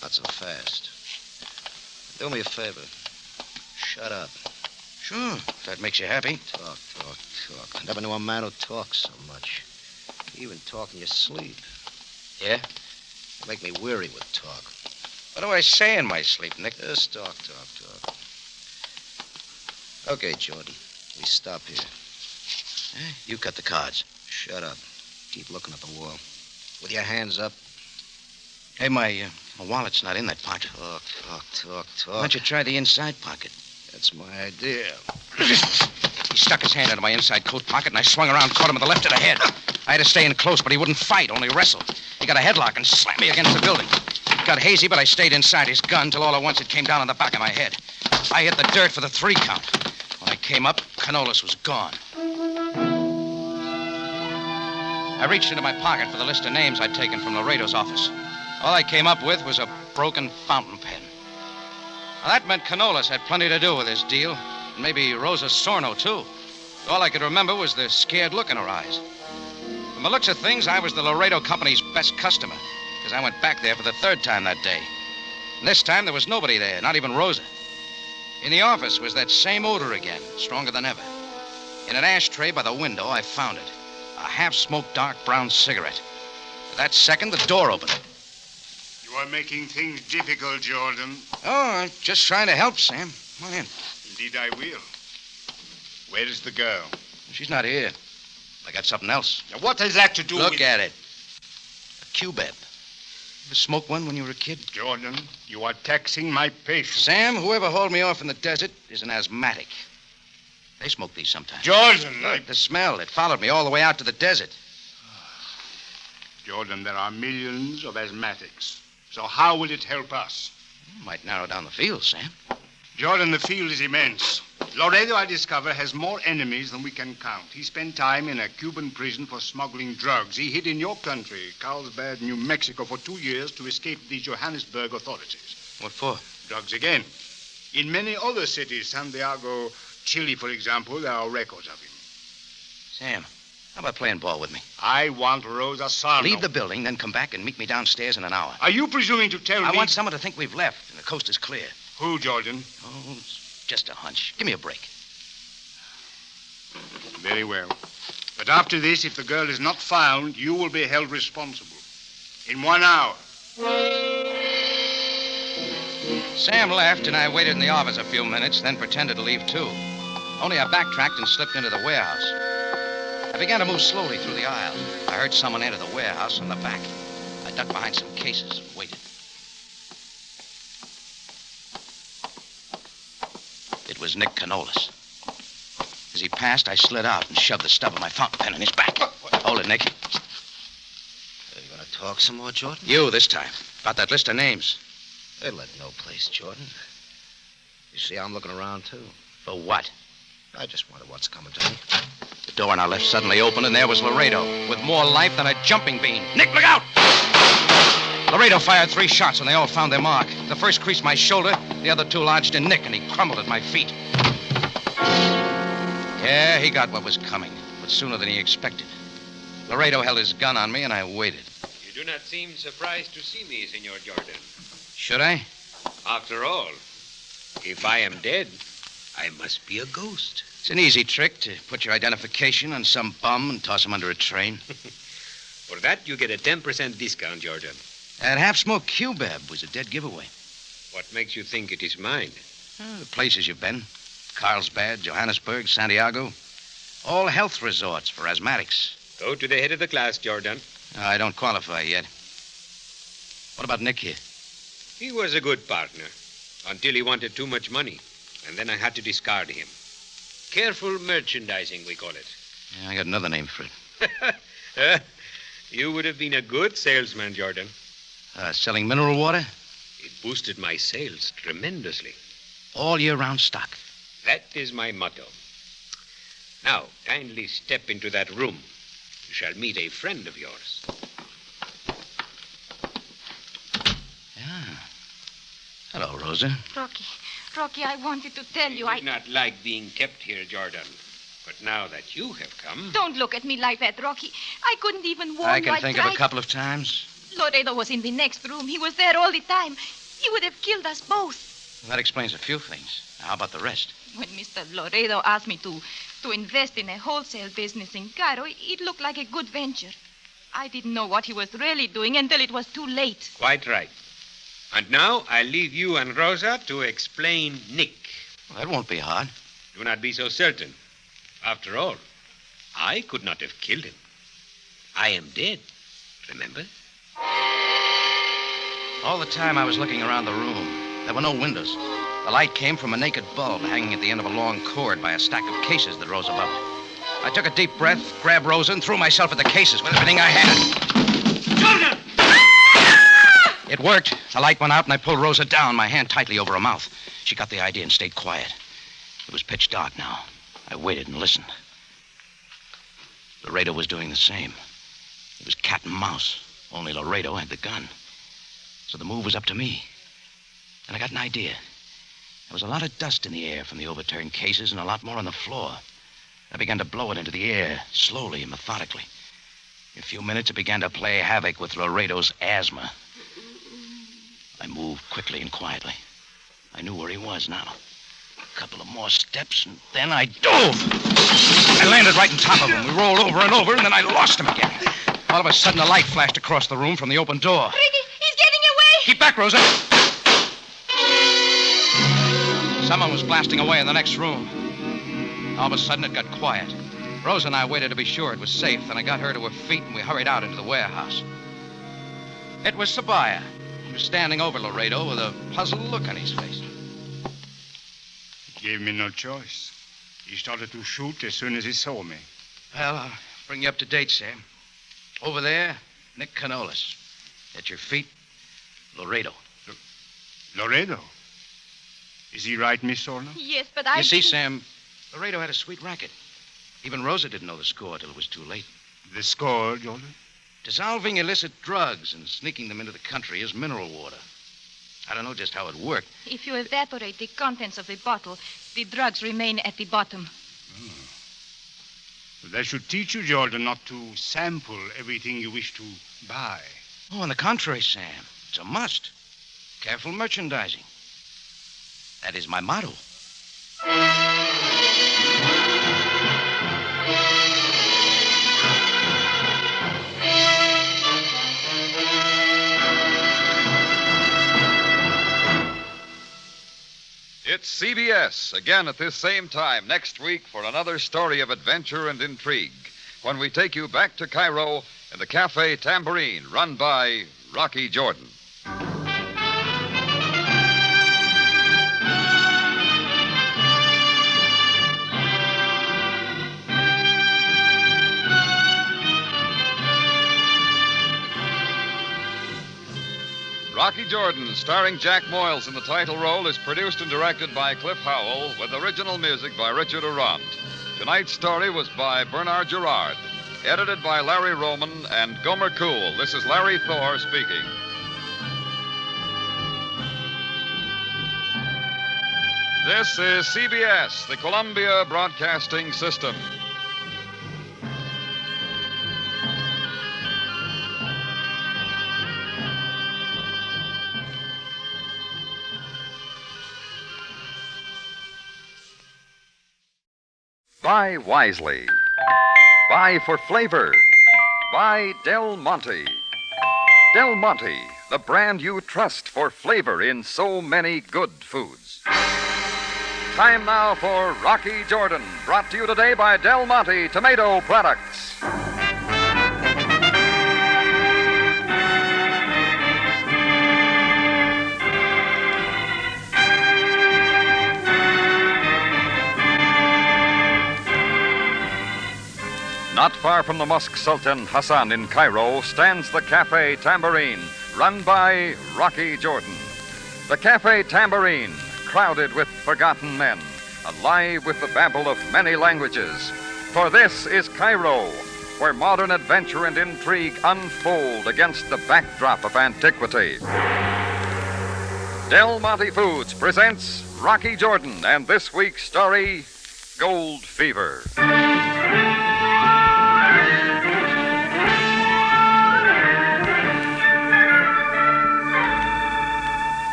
Not so fast. Do me a favor. Shut up. Sure, if that makes you happy. Talk. I never knew a man who talks so much. You even talk in your sleep. Yeah? You make me weary with talk. What do I say in my sleep, Nick? Just talk. Okay, Jordan. We stop here. You cut the cards. Shut up. Keep looking at the wall. With your hands up. Hey, my wallet's not in that pocket. Talk. Why don't you try the inside pocket? That's my idea. He stuck his hand into my inside coat pocket, and I swung around, caught him in the left of the head. I had to stay in close, but he wouldn't fight, only wrestle. He got a headlock and slammed me against the building. It got hazy, but I stayed inside his gun till all at once it came down on the back of my head. I hit the dirt for the 3 count. When I came up, Canolas was gone. I reached into my pocket for the list of names I'd taken from Laredo's office. All I came up with was a broken fountain pen. Now, that meant Canolas had plenty to do with this deal, and maybe Rosa Sorno, too. All I could remember was the scared look in her eyes. From the looks of things, I was the Laredo Company's best customer, because I went back there for the 3rd time that day. And this time, there was nobody there, not even Rosa. In the office was that same odor again, stronger than ever. In an ashtray by the window, I found it. A half-smoked dark brown cigarette. At that second, the door opened. You are making things difficult, Jordan. Oh, I'm just trying to help, Sam. Come on in. Indeed, I will. Where is the girl? She's not here. I got something else. Now, what has that to do with... Look at it. A cubeb. Ever smoke one when you were a kid? Jordan, you are taxing my patience. Sam, whoever hauled me off in the desert is an asthmatic. They smoke these sometimes. Jordan! Look, the smell. It followed me all the way out to the desert. Jordan, there are millions of asthmatics. So how will it help us? Might narrow down the field, Sam. Jordan, the field is immense. Laredo, I discover, has more enemies than we can count. He spent time in a Cuban prison for smuggling drugs. He hid in your country, Carlsbad, New Mexico, for 2 years to escape the Johannesburg authorities. What for? Drugs again. In many other cities, Santiago, Chile, for example, there are records of him. Sam, how about playing ball with me? I want Rosa Sarno. Leave the building, then come back and meet me downstairs in an hour. Are you presuming to tell me... I want someone to think we've left and the coast is clear. Who, Jordan? Oh, it's just a hunch. Give me a break. Very well. But after this, if the girl is not found, you will be held responsible. In 1 hour. Sam left, and I waited in the office a few minutes, then pretended to leave, too. Only I backtracked and slipped into the warehouse. I began to move slowly through the aisle. I heard someone enter the warehouse from the back. I ducked behind some cases and waited. It was Nick Canolis. As he passed, I slid out and shoved the stub of my fountain pen in his back. Hold it, Nick. Are you going to talk some more, Jordan? You this time. About that list of names. They led no place, Jordan. You see, I'm looking around, too. For what? I just wonder what's coming to me. The door on our left suddenly opened, and there was Laredo, with more life than a jumping bean. Nick, look out! Laredo fired 3 shots, and they all found their mark. The first creased my shoulder, the other 2 lodged in Nick, and he crumbled at my feet. Yeah, he got what was coming, but sooner than he expected. Laredo held his gun on me, and I waited. You do not seem surprised to see me, Senor Jordan. Should I? After all, if I am dead, I must be a ghost. It's an easy trick to put your identification on some bum and toss him under a train. For that, you get a 10% discount, Jordan. That half-smoked Q-Bab was a dead giveaway. What makes you think it is mine? The places you've been. Carlsbad, Johannesburg, Santiago. All health resorts for asthmatics. Go to the head of the class, Jordan. I don't qualify yet. What about Nick here? He was a good partner, until he wanted too much money, and then I had to discard him. Careful merchandising, we call it. Yeah, I got another name for it. You would have been a good salesman, Jordan. Selling mineral water? It boosted my sales tremendously. All year-round stock. That is my motto. Now, kindly step into that room. You shall meet a friend of yours. Hello, Rosa. Rocky, I wanted to tell you, I did not like being kept here, Jordan. But now that you have come... Don't look at me like that, Rocky. I couldn't even warn you. I can think of a couple of times. Loredo was in the next room. He was there all the time. He would have killed us both. That explains a few things. How about the rest? When Mr. Loredo asked me to invest in a wholesale business in Cairo, it looked like a good venture. I didn't know what he was really doing until it was too late. Quite right. And now I'll leave you and Rosa to explain Nick. Well, that won't be hard. Do not be so certain. After all, I could not have killed him. I am dead, remember? All the time I was looking around the room. There were no windows. The light came from a naked bulb hanging at the end of a long cord by a stack of cases that rose above it. I took a deep breath, grabbed Rosa, and threw myself at the cases with everything I had. Jordan! It worked. The light went out, and I pulled Rosa down, my hand tightly over her mouth. She got the idea and stayed quiet. It was pitch dark now. I waited and listened. Laredo was doing the same. It was cat and mouse, only Laredo had the gun. So the move was up to me. And I got an idea. There was a lot of dust in the air from the overturned cases and a lot more on the floor. I began to blow it into the air, slowly and methodically. In a few minutes, it began to play havoc with Laredo's asthma. I moved quickly and quietly. I knew where he was now. A couple of more steps, and then I dove. I landed right on top of him. We rolled over and over, and then I lost him again. All of a sudden, a light flashed across the room from the open door. Ricky, he's getting away! Keep back, Rosa! Someone was blasting away in the next room. All of a sudden, it got quiet. Rosa and I waited to be sure it was safe. Then I got her to her feet, and we hurried out into the warehouse. It was Sabaya. He was standing over Laredo with a puzzled look on his face. He gave me no choice. He started to shoot as soon as he saw me. Well, I'll bring you up to date, Sam. Over there, Nick Canolis. At your feet, Laredo. Laredo. Is he right, Miss Sorno? Yes, but I... You see, Sam, Laredo had a sweet racket. Even Rosa didn't know the score till it was too late. The score, Jordan? Dissolving illicit drugs and sneaking them into the country as mineral water. I don't know just how it worked. If you evaporate the contents of the bottle, the drugs remain at the bottom. Well, that should teach you, Jordan, not to sample everything you wish to buy. Oh, on the contrary, Sam. It's a must. Careful merchandising. That is my motto. It's CBS, again at this same time next week for another story of adventure and intrigue, when we take you back to Cairo in the Cafe Tambourine, run by Rocky Jordan. Rocky Jordan, starring Jack Moyles in the title role, is produced and directed by Cliff Howell, with original music by Richard Arant. Tonight's story was by Bernard Gerard, edited by Larry Roman and Gomer Cool. This is Larry Thor speaking. This is CBS, the Columbia Broadcasting System. Buy wisely. Buy for flavor. Buy Del Monte. Del Monte, the brand you trust for flavor in so many good foods. Time now for Rocky Jordan, brought to you today by Del Monte Tomato Products. Not far from the Mosque Sultan Hassan in Cairo stands the Cafe Tambourine, run by Rocky Jordan. The Cafe Tambourine, crowded with forgotten men, alive with the babble of many languages. For this is Cairo, where modern adventure and intrigue unfold against the backdrop of antiquity. Del Monte Foods presents Rocky Jordan and this week's story, Gold Fever.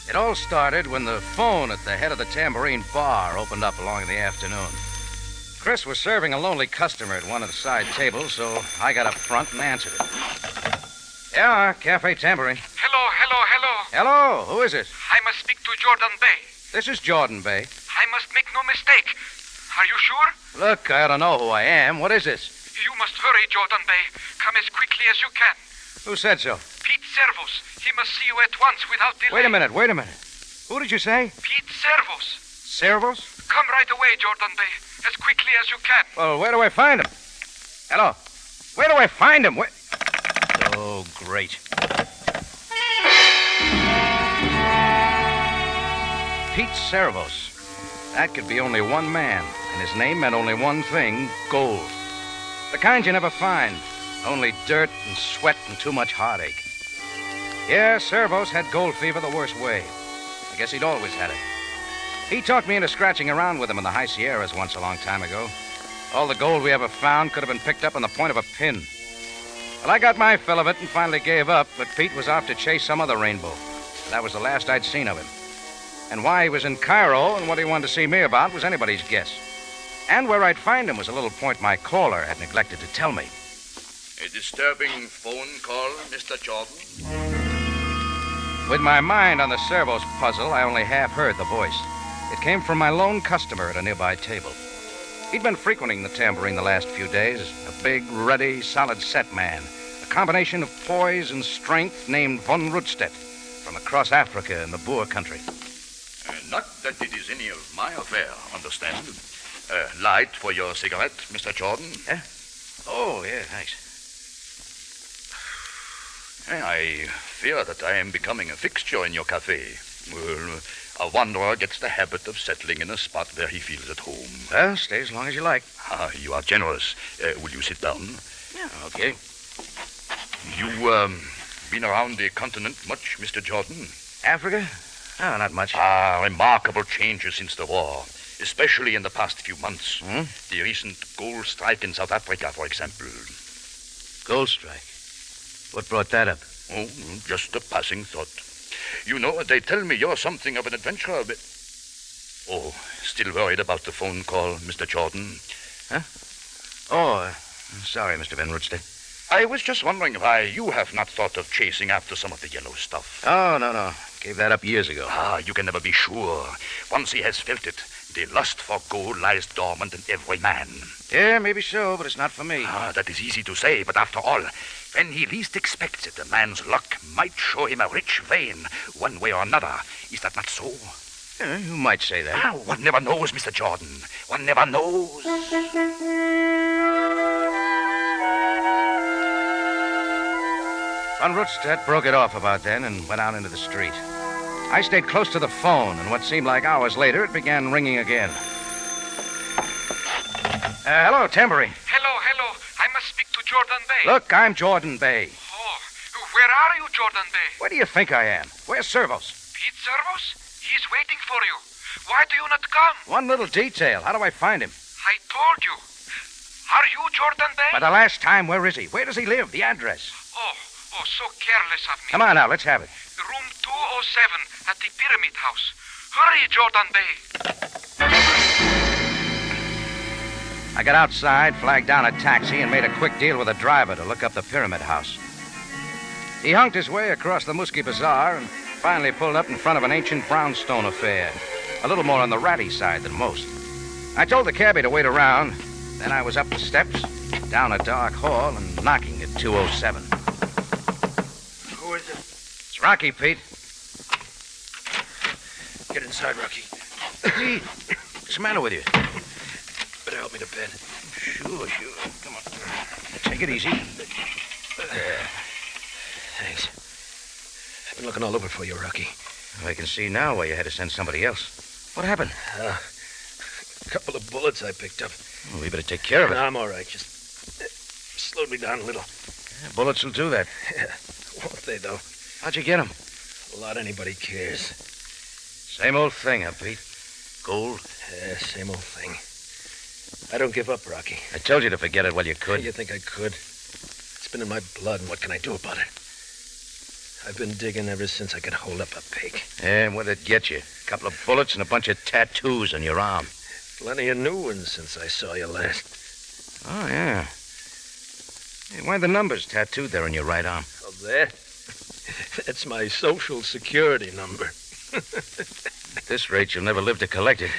It all started when the phone at the head of the Tambourine bar opened up along in the afternoon. Chris was serving a lonely customer at one of the side tables, so I got up front and answered it. Yeah, Cafe Tambourine. Hello. Hello, who is it? I must speak to Jordan Bay. This is Jordan Bay. I must make no mistake. Are you sure? Look, I don't know who I am. What is this? You must hurry, Jordan Bay. Come as quickly as you can. Who said so? Pete Servos. He must see you at once without delay. Wait a minute. Who did you say? Pete Servos. Servos? Come right away, Jordan Bay, as quickly as you can. Well, where do I find him? Hello? Where do I find him? Oh, great. Pete Servos. That could be only one man, and his name meant only one thing, gold. The kind you never find. Only dirt and sweat and too much heartache. Yeah, Servos had gold fever the worst way. I guess he'd always had it. He talked me into scratching around with him in the High Sierras once a long time ago. All the gold we ever found could have been picked up on the point of a pin. Well, I got my fill of it and finally gave up, but Pete was off to chase some other rainbow. That was the last I'd seen of him. And why he was in Cairo and what he wanted to see me about was anybody's guess. And where I'd find him was a little point my caller had neglected to tell me. A disturbing phone call, Mr. Jordan? With my mind on the Servos puzzle, I only half heard the voice. It came from my lone customer at a nearby table. He'd been frequenting the Tambourine the last few days, a big, ruddy, solid-set man, a combination of poise and strength named von Rundstedt, from across Africa in the Boer country. Not that it is any of my affair, understand? Light for your cigarette, Mr. Jordan? Yeah? Oh, yeah, thanks. I fear that I am becoming a fixture in your cafe. Well, a wanderer gets the habit of settling in a spot where he feels at home. Well, stay as long as you like. Ah, you are generous. Will you sit down? Yeah, okay. You, been around the continent much, Mr. Jordan? Africa? Oh, not much. Remarkable changes since the war, especially in the past few months. The recent gold strike in South Africa, for example. Gold strike? What brought that up? Oh, just a passing thought. You know, they tell me you're something of an adventurer, but... Oh, still worried about the phone call, Mr. Jordan? Huh? Oh, sorry, Mr. Van Rootstead. I was just wondering why you have not thought of chasing after some of the yellow stuff. Oh, no. Gave that up years ago. You can never be sure. Once he has felt it, the lust for gold lies dormant in every man. Yeah, maybe so, but it's not for me. That is easy to say, but after all, when he least expects it, a man's luck might show him a rich vein, one way or another. Is that not so? Yeah, you might say that. One never knows, Mr. Jordan. One never knows. Van Rootstedt broke it off about then and went out into the street. I stayed close to the phone, and what seemed like hours later, it began ringing again. Hello, Tambourine. Hello. I must speak to Jordan Bay. Look, I'm Jordan Bay. Oh, where are you, Jordan Bay? Where do you think I am? Where's Servos? Pete Servos? He's waiting for you. Why do you not come? One little detail. How do I find him? I told you. Are you Jordan Bay? By the last time, where is he? Where does he live? The address. Oh, so careless of me. Come on now, let's have it. Room 207 at the Pyramid House. Hurry, Jordan Bay. I got outside, flagged down a taxi, and made a quick deal with a driver to look up the Pyramid House. He hunked his way across the Muskie Bazaar and finally pulled up in front of an ancient brownstone affair, a little more on the ratty side than most. I told the cabbie to wait around. Then I was up the steps, down a dark hall, and knocking at 207. Who is it? It's Rocky, Pete. Get inside, Rocky. Pete, what's the matter with you? Better help me to bed. Sure. Come on. Take it easy. Thanks. I've been looking all over for you, Rocky. I can see now why you had to send somebody else. What happened? A couple of bullets I picked up. Well, we better take care of it. No, I'm all right. Just slowed me down a little. Yeah, bullets will do that. Yeah, won't they, though? How'd you get them? A lot anybody cares. Same old thing, huh, Pete? Gold? Yeah, same old thing. I don't give up, Rocky. I told you to forget it while you could. You think I could? It's been in my blood, and what can I do about it? I've been digging ever since I could hold up a pig. Yeah, what'd it get you? A couple of bullets and a bunch of tattoos on your arm. Plenty of new ones since I saw you last. Oh, yeah. Hey, why are the numbers tattooed there on your right arm? Oh, that? That's my Social Security number. At this rate, you'll never live to collect it.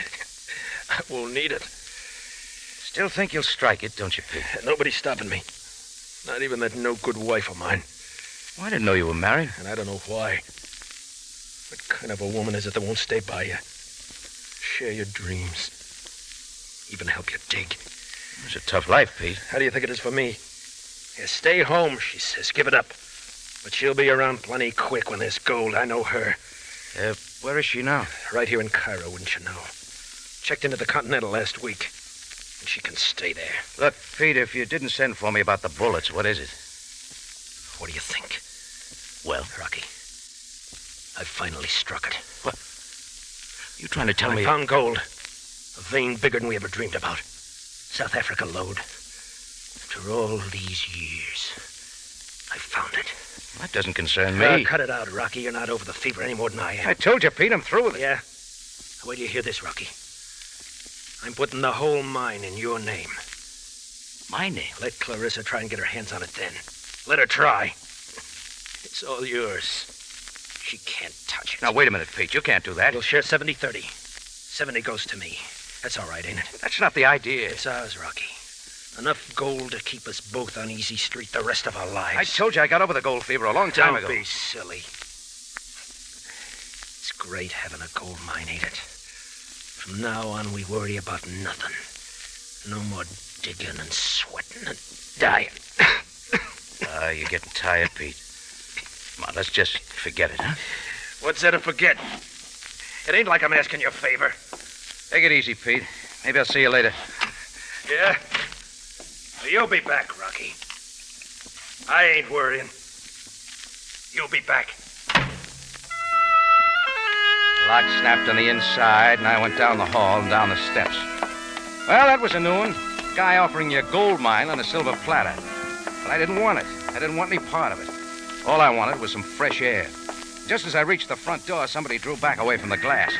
I won't need it. Still think you'll strike it, don't you, Pete? Nobody's stopping me. Not even that no-good wife of mine. Well, I didn't know you were married. And I don't know why. What kind of a woman is it that won't stay by you? Share your dreams. Even help you dig. It's a tough life, Pete. How do you think it is for me? Yeah, stay home, she says. Give it up. But she'll be around plenty quick when there's gold. I know her. Where is she now? Right here in Cairo, wouldn't you know? Checked into the Continental last week. And she can stay there. Look, Pete, if you didn't send for me about the bullets, what is it? What do you think? Well? Rocky, I've finally struck it. What? You trying to tell me... I found gold. A vein bigger than we ever dreamed about. South Africa lode. After all these years, I found it. That doesn't concern me. Cut it out, Rocky. You're not over the fever any more than I am. I told you, Pete, I'm through with it. Yeah? Wait till you hear this, Rocky. I'm putting the whole mine in your name. My name? Let Clarissa try and get her hands on it then. Let her try. It's all yours. She can't touch it. Now, wait a minute, Pete. You can't do that. We'll share 70-30. 70 goes to me. That's all right, ain't it? That's not the idea. It's ours, Rocky. Enough gold to keep us both on easy street the rest of our lives. I told you I got over the gold fever a long time ago. Don't be silly. It's great having a gold mine, ain't it? From now on, we worry about nothing. No more digging and sweating and dying. You're getting tired, Pete. Come on, let's just forget it, huh? What's there to forget? It ain't like I'm asking you a favor. Take it easy, Pete. Maybe I'll see you later. Yeah? You'll be back, Rocky. I ain't worrying. You'll be back. Lock snapped on the inside, and I went down the hall and down the steps. Well, that was a new one. Guy offering you a gold mine on a silver platter. But I didn't want it. I didn't want any part of it. All I wanted was some fresh air. Just as I reached the front door, somebody drew back away from the glass.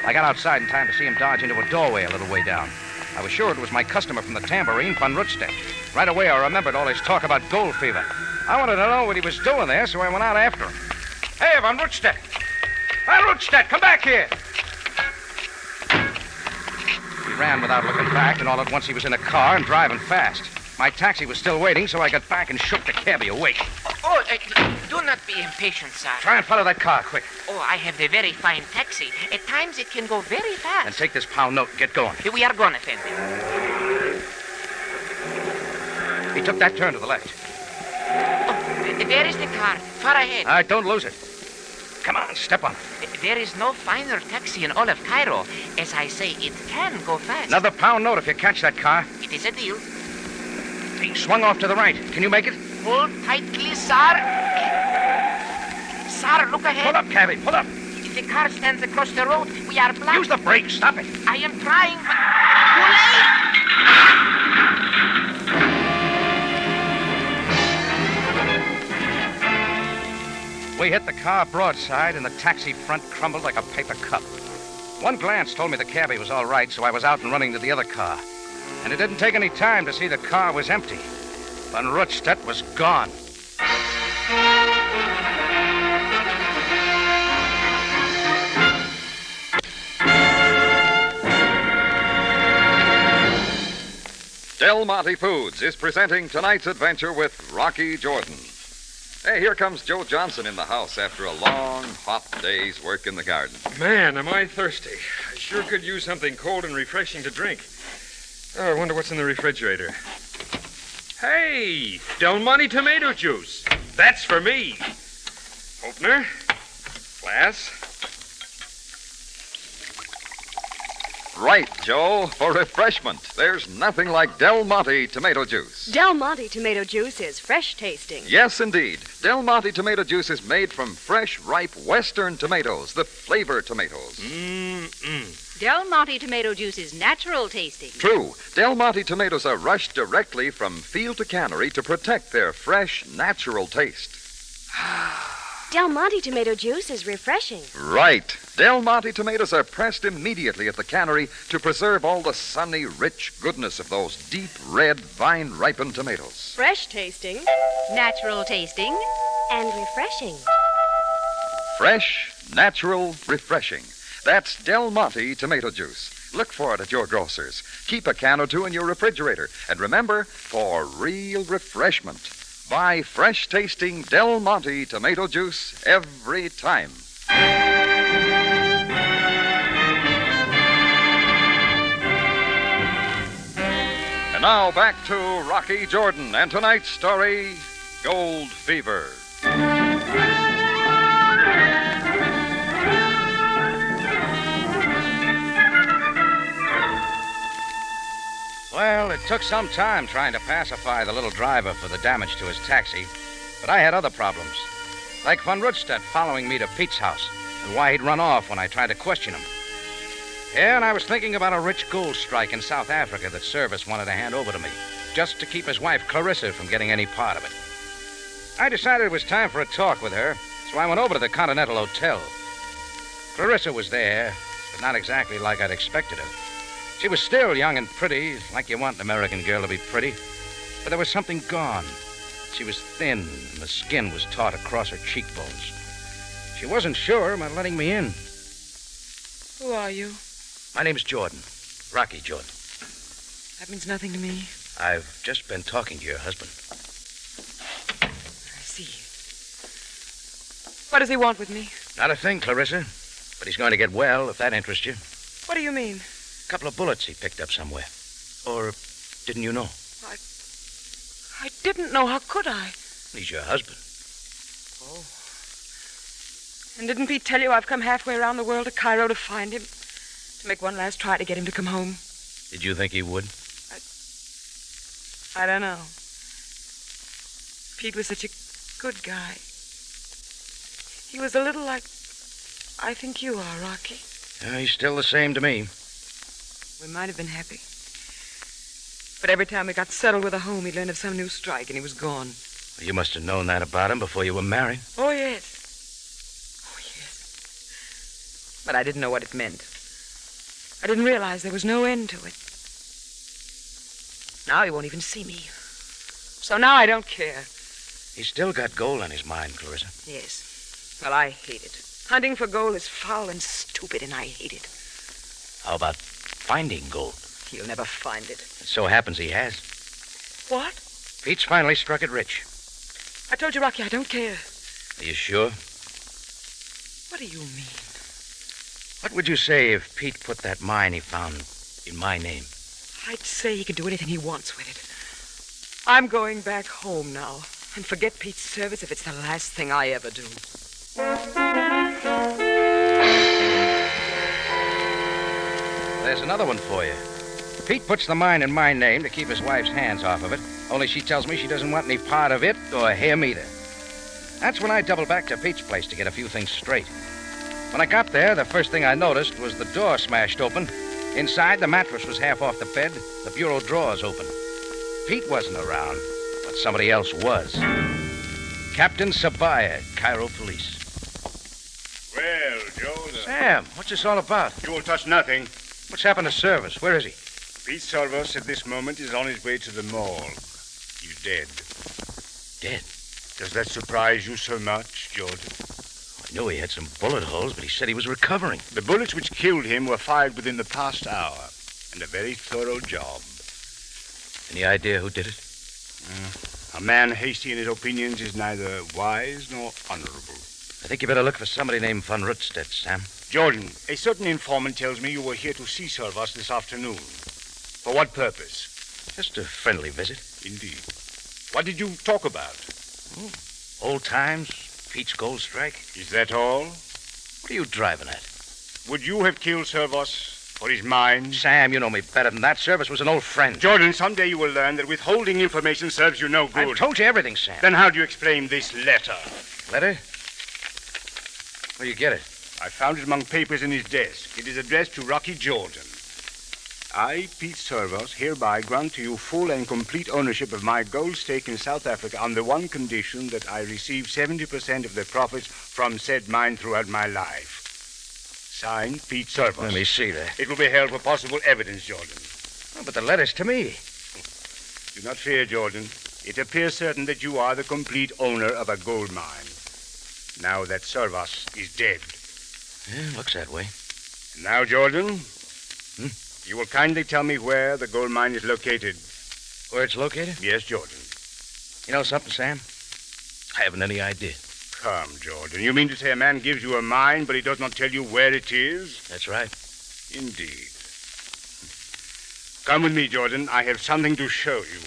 I got outside in time to see him dodge into a doorway a little way down. I was sure it was my customer from the tambourine, Van Rutstedt. Right away, I remembered all his talk about gold fever. I wanted to know what he was doing there, so I went out after him. Hey, Van Rutstedt! Van Rutstedt, come back here! He ran without looking back, and all at once he was in a car and driving fast. My taxi was still waiting, so I got back and shook the cabbie awake. Oh, do not be impatient, sir. Try and follow that car, quick. Oh, I have the very fine taxi. At times it can go very fast. And take this pound note and get going. We are going, Effendi. He took that turn to the left. Oh, there is the car, far ahead. All right, don't lose it. Come on, step on. There is no finer taxi in all of Cairo. As I say, it can go fast. Another pound note if you catch that car. It is a deal. He swung off to the right. Can you make it? Hold tightly, sir. Sir, look ahead. Pull up, cabby, pull up. The car stands across the road. We are blocked. Use the brakes. Stop it. I am trying, but too late. We hit the car broadside, and the taxi front crumbled like a paper cup. One glance told me the cabbie was all right, so I was out and running to the other car. And it didn't take any time to see the car was empty. Van Rutstedt was gone. Del Monte Foods is presenting tonight's adventure with Rocky Jordan. Hey, here comes Joe Johnson in the house after a long, hot day's work in the garden. Man, am I thirsty. I sure could use something cold and refreshing to drink. Oh, I wonder what's in the refrigerator. Hey, Del Monte tomato juice. That's for me. Opener. Glass. Right, Joe, for refreshment. There's nothing like Del Monte tomato juice. Del Monte tomato juice is fresh tasting. Yes, indeed. Del Monte tomato juice is made from fresh, ripe Western tomatoes, the flavor tomatoes. Del Monte tomato juice is natural tasting. True. Del Monte tomatoes are rushed directly from field to cannery to protect their fresh, natural taste. Del Monte tomato juice is refreshing. Right. Del Monte tomatoes are pressed immediately at the cannery to preserve all the sunny, rich goodness of those deep red, vine-ripened tomatoes. Fresh tasting. Natural tasting. And refreshing. Fresh, natural, refreshing. That's Del Monte tomato juice. Look for it at your grocer's. Keep a can or two in your refrigerator. And remember, for real refreshment, buy fresh-tasting Del Monte tomato juice every time. And now back to Rocky Jordan and tonight's story, Gold Fever. Well, it took some time trying to pacify the little driver for the damage to his taxi, but I had other problems. Like Van Rutstedt following me to Pete's house, and why he'd run off when I tried to question him. Yeah, and I was thinking about a rich gold strike in South Africa that Service wanted to hand over to me, just to keep his wife Clarissa from getting any part of it. I decided it was time for a talk with her, so I went over to the Continental Hotel. Clarissa was there, but not exactly like I'd expected her. She was still young and pretty, like you want an American girl to be pretty, but there was something gone. She was thin, and the skin was taut across her cheekbones. She wasn't sure about letting me in. Who are you? My name's Jordan. Rocky Jordan. That means nothing to me. I've just been talking to your husband. I see. What does he want with me? Not a thing, Clarissa. But he's going to get well, if that interests you. What do you mean? A couple of bullets he picked up somewhere. Or didn't you know? I didn't know. How could I? He's your husband. Oh. And didn't Pete tell you I've come halfway around the world to Cairo to find him? To make one last try to get him to come home? Did you think he would? I don't know. Pete was such a good guy. He was a little like I think you are, Rocky. He's still the same to me. We might have been happy. But every time we got settled with a home, he'd learn of some new strike, and he was gone. Well, you must have known that about him before you were married. Oh, yes. But I didn't know what it meant. I didn't realize there was no end to it. Now he won't even see me. So now I don't care. He's still got gold on his mind, Clarissa. Yes. Well, I hate it. Hunting for gold is foul and stupid, and I hate it. How about finding gold? He'll never find it. It so happens he has. What? Pete's finally struck it rich. I told you, Rocky, I don't care. Are you sure? What do you mean? What would you say if Pete put that mine he found in my name? I'd say he can do anything he wants with it. I'm going back home now and forget Pete's service if it's the last thing I ever do. There's another one for you. Pete puts the mine in my name to keep his wife's hands off of it, only she tells me she doesn't want any part of it or him either. That's when I doubled back to Pete's place to get a few things straight. When I got there, the first thing I noticed was the door smashed open. Inside, the mattress was half off the bed, the bureau drawers open. Pete wasn't around, but somebody else was. Captain Sabaya, Cairo Police. Well, Joe... Sam, what's this all about? You will touch nothing. What's happened to Service? Where is he? Pete Service at this moment is on his way to the mall. He's dead. Dead? Does that surprise you so much, Jordan? I knew he had some bullet holes, but he said he was recovering. The bullets which killed him were fired within the past hour, and a very thorough job. Any idea who did it? A man hasty in his opinions is neither wise nor honorable. I think you better look for somebody named Van Rutstedt, Sam. Jordan, a certain informant tells me you were here to see Servos this afternoon. For what purpose? Just a friendly visit. Indeed. What did you talk about? Old times, Pete's gold strike. Is that all? What are you driving at? Would you have killed Servos for his mine? Sam, you know me better than that. Service was an old friend. Jordan, someday you will learn that withholding information serves you no good. I've told you everything, Sam. Then how do you explain this letter? Letter? Where'd you get it? I found it among papers in his desk. It is addressed to Rocky Jordan. I, Pete Servos, hereby grant to you full and complete ownership of my gold stake in South Africa on the one condition that I receive 70% of the profits from said mine throughout my life. Signed, Pete Servos. Let me see that. It will be held for possible evidence, Jordan. Oh, but the letter's to me. Do not fear, Jordan. It appears certain that you are the complete owner of a gold mine. Now that Servos is dead. Yeah, looks that way. And now, Jordan, you will kindly tell me where the gold mine is located. Where it's located? Yes, Jordan. You know something, Sam? I haven't any idea. Come, Jordan. You mean to say a man gives you a mine, but he does not tell you where it is? That's right. Indeed. Come with me, Jordan. I have something to show you.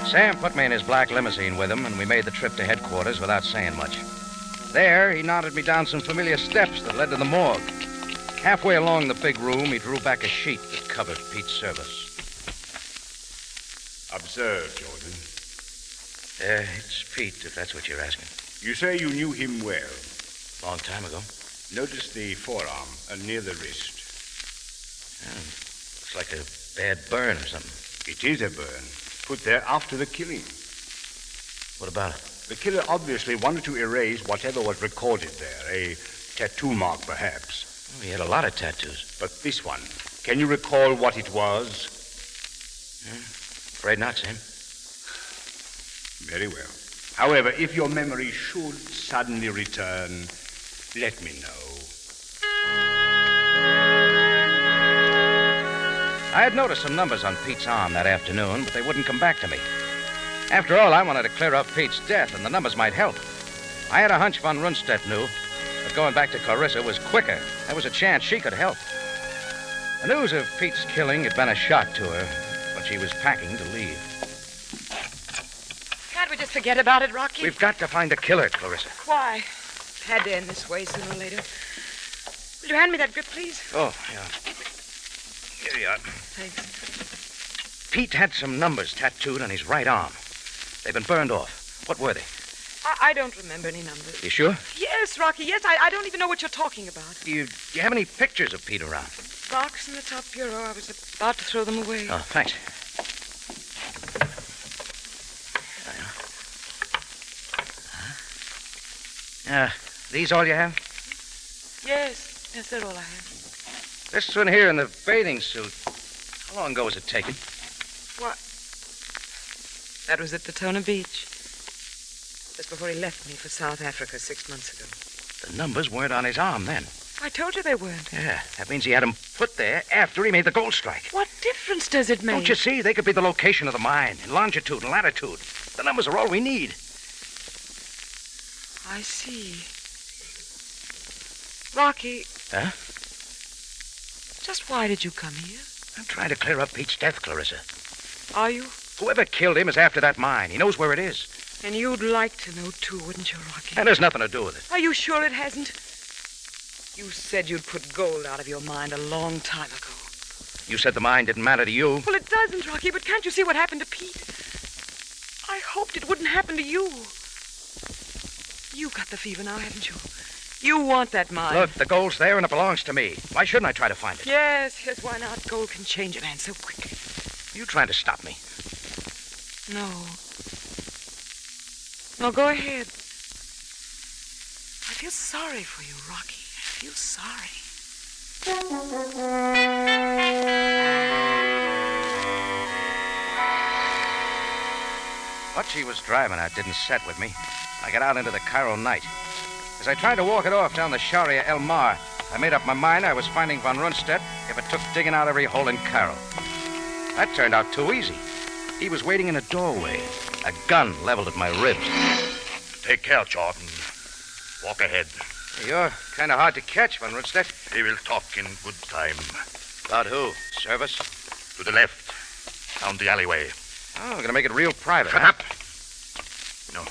Sam put me in his black limousine with him, and we made the trip to headquarters without saying much. There, he nodded me down some familiar steps that led to the morgue. Halfway along the big room, he drew back a sheet that covered Pete's Service. Observe, Jordan. It's Pete, if that's what you're asking. You say you knew him well. Long time ago. Notice the forearm near the wrist. Looks like a bad burn or something. It is a burn. Put there after the killing. What about it? The killer obviously wanted to erase whatever was recorded there. A tattoo mark, perhaps. Oh, he had a lot of tattoos. But this one, can you recall what it was? Afraid not, Sam. Very well. However, if your memory should suddenly return, let me know. I had noticed some numbers on Pete's arm that afternoon, but they wouldn't come back to me. After all, I wanted to clear up Pete's death, and the numbers might help. I had a hunch Van Rundstedt knew, but going back to Clarissa was quicker. There was a chance she could help. The news of Pete's killing had been a shock to her, but she was packing to leave. Can't we just Forget about it, Rocky. We've got to find the killer, Clarissa. Why? Had to end this way sooner or later. Will you hand me that grip, please? Oh, yeah. Here you are. Thanks. Pete had some numbers tattooed on his right arm. They've been burned off. What were they? I don't remember any numbers. You sure? Yes, Rocky, yes. I don't even know what you're talking about. Do you have any pictures of Pete around? Box in the top bureau. I was about to throw them away. Oh, thanks. These all you have? Yes, they're all I have. This one here in the bathing suit. How long ago was it taken? What? That was at Daytona Beach. Just before he left me for South Africa 6 months ago. The numbers weren't on his arm then. I told you they weren't. Yeah, that means he had them put there after he made the gold strike. What difference does it make? Don't you see? They could be the location of the mine, in longitude and latitude. The numbers are all we need. I see. Rocky. Huh? Just why did you come here? I'm trying to clear up Pete's death, Clarissa. Are you? Whoever killed him is after that mine. He knows where it is. And you'd like to know, too, wouldn't you, Rocky? And there's nothing to do with it. Are you sure it hasn't? You said you'd put gold out of your mind a long time ago. You said the mine didn't matter to you. Well, it doesn't, Rocky, but can't you see what happened to Pete? I hoped it wouldn't happen to you. You've got the fever now, haven't you? You want that mine. Look, the gold's there and it belongs to me. Why shouldn't I try to find it? Yes, why not? Gold can change a man so quickly. Are you trying to stop me? No. No, go ahead. I feel sorry for you, Rocky. I feel sorry. What she was driving at didn't set with me. I got out into the Cairo night. As I tried to walk it off down the Sharia El Mar, I made up my mind I was finding Von Rundstedt if it took digging out every hole in Cairo. That turned out too easy. He was waiting in a doorway, a gun leveled at my ribs. Take care, Jordan. Walk ahead. You're kind of hard to catch, Von Rundstedt. We will talk in good time. About who? Service? To the left, down the alleyway. Oh, we're going to make it real private. Shut up. No.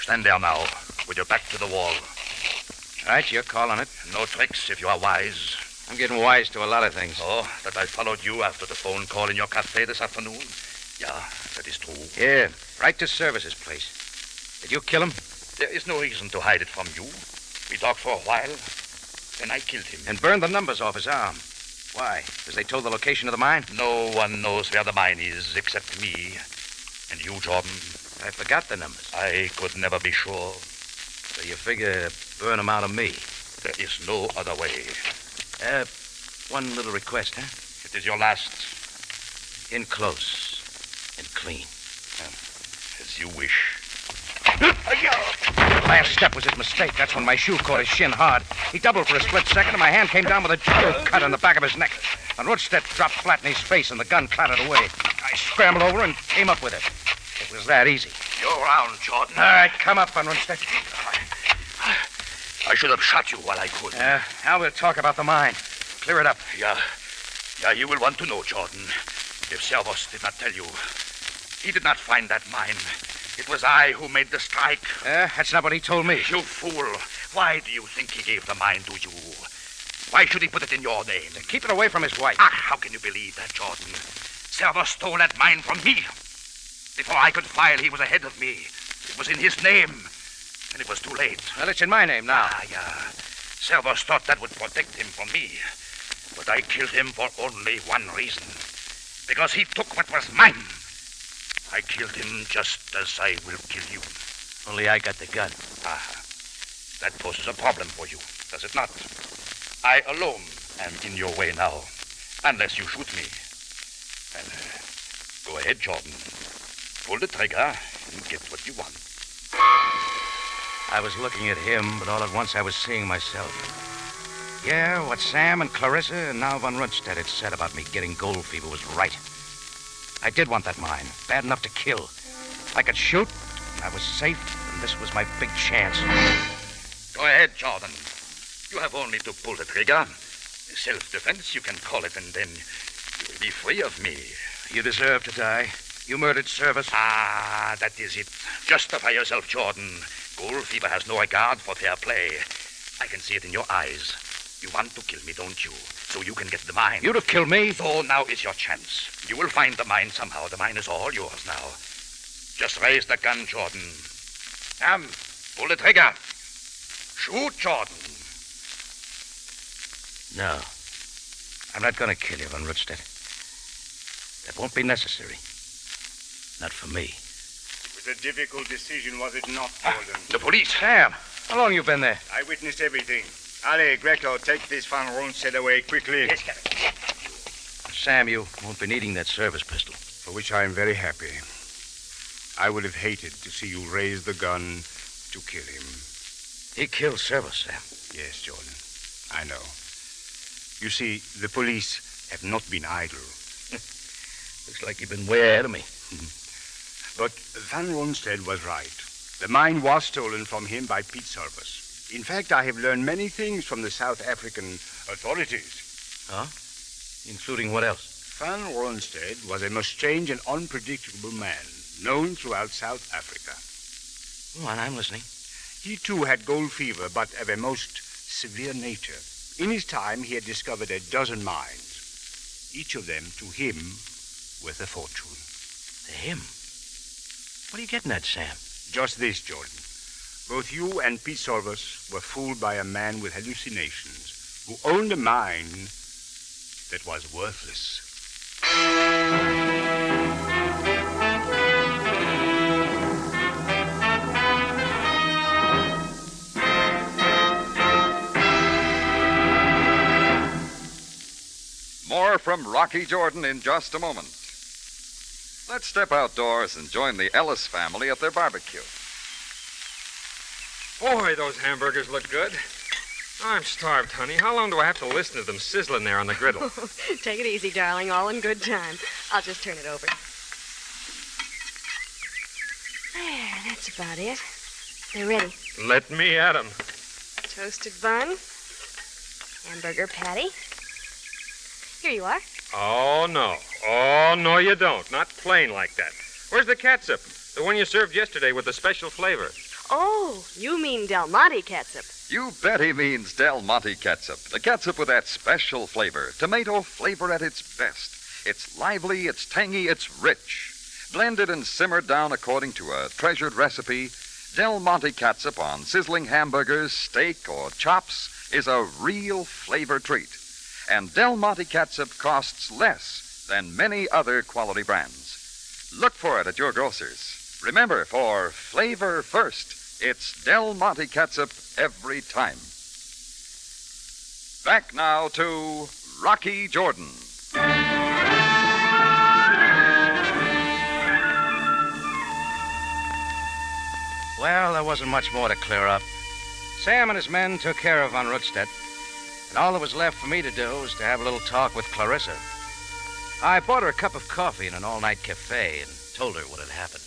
Stand there now, with your back to the wall. All right, you're calling it. No tricks if you are wise. I'm getting wise to a lot of things. Oh, that I followed you after the phone call in your cafe this afternoon? Yeah, that is true. Yeah, right to Service's place. Did you kill him? There is no reason to hide it from you. We talked for a while, then I killed him. And burned the numbers off his arm. Why? Because they told the location of the mine? No one knows where the mine is except me. And you, Jordan. I forgot the numbers. I could never be sure. So you figure burn them out of me? There is no other way. One little request, huh? It is your last. In close and clean. As you wish. Last step was his mistake. That's when my shoe caught his shin hard. He doubled for a split second, and my hand came down with a judo cut on the back of his neck. And Rundstedt dropped flat in his face, and the gun clattered away. I scrambled over and came up with it. It was that easy. You're around, Jordan. All right, come up, Von Rundstedt. I should have shot you while I could. Now we'll talk about the mine. Clear it up. Yeah, you will want to know, Jordan. If Servos did not tell you, he did not find that mine. It was I who made the strike. That's not what he told me. You fool. Why do you think he gave the mine to you? Why should he put it in your name? To keep it away from his wife. How can you believe that, Jordan? Servos stole that mine from me. Before I could file, he was ahead of me. It was in his name. And it was too late. Well, it's in my name now. Yeah. Servos thought that would protect him from me. But I killed him for only one reason. Because he took what was mine. I killed him just as I will kill you. Only I got the gun. That poses a problem for you, does it not? I alone am in your way now, unless you shoot me. And go ahead, Jordan. Pull the trigger and get what you want. I was looking at him, but all at once I was seeing myself. Yeah, what Sam and Clarissa and now Von Rundstedt had said about me getting gold fever was right. I did want that mine, bad enough to kill. I could shoot, I was safe, and this was my big chance. Go ahead, Jordan. You have only to pull the trigger. Self-defense, you can call it, and then you will be free of me. You deserve to die. You murdered Service? Ah, that is it. Justify yourself, Jordan. Gold fever has no regard for fair play. I can see it in your eyes. You want to kill me, don't you? So you can get the mine. You'd have killed me. So now is your chance. You will find the mine somehow. The mine is all yours now. Just raise the gun, Jordan. Pull the trigger. Shoot, Jordan. No. I'm not going to kill you, Van Rutstedt. That won't be necessary. Not for me. It was a difficult decision, was it not, Jordan? The police. Sam, how long you been there? I witnessed everything. Ali, Greco, take this Van Ronstedt away quickly. Yes, Captain. Sam, you won't be needing that service pistol. For which I am very happy. I would have hated to see you raise the gun to kill him. He killed Service, Sam. Yes, Jordan. I know. You see, the police have not been idle. Looks like you've been way ahead of me. But Van Ronstedt was right. The mine was stolen from him by Pete Service. In fact, I have learned many things from the South African authorities. Huh? Including what else? Van Ronstedt was a most strange and unpredictable man, known throughout South Africa. Go on, I'm listening. He, too, had gold fever, but of a most severe nature. In his time, he had discovered a dozen mines. Each of them, to him, worth a fortune. To him? What are you getting at, Sam? Just this, Jordan. Both you and Pete Solvers were fooled by a man with hallucinations who owned a mine that was worthless. More from Rocky Jordan in just a moment. Let's step outdoors and join the Ellis family at their barbecue. Boy, those hamburgers look good. I'm starved, honey. How long do I have to listen to them sizzling there on the griddle? Take it easy, darling. All in good time. I'll just turn it over. There, that's about it. They're ready. Let me at 'em. Toasted bun. Hamburger patty. Here you are. Oh, no. Oh, no, you don't. Not plain like that. Where's the catsup? The one you served yesterday with the special flavor. Oh, you mean Del Monte catsup. You bet he means Del Monte ketchup. The ketchup with that special flavor. Tomato flavor at its best. It's lively, it's tangy, it's rich. Blended and simmered down according to a treasured recipe, Del Monte ketchup on sizzling hamburgers, steak, or chops is a real flavor treat. And Del Monte ketchup costs less than many other quality brands. Look for it at your grocer's. Remember, for flavor first, it's Del Monte ketchup every time. Back now to Rocky Jordan. Well, there wasn't much more to clear up. Sam and his men took care of Van Rutstedt, and all that was left for me to do was to have a little talk with Clarissa. I bought her a cup of coffee in an all-night cafe and told her what had happened.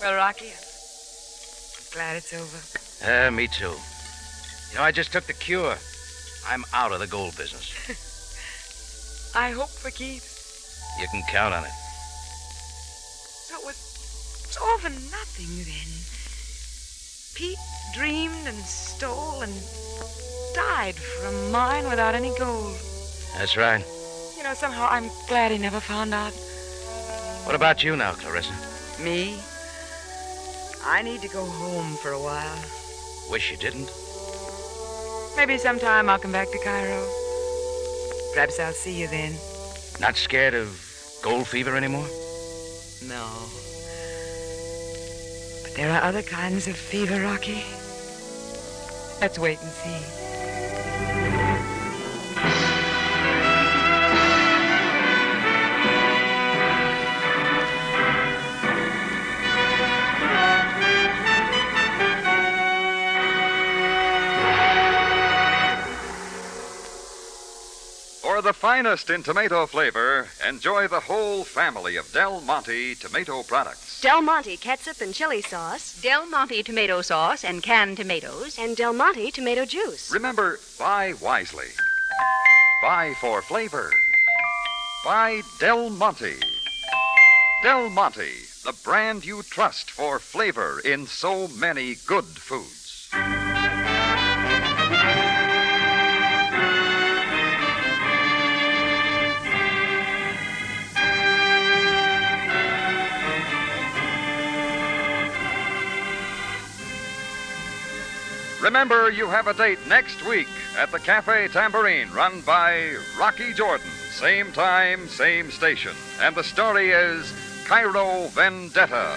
Well, Rocky, I'm glad it's over. Me too. You know, I just took the cure. I'm out of the gold business. I hope for keeps. You can count on it. So it's all for nothing, then. Pete dreamed and stole and died for a mine without any gold. That's right. You know, somehow I'm glad he never found out. What about you now, Clarissa? Me? I need to go home for a while. Wish you didn't. Maybe sometime I'll come back to Cairo. Perhaps I'll see you then. Not scared of gold fever anymore? No. But there are other kinds of fever, Rocky. Let's wait and see. For the finest in tomato flavor, enjoy the whole family of Del Monte tomato products. Del Monte ketchup and chili sauce. Del Monte tomato sauce and canned tomatoes. And Del Monte tomato juice. Remember, buy wisely. Buy for flavor. Buy Del Monte. Del Monte, the brand you trust for flavor in so many good foods. Remember, you have a date next week at the Cafe Tambourine, run by Rocky Jordan. Same time, same station. And the story is Cairo Vendetta.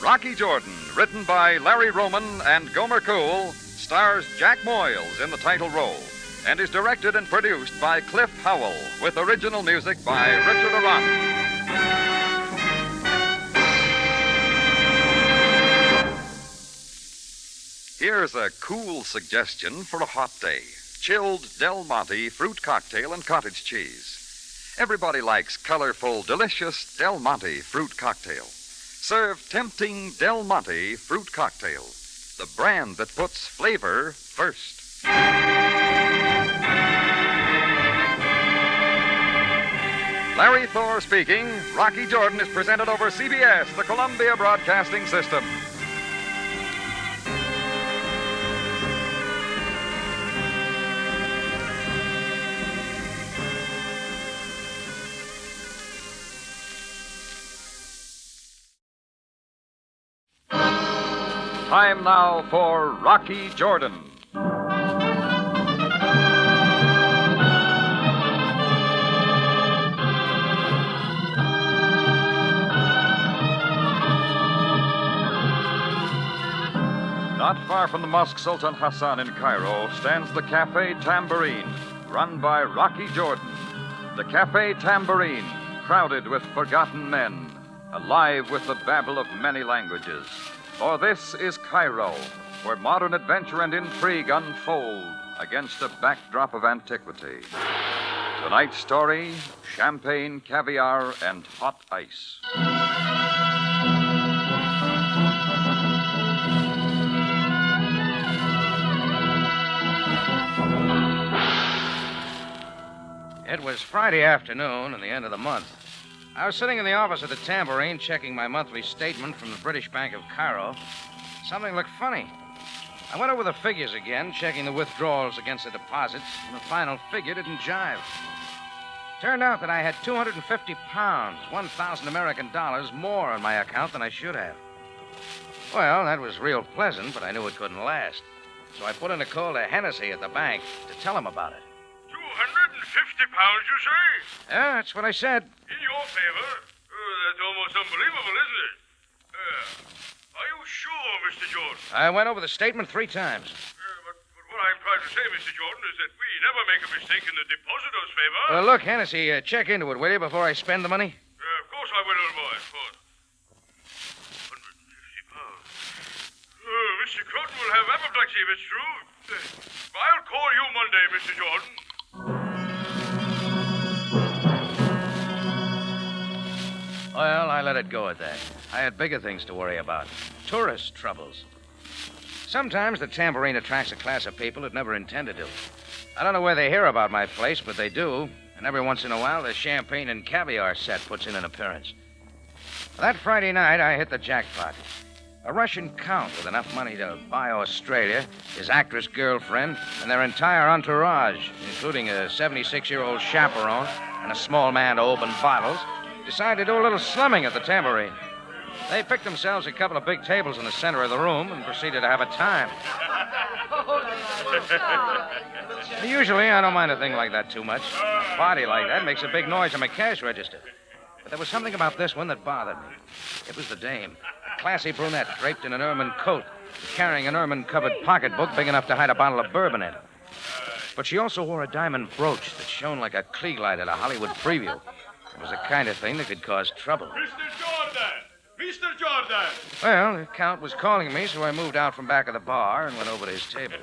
Rocky Jordan, written by Larry Roman and Gomer Cool, stars Jack Moyles in the title role, and is directed and produced by Cliff Howell, with original music by Richard Arant. Here's a cool suggestion for a hot day. Chilled Del Monte fruit cocktail and cottage cheese. Everybody likes colorful, delicious Del Monte fruit cocktail. Serve tempting Del Monte fruit cocktail, the brand that puts flavor first. Larry Thor speaking. Rocky Jordan is presented over CBS, the Columbia Broadcasting System. Time now for Rocky Jordan. Not far from the Mosque Sultan Hassan in Cairo stands the Cafe Tambourine, run by Rocky Jordan. The Cafe Tambourine, crowded with forgotten men, alive with the babble of many languages. For this is Cairo, where modern adventure and intrigue unfold against a backdrop of antiquity. Tonight's story, champagne, caviar, and hot ice. It was Friday afternoon and the end of the month. I was sitting in the office of the Tambourine checking my monthly statement from the British Bank of Cairo. Something looked funny. I went over the figures again, checking the withdrawals against the deposits, and the final figure didn't jive. Turned out that I had 250 pounds, 1,000 American dollars, more on my account than I should have. Well, that was real pleasant, but I knew it couldn't last. So I put in a call to Hennessy at the bank to tell him about it. 250 pounds, you say? Yeah, that's what I said. In your favor? That's almost unbelievable, isn't it? Are you sure, Mr. Jordan? I went over the statement 3 times. But what I'm trying to say, Mr. Jordan, is that we never make a mistake in the depositor's favor. Look, Hennessy, check into it, will you, before I spend the money? Of course I will, old boy, of course. 150 pounds. Mr. Croton will have apoplexy if it's true. I'll call you Monday, Mr. Jordan. Well, I let it go at that. I had bigger things to worry about. Tourist troubles. Sometimes the Tambourine attracts a class of people it never intended to. I don't know where they hear about my place, but they do. And every once in a while, the champagne and caviar set puts in an appearance. That Friday night, I hit the jackpot. A Russian count with enough money to buy Australia, his actress girlfriend, and their entire entourage, including a 76-year-old chaperone and a small man to open bottles, decided to do a little slumming at the Tambourine. They picked themselves a couple of big tables in the center of the room and proceeded to have a time. Usually, I don't mind a thing like that too much. A party like that makes a big noise on my cash register. But there was something about this one that bothered me. It was the dame. A classy brunette draped in an ermine coat, carrying an ermine-covered pocketbook big enough to hide a bottle of bourbon in. But she also wore a diamond brooch that shone like a Klieg light at a Hollywood preview. It was the kind of thing that could cause trouble. Mr. Jordan! Mr. Jordan! Well, the Count was calling me, so I moved out from back of the bar and went over to his table.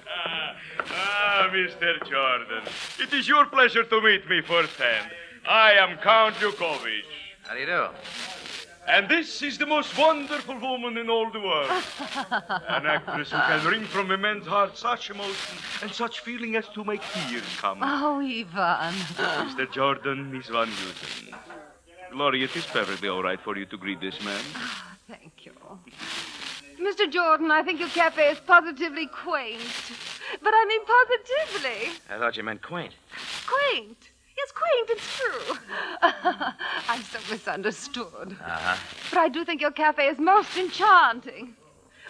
Mr. Jordan. It is your pleasure to meet me firsthand. I am Count Yukovich. How do you do? And this is the most wonderful woman in all the world. An actress who can wring from a man's heart such emotion and such feeling as to make tears come. Oh, Ivan. Mr. Jordan, Miss Van Heusen. Gloria, it is perfectly all right for you to greet this man. Thank you. Mr. Jordan, I think your cafe is positively quaint. But I mean positively. I thought you meant quaint. Quaint. Yes, quaint, it's true. I'm so misunderstood. Uh-huh. But I do think your cafe is most enchanting.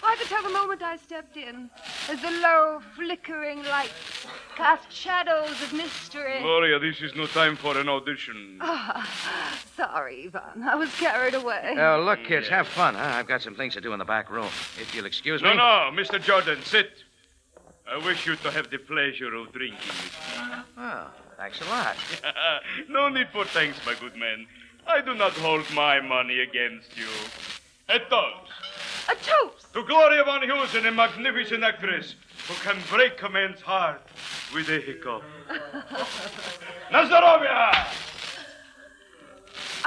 I could tell the moment I stepped in, as the low, flickering lights cast shadows of mystery. Gloria, this is no time for an audition. Sorry, Ivan. I was carried away. Look, kids, have fun, huh? I've got some things to do in the back room. If you'll excuse me. No, Mr. Jordan, sit. I wish you to have the pleasure of drinking with me. Oh, thanks a lot. No need for thanks, my good man. I do not hold my money against you. A toast. A toast? To Gloria Van Heusen, a magnificent actress who can break a man's heart with a hiccup. Nazarovia!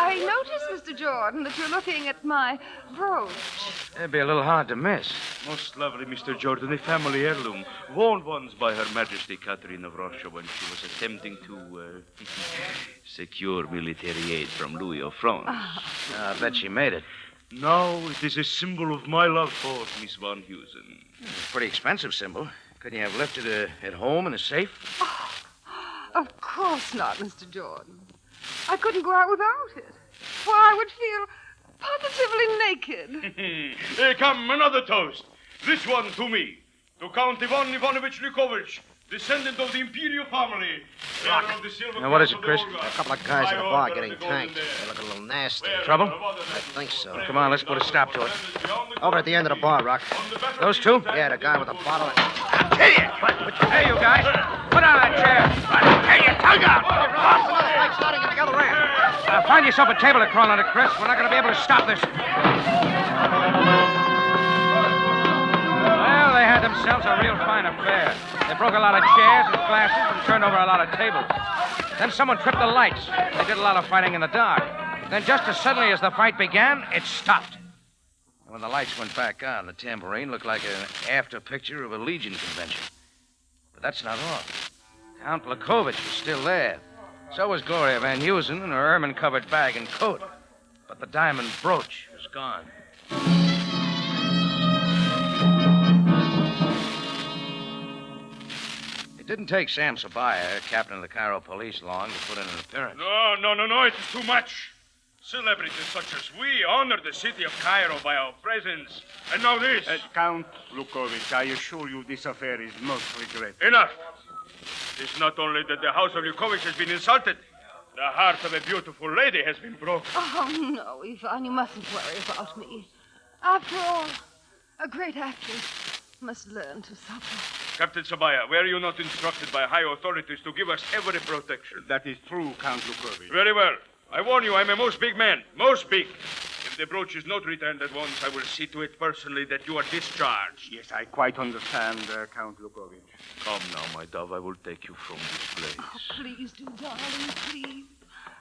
I noticed, Mr. Jordan, that you're looking at my brooch. It'd be a little hard to miss. Most lovely, Mr. Jordan, a family heirloom, worn once by Her Majesty Catherine of Russia when she was attempting to secure military aid from Louis of France. I bet she made it. Now it is a symbol of my love for Miss Van Heusen. It's a pretty expensive symbol. Couldn't you have left it at home in a safe? Of course not, Mr. Jordan. I couldn't go out without it. Why, I would feel positively naked. Come, another toast. This one to me. To Count Ivan Ivanovich Lukovich, descendant of the imperial family. Of the silver Now, what is it, Chris? A couple of guys at the bar getting tanked. They look a little nasty. Trouble? I think so. Come on, let's put a stop to it. Over at the end of the bar, Rock. Those two? Yeah, the guy with the bottle. Kill you! Hey, you guys! Put down that chair! Hey, your tongue out! Another fight starting in the other end. Find yourself a table to crawl under, Chris. We're not going to be able to stop this. Well, they had themselves a real fine affair. They broke a lot of chairs and glasses and turned over a lot of tables. Then someone tripped the lights. They did a lot of fighting in the dark. Then just as suddenly as the fight began, it stopped. And when the lights went back on, the tambourine looked like an after picture of a Legion convention. But that's not all. Count Lukovich was still there. So was Gloria Van Heusen in her ermine-covered bag and coat. But the diamond brooch was gone. It didn't take Sam Sabaya, captain of the Cairo police, long to put in an appearance. No, it is too much. Celebrities such as we honor the city of Cairo by our presence. And now this. Count Lukovich, I assure you this affair is most regrettable. Enough. It's not only that the house of Lukovich has been insulted. The heart of a beautiful lady has been broken. Oh, no, Ivan, you mustn't worry about me. After all, a great actress must learn to suffer. Captain Sabaya, were you not instructed by high authorities to give us every protection? That is true, Count Lukovich. Very well. I warn you, I'm a most big man. Most big. If the brooch is not returned at once, I will see to it personally that you are discharged. Yes, I quite understand, Count Lukovich. Come now, my dove. I will take you from this place. Oh, please do, darling, please.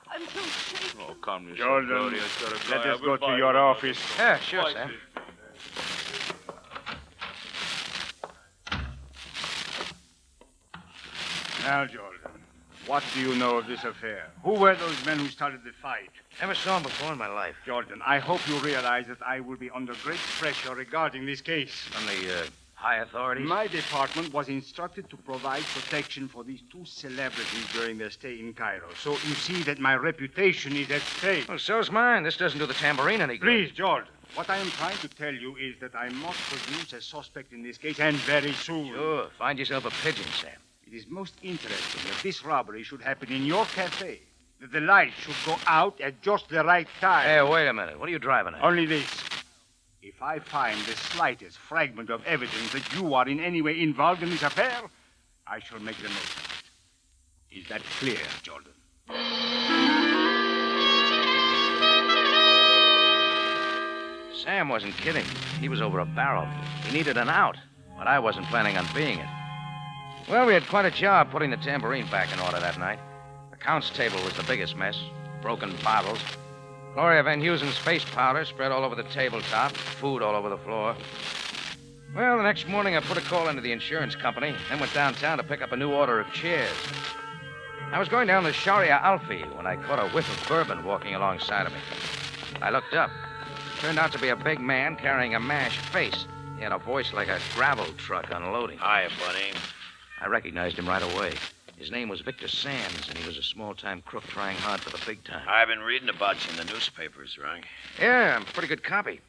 I'm so shaken. Oh, calm yourself, Jordan, Gloria. let us go to your office. Yeah, sure, Sam. Now, Jordan, what do you know of this affair? Who were those men who started the fight? Never saw them before in my life. Jordan, I hope you realize that I will be under great pressure regarding this case. From the high authorities? My department was instructed to provide protection for these two celebrities during their stay in Cairo. So you see that my reputation is at stake. Well, so's mine. This doesn't do the tambourine any good. Please, Jordan. What I am trying to tell you is that I must produce a suspect in this case, and very soon. Sure. Find yourself a pigeon, Sam. It is most interesting that this robbery should happen in your cafe. That the lights should go out at just the right time. Hey, wait a minute. What are you driving at? Only this. If I find the slightest fragment of evidence that you are in any way involved in this affair, I shall make the most of it. Is that clear, Jordan? Sam wasn't kidding. He was over a barrel. He needed an out, but I wasn't planning on being it. Well, we had quite a job putting the tambourine back in order that night. The Count's table was the biggest mess. Broken bottles. Gloria Van Heusen's face powder spread all over the tabletop, food all over the floor. Well, the next morning I put a call into the insurance company, then went downtown to pick up a new order of chairs. I was going down the Sharia Alfie when I caught a whiff of bourbon walking alongside of me. I looked up. Turned out to be a big man carrying a mashed face. He had a voice like a gravel truck unloading. Hi, buddy. I recognized him right away. His name was Victor Sands, and he was a small-time crook trying hard for the big time. I've been reading about you in the newspapers, Rock. Yeah, I'm a pretty good copy.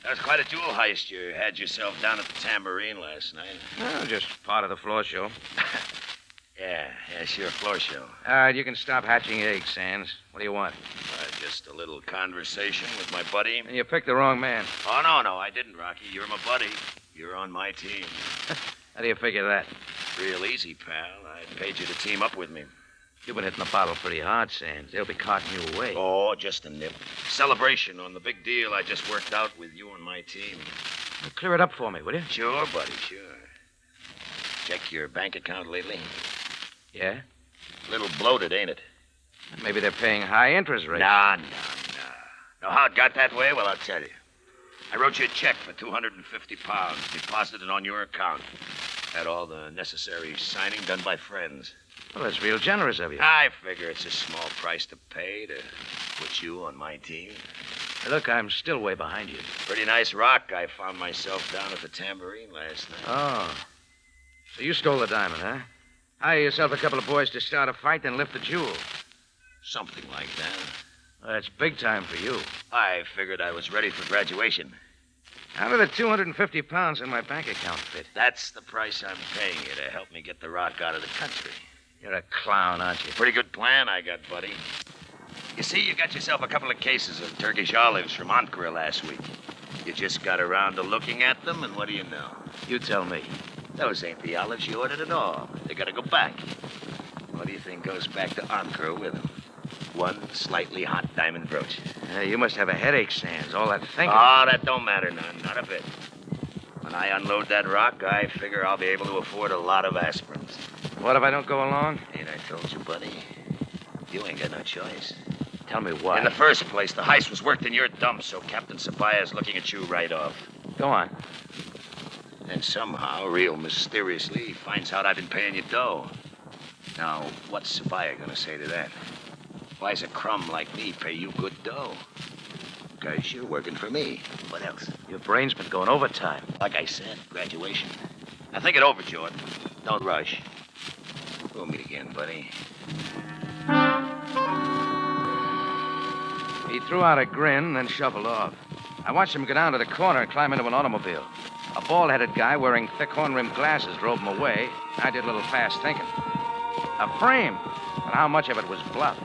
That was quite a jewel heist you had yourself down at the Tambourine last night. Well, just part of the floor show. Yeah, sure, floor show. All right, you can stop hatching eggs, Sands. What do you want? Just a little conversation with my buddy. And you picked the wrong man. Oh, no, I didn't, Rocky. You're my buddy. You're on my team. How do you figure that? Real easy, pal. I paid you to team up with me. You've been hitting the bottle pretty hard, Sands. They'll be carting you away. Oh, just a nip. Celebration on the big deal I just worked out with you and my team. Well, clear it up for me, will you? Sure, buddy, sure. Check your bank account lately? Yeah? A little bloated, ain't it? Maybe they're paying high interest rates. Nah. Know how it got that way? Well, I'll tell you. I wrote you a check for £250, deposited on your account. Had all the necessary signing done by friends. Well, that's real generous of you. I figure it's a small price to pay to put you on my team. Hey, look, I'm still way behind you. Pretty nice rock I found myself down at the Tambourine last night. Oh. So you stole the diamond, huh? Hire yourself a couple of boys to start a fight, then lift the jewel. Something like that. Well, that's big time for you. I figured I was ready for graduation. How did the £250 in my bank account fit? That's the price I'm paying you to help me get the rock out of the country. You're a clown, aren't you? Pretty good plan I got, buddy. You see, you got yourself a couple of cases of Turkish olives from Ankara last week. You just got around to looking at them, and what do you know? You tell me. Those ain't the olives you ordered at all. They gotta go back. What do you think goes back to Ankara with them? One slightly hot diamond brooch. You must have a headache, Sands. All that thinking. Oh, that don't matter none. Not a bit. When I unload that rock, I figure I'll be able to afford a lot of aspirins. What if I don't go along? Ain't I told you, buddy? You ain't got no choice. Tell me why. In the first place, the heist was worked in your dump, so Captain Sabaya's looking at you right off. Go on. And somehow, real mysteriously, he finds out I've been paying you dough. Now, what's Sabaya gonna say to that? Why's a crumb like me pay you good dough? Because you're working for me. What else? Your brain's been going overtime. Like I said, graduation. Now think it over, Jordan. Don't rush. We'll meet again, buddy. He threw out a grin, then shuffled off. I watched him go down to the corner and climb into an automobile. A bald-headed guy wearing thick horn-rimmed glasses drove him away. I did a little fast thinking. A frame, but how much of it was bluff?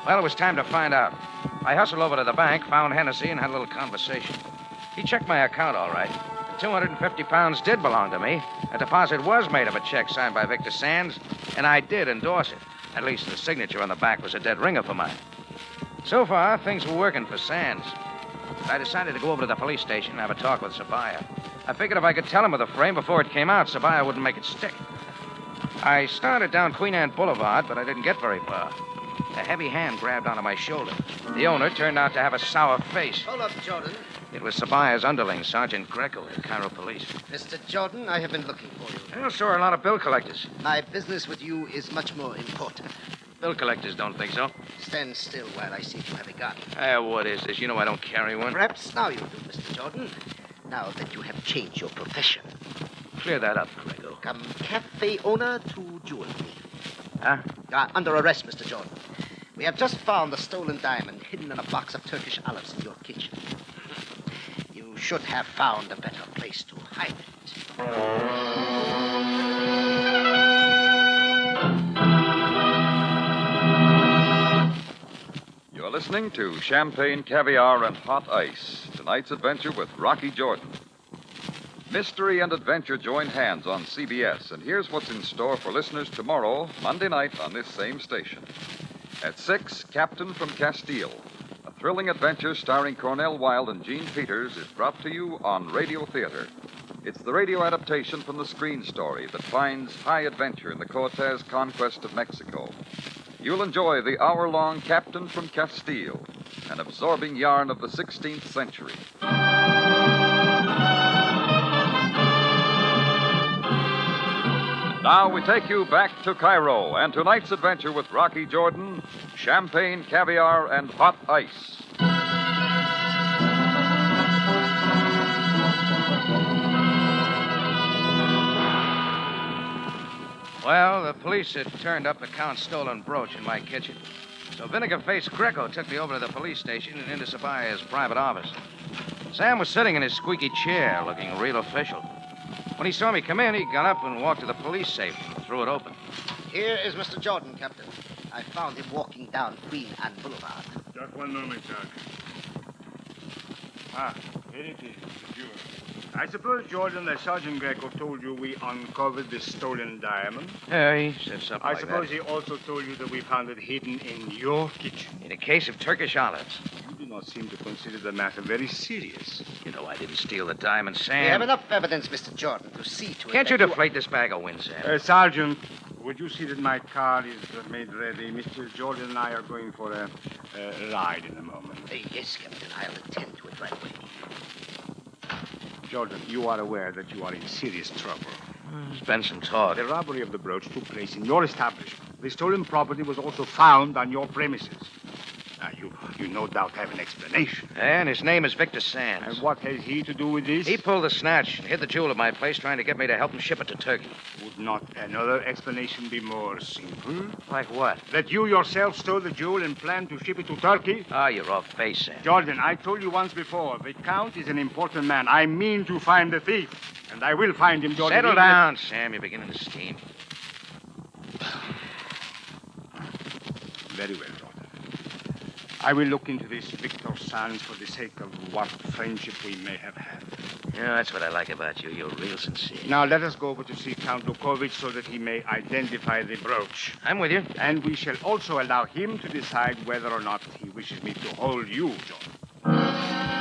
Well, it was time to find out. I hustled over to the bank, found Hennessy, and had a little conversation. He checked my account all right. The £250 did belong to me. A deposit was made of a check signed by Victor Sands, and I did endorse it. At least the signature on the back was a dead ringer for mine. So far, things were working for Sands. I decided to go over to the police station and have a talk with Sabaya. I figured if I could tell him of the frame before it came out, Sabaya wouldn't make it stick. I started down Queen Anne Boulevard, but I didn't get very far. A heavy hand grabbed onto my shoulder. The owner turned out to have a sour face. Hold up, Jordan. It was Sabaya's underling, Sergeant Greco, of the Cairo Police. Mr. Jordan, I have been looking for you. I saw a lot of bill collectors. My business with you is much more important. Bill collectors don't think so. Stand still while I see if you have a gun. What is this? You know I don't carry one. Perhaps now you do, Mr. Jordan. Now that you have changed your profession. Clear that up, Greco. From cafe owner to jewel thief. Huh? You are under arrest, Mr. Jordan. We have just found the stolen diamond hidden in a box of Turkish olives in your kitchen. You should have found a better place to hide it. You're listening to Champagne, Caviar, and Hot Ice. Tonight's adventure with Rocky Jordan. Mystery and adventure join hands on CBS, and here's what's in store for listeners tomorrow, Monday night, on this same station. At 6, Captain from Castile. A thrilling adventure starring Cornell Wilde and Gene Peters is brought to you on Radio Theater. It's the radio adaptation from the screen story that finds high adventure in the Cortez conquest of Mexico. you'll enjoy the hour-long Captain from Castile, an absorbing yarn of the 16th century. Now we take you back to Cairo and tonight's adventure with Rocky Jordan, champagne, caviar, and hot ice. Well, the police had turned up the Count's stolen brooch in my kitchen. So Vinegar-Faced Greco took me over to the police station and into Sabaya's private office. Sam was sitting in his squeaky chair, looking real official. When he saw me come in, he got up and walked to the police safe and threw it open. Here is Mr. Jordan, Captain. I found him walking down Queen Anne Boulevard. Just one moment, Doug. Here it is, the jewel. I suppose, Jordan, that Sergeant Greco told you we uncovered the stolen diamond? Yeah, he said something I like suppose that. he also told you that we found it hidden in your kitchen. In a case of Turkish olives. You do not seem to consider the matter very serious. You know I didn't steal the diamond, Sam. We have enough evidence, Mr. Jordan, to see to it. Can't you that deflate this bag of wind, Sam? Sergeant, would you see that my car is made ready? Mr. Jordan and I are going for a ride in a moment. Yes, Captain. I'll attend to it right away. Jordan, you are aware that you are in serious trouble. There's been some talk. The robbery of the brooch took place in your establishment. The stolen property was also found on your premises. Now, you no doubt have an explanation. And his name is Victor Sands. And what has he to do with this? He pulled the snatch and hid the jewel at my place, trying to get me to help him ship it to Turkey. Would not another explanation be more simple? Like what? That you yourself stole the jewel and planned to ship it to Turkey? Ah, you're off base, Sam. Jordan, I told you once before, the Count is an important man. I mean to find the thief. And I will find him, Jordan. Settle down, Sam. You're beginning to steam. Very well, Jordan. I will look into this Victor Sands for the sake of what friendship we may have had. Yeah, that's what I like about you. You're real sincere. Now, let us go over to see Count Lukovic so that he may identify the brooch. I'm with you. And we shall also allow him to decide whether or not he wishes me to hold you, Jordan.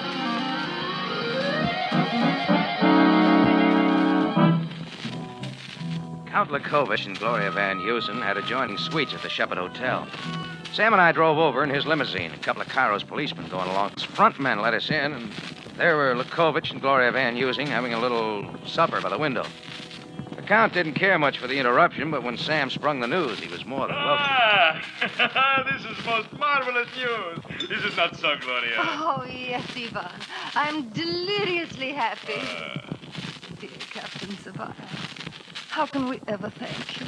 Count Lukovic and Gloria Van Heusen had adjoining suites at the Shepherd Hotel. Sam and I drove over in his limousine, a couple of Cairo's policemen going along. His front men let us in, and there were Lukovic and Gloria Van Heusen having a little supper by the window. The Count didn't care much for the interruption, but when Sam sprung the news, he was more than welcome. This is most marvelous news. This is not so, Gloria. Oh, yes, Ivan. I'm deliriously happy. Dear Captain Zavaya, how can we ever thank you?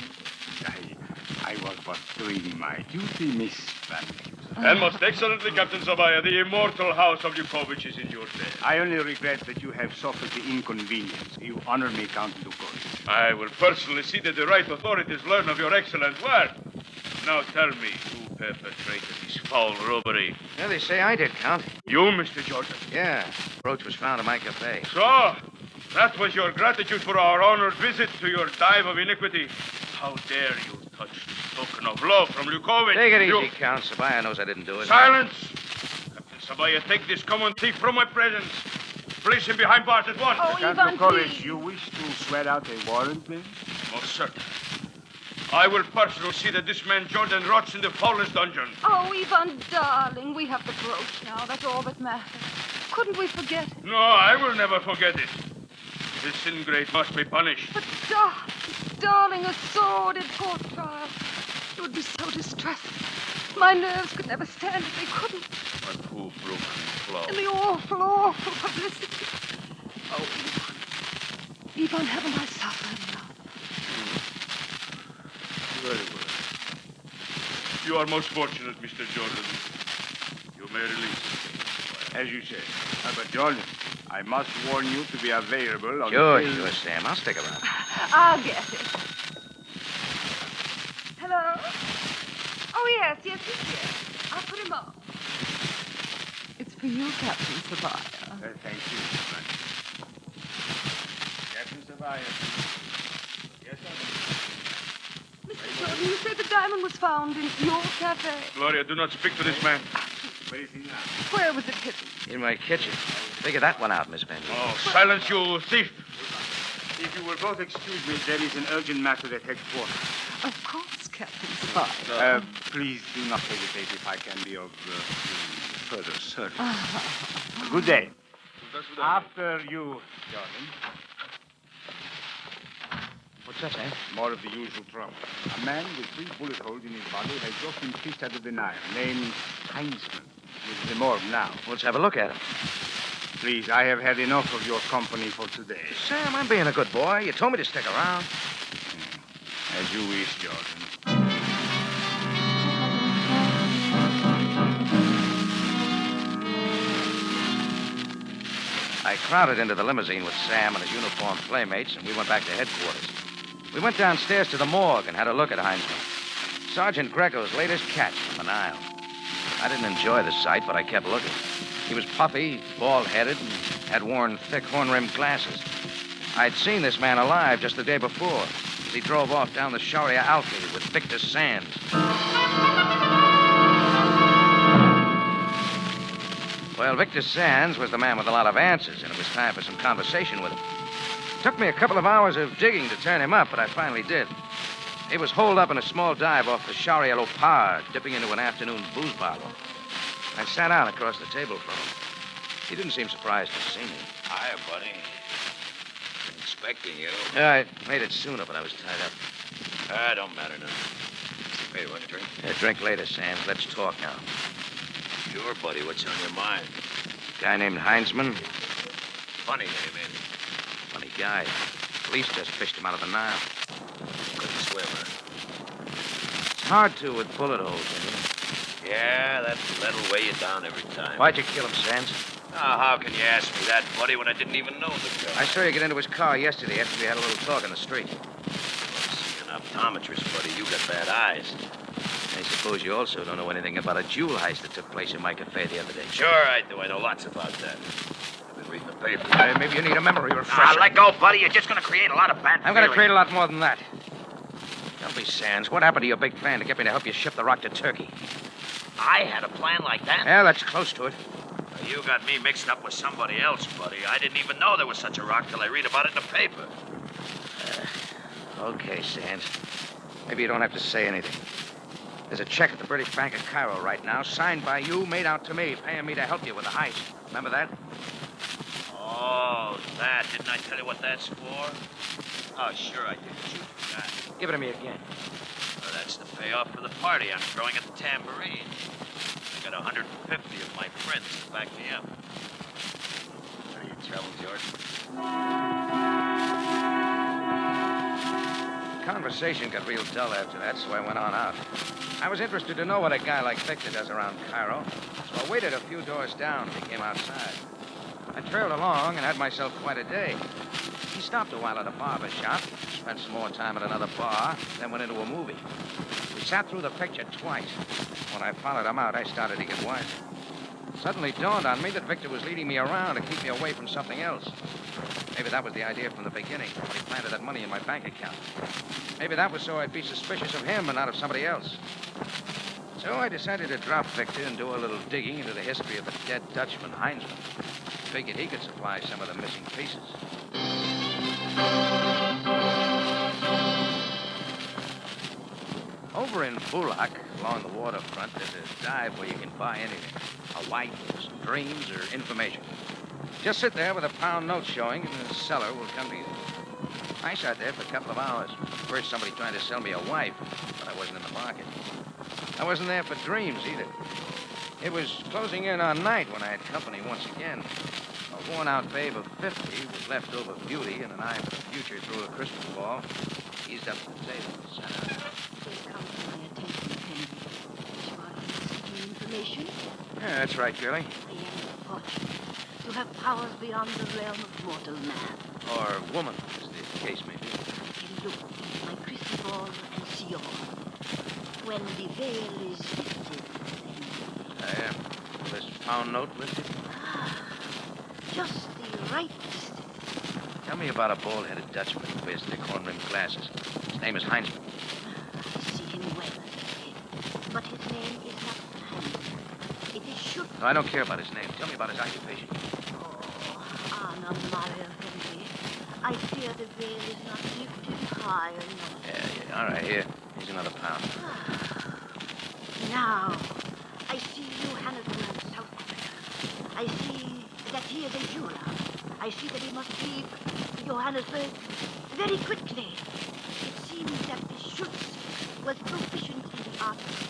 I was but doing my duty, Miss Van Heusen. And most excellently, Captain Zabaya, the immortal house of Lukovic is in your debt. I only regret that you have suffered the inconvenience. You honor me, Count Lukovic. I will personally see that the right authorities learn of your excellent work. Now tell me, who perpetrated this foul robbery? Yeah, they say I did, Count. You, Mr. Jordan? Yeah. The brooch was found in my cafe. So, that was your gratitude for our honored visit to your dive of iniquity. How dare you touch this token of love from Lukovic? Take it easy, Count. Sabaya knows I didn't do it. Silence! Captain Sabaya, take this common thief from my presence. Place him behind bars at once. Oh, Count Ivan, Lukovic, please. you wish to swear out a warrant, then? Most certainly. I will personally see that this man Jordan rots in the foulest dungeon. Oh, Ivan, darling, we have the brooch now. That's all that matters. Couldn't we forget it? No, I will never forget it. This ingrate must be punished. But, darling, a sordid court trial. It would be so distressing. My nerves could never stand it. They couldn't. My poor broken flower. And the awful, awful publicity. Oh, Ivan, haven't I suffered enough? Very well. You are most fortunate, Mr. Jordan. You may release him. As you say. But, Jordan, I must warn you to be available on Sure, the... sure, Sam. I'll stick around. I'll get it. Hello? Oh, yes, yes, he's here. I'll put him on. It's for you, Captain Sabaya. Thank you. Captain Sabaya. Yes, sir. Mr. Jordan, you said the diamond was found in your cafe. Gloria, do not speak to this man. Where is he now? Where was it hidden? In my kitchen. Figure that one out, Miss Van Heusen. Oh, silence, you thief. If you will both excuse me, there is an urgent matter at headquarters. Of course, Captain Spider. Please do not hesitate if I can be of further service. Good day. After you, Jordan. What's that, Sam? More of the usual trouble. A man with 3 bullet holes in his body has just been fished out of the Nile, named Heinzman. He's in the morgue now. Let's have a look at him. Please, I have had enough of your company for today. Sam, I'm being a good boy. You told me to stick around. As you wish, Jordan. I crowded into the limousine with Sam and his uniformed playmates, and we went back to headquarters. We went downstairs to the morgue and had a look at Heinzman. Sergeant Greco's latest catch from the Nile. I didn't enjoy the sight, but I kept looking. He was puffy, bald-headed, and had worn thick horn-rimmed glasses. I'd seen this man alive just the day before, as he drove off down the Sharia Alki with Victor Sands. Well, Victor Sands was the man with a lot of answers, and it was time for some conversation with him. It took me a couple of hours of digging to turn him up, but I finally did. He was holed up in a small dive off the Sharia Lopar, dipping into an afternoon booze bottle. I sat down across the table from him. He didn't seem surprised to see me. Hiya, buddy. Been expecting you. I made it sooner, but I was tied up. Don't matter now. Hey, you want a drink? Drink later, Sands. Let's talk now. Sure, buddy. What's on your mind? Guy named Heinzman. Funny name, ain't it? Funny guy. Police just fished him out of the Nile. Couldn't swim, huh? It's hard to with bullet holes in you. Yeah, that'll weigh you down every time. Why'd you kill him, Sands? Oh, how can you ask me that, buddy, when I didn't even know the guy? I saw you get into his car yesterday after we had a little talk in the street. See, an optometrist, buddy. You got bad eyes. I suppose you also don't know anything about a jewel heist that took place in my cafe the other day. Sure I do. I know lots about that. I've been reading the paper. Maybe you need a memory refresher. Let go, buddy. You're just going to create a lot of bad I'm going to create a lot more than that. Tell me, Sands, what happened to your big plan to get me to help you ship the rock to Turkey? I had a plan like that? Yeah, that's close to it. You got me mixed up with somebody else, buddy. I didn't even know there was such a rock till I read about it in the paper. Okay, Sands. Maybe you don't have to say anything. There's a check at the British Bank of Cairo right now, signed by you, made out to me, paying me to help you with the heist. Remember that? Oh, that. Didn't I tell you what that's for? Oh, sure I did. You forgot. Give it to me again. Well, that's the payoff for the party I'm throwing at the Tambourine. I got 150 of my friends to back me up. What are you telling, Jordan? The conversation got real dull after that, so I went on out. I was interested to know what a guy like Victor does around Cairo, so I waited a few doors down and he came outside. I trailed along and had myself quite a day. He stopped a while at a barber shop, spent some more time at another bar, then went into a movie. We sat through the picture twice. When I followed him out, I started to get wiser. It suddenly dawned on me that Victor was leading me around to keep me away from something else. Maybe that was the idea from the beginning, when he planted that money in my bank account. Maybe that was so I'd be suspicious of him and not of somebody else. So I decided to drop Victor and do a little digging into the history of the dead Dutchman, Heinzman. Figured he could supply some of the missing pieces. Over in Bulak, along the waterfront, there's a dive where you can buy anything. A wife, some dreams, or information. Just sit there with a pound note showing, and the seller will come to you. I sat there for a couple of hours. First, somebody trying to sell me a wife, but I wasn't in the market. I wasn't there for dreams, either. It was closing in on night when I had company once again. A worn-out babe of 50 with leftover beauty and an eye for the future through a crystal ball eased up to the table and sat down. Information? Yeah, that's right, girlie. I am fortunate to have powers beyond the realm of mortal man. Or woman, as the case may be. I can look into my crystal ball and see all. When the veil is lifted, then... Will this pound note lift it? Just the right distance. Tell me about a bald-headed Dutchman who wears thick horn-rimmed glasses. His name is Heinzman. I see him well, but his name is not Heinzman. It is should. No, I don't care about his name. Tell me about his occupation. Anna Maria Henry. I fear the veil is not lifted high enough. Yeah, all right, here. Here's another pound. Now, I see Johannesburg, South Africa. I see that he is a jeweler. I see that he must leave Johannesburg very quickly. It seems that the Schutz was proficient in the art of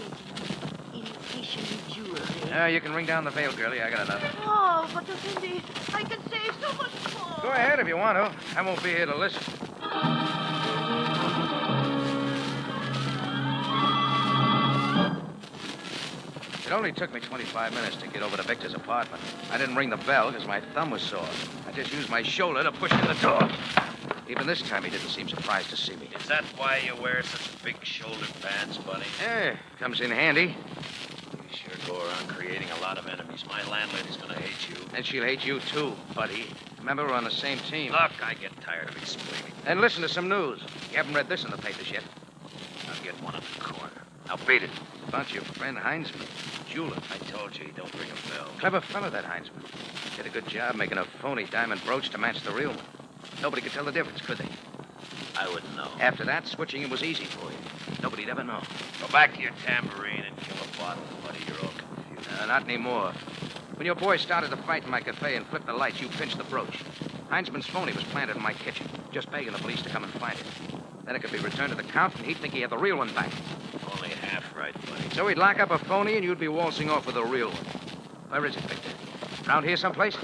making imitation jewelry. You can ring down the veil, girlie. I got another. Oh, but Cindy, I can say so much more. Go ahead if you want to. I won't be here to listen. It only took me 25 minutes to get over to Victor's apartment. I didn't ring the bell because my thumb was sore. I just used my shoulder to push in the door. Even this time, he didn't seem surprised to see me. Is that why you wear such big shoulder pads, buddy? Yeah, comes in handy. You sure go around creating a lot of enemies. My landlady's gonna hate you. And she'll hate you too, buddy. Remember, we're on the same team. Look, I get tired of explaining. And listen to some news. You haven't read this in the papers yet. I'll get one in the corner. Now beat it. About your friend Heinzman, jeweler. I told you he don't ring a bell. Clever fellow, that Heinzman. Did a good job making a phony diamond brooch to match the real one. Nobody could tell the difference, could they? I wouldn't know. After that, switching it was easy for you. Nobody'd ever know. Go back to your tambourine and kill a bottle, buddy. You're all confused. Not anymore. When your boy started the fight in my cafe and flipped the lights, you pinched the brooch. Heinzman's phony was planted in my kitchen, just begging the police to come and find it. Then it could be returned to the Count, and he'd think he had the real one back. Only half right, buddy. So he'd lock up a phony, and you'd be waltzing off with a real one. Where is it, Victor? Around here someplace?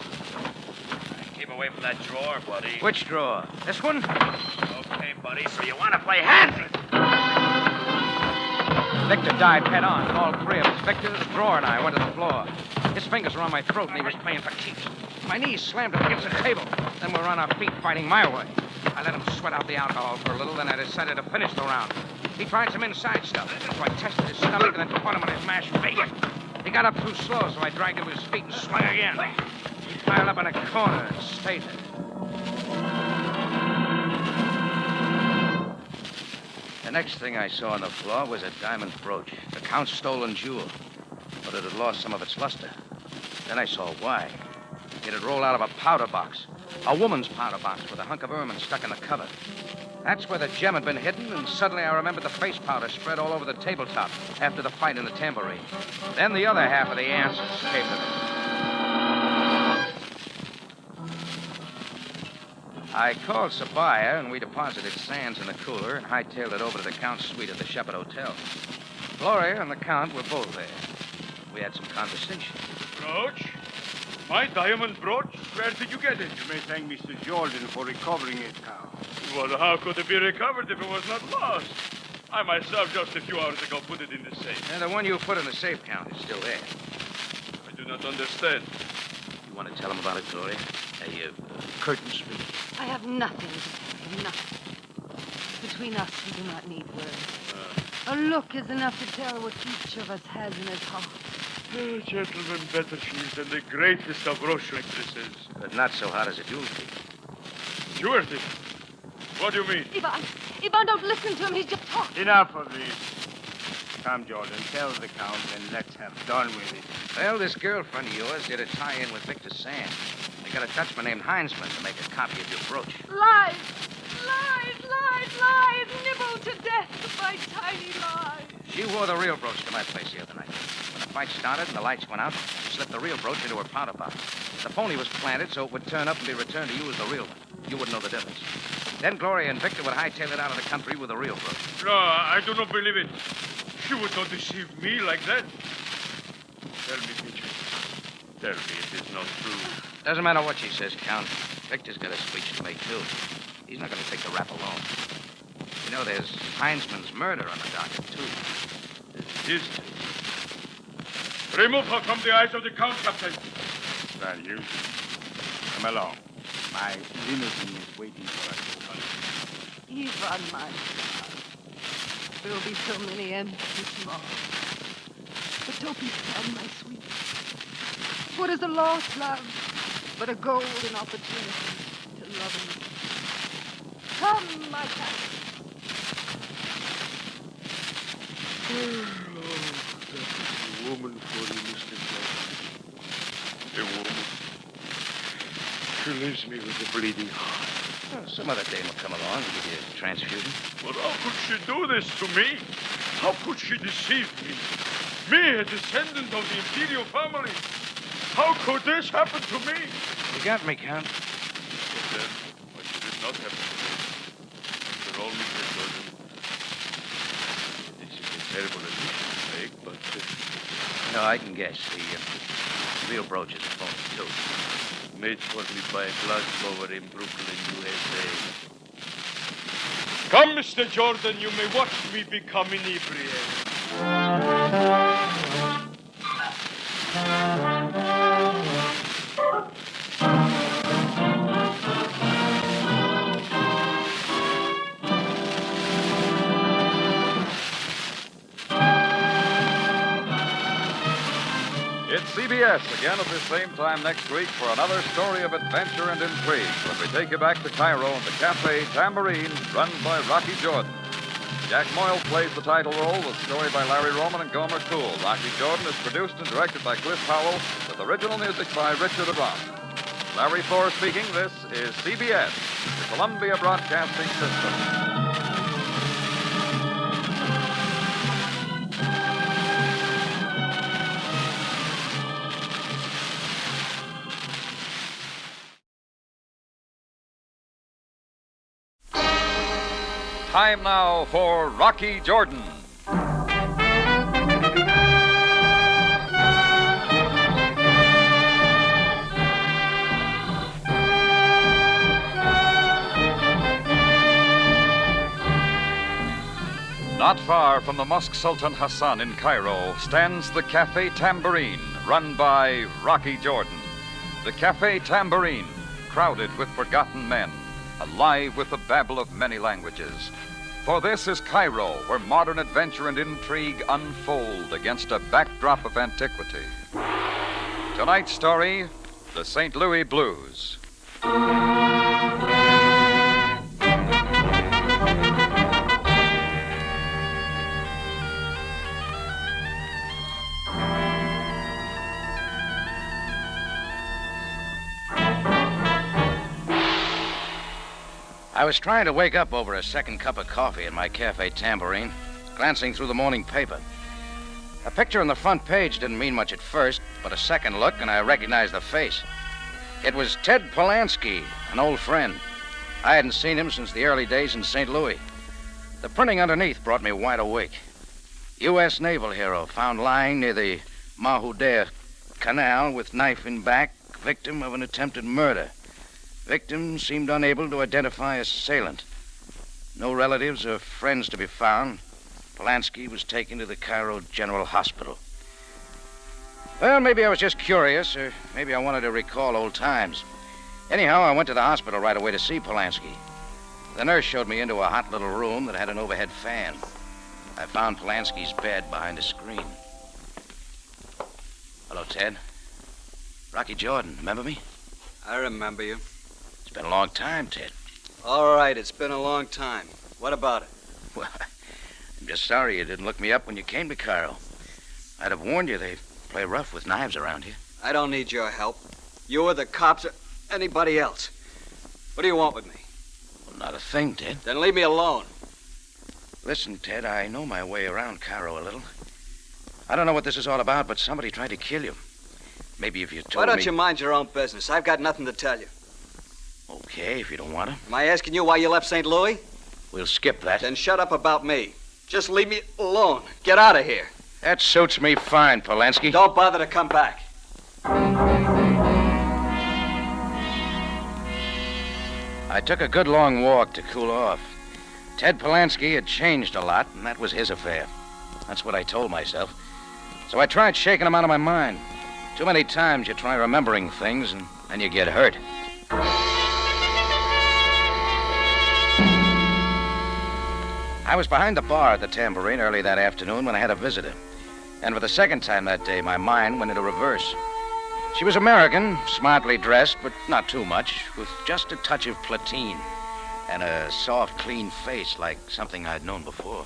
Keep away from that drawer, buddy. Which drawer? This one? Okay, buddy, so you want to play handsy? Victor dived head on, and all three of us, Victor, the drawer, and I, went to the floor. His fingers were on my throat, and he was playing for keeps. My knees slammed up against the table. Then we were on our feet fighting my way. I let him sweat out the alcohol for a little, then I decided to finish the round. He tried some inside stuff, so I tested his stomach and then put him on his mashed bacon. He got up too slow, so I dragged him to his feet and swung again. He piled up in a corner and stayed there. The next thing I saw on the floor was a diamond brooch, the Count's stolen jewel. But it had lost some of its luster. Then I saw why. It had rolled out of a powder box. A woman's powder box with a hunk of ermine stuck in the cover. That's where the gem had been hidden, and suddenly I remembered the face powder spread all over the tabletop after the fight in the tambourine. Then the other half of the answers came to me. I called Sabaya, and we deposited Sands in the cooler and hightailed it over to the Count's suite at the Shepherd Hotel. Gloria and the Count were both there. We had some conversation. Brooch? My diamond brooch? Where did you get it? You may thank Mr. Jordan for recovering it, Count. Well, how could it be recovered if it was not lost? I myself just a few hours ago put it in the safe. And the one you put in the safe, Count, is still there. I do not understand. You want to tell him about it, Gloria? A curtain speech? I have nothing to tell you, nothing. Between us, we do not need words. A look is enough to tell what each of us has in his heart. Oh, gentlemen, better she is than the greatest of Russian actresses. But not so hot as a jewel thief. Jewel thief? What do you mean? Ivan, don't listen to him. He's just talking. Enough of this. Come, Jordan, tell the Count, and let's have done with it. Well, this girlfriend of yours did a tie-in with Victor Sands. They got a Dutchman named Heinzman to make a copy of your brooch. Lies! Lies, lies, lies! Nibbled to death by tiny lies. She wore the real brooch to my place the other night. When the fight started and the lights went out, she slipped the real brooch into her powder box. The phony was planted so it would turn up and be returned to you as the real one. You wouldn't know the difference. Then Gloria and Victor would hightail it out of the country with the real brooch. No, I do not believe it. She would not deceive me like that. Tell me, Peter. Tell me it is not true. Doesn't matter what she says, Count. Victor's got a speech to make, too. He's not going to take the rap alone. You know, there's Heinzman's murder on the docket, too. This is. Remove her from the eyes of the Count, Captain. Thank you. Come along. My limousine is waiting for us. Ivan, my son. There will be so many empty tomorrow. But don't be sad, my sweet. What is a lost love but a golden opportunity to love again? Come, my captain. Oh, that is a woman for you, Mr. Jones. A woman. She leaves me with a bleeding heart. Well, some other dame will come along and give you a transfusion. But how could she do this to me? How could she deceive me? Me, a descendant of the imperial family. How could this happen to me? You got me, Count. But then, why should it not happen to me? After all, Mr. Jordan, this is a terrible admission to make, but... No, I can guess. The real brooch is a phony, too. Made for me by a glass blower in Brooklyn, USA. Come, Mr. Jordan, you may watch me become inebriated. It's CBS again at the same time next week for another story of adventure and intrigue when we take you back to Cairo and the Cafe Tambourine, run by Rocky Jordan. Jack Moyle plays the title role, with story by Larry Roman and Gomer Cool. Rocky Jordan is produced and directed by Cliff Howell, with original music by Richard Abraham. Larry Thor speaking. This is CBS, the Columbia Broadcasting System. Time now for Rocky Jordan. Not far from the Mosque Sultan Hassan in Cairo stands the Cafe Tambourine, run by Rocky Jordan. The Cafe Tambourine, crowded with forgotten men, alive with the babble of many languages. For this is Cairo, where modern adventure and intrigue unfold against a backdrop of antiquity. Tonight's story, the St. Louis Blues. I was trying to wake up over a second cup of coffee in my Cafe Tambourine, glancing through the morning paper. A picture on the front page didn't mean much at first, but a second look and I recognized the face. It was Ted Polanski, an old friend. I hadn't seen him since the early days in St. Louis. The printing underneath brought me wide awake. U.S. naval hero found lying near the Mahouder Canal with knife in back, victim of an attempted murder. Victim seemed unable to identify assailant. No relatives or friends to be found. Polanski was taken to the Cairo General Hospital. Well, maybe I was just curious, or maybe I wanted to recall old times. Anyhow, I went to the hospital right away to see Polanski. The nurse showed me into a hot little room that had an overhead fan. I found Polanski's bed behind a screen. Hello, Ted. Rocky Jordan, remember me? I remember you. It's been a long time, Ted. All right, it's been a long time. What about it? Well, I'm just sorry you didn't look me up when you came to Cairo. I'd have warned you they play rough with knives around here. I don't need your help. You or the cops or anybody else. What do you want with me? Well, not a thing, Ted. Then leave me alone. Listen, Ted, I know my way around Cairo a little. I don't know what this is all about, but somebody tried to kill you. Maybe if you told me... Why don't you mind your own business? I've got nothing to tell you. Okay, if you don't want to. Am I asking you why you left St. Louis? We'll skip that. Then shut up about me. Just leave me alone. Get out of here. That suits me fine, Polanski. Don't bother to come back. I took a good long walk to cool off. Ted Polanski had changed a lot, and that was his affair. That's what I told myself. So I tried shaking him out of my mind. Too many times you try remembering things, and then you get hurt. I was behind the bar at the Tambourine early that afternoon when I had a visitor. And for the second time that day, my mind went into reverse. She was American, smartly dressed, but not too much, with just a touch of platine and a soft, clean face like something I'd known before.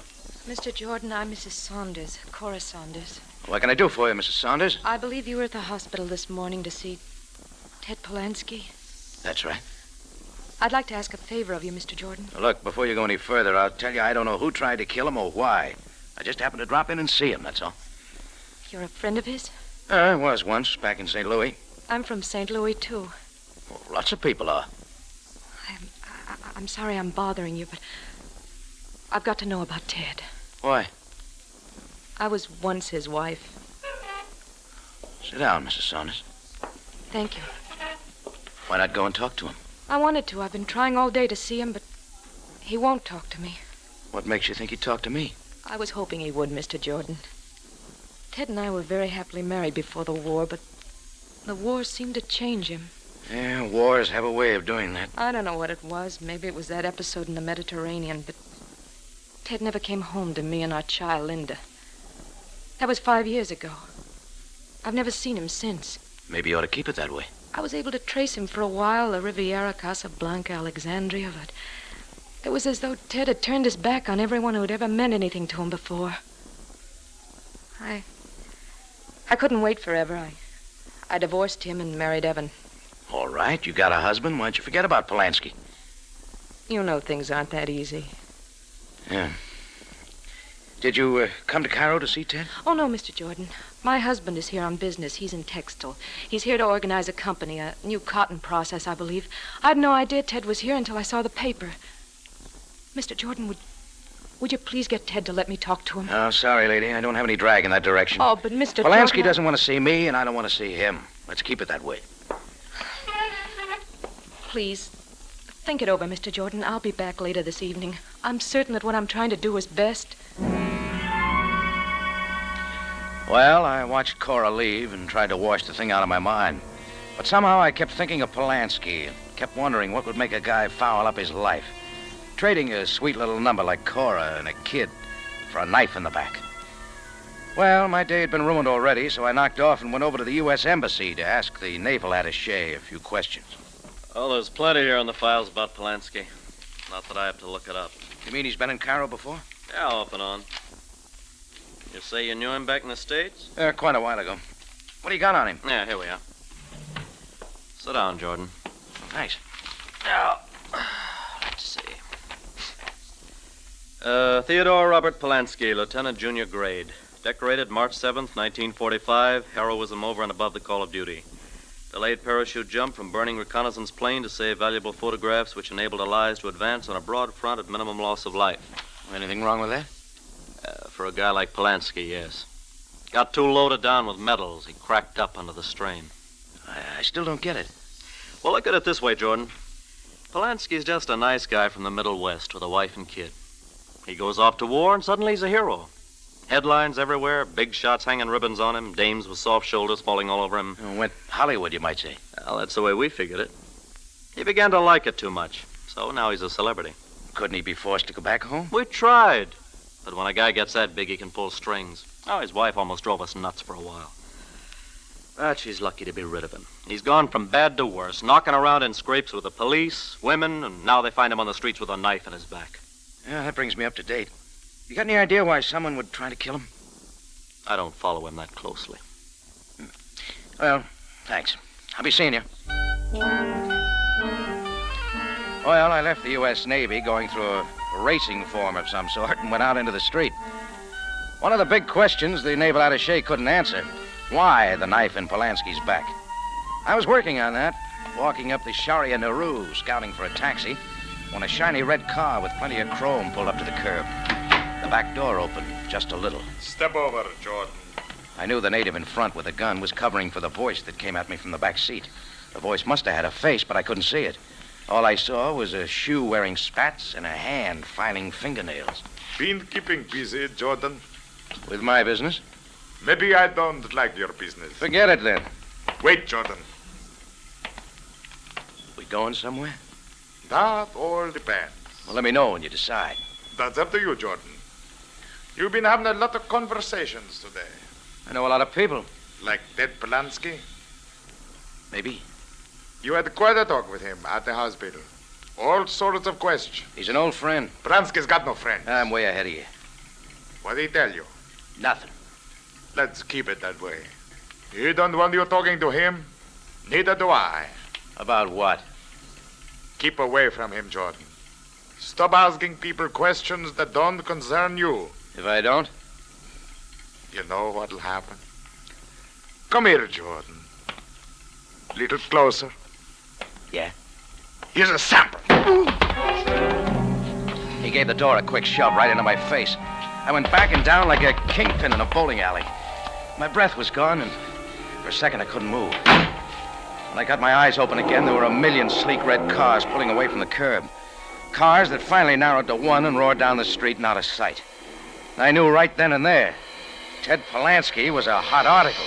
Mr. Jordan, I'm Mrs. Saunders, Cora Saunders. What can I do for you, Mrs. Saunders? I believe you were at the hospital this morning to see Ted Polanski. That's right. I'd like to ask a favor of you, Mr. Jordan. Look, before you go any further, I'll tell you I don't know who tried to kill him or why. I just happened to drop in and see him, that's all. You're a friend of his? I was once, back in St. Louis. I'm from St. Louis, too. Well, lots of people are. I'm sorry I'm bothering you, but I've got to know about Ted. Why? I was once his wife. Sit down, Mrs. Saunders. Thank you. Why not go and talk to him? I wanted to. I've been trying all day to see him, but he won't talk to me. What makes you think he'd talk to me? I was hoping he would, Mr. Jordan. Ted and I were very happily married before the war, but the war seemed to change him. Yeah, wars have a way of doing that. I don't know what it was. Maybe it was that episode in the Mediterranean, but Ted never came home to me and our child, Linda. That was 5 years ago. I've never seen him since. Maybe you ought to keep it that way. I was able to trace him for a while, the Riviera, Casablanca, Alexandria, but it was as though Ted had turned his back on everyone who had ever meant anything to him before. I couldn't wait forever. I divorced him and married Evan. All right, you got a husband. Why don't you forget about Polanski? You know things aren't that easy. Yeah. Did you come to Cairo to see Ted? Oh, no, Mr. Jordan. My husband is here on business. He's in textile. He's here to organize a company, a new cotton process, I believe. I'd no idea Ted was here until I saw the paper. Mr. Jordan, would you please get Ted to let me talk to him? Oh, sorry, lady. I don't have any drag in that direction. Oh, but Mr. Polanski Jordan... doesn't want to see me, and I don't want to see him. Let's keep it that way. Please, think it over, Mr. Jordan. I'll be back later this evening. I'm certain that what I'm trying to do is best. Well, I watched Cora leave and tried to wash the thing out of my mind. But somehow I kept thinking of Polanski and kept wondering what would make a guy foul up his life. Trading a sweet little number like Cora and a kid for a knife in the back. Well, my day had been ruined already, so I knocked off and went over to the U.S. Embassy to ask the naval attaché a few questions. Oh, there's plenty here in the files about Polanski. Not that I have to look it up. You mean he's been in Cairo before? Yeah, off and on. You say you knew him back in the States? Quite a while ago. What do you got on him? Yeah, here we are. Sit down, Jordan. Thanks. Now, let's see. Theodore Robert Polanski, Lieutenant Junior Grade. Decorated March 7th, 1945. Heroism over and above the call of duty. Delayed parachute jump from burning reconnaissance plane to save valuable photographs which enabled allies to advance on a broad front at minimum loss of life. Anything wrong with that? For a guy like Polanski, yes. Got too loaded down with medals. He cracked up under the strain. I still don't get it. Well, look at it this way, Jordan. Polanski's just a nice guy from the Middle West with a wife and kid. He goes off to war and suddenly he's a hero. Headlines everywhere, big shots hanging ribbons on him, dames with soft shoulders falling all over him. Went Hollywood, you might say. Well, that's the way we figured it. He began to like it too much, so now he's a celebrity. Couldn't he be forced to go back home? We tried. But when a guy gets that big, he can pull strings. Oh, his wife almost drove us nuts for a while. But she's lucky to be rid of him. He's gone from bad to worse, knocking around in scrapes with the police, women, and now they find him on the streets with a knife in his back. Yeah, that brings me up to date. You got any idea why someone would try to kill him? I don't follow him that closely. Well, thanks. I'll be seeing you. Well, I left the U.S. Navy going through a racing form of some sort and went out into the street. One of the big questions the naval attaché couldn't answer. Why the knife in Polanski's back? I was working on that, walking up the Sharia Nauru, scouting for a taxi, when a shiny red car with plenty of chrome pulled up to the curb. The back door opened just a little. Step over, Jordan. I knew the native in front with a gun was covering for the voice that came at me from the back seat. The voice must have had a face, but I couldn't see it. All I saw was a shoe wearing spats and a hand filing fingernails. Been keeping busy, Jordan? With my business? Maybe I don't like your business. Forget it, then. Wait, Jordan. We going somewhere? That all depends. Well, let me know when you decide. That's up to you, Jordan. You've been having a lot of conversations today. I know a lot of people. Like Ted Polanski? Maybe. You had quite a talk with him at the hospital. All sorts of questions. He's an old friend. Polanski's got no friends. I'm way ahead of you. What did he tell you? Nothing. Let's keep it that way. He don't want you talking to him. Neither do I. About what? Keep away from him, Jordan. Stop asking people questions that don't concern you. If I don't? You know what'll happen. Come here, Jordan. Little closer. Yeah? Here's a sample. He gave the door a quick shove right into my face. I went backing down like a kingpin in a bowling alley. My breath was gone, and for a second I couldn't move. When I got my eyes open again, there were a million sleek red cars pulling away from the curb. Cars that finally narrowed to one and roared down the street and out of sight. I knew right then and there, Ted Polansky was a hot article.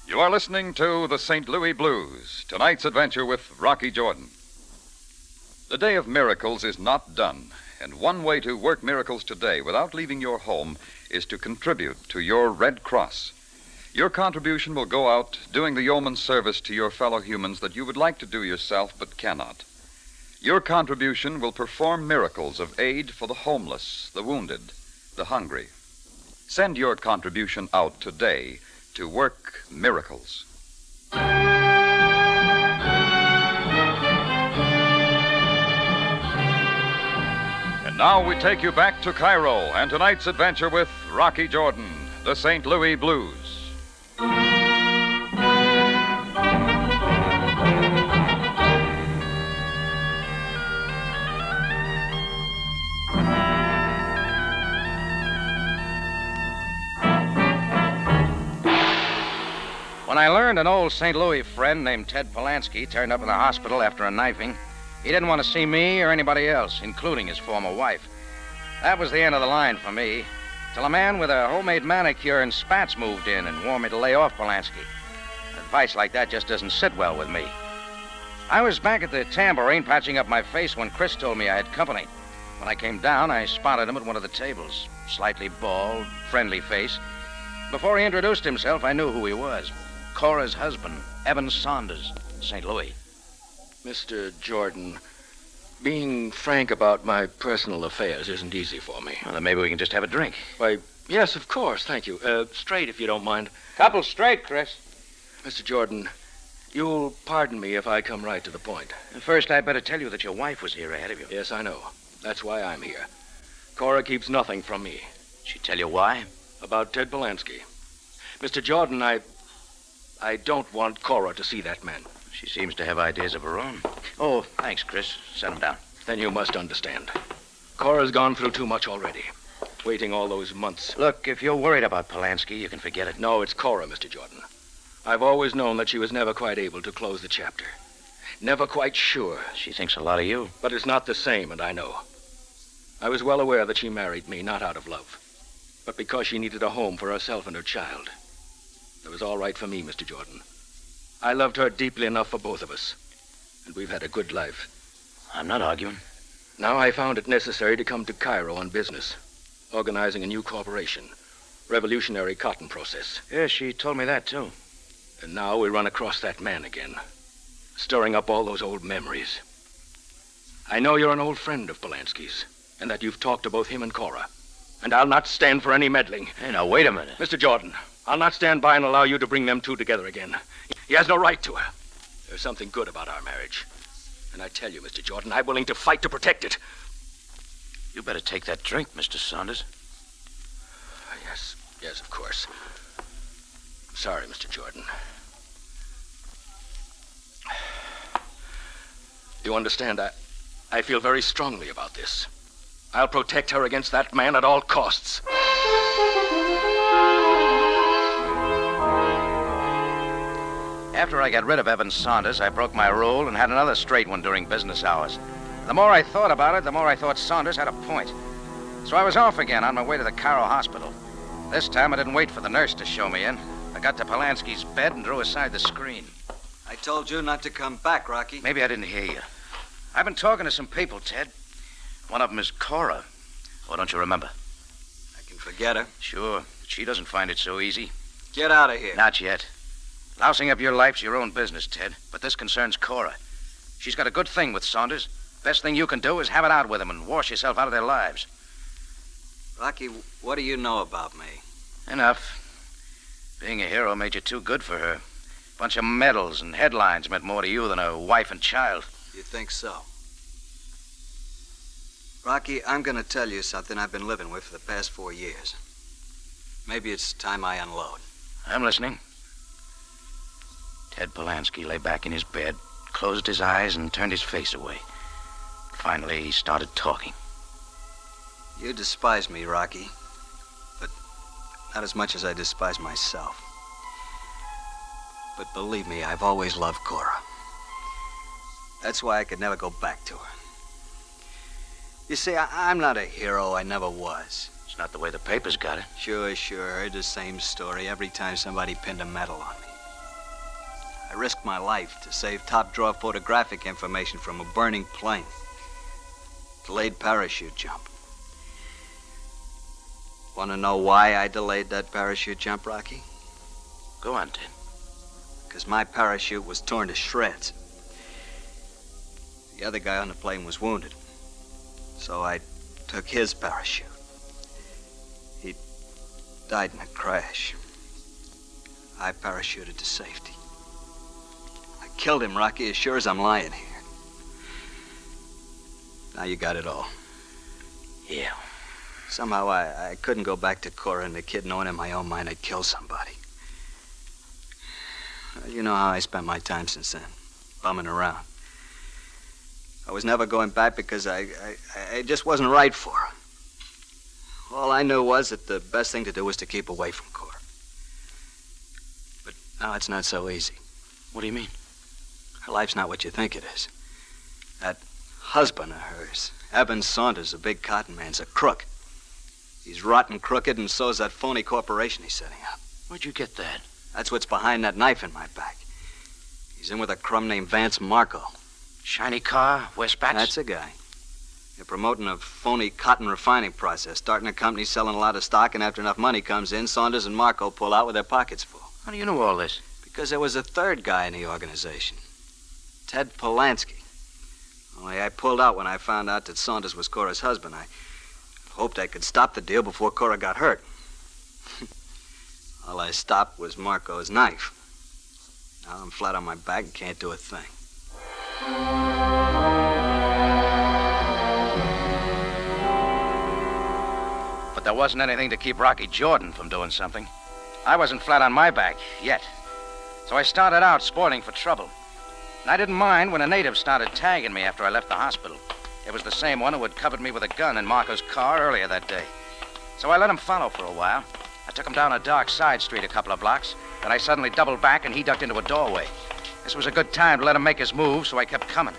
You are listening to the St. Louis Blues, tonight's adventure with Rocky Jordan. The day of miracles is not done, and one way to work miracles today without leaving your home is to contribute to your Red Cross. Your contribution will go out doing the yeoman's service to your fellow humans that you would like to do yourself but cannot. Your contribution will perform miracles of aid for the homeless, the wounded, the hungry. Send your contribution out today to work miracles. And now we take you back to Cairo and tonight's adventure with Rocky Jordan, the St. Louis Blues. When I learned an old St. Louis friend named Ted Polansky turned up in the hospital after a knifing, he didn't want to see me or anybody else, including his former wife. That was the end of the line for me, till a man with a homemade manicure and spats moved in and warned me to lay off Polansky. Advice like that just doesn't sit well with me. I was back at the tambourine patching up my face when Chris told me I had company. When I came down, I spotted him at one of the tables. Slightly bald, friendly face. Before he introduced himself, I knew who he was. Cora's husband, Evan Saunders, St. Louis. Mr. Jordan, being frank about my personal affairs isn't easy for me. Well, then maybe we can just have a drink. Why, yes, of course, thank you. Straight, if you don't mind. Couple straight, Chris. Mr. Jordan, you'll pardon me if I come right to the point. First, I'd better tell you that your wife was here ahead of you. Yes, I know. That's why I'm here. Cora keeps nothing from me. She tell you why? About Ted Polansky. Mr. Jordan, I don't want Cora to see that man. She seems to have ideas of her own. Oh, thanks, Chris. Set him down. Then you must understand. Cora's gone through too much already. Waiting all those months. Look, if you're worried about Polansky, you can forget it. No, it's Cora, Mr. Jordan. I've always known that she was never quite able to close the chapter. Never quite sure. She thinks a lot of you. But it's not the same, and I know. I was well aware that she married me, not out of love, but because she needed a home for herself and her child. It was all right for me, Mr. Jordan. I loved her deeply enough for both of us, and we've had a good life. I'm not arguing. Now I found it necessary to come to Cairo on business, organizing a new corporation, Revolutionary Cotton Process. Yeah, she told me that, too. And now we run across that man again, stirring up all those old memories. I know you're an old friend of Polansky's, and that you've talked to both him and Cora, and I'll not stand for any meddling. Hey, now, wait a minute. Mr. Jordan, I'll not stand by and allow you to bring them two together again. He has no right to her. There's something good about our marriage. And I tell you, Mr. Jordan, I'm willing to fight to protect it. You better take that drink, Mr. Saunders. Yes, of course. I'm sorry, Mr. Jordan. You understand, I feel very strongly about this. I'll protect her against that man at all costs. After I got rid of Evan Saunders, I broke my rule and had another straight one during business hours. The more I thought about it, the more I thought Saunders had a point. So I was off again on my way to the Cairo hospital. This time I didn't wait for the nurse to show me in. I got to Polansky's bed and drew aside the screen. I told you not to come back, Rocky. Maybe I didn't hear you. I've been talking to some people, Ted. One of them is Cora. Oh, don't you remember? I can forget her. Sure, but she doesn't find it so easy. Get out of here. Not yet. Lousing up your life's your own business, Ted, but this concerns Cora. She's got a good thing with Saunders. Best thing you can do is have it out with them and wash yourself out of their lives. Rocky, what do you know about me? Enough. Being a hero made you too good for her. Bunch of medals and headlines meant more to you than a wife and child. You think so? Rocky, I'm going to tell you something I've been living with for the past 4 years. Maybe it's time I unload. I'm listening. Ted Polansky lay back in his bed, closed his eyes, and turned his face away. Finally, he started talking. You despise me, Rocky, but not as much as I despise myself. But believe me, I've always loved Cora. That's why I could never go back to her. You see, I'm not a hero. I never was. It's not the way the papers got it. Sure. Heard the same story every time somebody pinned a medal on me. I risked my life to save top-drawer photographic information from a burning plane. Delayed parachute jump. Want to know why I delayed that parachute jump, Rocky? Go on, Ted. Because my parachute was torn to shreds. The other guy on the plane was wounded. So I took his parachute. He died in a crash. I parachuted to safety. I killed him, Rocky, as sure as I'm lying here. Now you got it all. Yeah. Somehow I couldn't go back to Cora and the kid knowing in my own mind I'd killed somebody. You know how I spent my time since then, bumming around. I was never going back because I just wasn't right for her. All I knew was that the best thing to do was to keep away from Cora. But now it's not so easy. What do you mean? Her life's not what you think it is. That husband of hers, Evan Saunders, a big cotton man's a crook. He's rotten crooked, and so's that phony corporation he's setting up. Where'd you get that? That's what's behind that knife in my back. He's in with a crumb named Vance Marco. Shiny car, wear spats? That's a guy. They're promoting a phony cotton refining process, starting a company selling a lot of stock, and after enough money comes in, Saunders and Marco pull out with their pockets full. How do you know all this? Because there was a third guy in the organization, Ted Polansky. Only I pulled out when I found out that Saunders was Cora's husband. I hoped I could stop the deal before Cora got hurt. All I stopped was Marco's knife. Now I'm flat on my back and can't do a thing. But there wasn't anything to keep Rocky Jordan from doing something. I wasn't flat on my back, yet. So I started out spoiling for trouble. And I didn't mind when a native started tagging me after I left the hospital. It was the same one who had covered me with a gun in Marco's car earlier that day. So I let him follow for a while. I took him down a dark side street a couple of blocks. Then I suddenly doubled back and he ducked into a doorway. This was a good time to let him make his move, so I kept coming.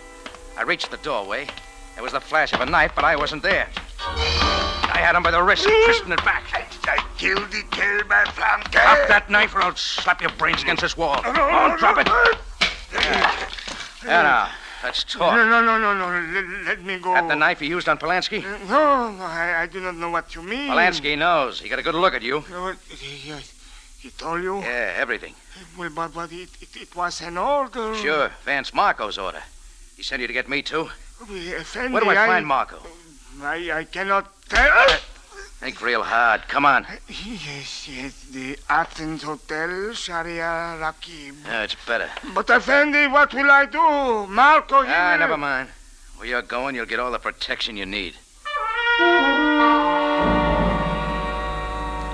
I reached the doorway. There was the flash of a knife, but I wasn't there. I had him by the wrist, twisting it back. I killed the tail by flank. Drop that knife or I'll slap your brains against this wall. Oh, drop it. There now, let's talk. No. Let me go. That the knife you used on Polansky? No, I do not know what you mean. Polansky knows. He got a good look at you. He told you? Yeah, everything. Well, but it was an order. Sure, Vance Marco's order. He sent you to get me, too? Effendi, Where do I find Marco? I cannot tell. Think real hard. Come on. Yes, the Athens Hotel, Sharia Rakib. Yeah, it's better. But, Effendi, what will I do? Marco, never mind. Where you're going, you'll get all the protection you need.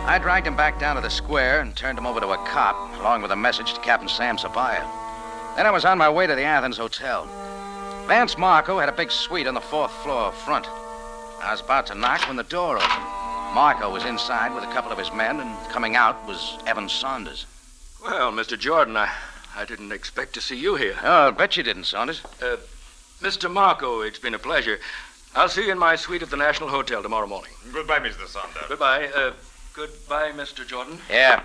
I dragged him back down to the square and turned him over to a cop, along with a message to Captain Sam Sabaya. Then I was on my way to the Athens Hotel. Vance Marco had a big suite on the 4th floor front. I was about to knock when the door opened. Marco was inside with a couple of his men, and coming out was Evan Saunders. Well, Mr. Jordan, I didn't expect to see you here. Oh, I'll bet you didn't, Saunders. Mr. Marco, it's been a pleasure. I'll see you in my suite at the National Hotel tomorrow morning. Goodbye, Mr. Saunders. Goodbye. Goodbye, Mr. Jordan. Yeah.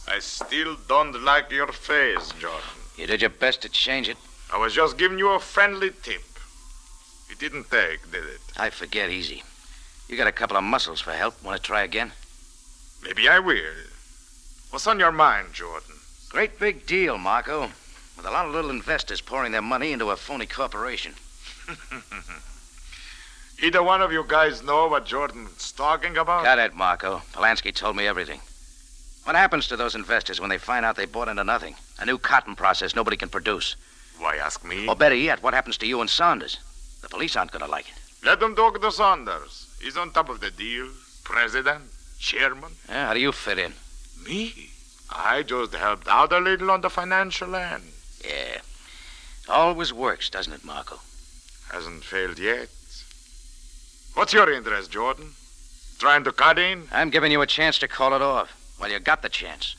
I still don't like your face, Jordan. You did your best to change it. I was just giving you a friendly tip. You didn't take, did it? I forget easy. You got a couple of muscles for help. Want to try again? Maybe I will. What's on your mind, Jordan? Great big deal, Marco. with a lot of little investors pouring their money into a phony corporation. Either one of you guys know what Jordan's talking about? Got it, Marco. Polanski told me everything. What happens to those investors when they find out they bought into nothing? A new cotton process nobody can produce. Why ask me? Or better yet, what happens to you and Saunders? The police aren't going to like it. Let them talk to Saunders. He's on top of the deal. President, chairman. Yeah, how do you fit in? Me? I just helped out a little on the financial end. Yeah. Always works, doesn't it, Marco? Hasn't failed yet. What's your interest, Jordan? Trying to cut in? I'm giving you a chance to call it off. Well, you got the chance.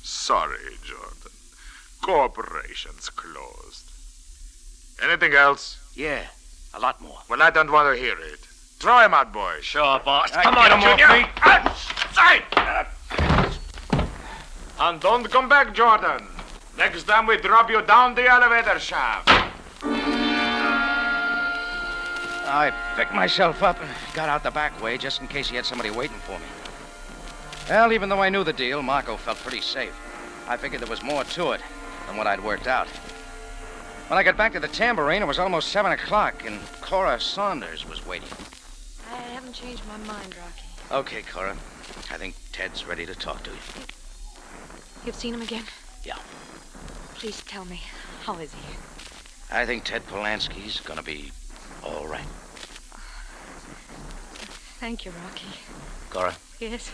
Sorry, Jordan. Corporation's closed. Anything else? Yeah, a lot more. Well, I don't want to hear it. Throw him out, boys. Sure, boss. Come Come on, on, Junior. Junior. Outside! And don't come back, Jordan. Next time we drop you down the elevator shaft. I picked myself up and got out the back way just in case he had somebody waiting for me. Well, even though I knew the deal, Marco felt pretty safe. I figured there was more to it than what I'd worked out. When I got back to the tambourine, it was almost 7 o'clock, and Cora Saunders was waiting. I haven't changed my mind, Rocky. Okay, Cora. I think Ted's ready to talk to you. You've seen him again? Yeah. Please tell me, how is he? I think Ted Polanski's gonna be all right. Thank you, Rocky. Cora, Yes?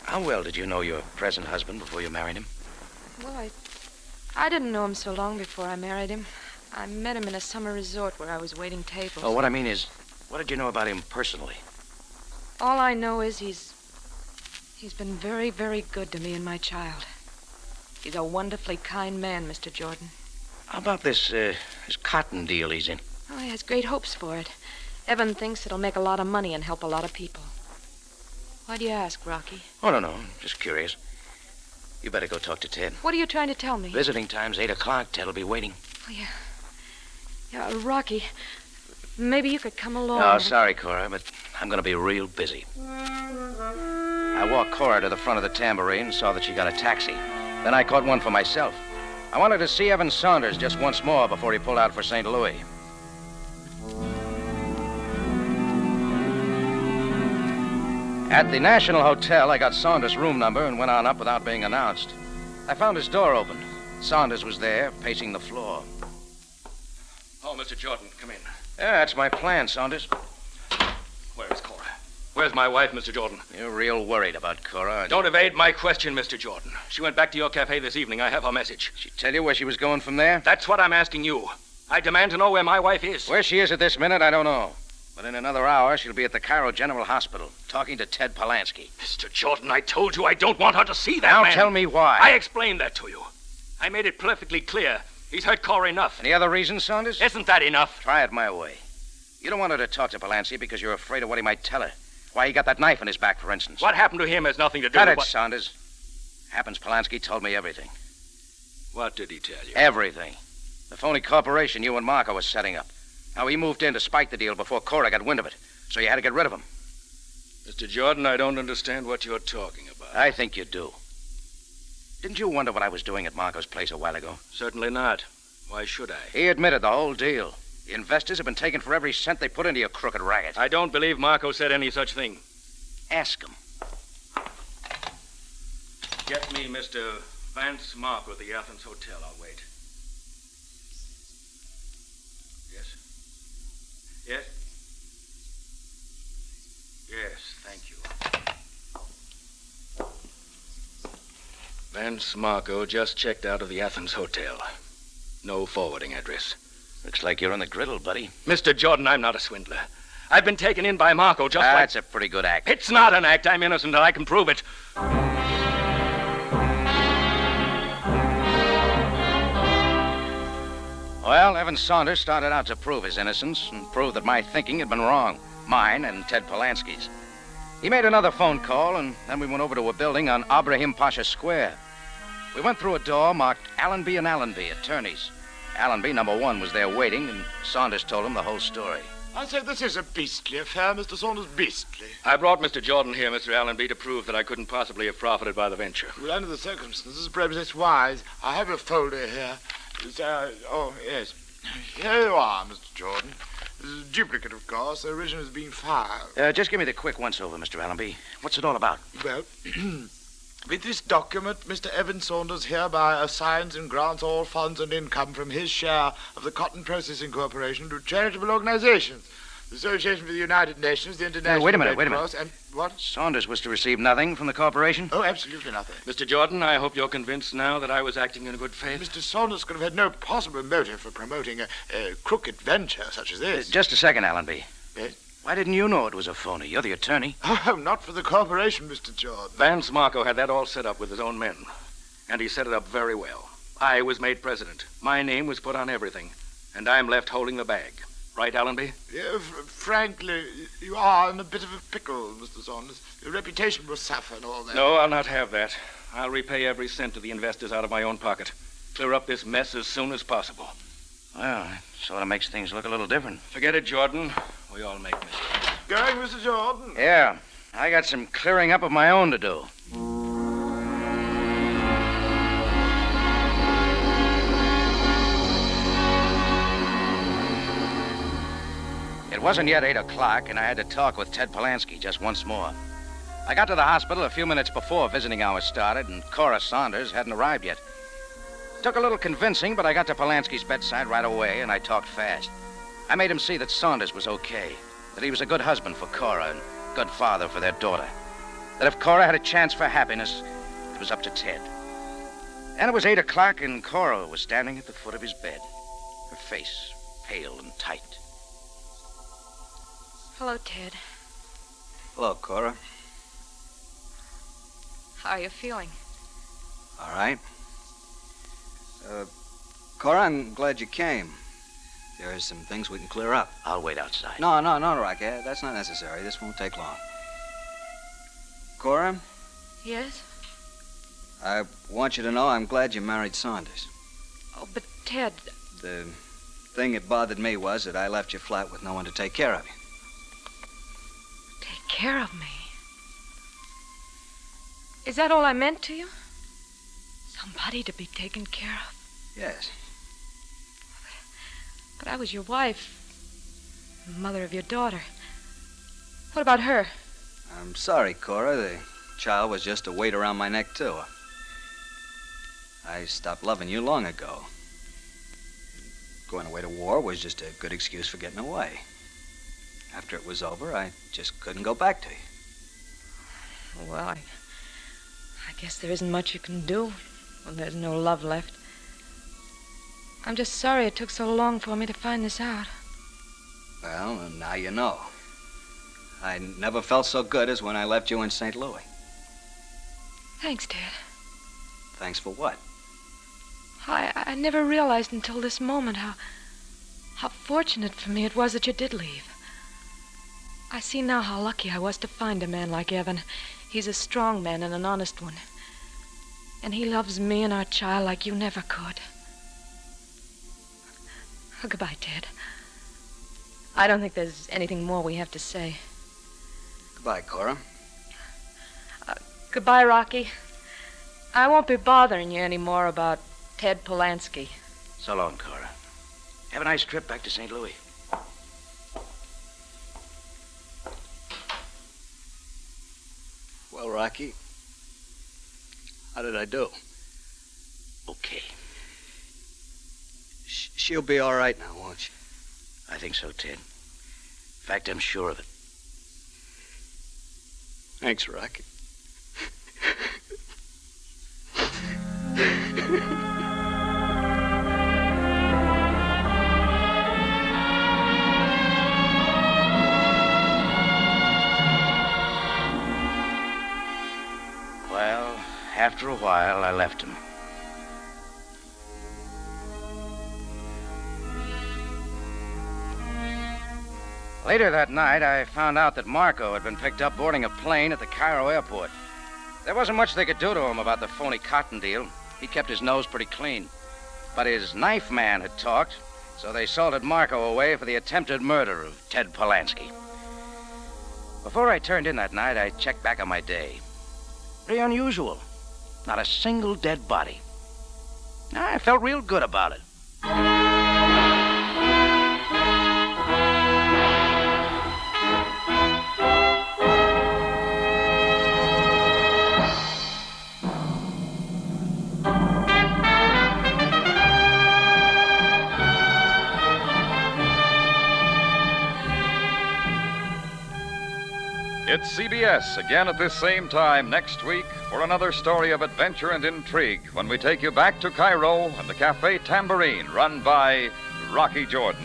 how well did you know your present husband before you married him? Well, I didn't know him so long before I married him. I met him in a summer resort where I was waiting tables. Oh, what I mean is, what did you know about him personally? All I know is he's been very, very good to me and my child. He's a wonderfully kind man, Mr. Jordan. How about this cotton deal he's in? Oh, he has great hopes for it. Evan thinks it'll make a lot of money and help a lot of people. Why do you ask, Rocky? Oh, no, I'm just curious. You better go talk to Ted. What are you trying to tell me? Visiting time's 8 o'clock. Ted'll be waiting. Oh, yeah. Yeah, Rocky, maybe you could come along. Oh, sorry, Cora, but I'm going to be real busy. I walked Cora to the front of the tambourine and saw that she got a taxi. Then I caught one for myself. I wanted to see Evan Saunders just once more before he pulled out for St. Louis. At the National Hotel, I got Saunders' room number and went on up without being announced. I found his door open. Saunders was there, pacing the floor. Oh, Mr. Jordan, come in. Yeah, that's my plan, Saunders. Where is Cora? Where's my wife, Mr. Jordan? You're real worried about Cora, aren't you? Don't evade my question, Mr. Jordan. She went back to your cafe this evening. I have her message. She tell you where she was going from there? That's what I'm asking you. I demand to know where my wife is. Where she is at this minute, I don't know. But in another hour, she'll be at the Cairo General Hospital, talking to Ted Polanski. Mr. Jordan, I told you I don't want her to see that Now man. tell me why. I explained that to you. I made it perfectly clear. He's hurt Cora enough. Any other reason, Saunders? Isn't that enough? Try it my way. You don't want her to talk to Polanski because you're afraid of what he might tell her. Why he got that knife in his back, for instance. What happened to him has nothing to do Cut with it, what... Saunders. Happens Polanski told me everything. What did he tell you? Everything. The phony corporation you and Marco were setting up. How he moved in to spike the deal before Cora got wind of it. So you had to get rid of him. Mr. Jordan, I don't understand what you're talking about. I think you do. Didn't you wonder what I was doing at Marco's place a while ago? Certainly not. Why should I? He admitted the whole deal. The investors have been taken for every cent they put into your crooked racket. I don't believe Marco said any such thing. Ask him. Get me Mr. Vance Marco at the Athens Hotel. I'll wait. Yes? Yes? Yes, thank you. Vance Marco just checked out of the Athens Hotel. No forwarding address. Looks like you're on the griddle, buddy. Mr. Jordan, I'm not a swindler. I've been taken in by Marco just like... That's a pretty good act. It's not an act. I'm innocent and I can prove it. Well, Evan Saunders started out to prove his innocence and prove that my thinking had been wrong. Mine and Ted Polanski's. He made another phone call, and then we went over to a building on Ibrahim Pasha Square. We went through a door marked Allenby and Allenby, attorneys. Allenby, number 1, was there waiting, and Saunders told him the whole story. I say, this is a beastly affair, Mr. Saunders, beastly. I brought Mr. Jordan here, Mr. Allenby, to prove that I couldn't possibly have profited by the venture. Well, under the circumstances, perhaps it's wise. I have a folder here. Oh, yes. Here you are, Mr. Jordan. This is a duplicate, of course. The original has been filed. Just give me the quick once-over, Mr. Allenby. What's it all about? Well, with this document, Mr. Evan Saunders hereby assigns and grants all funds and income from his share of the Cotton Processing Corporation to charitable organizations. The Association for the United Nations, the International wait a minute. Red Cross, and what? Saunders was to receive nothing from the corporation? Oh, absolutely nothing. Mr. Jordan, I hope you're convinced now that I was acting in good faith. Mr. Saunders could have had no possible motive for promoting a crooked venture such as this. Just a second, Allenby. Yes? Why didn't you know it was a phony? You're the attorney. Oh, not for the corporation, Mr. Jordan. Vance Marco had that all set up with his own men. And he set it up very well. I was made president. My name was put on everything. And I'm left holding the bag. Right, Allenby? Yeah, frankly, you are in a bit of a pickle, Mr. Saunders. Your reputation will suffer and all that. No, I'll not have that. I'll repay every cent to the investors out of my own pocket. Clear up this mess as soon as possible. Well, it sort of makes things look a little different. Forget it, Jordan. We all make mistakes. Going, Mr. Jordan? Yeah, I got some clearing up of my own to do. It wasn't yet 8 o'clock, and I had to talk with Ted Polanski just once more. I got to the hospital a few minutes before visiting hours started, and Cora Saunders hadn't arrived yet. Took a little convincing, but I got to Polanski's bedside right away, and I talked fast. I made him see that Saunders was okay, that he was a good husband for Cora and good father for their daughter, that if Cora had a chance for happiness, it was up to Ted. And it was 8 o'clock, and Cora was standing at the foot of his bed, her face pale and tight. Hello, Ted. Hello, Cora. How are you feeling? All right. Cora, I'm glad you came. There are some things we can clear up. I'll wait outside. No, Rocky. That's not necessary. This won't take long. Cora, Yes? I want you to know I'm glad you married Saunders. Oh, but Ted... The thing that bothered me was that I left you flat with no one to take care of you. Take care of me? Is that all I meant to you? Somebody to be taken care of? Yes. But I was your wife, mother of your daughter. What about her? I'm sorry, Cora. The child was just a weight around my neck, too. I stopped loving you long ago. Going away to war was just a good excuse for getting away. After it was over, I just couldn't go back to you. Well, I guess there isn't much you can do when there's no love left. I'm just sorry it took so long for me to find this out. Well, now you know. I never felt so good as when I left you in St. Louis. Thanks, Ted. Thanks for what? I never realized until this moment how fortunate for me it was that you did leave. I see now how lucky I was to find a man like Evan. He's a strong man and an honest one. And he loves me and our child like you never could. Oh, goodbye, Ted. I don't think there's anything more we have to say. Goodbye, Cora. Goodbye, Rocky. I won't be bothering you anymore about Ted Polanski. So long, Cora. Have a nice trip back to St. Louis. Well, Rocky, how did I do? Okay. She'll be all right now, won't she? I think so, Ted. In fact, I'm sure of it. Thanks, Rocky. Well, after a while, I left him. Later that night, I found out that Marco had been picked up boarding a plane at the Cairo airport. There wasn't much they could do to him about the phony cotton deal. He kept his nose pretty clean. But his knife man had talked, So they salted Marco away for the attempted murder of Ted Polanski. Before I turned in that night, I checked back on my day. Pretty unusual. Not a single dead body. I felt real good about it. It's CBS again at this same time next week for another story of adventure and intrigue when we take you back to Cairo and the Cafe Tambourine run by Rocky Jordan.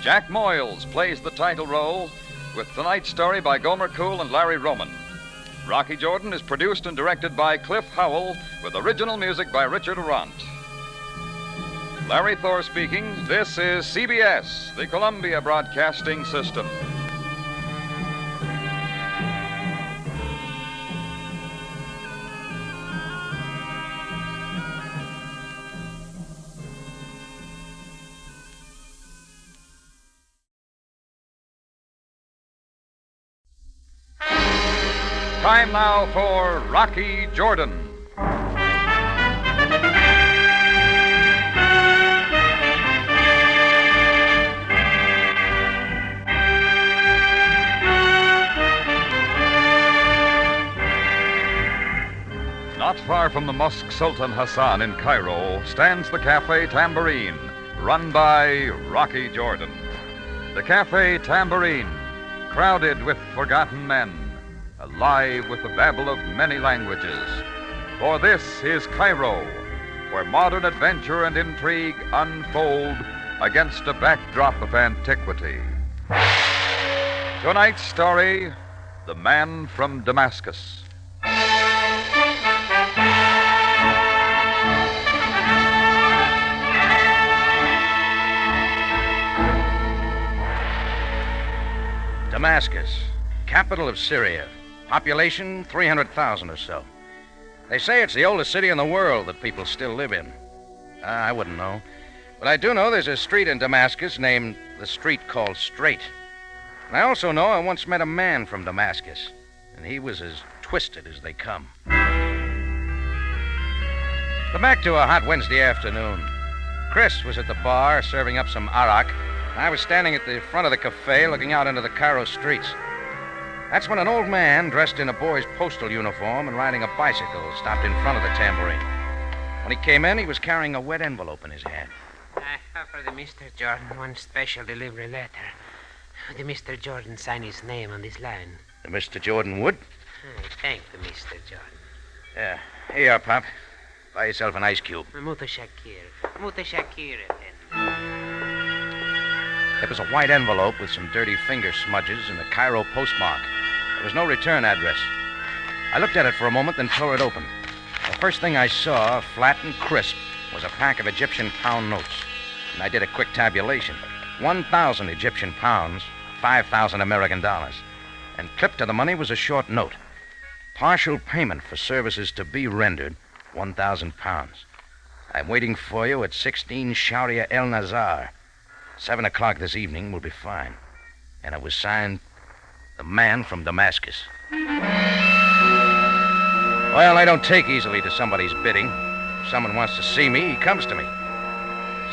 Jack Moyles plays the title role with tonight's story by Gomer Cool and Larry Roman. Rocky Jordan is produced and directed by Cliff Howell with original music by Richard Arant. Larry Thor speaking. This is CBS, the Columbia Broadcasting System. Time now for Rocky Jordan. Not far from the Mosque Sultan Hassan in Cairo stands the Cafe Tambourine, run by Rocky Jordan. The Cafe Tambourine, crowded with forgotten men, alive with the babble of many languages. For this is Cairo, where modern adventure and intrigue unfold against a backdrop of antiquity. Tonight's story, The Man from Damascus. Damascus, capital of Syria. Population 300,000 or so. They say it's the oldest city in the world that people still live in. I wouldn't know. But I do know there's a street in Damascus named the street called Straight. And I also know I once met a man from Damascus, and he was as twisted as they come. But back to a hot Wednesday afternoon. Chris was at the bar serving up some arak, and I was standing at the front of the cafe looking out into the Cairo streets. That's when an old man dressed in a boy's postal uniform and riding a bicycle stopped in front of the Tambourine. When he came in, he was carrying a wet envelope in his hand. I have for the Mr. Jordan one special delivery letter. The Mr. Jordan signed his name on this line. The Mr. Jordan would? I thank the Mr. Jordan. Yeah. Here you are, Pop. Buy yourself an ice cube. Mutashakir. Mutashakir. There was a white envelope with some dirty finger smudges and a Cairo postmark. There was no return address. I looked at it for a moment, then tore it open. The first thing I saw, flat and crisp, was a pack of Egyptian pound notes. And I did a quick tabulation. 1,000 Egyptian pounds, 5,000 American dollars. And clipped to the money was a short note. Partial payment for services to be rendered, 1,000 pounds. I'm waiting for you at 16 Sharia El Nazar. 7 o'clock this evening will be fine. And it was signed, The Man from Damascus. Well, I don't take easily to somebody's bidding. If someone wants to see me, he comes to me.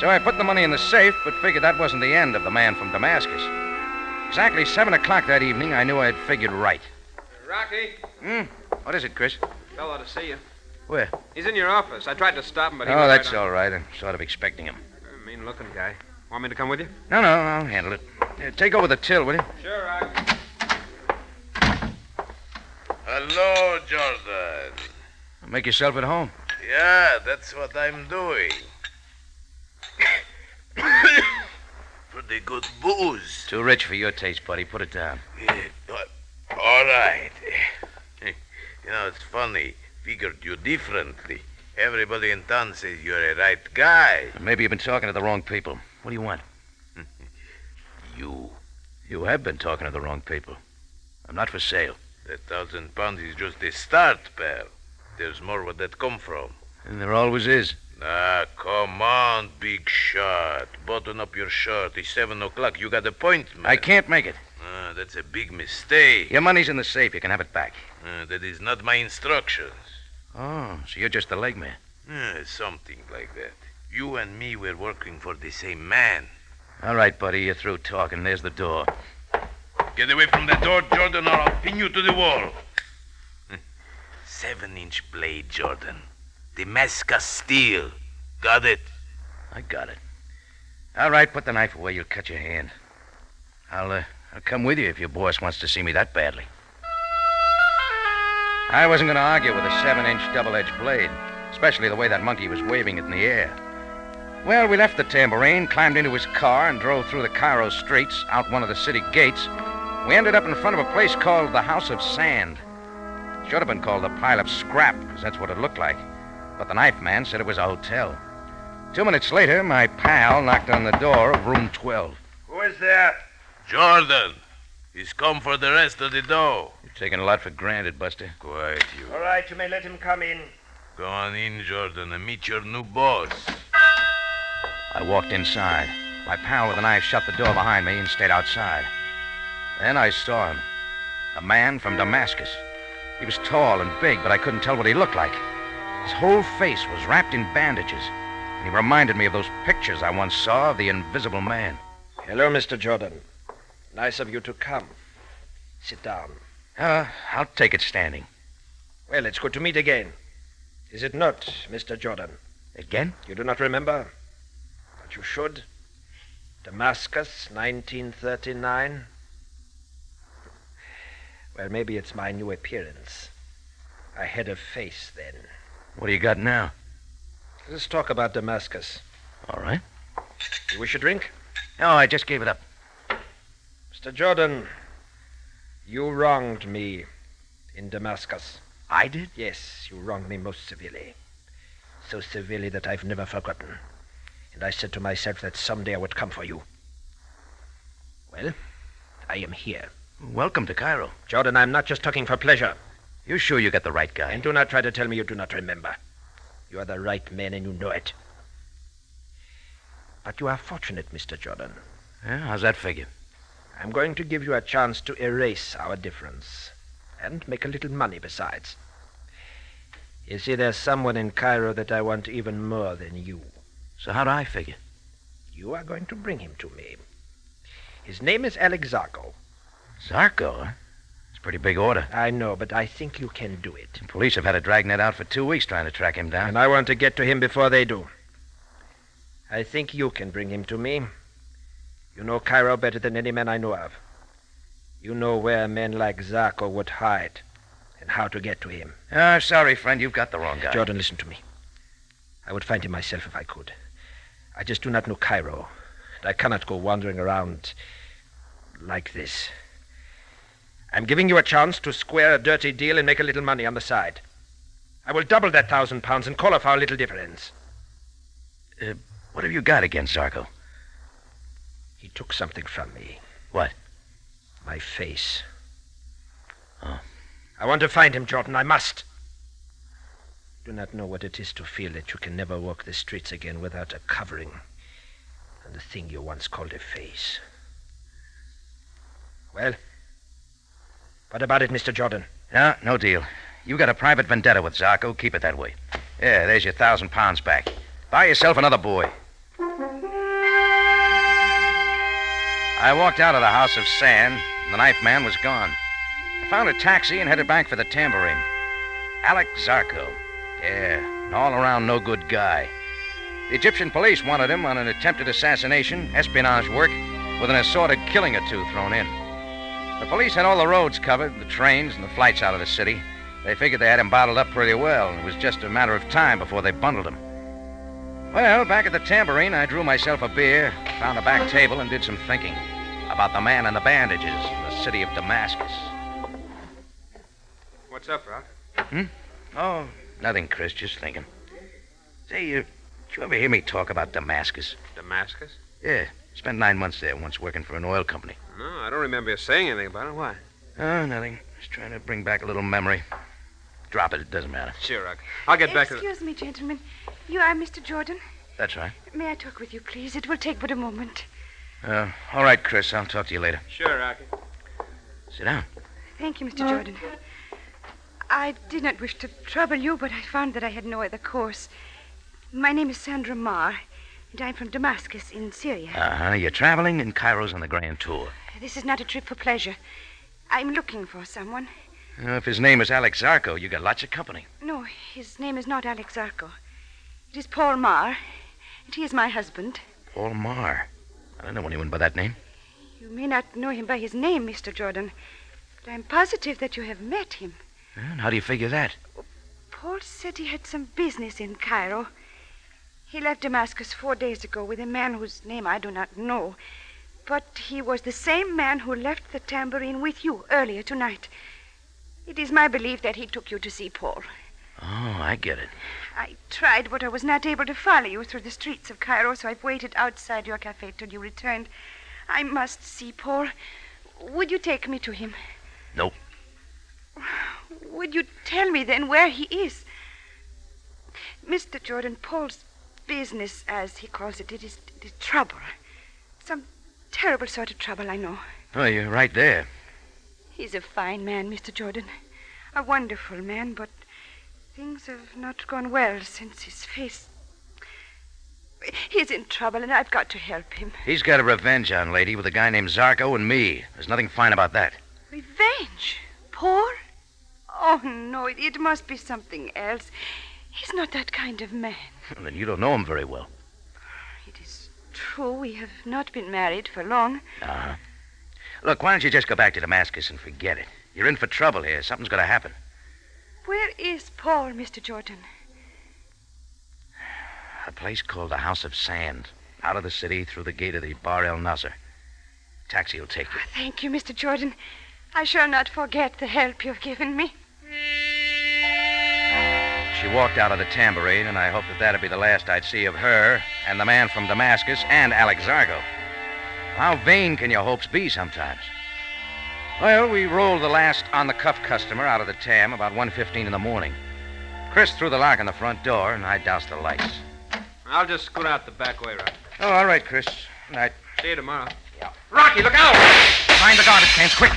So I put the money in the safe, but figured that wasn't the end of The Man from Damascus. Exactly 7 o'clock that evening, I knew I had figured right. Rocky? What is it, Chris? Fellow to see you. Where? He's in your office. I tried to stop him, but he Oh, was that's right on. all right. I'm sort of expecting him. Mean-looking guy. Want me to come with you? No, I'll handle it. Take over the till, will you? Sure, Rocky. Hello, Jordan. Make yourself at home. Yeah, that's what I'm doing. Pretty good booze. Too rich for your taste, buddy. Put it down. All right. You know, it's funny. Figured you differently. Everybody in town says you're a right guy. Maybe you've been talking to the wrong people. What do you want? You. You have been talking to the wrong people. I'm not for sale. That 1,000 pounds is just a start, pal. There's more where that come from. And there always is. Ah, come on, big shot. Button up your shirt. It's 7 o'clock. You got appointment. I can't make it. Ah, that's a big mistake. Your money's in the safe. You can have it back. That is not my instructions. Oh, so you're just the leg man. Something like that. You and me were working for the same man. All right, buddy, you're through talking. There's the door. Get away from the door, Jordan, or I'll pin you to the wall. 7-inch blade, Jordan. Damascus steel. Got it? I got it. All right, put the knife away. You'll cut your hand. I'll come with you if your boss wants to see me that badly. I wasn't going to argue with a 7-inch double-edged blade, especially the way that monkey was waving it in the air. Well, we left the tambourine, climbed into his car, and drove through the Cairo streets, out one of the city gates. We ended up in front of a place called the House of Sand. It should have been called the Pile of Scrap, because that's what it looked like. But the knife man said it was a hotel. 2 minutes later, my pal knocked on the door of room 12. Who is there? Jordan. He's come for the rest of the dough. You're taking a lot for granted, Buster. Quiet, you. All right, you may let him come in. Go on in, Jordan, and meet your new boss. I walked inside. My pal with the knife shut the door behind me and stayed outside. Then I saw him. A man from Damascus. He was tall and big, but I couldn't tell what he looked like. His whole face was wrapped in bandages. And he reminded me of those pictures I once saw of the Invisible Man. Hello, Mr. Jordan. Nice of you to come. Sit down. I'll take it standing. Well, it's good to meet again. Is it not, Mr. Jordan? Again? You do not remember? But you should. Damascus, 1939. Well, maybe it's my new appearance. I had a face then. What do you got now? Let's talk about Damascus. All right. You wish a drink? No, I just gave it up. Mr. Jordan, you wronged me in Damascus. I did? Yes, you wronged me most severely. So severely that I've never forgotten. And I said to myself that someday I would come for you. Well, I am here. Welcome to Cairo. Jordan, I'm not just talking for pleasure. You sure you got the right guy? And do not try to tell me you do not remember. You are the right man and you know it. But you are fortunate, Mr. Jordan. Yeah, how's that figure? I'm going to give you a chance to erase our difference. And make a little money besides. You see, there's someone in Cairo that I want even more than you. So how do I figure? You are going to bring him to me. His name is Alex Zarko. Zarko, huh? It's a pretty big order. I know, but I think you can do it. The police have had a dragnet out for 2 weeks trying to track him down. And I want to get to him before they do. I think you can bring him to me. You know Cairo better than any man I know of. You know where men like Zarko would hide and how to get to him. Sorry, friend, you've got the wrong guy. Jordan, listen to me. I would find him myself if I could. I just do not know Cairo. And I cannot go wandering around like this. I'm giving you a chance to square a dirty deal and make a little money on the side. I will double that £1,000 and call off our little difference. What have you got against Zarko? He took something from me. What? My face. Oh. I want to find him, Jordan. I must. Do not know what it is to feel that you can never walk the streets again without a covering and the thing you once called a face. Well, what about it, Mr. Jordan? No deal. You got a private vendetta with Zarko. Keep it that way. Yeah, there's your £1,000 back. Buy yourself another boy. I walked out of the House of Sand, and the knife man was gone. I found a taxi and headed back for the tambourine. Alex Zarko. Yeah, an all-around no-good guy. The Egyptian police wanted him on an attempted assassination, espionage work, with an assorted killing or two thrown in. The police had all the roads covered, the trains and the flights out of the city. They figured they had him bottled up pretty well, and it was just a matter of time before they bundled him. Well, back at the tambourine, I drew myself a beer, found a back table, and did some thinking about the man in the bandages in the city of Damascus. What's up, Rock? Oh, nothing, Chris, just thinking. Say, did you ever hear me talk about Damascus? Damascus? Yeah, spent 9 months there once working for an oil company. No, I don't remember you saying anything about it. Why? Oh, nothing. Just trying to bring back a little memory. Drop it. It doesn't matter. Sure, Rocky. I'll get back to the... Excuse me, gentlemen. You are Mr. Jordan? That's right. May I talk with you, please? It will take but a moment. All right, Chris. I'll talk to you later. Sure, Rocky. Sit down. Thank you, Mr. Jordan. I did not wish to trouble you, but I found that I had no other course. My name is Sandra Marr, and I'm from Damascus in Syria. Uh-huh. You're traveling, and Cairo's on the grand tour. This is not a trip for pleasure. I'm looking for someone. If his name is Alex Zarko, you got lots of company. No, his name is not Alex Zarko. It is Paul Marr, and he is my husband. Paul Marr. I don't know anyone by that name. You may not know him by his name, Mr. Jordan, but I'm positive that you have met him. And how do you figure that? Paul said he had some business in Cairo. He left Damascus 4 days ago with a man whose name I do not know. But he was the same man who left the tambourine with you earlier tonight. It is my belief that he took you to see Paul. Oh, I get it. I tried, but I was not able to follow you through the streets of Cairo, so I've waited outside your cafe till you returned. I must see Paul. Would you take me to him? No. Would you tell me then where he is? Mr. Jordan, Paul's business, as he calls it, it is trouble. Some terrible sort of trouble, I know. Oh, you're right there. He's a fine man, Mr. Jordan. A wonderful man, but things have not gone well since his face... He's in trouble, and I've got to help him. He's got a revenge on lady with a guy named Zarko and me. There's nothing fine about that. Revenge? Paul? Oh, no, it must be something else. He's not that kind of man. Well, then you don't know him very well. It is true we have not been married for long. Uh-huh. Look, why don't you just go back to Damascus and forget it? You're in for trouble here. Something's going to happen. Where is Paul, Mr. Jordan? A place called the House of Sand. Out of the city, through the gate of the Bar El Nasser. Taxi will take you. Thank you, Mr. Jordan. I shall not forget the help you've given me. She walked out of the tambourine, and I hoped that that'd be the last I'd see of her and the man from Damascus and Alex Zarko. How vain can your hopes be sometimes? Well, we rolled the last on-the-cuff customer out of the tam about 1:15 in the morning. Chris threw the lock on the front door, and I doused the lights. I'll just scoot out the back way, Rocky. Oh, all right, Chris. Night. See you tomorrow. Yeah. Rocky, look out! Find the garbage cans, quick.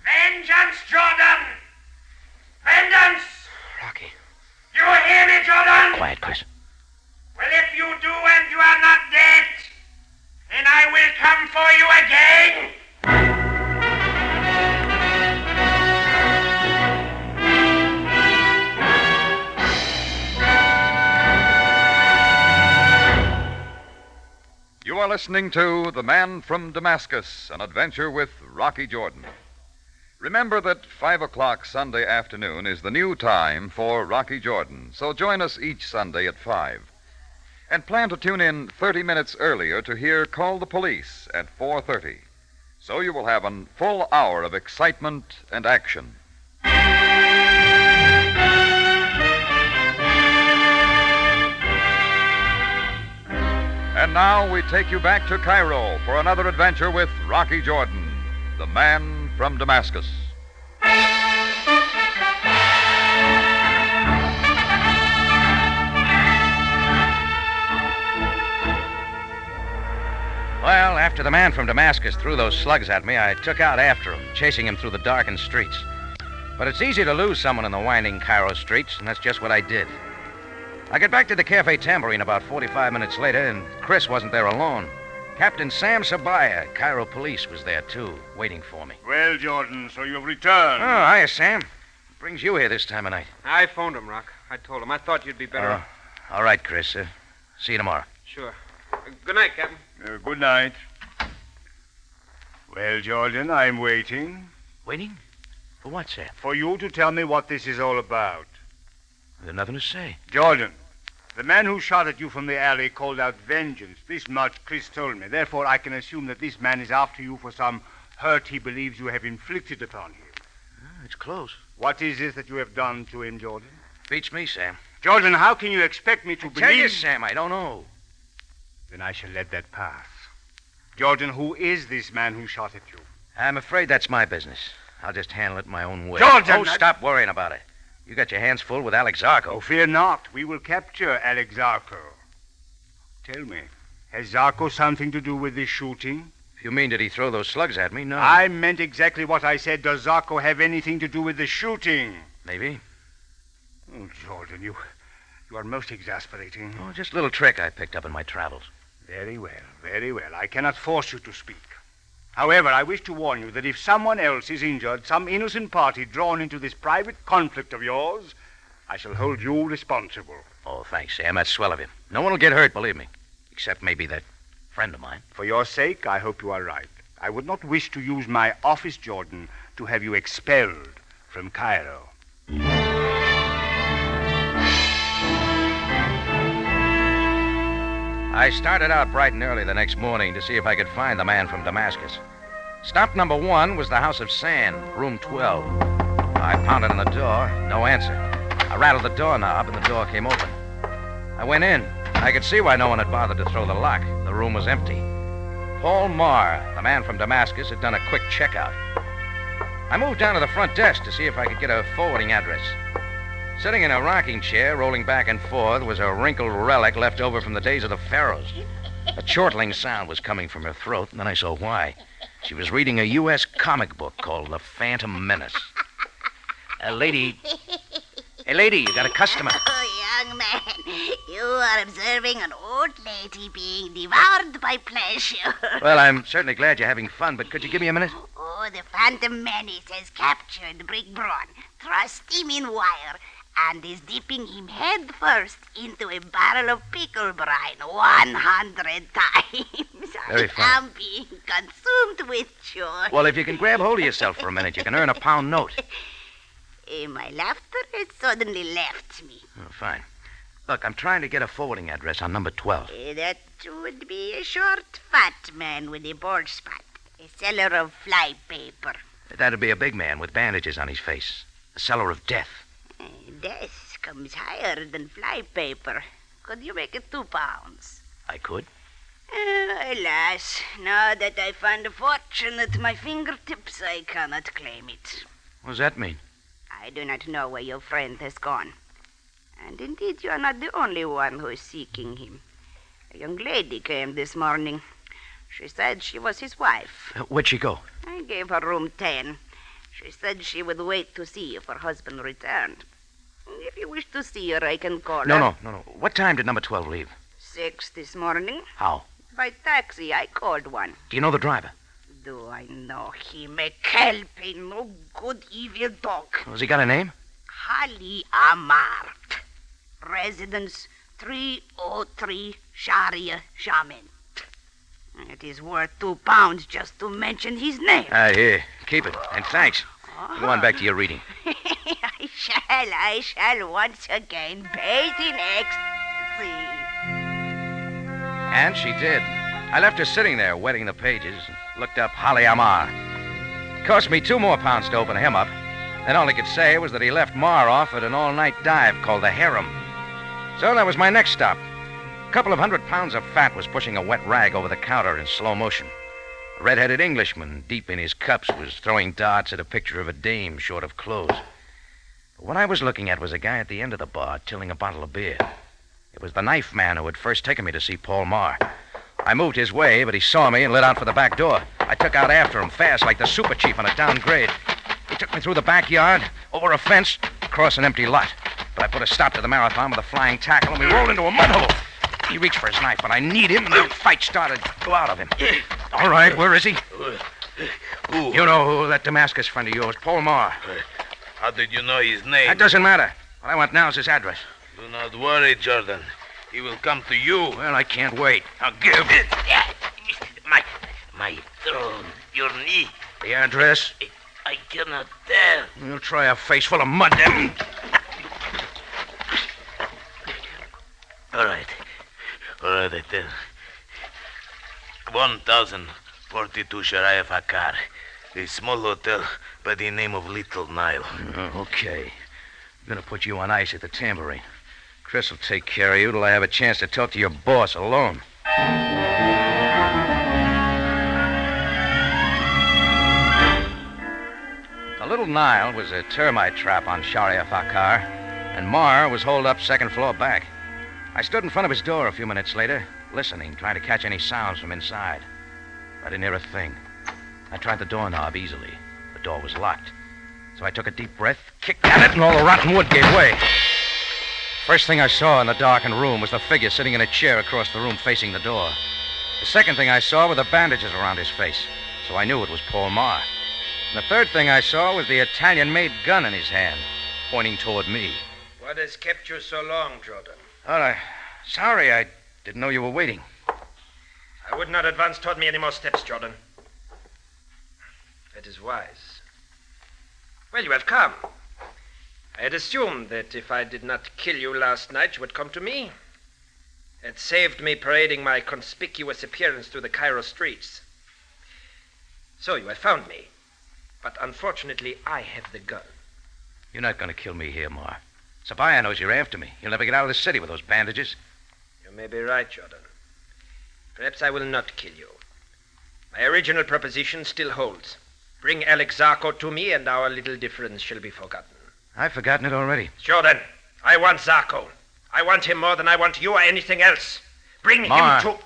Vengeance, Jordan! Vengeance! Rocky. You hear me, Jordan? Quiet, Chris. Well, if you do and you are not dead, then I will come for you again. You are listening to The Man from Damascus, an adventure with Rocky Jordan. Remember that 5 o'clock Sunday afternoon is the new time for Rocky Jordan, so join us each Sunday at 5. And plan to tune in 30 minutes earlier to hear Call the Police at 4:30. So you will have a full hour of excitement and action. And now we take you back to Cairo for another adventure with Rocky Jordan, the man from Damascus. Well, after the man from Damascus threw those slugs at me, I took out after him, chasing him through the darkened streets. But it's easy to lose someone in the winding Cairo streets, and that's just what I did. I got back to the Cafe Tambourine about 45 minutes later, and Chris wasn't there alone. Captain Sam Sabaya, Cairo police, was there, too, waiting for me. Well, Jordan, so you've returned. Oh, hiya, Sam. What brings you here this time of night? I phoned him, Rock. I told him. I thought you'd be better. All right, Chris. See you tomorrow. Sure. Good night, Captain. Good night. Well, Jordan, I'm waiting. Waiting? For what, sir? For you to tell me what this is all about. There's nothing to say. Jordan, the man who shot at you from the alley called out vengeance. This much Chris told me. Therefore, I can assume that this man is after you for some hurt he believes you have inflicted upon him. It's close. What is it that you have done to him, Jordan? Beats me, Sam. Jordan, how can you expect me to believe... Tell you, Sam, I don't know. Then I shall let that pass. Jordan, who is this man who shot at you? I'm afraid that's my business. I'll just handle it my own way. Jordan! Oh, stop worrying about it. You got your hands full with Alex Zarko. Oh, fear not. We will capture Alex Zarko. Tell me, has Zarko something to do with this shooting? If you mean, did he throw those slugs at me? No. I meant exactly what I said. Does Zarko have anything to do with the shooting? Maybe. Oh, Jordan, you are most exasperating. Oh, just a little trick I picked up in my travels. Very well, very well. I cannot force you to speak. However, I wish to warn you that if someone else is injured, some innocent party drawn into this private conflict of yours, I shall hold you responsible. Oh, thanks, Sam. That's swell of you. No one will get hurt, believe me. Except maybe that friend of mine. For your sake, I hope you are right. I would not wish to use my office, Jordan, to have you expelled from Cairo. I started out bright and early the next morning to see if I could find the man from Damascus. Stop number 1 was the House of Sand, room 12. I pounded on the door, no answer. I rattled the doorknob and the door came open. I went in. I could see why no one had bothered to throw the lock. The room was empty. Paul Marr, the man from Damascus, had done a quick checkout. I moved down to the front desk to see if I could get a forwarding address. Sitting in a rocking chair, rolling back and forth, was a wrinkled relic left over from the days of the pharaohs. A chortling sound was coming from her throat, and then I saw why. She was reading a U.S. comic book called The Phantom Menace. Lady, you got a customer. Oh, young man, you are observing an old lady being devoured by pleasure. Well, I'm certainly glad you're having fun, but could you give me a minute? Oh, the Phantom Menace has captured Brig Braun, thrust him in wire, and is dipping him head first into a barrel of pickle brine 100 times. Very I funny. am being consumed with joy. Well, if you can grab hold of yourself for a minute, you can earn a £1 note. My laughter has suddenly left me. Oh, fine. Look, I'm trying to get a forwarding address on number 12. That would be a short, fat man with a bald spot. A seller of fly paper. That'd be a big man with bandages on his face. A seller of death. Death comes higher than fly paper. Could you make it £2? I could. Alas, now that I find a fortune at my fingertips, I cannot claim it. What does that mean? I do not know where your friend has gone. And indeed, you are not the only one who is seeking him. A young lady came this morning. She said she was his wife. Where'd she go? I gave her room 10. She said she would wait to see if her husband returned. If you wish to see her, I can call her. No. What time did number 12 leave? 6 this morning. How? By taxi. I called one. Do you know the driver? Do I know him? A kelp, a no good evil dog. Has he got a name? Hali Amart. Residence 303 Sharia Shaman. It is worth £2 just to mention his name. Here. Keep it. And thanks. Go on back to your reading. I shall once again bathe in ecstasy. And she did. I left her sitting there, wetting the pages, and looked up Hali Amar. It cost me £2 more to open him up. Then all he could say was that he left Mar off at an all-night dive called the Harem. So that was my next stop. A couple of 100 pounds of fat was pushing a wet rag over the counter in slow motion. A red-headed Englishman, deep in his cups, was throwing darts at a picture of a dame short of clothes. But what I was looking at was a guy at the end of the bar tilling a bottle of beer. It was the knife man who had first taken me to see Paul Marr. I moved his way, but he saw me and lit out for the back door. I took out after him fast, like the super chief on a downgrade. He took me through the backyard, over a fence, across an empty lot. But I put a stop to the marathon with a flying tackle, and we rolled into a mud hole. He reached for his knife, but I kneed him, and the fight started to go out of him. All right, where is he? You know who that Damascus friend of yours, Paul Marr. How did you know his name? That doesn't matter. What I want now is his address. Do not worry, Jordan. He will come to you. Well, I can't wait. I'll give. My throne, your knee. The address? I cannot tell. You'll try a face full of mud, then. All right, I tell. 1042 Shariah Fakar. A small hotel by the name of Little Nile. Okay. I'm going to put you on ice at the tambourine. Chris will take care of you till I have a chance to talk to your boss alone. little Nile was a termite trap on Sharia Fakar, and Mar was holed up second floor back. I stood in front of his door a few minutes later, listening, trying to catch any sounds from inside. I didn't hear a thing. I tried the doorknob easily. The door was locked. So I took a deep breath, kicked at it, and all the rotten wood gave way. First thing I saw in the darkened room was the figure sitting in a chair across the room facing the door. The second thing I saw were the bandages around his face, so I knew it was Paul Marr. And the third thing I saw was the Italian-made gun in his hand, pointing toward me. What has kept you so long, Jordan? Oh, sorry, I didn't know you were waiting. I would not advance toward me any more steps, Jordan. That is wise. Well, you have come. I had assumed that if I did not kill you last night, you would come to me. It saved me parading my conspicuous appearance through the Cairo streets. So you have found me. But unfortunately, I have the gun. You're not going to kill me here, Mar. Sabaya knows you're after me. You'll never get out of the city with those bandages. You may be right, Jordan. Perhaps I will not kill you. My original proposition still holds. Bring Alex Zarko to me, and our little difference shall be forgotten. I've forgotten it already. Jordan, I want Zarko. I want him more than I want you or anything else. Bring Mar. him to...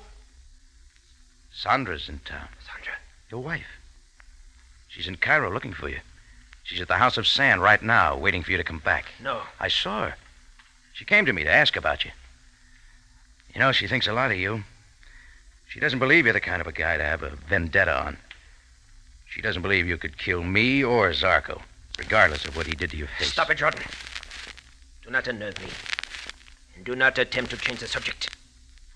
Sandra's in town. Sandra? Your wife. She's in Cairo looking for you. She's at the House of Sand right now, waiting for you to come back. No. I saw her. She came to me to ask about you. You know, she thinks a lot of you. She doesn't believe you're the kind of a guy to have a vendetta on. She doesn't believe you could kill me or Zarko, regardless of what he did to your face. Stop it, Jordan. Do not unnerve me. And do not attempt to change the subject.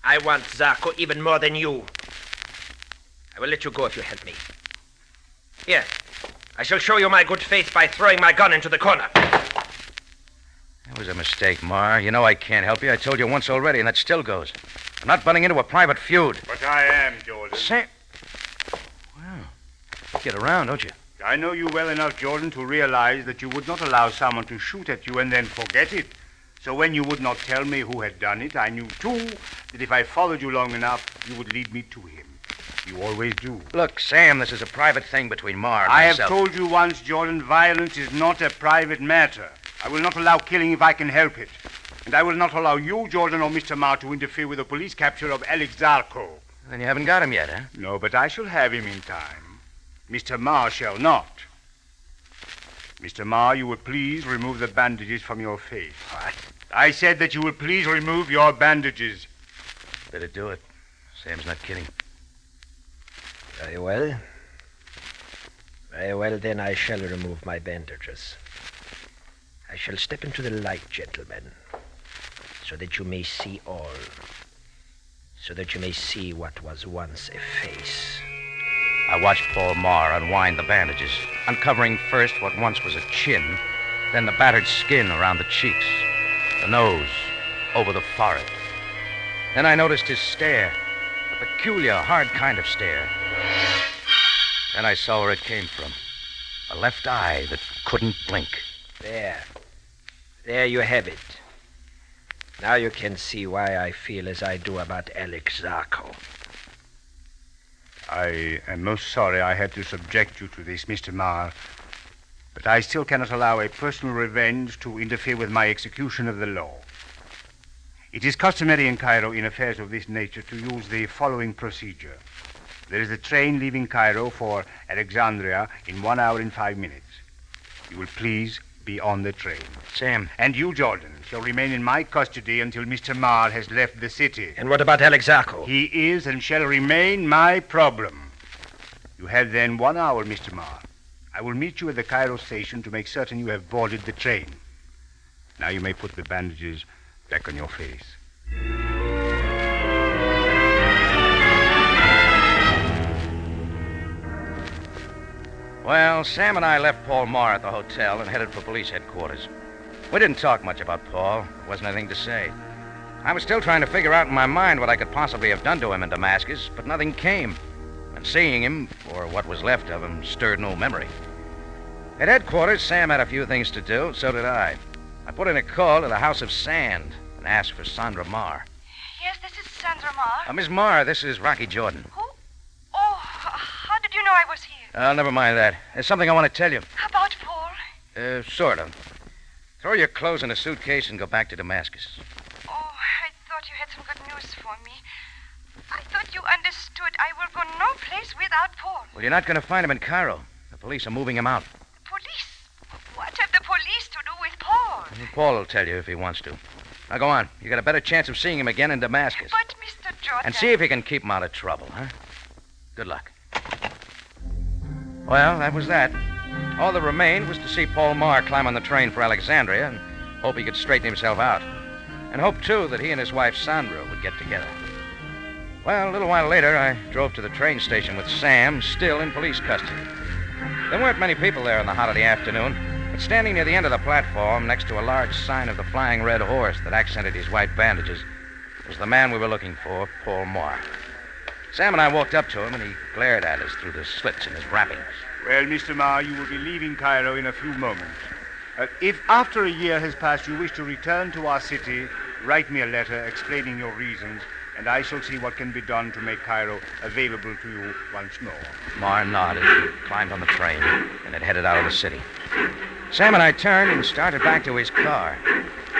I want Zarko even more than you. I will let you go if you help me. Here, I shall show you my good faith by throwing my gun into the corner. That was a mistake, Mar. You know I can't help you. I told you once already, and that still goes. I'm not butting into a private feud. But I am, Jordan. Sam... Well, you get around, don't you? I know you well enough, Jordan, to realize that you would not allow someone to shoot at you and then forget it. So when you would not tell me who had done it, I knew, too, that if I followed you long enough, you would lead me to him. You always do. Look, Sam, this is a private thing between Mar and I myself. have told you once, Jordan, violence is not a private matter. I will not allow killing if I can help it. And I will not allow you, Jordan, or Mr. Marr to interfere with the police capture of Alex Zarko. Then you haven't got him yet, huh? No, but I shall have him in time. Mr. Marr shall not. Mr. Marr, you will please remove the bandages from your face. What? I said that you will please remove your bandages. Better do it. Sam's not kidding. Very well. Very well, then I shall remove my bandages. I shall step into the light, gentlemen, so that you may see all. So that you may see what was once a face. I watched Paul Marr unwind the bandages, uncovering first what once was a chin, then the battered skin around the cheeks, the nose, over the forehead. Then I noticed his stare, a peculiar, hard kind of stare. Then I saw where it came from. A left eye that couldn't blink. There. There you have it. Now you can see why I feel as I do about Alex Zarko. I am most sorry I had to subject you to this, Mr. Marr. But I still cannot allow a personal revenge to interfere with my execution of the law. It is customary in Cairo in affairs of this nature to use the following procedure. There is a train leaving Cairo for Alexandria in 1 hour and 5 minutes. You will please be on the train. Sam. And you, Jordan, shall remain in my custody until Mr. Marr has left the city. And what about Alex Zarko? He is and shall remain my problem. You have then 1 hour, Mr. Marr. I will meet you at the Cairo station to make certain you have boarded the train. Now you may put the bandages back on your face. Well, Sam and I left Paul Marr at the hotel and headed for police headquarters. We didn't talk much about Paul. There wasn't anything to say. I was still trying to figure out in my mind what I could possibly have done to him in Damascus, but nothing came. And seeing him, or what was left of him, stirred no memory. At headquarters, Sam had a few things to do, so did I. I put in a call to the House of Sand and asked for Sandra Marr. Yes, this is Sandra Marr. Miss Marr, this is Rocky Jordan. Who? Oh, how did you know I was here? Never mind that. There's something I want to tell you. About Paul? Sort of. Throw your clothes in a suitcase and go back to Damascus. Oh, I thought you had some good news for me. I thought you understood. I will go no place without Paul. Well, you're not going to find him in Cairo. The police are moving him out. Police? What have the police to do with Paul? Paul will tell you if he wants to. Now, go on. You got a better chance of seeing him again in Damascus. But, Mr. Jordan... And see if you can keep him out of trouble, huh? Good luck. Well, that was that. All that remained was to see Paul Marr climb on the train for Alexandria and hope he could straighten himself out. And hope, too, that he and his wife, Sandra, would get together. Well, a little while later, I drove to the train station with Sam, still in police custody. There weren't many people there in the hot of the afternoon, but standing near the end of the platform, next to a large sign of the Flying Red Horse that accented his white bandages, was the man we were looking for, Paul Marr. Sam and I walked up to him, and he glared at us through the slits in his wrappings. Well, Mr. Marr, you will be leaving Cairo in a few moments. If after a year has passed you wish to return to our city, write me a letter explaining your reasons, and I shall see what can be done to make Cairo available to you once more. Marr nodded, climbed on the train, and it headed out of the city. Sam and I turned and started back to his car.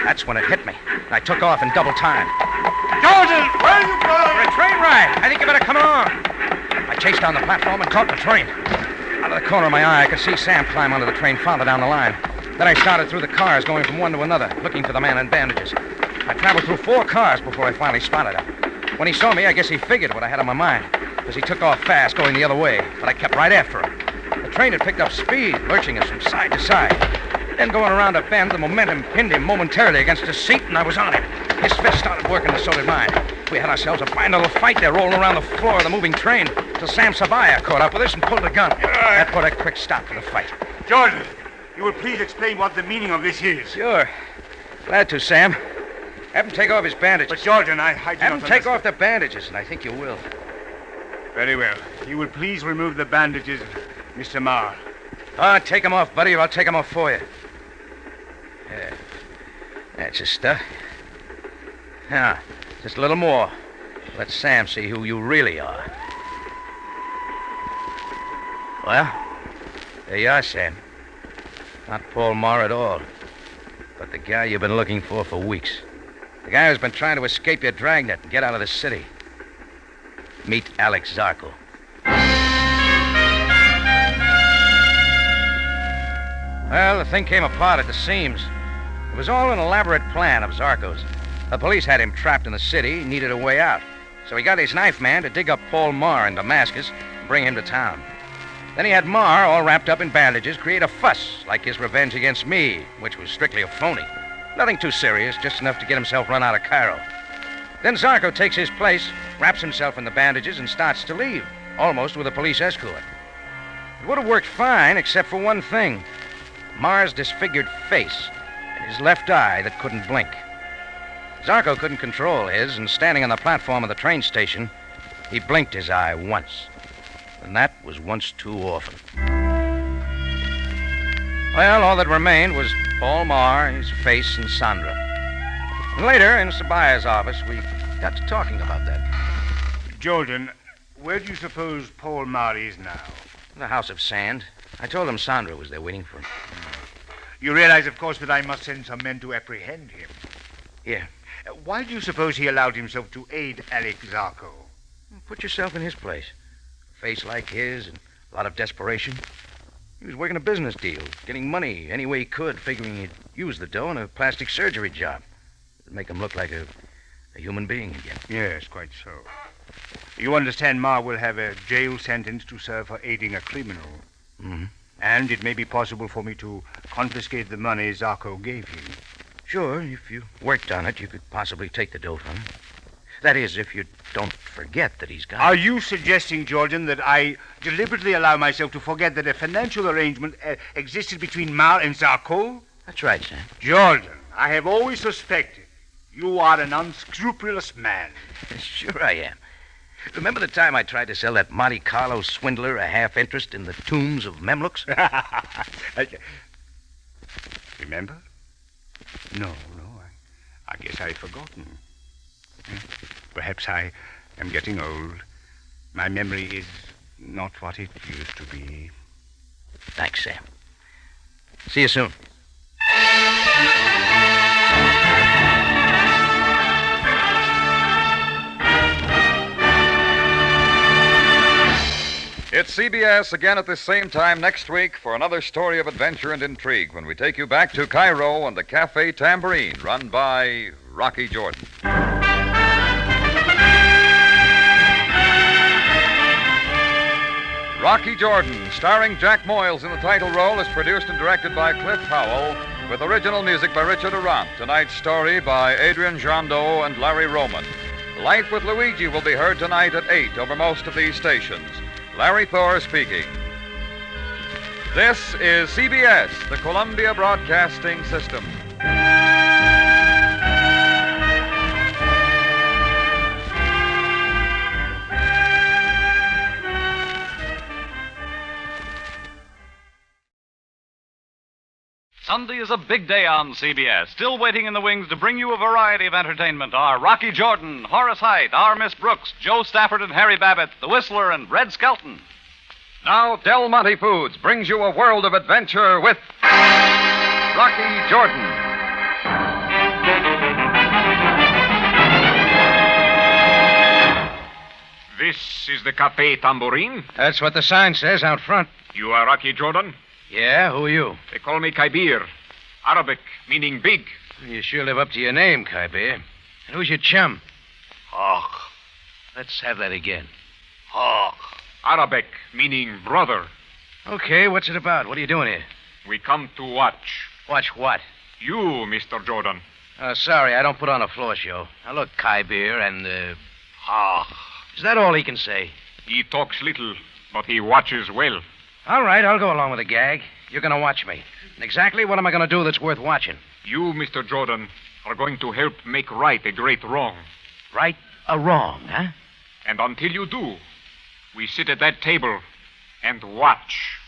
That's when it hit me, and I took off in double time. Jordan, where are you going? For a train ride. I think you better come along. I chased down the platform and caught the train. Out of the corner of my eye, I could see Sam climb onto the train farther down the line. Then I started through the cars, going from one to another, looking for the man in bandages. I traveled through 4 cars before I finally spotted him. When he saw me, I guess he figured what I had on my mind, because he took off fast, going the other way, but I kept right after him. The train had picked up speed, lurching us from side to side. Then going around a bend, the momentum pinned him momentarily against his seat, and I was on him. His fist started working, and so did mine. We had ourselves a fine little fight there, rolling around the floor of the moving train, till Sam Sabaya caught up with us and pulled the gun. That put a quick stop to the fight. Jordan, you will please explain what the meaning of this is. Sure. Glad to, Sam. Have him take off his bandages. But, Jordan, I Have him take off the bandages, and I think you will. Very well. You will please remove the bandages, Mr. Marr. Take them off, buddy, or I'll take them off for you. Yeah. That's his stuff. Now, just a little more. Let Sam see who you really are. Well, there you are, Sam. Not Paul Marr at all, but the guy you've been looking for weeks. The guy who's been trying to escape your dragnet and get out of the city. Meet Alex Zarko. Well, the thing came apart at the seams. It was all an elaborate plan of Zarko's. The police had him trapped in the city. He needed a way out. So he got his knife man to dig up Paul Marr in Damascus and bring him to town. Then he had Marr, all wrapped up in bandages, create a fuss like his revenge against me, which was strictly a phony. Nothing too serious, just enough to get himself run out of Cairo. Then Zarko takes his place, wraps himself in the bandages, and starts to leave, almost with a police escort. It would have worked fine, except for one thing. Marr's disfigured face and his left eye that couldn't blink. Zarko couldn't control his, and standing on the platform of the train station, he blinked his eye once. And that was once too often. Well, all that remained was Paul Marr, his face, and Sandra. And later, in Sabaya's office, we got to talking about that. Jordan, where do you suppose Paul Marr is now? The House of Sand. I told him Sandra was there waiting for him. You realize, of course, that I must send some men to apprehend him. Yeah. Why do you suppose he allowed himself to aid Alex Zarko? Put yourself in his place. A face like his and a lot of desperation. He was working a business deal, getting money any way he could, figuring he'd use the dough in a plastic surgery job. It'd make him look like a human being again. Yes, quite so. You understand Marr will have a jail sentence to serve for aiding a criminal. Mm-hmm. And it may be possible for me to confiscate the money Zarko gave you. Sure, if you worked on it, you could possibly take the dough from him. That is, if you don't forget that he's got it. Are you suggesting, Jordan, that I deliberately allow myself to forget that a financial arrangement existed between Marr and Zarko? That's right, Sam. Jordan, I have always suspected you are an unscrupulous man. Sure I am. Remember the time I tried to sell that Monte Carlo swindler a half interest in the tombs of Mamelukes? Remember? No, I guess I've forgotten. Perhaps I am getting old. My memory is not what it used to be. Thanks, Sam. See you soon. It's CBS again at this same time next week for another story of adventure and intrigue when we take you back to Cairo and the Cafe Tambourine, run by Rocky Jordan. Rocky Jordan, starring Jack Moyles in the title role, is produced and directed by Cliff Howell, with original music by Richard Arant. Tonight's story by Adrian Jandot and Larry Roman. Life with Luigi will be heard tonight at 8 over most of these stations. Larry Thor speaking. This is CBS, the Columbia Broadcasting System. Sunday is a big day on CBS. Still waiting in the wings to bring you a variety of entertainment are Rocky Jordan, Horace Heidt, our Miss Brooks, Joe Stafford and Harry Babbitt, The Whistler, and Red Skelton. Now, Del Monte Foods brings you a world of adventure with Rocky Jordan. This is the Cafe Tambourine? That's what the sign says out front. You are Rocky Jordan? Yeah, who are you? They call me Caviar. Arabic, meaning big. You sure live up to your name, Caviar. And who's your chum? Hawk. Let's have that again. Hawk. Arabic, meaning brother. Okay, what's it about? What are you doing here? We come to watch. Watch what? You, Mr. Jordan. Sorry, I don't put on a floor show. Now, look, Caviar and, Hawk. Is that all he can say? He talks little, but he watches well. All right, I'll go along with the gag. You're going to watch me. And exactly what am I going to do that's worth watching? You, Mr. Jordan, are going to help make right a great wrong. Right a wrong, huh? And until you do, we sit at that table and watch.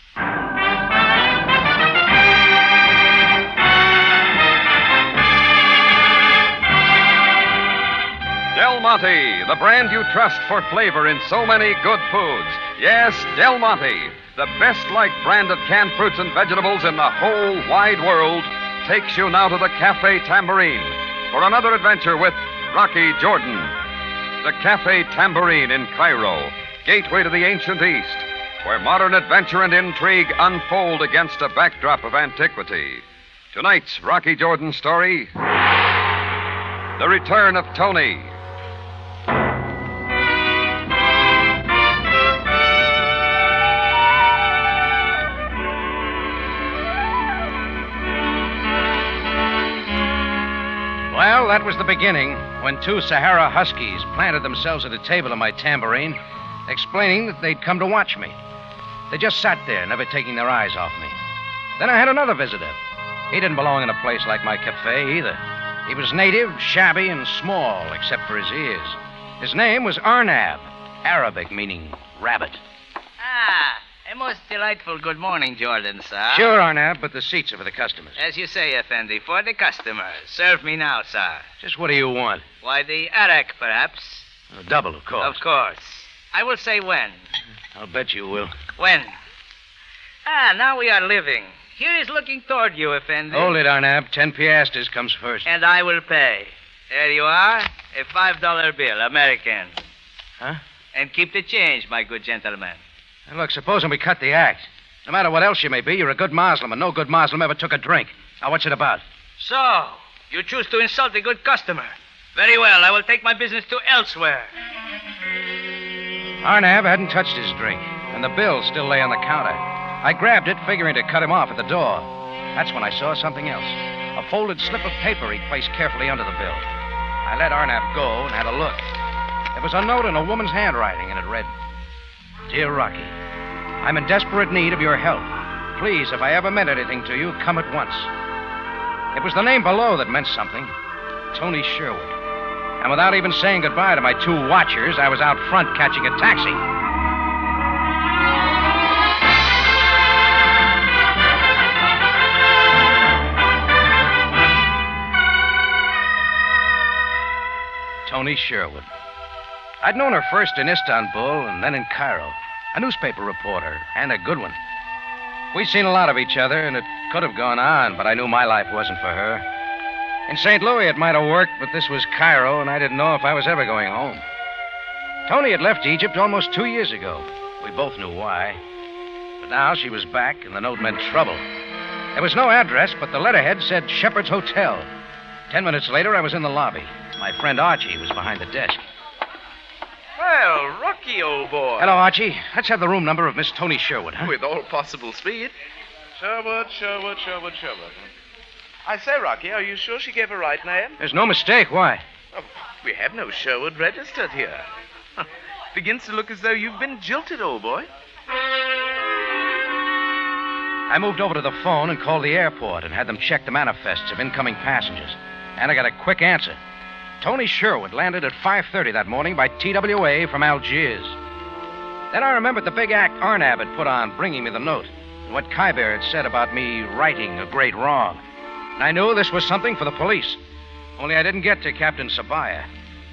Del Monte, the brand you trust for flavor in so many good foods. Yes, Del Monte, the best-liked brand of canned fruits and vegetables in the whole wide world, takes you now to the Cafe Tambourine for another adventure with Rocky Jordan. The Cafe Tambourine in Cairo, gateway to the ancient East, where modern adventure and intrigue unfold against a backdrop of antiquity. Tonight's Rocky Jordan story, The Return of Toni. Well, that was the beginning, when two Sahara Huskies planted themselves at a table in my tambourine, explaining that they'd come to watch me. They just sat there, never taking their eyes off me. Then I had another visitor. He didn't belong in a place like my cafe, either. He was native, shabby, and small, except for his ears. His name was Arnab, Arabic meaning rabbit. Ah, a most delightful good morning, Jordan, sir. Sure, Arnab, but the seats are for the customers. As you say, Effendi, for the customers. Serve me now, sir. Just what do you want? Why, the arak, perhaps? A double, of course. Of course. I will say when. I'll bet you will. When? Ah, now we are living. Here is looking toward you, Effendi. Hold it, Arnab. 10 piastres comes first. And I will pay. There you are. A $5 bill, American. Huh? And keep the change, my good gentleman. Now, look, supposing we cut the act. No matter what else you may be, you're a good Muslim, and no good Muslim ever took a drink. Now, what's it about? So, you choose to insult a good customer. Very well, I will take my business to elsewhere. Arnab hadn't touched his drink, and the bill still lay on the counter. I grabbed it, figuring to cut him off at the door. That's when I saw something else. A folded slip of paper he'd placed carefully under the bill. I let Arnab go and had a look. There was a note in a woman's handwriting, and it read, Dear Rocky, I'm in desperate need of your help. Please, if I ever meant anything to you, come at once. It was the name below that meant something. Toni Sherwood. And without even saying goodbye to my two watchers, I was out front catching a taxi. Toni Sherwood. I'd known her first in Istanbul and then in Cairo. A newspaper reporter, and a good one. We'd seen a lot of each other, and it could have gone on, but I knew my life wasn't for her. In St. Louis, it might have worked, but this was Cairo, and I didn't know if I was ever going home. Toni had left Egypt almost 2 years ago. We both knew why. But now she was back, and the note meant trouble. There was no address, but the letterhead said Shepherd's Hotel. 10 minutes later, I was in the lobby. My friend Archie was behind the desk. Well, Rocky, old boy. Hello, Archie. Let's have the room number of Miss Toni Sherwood, huh? With all possible speed. Sherwood. I say, Rocky, are you sure she gave a right name? There's no mistake. Why? Oh, we have no Sherwood registered here. Begins to look as though you've been jilted, old boy. I moved over to the phone and called the airport and had them check the manifests of incoming passengers. And I got a quick answer. Toni Sherwood landed at 5:30 that morning by TWA from Algiers. Then I remembered the big act Arnab had put on bringing me the note and what Caviar had said about me righting a great wrong. And I knew this was something for the police. Only I didn't get to Captain Sabaya.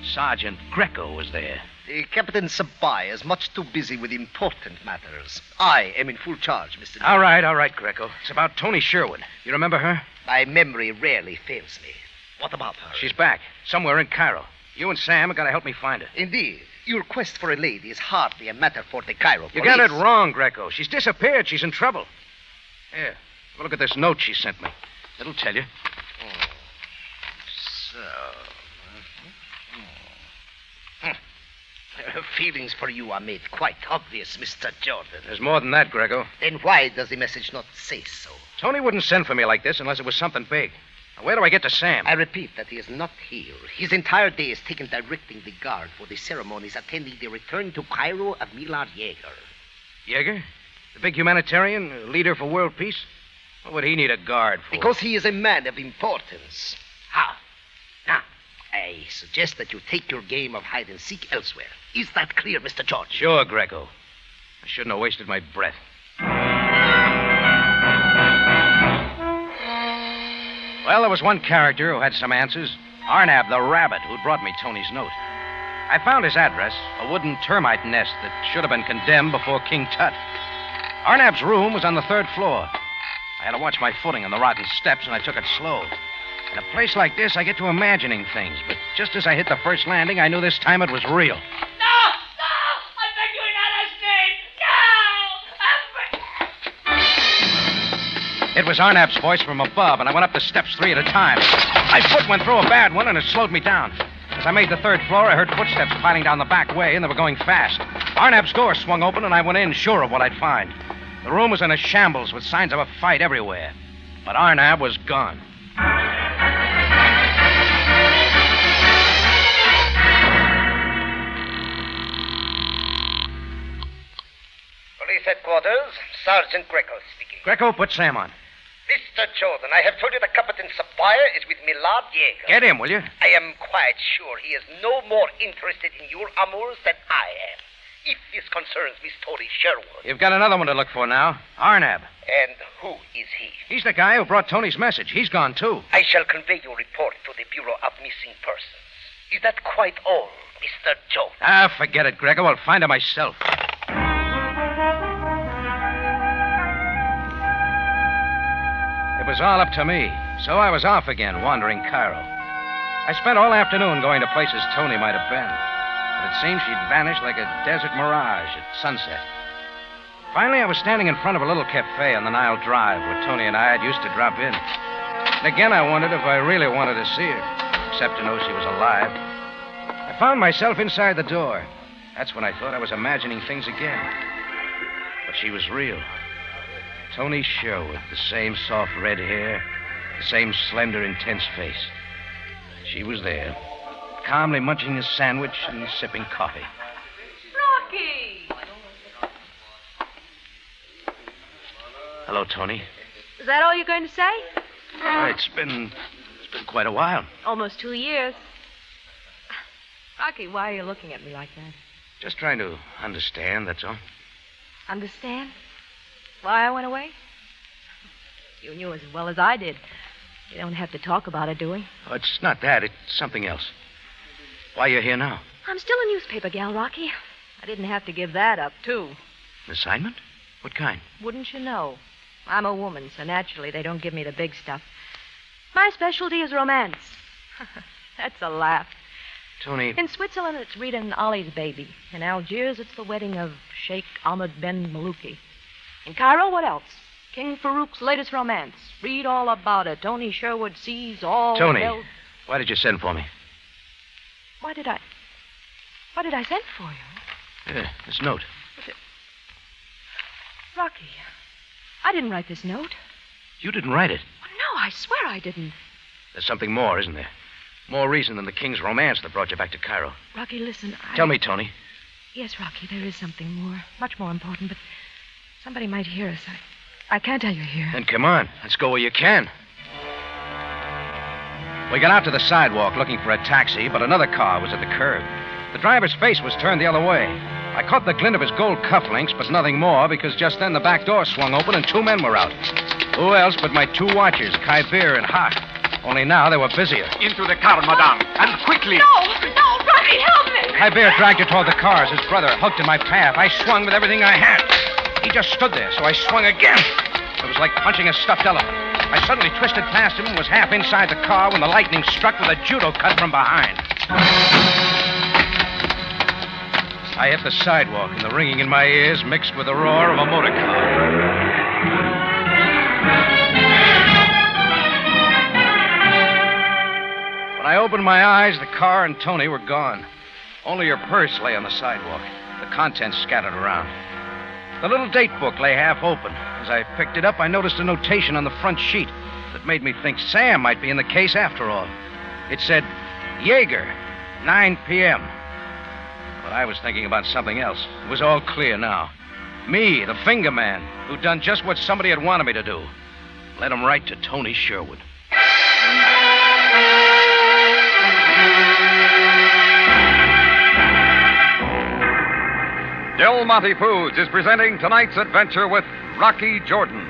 Sergeant Greco was there. Captain Sabaya is much too busy with important matters. I am in full charge, Mr. All right, Greco. It's about Toni Sherwood. You remember her? My memory rarely fails me. What about her? She's back, somewhere in Cairo. You and Sam have got to help me find her. Indeed. Your quest for a lady is hardly a matter for the Cairo police. You got it wrong, Greco. She's disappeared. She's in trouble. Here, look at this note she sent me. It'll tell you. Her feelings for you are made quite obvious, Mr. Jordan. There's more than that, Greco. Then why does the message not say so? Toni wouldn't send for me like this unless it was something big. Now, where do I get to Sam? I repeat that he is not here. His entire day is taken directing the guard for the ceremonies attending the return to Cairo of Milad Yeager. Yeager? The big humanitarian, leader for world peace? What would he need a guard for? Because he is a man of importance. Now, I suggest that you take your game of hide-and-seek elsewhere. Is that clear, Mr. George? Sure, Greco. I shouldn't have wasted my breath. Well, there was one character who had some answers. Arnab, the rabbit, who'd brought me Toni's note. I found his address, a wooden termite nest that should have been condemned before King Tut. Arnab's room was on the 3rd floor. I had to watch my footing on the rotten steps, and I took it slow. In a place like this, I get to imagining things, but just as I hit the first landing, I knew this time it was real. It was Arnab's voice from above, and I went up the steps 3 at a time. My foot went through a bad one, and it slowed me down. As I made the 3rd floor, I heard footsteps piling down the back way, and they were going fast. Arnab's door swung open, and I went in, sure of what I'd find. The room was in a shambles with signs of a fight everywhere. But Arnab was gone. Police headquarters, Sergeant Greco speaking. Greco, put Sam on. Mr. Jordan, I have told you that Captain Sabaya is with Milad Yeager. Get him, will you? I am quite sure he is no more interested in your amours than I am. If this concerns Miss Toni Sherwood. You've got another one to look for now. Arnab. And who is he? He's the guy who brought Toni's message. He's gone, too. I shall convey your report to the Bureau of Missing Persons. Is that quite all, Mr. Jordan? Forget it, Greco. I'll find her myself. It was all up to me, so I was off again, wandering Cairo. I spent all afternoon going to places Toni might have been, but it seemed she'd vanished like a desert mirage at sunset. Finally, I was standing in front of a little cafe on the Nile Drive where Toni and I had used to drop in. And again, I wondered if I really wanted to see her, except to know she was alive. I found myself inside the door. That's when I thought I was imagining things again. But she was real. Toni Sherwood, the same soft red hair, the same slender, intense face. She was there, calmly munching a sandwich and sipping coffee. Rocky! Hello, Toni. Is that all you're going to say? It's been quite a while. Almost 2 years. Rocky, why are you looking at me like that? Just trying to understand, that's all. Understand? Why I went away? You knew as well as I did. You don't have to talk about it, do we? Oh, it's not that. It's something else. Why you're here now? I'm still a newspaper gal, Rocky. I didn't have to give that up, too. An assignment? What kind? Wouldn't you know? I'm a woman, so naturally they don't give me the big stuff. My specialty is romance. That's a laugh. Toni. In Switzerland, it's Rita and Ollie's baby. In Algiers, it's the wedding of Sheikh Ahmed Ben Maluki. In Cairo, what else? King Farouk's latest romance. Read all about it. Toni Sherwood sees all... Toni, why did you send for me? Why did I send for you? Yeah, this note. Rocky, I didn't write this note. You didn't write it. No, I swear I didn't. There's something more, isn't there? More reason than the king's romance that brought you back to Cairo. Rocky, listen, Tell me, Toni. Yes, Rocky, there is something more. Much more important, but somebody might hear us. I can't tell you here. Then come on. Let's go where you can. We got out to the sidewalk looking for a taxi, but another car was at the curb. The driver's face was turned the other way. I caught the glint of his gold cufflinks, but nothing more, because just then the back door swung open and 2 men were out. Who else but my 2 watchers, Caviar and Hart? Only now they were busier. Into the car, madame, and quickly. No, Rocky, help me! Caviar dragged her toward the cars. His brother hooked in my path. I swung with everything I had. He just stood there, so I swung again. It was like punching a stuffed elephant. I suddenly twisted past him and was half inside the car when the lightning struck with a judo cut from behind. I hit the sidewalk, and the ringing in my ears mixed with the roar of a motor car. When I opened my eyes, the car and Toni were gone. Only her purse lay on the sidewalk, the contents scattered around. The little date book lay half open. As I picked it up, I noticed a notation on the front sheet that made me think Sam might be in the case after all. It said, Jaeger, 9 p.m. But I was thinking about something else. It was all clear now. Me, the finger man, who'd done just what somebody had wanted me to do. Led him right to Toni Sherwood. Del Monte Foods is presenting tonight's adventure with Rocky Jordan.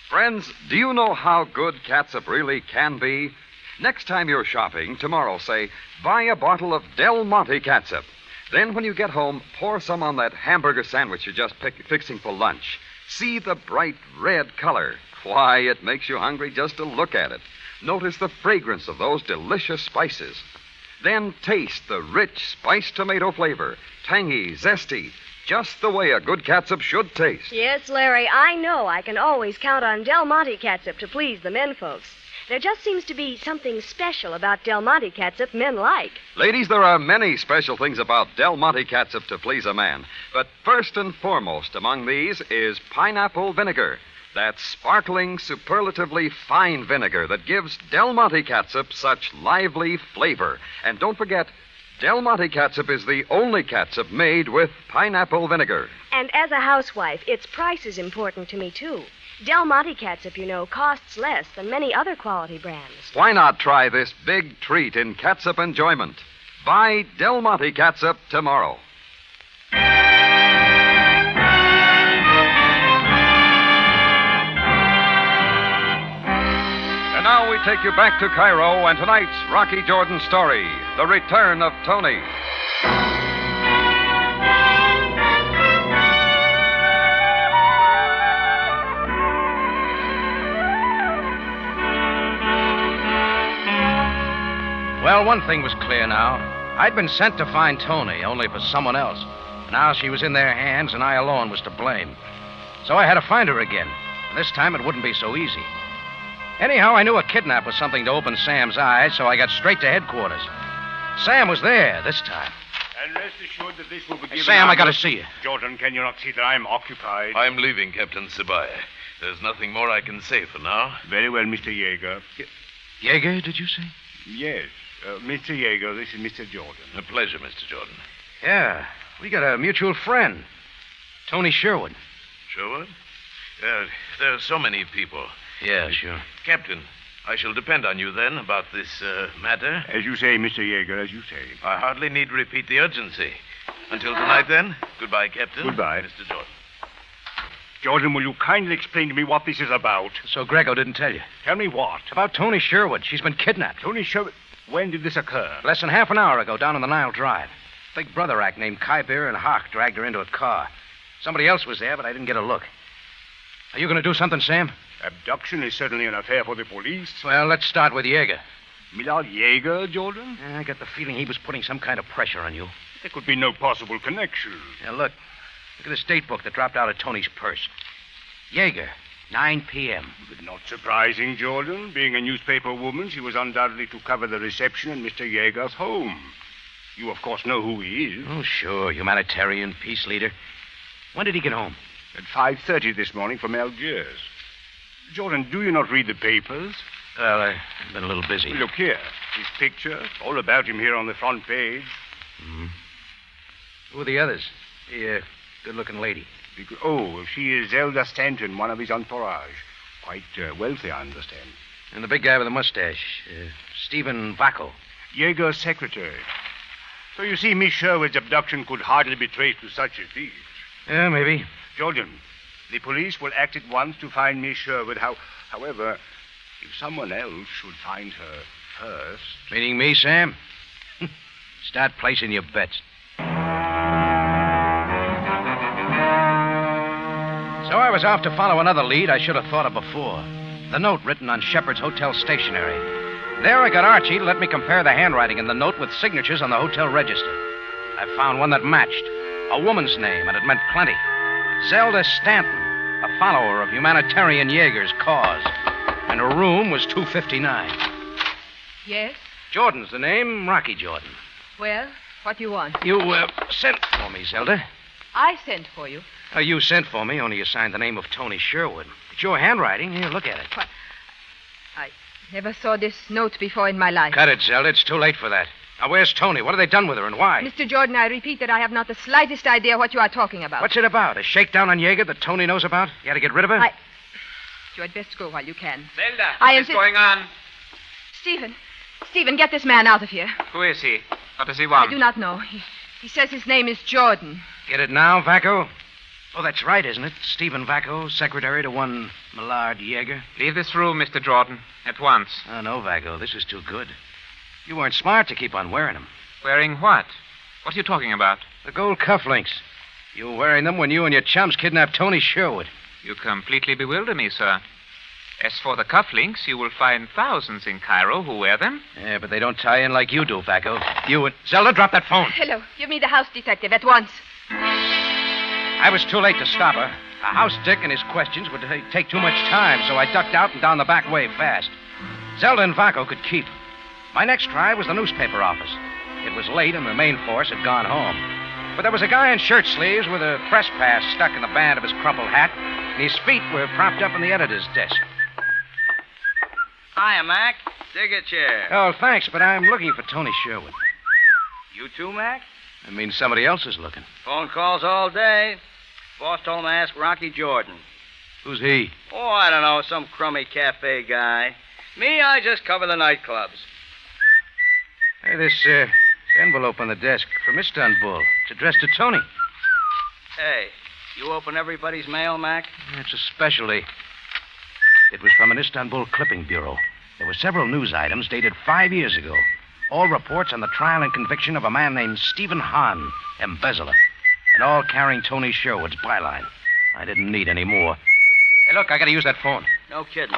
Friends, do you know how good catsup really can be? Next time you're shopping, tomorrow, say, buy a bottle of Del Monte catsup. Then when you get home, pour some on that hamburger sandwich you're just fixing for lunch. See the bright red color. Why, it makes you hungry just to look at it. Notice the fragrance of those delicious spices. Then taste the rich spiced tomato flavor. Tangy, zesty, just the way a good catsup should taste. Yes, Larry, I know I can always count on Del Monte catsup to please the men folks. There just seems to be something special about Del Monte catsup men like. Ladies, there are many special things about Del Monte catsup to please a man. But first and foremost among these is pineapple vinegar. That sparkling, superlatively fine vinegar that gives Del Monte catsup such lively flavor. And don't forget, Del Monte catsup is the only catsup made with pineapple vinegar. And as a housewife, its price is important to me, too. Del Monte catsup, you know, costs less than many other quality brands. Why not try this big treat in catsup enjoyment? Buy Del Monte catsup tomorrow. And now we take you back to Cairo and tonight's Rocky Jordan story, The Return of Toni. Well, one thing was clear now. I'd been sent to find Toni, only for someone else. Now she was in their hands, and I alone was to blame. So I had to find her again. This time it wouldn't be so easy. Anyhow, I knew a kidnap was something to open Sam's eyes, so I got straight to headquarters. Sam was there this time. And rest assured that this will be given... Sam, I gotta see you. Jordan, can you not see that I'm occupied? I'm leaving, Captain Sabaya. There's nothing more I can say for now. Very well, Mr. Jaeger. Jaeger, did you say? Yes. Mr. Jaeger, this is Mr. Jordan. A pleasure, Mr. Jordan. Yeah, we got a mutual friend. Toni Sherwood. Sherwood? There are so many people. Yeah, sure. Captain, I shall depend on you then about this matter. As you say, Mr. Jaeger, as you say. I hardly need repeat the urgency. Until tonight, then. Goodbye, Captain. Goodbye. Mr. Jordan. Jordan, will you kindly explain to me what this is about? So Grego didn't tell you. Tell me what? About Toni Sherwood. She's been kidnapped. Toni Sherwood? When did this occur? Less than half an hour ago, down on the Nile Drive. Big brother act named Caviar and Hawk dragged her into a car. Somebody else was there, but I didn't get a look. Are you going to do something, Sam? Abduction is certainly an affair for the police. Well, let's start with Jaeger. Millard Jaeger, Jordan? I got the feeling he was putting some kind of pressure on you. There could be no possible connection. Now, look at this date book that dropped out of Tony's purse. Jaeger, 9 p.m. But not surprising, Jordan. Being a newspaper woman, she was undoubtedly to cover the reception in Mr. Jaeger's home. You, of course, know who he is. Oh, sure. Humanitarian, peace leader. When did he get home? At 5:30 this morning from Algiers. Jordan, do you not read the papers? Well, I've been a little busy. Look here. His picture. All about him here on the front page. Mm-hmm. Who are the others? The good-looking lady. Oh, she is Zelda Stanton, one of his entourage. Quite wealthy, I understand. And the big guy with the mustache, Stephen Vacco. Jaeger's secretary. So you see, Miss Sherwood's abduction could hardly be traced to such as these. Yeah, maybe. Jordan, the police will act at once to find Miss Sherwood. However, if someone else should find her first... Meaning me, Sam? Start placing your bets. So I was off to follow another lead I should have thought of before. The note written on Shepard's hotel stationery. There I got Archie to let me compare the handwriting in the note with signatures on the hotel register. I found one that matched. A woman's name, and it meant plenty. Zelda Stanton, a follower of humanitarian Jaeger's cause. And her room was 259. Yes? Jordan's the name, Rocky Jordan. Well, what do you want? You sent for me, Zelda. I sent for you. You sent for me, only you signed the name of Toni Sherwood. It's your handwriting. Here, look at it. What? I never saw this note before in my life. Cut it, Zelda. It's too late for that. Now, where's Toni? What have they done with her and why? Mr. Jordan, I repeat that I have not the slightest idea what you are talking about. What's it about? A shakedown on Jaeger that Toni knows about? You had to get rid of her? You had best go while you can. Zelda, what is going on? Stephen, get this man out of here. Who is he? What does he want? I do not know. He says his name is Jordan. Get it now, Vacco? Oh, that's right, isn't it? Stephen Vacco, secretary to one Millard Jaeger. Leave this room, Mr. Jordan, at once. Oh, no, Vacco, this is too good. You weren't smart to keep on wearing them. Wearing what? What are you talking about? The gold cufflinks. You were wearing them when you and your chums kidnapped Toni Sherwood. You completely bewilder me, sir. As for the cufflinks, you will find thousands in Cairo who wear them. Yeah, but they don't tie in like you do, Vacco. You and... Zelda, drop that phone. Hello. Give me the house detective at once. I was too late to stop her. A house dick and his questions would take too much time, so I ducked out and down the back way fast. Zelda and Vacco could keep. My next try was the newspaper office. It was late and the main force had gone home. But there was a guy in shirt sleeves with a press pass stuck in the band of his crumpled hat, and his feet were propped up on the editor's desk. Hiya, Mac. Dig a chair. Oh, thanks, but I'm looking for Toni Sherwood. You too, Mac? I mean, somebody else is looking. Phone calls all day. Boss told him to ask Rocky Jordan. Who's he? Oh, I don't know, some crummy cafe guy. Me, I just cover the nightclubs. Hey, this envelope on the desk from Istanbul. It's addressed to Toni. Hey, you open everybody's mail, Mac? It's a specialty. It was from an Istanbul clipping bureau. There were several news items dated 5 years ago. All reports on the trial and conviction of a man named Stephen Hahn, embezzler. And all carrying Toni Sherwood's byline. I didn't need any more. Hey, look, I gotta use that phone. No kidding.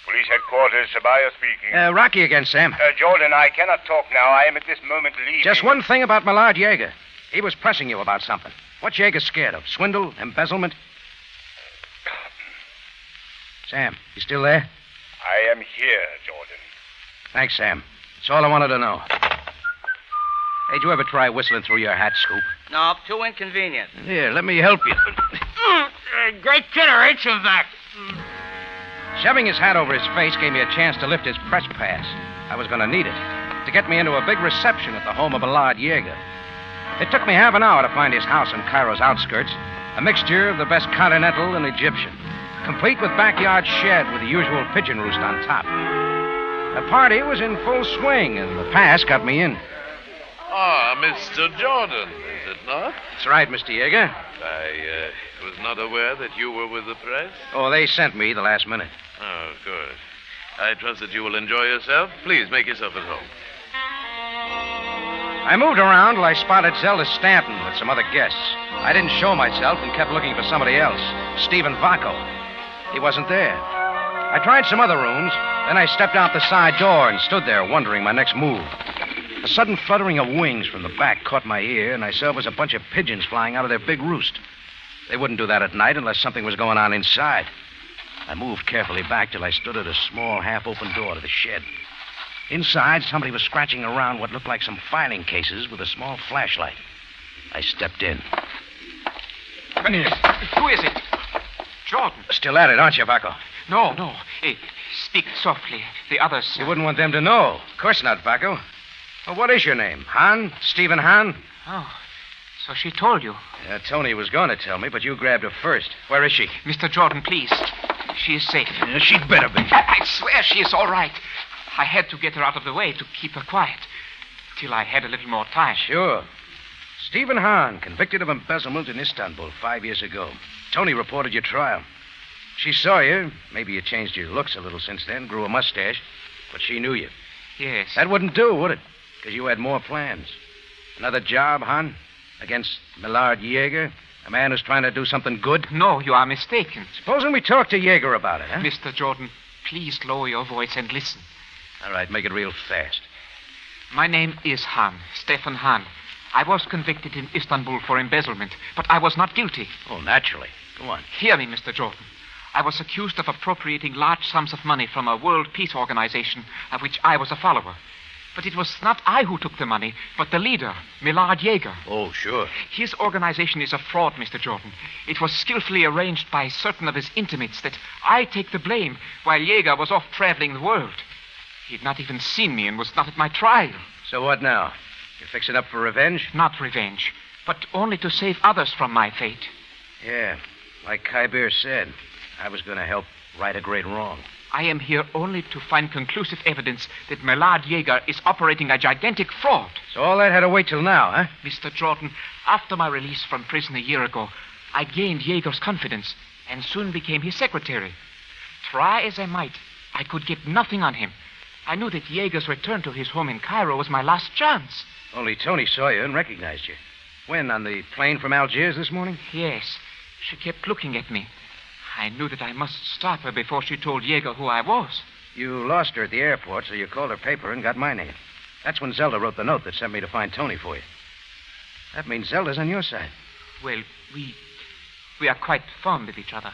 Police headquarters, Sabaya speaking. Rocky again, Sam. Jordan, I cannot talk now. I am at this moment leaving. Just one thing about Millard Jaeger. He was pressing you about something. What's Jaeger scared of? Swindle? Embezzlement? Sam, you still there? I am here, Jordan. Thanks, Sam. That's all I wanted to know. Hey, did you ever try whistling through your hat, Scoop? No, too inconvenient. Here, let me help you. Great killer, ain't you, Mac? Shoving his hat over his face gave me a chance to lift his press pass. I was going to need it to get me into a big reception at the home of Millard Jaeger. It took me half an hour to find his house in Cairo's outskirts, a mixture of the best continental and Egyptian, complete with backyard shed with the usual pigeon roost on top. The party was in full swing, and the pass got me in. Ah, Mr. Jordan, is it not? That's right, Mr. Yeager. I was not aware that you were with the press. Oh, they sent me the last minute. Oh, good. I trust that you will enjoy yourself. Please make yourself at home. I moved around till I spotted Zelda Stanton with some other guests. I didn't show myself and kept looking for somebody else, Stephen Vacco. He wasn't there. I tried some other rooms, then I stepped out the side door and stood there wondering my next move. A sudden fluttering of wings from the back caught my ear, and I saw it was a bunch of pigeons flying out of their big roost. They wouldn't do that at night unless something was going on inside. I moved carefully back till I stood at a small, half-open door to the shed. Inside, somebody was scratching around what looked like some filing cases with a small flashlight. I stepped in. Who is it? Jordan. Still at it, aren't you, Vacco? No. Hey, speak softly. The others... You wouldn't want them to know. Of course not, Vacco. Well, what is your name? Hahn? Stephen Hahn? Oh, so she told you. Yeah, Toni was going to tell me, but you grabbed her first. Where is she? Mr. Jordan, please. She is safe. Yeah, she'd better be. I swear she is all right. I had to get her out of the way to keep her quiet. Till I had a little more time. Sure. Stephen Hahn, convicted of embezzlement in Istanbul 5 years ago. Toni reported your trial. She saw you. Maybe you changed your looks a little since then, grew a mustache. But she knew you. Yes. That wouldn't do, would it? Because you had more plans. Another job, Hahn? Against Millard Yeager? A man who's trying to do something good? No, you are mistaken. Supposing we talk to Yeager about it, huh? Mr. Jordan, please lower your voice and listen. All right, make it real fast. My name is Hahn, Stefan Hahn. I was convicted in Istanbul for embezzlement, but I was not guilty. Oh, naturally. Go on. Hear me, Mr. Jordan. I was accused of appropriating large sums of money from a world peace organization of which I was a follower. But it was not I who took the money, but the leader, Millard Yeager. Oh, sure. His organization is a fraud, Mr. Jordan. It was skillfully arranged by certain of his intimates that I take the blame while Yeager was off traveling the world. He'd not even seen me and was not at my trial. So what now? You fixing up for revenge? Not revenge, but only to save others from my fate. Yeah, like Caviar said, I was going to help right a great wrong. I am here only to find conclusive evidence that Millard Yeager is operating a gigantic fraud. So all that had to wait till now, huh? Mr. Jordan, after my release from prison a year ago, I gained Yeager's confidence and soon became his secretary. Try as I might, I could get nothing on him. I knew that Yeager's return to his home in Cairo was my last chance. Only Toni saw you and recognized you. When, on the plane from Algiers this morning? Yes. She kept looking at me. I knew that I must stop her before she told Yeager who I was. You lost her at the airport, so you called her paper and got my name. That's when Zelda wrote the note that sent me to find Toni for you. That means Zelda's on your side. Well, we are quite fond of each other.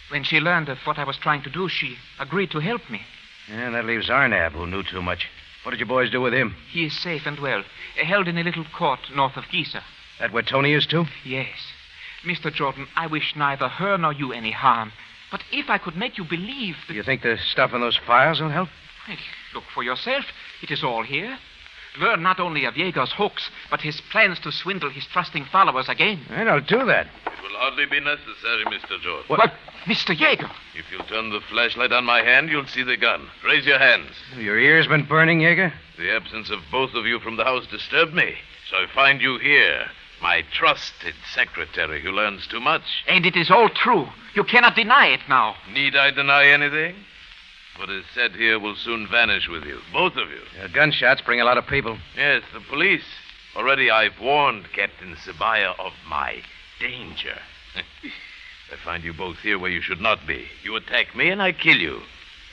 When she learned of what I was trying to do, she agreed to help me. Yeah, that leaves Arnab, who knew too much. What did you boys do with him? He is safe and well, held in a little court north of Giza. That where Toni is, too? Yes. Mr. Jordan, I wish neither her nor you any harm. But if I could make you believe that... You think the stuff in those files will help? Well, look for yourself. It is all here. Learn not only of Yeager's hoax, but his plans to swindle his trusting followers again. And I'll do that. It will hardly be necessary, Mr. Jordan. What? Mr. Yeager! If you turn the flashlight on my hand, you'll see the gun. Raise your hands. Your ears been burning, Yeager? The absence of both of you from the house disturbed me, so I find you here. My trusted secretary who learns too much. And it is all true. You cannot deny it now. Need I deny anything? What is said here will soon vanish with you, both of you. Gunshots bring a lot of people. Yes, the police. Already I've warned Captain Sabaya of my danger. I find you both here where you should not be. You attack me and I kill you.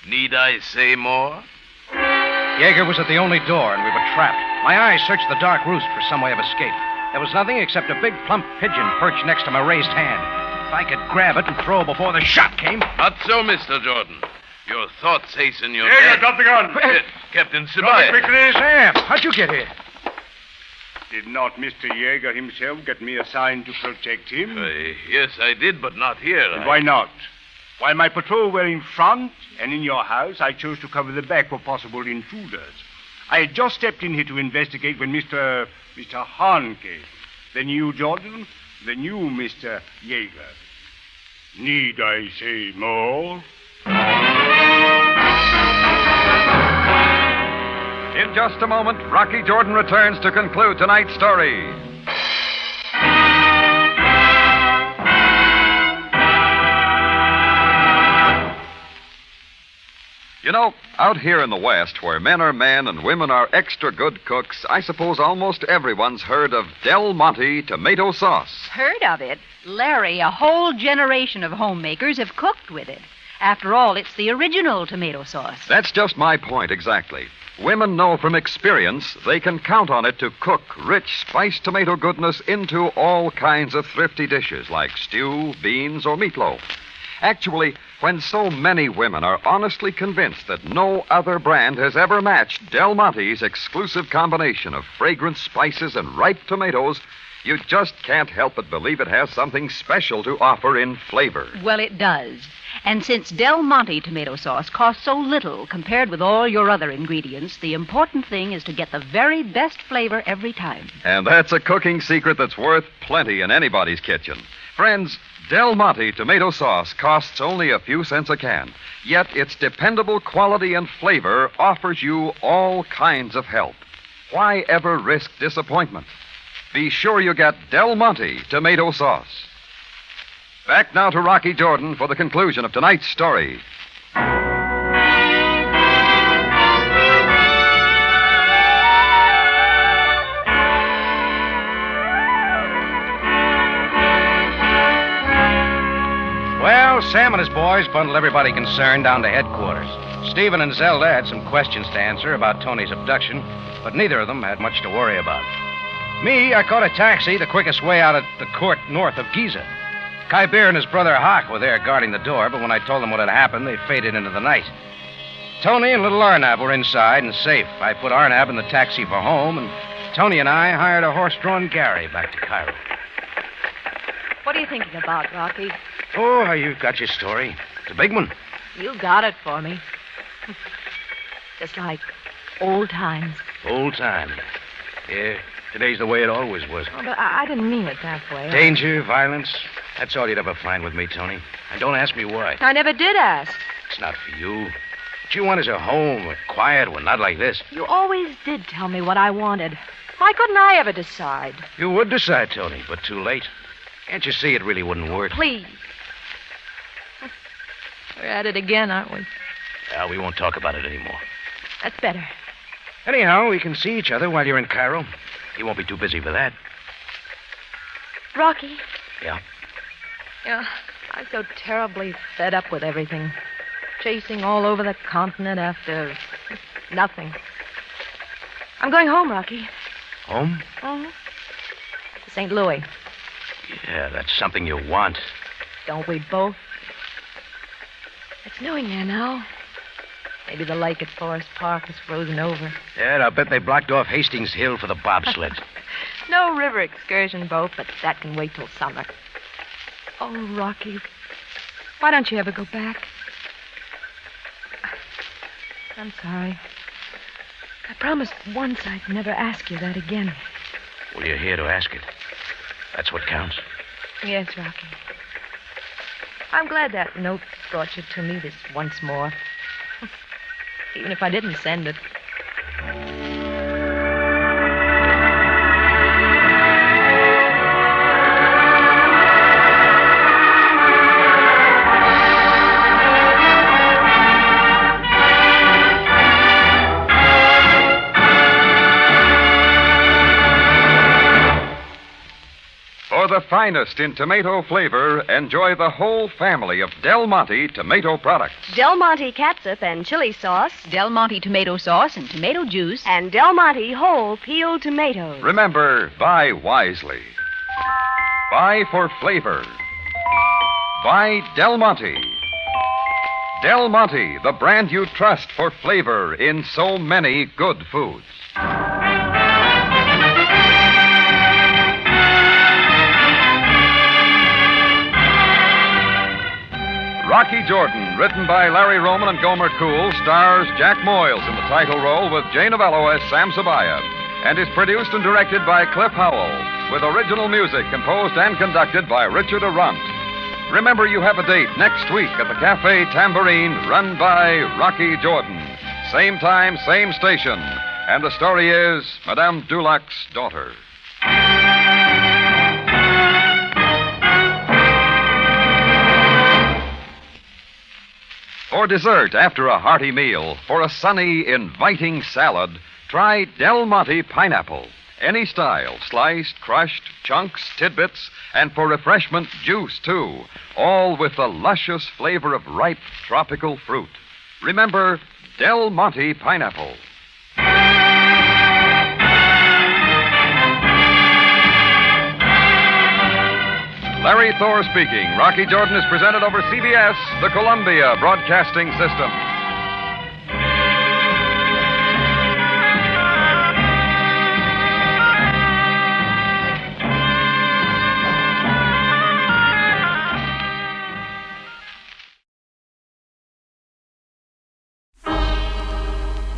Need I say more? Yeager was at the only door and we were trapped. My eyes searched the dark roost for some way of escape. There was nothing except a big plump pigeon perched next to my raised hand. If I could grab it and throw before the shot came... Not so, Mr. Jordan. Your thoughts hasten your Yeager, death. drop the gun. Captain Drop Sabaya. it quickly. Sam, how'd you get here? Did not Mr. Yeager himself get me assigned to protect him? Yes, I did, but not here. And why not? While my patrol were in front and in your house, I chose to cover the back for possible intruders. I had just stepped in here to investigate when Mr. Hahn came. Then you, Jordan. Then you, Mr. Yeager. Need I say more? Into just a moment, Rocky Jordan returns to conclude tonight's story. You know, out here in the West, where men are men and women are extra good cooks, I suppose almost everyone's heard of Del Monte tomato sauce. Heard of it? Larry, a whole generation of homemakers have cooked with it. After all, it's the original tomato sauce. That's just my point, exactly. Women know from experience they can count on it to cook rich spiced tomato goodness into all kinds of thrifty dishes like stew, beans, or meatloaf. Actually, when so many women are honestly convinced that no other brand has ever matched Del Monte's exclusive combination of fragrant spices and ripe tomatoes, you just can't help but believe it has something special to offer in flavor. Well, it does. And since Del Monte tomato sauce costs so little compared with all your other ingredients, the important thing is to get the very best flavor every time. And that's a cooking secret that's worth plenty in anybody's kitchen. Friends, Del Monte tomato sauce costs only a few cents a can, yet its dependable quality and flavor offers you all kinds of help. Why ever risk disappointment? Be sure you get Del Monte tomato sauce. Back now to Rocky Jordan for the conclusion of tonight's story. Well, Sam and his boys bundled everybody concerned down to headquarters. Stephen and Zelda had some questions to answer about Toni's abduction, but neither of them had much to worry about. Me, I caught a taxi the quickest way out of the court north of Giza. Caviar and his brother Hawk were there guarding the door, but when I told them what had happened, they faded into the night. Toni and little Arnab were inside and safe. I put Arnab in the taxi for home, and Toni and I hired a horse-drawn Gary back to Cairo. What are you thinking about, Rocky? Oh, you've got your story. It's a big one. You got it for me. Just like old times. Old time. Yeah, today's the way it always was. Oh, but I didn't mean it that way. Danger, violence. That's all you'd ever find with me, Toni. And don't ask me why. I never did ask. It's not for you. What you want is a home, a quiet one, not like this. You always did tell me what I wanted. Why couldn't I ever decide? You would decide, Toni, but too late. Can't you see it really wouldn't work? Please. We're at it again, aren't we? Well, we won't talk about it anymore. That's better. Anyhow, we can see each other while you're in Cairo. You won't be too busy for that. Rocky. Yeah? Yeah, I'm so terribly fed up with everything. Chasing all over the continent after nothing. I'm going home, Rocky. Home? Mm-hmm. To St. Louis. Yeah, that's something you want. Don't we both? It's snowing there now. Maybe the lake at Forest Park is frozen over. Yeah, I'll bet they blocked off Hastings Hill for the bobsleds. No river excursion boat, but that can wait till summer. Oh, Rocky, why don't you ever go back? I'm sorry. I promised once I'd never ask you that again. Well, you're here to ask it. That's what counts. Yes, Rocky. I'm glad that note brought you to me this once more. Even if I didn't send it. For the finest in tomato flavor, enjoy the whole family of Del Monte tomato products. Del Monte catsup and chili sauce. Del Monte tomato sauce and tomato juice. And Del Monte whole peeled tomatoes. Remember, buy wisely. Buy for flavor. Buy Del Monte. Del Monte, the brand you trust for flavor in so many good foods. Rocky Jordan, written by Larry Roman and Gomer Cool, stars Jack Moyles in the title role with Jane Novello as Sam Sabaya, and is produced and directed by Cliff Howell, with original music composed and conducted by Richard Arant. Remember, you have a date next week at the Cafe Tambourine, run by Rocky Jordan. Same time, same station. And the story is Madame Dulac's Daughter. For dessert after a hearty meal, for a sunny, inviting salad, try Del Monte pineapple. Any style, sliced, crushed, chunks, tidbits, and for refreshment, juice, too. All with the luscious flavor of ripe tropical fruit. Remember, Del Monte pineapple. Larry Thor speaking. Rocky Jordan is presented over CBS, the Columbia Broadcasting System.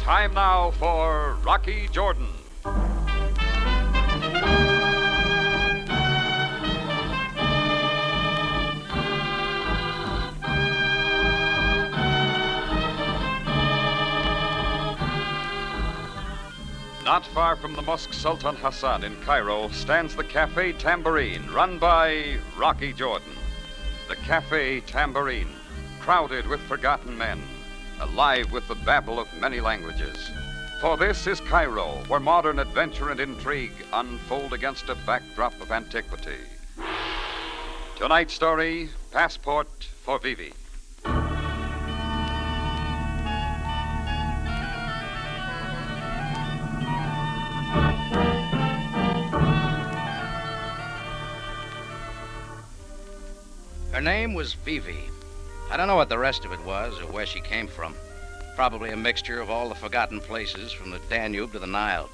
Time now for Rocky Jordan. Not far from the Mosque Sultan Hassan in Cairo stands the Cafe Tambourine, run by Rocky Jordan. The Cafe Tambourine, crowded with forgotten men, alive with the babble of many languages. For this is Cairo, where modern adventure and intrigue unfold against a backdrop of antiquity. Tonight's story, Passport for Vivi. Her name was Vivi. I don't know what the rest of it was or where she came from. Probably a mixture of all the forgotten places from the Danube to the Nile.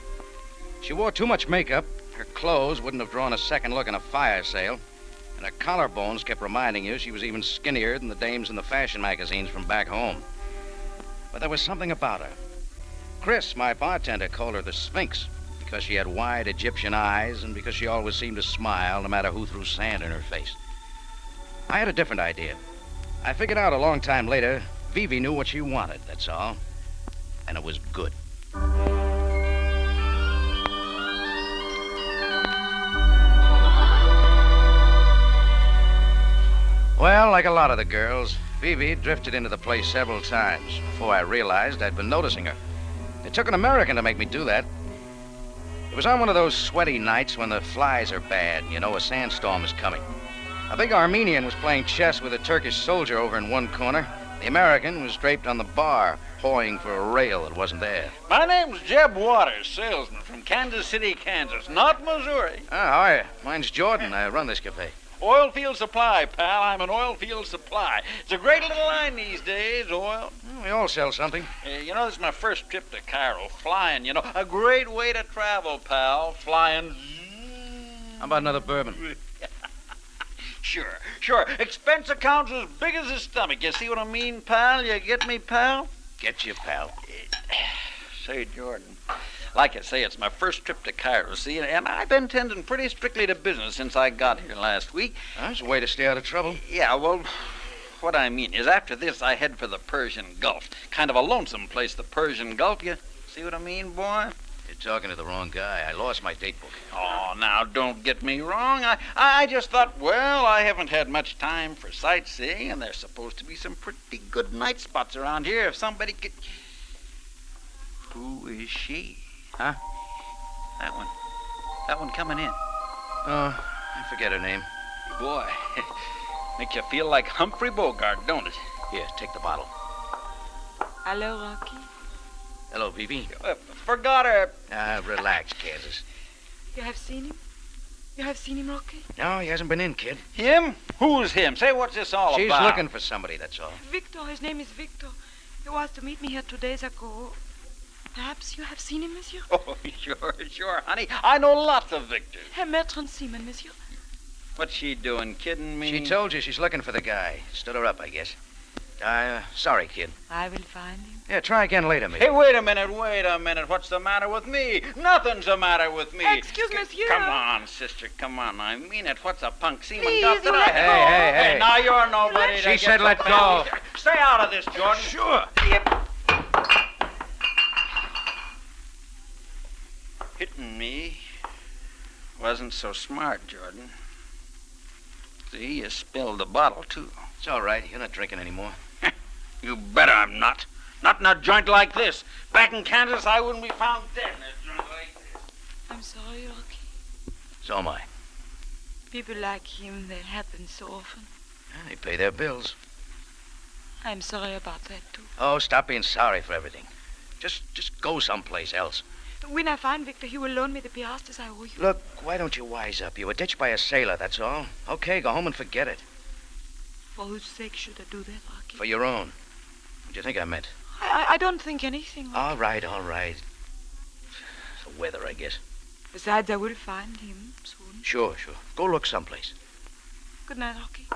She wore too much makeup. Her clothes wouldn't have drawn a second look in a fire sale. And her collarbones kept reminding you she was even skinnier than the dames in the fashion magazines from back home. But there was something about her. Chris, my bartender, called her the Sphinx because she had wide Egyptian eyes and because she always seemed to smile no matter who threw sand in her face. I had a different idea. I figured out a long time later, Vivi knew what she wanted, that's all. And it was good. Well, like a lot of the girls, Vivi drifted into the place several times before I realized I'd been noticing her. It took an American to make me do that. It was on one of those sweaty nights when the flies are bad and you know a sandstorm is coming. A big Armenian was playing chess with a Turkish soldier over in one corner. The American was draped on the bar, pawing for a rail that wasn't there. My name's Jeb Waters, salesman from Kansas City, Kansas, not Missouri. How are you? Mine's Jordan. I run this cafe. Oil field supply, pal. I'm an oil field supply. It's a great little line these days, oil. Well, we all sell something. You know, this is my first trip to Cairo, flying, you know. A great way to travel, pal, flying. How about another bourbon? Sure. Expense account's as big as his stomach. You see what I mean, pal? You get me, pal? Get you, pal. Say, Jordan, like I say, it's my first trip to Cairo, see? And I've been tending pretty strictly to business since I got here last week. That's a way to stay out of trouble. Yeah, well, what I mean is after this, I head for the Persian Gulf. Kind of a lonesome place, the Persian Gulf. You see what I mean, boy? You're talking to the wrong guy. I lost my date book. Oh, now, don't get me wrong. I just thought, well, I haven't had much time for sightseeing, and there's supposed to be some pretty good night spots around here if somebody could... Who is she? Huh? That one coming in. Oh, I forget her name. Boy, makes you feel like Humphrey Bogart, don't it? Here, take the bottle. Hello, Rocky. Hello, Vivi. Forgot her. Relax, Kansas. You have seen him? You have seen him, Rocky? No, he hasn't been in, kid. Him? Who's him? Say, what's this all She's about? She's looking for somebody, that's all. Victor. His name is Victor. He was to meet me here 2 days ago. Perhaps you have seen him, monsieur? Oh, sure, honey. I know lots of Victors. Herr Bertrand Seaman, monsieur. What's she doing, kidding me? She told you she's looking for the guy. Stood her up, I guess. Sorry, kid. I will find him. Yeah, try again later, maybe. Hey, wait a minute. What's the matter with me? Nothing's the matter with me. Excuse me, monsieur. Come on, sister, come on. I mean it. What's a punk seaman Please, got that I have? Hey, now you're nobody. She said let go. Stay out of this, Jordan. Sure. Yep. wasn't so smart, Jordan. See, you spilled the bottle, too. It's all right. You're not drinking anymore. You bet I'm not. Not in a joint like this. Back in Kansas, I wouldn't be found dead in a joint like this. I'm sorry, Rocky. So am I. People like him, that happen so often. They pay their bills. I'm sorry about that, too. Oh, stop being sorry for everything. Just go someplace else. When I find Victor, he will loan me the piastres I owe you. Look, why don't you wise up? You were ditched by a sailor, that's all. Okay, go home and forget it. For whose sake should I do that, Rocky? For your own. What do you think I meant? I don't think anything, Rocky. All right. It's the weather, I guess. Besides, I will find him soon. Sure. Go look someplace. Good night, Rocky.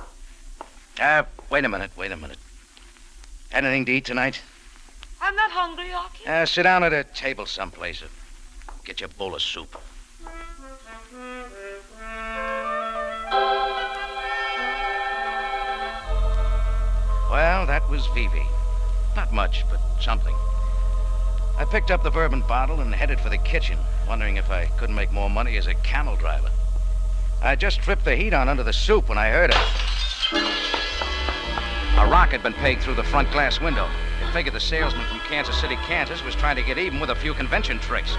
Wait a minute. Had anything to eat tonight? I'm not hungry, Rocky. Sit down at a table someplace. Get you a bowl of soup. Well, that was Vivi. Not much, but something. I picked up the bourbon bottle and headed for the kitchen, wondering if I couldn't make more money as a camel driver. I just tripped the heat on under the soup when I heard it. A rock had been pegged through the front glass window. I figured the salesman from Kansas City, Kansas was trying to get even with a few convention tricks.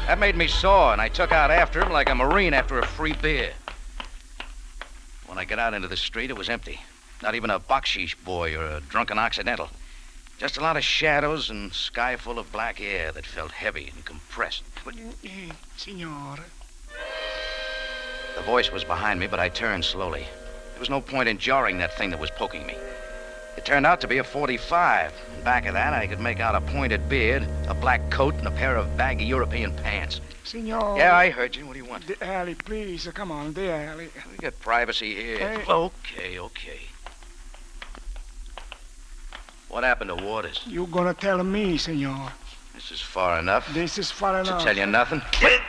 That made me sore, and I took out after him like a Marine after a free beer. When I got out into the street, it was empty. Not even a baksheesh boy or a drunken occidental. Just a lot of shadows and sky full of black air that felt heavy and compressed. Signore. The voice was behind me, but I turned slowly. There was no point in jarring that thing that was poking me. It turned out to be a .45. And back of that, I could make out a pointed beard, a black coat, and a pair of baggy European pants. Signore. Yeah, I heard you. What do you want? The alley, please. Come on, the alley. We got privacy here. Hey. Okay. What happened to Waters? You gonna tell me, senor. This is far enough. This is far enough. To tell you nothing? Take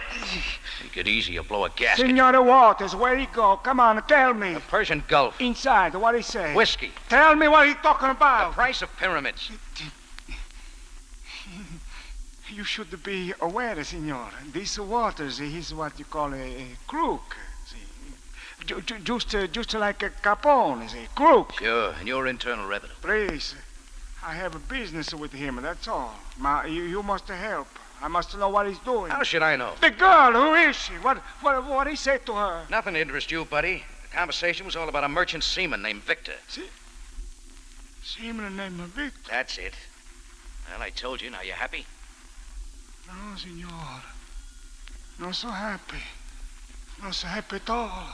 it easy, you'll blow a gasket. Senor Waters, where he go? Come on, tell me. The Persian Gulf. Inside, what he say? Whiskey. Tell me what he talking about. The price of pyramids. You should be aware, senor. This Waters, he's what you call a crook. See? Just like a Capone, see? Crook. Sure, and your internal revenue. Please. I have a business with him, that's all. You must help. I must know what he's doing. How should I know? The girl, who is she? What he said to her? Nothing to interest you, buddy. The conversation was all about a merchant seaman named Victor. Seaman named Victor? That's it. Well, I told you. Now you happy? No, senor. Not so happy. Not so happy at all.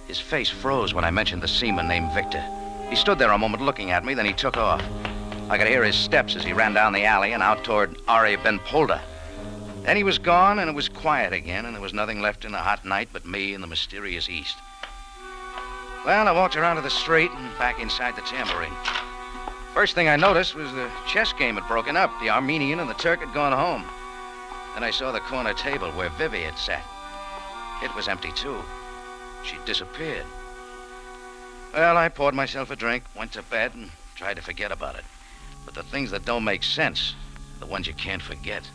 His face froze when I mentioned the seaman named Victor. He stood there a moment looking at me, then he took off. I could hear his steps as he ran down the alley and out toward Ari Ben Polda. Then he was gone, and it was quiet again, and there was nothing left in the hot night but me and the mysterious East. Well, I walked around to the street and back inside the tambourine. First thing I noticed was the chess game had broken up. The Armenian and the Turk had gone home. Then I saw the corner table where Vivi had sat. It was empty, too. She'd disappeared. Well, I poured myself a drink, went to bed, and tried to forget about it. But the things that don't make sense, the ones you can't forget.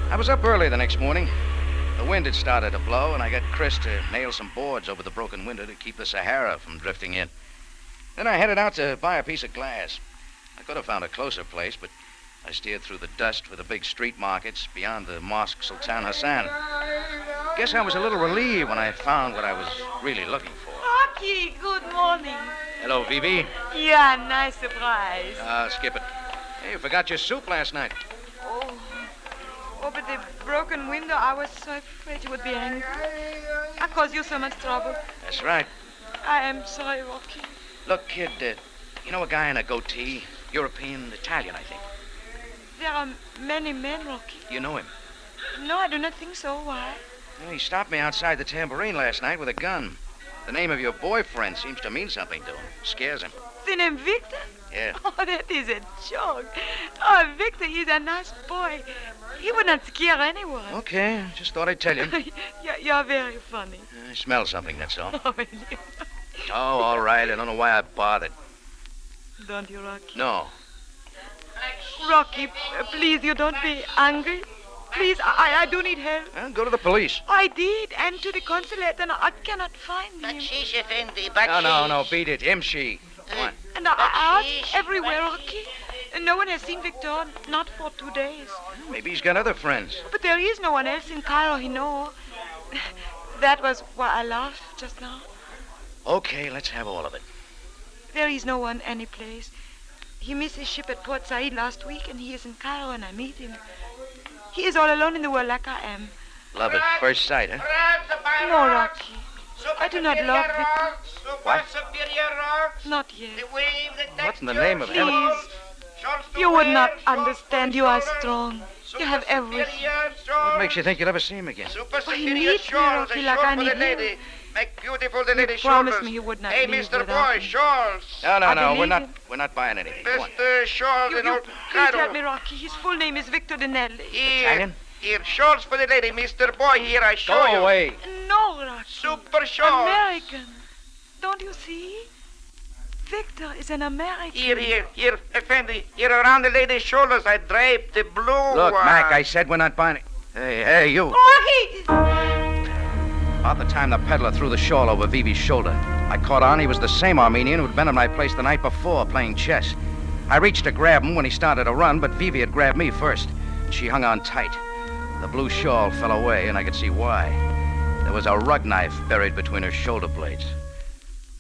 I was up early the next morning. The wind had started to blow, and I got Chris to nail some boards over the broken window to keep the Sahara from drifting in. Then I headed out to buy a piece of glass. I could have found a closer place, but I steered through the dust for the big street markets beyond the Mosque Sultan Hassan. Guess I was a little relieved when I found what I was really looking for. Rocky, good morning. Hello, Vivi. Yeah, nice surprise. Skip it. Hey, you forgot your soup last night. Oh, but the broken window, I was so afraid you would be angry. I caused you so much trouble. That's right. I am sorry, Rocky. Look, kid, you know a guy in a goatee? European, Italian, I think. There are many men, Rocky. You know him? No, I do not think so. Why? Well, he stopped me outside the tambourine last night with a gun. The name of your boyfriend seems to mean something to him. Scares him. The name Victor? Yeah. Oh, that is a joke. Oh, Victor is a nice boy. He would not scare anyone. Okay, just thought I'd tell you. You're very funny. I smell something, that's all. Oh, all right. I don't know why I bothered. Don't you, Rocky? No. Rocky, please, you don't be angry. Please, I do need help. Go to the police. I did, and to the consulate, and I cannot find him. No, beat it. She. Come on. And I asked everywhere, Rocky. No one has seen Victor, not for 2 days. Maybe he's got other friends. But there is no one else in Cairo he knows. That was why I laughed just now. Okay, let's have all of it. There is no one any place. He missed his ship at Port Said last week, and he is in Cairo, and I meet him. He is all alone in the world like I am. Love at first sight, huh? No, Rocky. I do not love Victor. What? Not yet. What's in the name of Please. heaven? You would not understand. You are strong. You have everything. What makes you think you'll ever see him again? He needs me, Rocky, like I need him. Make beautiful the lady He promised me he would not Hey, leave Mr. without Boy, me. shawls. No, we're not buying anything. Come on. Best shawls in all Please Cairo. help me, Rocky. His full name is Victor Dinelli. Italian? Here, shawls for the lady, Mr. Boy. Here, I show you. Go away. No, Rocky. Super shawls. American. Don't you see? Victor is an American. Here, Effendi. Here around the lady's shoulders, I draped the blue. Look, Mac, I said we're not buying it. Hey, you. Rocky! About the time the peddler threw the shawl over Vivi's shoulder, I caught on he was the same Armenian who'd been at my place the night before playing chess. I reached to grab him when he started to run, but Vivi had grabbed me first. She hung on tight. The blue shawl fell away, and I could see why. There was a rug knife buried between her shoulder blades.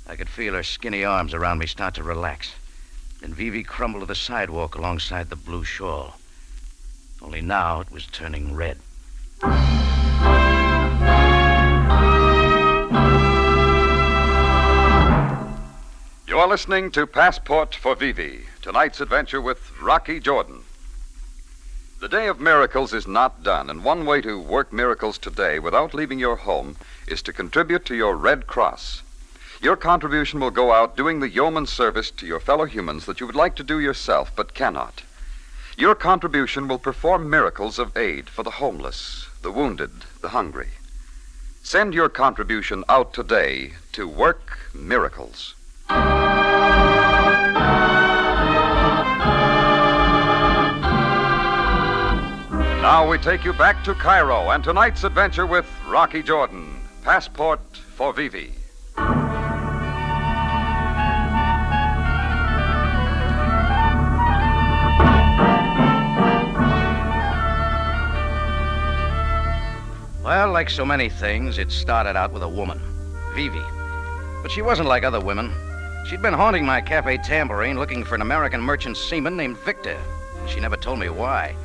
I could feel her skinny arms around me start to relax. Then Vivi crumbled to the sidewalk alongside the blue shawl. Only now it was turning red. You're listening to Passport for Vivi, tonight's adventure with Rocky Jordan. The day of miracles is not done, and one way to work miracles today without leaving your home is to contribute to your Red Cross. Your contribution will go out doing the yeoman service to your fellow humans that you would like to do yourself but cannot. Your contribution will perform miracles of aid for the homeless, the wounded, the hungry. Send your contribution out today to Work Miracles. Now we take you back to Cairo and tonight's adventure with Rocky Jordan, Passport for Vivi. Well, like so many things, it started out with a woman, Vivi. But she wasn't like other women. She'd been haunting my Cafe Tambourine looking for an American merchant seaman named Victor. She never told me why.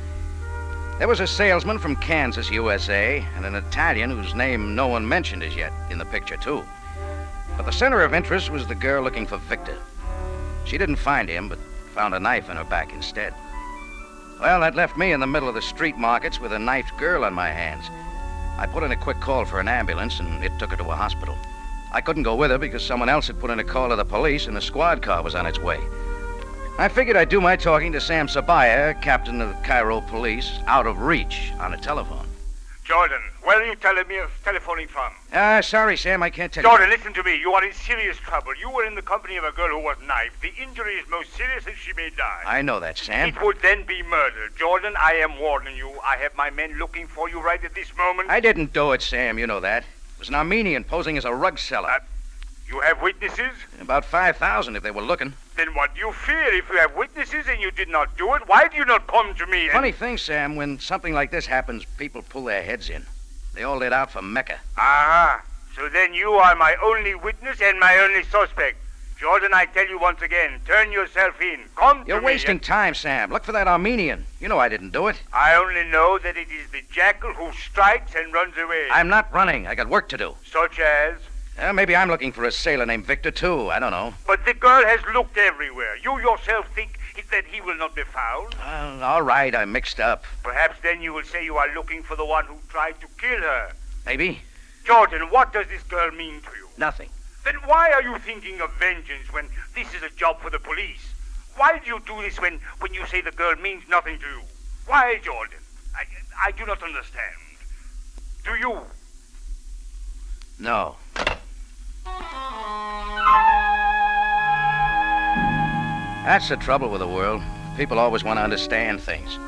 There was a salesman from Kansas, USA, and an Italian whose name no one mentioned as yet in the picture, too. But the center of interest was the girl looking for Victor. She didn't find him, but found a knife in her back instead. Well, that left me in the middle of the street markets with a knifed girl on my hands. I put in a quick call for an ambulance, and it took her to a hospital. I couldn't go with her because someone else had put in a call to the police, and a squad car was on its way. I figured I'd do my talking to Sam Sabaya, captain of the Cairo police, out of reach on a telephone. Jordan, where are you telephoning from? Sorry, Sam, I can't tell you. Jordan, listen to me. You are in serious trouble. You were in the company of a girl who was knifed. The injury is most serious and she may die. I know that, Sam. It would then be murder. Jordan, I am warning you. I have my men looking for you right at this moment. I didn't do it, Sam. You know that. It was an Armenian posing as a rug seller. You have witnesses? About 5,000 if they were looking. Then what do you fear? If you have witnesses and you did not do it, why do you not come to me? Funny thing, Sam, when something like this happens, people pull their heads in. They all lit out for Mecca. Ah, so then you are my only witness and my only suspect. Jordan, I tell you once again, turn yourself in. Come to me. You're wasting time, Sam. Look for that Armenian. You know I didn't do it. I only know that it is the jackal who strikes and runs away. I'm not running. I got work to do. Such as? Maybe I'm looking for a sailor named Victor, too. I don't know. But the girl has looked everywhere. You yourself think that he will not be found? All right, I'm mixed up. Perhaps then you will say you are looking for the one who tried to kill her. Maybe. Jordan, what does this girl mean to you? Nothing. Then why are you thinking of vengeance when this is a job for the police? Why do you do this when you say the girl means nothing to you? Why, Jordan? I do not understand. Do you? No. That's the trouble with the world. People always want to understand things.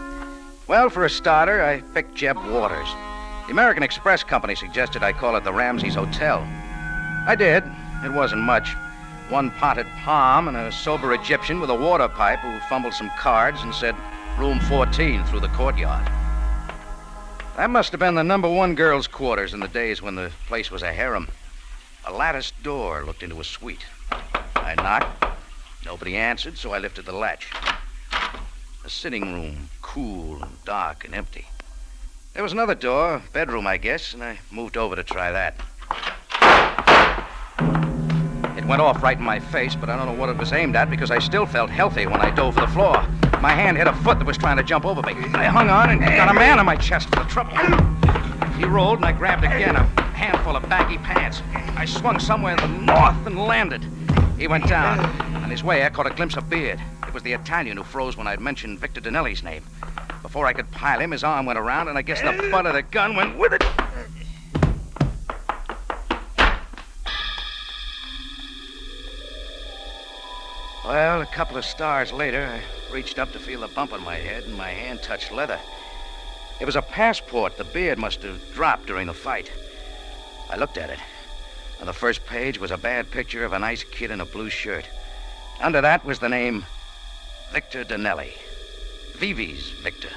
Well, for a starter, I picked Jeb Waters. The American Express Company suggested I call it the Ramses Hotel. I did. It wasn't much. One potted palm and a sober Egyptian with a water pipe who fumbled some cards and said, Room 14 through the courtyard. That must have been the number one girls' quarters in the days when the place was a harem. A latticed door looked into a suite. I knocked. Nobody answered, so I lifted the latch. A sitting room, cool and dark and empty. There was another door, bedroom, I guess, and I moved over to try that. It went off right in my face, but I don't know what it was aimed at because I still felt healthy when I dove for the floor. My hand hit a foot that was trying to jump over me. I hung on and got a man on my chest for the trouble. He rolled and I grabbed again, a handful of baggy pants. I swung somewhere in the north and landed. He went down. On his way, I caught a glimpse of Beard. It was the Italian who froze when I'd mentioned Victor Dinelli's name. Before I could pile him, his arm went around, and I guess the butt of the gun went with it. Well, a couple of stars later, I reached up to feel a bump on my head, and my hand touched leather. It was a passport the Beard must have dropped during the fight. I looked at it. On the first page was a bad picture of a nice kid in a blue shirt. Under that was the name Victor Dinelli. Vivi's Victor.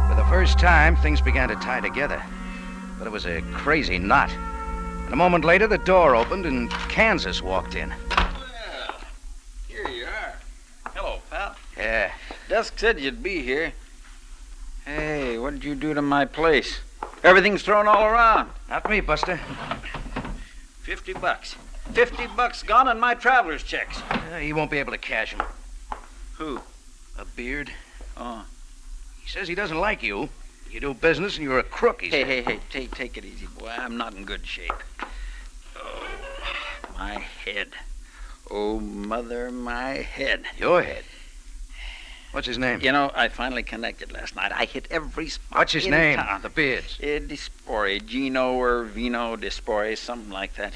For the first time, things began to tie together. But it was a crazy knot. And a moment later, the door opened and Kansas walked in. Well, here you are. Hello, pal. Yeah. Desk said you'd be here. Hey, what did you do to my place? Everything's thrown all around. Not me, Buster. $50. $50 gone on my traveler's checks. He won't be able to cash them. Who? A Beard. Oh. He says he doesn't like you. You do business and you're a crook, he said. Hey, take it easy, boy. I'm not in good shape. Oh, my head. Oh, mother, my head. Your head? What's his name? You know, I finally connected last night. I hit every spot. What's his in name? Town. The Beard's. Dispore, Gino or Vino Dispore, something like that.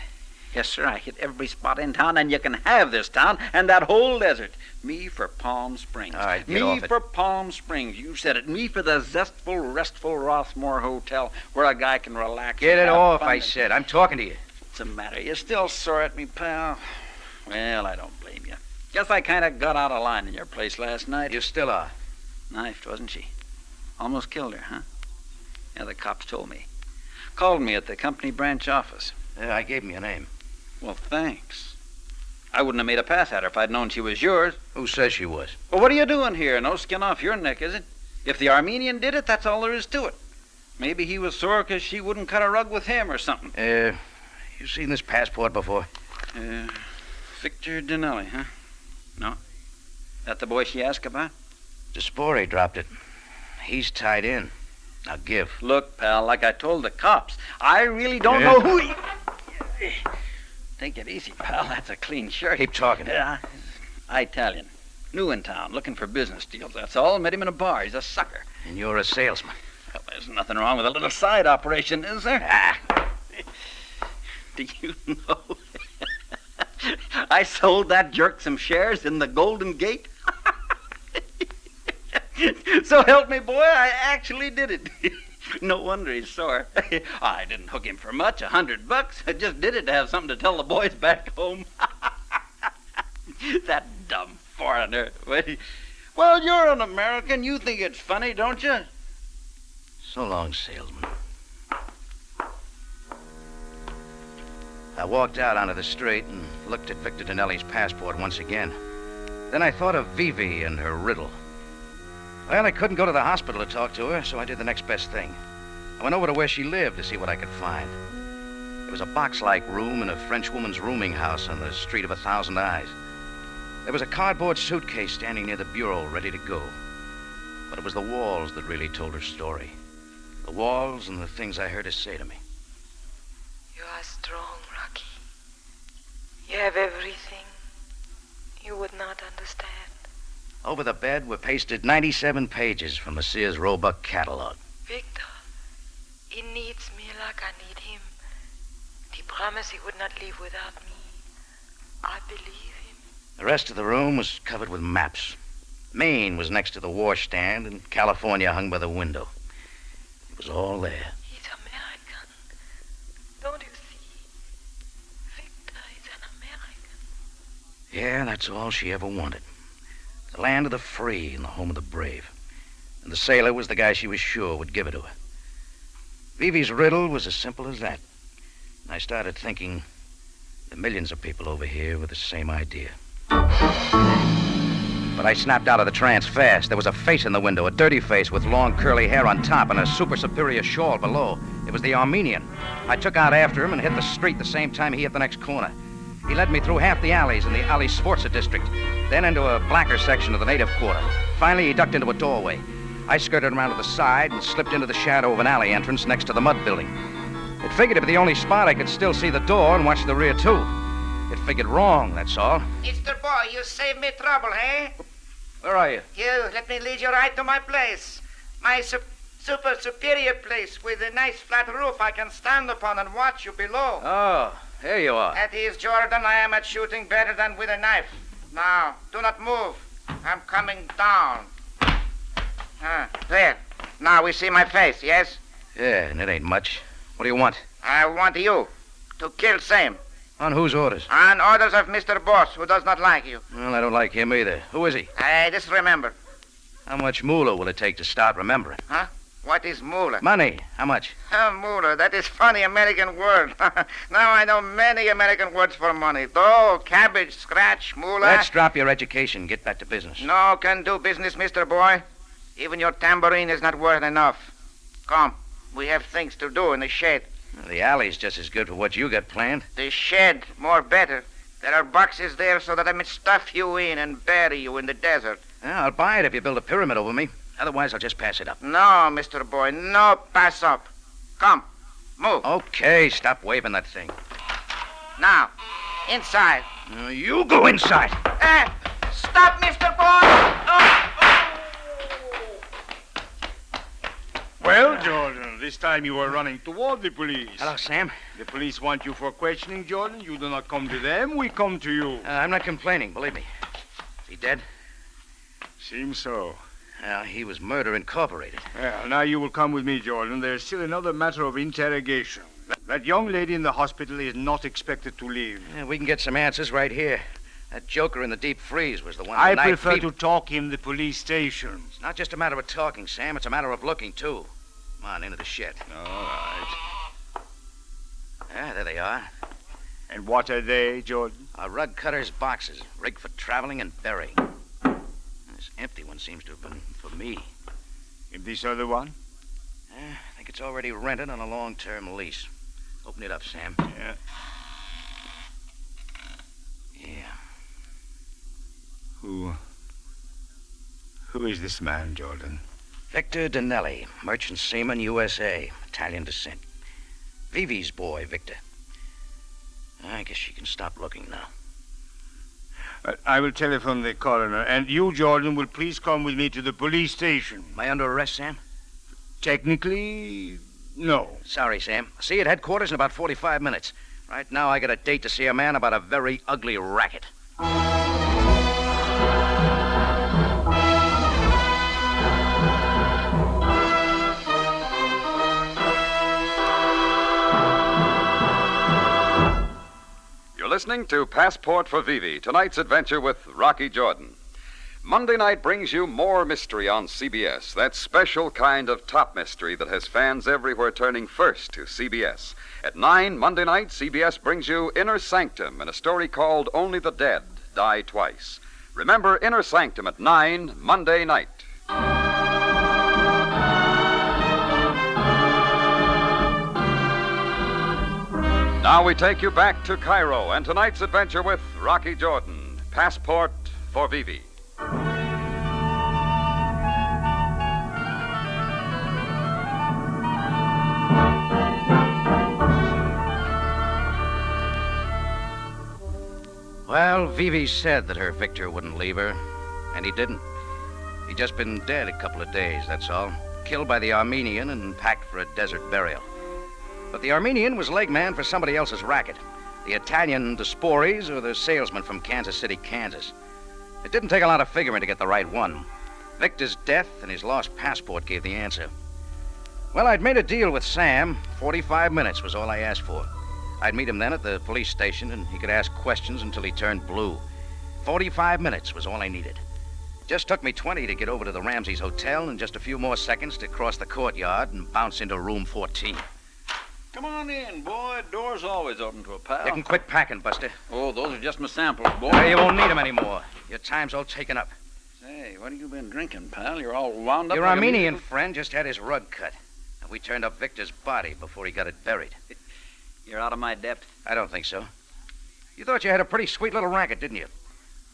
Yes, sir, I hit every spot in town, and you can have this town and that whole desert. Me for Palm Springs. All right, get me off it. for Palm Springs. You said it. Me for the zestful, restful Rossmore Hotel where a guy can relax. Get and it have off, fun I and- said. I'm talking to you. What's the matter? You still sore at me, pal? Well, I don't blame you. Guess I kind of got out of line in your place last night. You still are. Knifed, wasn't she? Almost killed her, huh? Yeah, the cops told me. Called me at the company branch office. Yeah, I gave him your name. Well, thanks. I wouldn't have made a pass at her if I'd known she was yours. Who says she was? Well, what are you doing here? No skin off your neck, is it? If the Armenian did it, that's all there is to it. Maybe he was sore because she wouldn't cut a rug with him or something. You seen this passport before? Victor Dinelli, huh? No? That the boy she asked about? Dispore dropped it. He's tied in. Now give. Look, pal, like I told the cops, I really don't know who he... Take it easy, pal. That's a clean shirt. Keep talking. Italian. New in town, looking for business deals, that's all. Met him in a bar. He's a sucker. And you're a salesman. Well, there's nothing wrong with a little side operation, is there? Do you know... I sold that jerk some shares in the Golden Gate. So help me, boy, I actually did it. No wonder he's sore. I didn't hook him for much, $100. I just did it to have something to tell the boys back home. That dumb foreigner. Well, you're an American. You think it's funny, don't you? So long, salesman. I walked out onto the street and looked at Victor Dinelli's passport once again. Then I thought of Vivi and her riddle. Well, I couldn't go to the hospital to talk to her, so I did the next best thing. I went over to where she lived to see what I could find. It was a box-like room in a French woman's rooming house on the Street of 1,000 Eyes. There was a cardboard suitcase standing near the bureau, ready to go. But it was the walls that really told her story. The walls and the things I heard her say to me. You are strong, Rocky. You have everything. You would not understand. Over the bed were pasted 97 pages from the Sears Roebuck catalog. Victor, he needs me like I need him. He promised he would not leave without me. I believe him. The rest of the room was covered with maps. Maine was next to the washstand, and California hung by the window. It was all there. He's American. Don't you see? Victor is an American. Yeah, that's all she ever wanted. The land of the free and the home of the brave. And the sailor was the guy she was sure would give it to her. Vivi's riddle was as simple as that. And I started thinking the millions of people over here with the same idea. But I snapped out of the trance fast. There was a face in the window, a dirty face with long curly hair on top and a super superior shawl below. It was the Armenian. I took out after him and hit the street the same time he hit the next corner. He led me through half the alleys in the Ali Sports District, then into a blacker section of the native quarter. Finally, he ducked into a doorway. I skirted around to the side and slipped into the shadow of an alley entrance next to the mud building. It figured to be the only spot I could still see the door and watch the rear, too. It figured wrong, that's all. Mr. Boy, you saved me trouble, eh? Where are you? You, let me lead you right to my place. My super superior place with a nice flat roof I can stand upon and watch you below. Oh, here you are. That is, Jordan, I am at shooting better than with a knife. Now, do not move. I'm coming down. There. Now we see my face, yes? Yeah, and it ain't much. What do you want? I want you to kill Sam. On whose orders? On orders of Mr. Boss, who does not like you. Well, I don't like him either. Who is he? I just remember. How much moolah will it take to start remembering? Huh? What is moolah? Money. How much? Moolah, that is funny American word. Now I know many American words for money. Dough, cabbage, scratch, moolah. Let's drop your education. Get back to business. No can do business, Mr. Boy. Even your tambourine is not worth enough. Come, we have things to do in the shed. Well, the alley's just as good for what you got planned. The shed, more better. There are boxes there so that I may stuff you in and bury you in the desert. Yeah, I'll buy it if you build a pyramid over me. Otherwise, I'll just pass it up. No, Mr. Boy, no pass up. Come, move. Okay, stop waving that thing. Now, inside. You go inside. Stop, Mr. Boy! Well, Jordan, this time you are running toward the police. Hello, Sam. The police want you for questioning, Jordan. You do not come to them, we come to you. I'm not complaining, believe me. Is he dead? Seems so. Well, he was Murder Incorporated. Well, now you will come with me, Jordan. There's still another matter of interrogation. That young lady in the hospital is not expected to live. Yeah, we can get some answers right here. That joker in the deep freeze was the one. I prefer to talk in the police station. It's not just a matter of talking, Sam. It's a matter of looking, too. Come on, into the shed. All right. Yeah, there they are. And what are they, Jordan? Rug cutter's boxes, rigged for traveling and burying. This empty one seems to have been for me. And this other one? I think it's already rented on a long-term lease. Open it up, Sam. Yeah. Yeah. Who is this man, Jordan? Victor Danelli, merchant seaman, USA, Italian descent. Vivi's boy, Victor. I guess she can stop looking now. I will telephone the coroner, and you, Jordan, will please come with me to the police station. Am I under arrest, Sam? Technically, no. Sorry, Sam. See you at headquarters in about 45 minutes. Right now, I got a date to see a man about a very ugly racket. You're listening to Passport for Vivi, tonight's adventure with Rocky Jordan. Monday night brings you more mystery on CBS, that special kind of top mystery that has fans everywhere turning first to CBS. At 9 Monday night, CBS brings you Inner Sanctum and a story called Only the Dead Die Twice. Remember Inner Sanctum at 9 Monday night. Now we take you back to Cairo and tonight's adventure with Rocky Jordan, Passport for Vivi. Well, Vivi said that her Victor wouldn't leave her, and he didn't. He'd just been dead a couple of days, that's all. Killed by the Armenian and packed for a desert burial. But the Armenian was leg man for somebody else's racket. The Italian Disporis or the salesman from Kansas City, Kansas. It didn't take a lot of figuring to get the right one. Victor's death and his lost passport gave the answer. Well, I'd made a deal with Sam. 45 minutes was all I asked for. I'd meet him then at the police station, and he could ask questions until he turned blue. 45 minutes was all I needed. Just took me 20 to get over to the Ramsey's Hotel and just a few more seconds to cross the courtyard and bounce into room 14. Come on in, boy. Door's always open to a pal. You can quit packing, Buster. Oh, those are just my samples, boy. Well, you won't need them anymore. Your time's all taken up. Say, what have you been drinking, pal? You're all wound up. Your like Armenian friend just had his rug cut. And we turned up Victor's body before he got it buried. You're out of my depth. I don't think so. You thought you had a pretty sweet little racket, didn't you?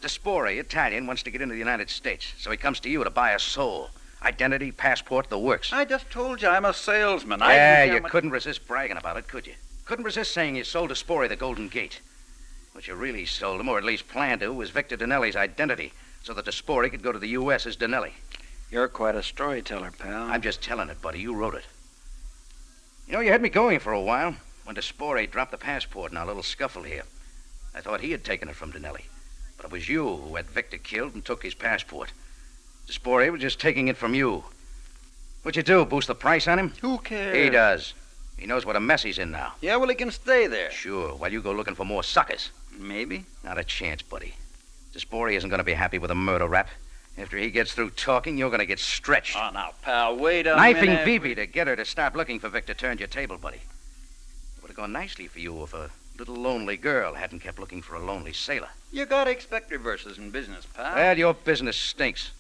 Dispori, Italian, wants to get into the United States, so he comes to you to buy a soul. Identity, passport, the works. I just told you I'm a salesman. Yeah, you couldn't resist bragging about it, could you? Couldn't resist saying you sold Dispori the Golden Gate. What you really sold him, or at least planned to, was Victor Dinelli's identity, so that Dispori could go to the U.S. as Dinelli. You're quite a storyteller, pal. I'm just telling it, buddy. You wrote it. You know, you had me going for a while when Dispori dropped the passport in our little scuffle here. I thought he had taken it from Dinelli. But it was you who had Victor killed and took his passport. Dispori was just taking it from you. What'd you do, boost the price on him? Who cares? He does. He knows what a mess he's in now. Yeah, well, he can stay there. Sure, while you go looking for more suckers. Maybe. Not a chance, buddy. Dispori isn't going to be happy with a murder rap. After he gets through talking, you're going to get stretched. Oh, now, pal, wait a Knifing minute. Vivi to get her to stop looking for Victor turned your table, buddy. It would have gone nicely for you if a little lonely girl hadn't kept looking for a lonely sailor. You gotta expect reverses in business, pal. Well, your business stinks.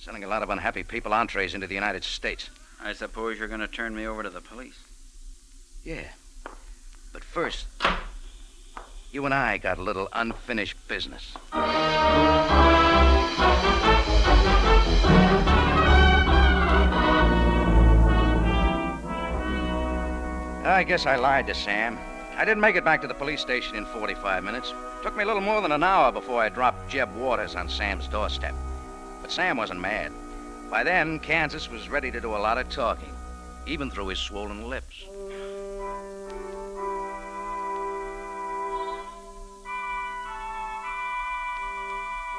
Selling a lot of unhappy people entrees into the United States. I suppose you're gonna turn me over to the police. Yeah. But first, you and I got a little unfinished business. I guess I lied to Sam. I didn't make it back to the police station in 45 minutes. Took me a little more than an hour before I dropped Jeb Waters on Sam's doorstep. But Sam wasn't mad. By then, Kansas was ready to do a lot of talking, even through his swollen lips.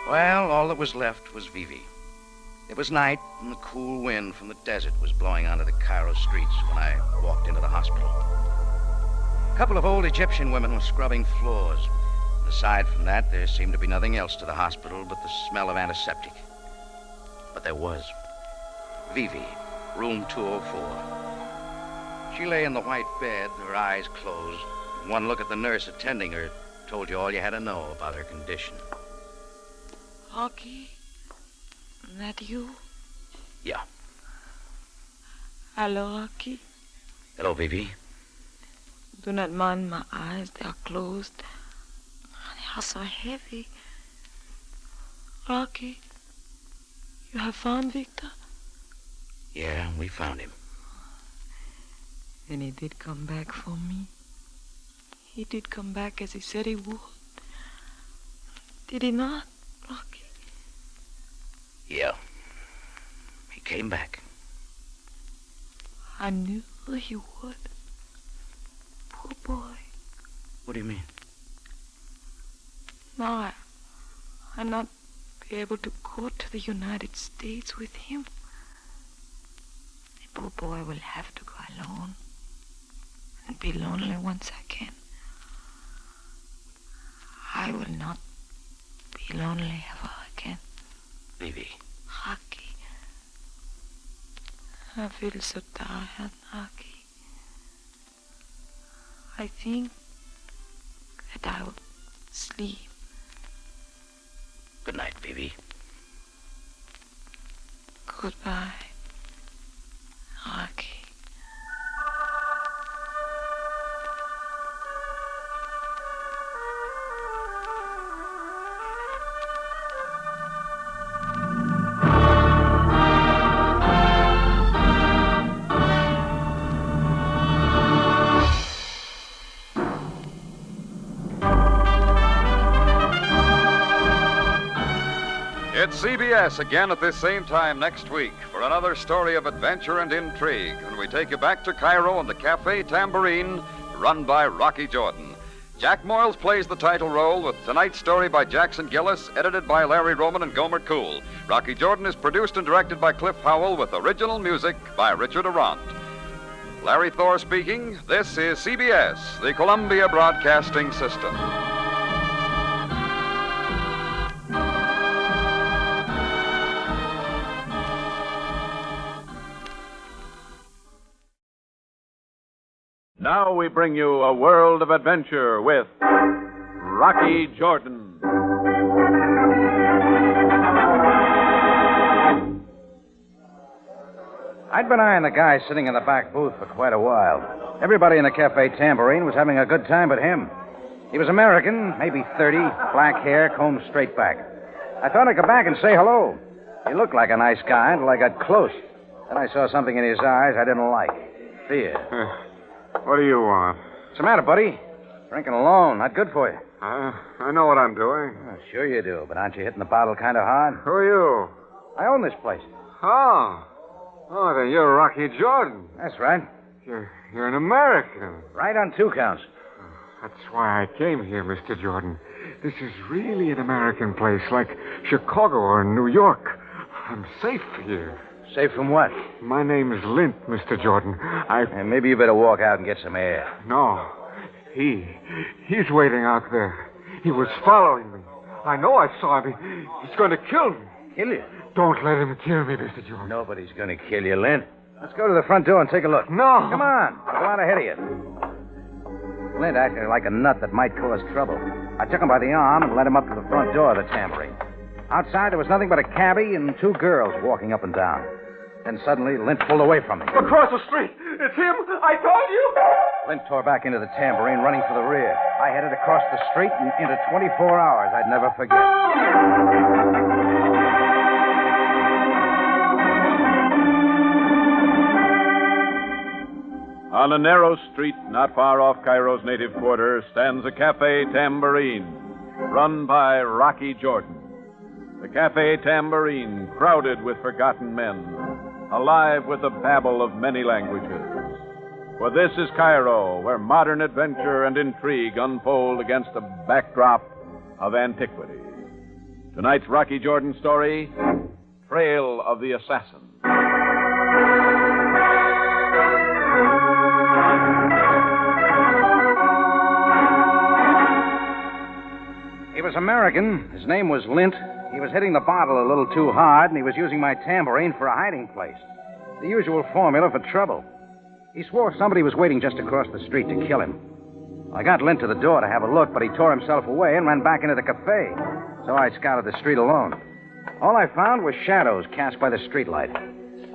Well, all that was left was Vivi. It was night, and the cool wind from the desert was blowing onto the Cairo streets when I walked into the hospital. A couple of old Egyptian women were scrubbing floors. Aside from that, there seemed to be nothing else to the hospital but the smell of antiseptic. But there was. Vivi, room 204. She lay in the white bed, her eyes closed. One look at the nurse attending her told you all you had to know about her condition. Rocky, that you? Yeah. Hello, Rocky. Hello, Vivi. Do not mind my eyes. They are closed. They are so heavy. Rocky, you have found Victor? Yeah, we found him. And he did come back for me. He did come back as he said he would. Did he not, Rocky? Yeah. He came back. I knew he would. Poor boy. What do you mean? Now I'll not be able to go to the United States with him. The poor boy will have to go alone and be lonely once again. I will not be lonely ever again. Vivi. Rocky. I feel so tired, Rocky. I think that I will sleep. Good night, Vivi. Goodbye, Rocky. It's CBS again at this same time next week for another story of adventure and intrigue when we take you back to Cairo and the Cafe Tambourine run by Rocky Jordan. Jack Moyles plays the title role with tonight's story by Jackson Gillis, edited by Larry Roman and Gomer Cool. Rocky Jordan is produced and directed by Cliff Howell with original music by Richard Arant. Larry Thor speaking. This is CBS, the Columbia Broadcasting System. Now we bring you a world of adventure with Rocky Jordan. I'd been eyeing the guy sitting in the back booth for quite a while. Everybody in the Cafe Tambourine was having a good time but him. He was American, maybe 30, black hair, combed straight back. I thought I'd go back and say hello. He looked like a nice guy until I got close. Then I saw something in his eyes I didn't like. Fear. What do you want? What's the matter, buddy? Drinking alone, not good for you. I know what I'm doing. Oh, sure you do, but aren't you hitting the bottle kind of hard? Who are you? I own this place. Oh, then you're Rocky Jordan. That's right. You're an American. Right on 2 counts. That's why I came here, Mr. Jordan. This is really an American place, like Chicago or New York. I'm safe here. Safe from what? My name is Lint, Mr. Jordan. And maybe you better walk out and get some air. No. He's waiting out there. He was following me. I know I saw him. He's going to kill me. Kill you? Don't let him kill me, Mr. Jordan. Nobody's going to kill you, Lint. Let's go to the front door and take a look. No. Come on. I'll go out ahead of you. Lint acted like a nut that might cause trouble. I took him by the arm and led him up to the front door of the Tambourine. Outside, there was nothing but a cabbie and 2 girls walking up and down. Then suddenly, Lint pulled away from me. Across the street. It's him. I told you. Lint tore back into the Tambourine, running for the rear. I headed across the street and into 24 hours I'd never forget. On a narrow street not far off Cairo's native quarter stands a Cafe Tambourine, run by Rocky Jordan. The Cafe Tambourine, crowded with forgotten men, alive with the babble of many languages. For this is Cairo, where modern adventure and intrigue unfold against a backdrop of antiquity. Tonight's Rocky Jordan story, Trail of the Assassin. He was American. His name was Lint. He was hitting the bottle a little too hard, and he was using my tambourine for a hiding place. The usual formula for trouble. He swore somebody was waiting just across the street to kill him. I got Lint to the door to have a look, but he tore himself away and ran back into the cafe. So I scouted the street alone. All I found was shadows cast by the streetlight.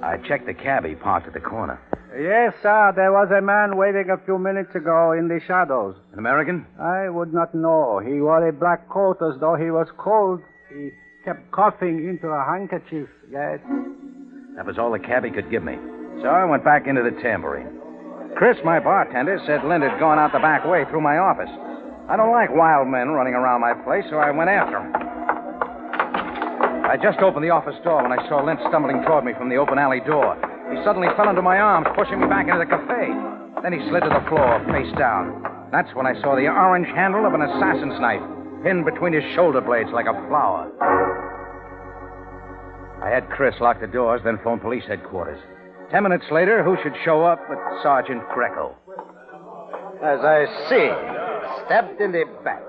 I checked the cabbie parked at the corner. Yes, sir. There was a man waiting a few minutes ago in the shadows. An American? I would not know. He wore a black coat as though he was cold. He kept coughing into a handkerchief, yes. That was all the cabbie could give me. So I went back into the Tambourine. Chris, my bartender, said Lint had gone out the back way through my office. I don't like wild men running around my place, so I went after him. I just opened the office door when I saw Lint stumbling toward me from the open alley door. He suddenly fell into my arms, pushing me back into the cafe. Then he slid to the floor, face down. That's when I saw the orange handle of an assassin's knife pinned between his shoulder blades like a flower. I had Chris lock the doors, then phone police headquarters. 10 minutes later, who should show up but Sergeant Greco. As I see, stabbed in the back.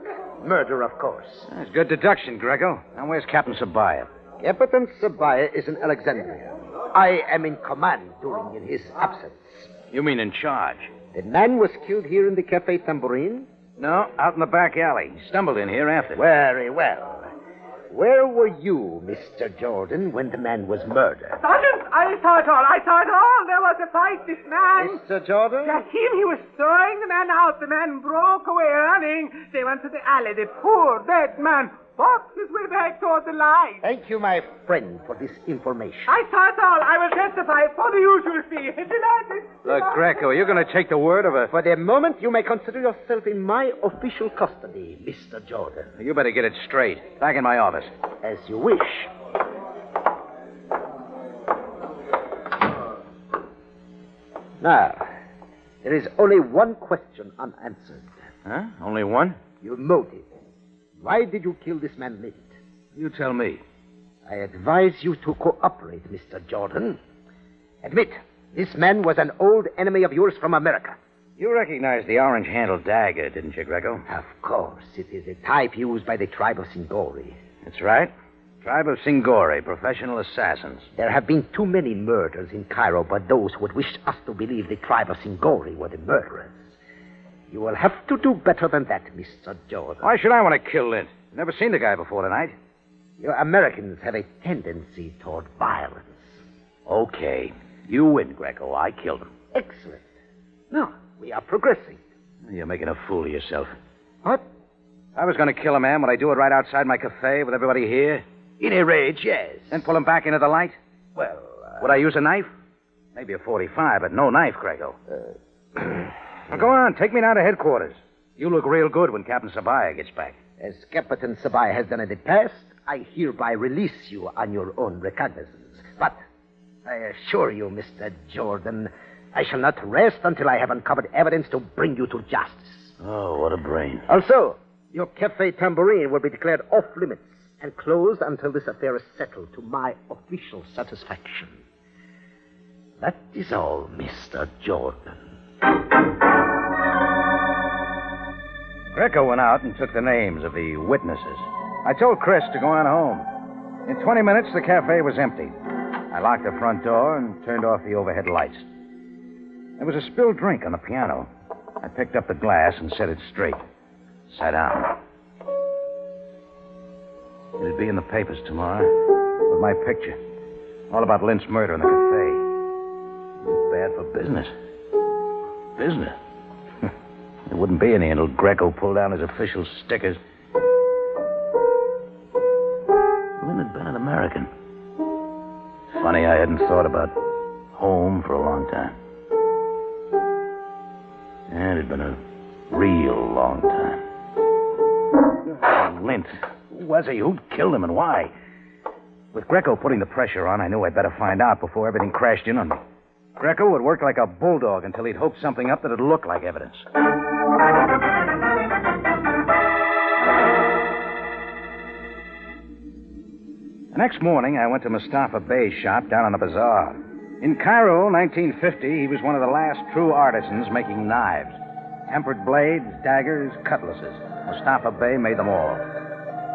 Murder, of course. That's good deduction, Greco. Now, where's Captain Sabaya? Captain Sabaya is in Alexandria. I am in command during his absence. You mean in charge? The man was killed here in the Cafe Tambourine? No, out in the back alley. He stumbled in here after. Very well. Where were you, Mr. Jordan, when the man was murdered? Sergeant, I saw it all. I saw it all. There was a fight. This man... Mr. Jordan? Yes, he was throwing the man out. The man broke away running. They went to the alley. The poor dead man fought his way back toward the light. Thank you, my friend, for this information. I saw it all. I will testify for the usual fee. Delighted. Look, Greco, you're going to take the word of a... For the moment, you may consider yourself in my official custody, Mr. Jordan. You better get it straight. Back in my office. As you wish. Now, There is only one question unanswered. Huh? Only one? Your motive. Why did you kill this man late? You tell me. I advise you to cooperate, Mr. Jordan. Admit, this man was an old enemy of yours from America. You recognize the orange-handled dagger, didn't you, Greco? Of course. It is a type used by the tribe of Singori. That's right. Tribe of Singori, professional assassins. There have been too many murders in Cairo, but those who would wish us to believe the tribe of Singori were the murderers. You will have to do better than that, Mr. Jordan. Why should I want to kill Lint? Never seen the guy before tonight. You Americans have a tendency toward violence. Okay. You win, Greco. I killed him. Excellent. Now, we are progressing. You're making a fool of yourself. What? I was going to kill a man. Would I do it right outside my cafe with everybody here? In a rage, yes. Then pull him back into the light? Well, Would I use a knife? Maybe a 45, but no knife, Greco. Now, go on. Take me down to headquarters. You look real good when Captain Sabaya gets back. As Captain Sabaya has done in the past, I hereby release you on your own recognizance. But I assure you, Mr. Jordan, I shall not rest until I have uncovered evidence to bring you to justice. Oh, what a brain. Also, your cafe tambourine will be declared off limits and closed until this affair is settled to my official satisfaction. That is all, Mr. Jordan. Greco went out and took the names of the witnesses. I told Chris to go on home. In 20 minutes, the cafe was empty. I locked the front door and turned off the overhead lights. There was a spilled drink on the piano. I picked up the glass and set it straight. Sat down. It'd be in the papers tomorrow with my picture. All about Lint's murder in the cafe. Bad for business. Business? There wouldn't be any until Greco pulled down his official stickers. Lint had been an American. Funny I hadn't thought about home for a long time. And it had been a real long time. Lint. Who was he? Who'd killed him and why? With Greco putting the pressure on, I knew I'd better find out before everything crashed in on me. Greco would work like a bulldog until he'd hope something up that'd look like evidence. The next morning, I went to Mustafa Bey's shop down on the bazaar. In Cairo, 1950, he was one of the last true artisans making knives. Tempered blades, daggers, cutlasses. Mustafa Bey made them all.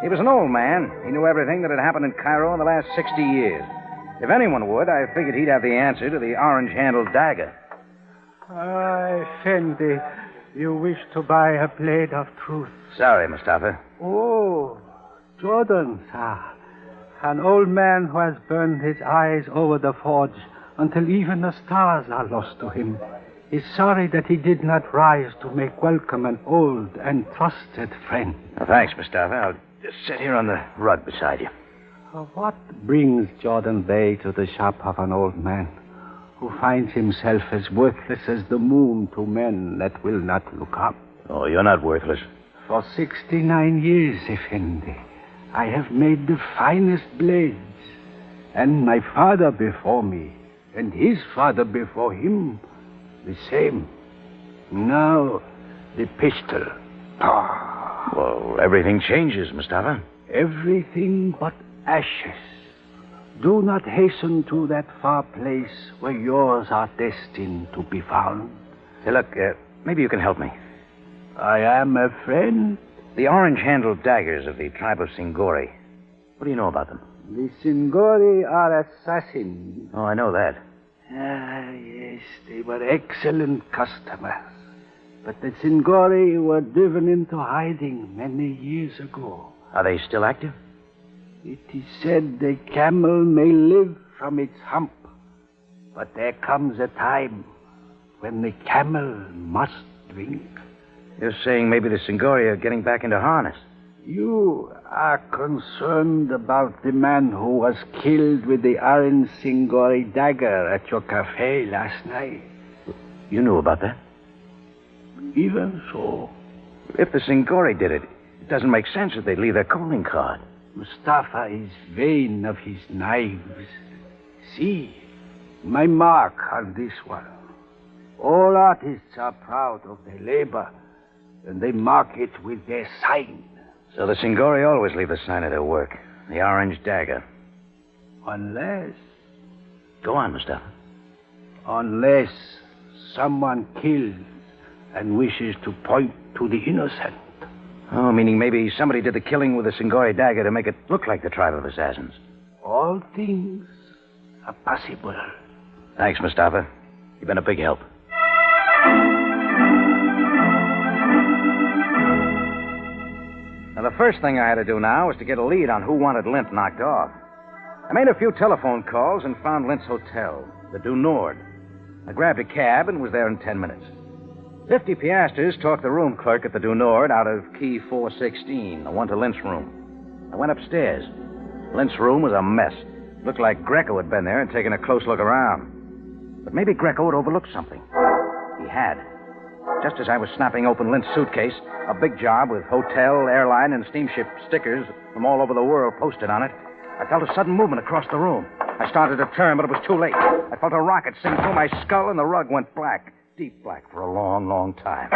He was an old man. He knew everything that had happened in Cairo in the last 60 years. If anyone would, I figured he'd have the answer to the orange-handled dagger. Effendi, you wish to buy a blade of truth. Sorry, Mustafa. Oh, Jordan, sir. An old man who has burned his eyes over the forge until even the stars are lost to him, is sorry that he did not rise to make welcome an old and trusted friend. Well, thanks, Mustafa. I'll just sit here on the rug beside you. What brings Jordan Bey to the shop of an old man who finds himself as worthless as the moon to men that will not look up? Oh, you're not worthless. For 69 years, Effendi, I have made the finest blades. And my father before me, and his father before him, the same. Now, the pistol. Well, everything changes, Mustafa. Everything but ashes. Do not hasten to that far place where yours are destined to be found. Hey, look, maybe you can help me. I am a friend. The orange-handled daggers of the tribe of Singori. What do you know about them? The Singori are assassins. Oh, I know that. Yes, they were excellent customers. But the Singori were driven into hiding many years ago. Are they still active? It is said the camel may live from its hump. But there comes a time when the camel must drink. You're saying maybe the Singori are getting back into harness. You are concerned about the man who was killed with the orange Singori dagger at your cafe last night. You knew about that? Even so. If the Singori did it, it doesn't make sense that they'd leave their calling card. Mustafa is vain of his knives. See, my mark on this one. All artists are proud of their labor, and they mark it with their sign. So the Singori always leave the sign of their work. The orange dagger. Unless... Go on, Mustafa. Unless someone kills and wishes to point to the innocent. Oh, meaning maybe somebody did the killing with the Singori dagger to make it look like the tribe of assassins. All things are possible. Thanks, Mustafa. You've been a big help. Now, the first thing I had to do now was to get a lead on who wanted Lint knocked off. I made a few telephone calls and found Lint's hotel, the Du Nord. I grabbed a cab and was there in 10 minutes. 50 piastres talked the room clerk at the Du Nord out of key 416, the one to Lint's room. I went upstairs. Lint's room was a mess. Looked like Greco had been there and taken a close look around. But maybe Greco had overlooked something. He had. Just as I was snapping open Lint's suitcase, a big job with hotel, airline, and steamship stickers from all over the world posted on it, I felt a sudden movement across the room. I started to turn, but it was too late. I felt a rocket sing through my skull, and the rug went black. Deep black for a long, long time.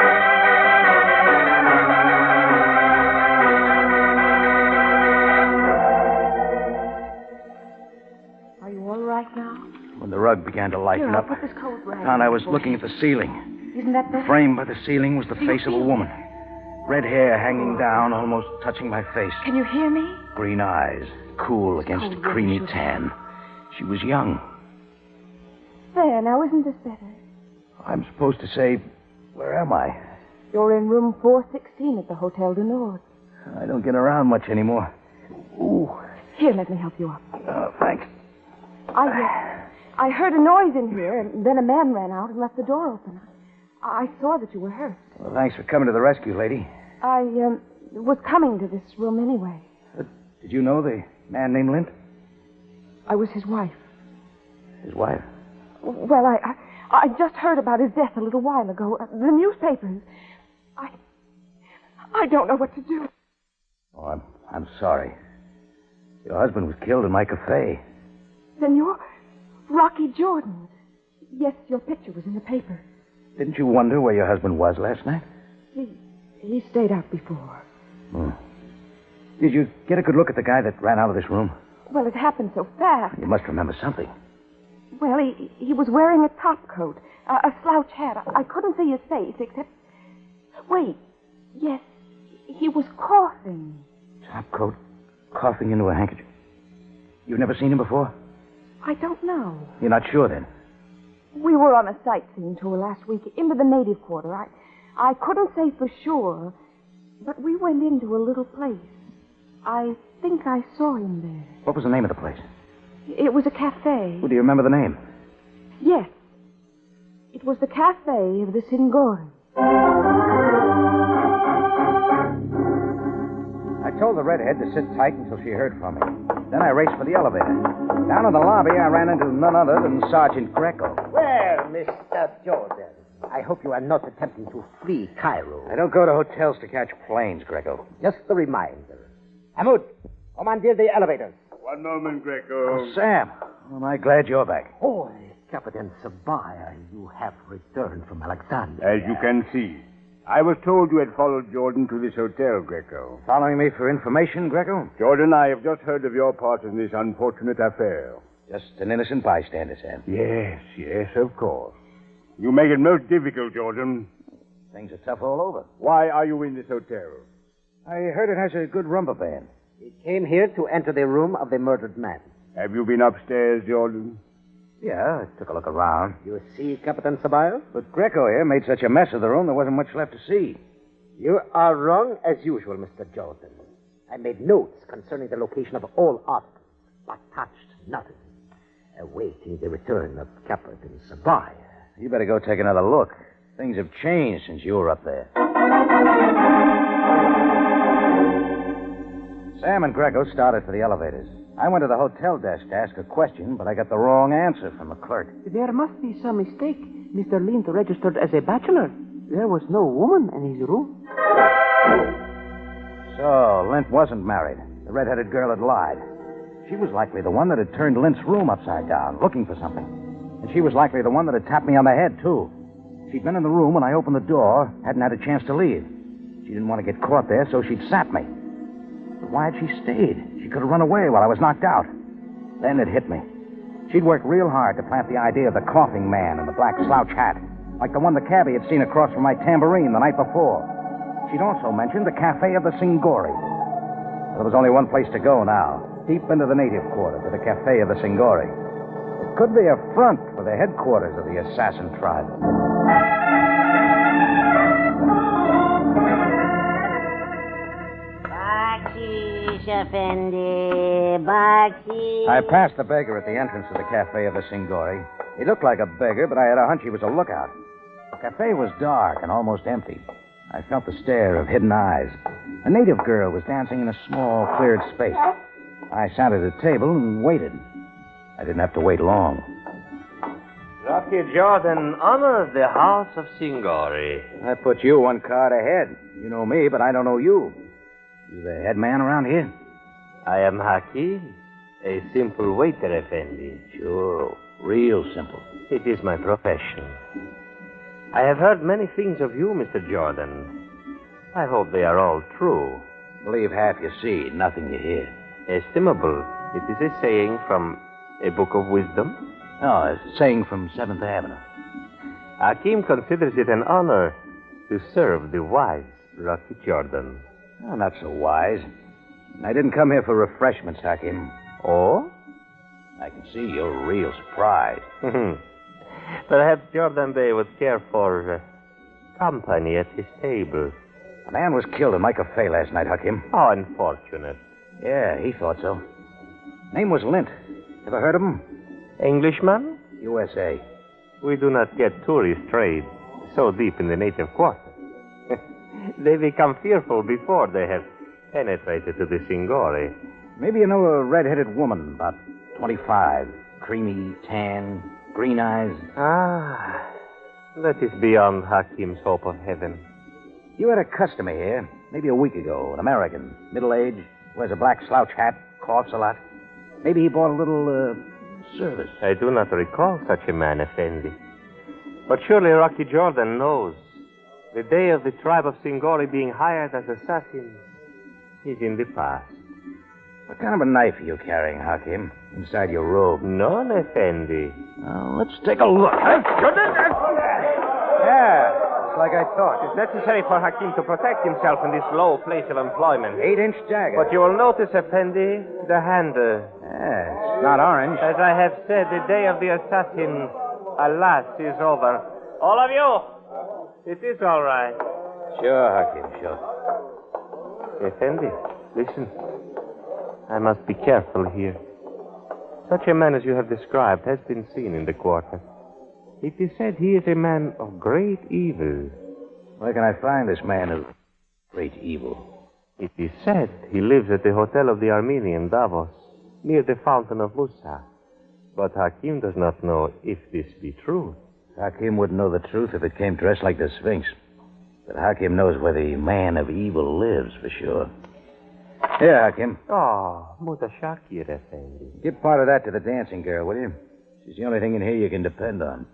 Are you all right now? When the rug began to lighten Here, I'll up, put this coat right I found I was before looking at the ceiling. Isn't that better? Framed by the ceiling was the face of a woman. Red hair hanging down, almost touching my face. Can you hear me? Green eyes, cool against a creamy tan. She was young. There, now isn't this better? I'm supposed to say, where am I? You're in room 416 at the Hotel du Nord. I don't get around much anymore. Ooh. Here, let me help you up. Thanks. I heard a noise in here, and then a man ran out and left the door open. I saw that you were hurt. Well, thanks for coming to the rescue, lady. I was coming to this room anyway. Did you know the man named Lint? I was his wife. His wife? Well, I just heard about his death a little while ago. The newspapers. I don't know what to do. Oh, I'm sorry. Your husband was killed in my cafe. Then you're Rocky Jordan. Yes, your picture was in the paper. Didn't you wonder where your husband was last night? He stayed out before. Hmm. Did you get a good look at the guy that ran out of this room? Well, it happened so fast. You must remember something. Well, he was wearing a top coat, a slouch hat. I couldn't see his face except... Wait. Yes, he was coughing. Top coat, coughing into a handkerchief. You've never seen him before? I don't know. You're not sure, then? We were on a sightseeing tour last week into the native quarter. I couldn't say for sure, but we went into a little place. I think I saw him there. What was the name of the place? It was a cafe. Well, do you remember the name? Yes. It was the cafe of the Singori. I told the redhead to sit tight until she heard from me. Then I raced for the elevator. Down in the lobby, I ran into none other than Sergeant Greco. Well, Mr. Jordan, I hope you are not attempting to flee Cairo. I don't go to hotels to catch planes, Greco. Just a reminder. Hamoud, commandeer the elevators. One moment, Greco. Oh, Sam, am I glad you're back. Oh, Captain Sabaya, you have returned from Alexandria. As you can see. I was told you had followed Jordan to this hotel, Greco. Following me for information, Greco? Jordan, I have just heard of your part in this unfortunate affair. Just an innocent bystander, Sam. Yes, of course. You make it most difficult, Jordan. Things are tough all over. Why are you in this hotel? I heard it has a good rumba band. He came here to enter the room of the murdered man. Have you been upstairs, Jordan? Yeah, I took a look around. You see, Captain Sabaya? But Greco here made such a mess of the room, there wasn't much left to see. You are wrong as usual, Mr. Jordan. I made notes concerning the location of all articles, but touched nothing. Awaiting the return of Captain Sabaya. You better go take another look. Things have changed since you were up there. Sam and Greco started for the elevators. I went to the hotel desk to ask a question, but I got the wrong answer from the clerk. There must be some mistake. Mr. Lint registered as a bachelor. There was no woman in his room. So, Lint wasn't married. The red-headed girl had lied. She was likely the one that had turned Lint's room upside down, looking for something. And she was likely the one that had tapped me on the head, too. She'd been in the room when I opened the door, hadn't had a chance to leave. She didn't want to get caught there, so she'd sat me. But why had she stayed? She could have run away while I was knocked out. Then it hit me. She'd worked real hard to plant the idea of the coughing man in the black slouch hat, like the one the cabbie had seen across from my tambourine the night before. She'd also mentioned the Cafe of the Singori. There was only one place to go now, deep into the native quarter, to the Cafe of the Singori. It could be a front for the headquarters of the assassin tribe. I passed the beggar at the entrance of the Cafe of the Singori. He looked like a beggar, but I had a hunch he was a lookout. The cafe was dark and almost empty. I felt the stare of hidden eyes. A native girl was dancing in a small, cleared space. I sat at a table and waited. I didn't have to wait long. Rocky Jordan honors the house of Singori. I put you one card ahead. You know me, but I don't know you. You the head man around here? I am Hakim, a simple waiter, Effendi. Sure, real simple. It is my profession. I have heard many things of you, Mr. Jordan. I hope they are all true. Believe half you see, nothing you hear. Estimable. It is a saying from a book of wisdom. No, it's a saying from 7th Avenue. Hakim considers it an honor to serve the wise Rocky Jordan. Oh, not so wise. I didn't come here for refreshments, Hakim. Oh? I can see you're real surprised. Perhaps Jordan Bey would care for company at his table. A man was killed in my cafe last night, Hakim. How unfortunate. Yeah, he thought so. Name was Lint. Ever heard of him? Englishman? USA. We do not get tourist trade so deep in the native quarter. They become fearful before they have penetrated to the Singori. Maybe you know a red-headed woman, about 25. Creamy, tan, green eyes. Ah, that is beyond Hakim's hope of heaven. You had a customer here, maybe a week ago, an American, middle-aged, wears a black slouch hat, coughs a lot. Maybe he bought a little, service. I do not recall such a man, Effendi. But surely Rocky Jordan knows. The day of the tribe of Singori being hired as assassin is in the past. What kind of a knife are you carrying, Hakim? Inside your robe? None, Effendi. Well, let's take a look. Yeah, just like I thought. It is necessary for Hakim to protect himself in this low place of employment. 8-inch dagger. But you will notice, Effendi, the handle. Yeah, it's not orange. As I have said, the day of the assassin, alas, is over. All of you! It is all right. Sure, Hakim, sure. Effendi, listen. I must be careful here. Such a man as you have described has been seen in the quarter. It is said he is a man of great evil. Where can I find this man of great evil? It is said he lives at the Hotel of the Armenian, Davos, near the Fountain of Musa. But Hakim does not know if this be true. Hakim wouldn't know the truth if it came dressed like the Sphinx. But Hakim knows where the man of evil lives, for sure. Here, Hakim. Oh, Mutashakir, Effendi. Give part of that to the dancing girl, will you? She's the only thing in here you can depend on.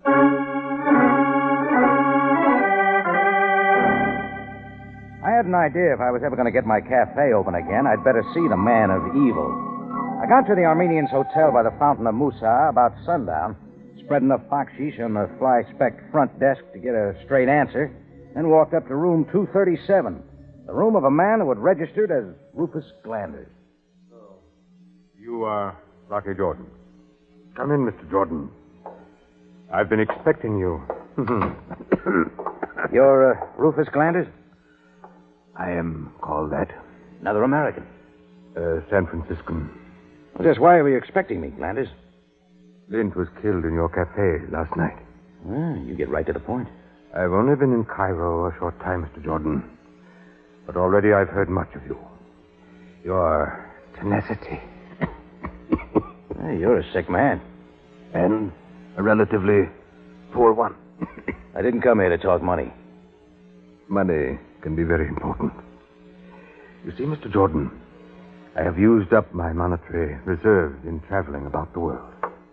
I had an idea if I was ever going to get my cafe open again, I'd better see the man of evil. I got to the Armenians' hotel by the Fountain of Musa about sundown, spread enough bakshish on the fly-specked front desk to get a straight answer, then walked up to room 237, the room of a man who had registered as Rufus Glanders. You are Rocky Jordan. Come in, Mr. Jordan. I've been expecting you. You're Rufus Glanders? I am called that. Another American. San Franciscan. Well, just why were you expecting me, Glanders? Lint was killed in your cafe last night. You get right to the point. I've only been in Cairo a short time, Mr. Jordan. But already I've heard much of you. Your tenacity. Hey, you're a sick man. And a relatively poor one. I didn't come here to talk money. Money can be very important. You see, Mr. Jordan, I have used up my monetary reserves in traveling about the world.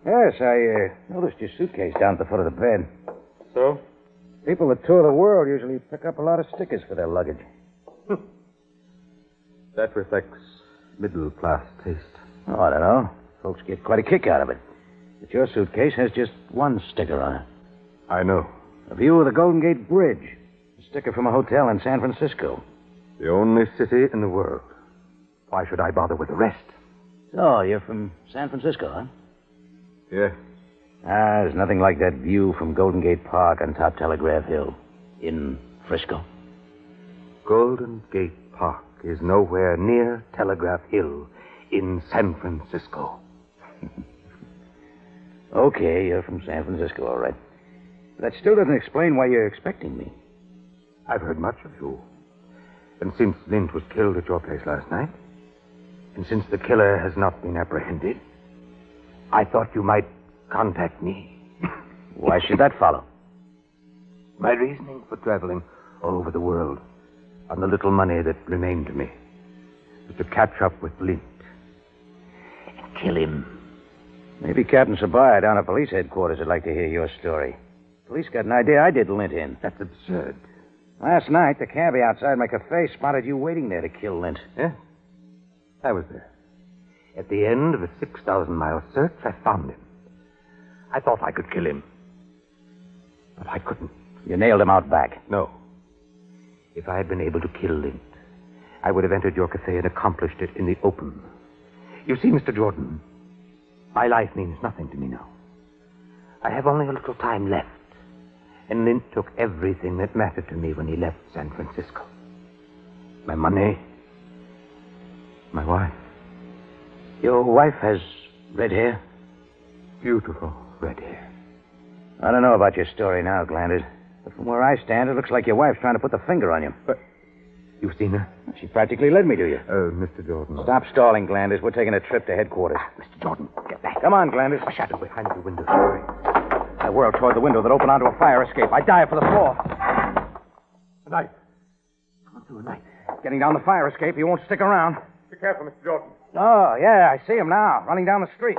Yes, I noticed your suitcase down at the foot of the bed. So? People that tour the world usually pick up a lot of stickers for their luggage. That reflects middle-class taste. Oh, I don't know. Folks get quite a kick out of it. But your suitcase has just one sticker on it. I know. A view of the Golden Gate Bridge. A sticker from a hotel in San Francisco. The only city in the world. Why should I bother with the rest? So, you're from San Francisco, huh? Yeah. There's nothing like that view from Golden Gate Park on top Telegraph Hill in Frisco. Golden Gate Park is nowhere near Telegraph Hill in San Francisco. Okay, you're from San Francisco, all right. But that still doesn't explain why you're expecting me. I've heard much of you. And since Lint was killed at your place last night, and since the killer has not been apprehended, I thought you might contact me. Why should that follow? My reasoning for traveling all over the world on the little money that remained to me was to catch up with Lint and kill him. Maybe Captain Sabaya down at police headquarters would like to hear your story. Police got an idea I did Lint in. That's absurd. Last night, the cabbie outside my cafe spotted you waiting there to kill Lint. Yeah? I was there. At the end of a 6,000-mile search, I found him. I thought I could kill him. But I couldn't. You nailed him out back? No. If I had been able to kill Lint, I would have entered your cafe and accomplished it in the open. You see, Mr. Jordan, my life means nothing to me now. I have only a little time left. And Lint took everything that mattered to me when he left San Francisco. My money. My wife. Your wife has red hair? Beautiful red hair. I don't know about your story now, Glanders. But from where I stand, it looks like your wife's trying to put the finger on you. But you've seen her? She practically led me to you. Oh, Mr. Jordan. Stop stalling, Glanders. We're taking a trip to headquarters. Mr. Jordan, get back. Come on, Glanders. A shadow behind the window. I whirled toward the window that opened onto a fire escape. I dive for the floor. A knife. Come through a knife. Getting down the fire escape, he won't stick around. Be careful, Mr. Jordan. Oh, yeah, I see him now, running down the street.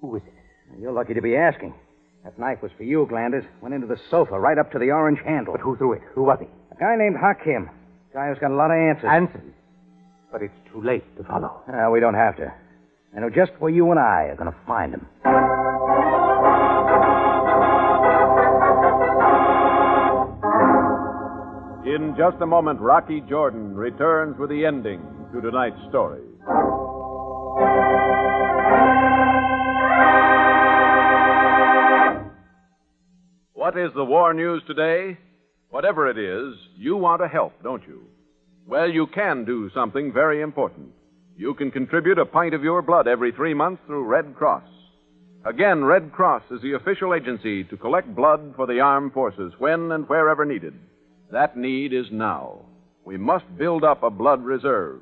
Who is it? You're lucky to be asking. That knife was for you, Glanders. Went into the sofa, right up to the orange handle. But who threw it? Who was he? A guy named Hakim. A guy who's got a lot of answers. Answers? But it's too late to follow. We don't have to. I know just where you and I are going to find him. In just a moment, Rocky Jordan returns with the ending to tonight's story. What is the war news today? Whatever it is, you want to help, don't you? Well, you can do something very important. You can contribute a pint of your blood every 3 months through Red Cross. Again, Red Cross is the official agency to collect blood for the armed forces when and wherever needed. That need is now. We must build up a blood reserve,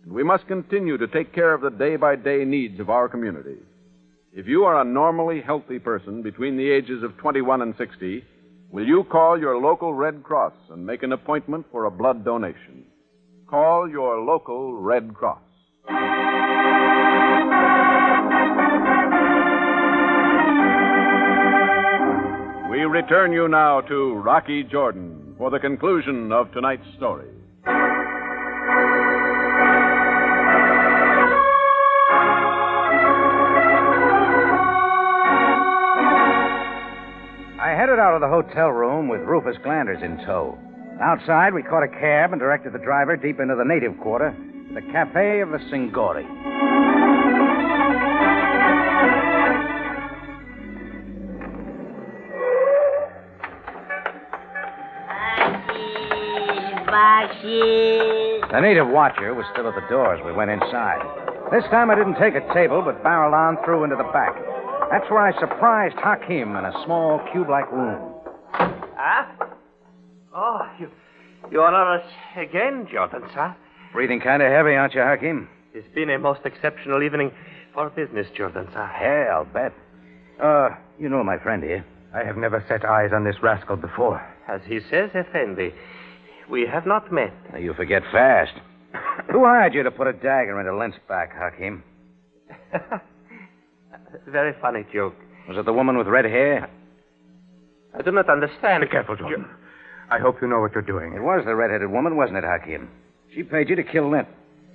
and we must continue to take care of the day-by-day needs of our community. If you are a normally healthy person between the ages of 21 and 60, will you call your local Red Cross and make an appointment for a blood donation? Call your local Red Cross. We return you now to Rocky Jordan for the conclusion of tonight's story. I headed out of the hotel room with Rufus Glanders in tow. Outside, we caught a cab and directed the driver deep into the native quarter, the Cafe of the Singori. The native watcher was still at the door as we went inside. This time I didn't take a table, but barreled on through into the back. That's where I surprised Hakim in a small cube-like room. Oh, you honor us again, Jordan, sir. Breathing kind of heavy, aren't you, Hakim? It's been a most exceptional evening for business, Jordan, sir. Yeah, I'll bet. You know my friend here. I have never set eyes on this rascal before. As he says, Effendi, we have not met. Now, you forget fast. Who hired you to put a dagger into Lint's back, Hakim? Very funny joke. Was it the woman with red hair? I do not understand. Be careful, Jordan. I hope you know what you're doing. It was the red-headed woman, wasn't it, Hakim? She paid you to kill Lint.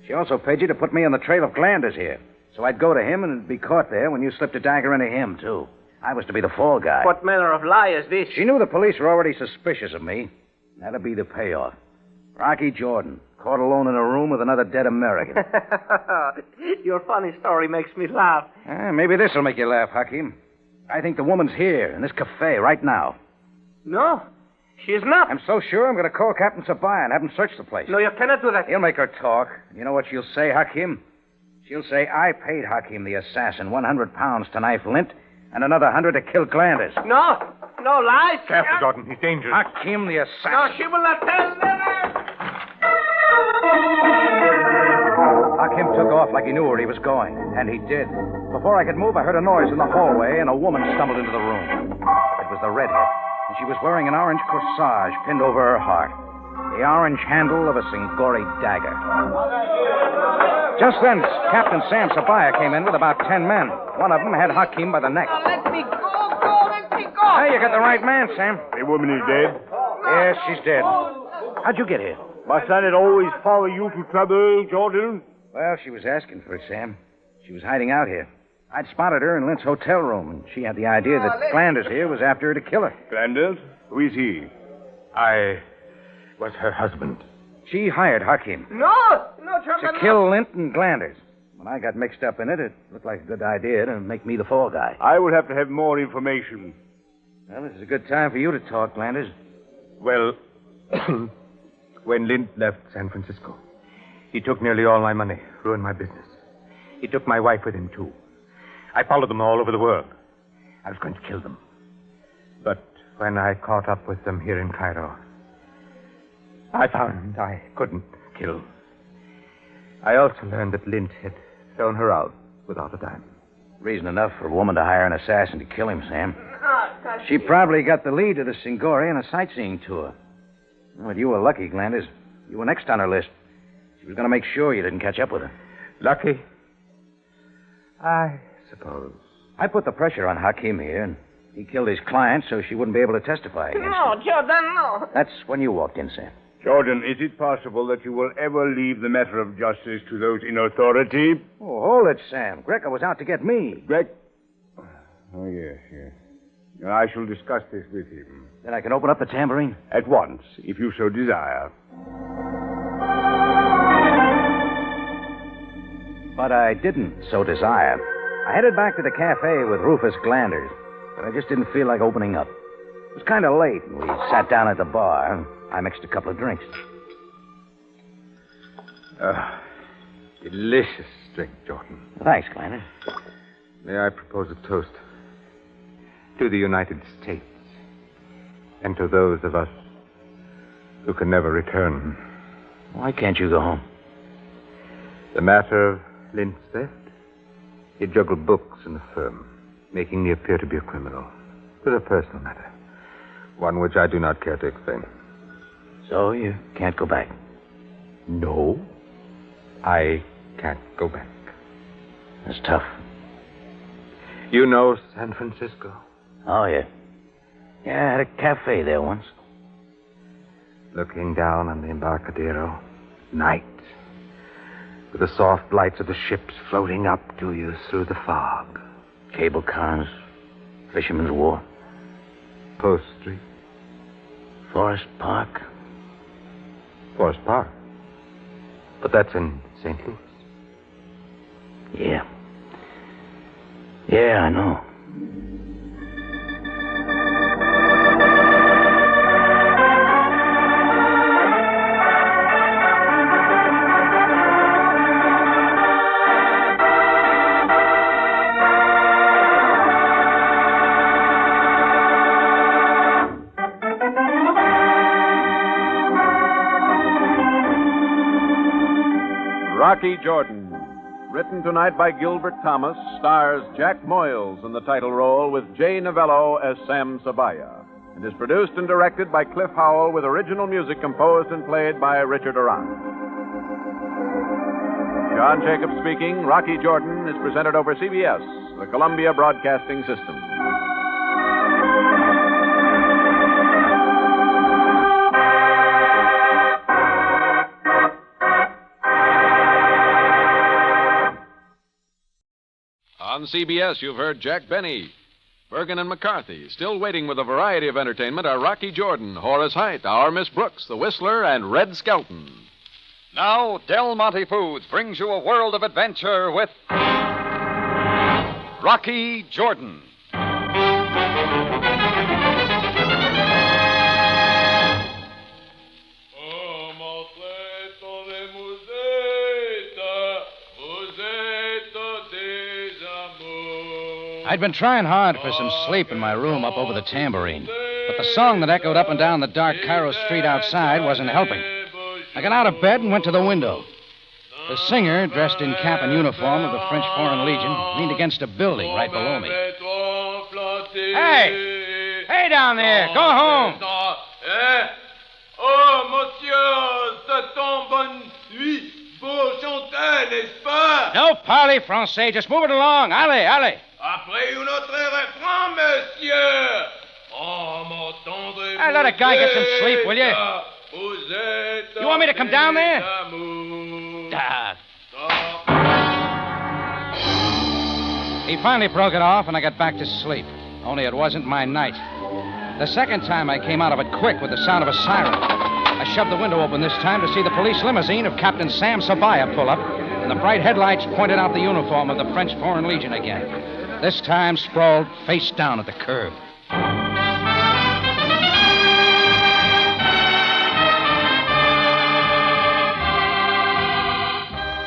She also paid you to put me on the trail of Glanders here. So I'd go to him and be caught there when you slipped a dagger into him, too. I was to be the fall guy. What manner of lie is this? She knew the police were already suspicious of me. That'd be the payoff. Rocky Jordan, caught alone in a room with another dead American. Your funny story makes me laugh. Maybe this'll make you laugh, Hakim. I think the woman's here, in this cafe, right now. No, she is not. I'm so sure I'm going to call Captain Sabaya and have him search the place. No, you cannot do that. He'll make her talk. You know what she'll say, Hakim? She'll say, I paid Hakim the assassin 100 pounds to knife Lint and another 100 to kill Glanders. No, lies. Careful, Jordan. He's dangerous. Hakim the assassin. No, she will not tell. Never. Hakim took off like he knew where he was going, and he did. Before I could move, I heard a noise in the hallway, and a woman stumbled into the room. It was the redhead, and she was wearing an orange corsage pinned over her heart, the orange handle of a Singori dagger. Just then, Captain Sam Sabaya came in with about 10 men. One of them had Hakim by the neck. Let me go, let me go. Hey, you got the right man, Sam. The woman is dead. Yes, she's dead. How'd you get here? Must it always follow you to trouble, Jordan? Well, she was asking for it, Sam. She was hiding out here. I'd spotted her in Lint's hotel room, and she had the idea that Glanders here was after her to kill her. Glanders? Who is he? I was her husband. She hired Hakim. No, Jordan. To kill Lint and Glanders. When I got mixed up in it, it looked like a good idea to make me the fall guy. I will have to have more information. Well, this is a good time for you to talk, Glanders. Well, when Lint left San Francisco, he took nearly all my money, ruined my business. He took my wife with him, too. I followed them all over the world. I was going to kill them. But when I caught up with them here in Cairo, I found I couldn't kill. I also learned that Lint had thrown her out without a dime. Reason enough for a woman to hire an assassin to kill him, Sam. She probably got the lead to the Singori on a sightseeing tour. Well, you were lucky, Glanders. You were next on her list. She was going to make sure you didn't catch up with her. Lucky? I suppose. I put the pressure on Hakim here, and he killed his client so she wouldn't be able to testify against him. No, Jordan, no. That's when you walked in, Sam. Jordan, is it possible that you will ever leave the matter of justice to those in authority? Oh, hold it, Sam. Greco was out to get me. Oh, yes. I shall discuss this with him. Then I can open up the tambourine? At once, if you so desire. But I didn't so desire. I headed back to the cafe with Rufus Glanders, but I just didn't feel like opening up. It was kind of late, and we sat down at the bar, and I mixed a couple of drinks. Delicious drink, Jordan. Thanks, Glanders. May I propose a toast to the United States and to those of us who can never return. Why can't you go home? The matter of Lint's theft? He juggled books in the firm, making me appear to be a criminal. It was a personal matter, one which I do not care to explain. So you can't go back? No, I can't go back. That's tough. You know San Francisco? Oh, yeah. Yeah, I had a cafe there once. Looking down on the Embarcadero, night, with the soft lights of the ships floating up to you through the fog. Cable cars, Fisherman's Wharf. Post Street. Forest Park. Forest Park? But that's in St. Louis. Yeah. Yeah, I know. Rocky Jordan, written tonight by Gilbert Thomas, stars Jack Moyles in the title role with Jay Novello as Sam Sabaya, and is produced and directed by Cliff Howell with original music composed and played by Richard Arant. John Jacobs speaking. Rocky Jordan is presented over CBS, the Columbia Broadcasting System. On CBS, you've heard Jack Benny. Bergen and McCarthy. Still waiting with a variety of entertainment are Rocky Jordan, Horace Heidt, Our Miss Brooks, The Whistler, and Red Skelton. Now, Del Monte Foods brings you a world of adventure with Rocky Jordan. I'd been trying hard for some sleep in my room up over the tambourine, but the song that echoed up and down the dark Cairo street outside wasn't helping. I got out of bed and went to the window. The singer, dressed in cap and uniform of the French Foreign Legion, leaned against a building right below me. Hey! Hey down there! Go home! Oh, monsieur, c'est ton bonne nuit. Pour chanter, n'est-ce pas? No parley français. Just move it along. Allez, allez. Après un autre refrain, monsieur. Oh, mon tendre. Hey, let a guy get some sleep, will you? You want me to come down there? He finally broke it off, and I got back to sleep. Only it wasn't my night. The second time I came out of it quick with the sound of a siren. I shoved the window open this time to see the police limousine of Captain Sam Sabaya pull up, and the bright headlights pointed out the uniform of the French Foreign Legion again. This time sprawled face down at the curb.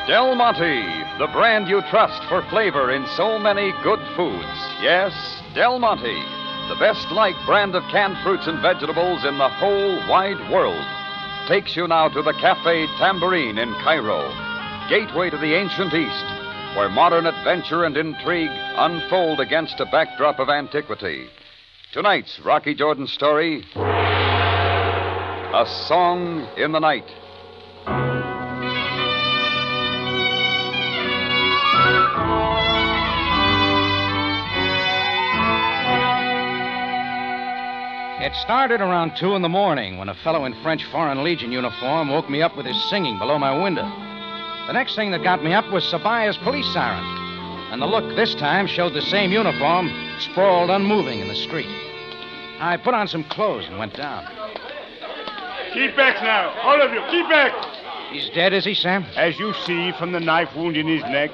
Del Monte, the brand you trust for flavor in so many good foods. Yes, Del Monte, the best liked brand of canned fruits and vegetables in the whole wide world, takes you now to the Café Tambourine in Cairo, gateway to the ancient East, where modern adventure and intrigue unfold against a backdrop of antiquity. Tonight's Rocky Jordan story, A Song in the Night. It started around 2 in the morning when a fellow in French Foreign Legion uniform woke me up with his singing below my window. The next thing that got me up was Sabaya's police siren, and the look this time showed the same uniform sprawled unmoving in the street. I put on some clothes and went down. Keep back now. All of you, keep back. He's dead, is he, Sam? As you see from the knife wound in his neck,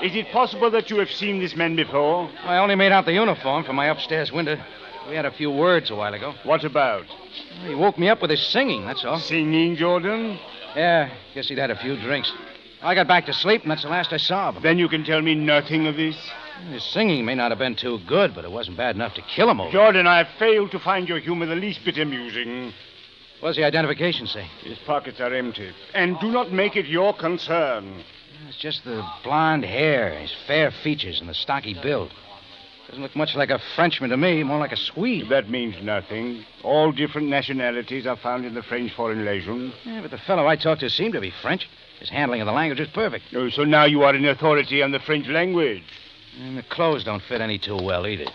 is it possible that you have seen this man before? I only made out the uniform from my upstairs window. We had a few words a while ago. What about? He woke me up with his singing, that's all. Singing, Jordan? Yeah, guess he'd had a few drinks. I got back to sleep, and that's the last I saw of him. Then you can tell me nothing of this? His singing may not have been too good, but it wasn't bad enough to kill him over. Jordan, I have failed to find your humor the least bit amusing. What's the identification say? His pockets are empty. And do not make it your concern. It's just the blonde hair, his fair features, and the stocky build. Doesn't look much like a Frenchman to me, more like a Swede. That means nothing. All different nationalities are found in the French Foreign Legion. Yeah, but the fellow I talked to seemed to be French. His handling of the language is perfect. Oh, so now you are in authority on the French language. And the clothes don't fit any too well either.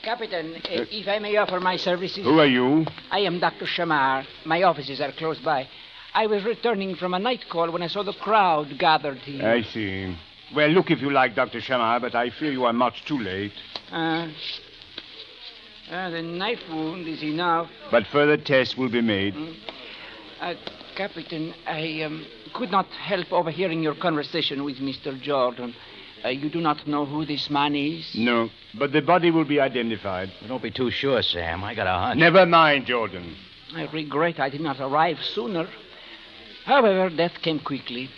Captain, if I may offer my services... Who are you? I am Dr. Shamar. My offices are close by. I was returning from a night call when I saw the crowd gathered here. I see. Well, look if you like, Dr. Shamar, but I fear you are much too late. The knife wound is enough. But further tests will be made. Captain, I could not help overhearing your conversation with Mr. Jordan. You do not know who this man is? No, but the body will be identified. Well, don't be too sure, Sam. I got a hunch. Never mind, Jordan. I regret I did not arrive sooner. However, death came quickly.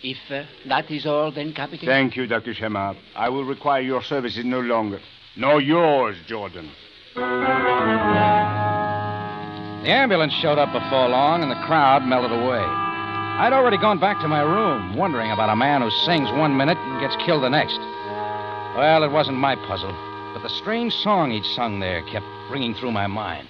If that is all, then, Captain... Thank you, Dr. Shamar. I will require your services no longer. Nor yours, Jordan. The ambulance showed up before long, and the crowd melted away. I'd already gone back to my room, wondering about a man who sings 1 minute and gets killed the next. Well, it wasn't my puzzle, but the strange song he'd sung there kept ringing through my mind.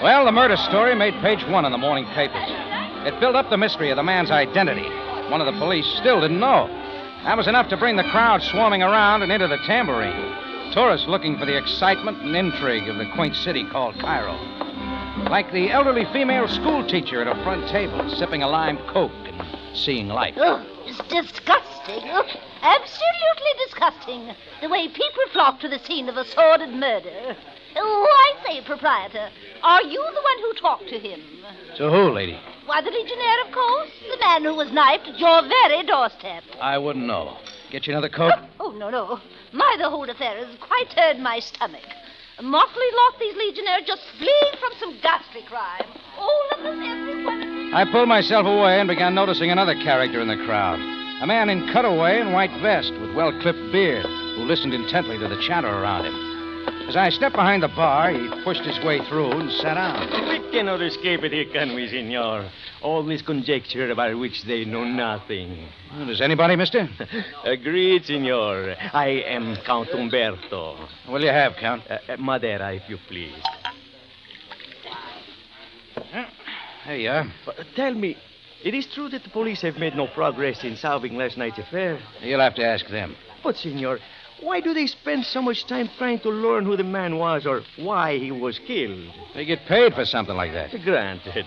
Well, the murder story made page 1 in the morning papers. It built up the mystery of the man's identity. One of the police still didn't know. That was enough to bring the crowd swarming around and into the tambourine. Tourists looking for the excitement and intrigue of the quaint city called Cairo. Like the elderly female school teacher at a front table, sipping a lime Coke and seeing life. Oh, it's disgusting. Oh, absolutely disgusting. The way people flock to the scene of a sordid murder. Oh, I say, proprietor, are you the one who talked to him? To who, lady? Why, the Legionnaire, of course. The man who was knifed at your very doorstep. I wouldn't know. Get you another Coke? Oh, no. The whole affair has quite turned my stomach. Motley lot, these Legionnaires, just fleeing from some ghastly crime. All of them, every one of them. I pulled myself away and began noticing another character in the crowd. A man in cutaway and white vest with well-clipped beard who listened intently to the chatter around him. As I stepped behind the bar, he pushed his way through and sat down. We cannot escape it here, can we, senor? All this conjecture about which they know nothing. Well, does anybody, mister? Agreed, senor. I am Count Umberto. What will you have, Count? Madeira, if you please. There you are. Tell me, it is true that the police have made no progress in solving last night's affair? You'll have to ask them. But, senor, why do they spend so much time trying to learn who the man was or why he was killed? They get paid for something like that. Granted.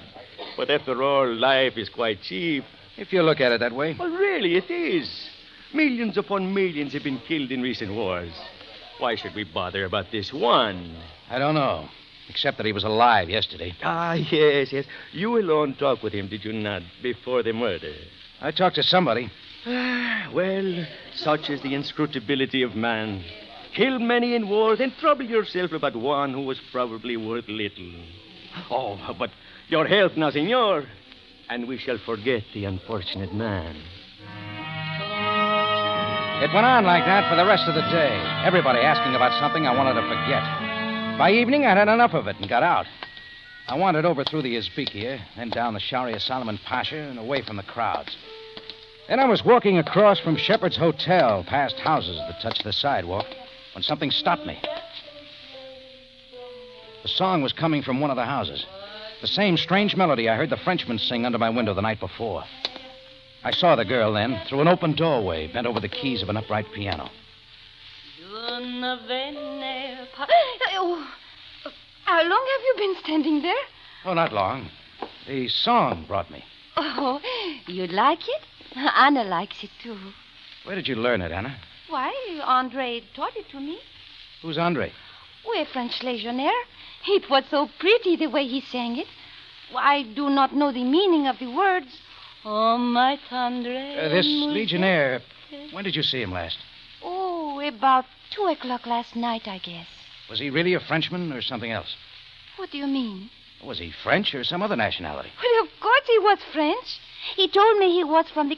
But after all, life is quite cheap. If you look at it that way. Well, really, it is. Millions upon millions have been killed in recent wars. Why should we bother about this one? I don't know. Except that he was alive yesterday. Ah, yes. You alone talked with him, did you not, before the murder? I talked to somebody. Well, such is the inscrutability of man. Kill many in war, then trouble yourself about one who was probably worth little. Oh, but your health now, senor. And we shall forget the unfortunate man. It went on like that for the rest of the day. Everybody asking about something I wanted to forget. By evening, I'd had enough of it and got out. I wandered over through the Uzbekia, then down the Sharia Solomon Pasha and away from the crowds. Then I was walking across from Shepherd's Hotel, past houses that touched the sidewalk, when something stopped me. The song was coming from one of the houses. The same strange melody I heard the Frenchman sing under my window the night before. I saw the girl then, through an open doorway, bent over the keys of an upright piano. Oh, how long have you been standing there? Oh, not long. The song brought me. Oh, you like it? Anna likes it, too. Where did you learn it, Anna? Why, Andre taught it to me. Who's Andre? Oh, a French legionnaire. It was so pretty the way he sang it. I do not know the meaning of the words. Oh, my tendre. This legionnaire, when did you see him last? Oh, about 2 o'clock last night, I guess. Was he really a Frenchman or something else? What do you mean? Was he French or some other nationality? Well, of course he was French. He told me he was from the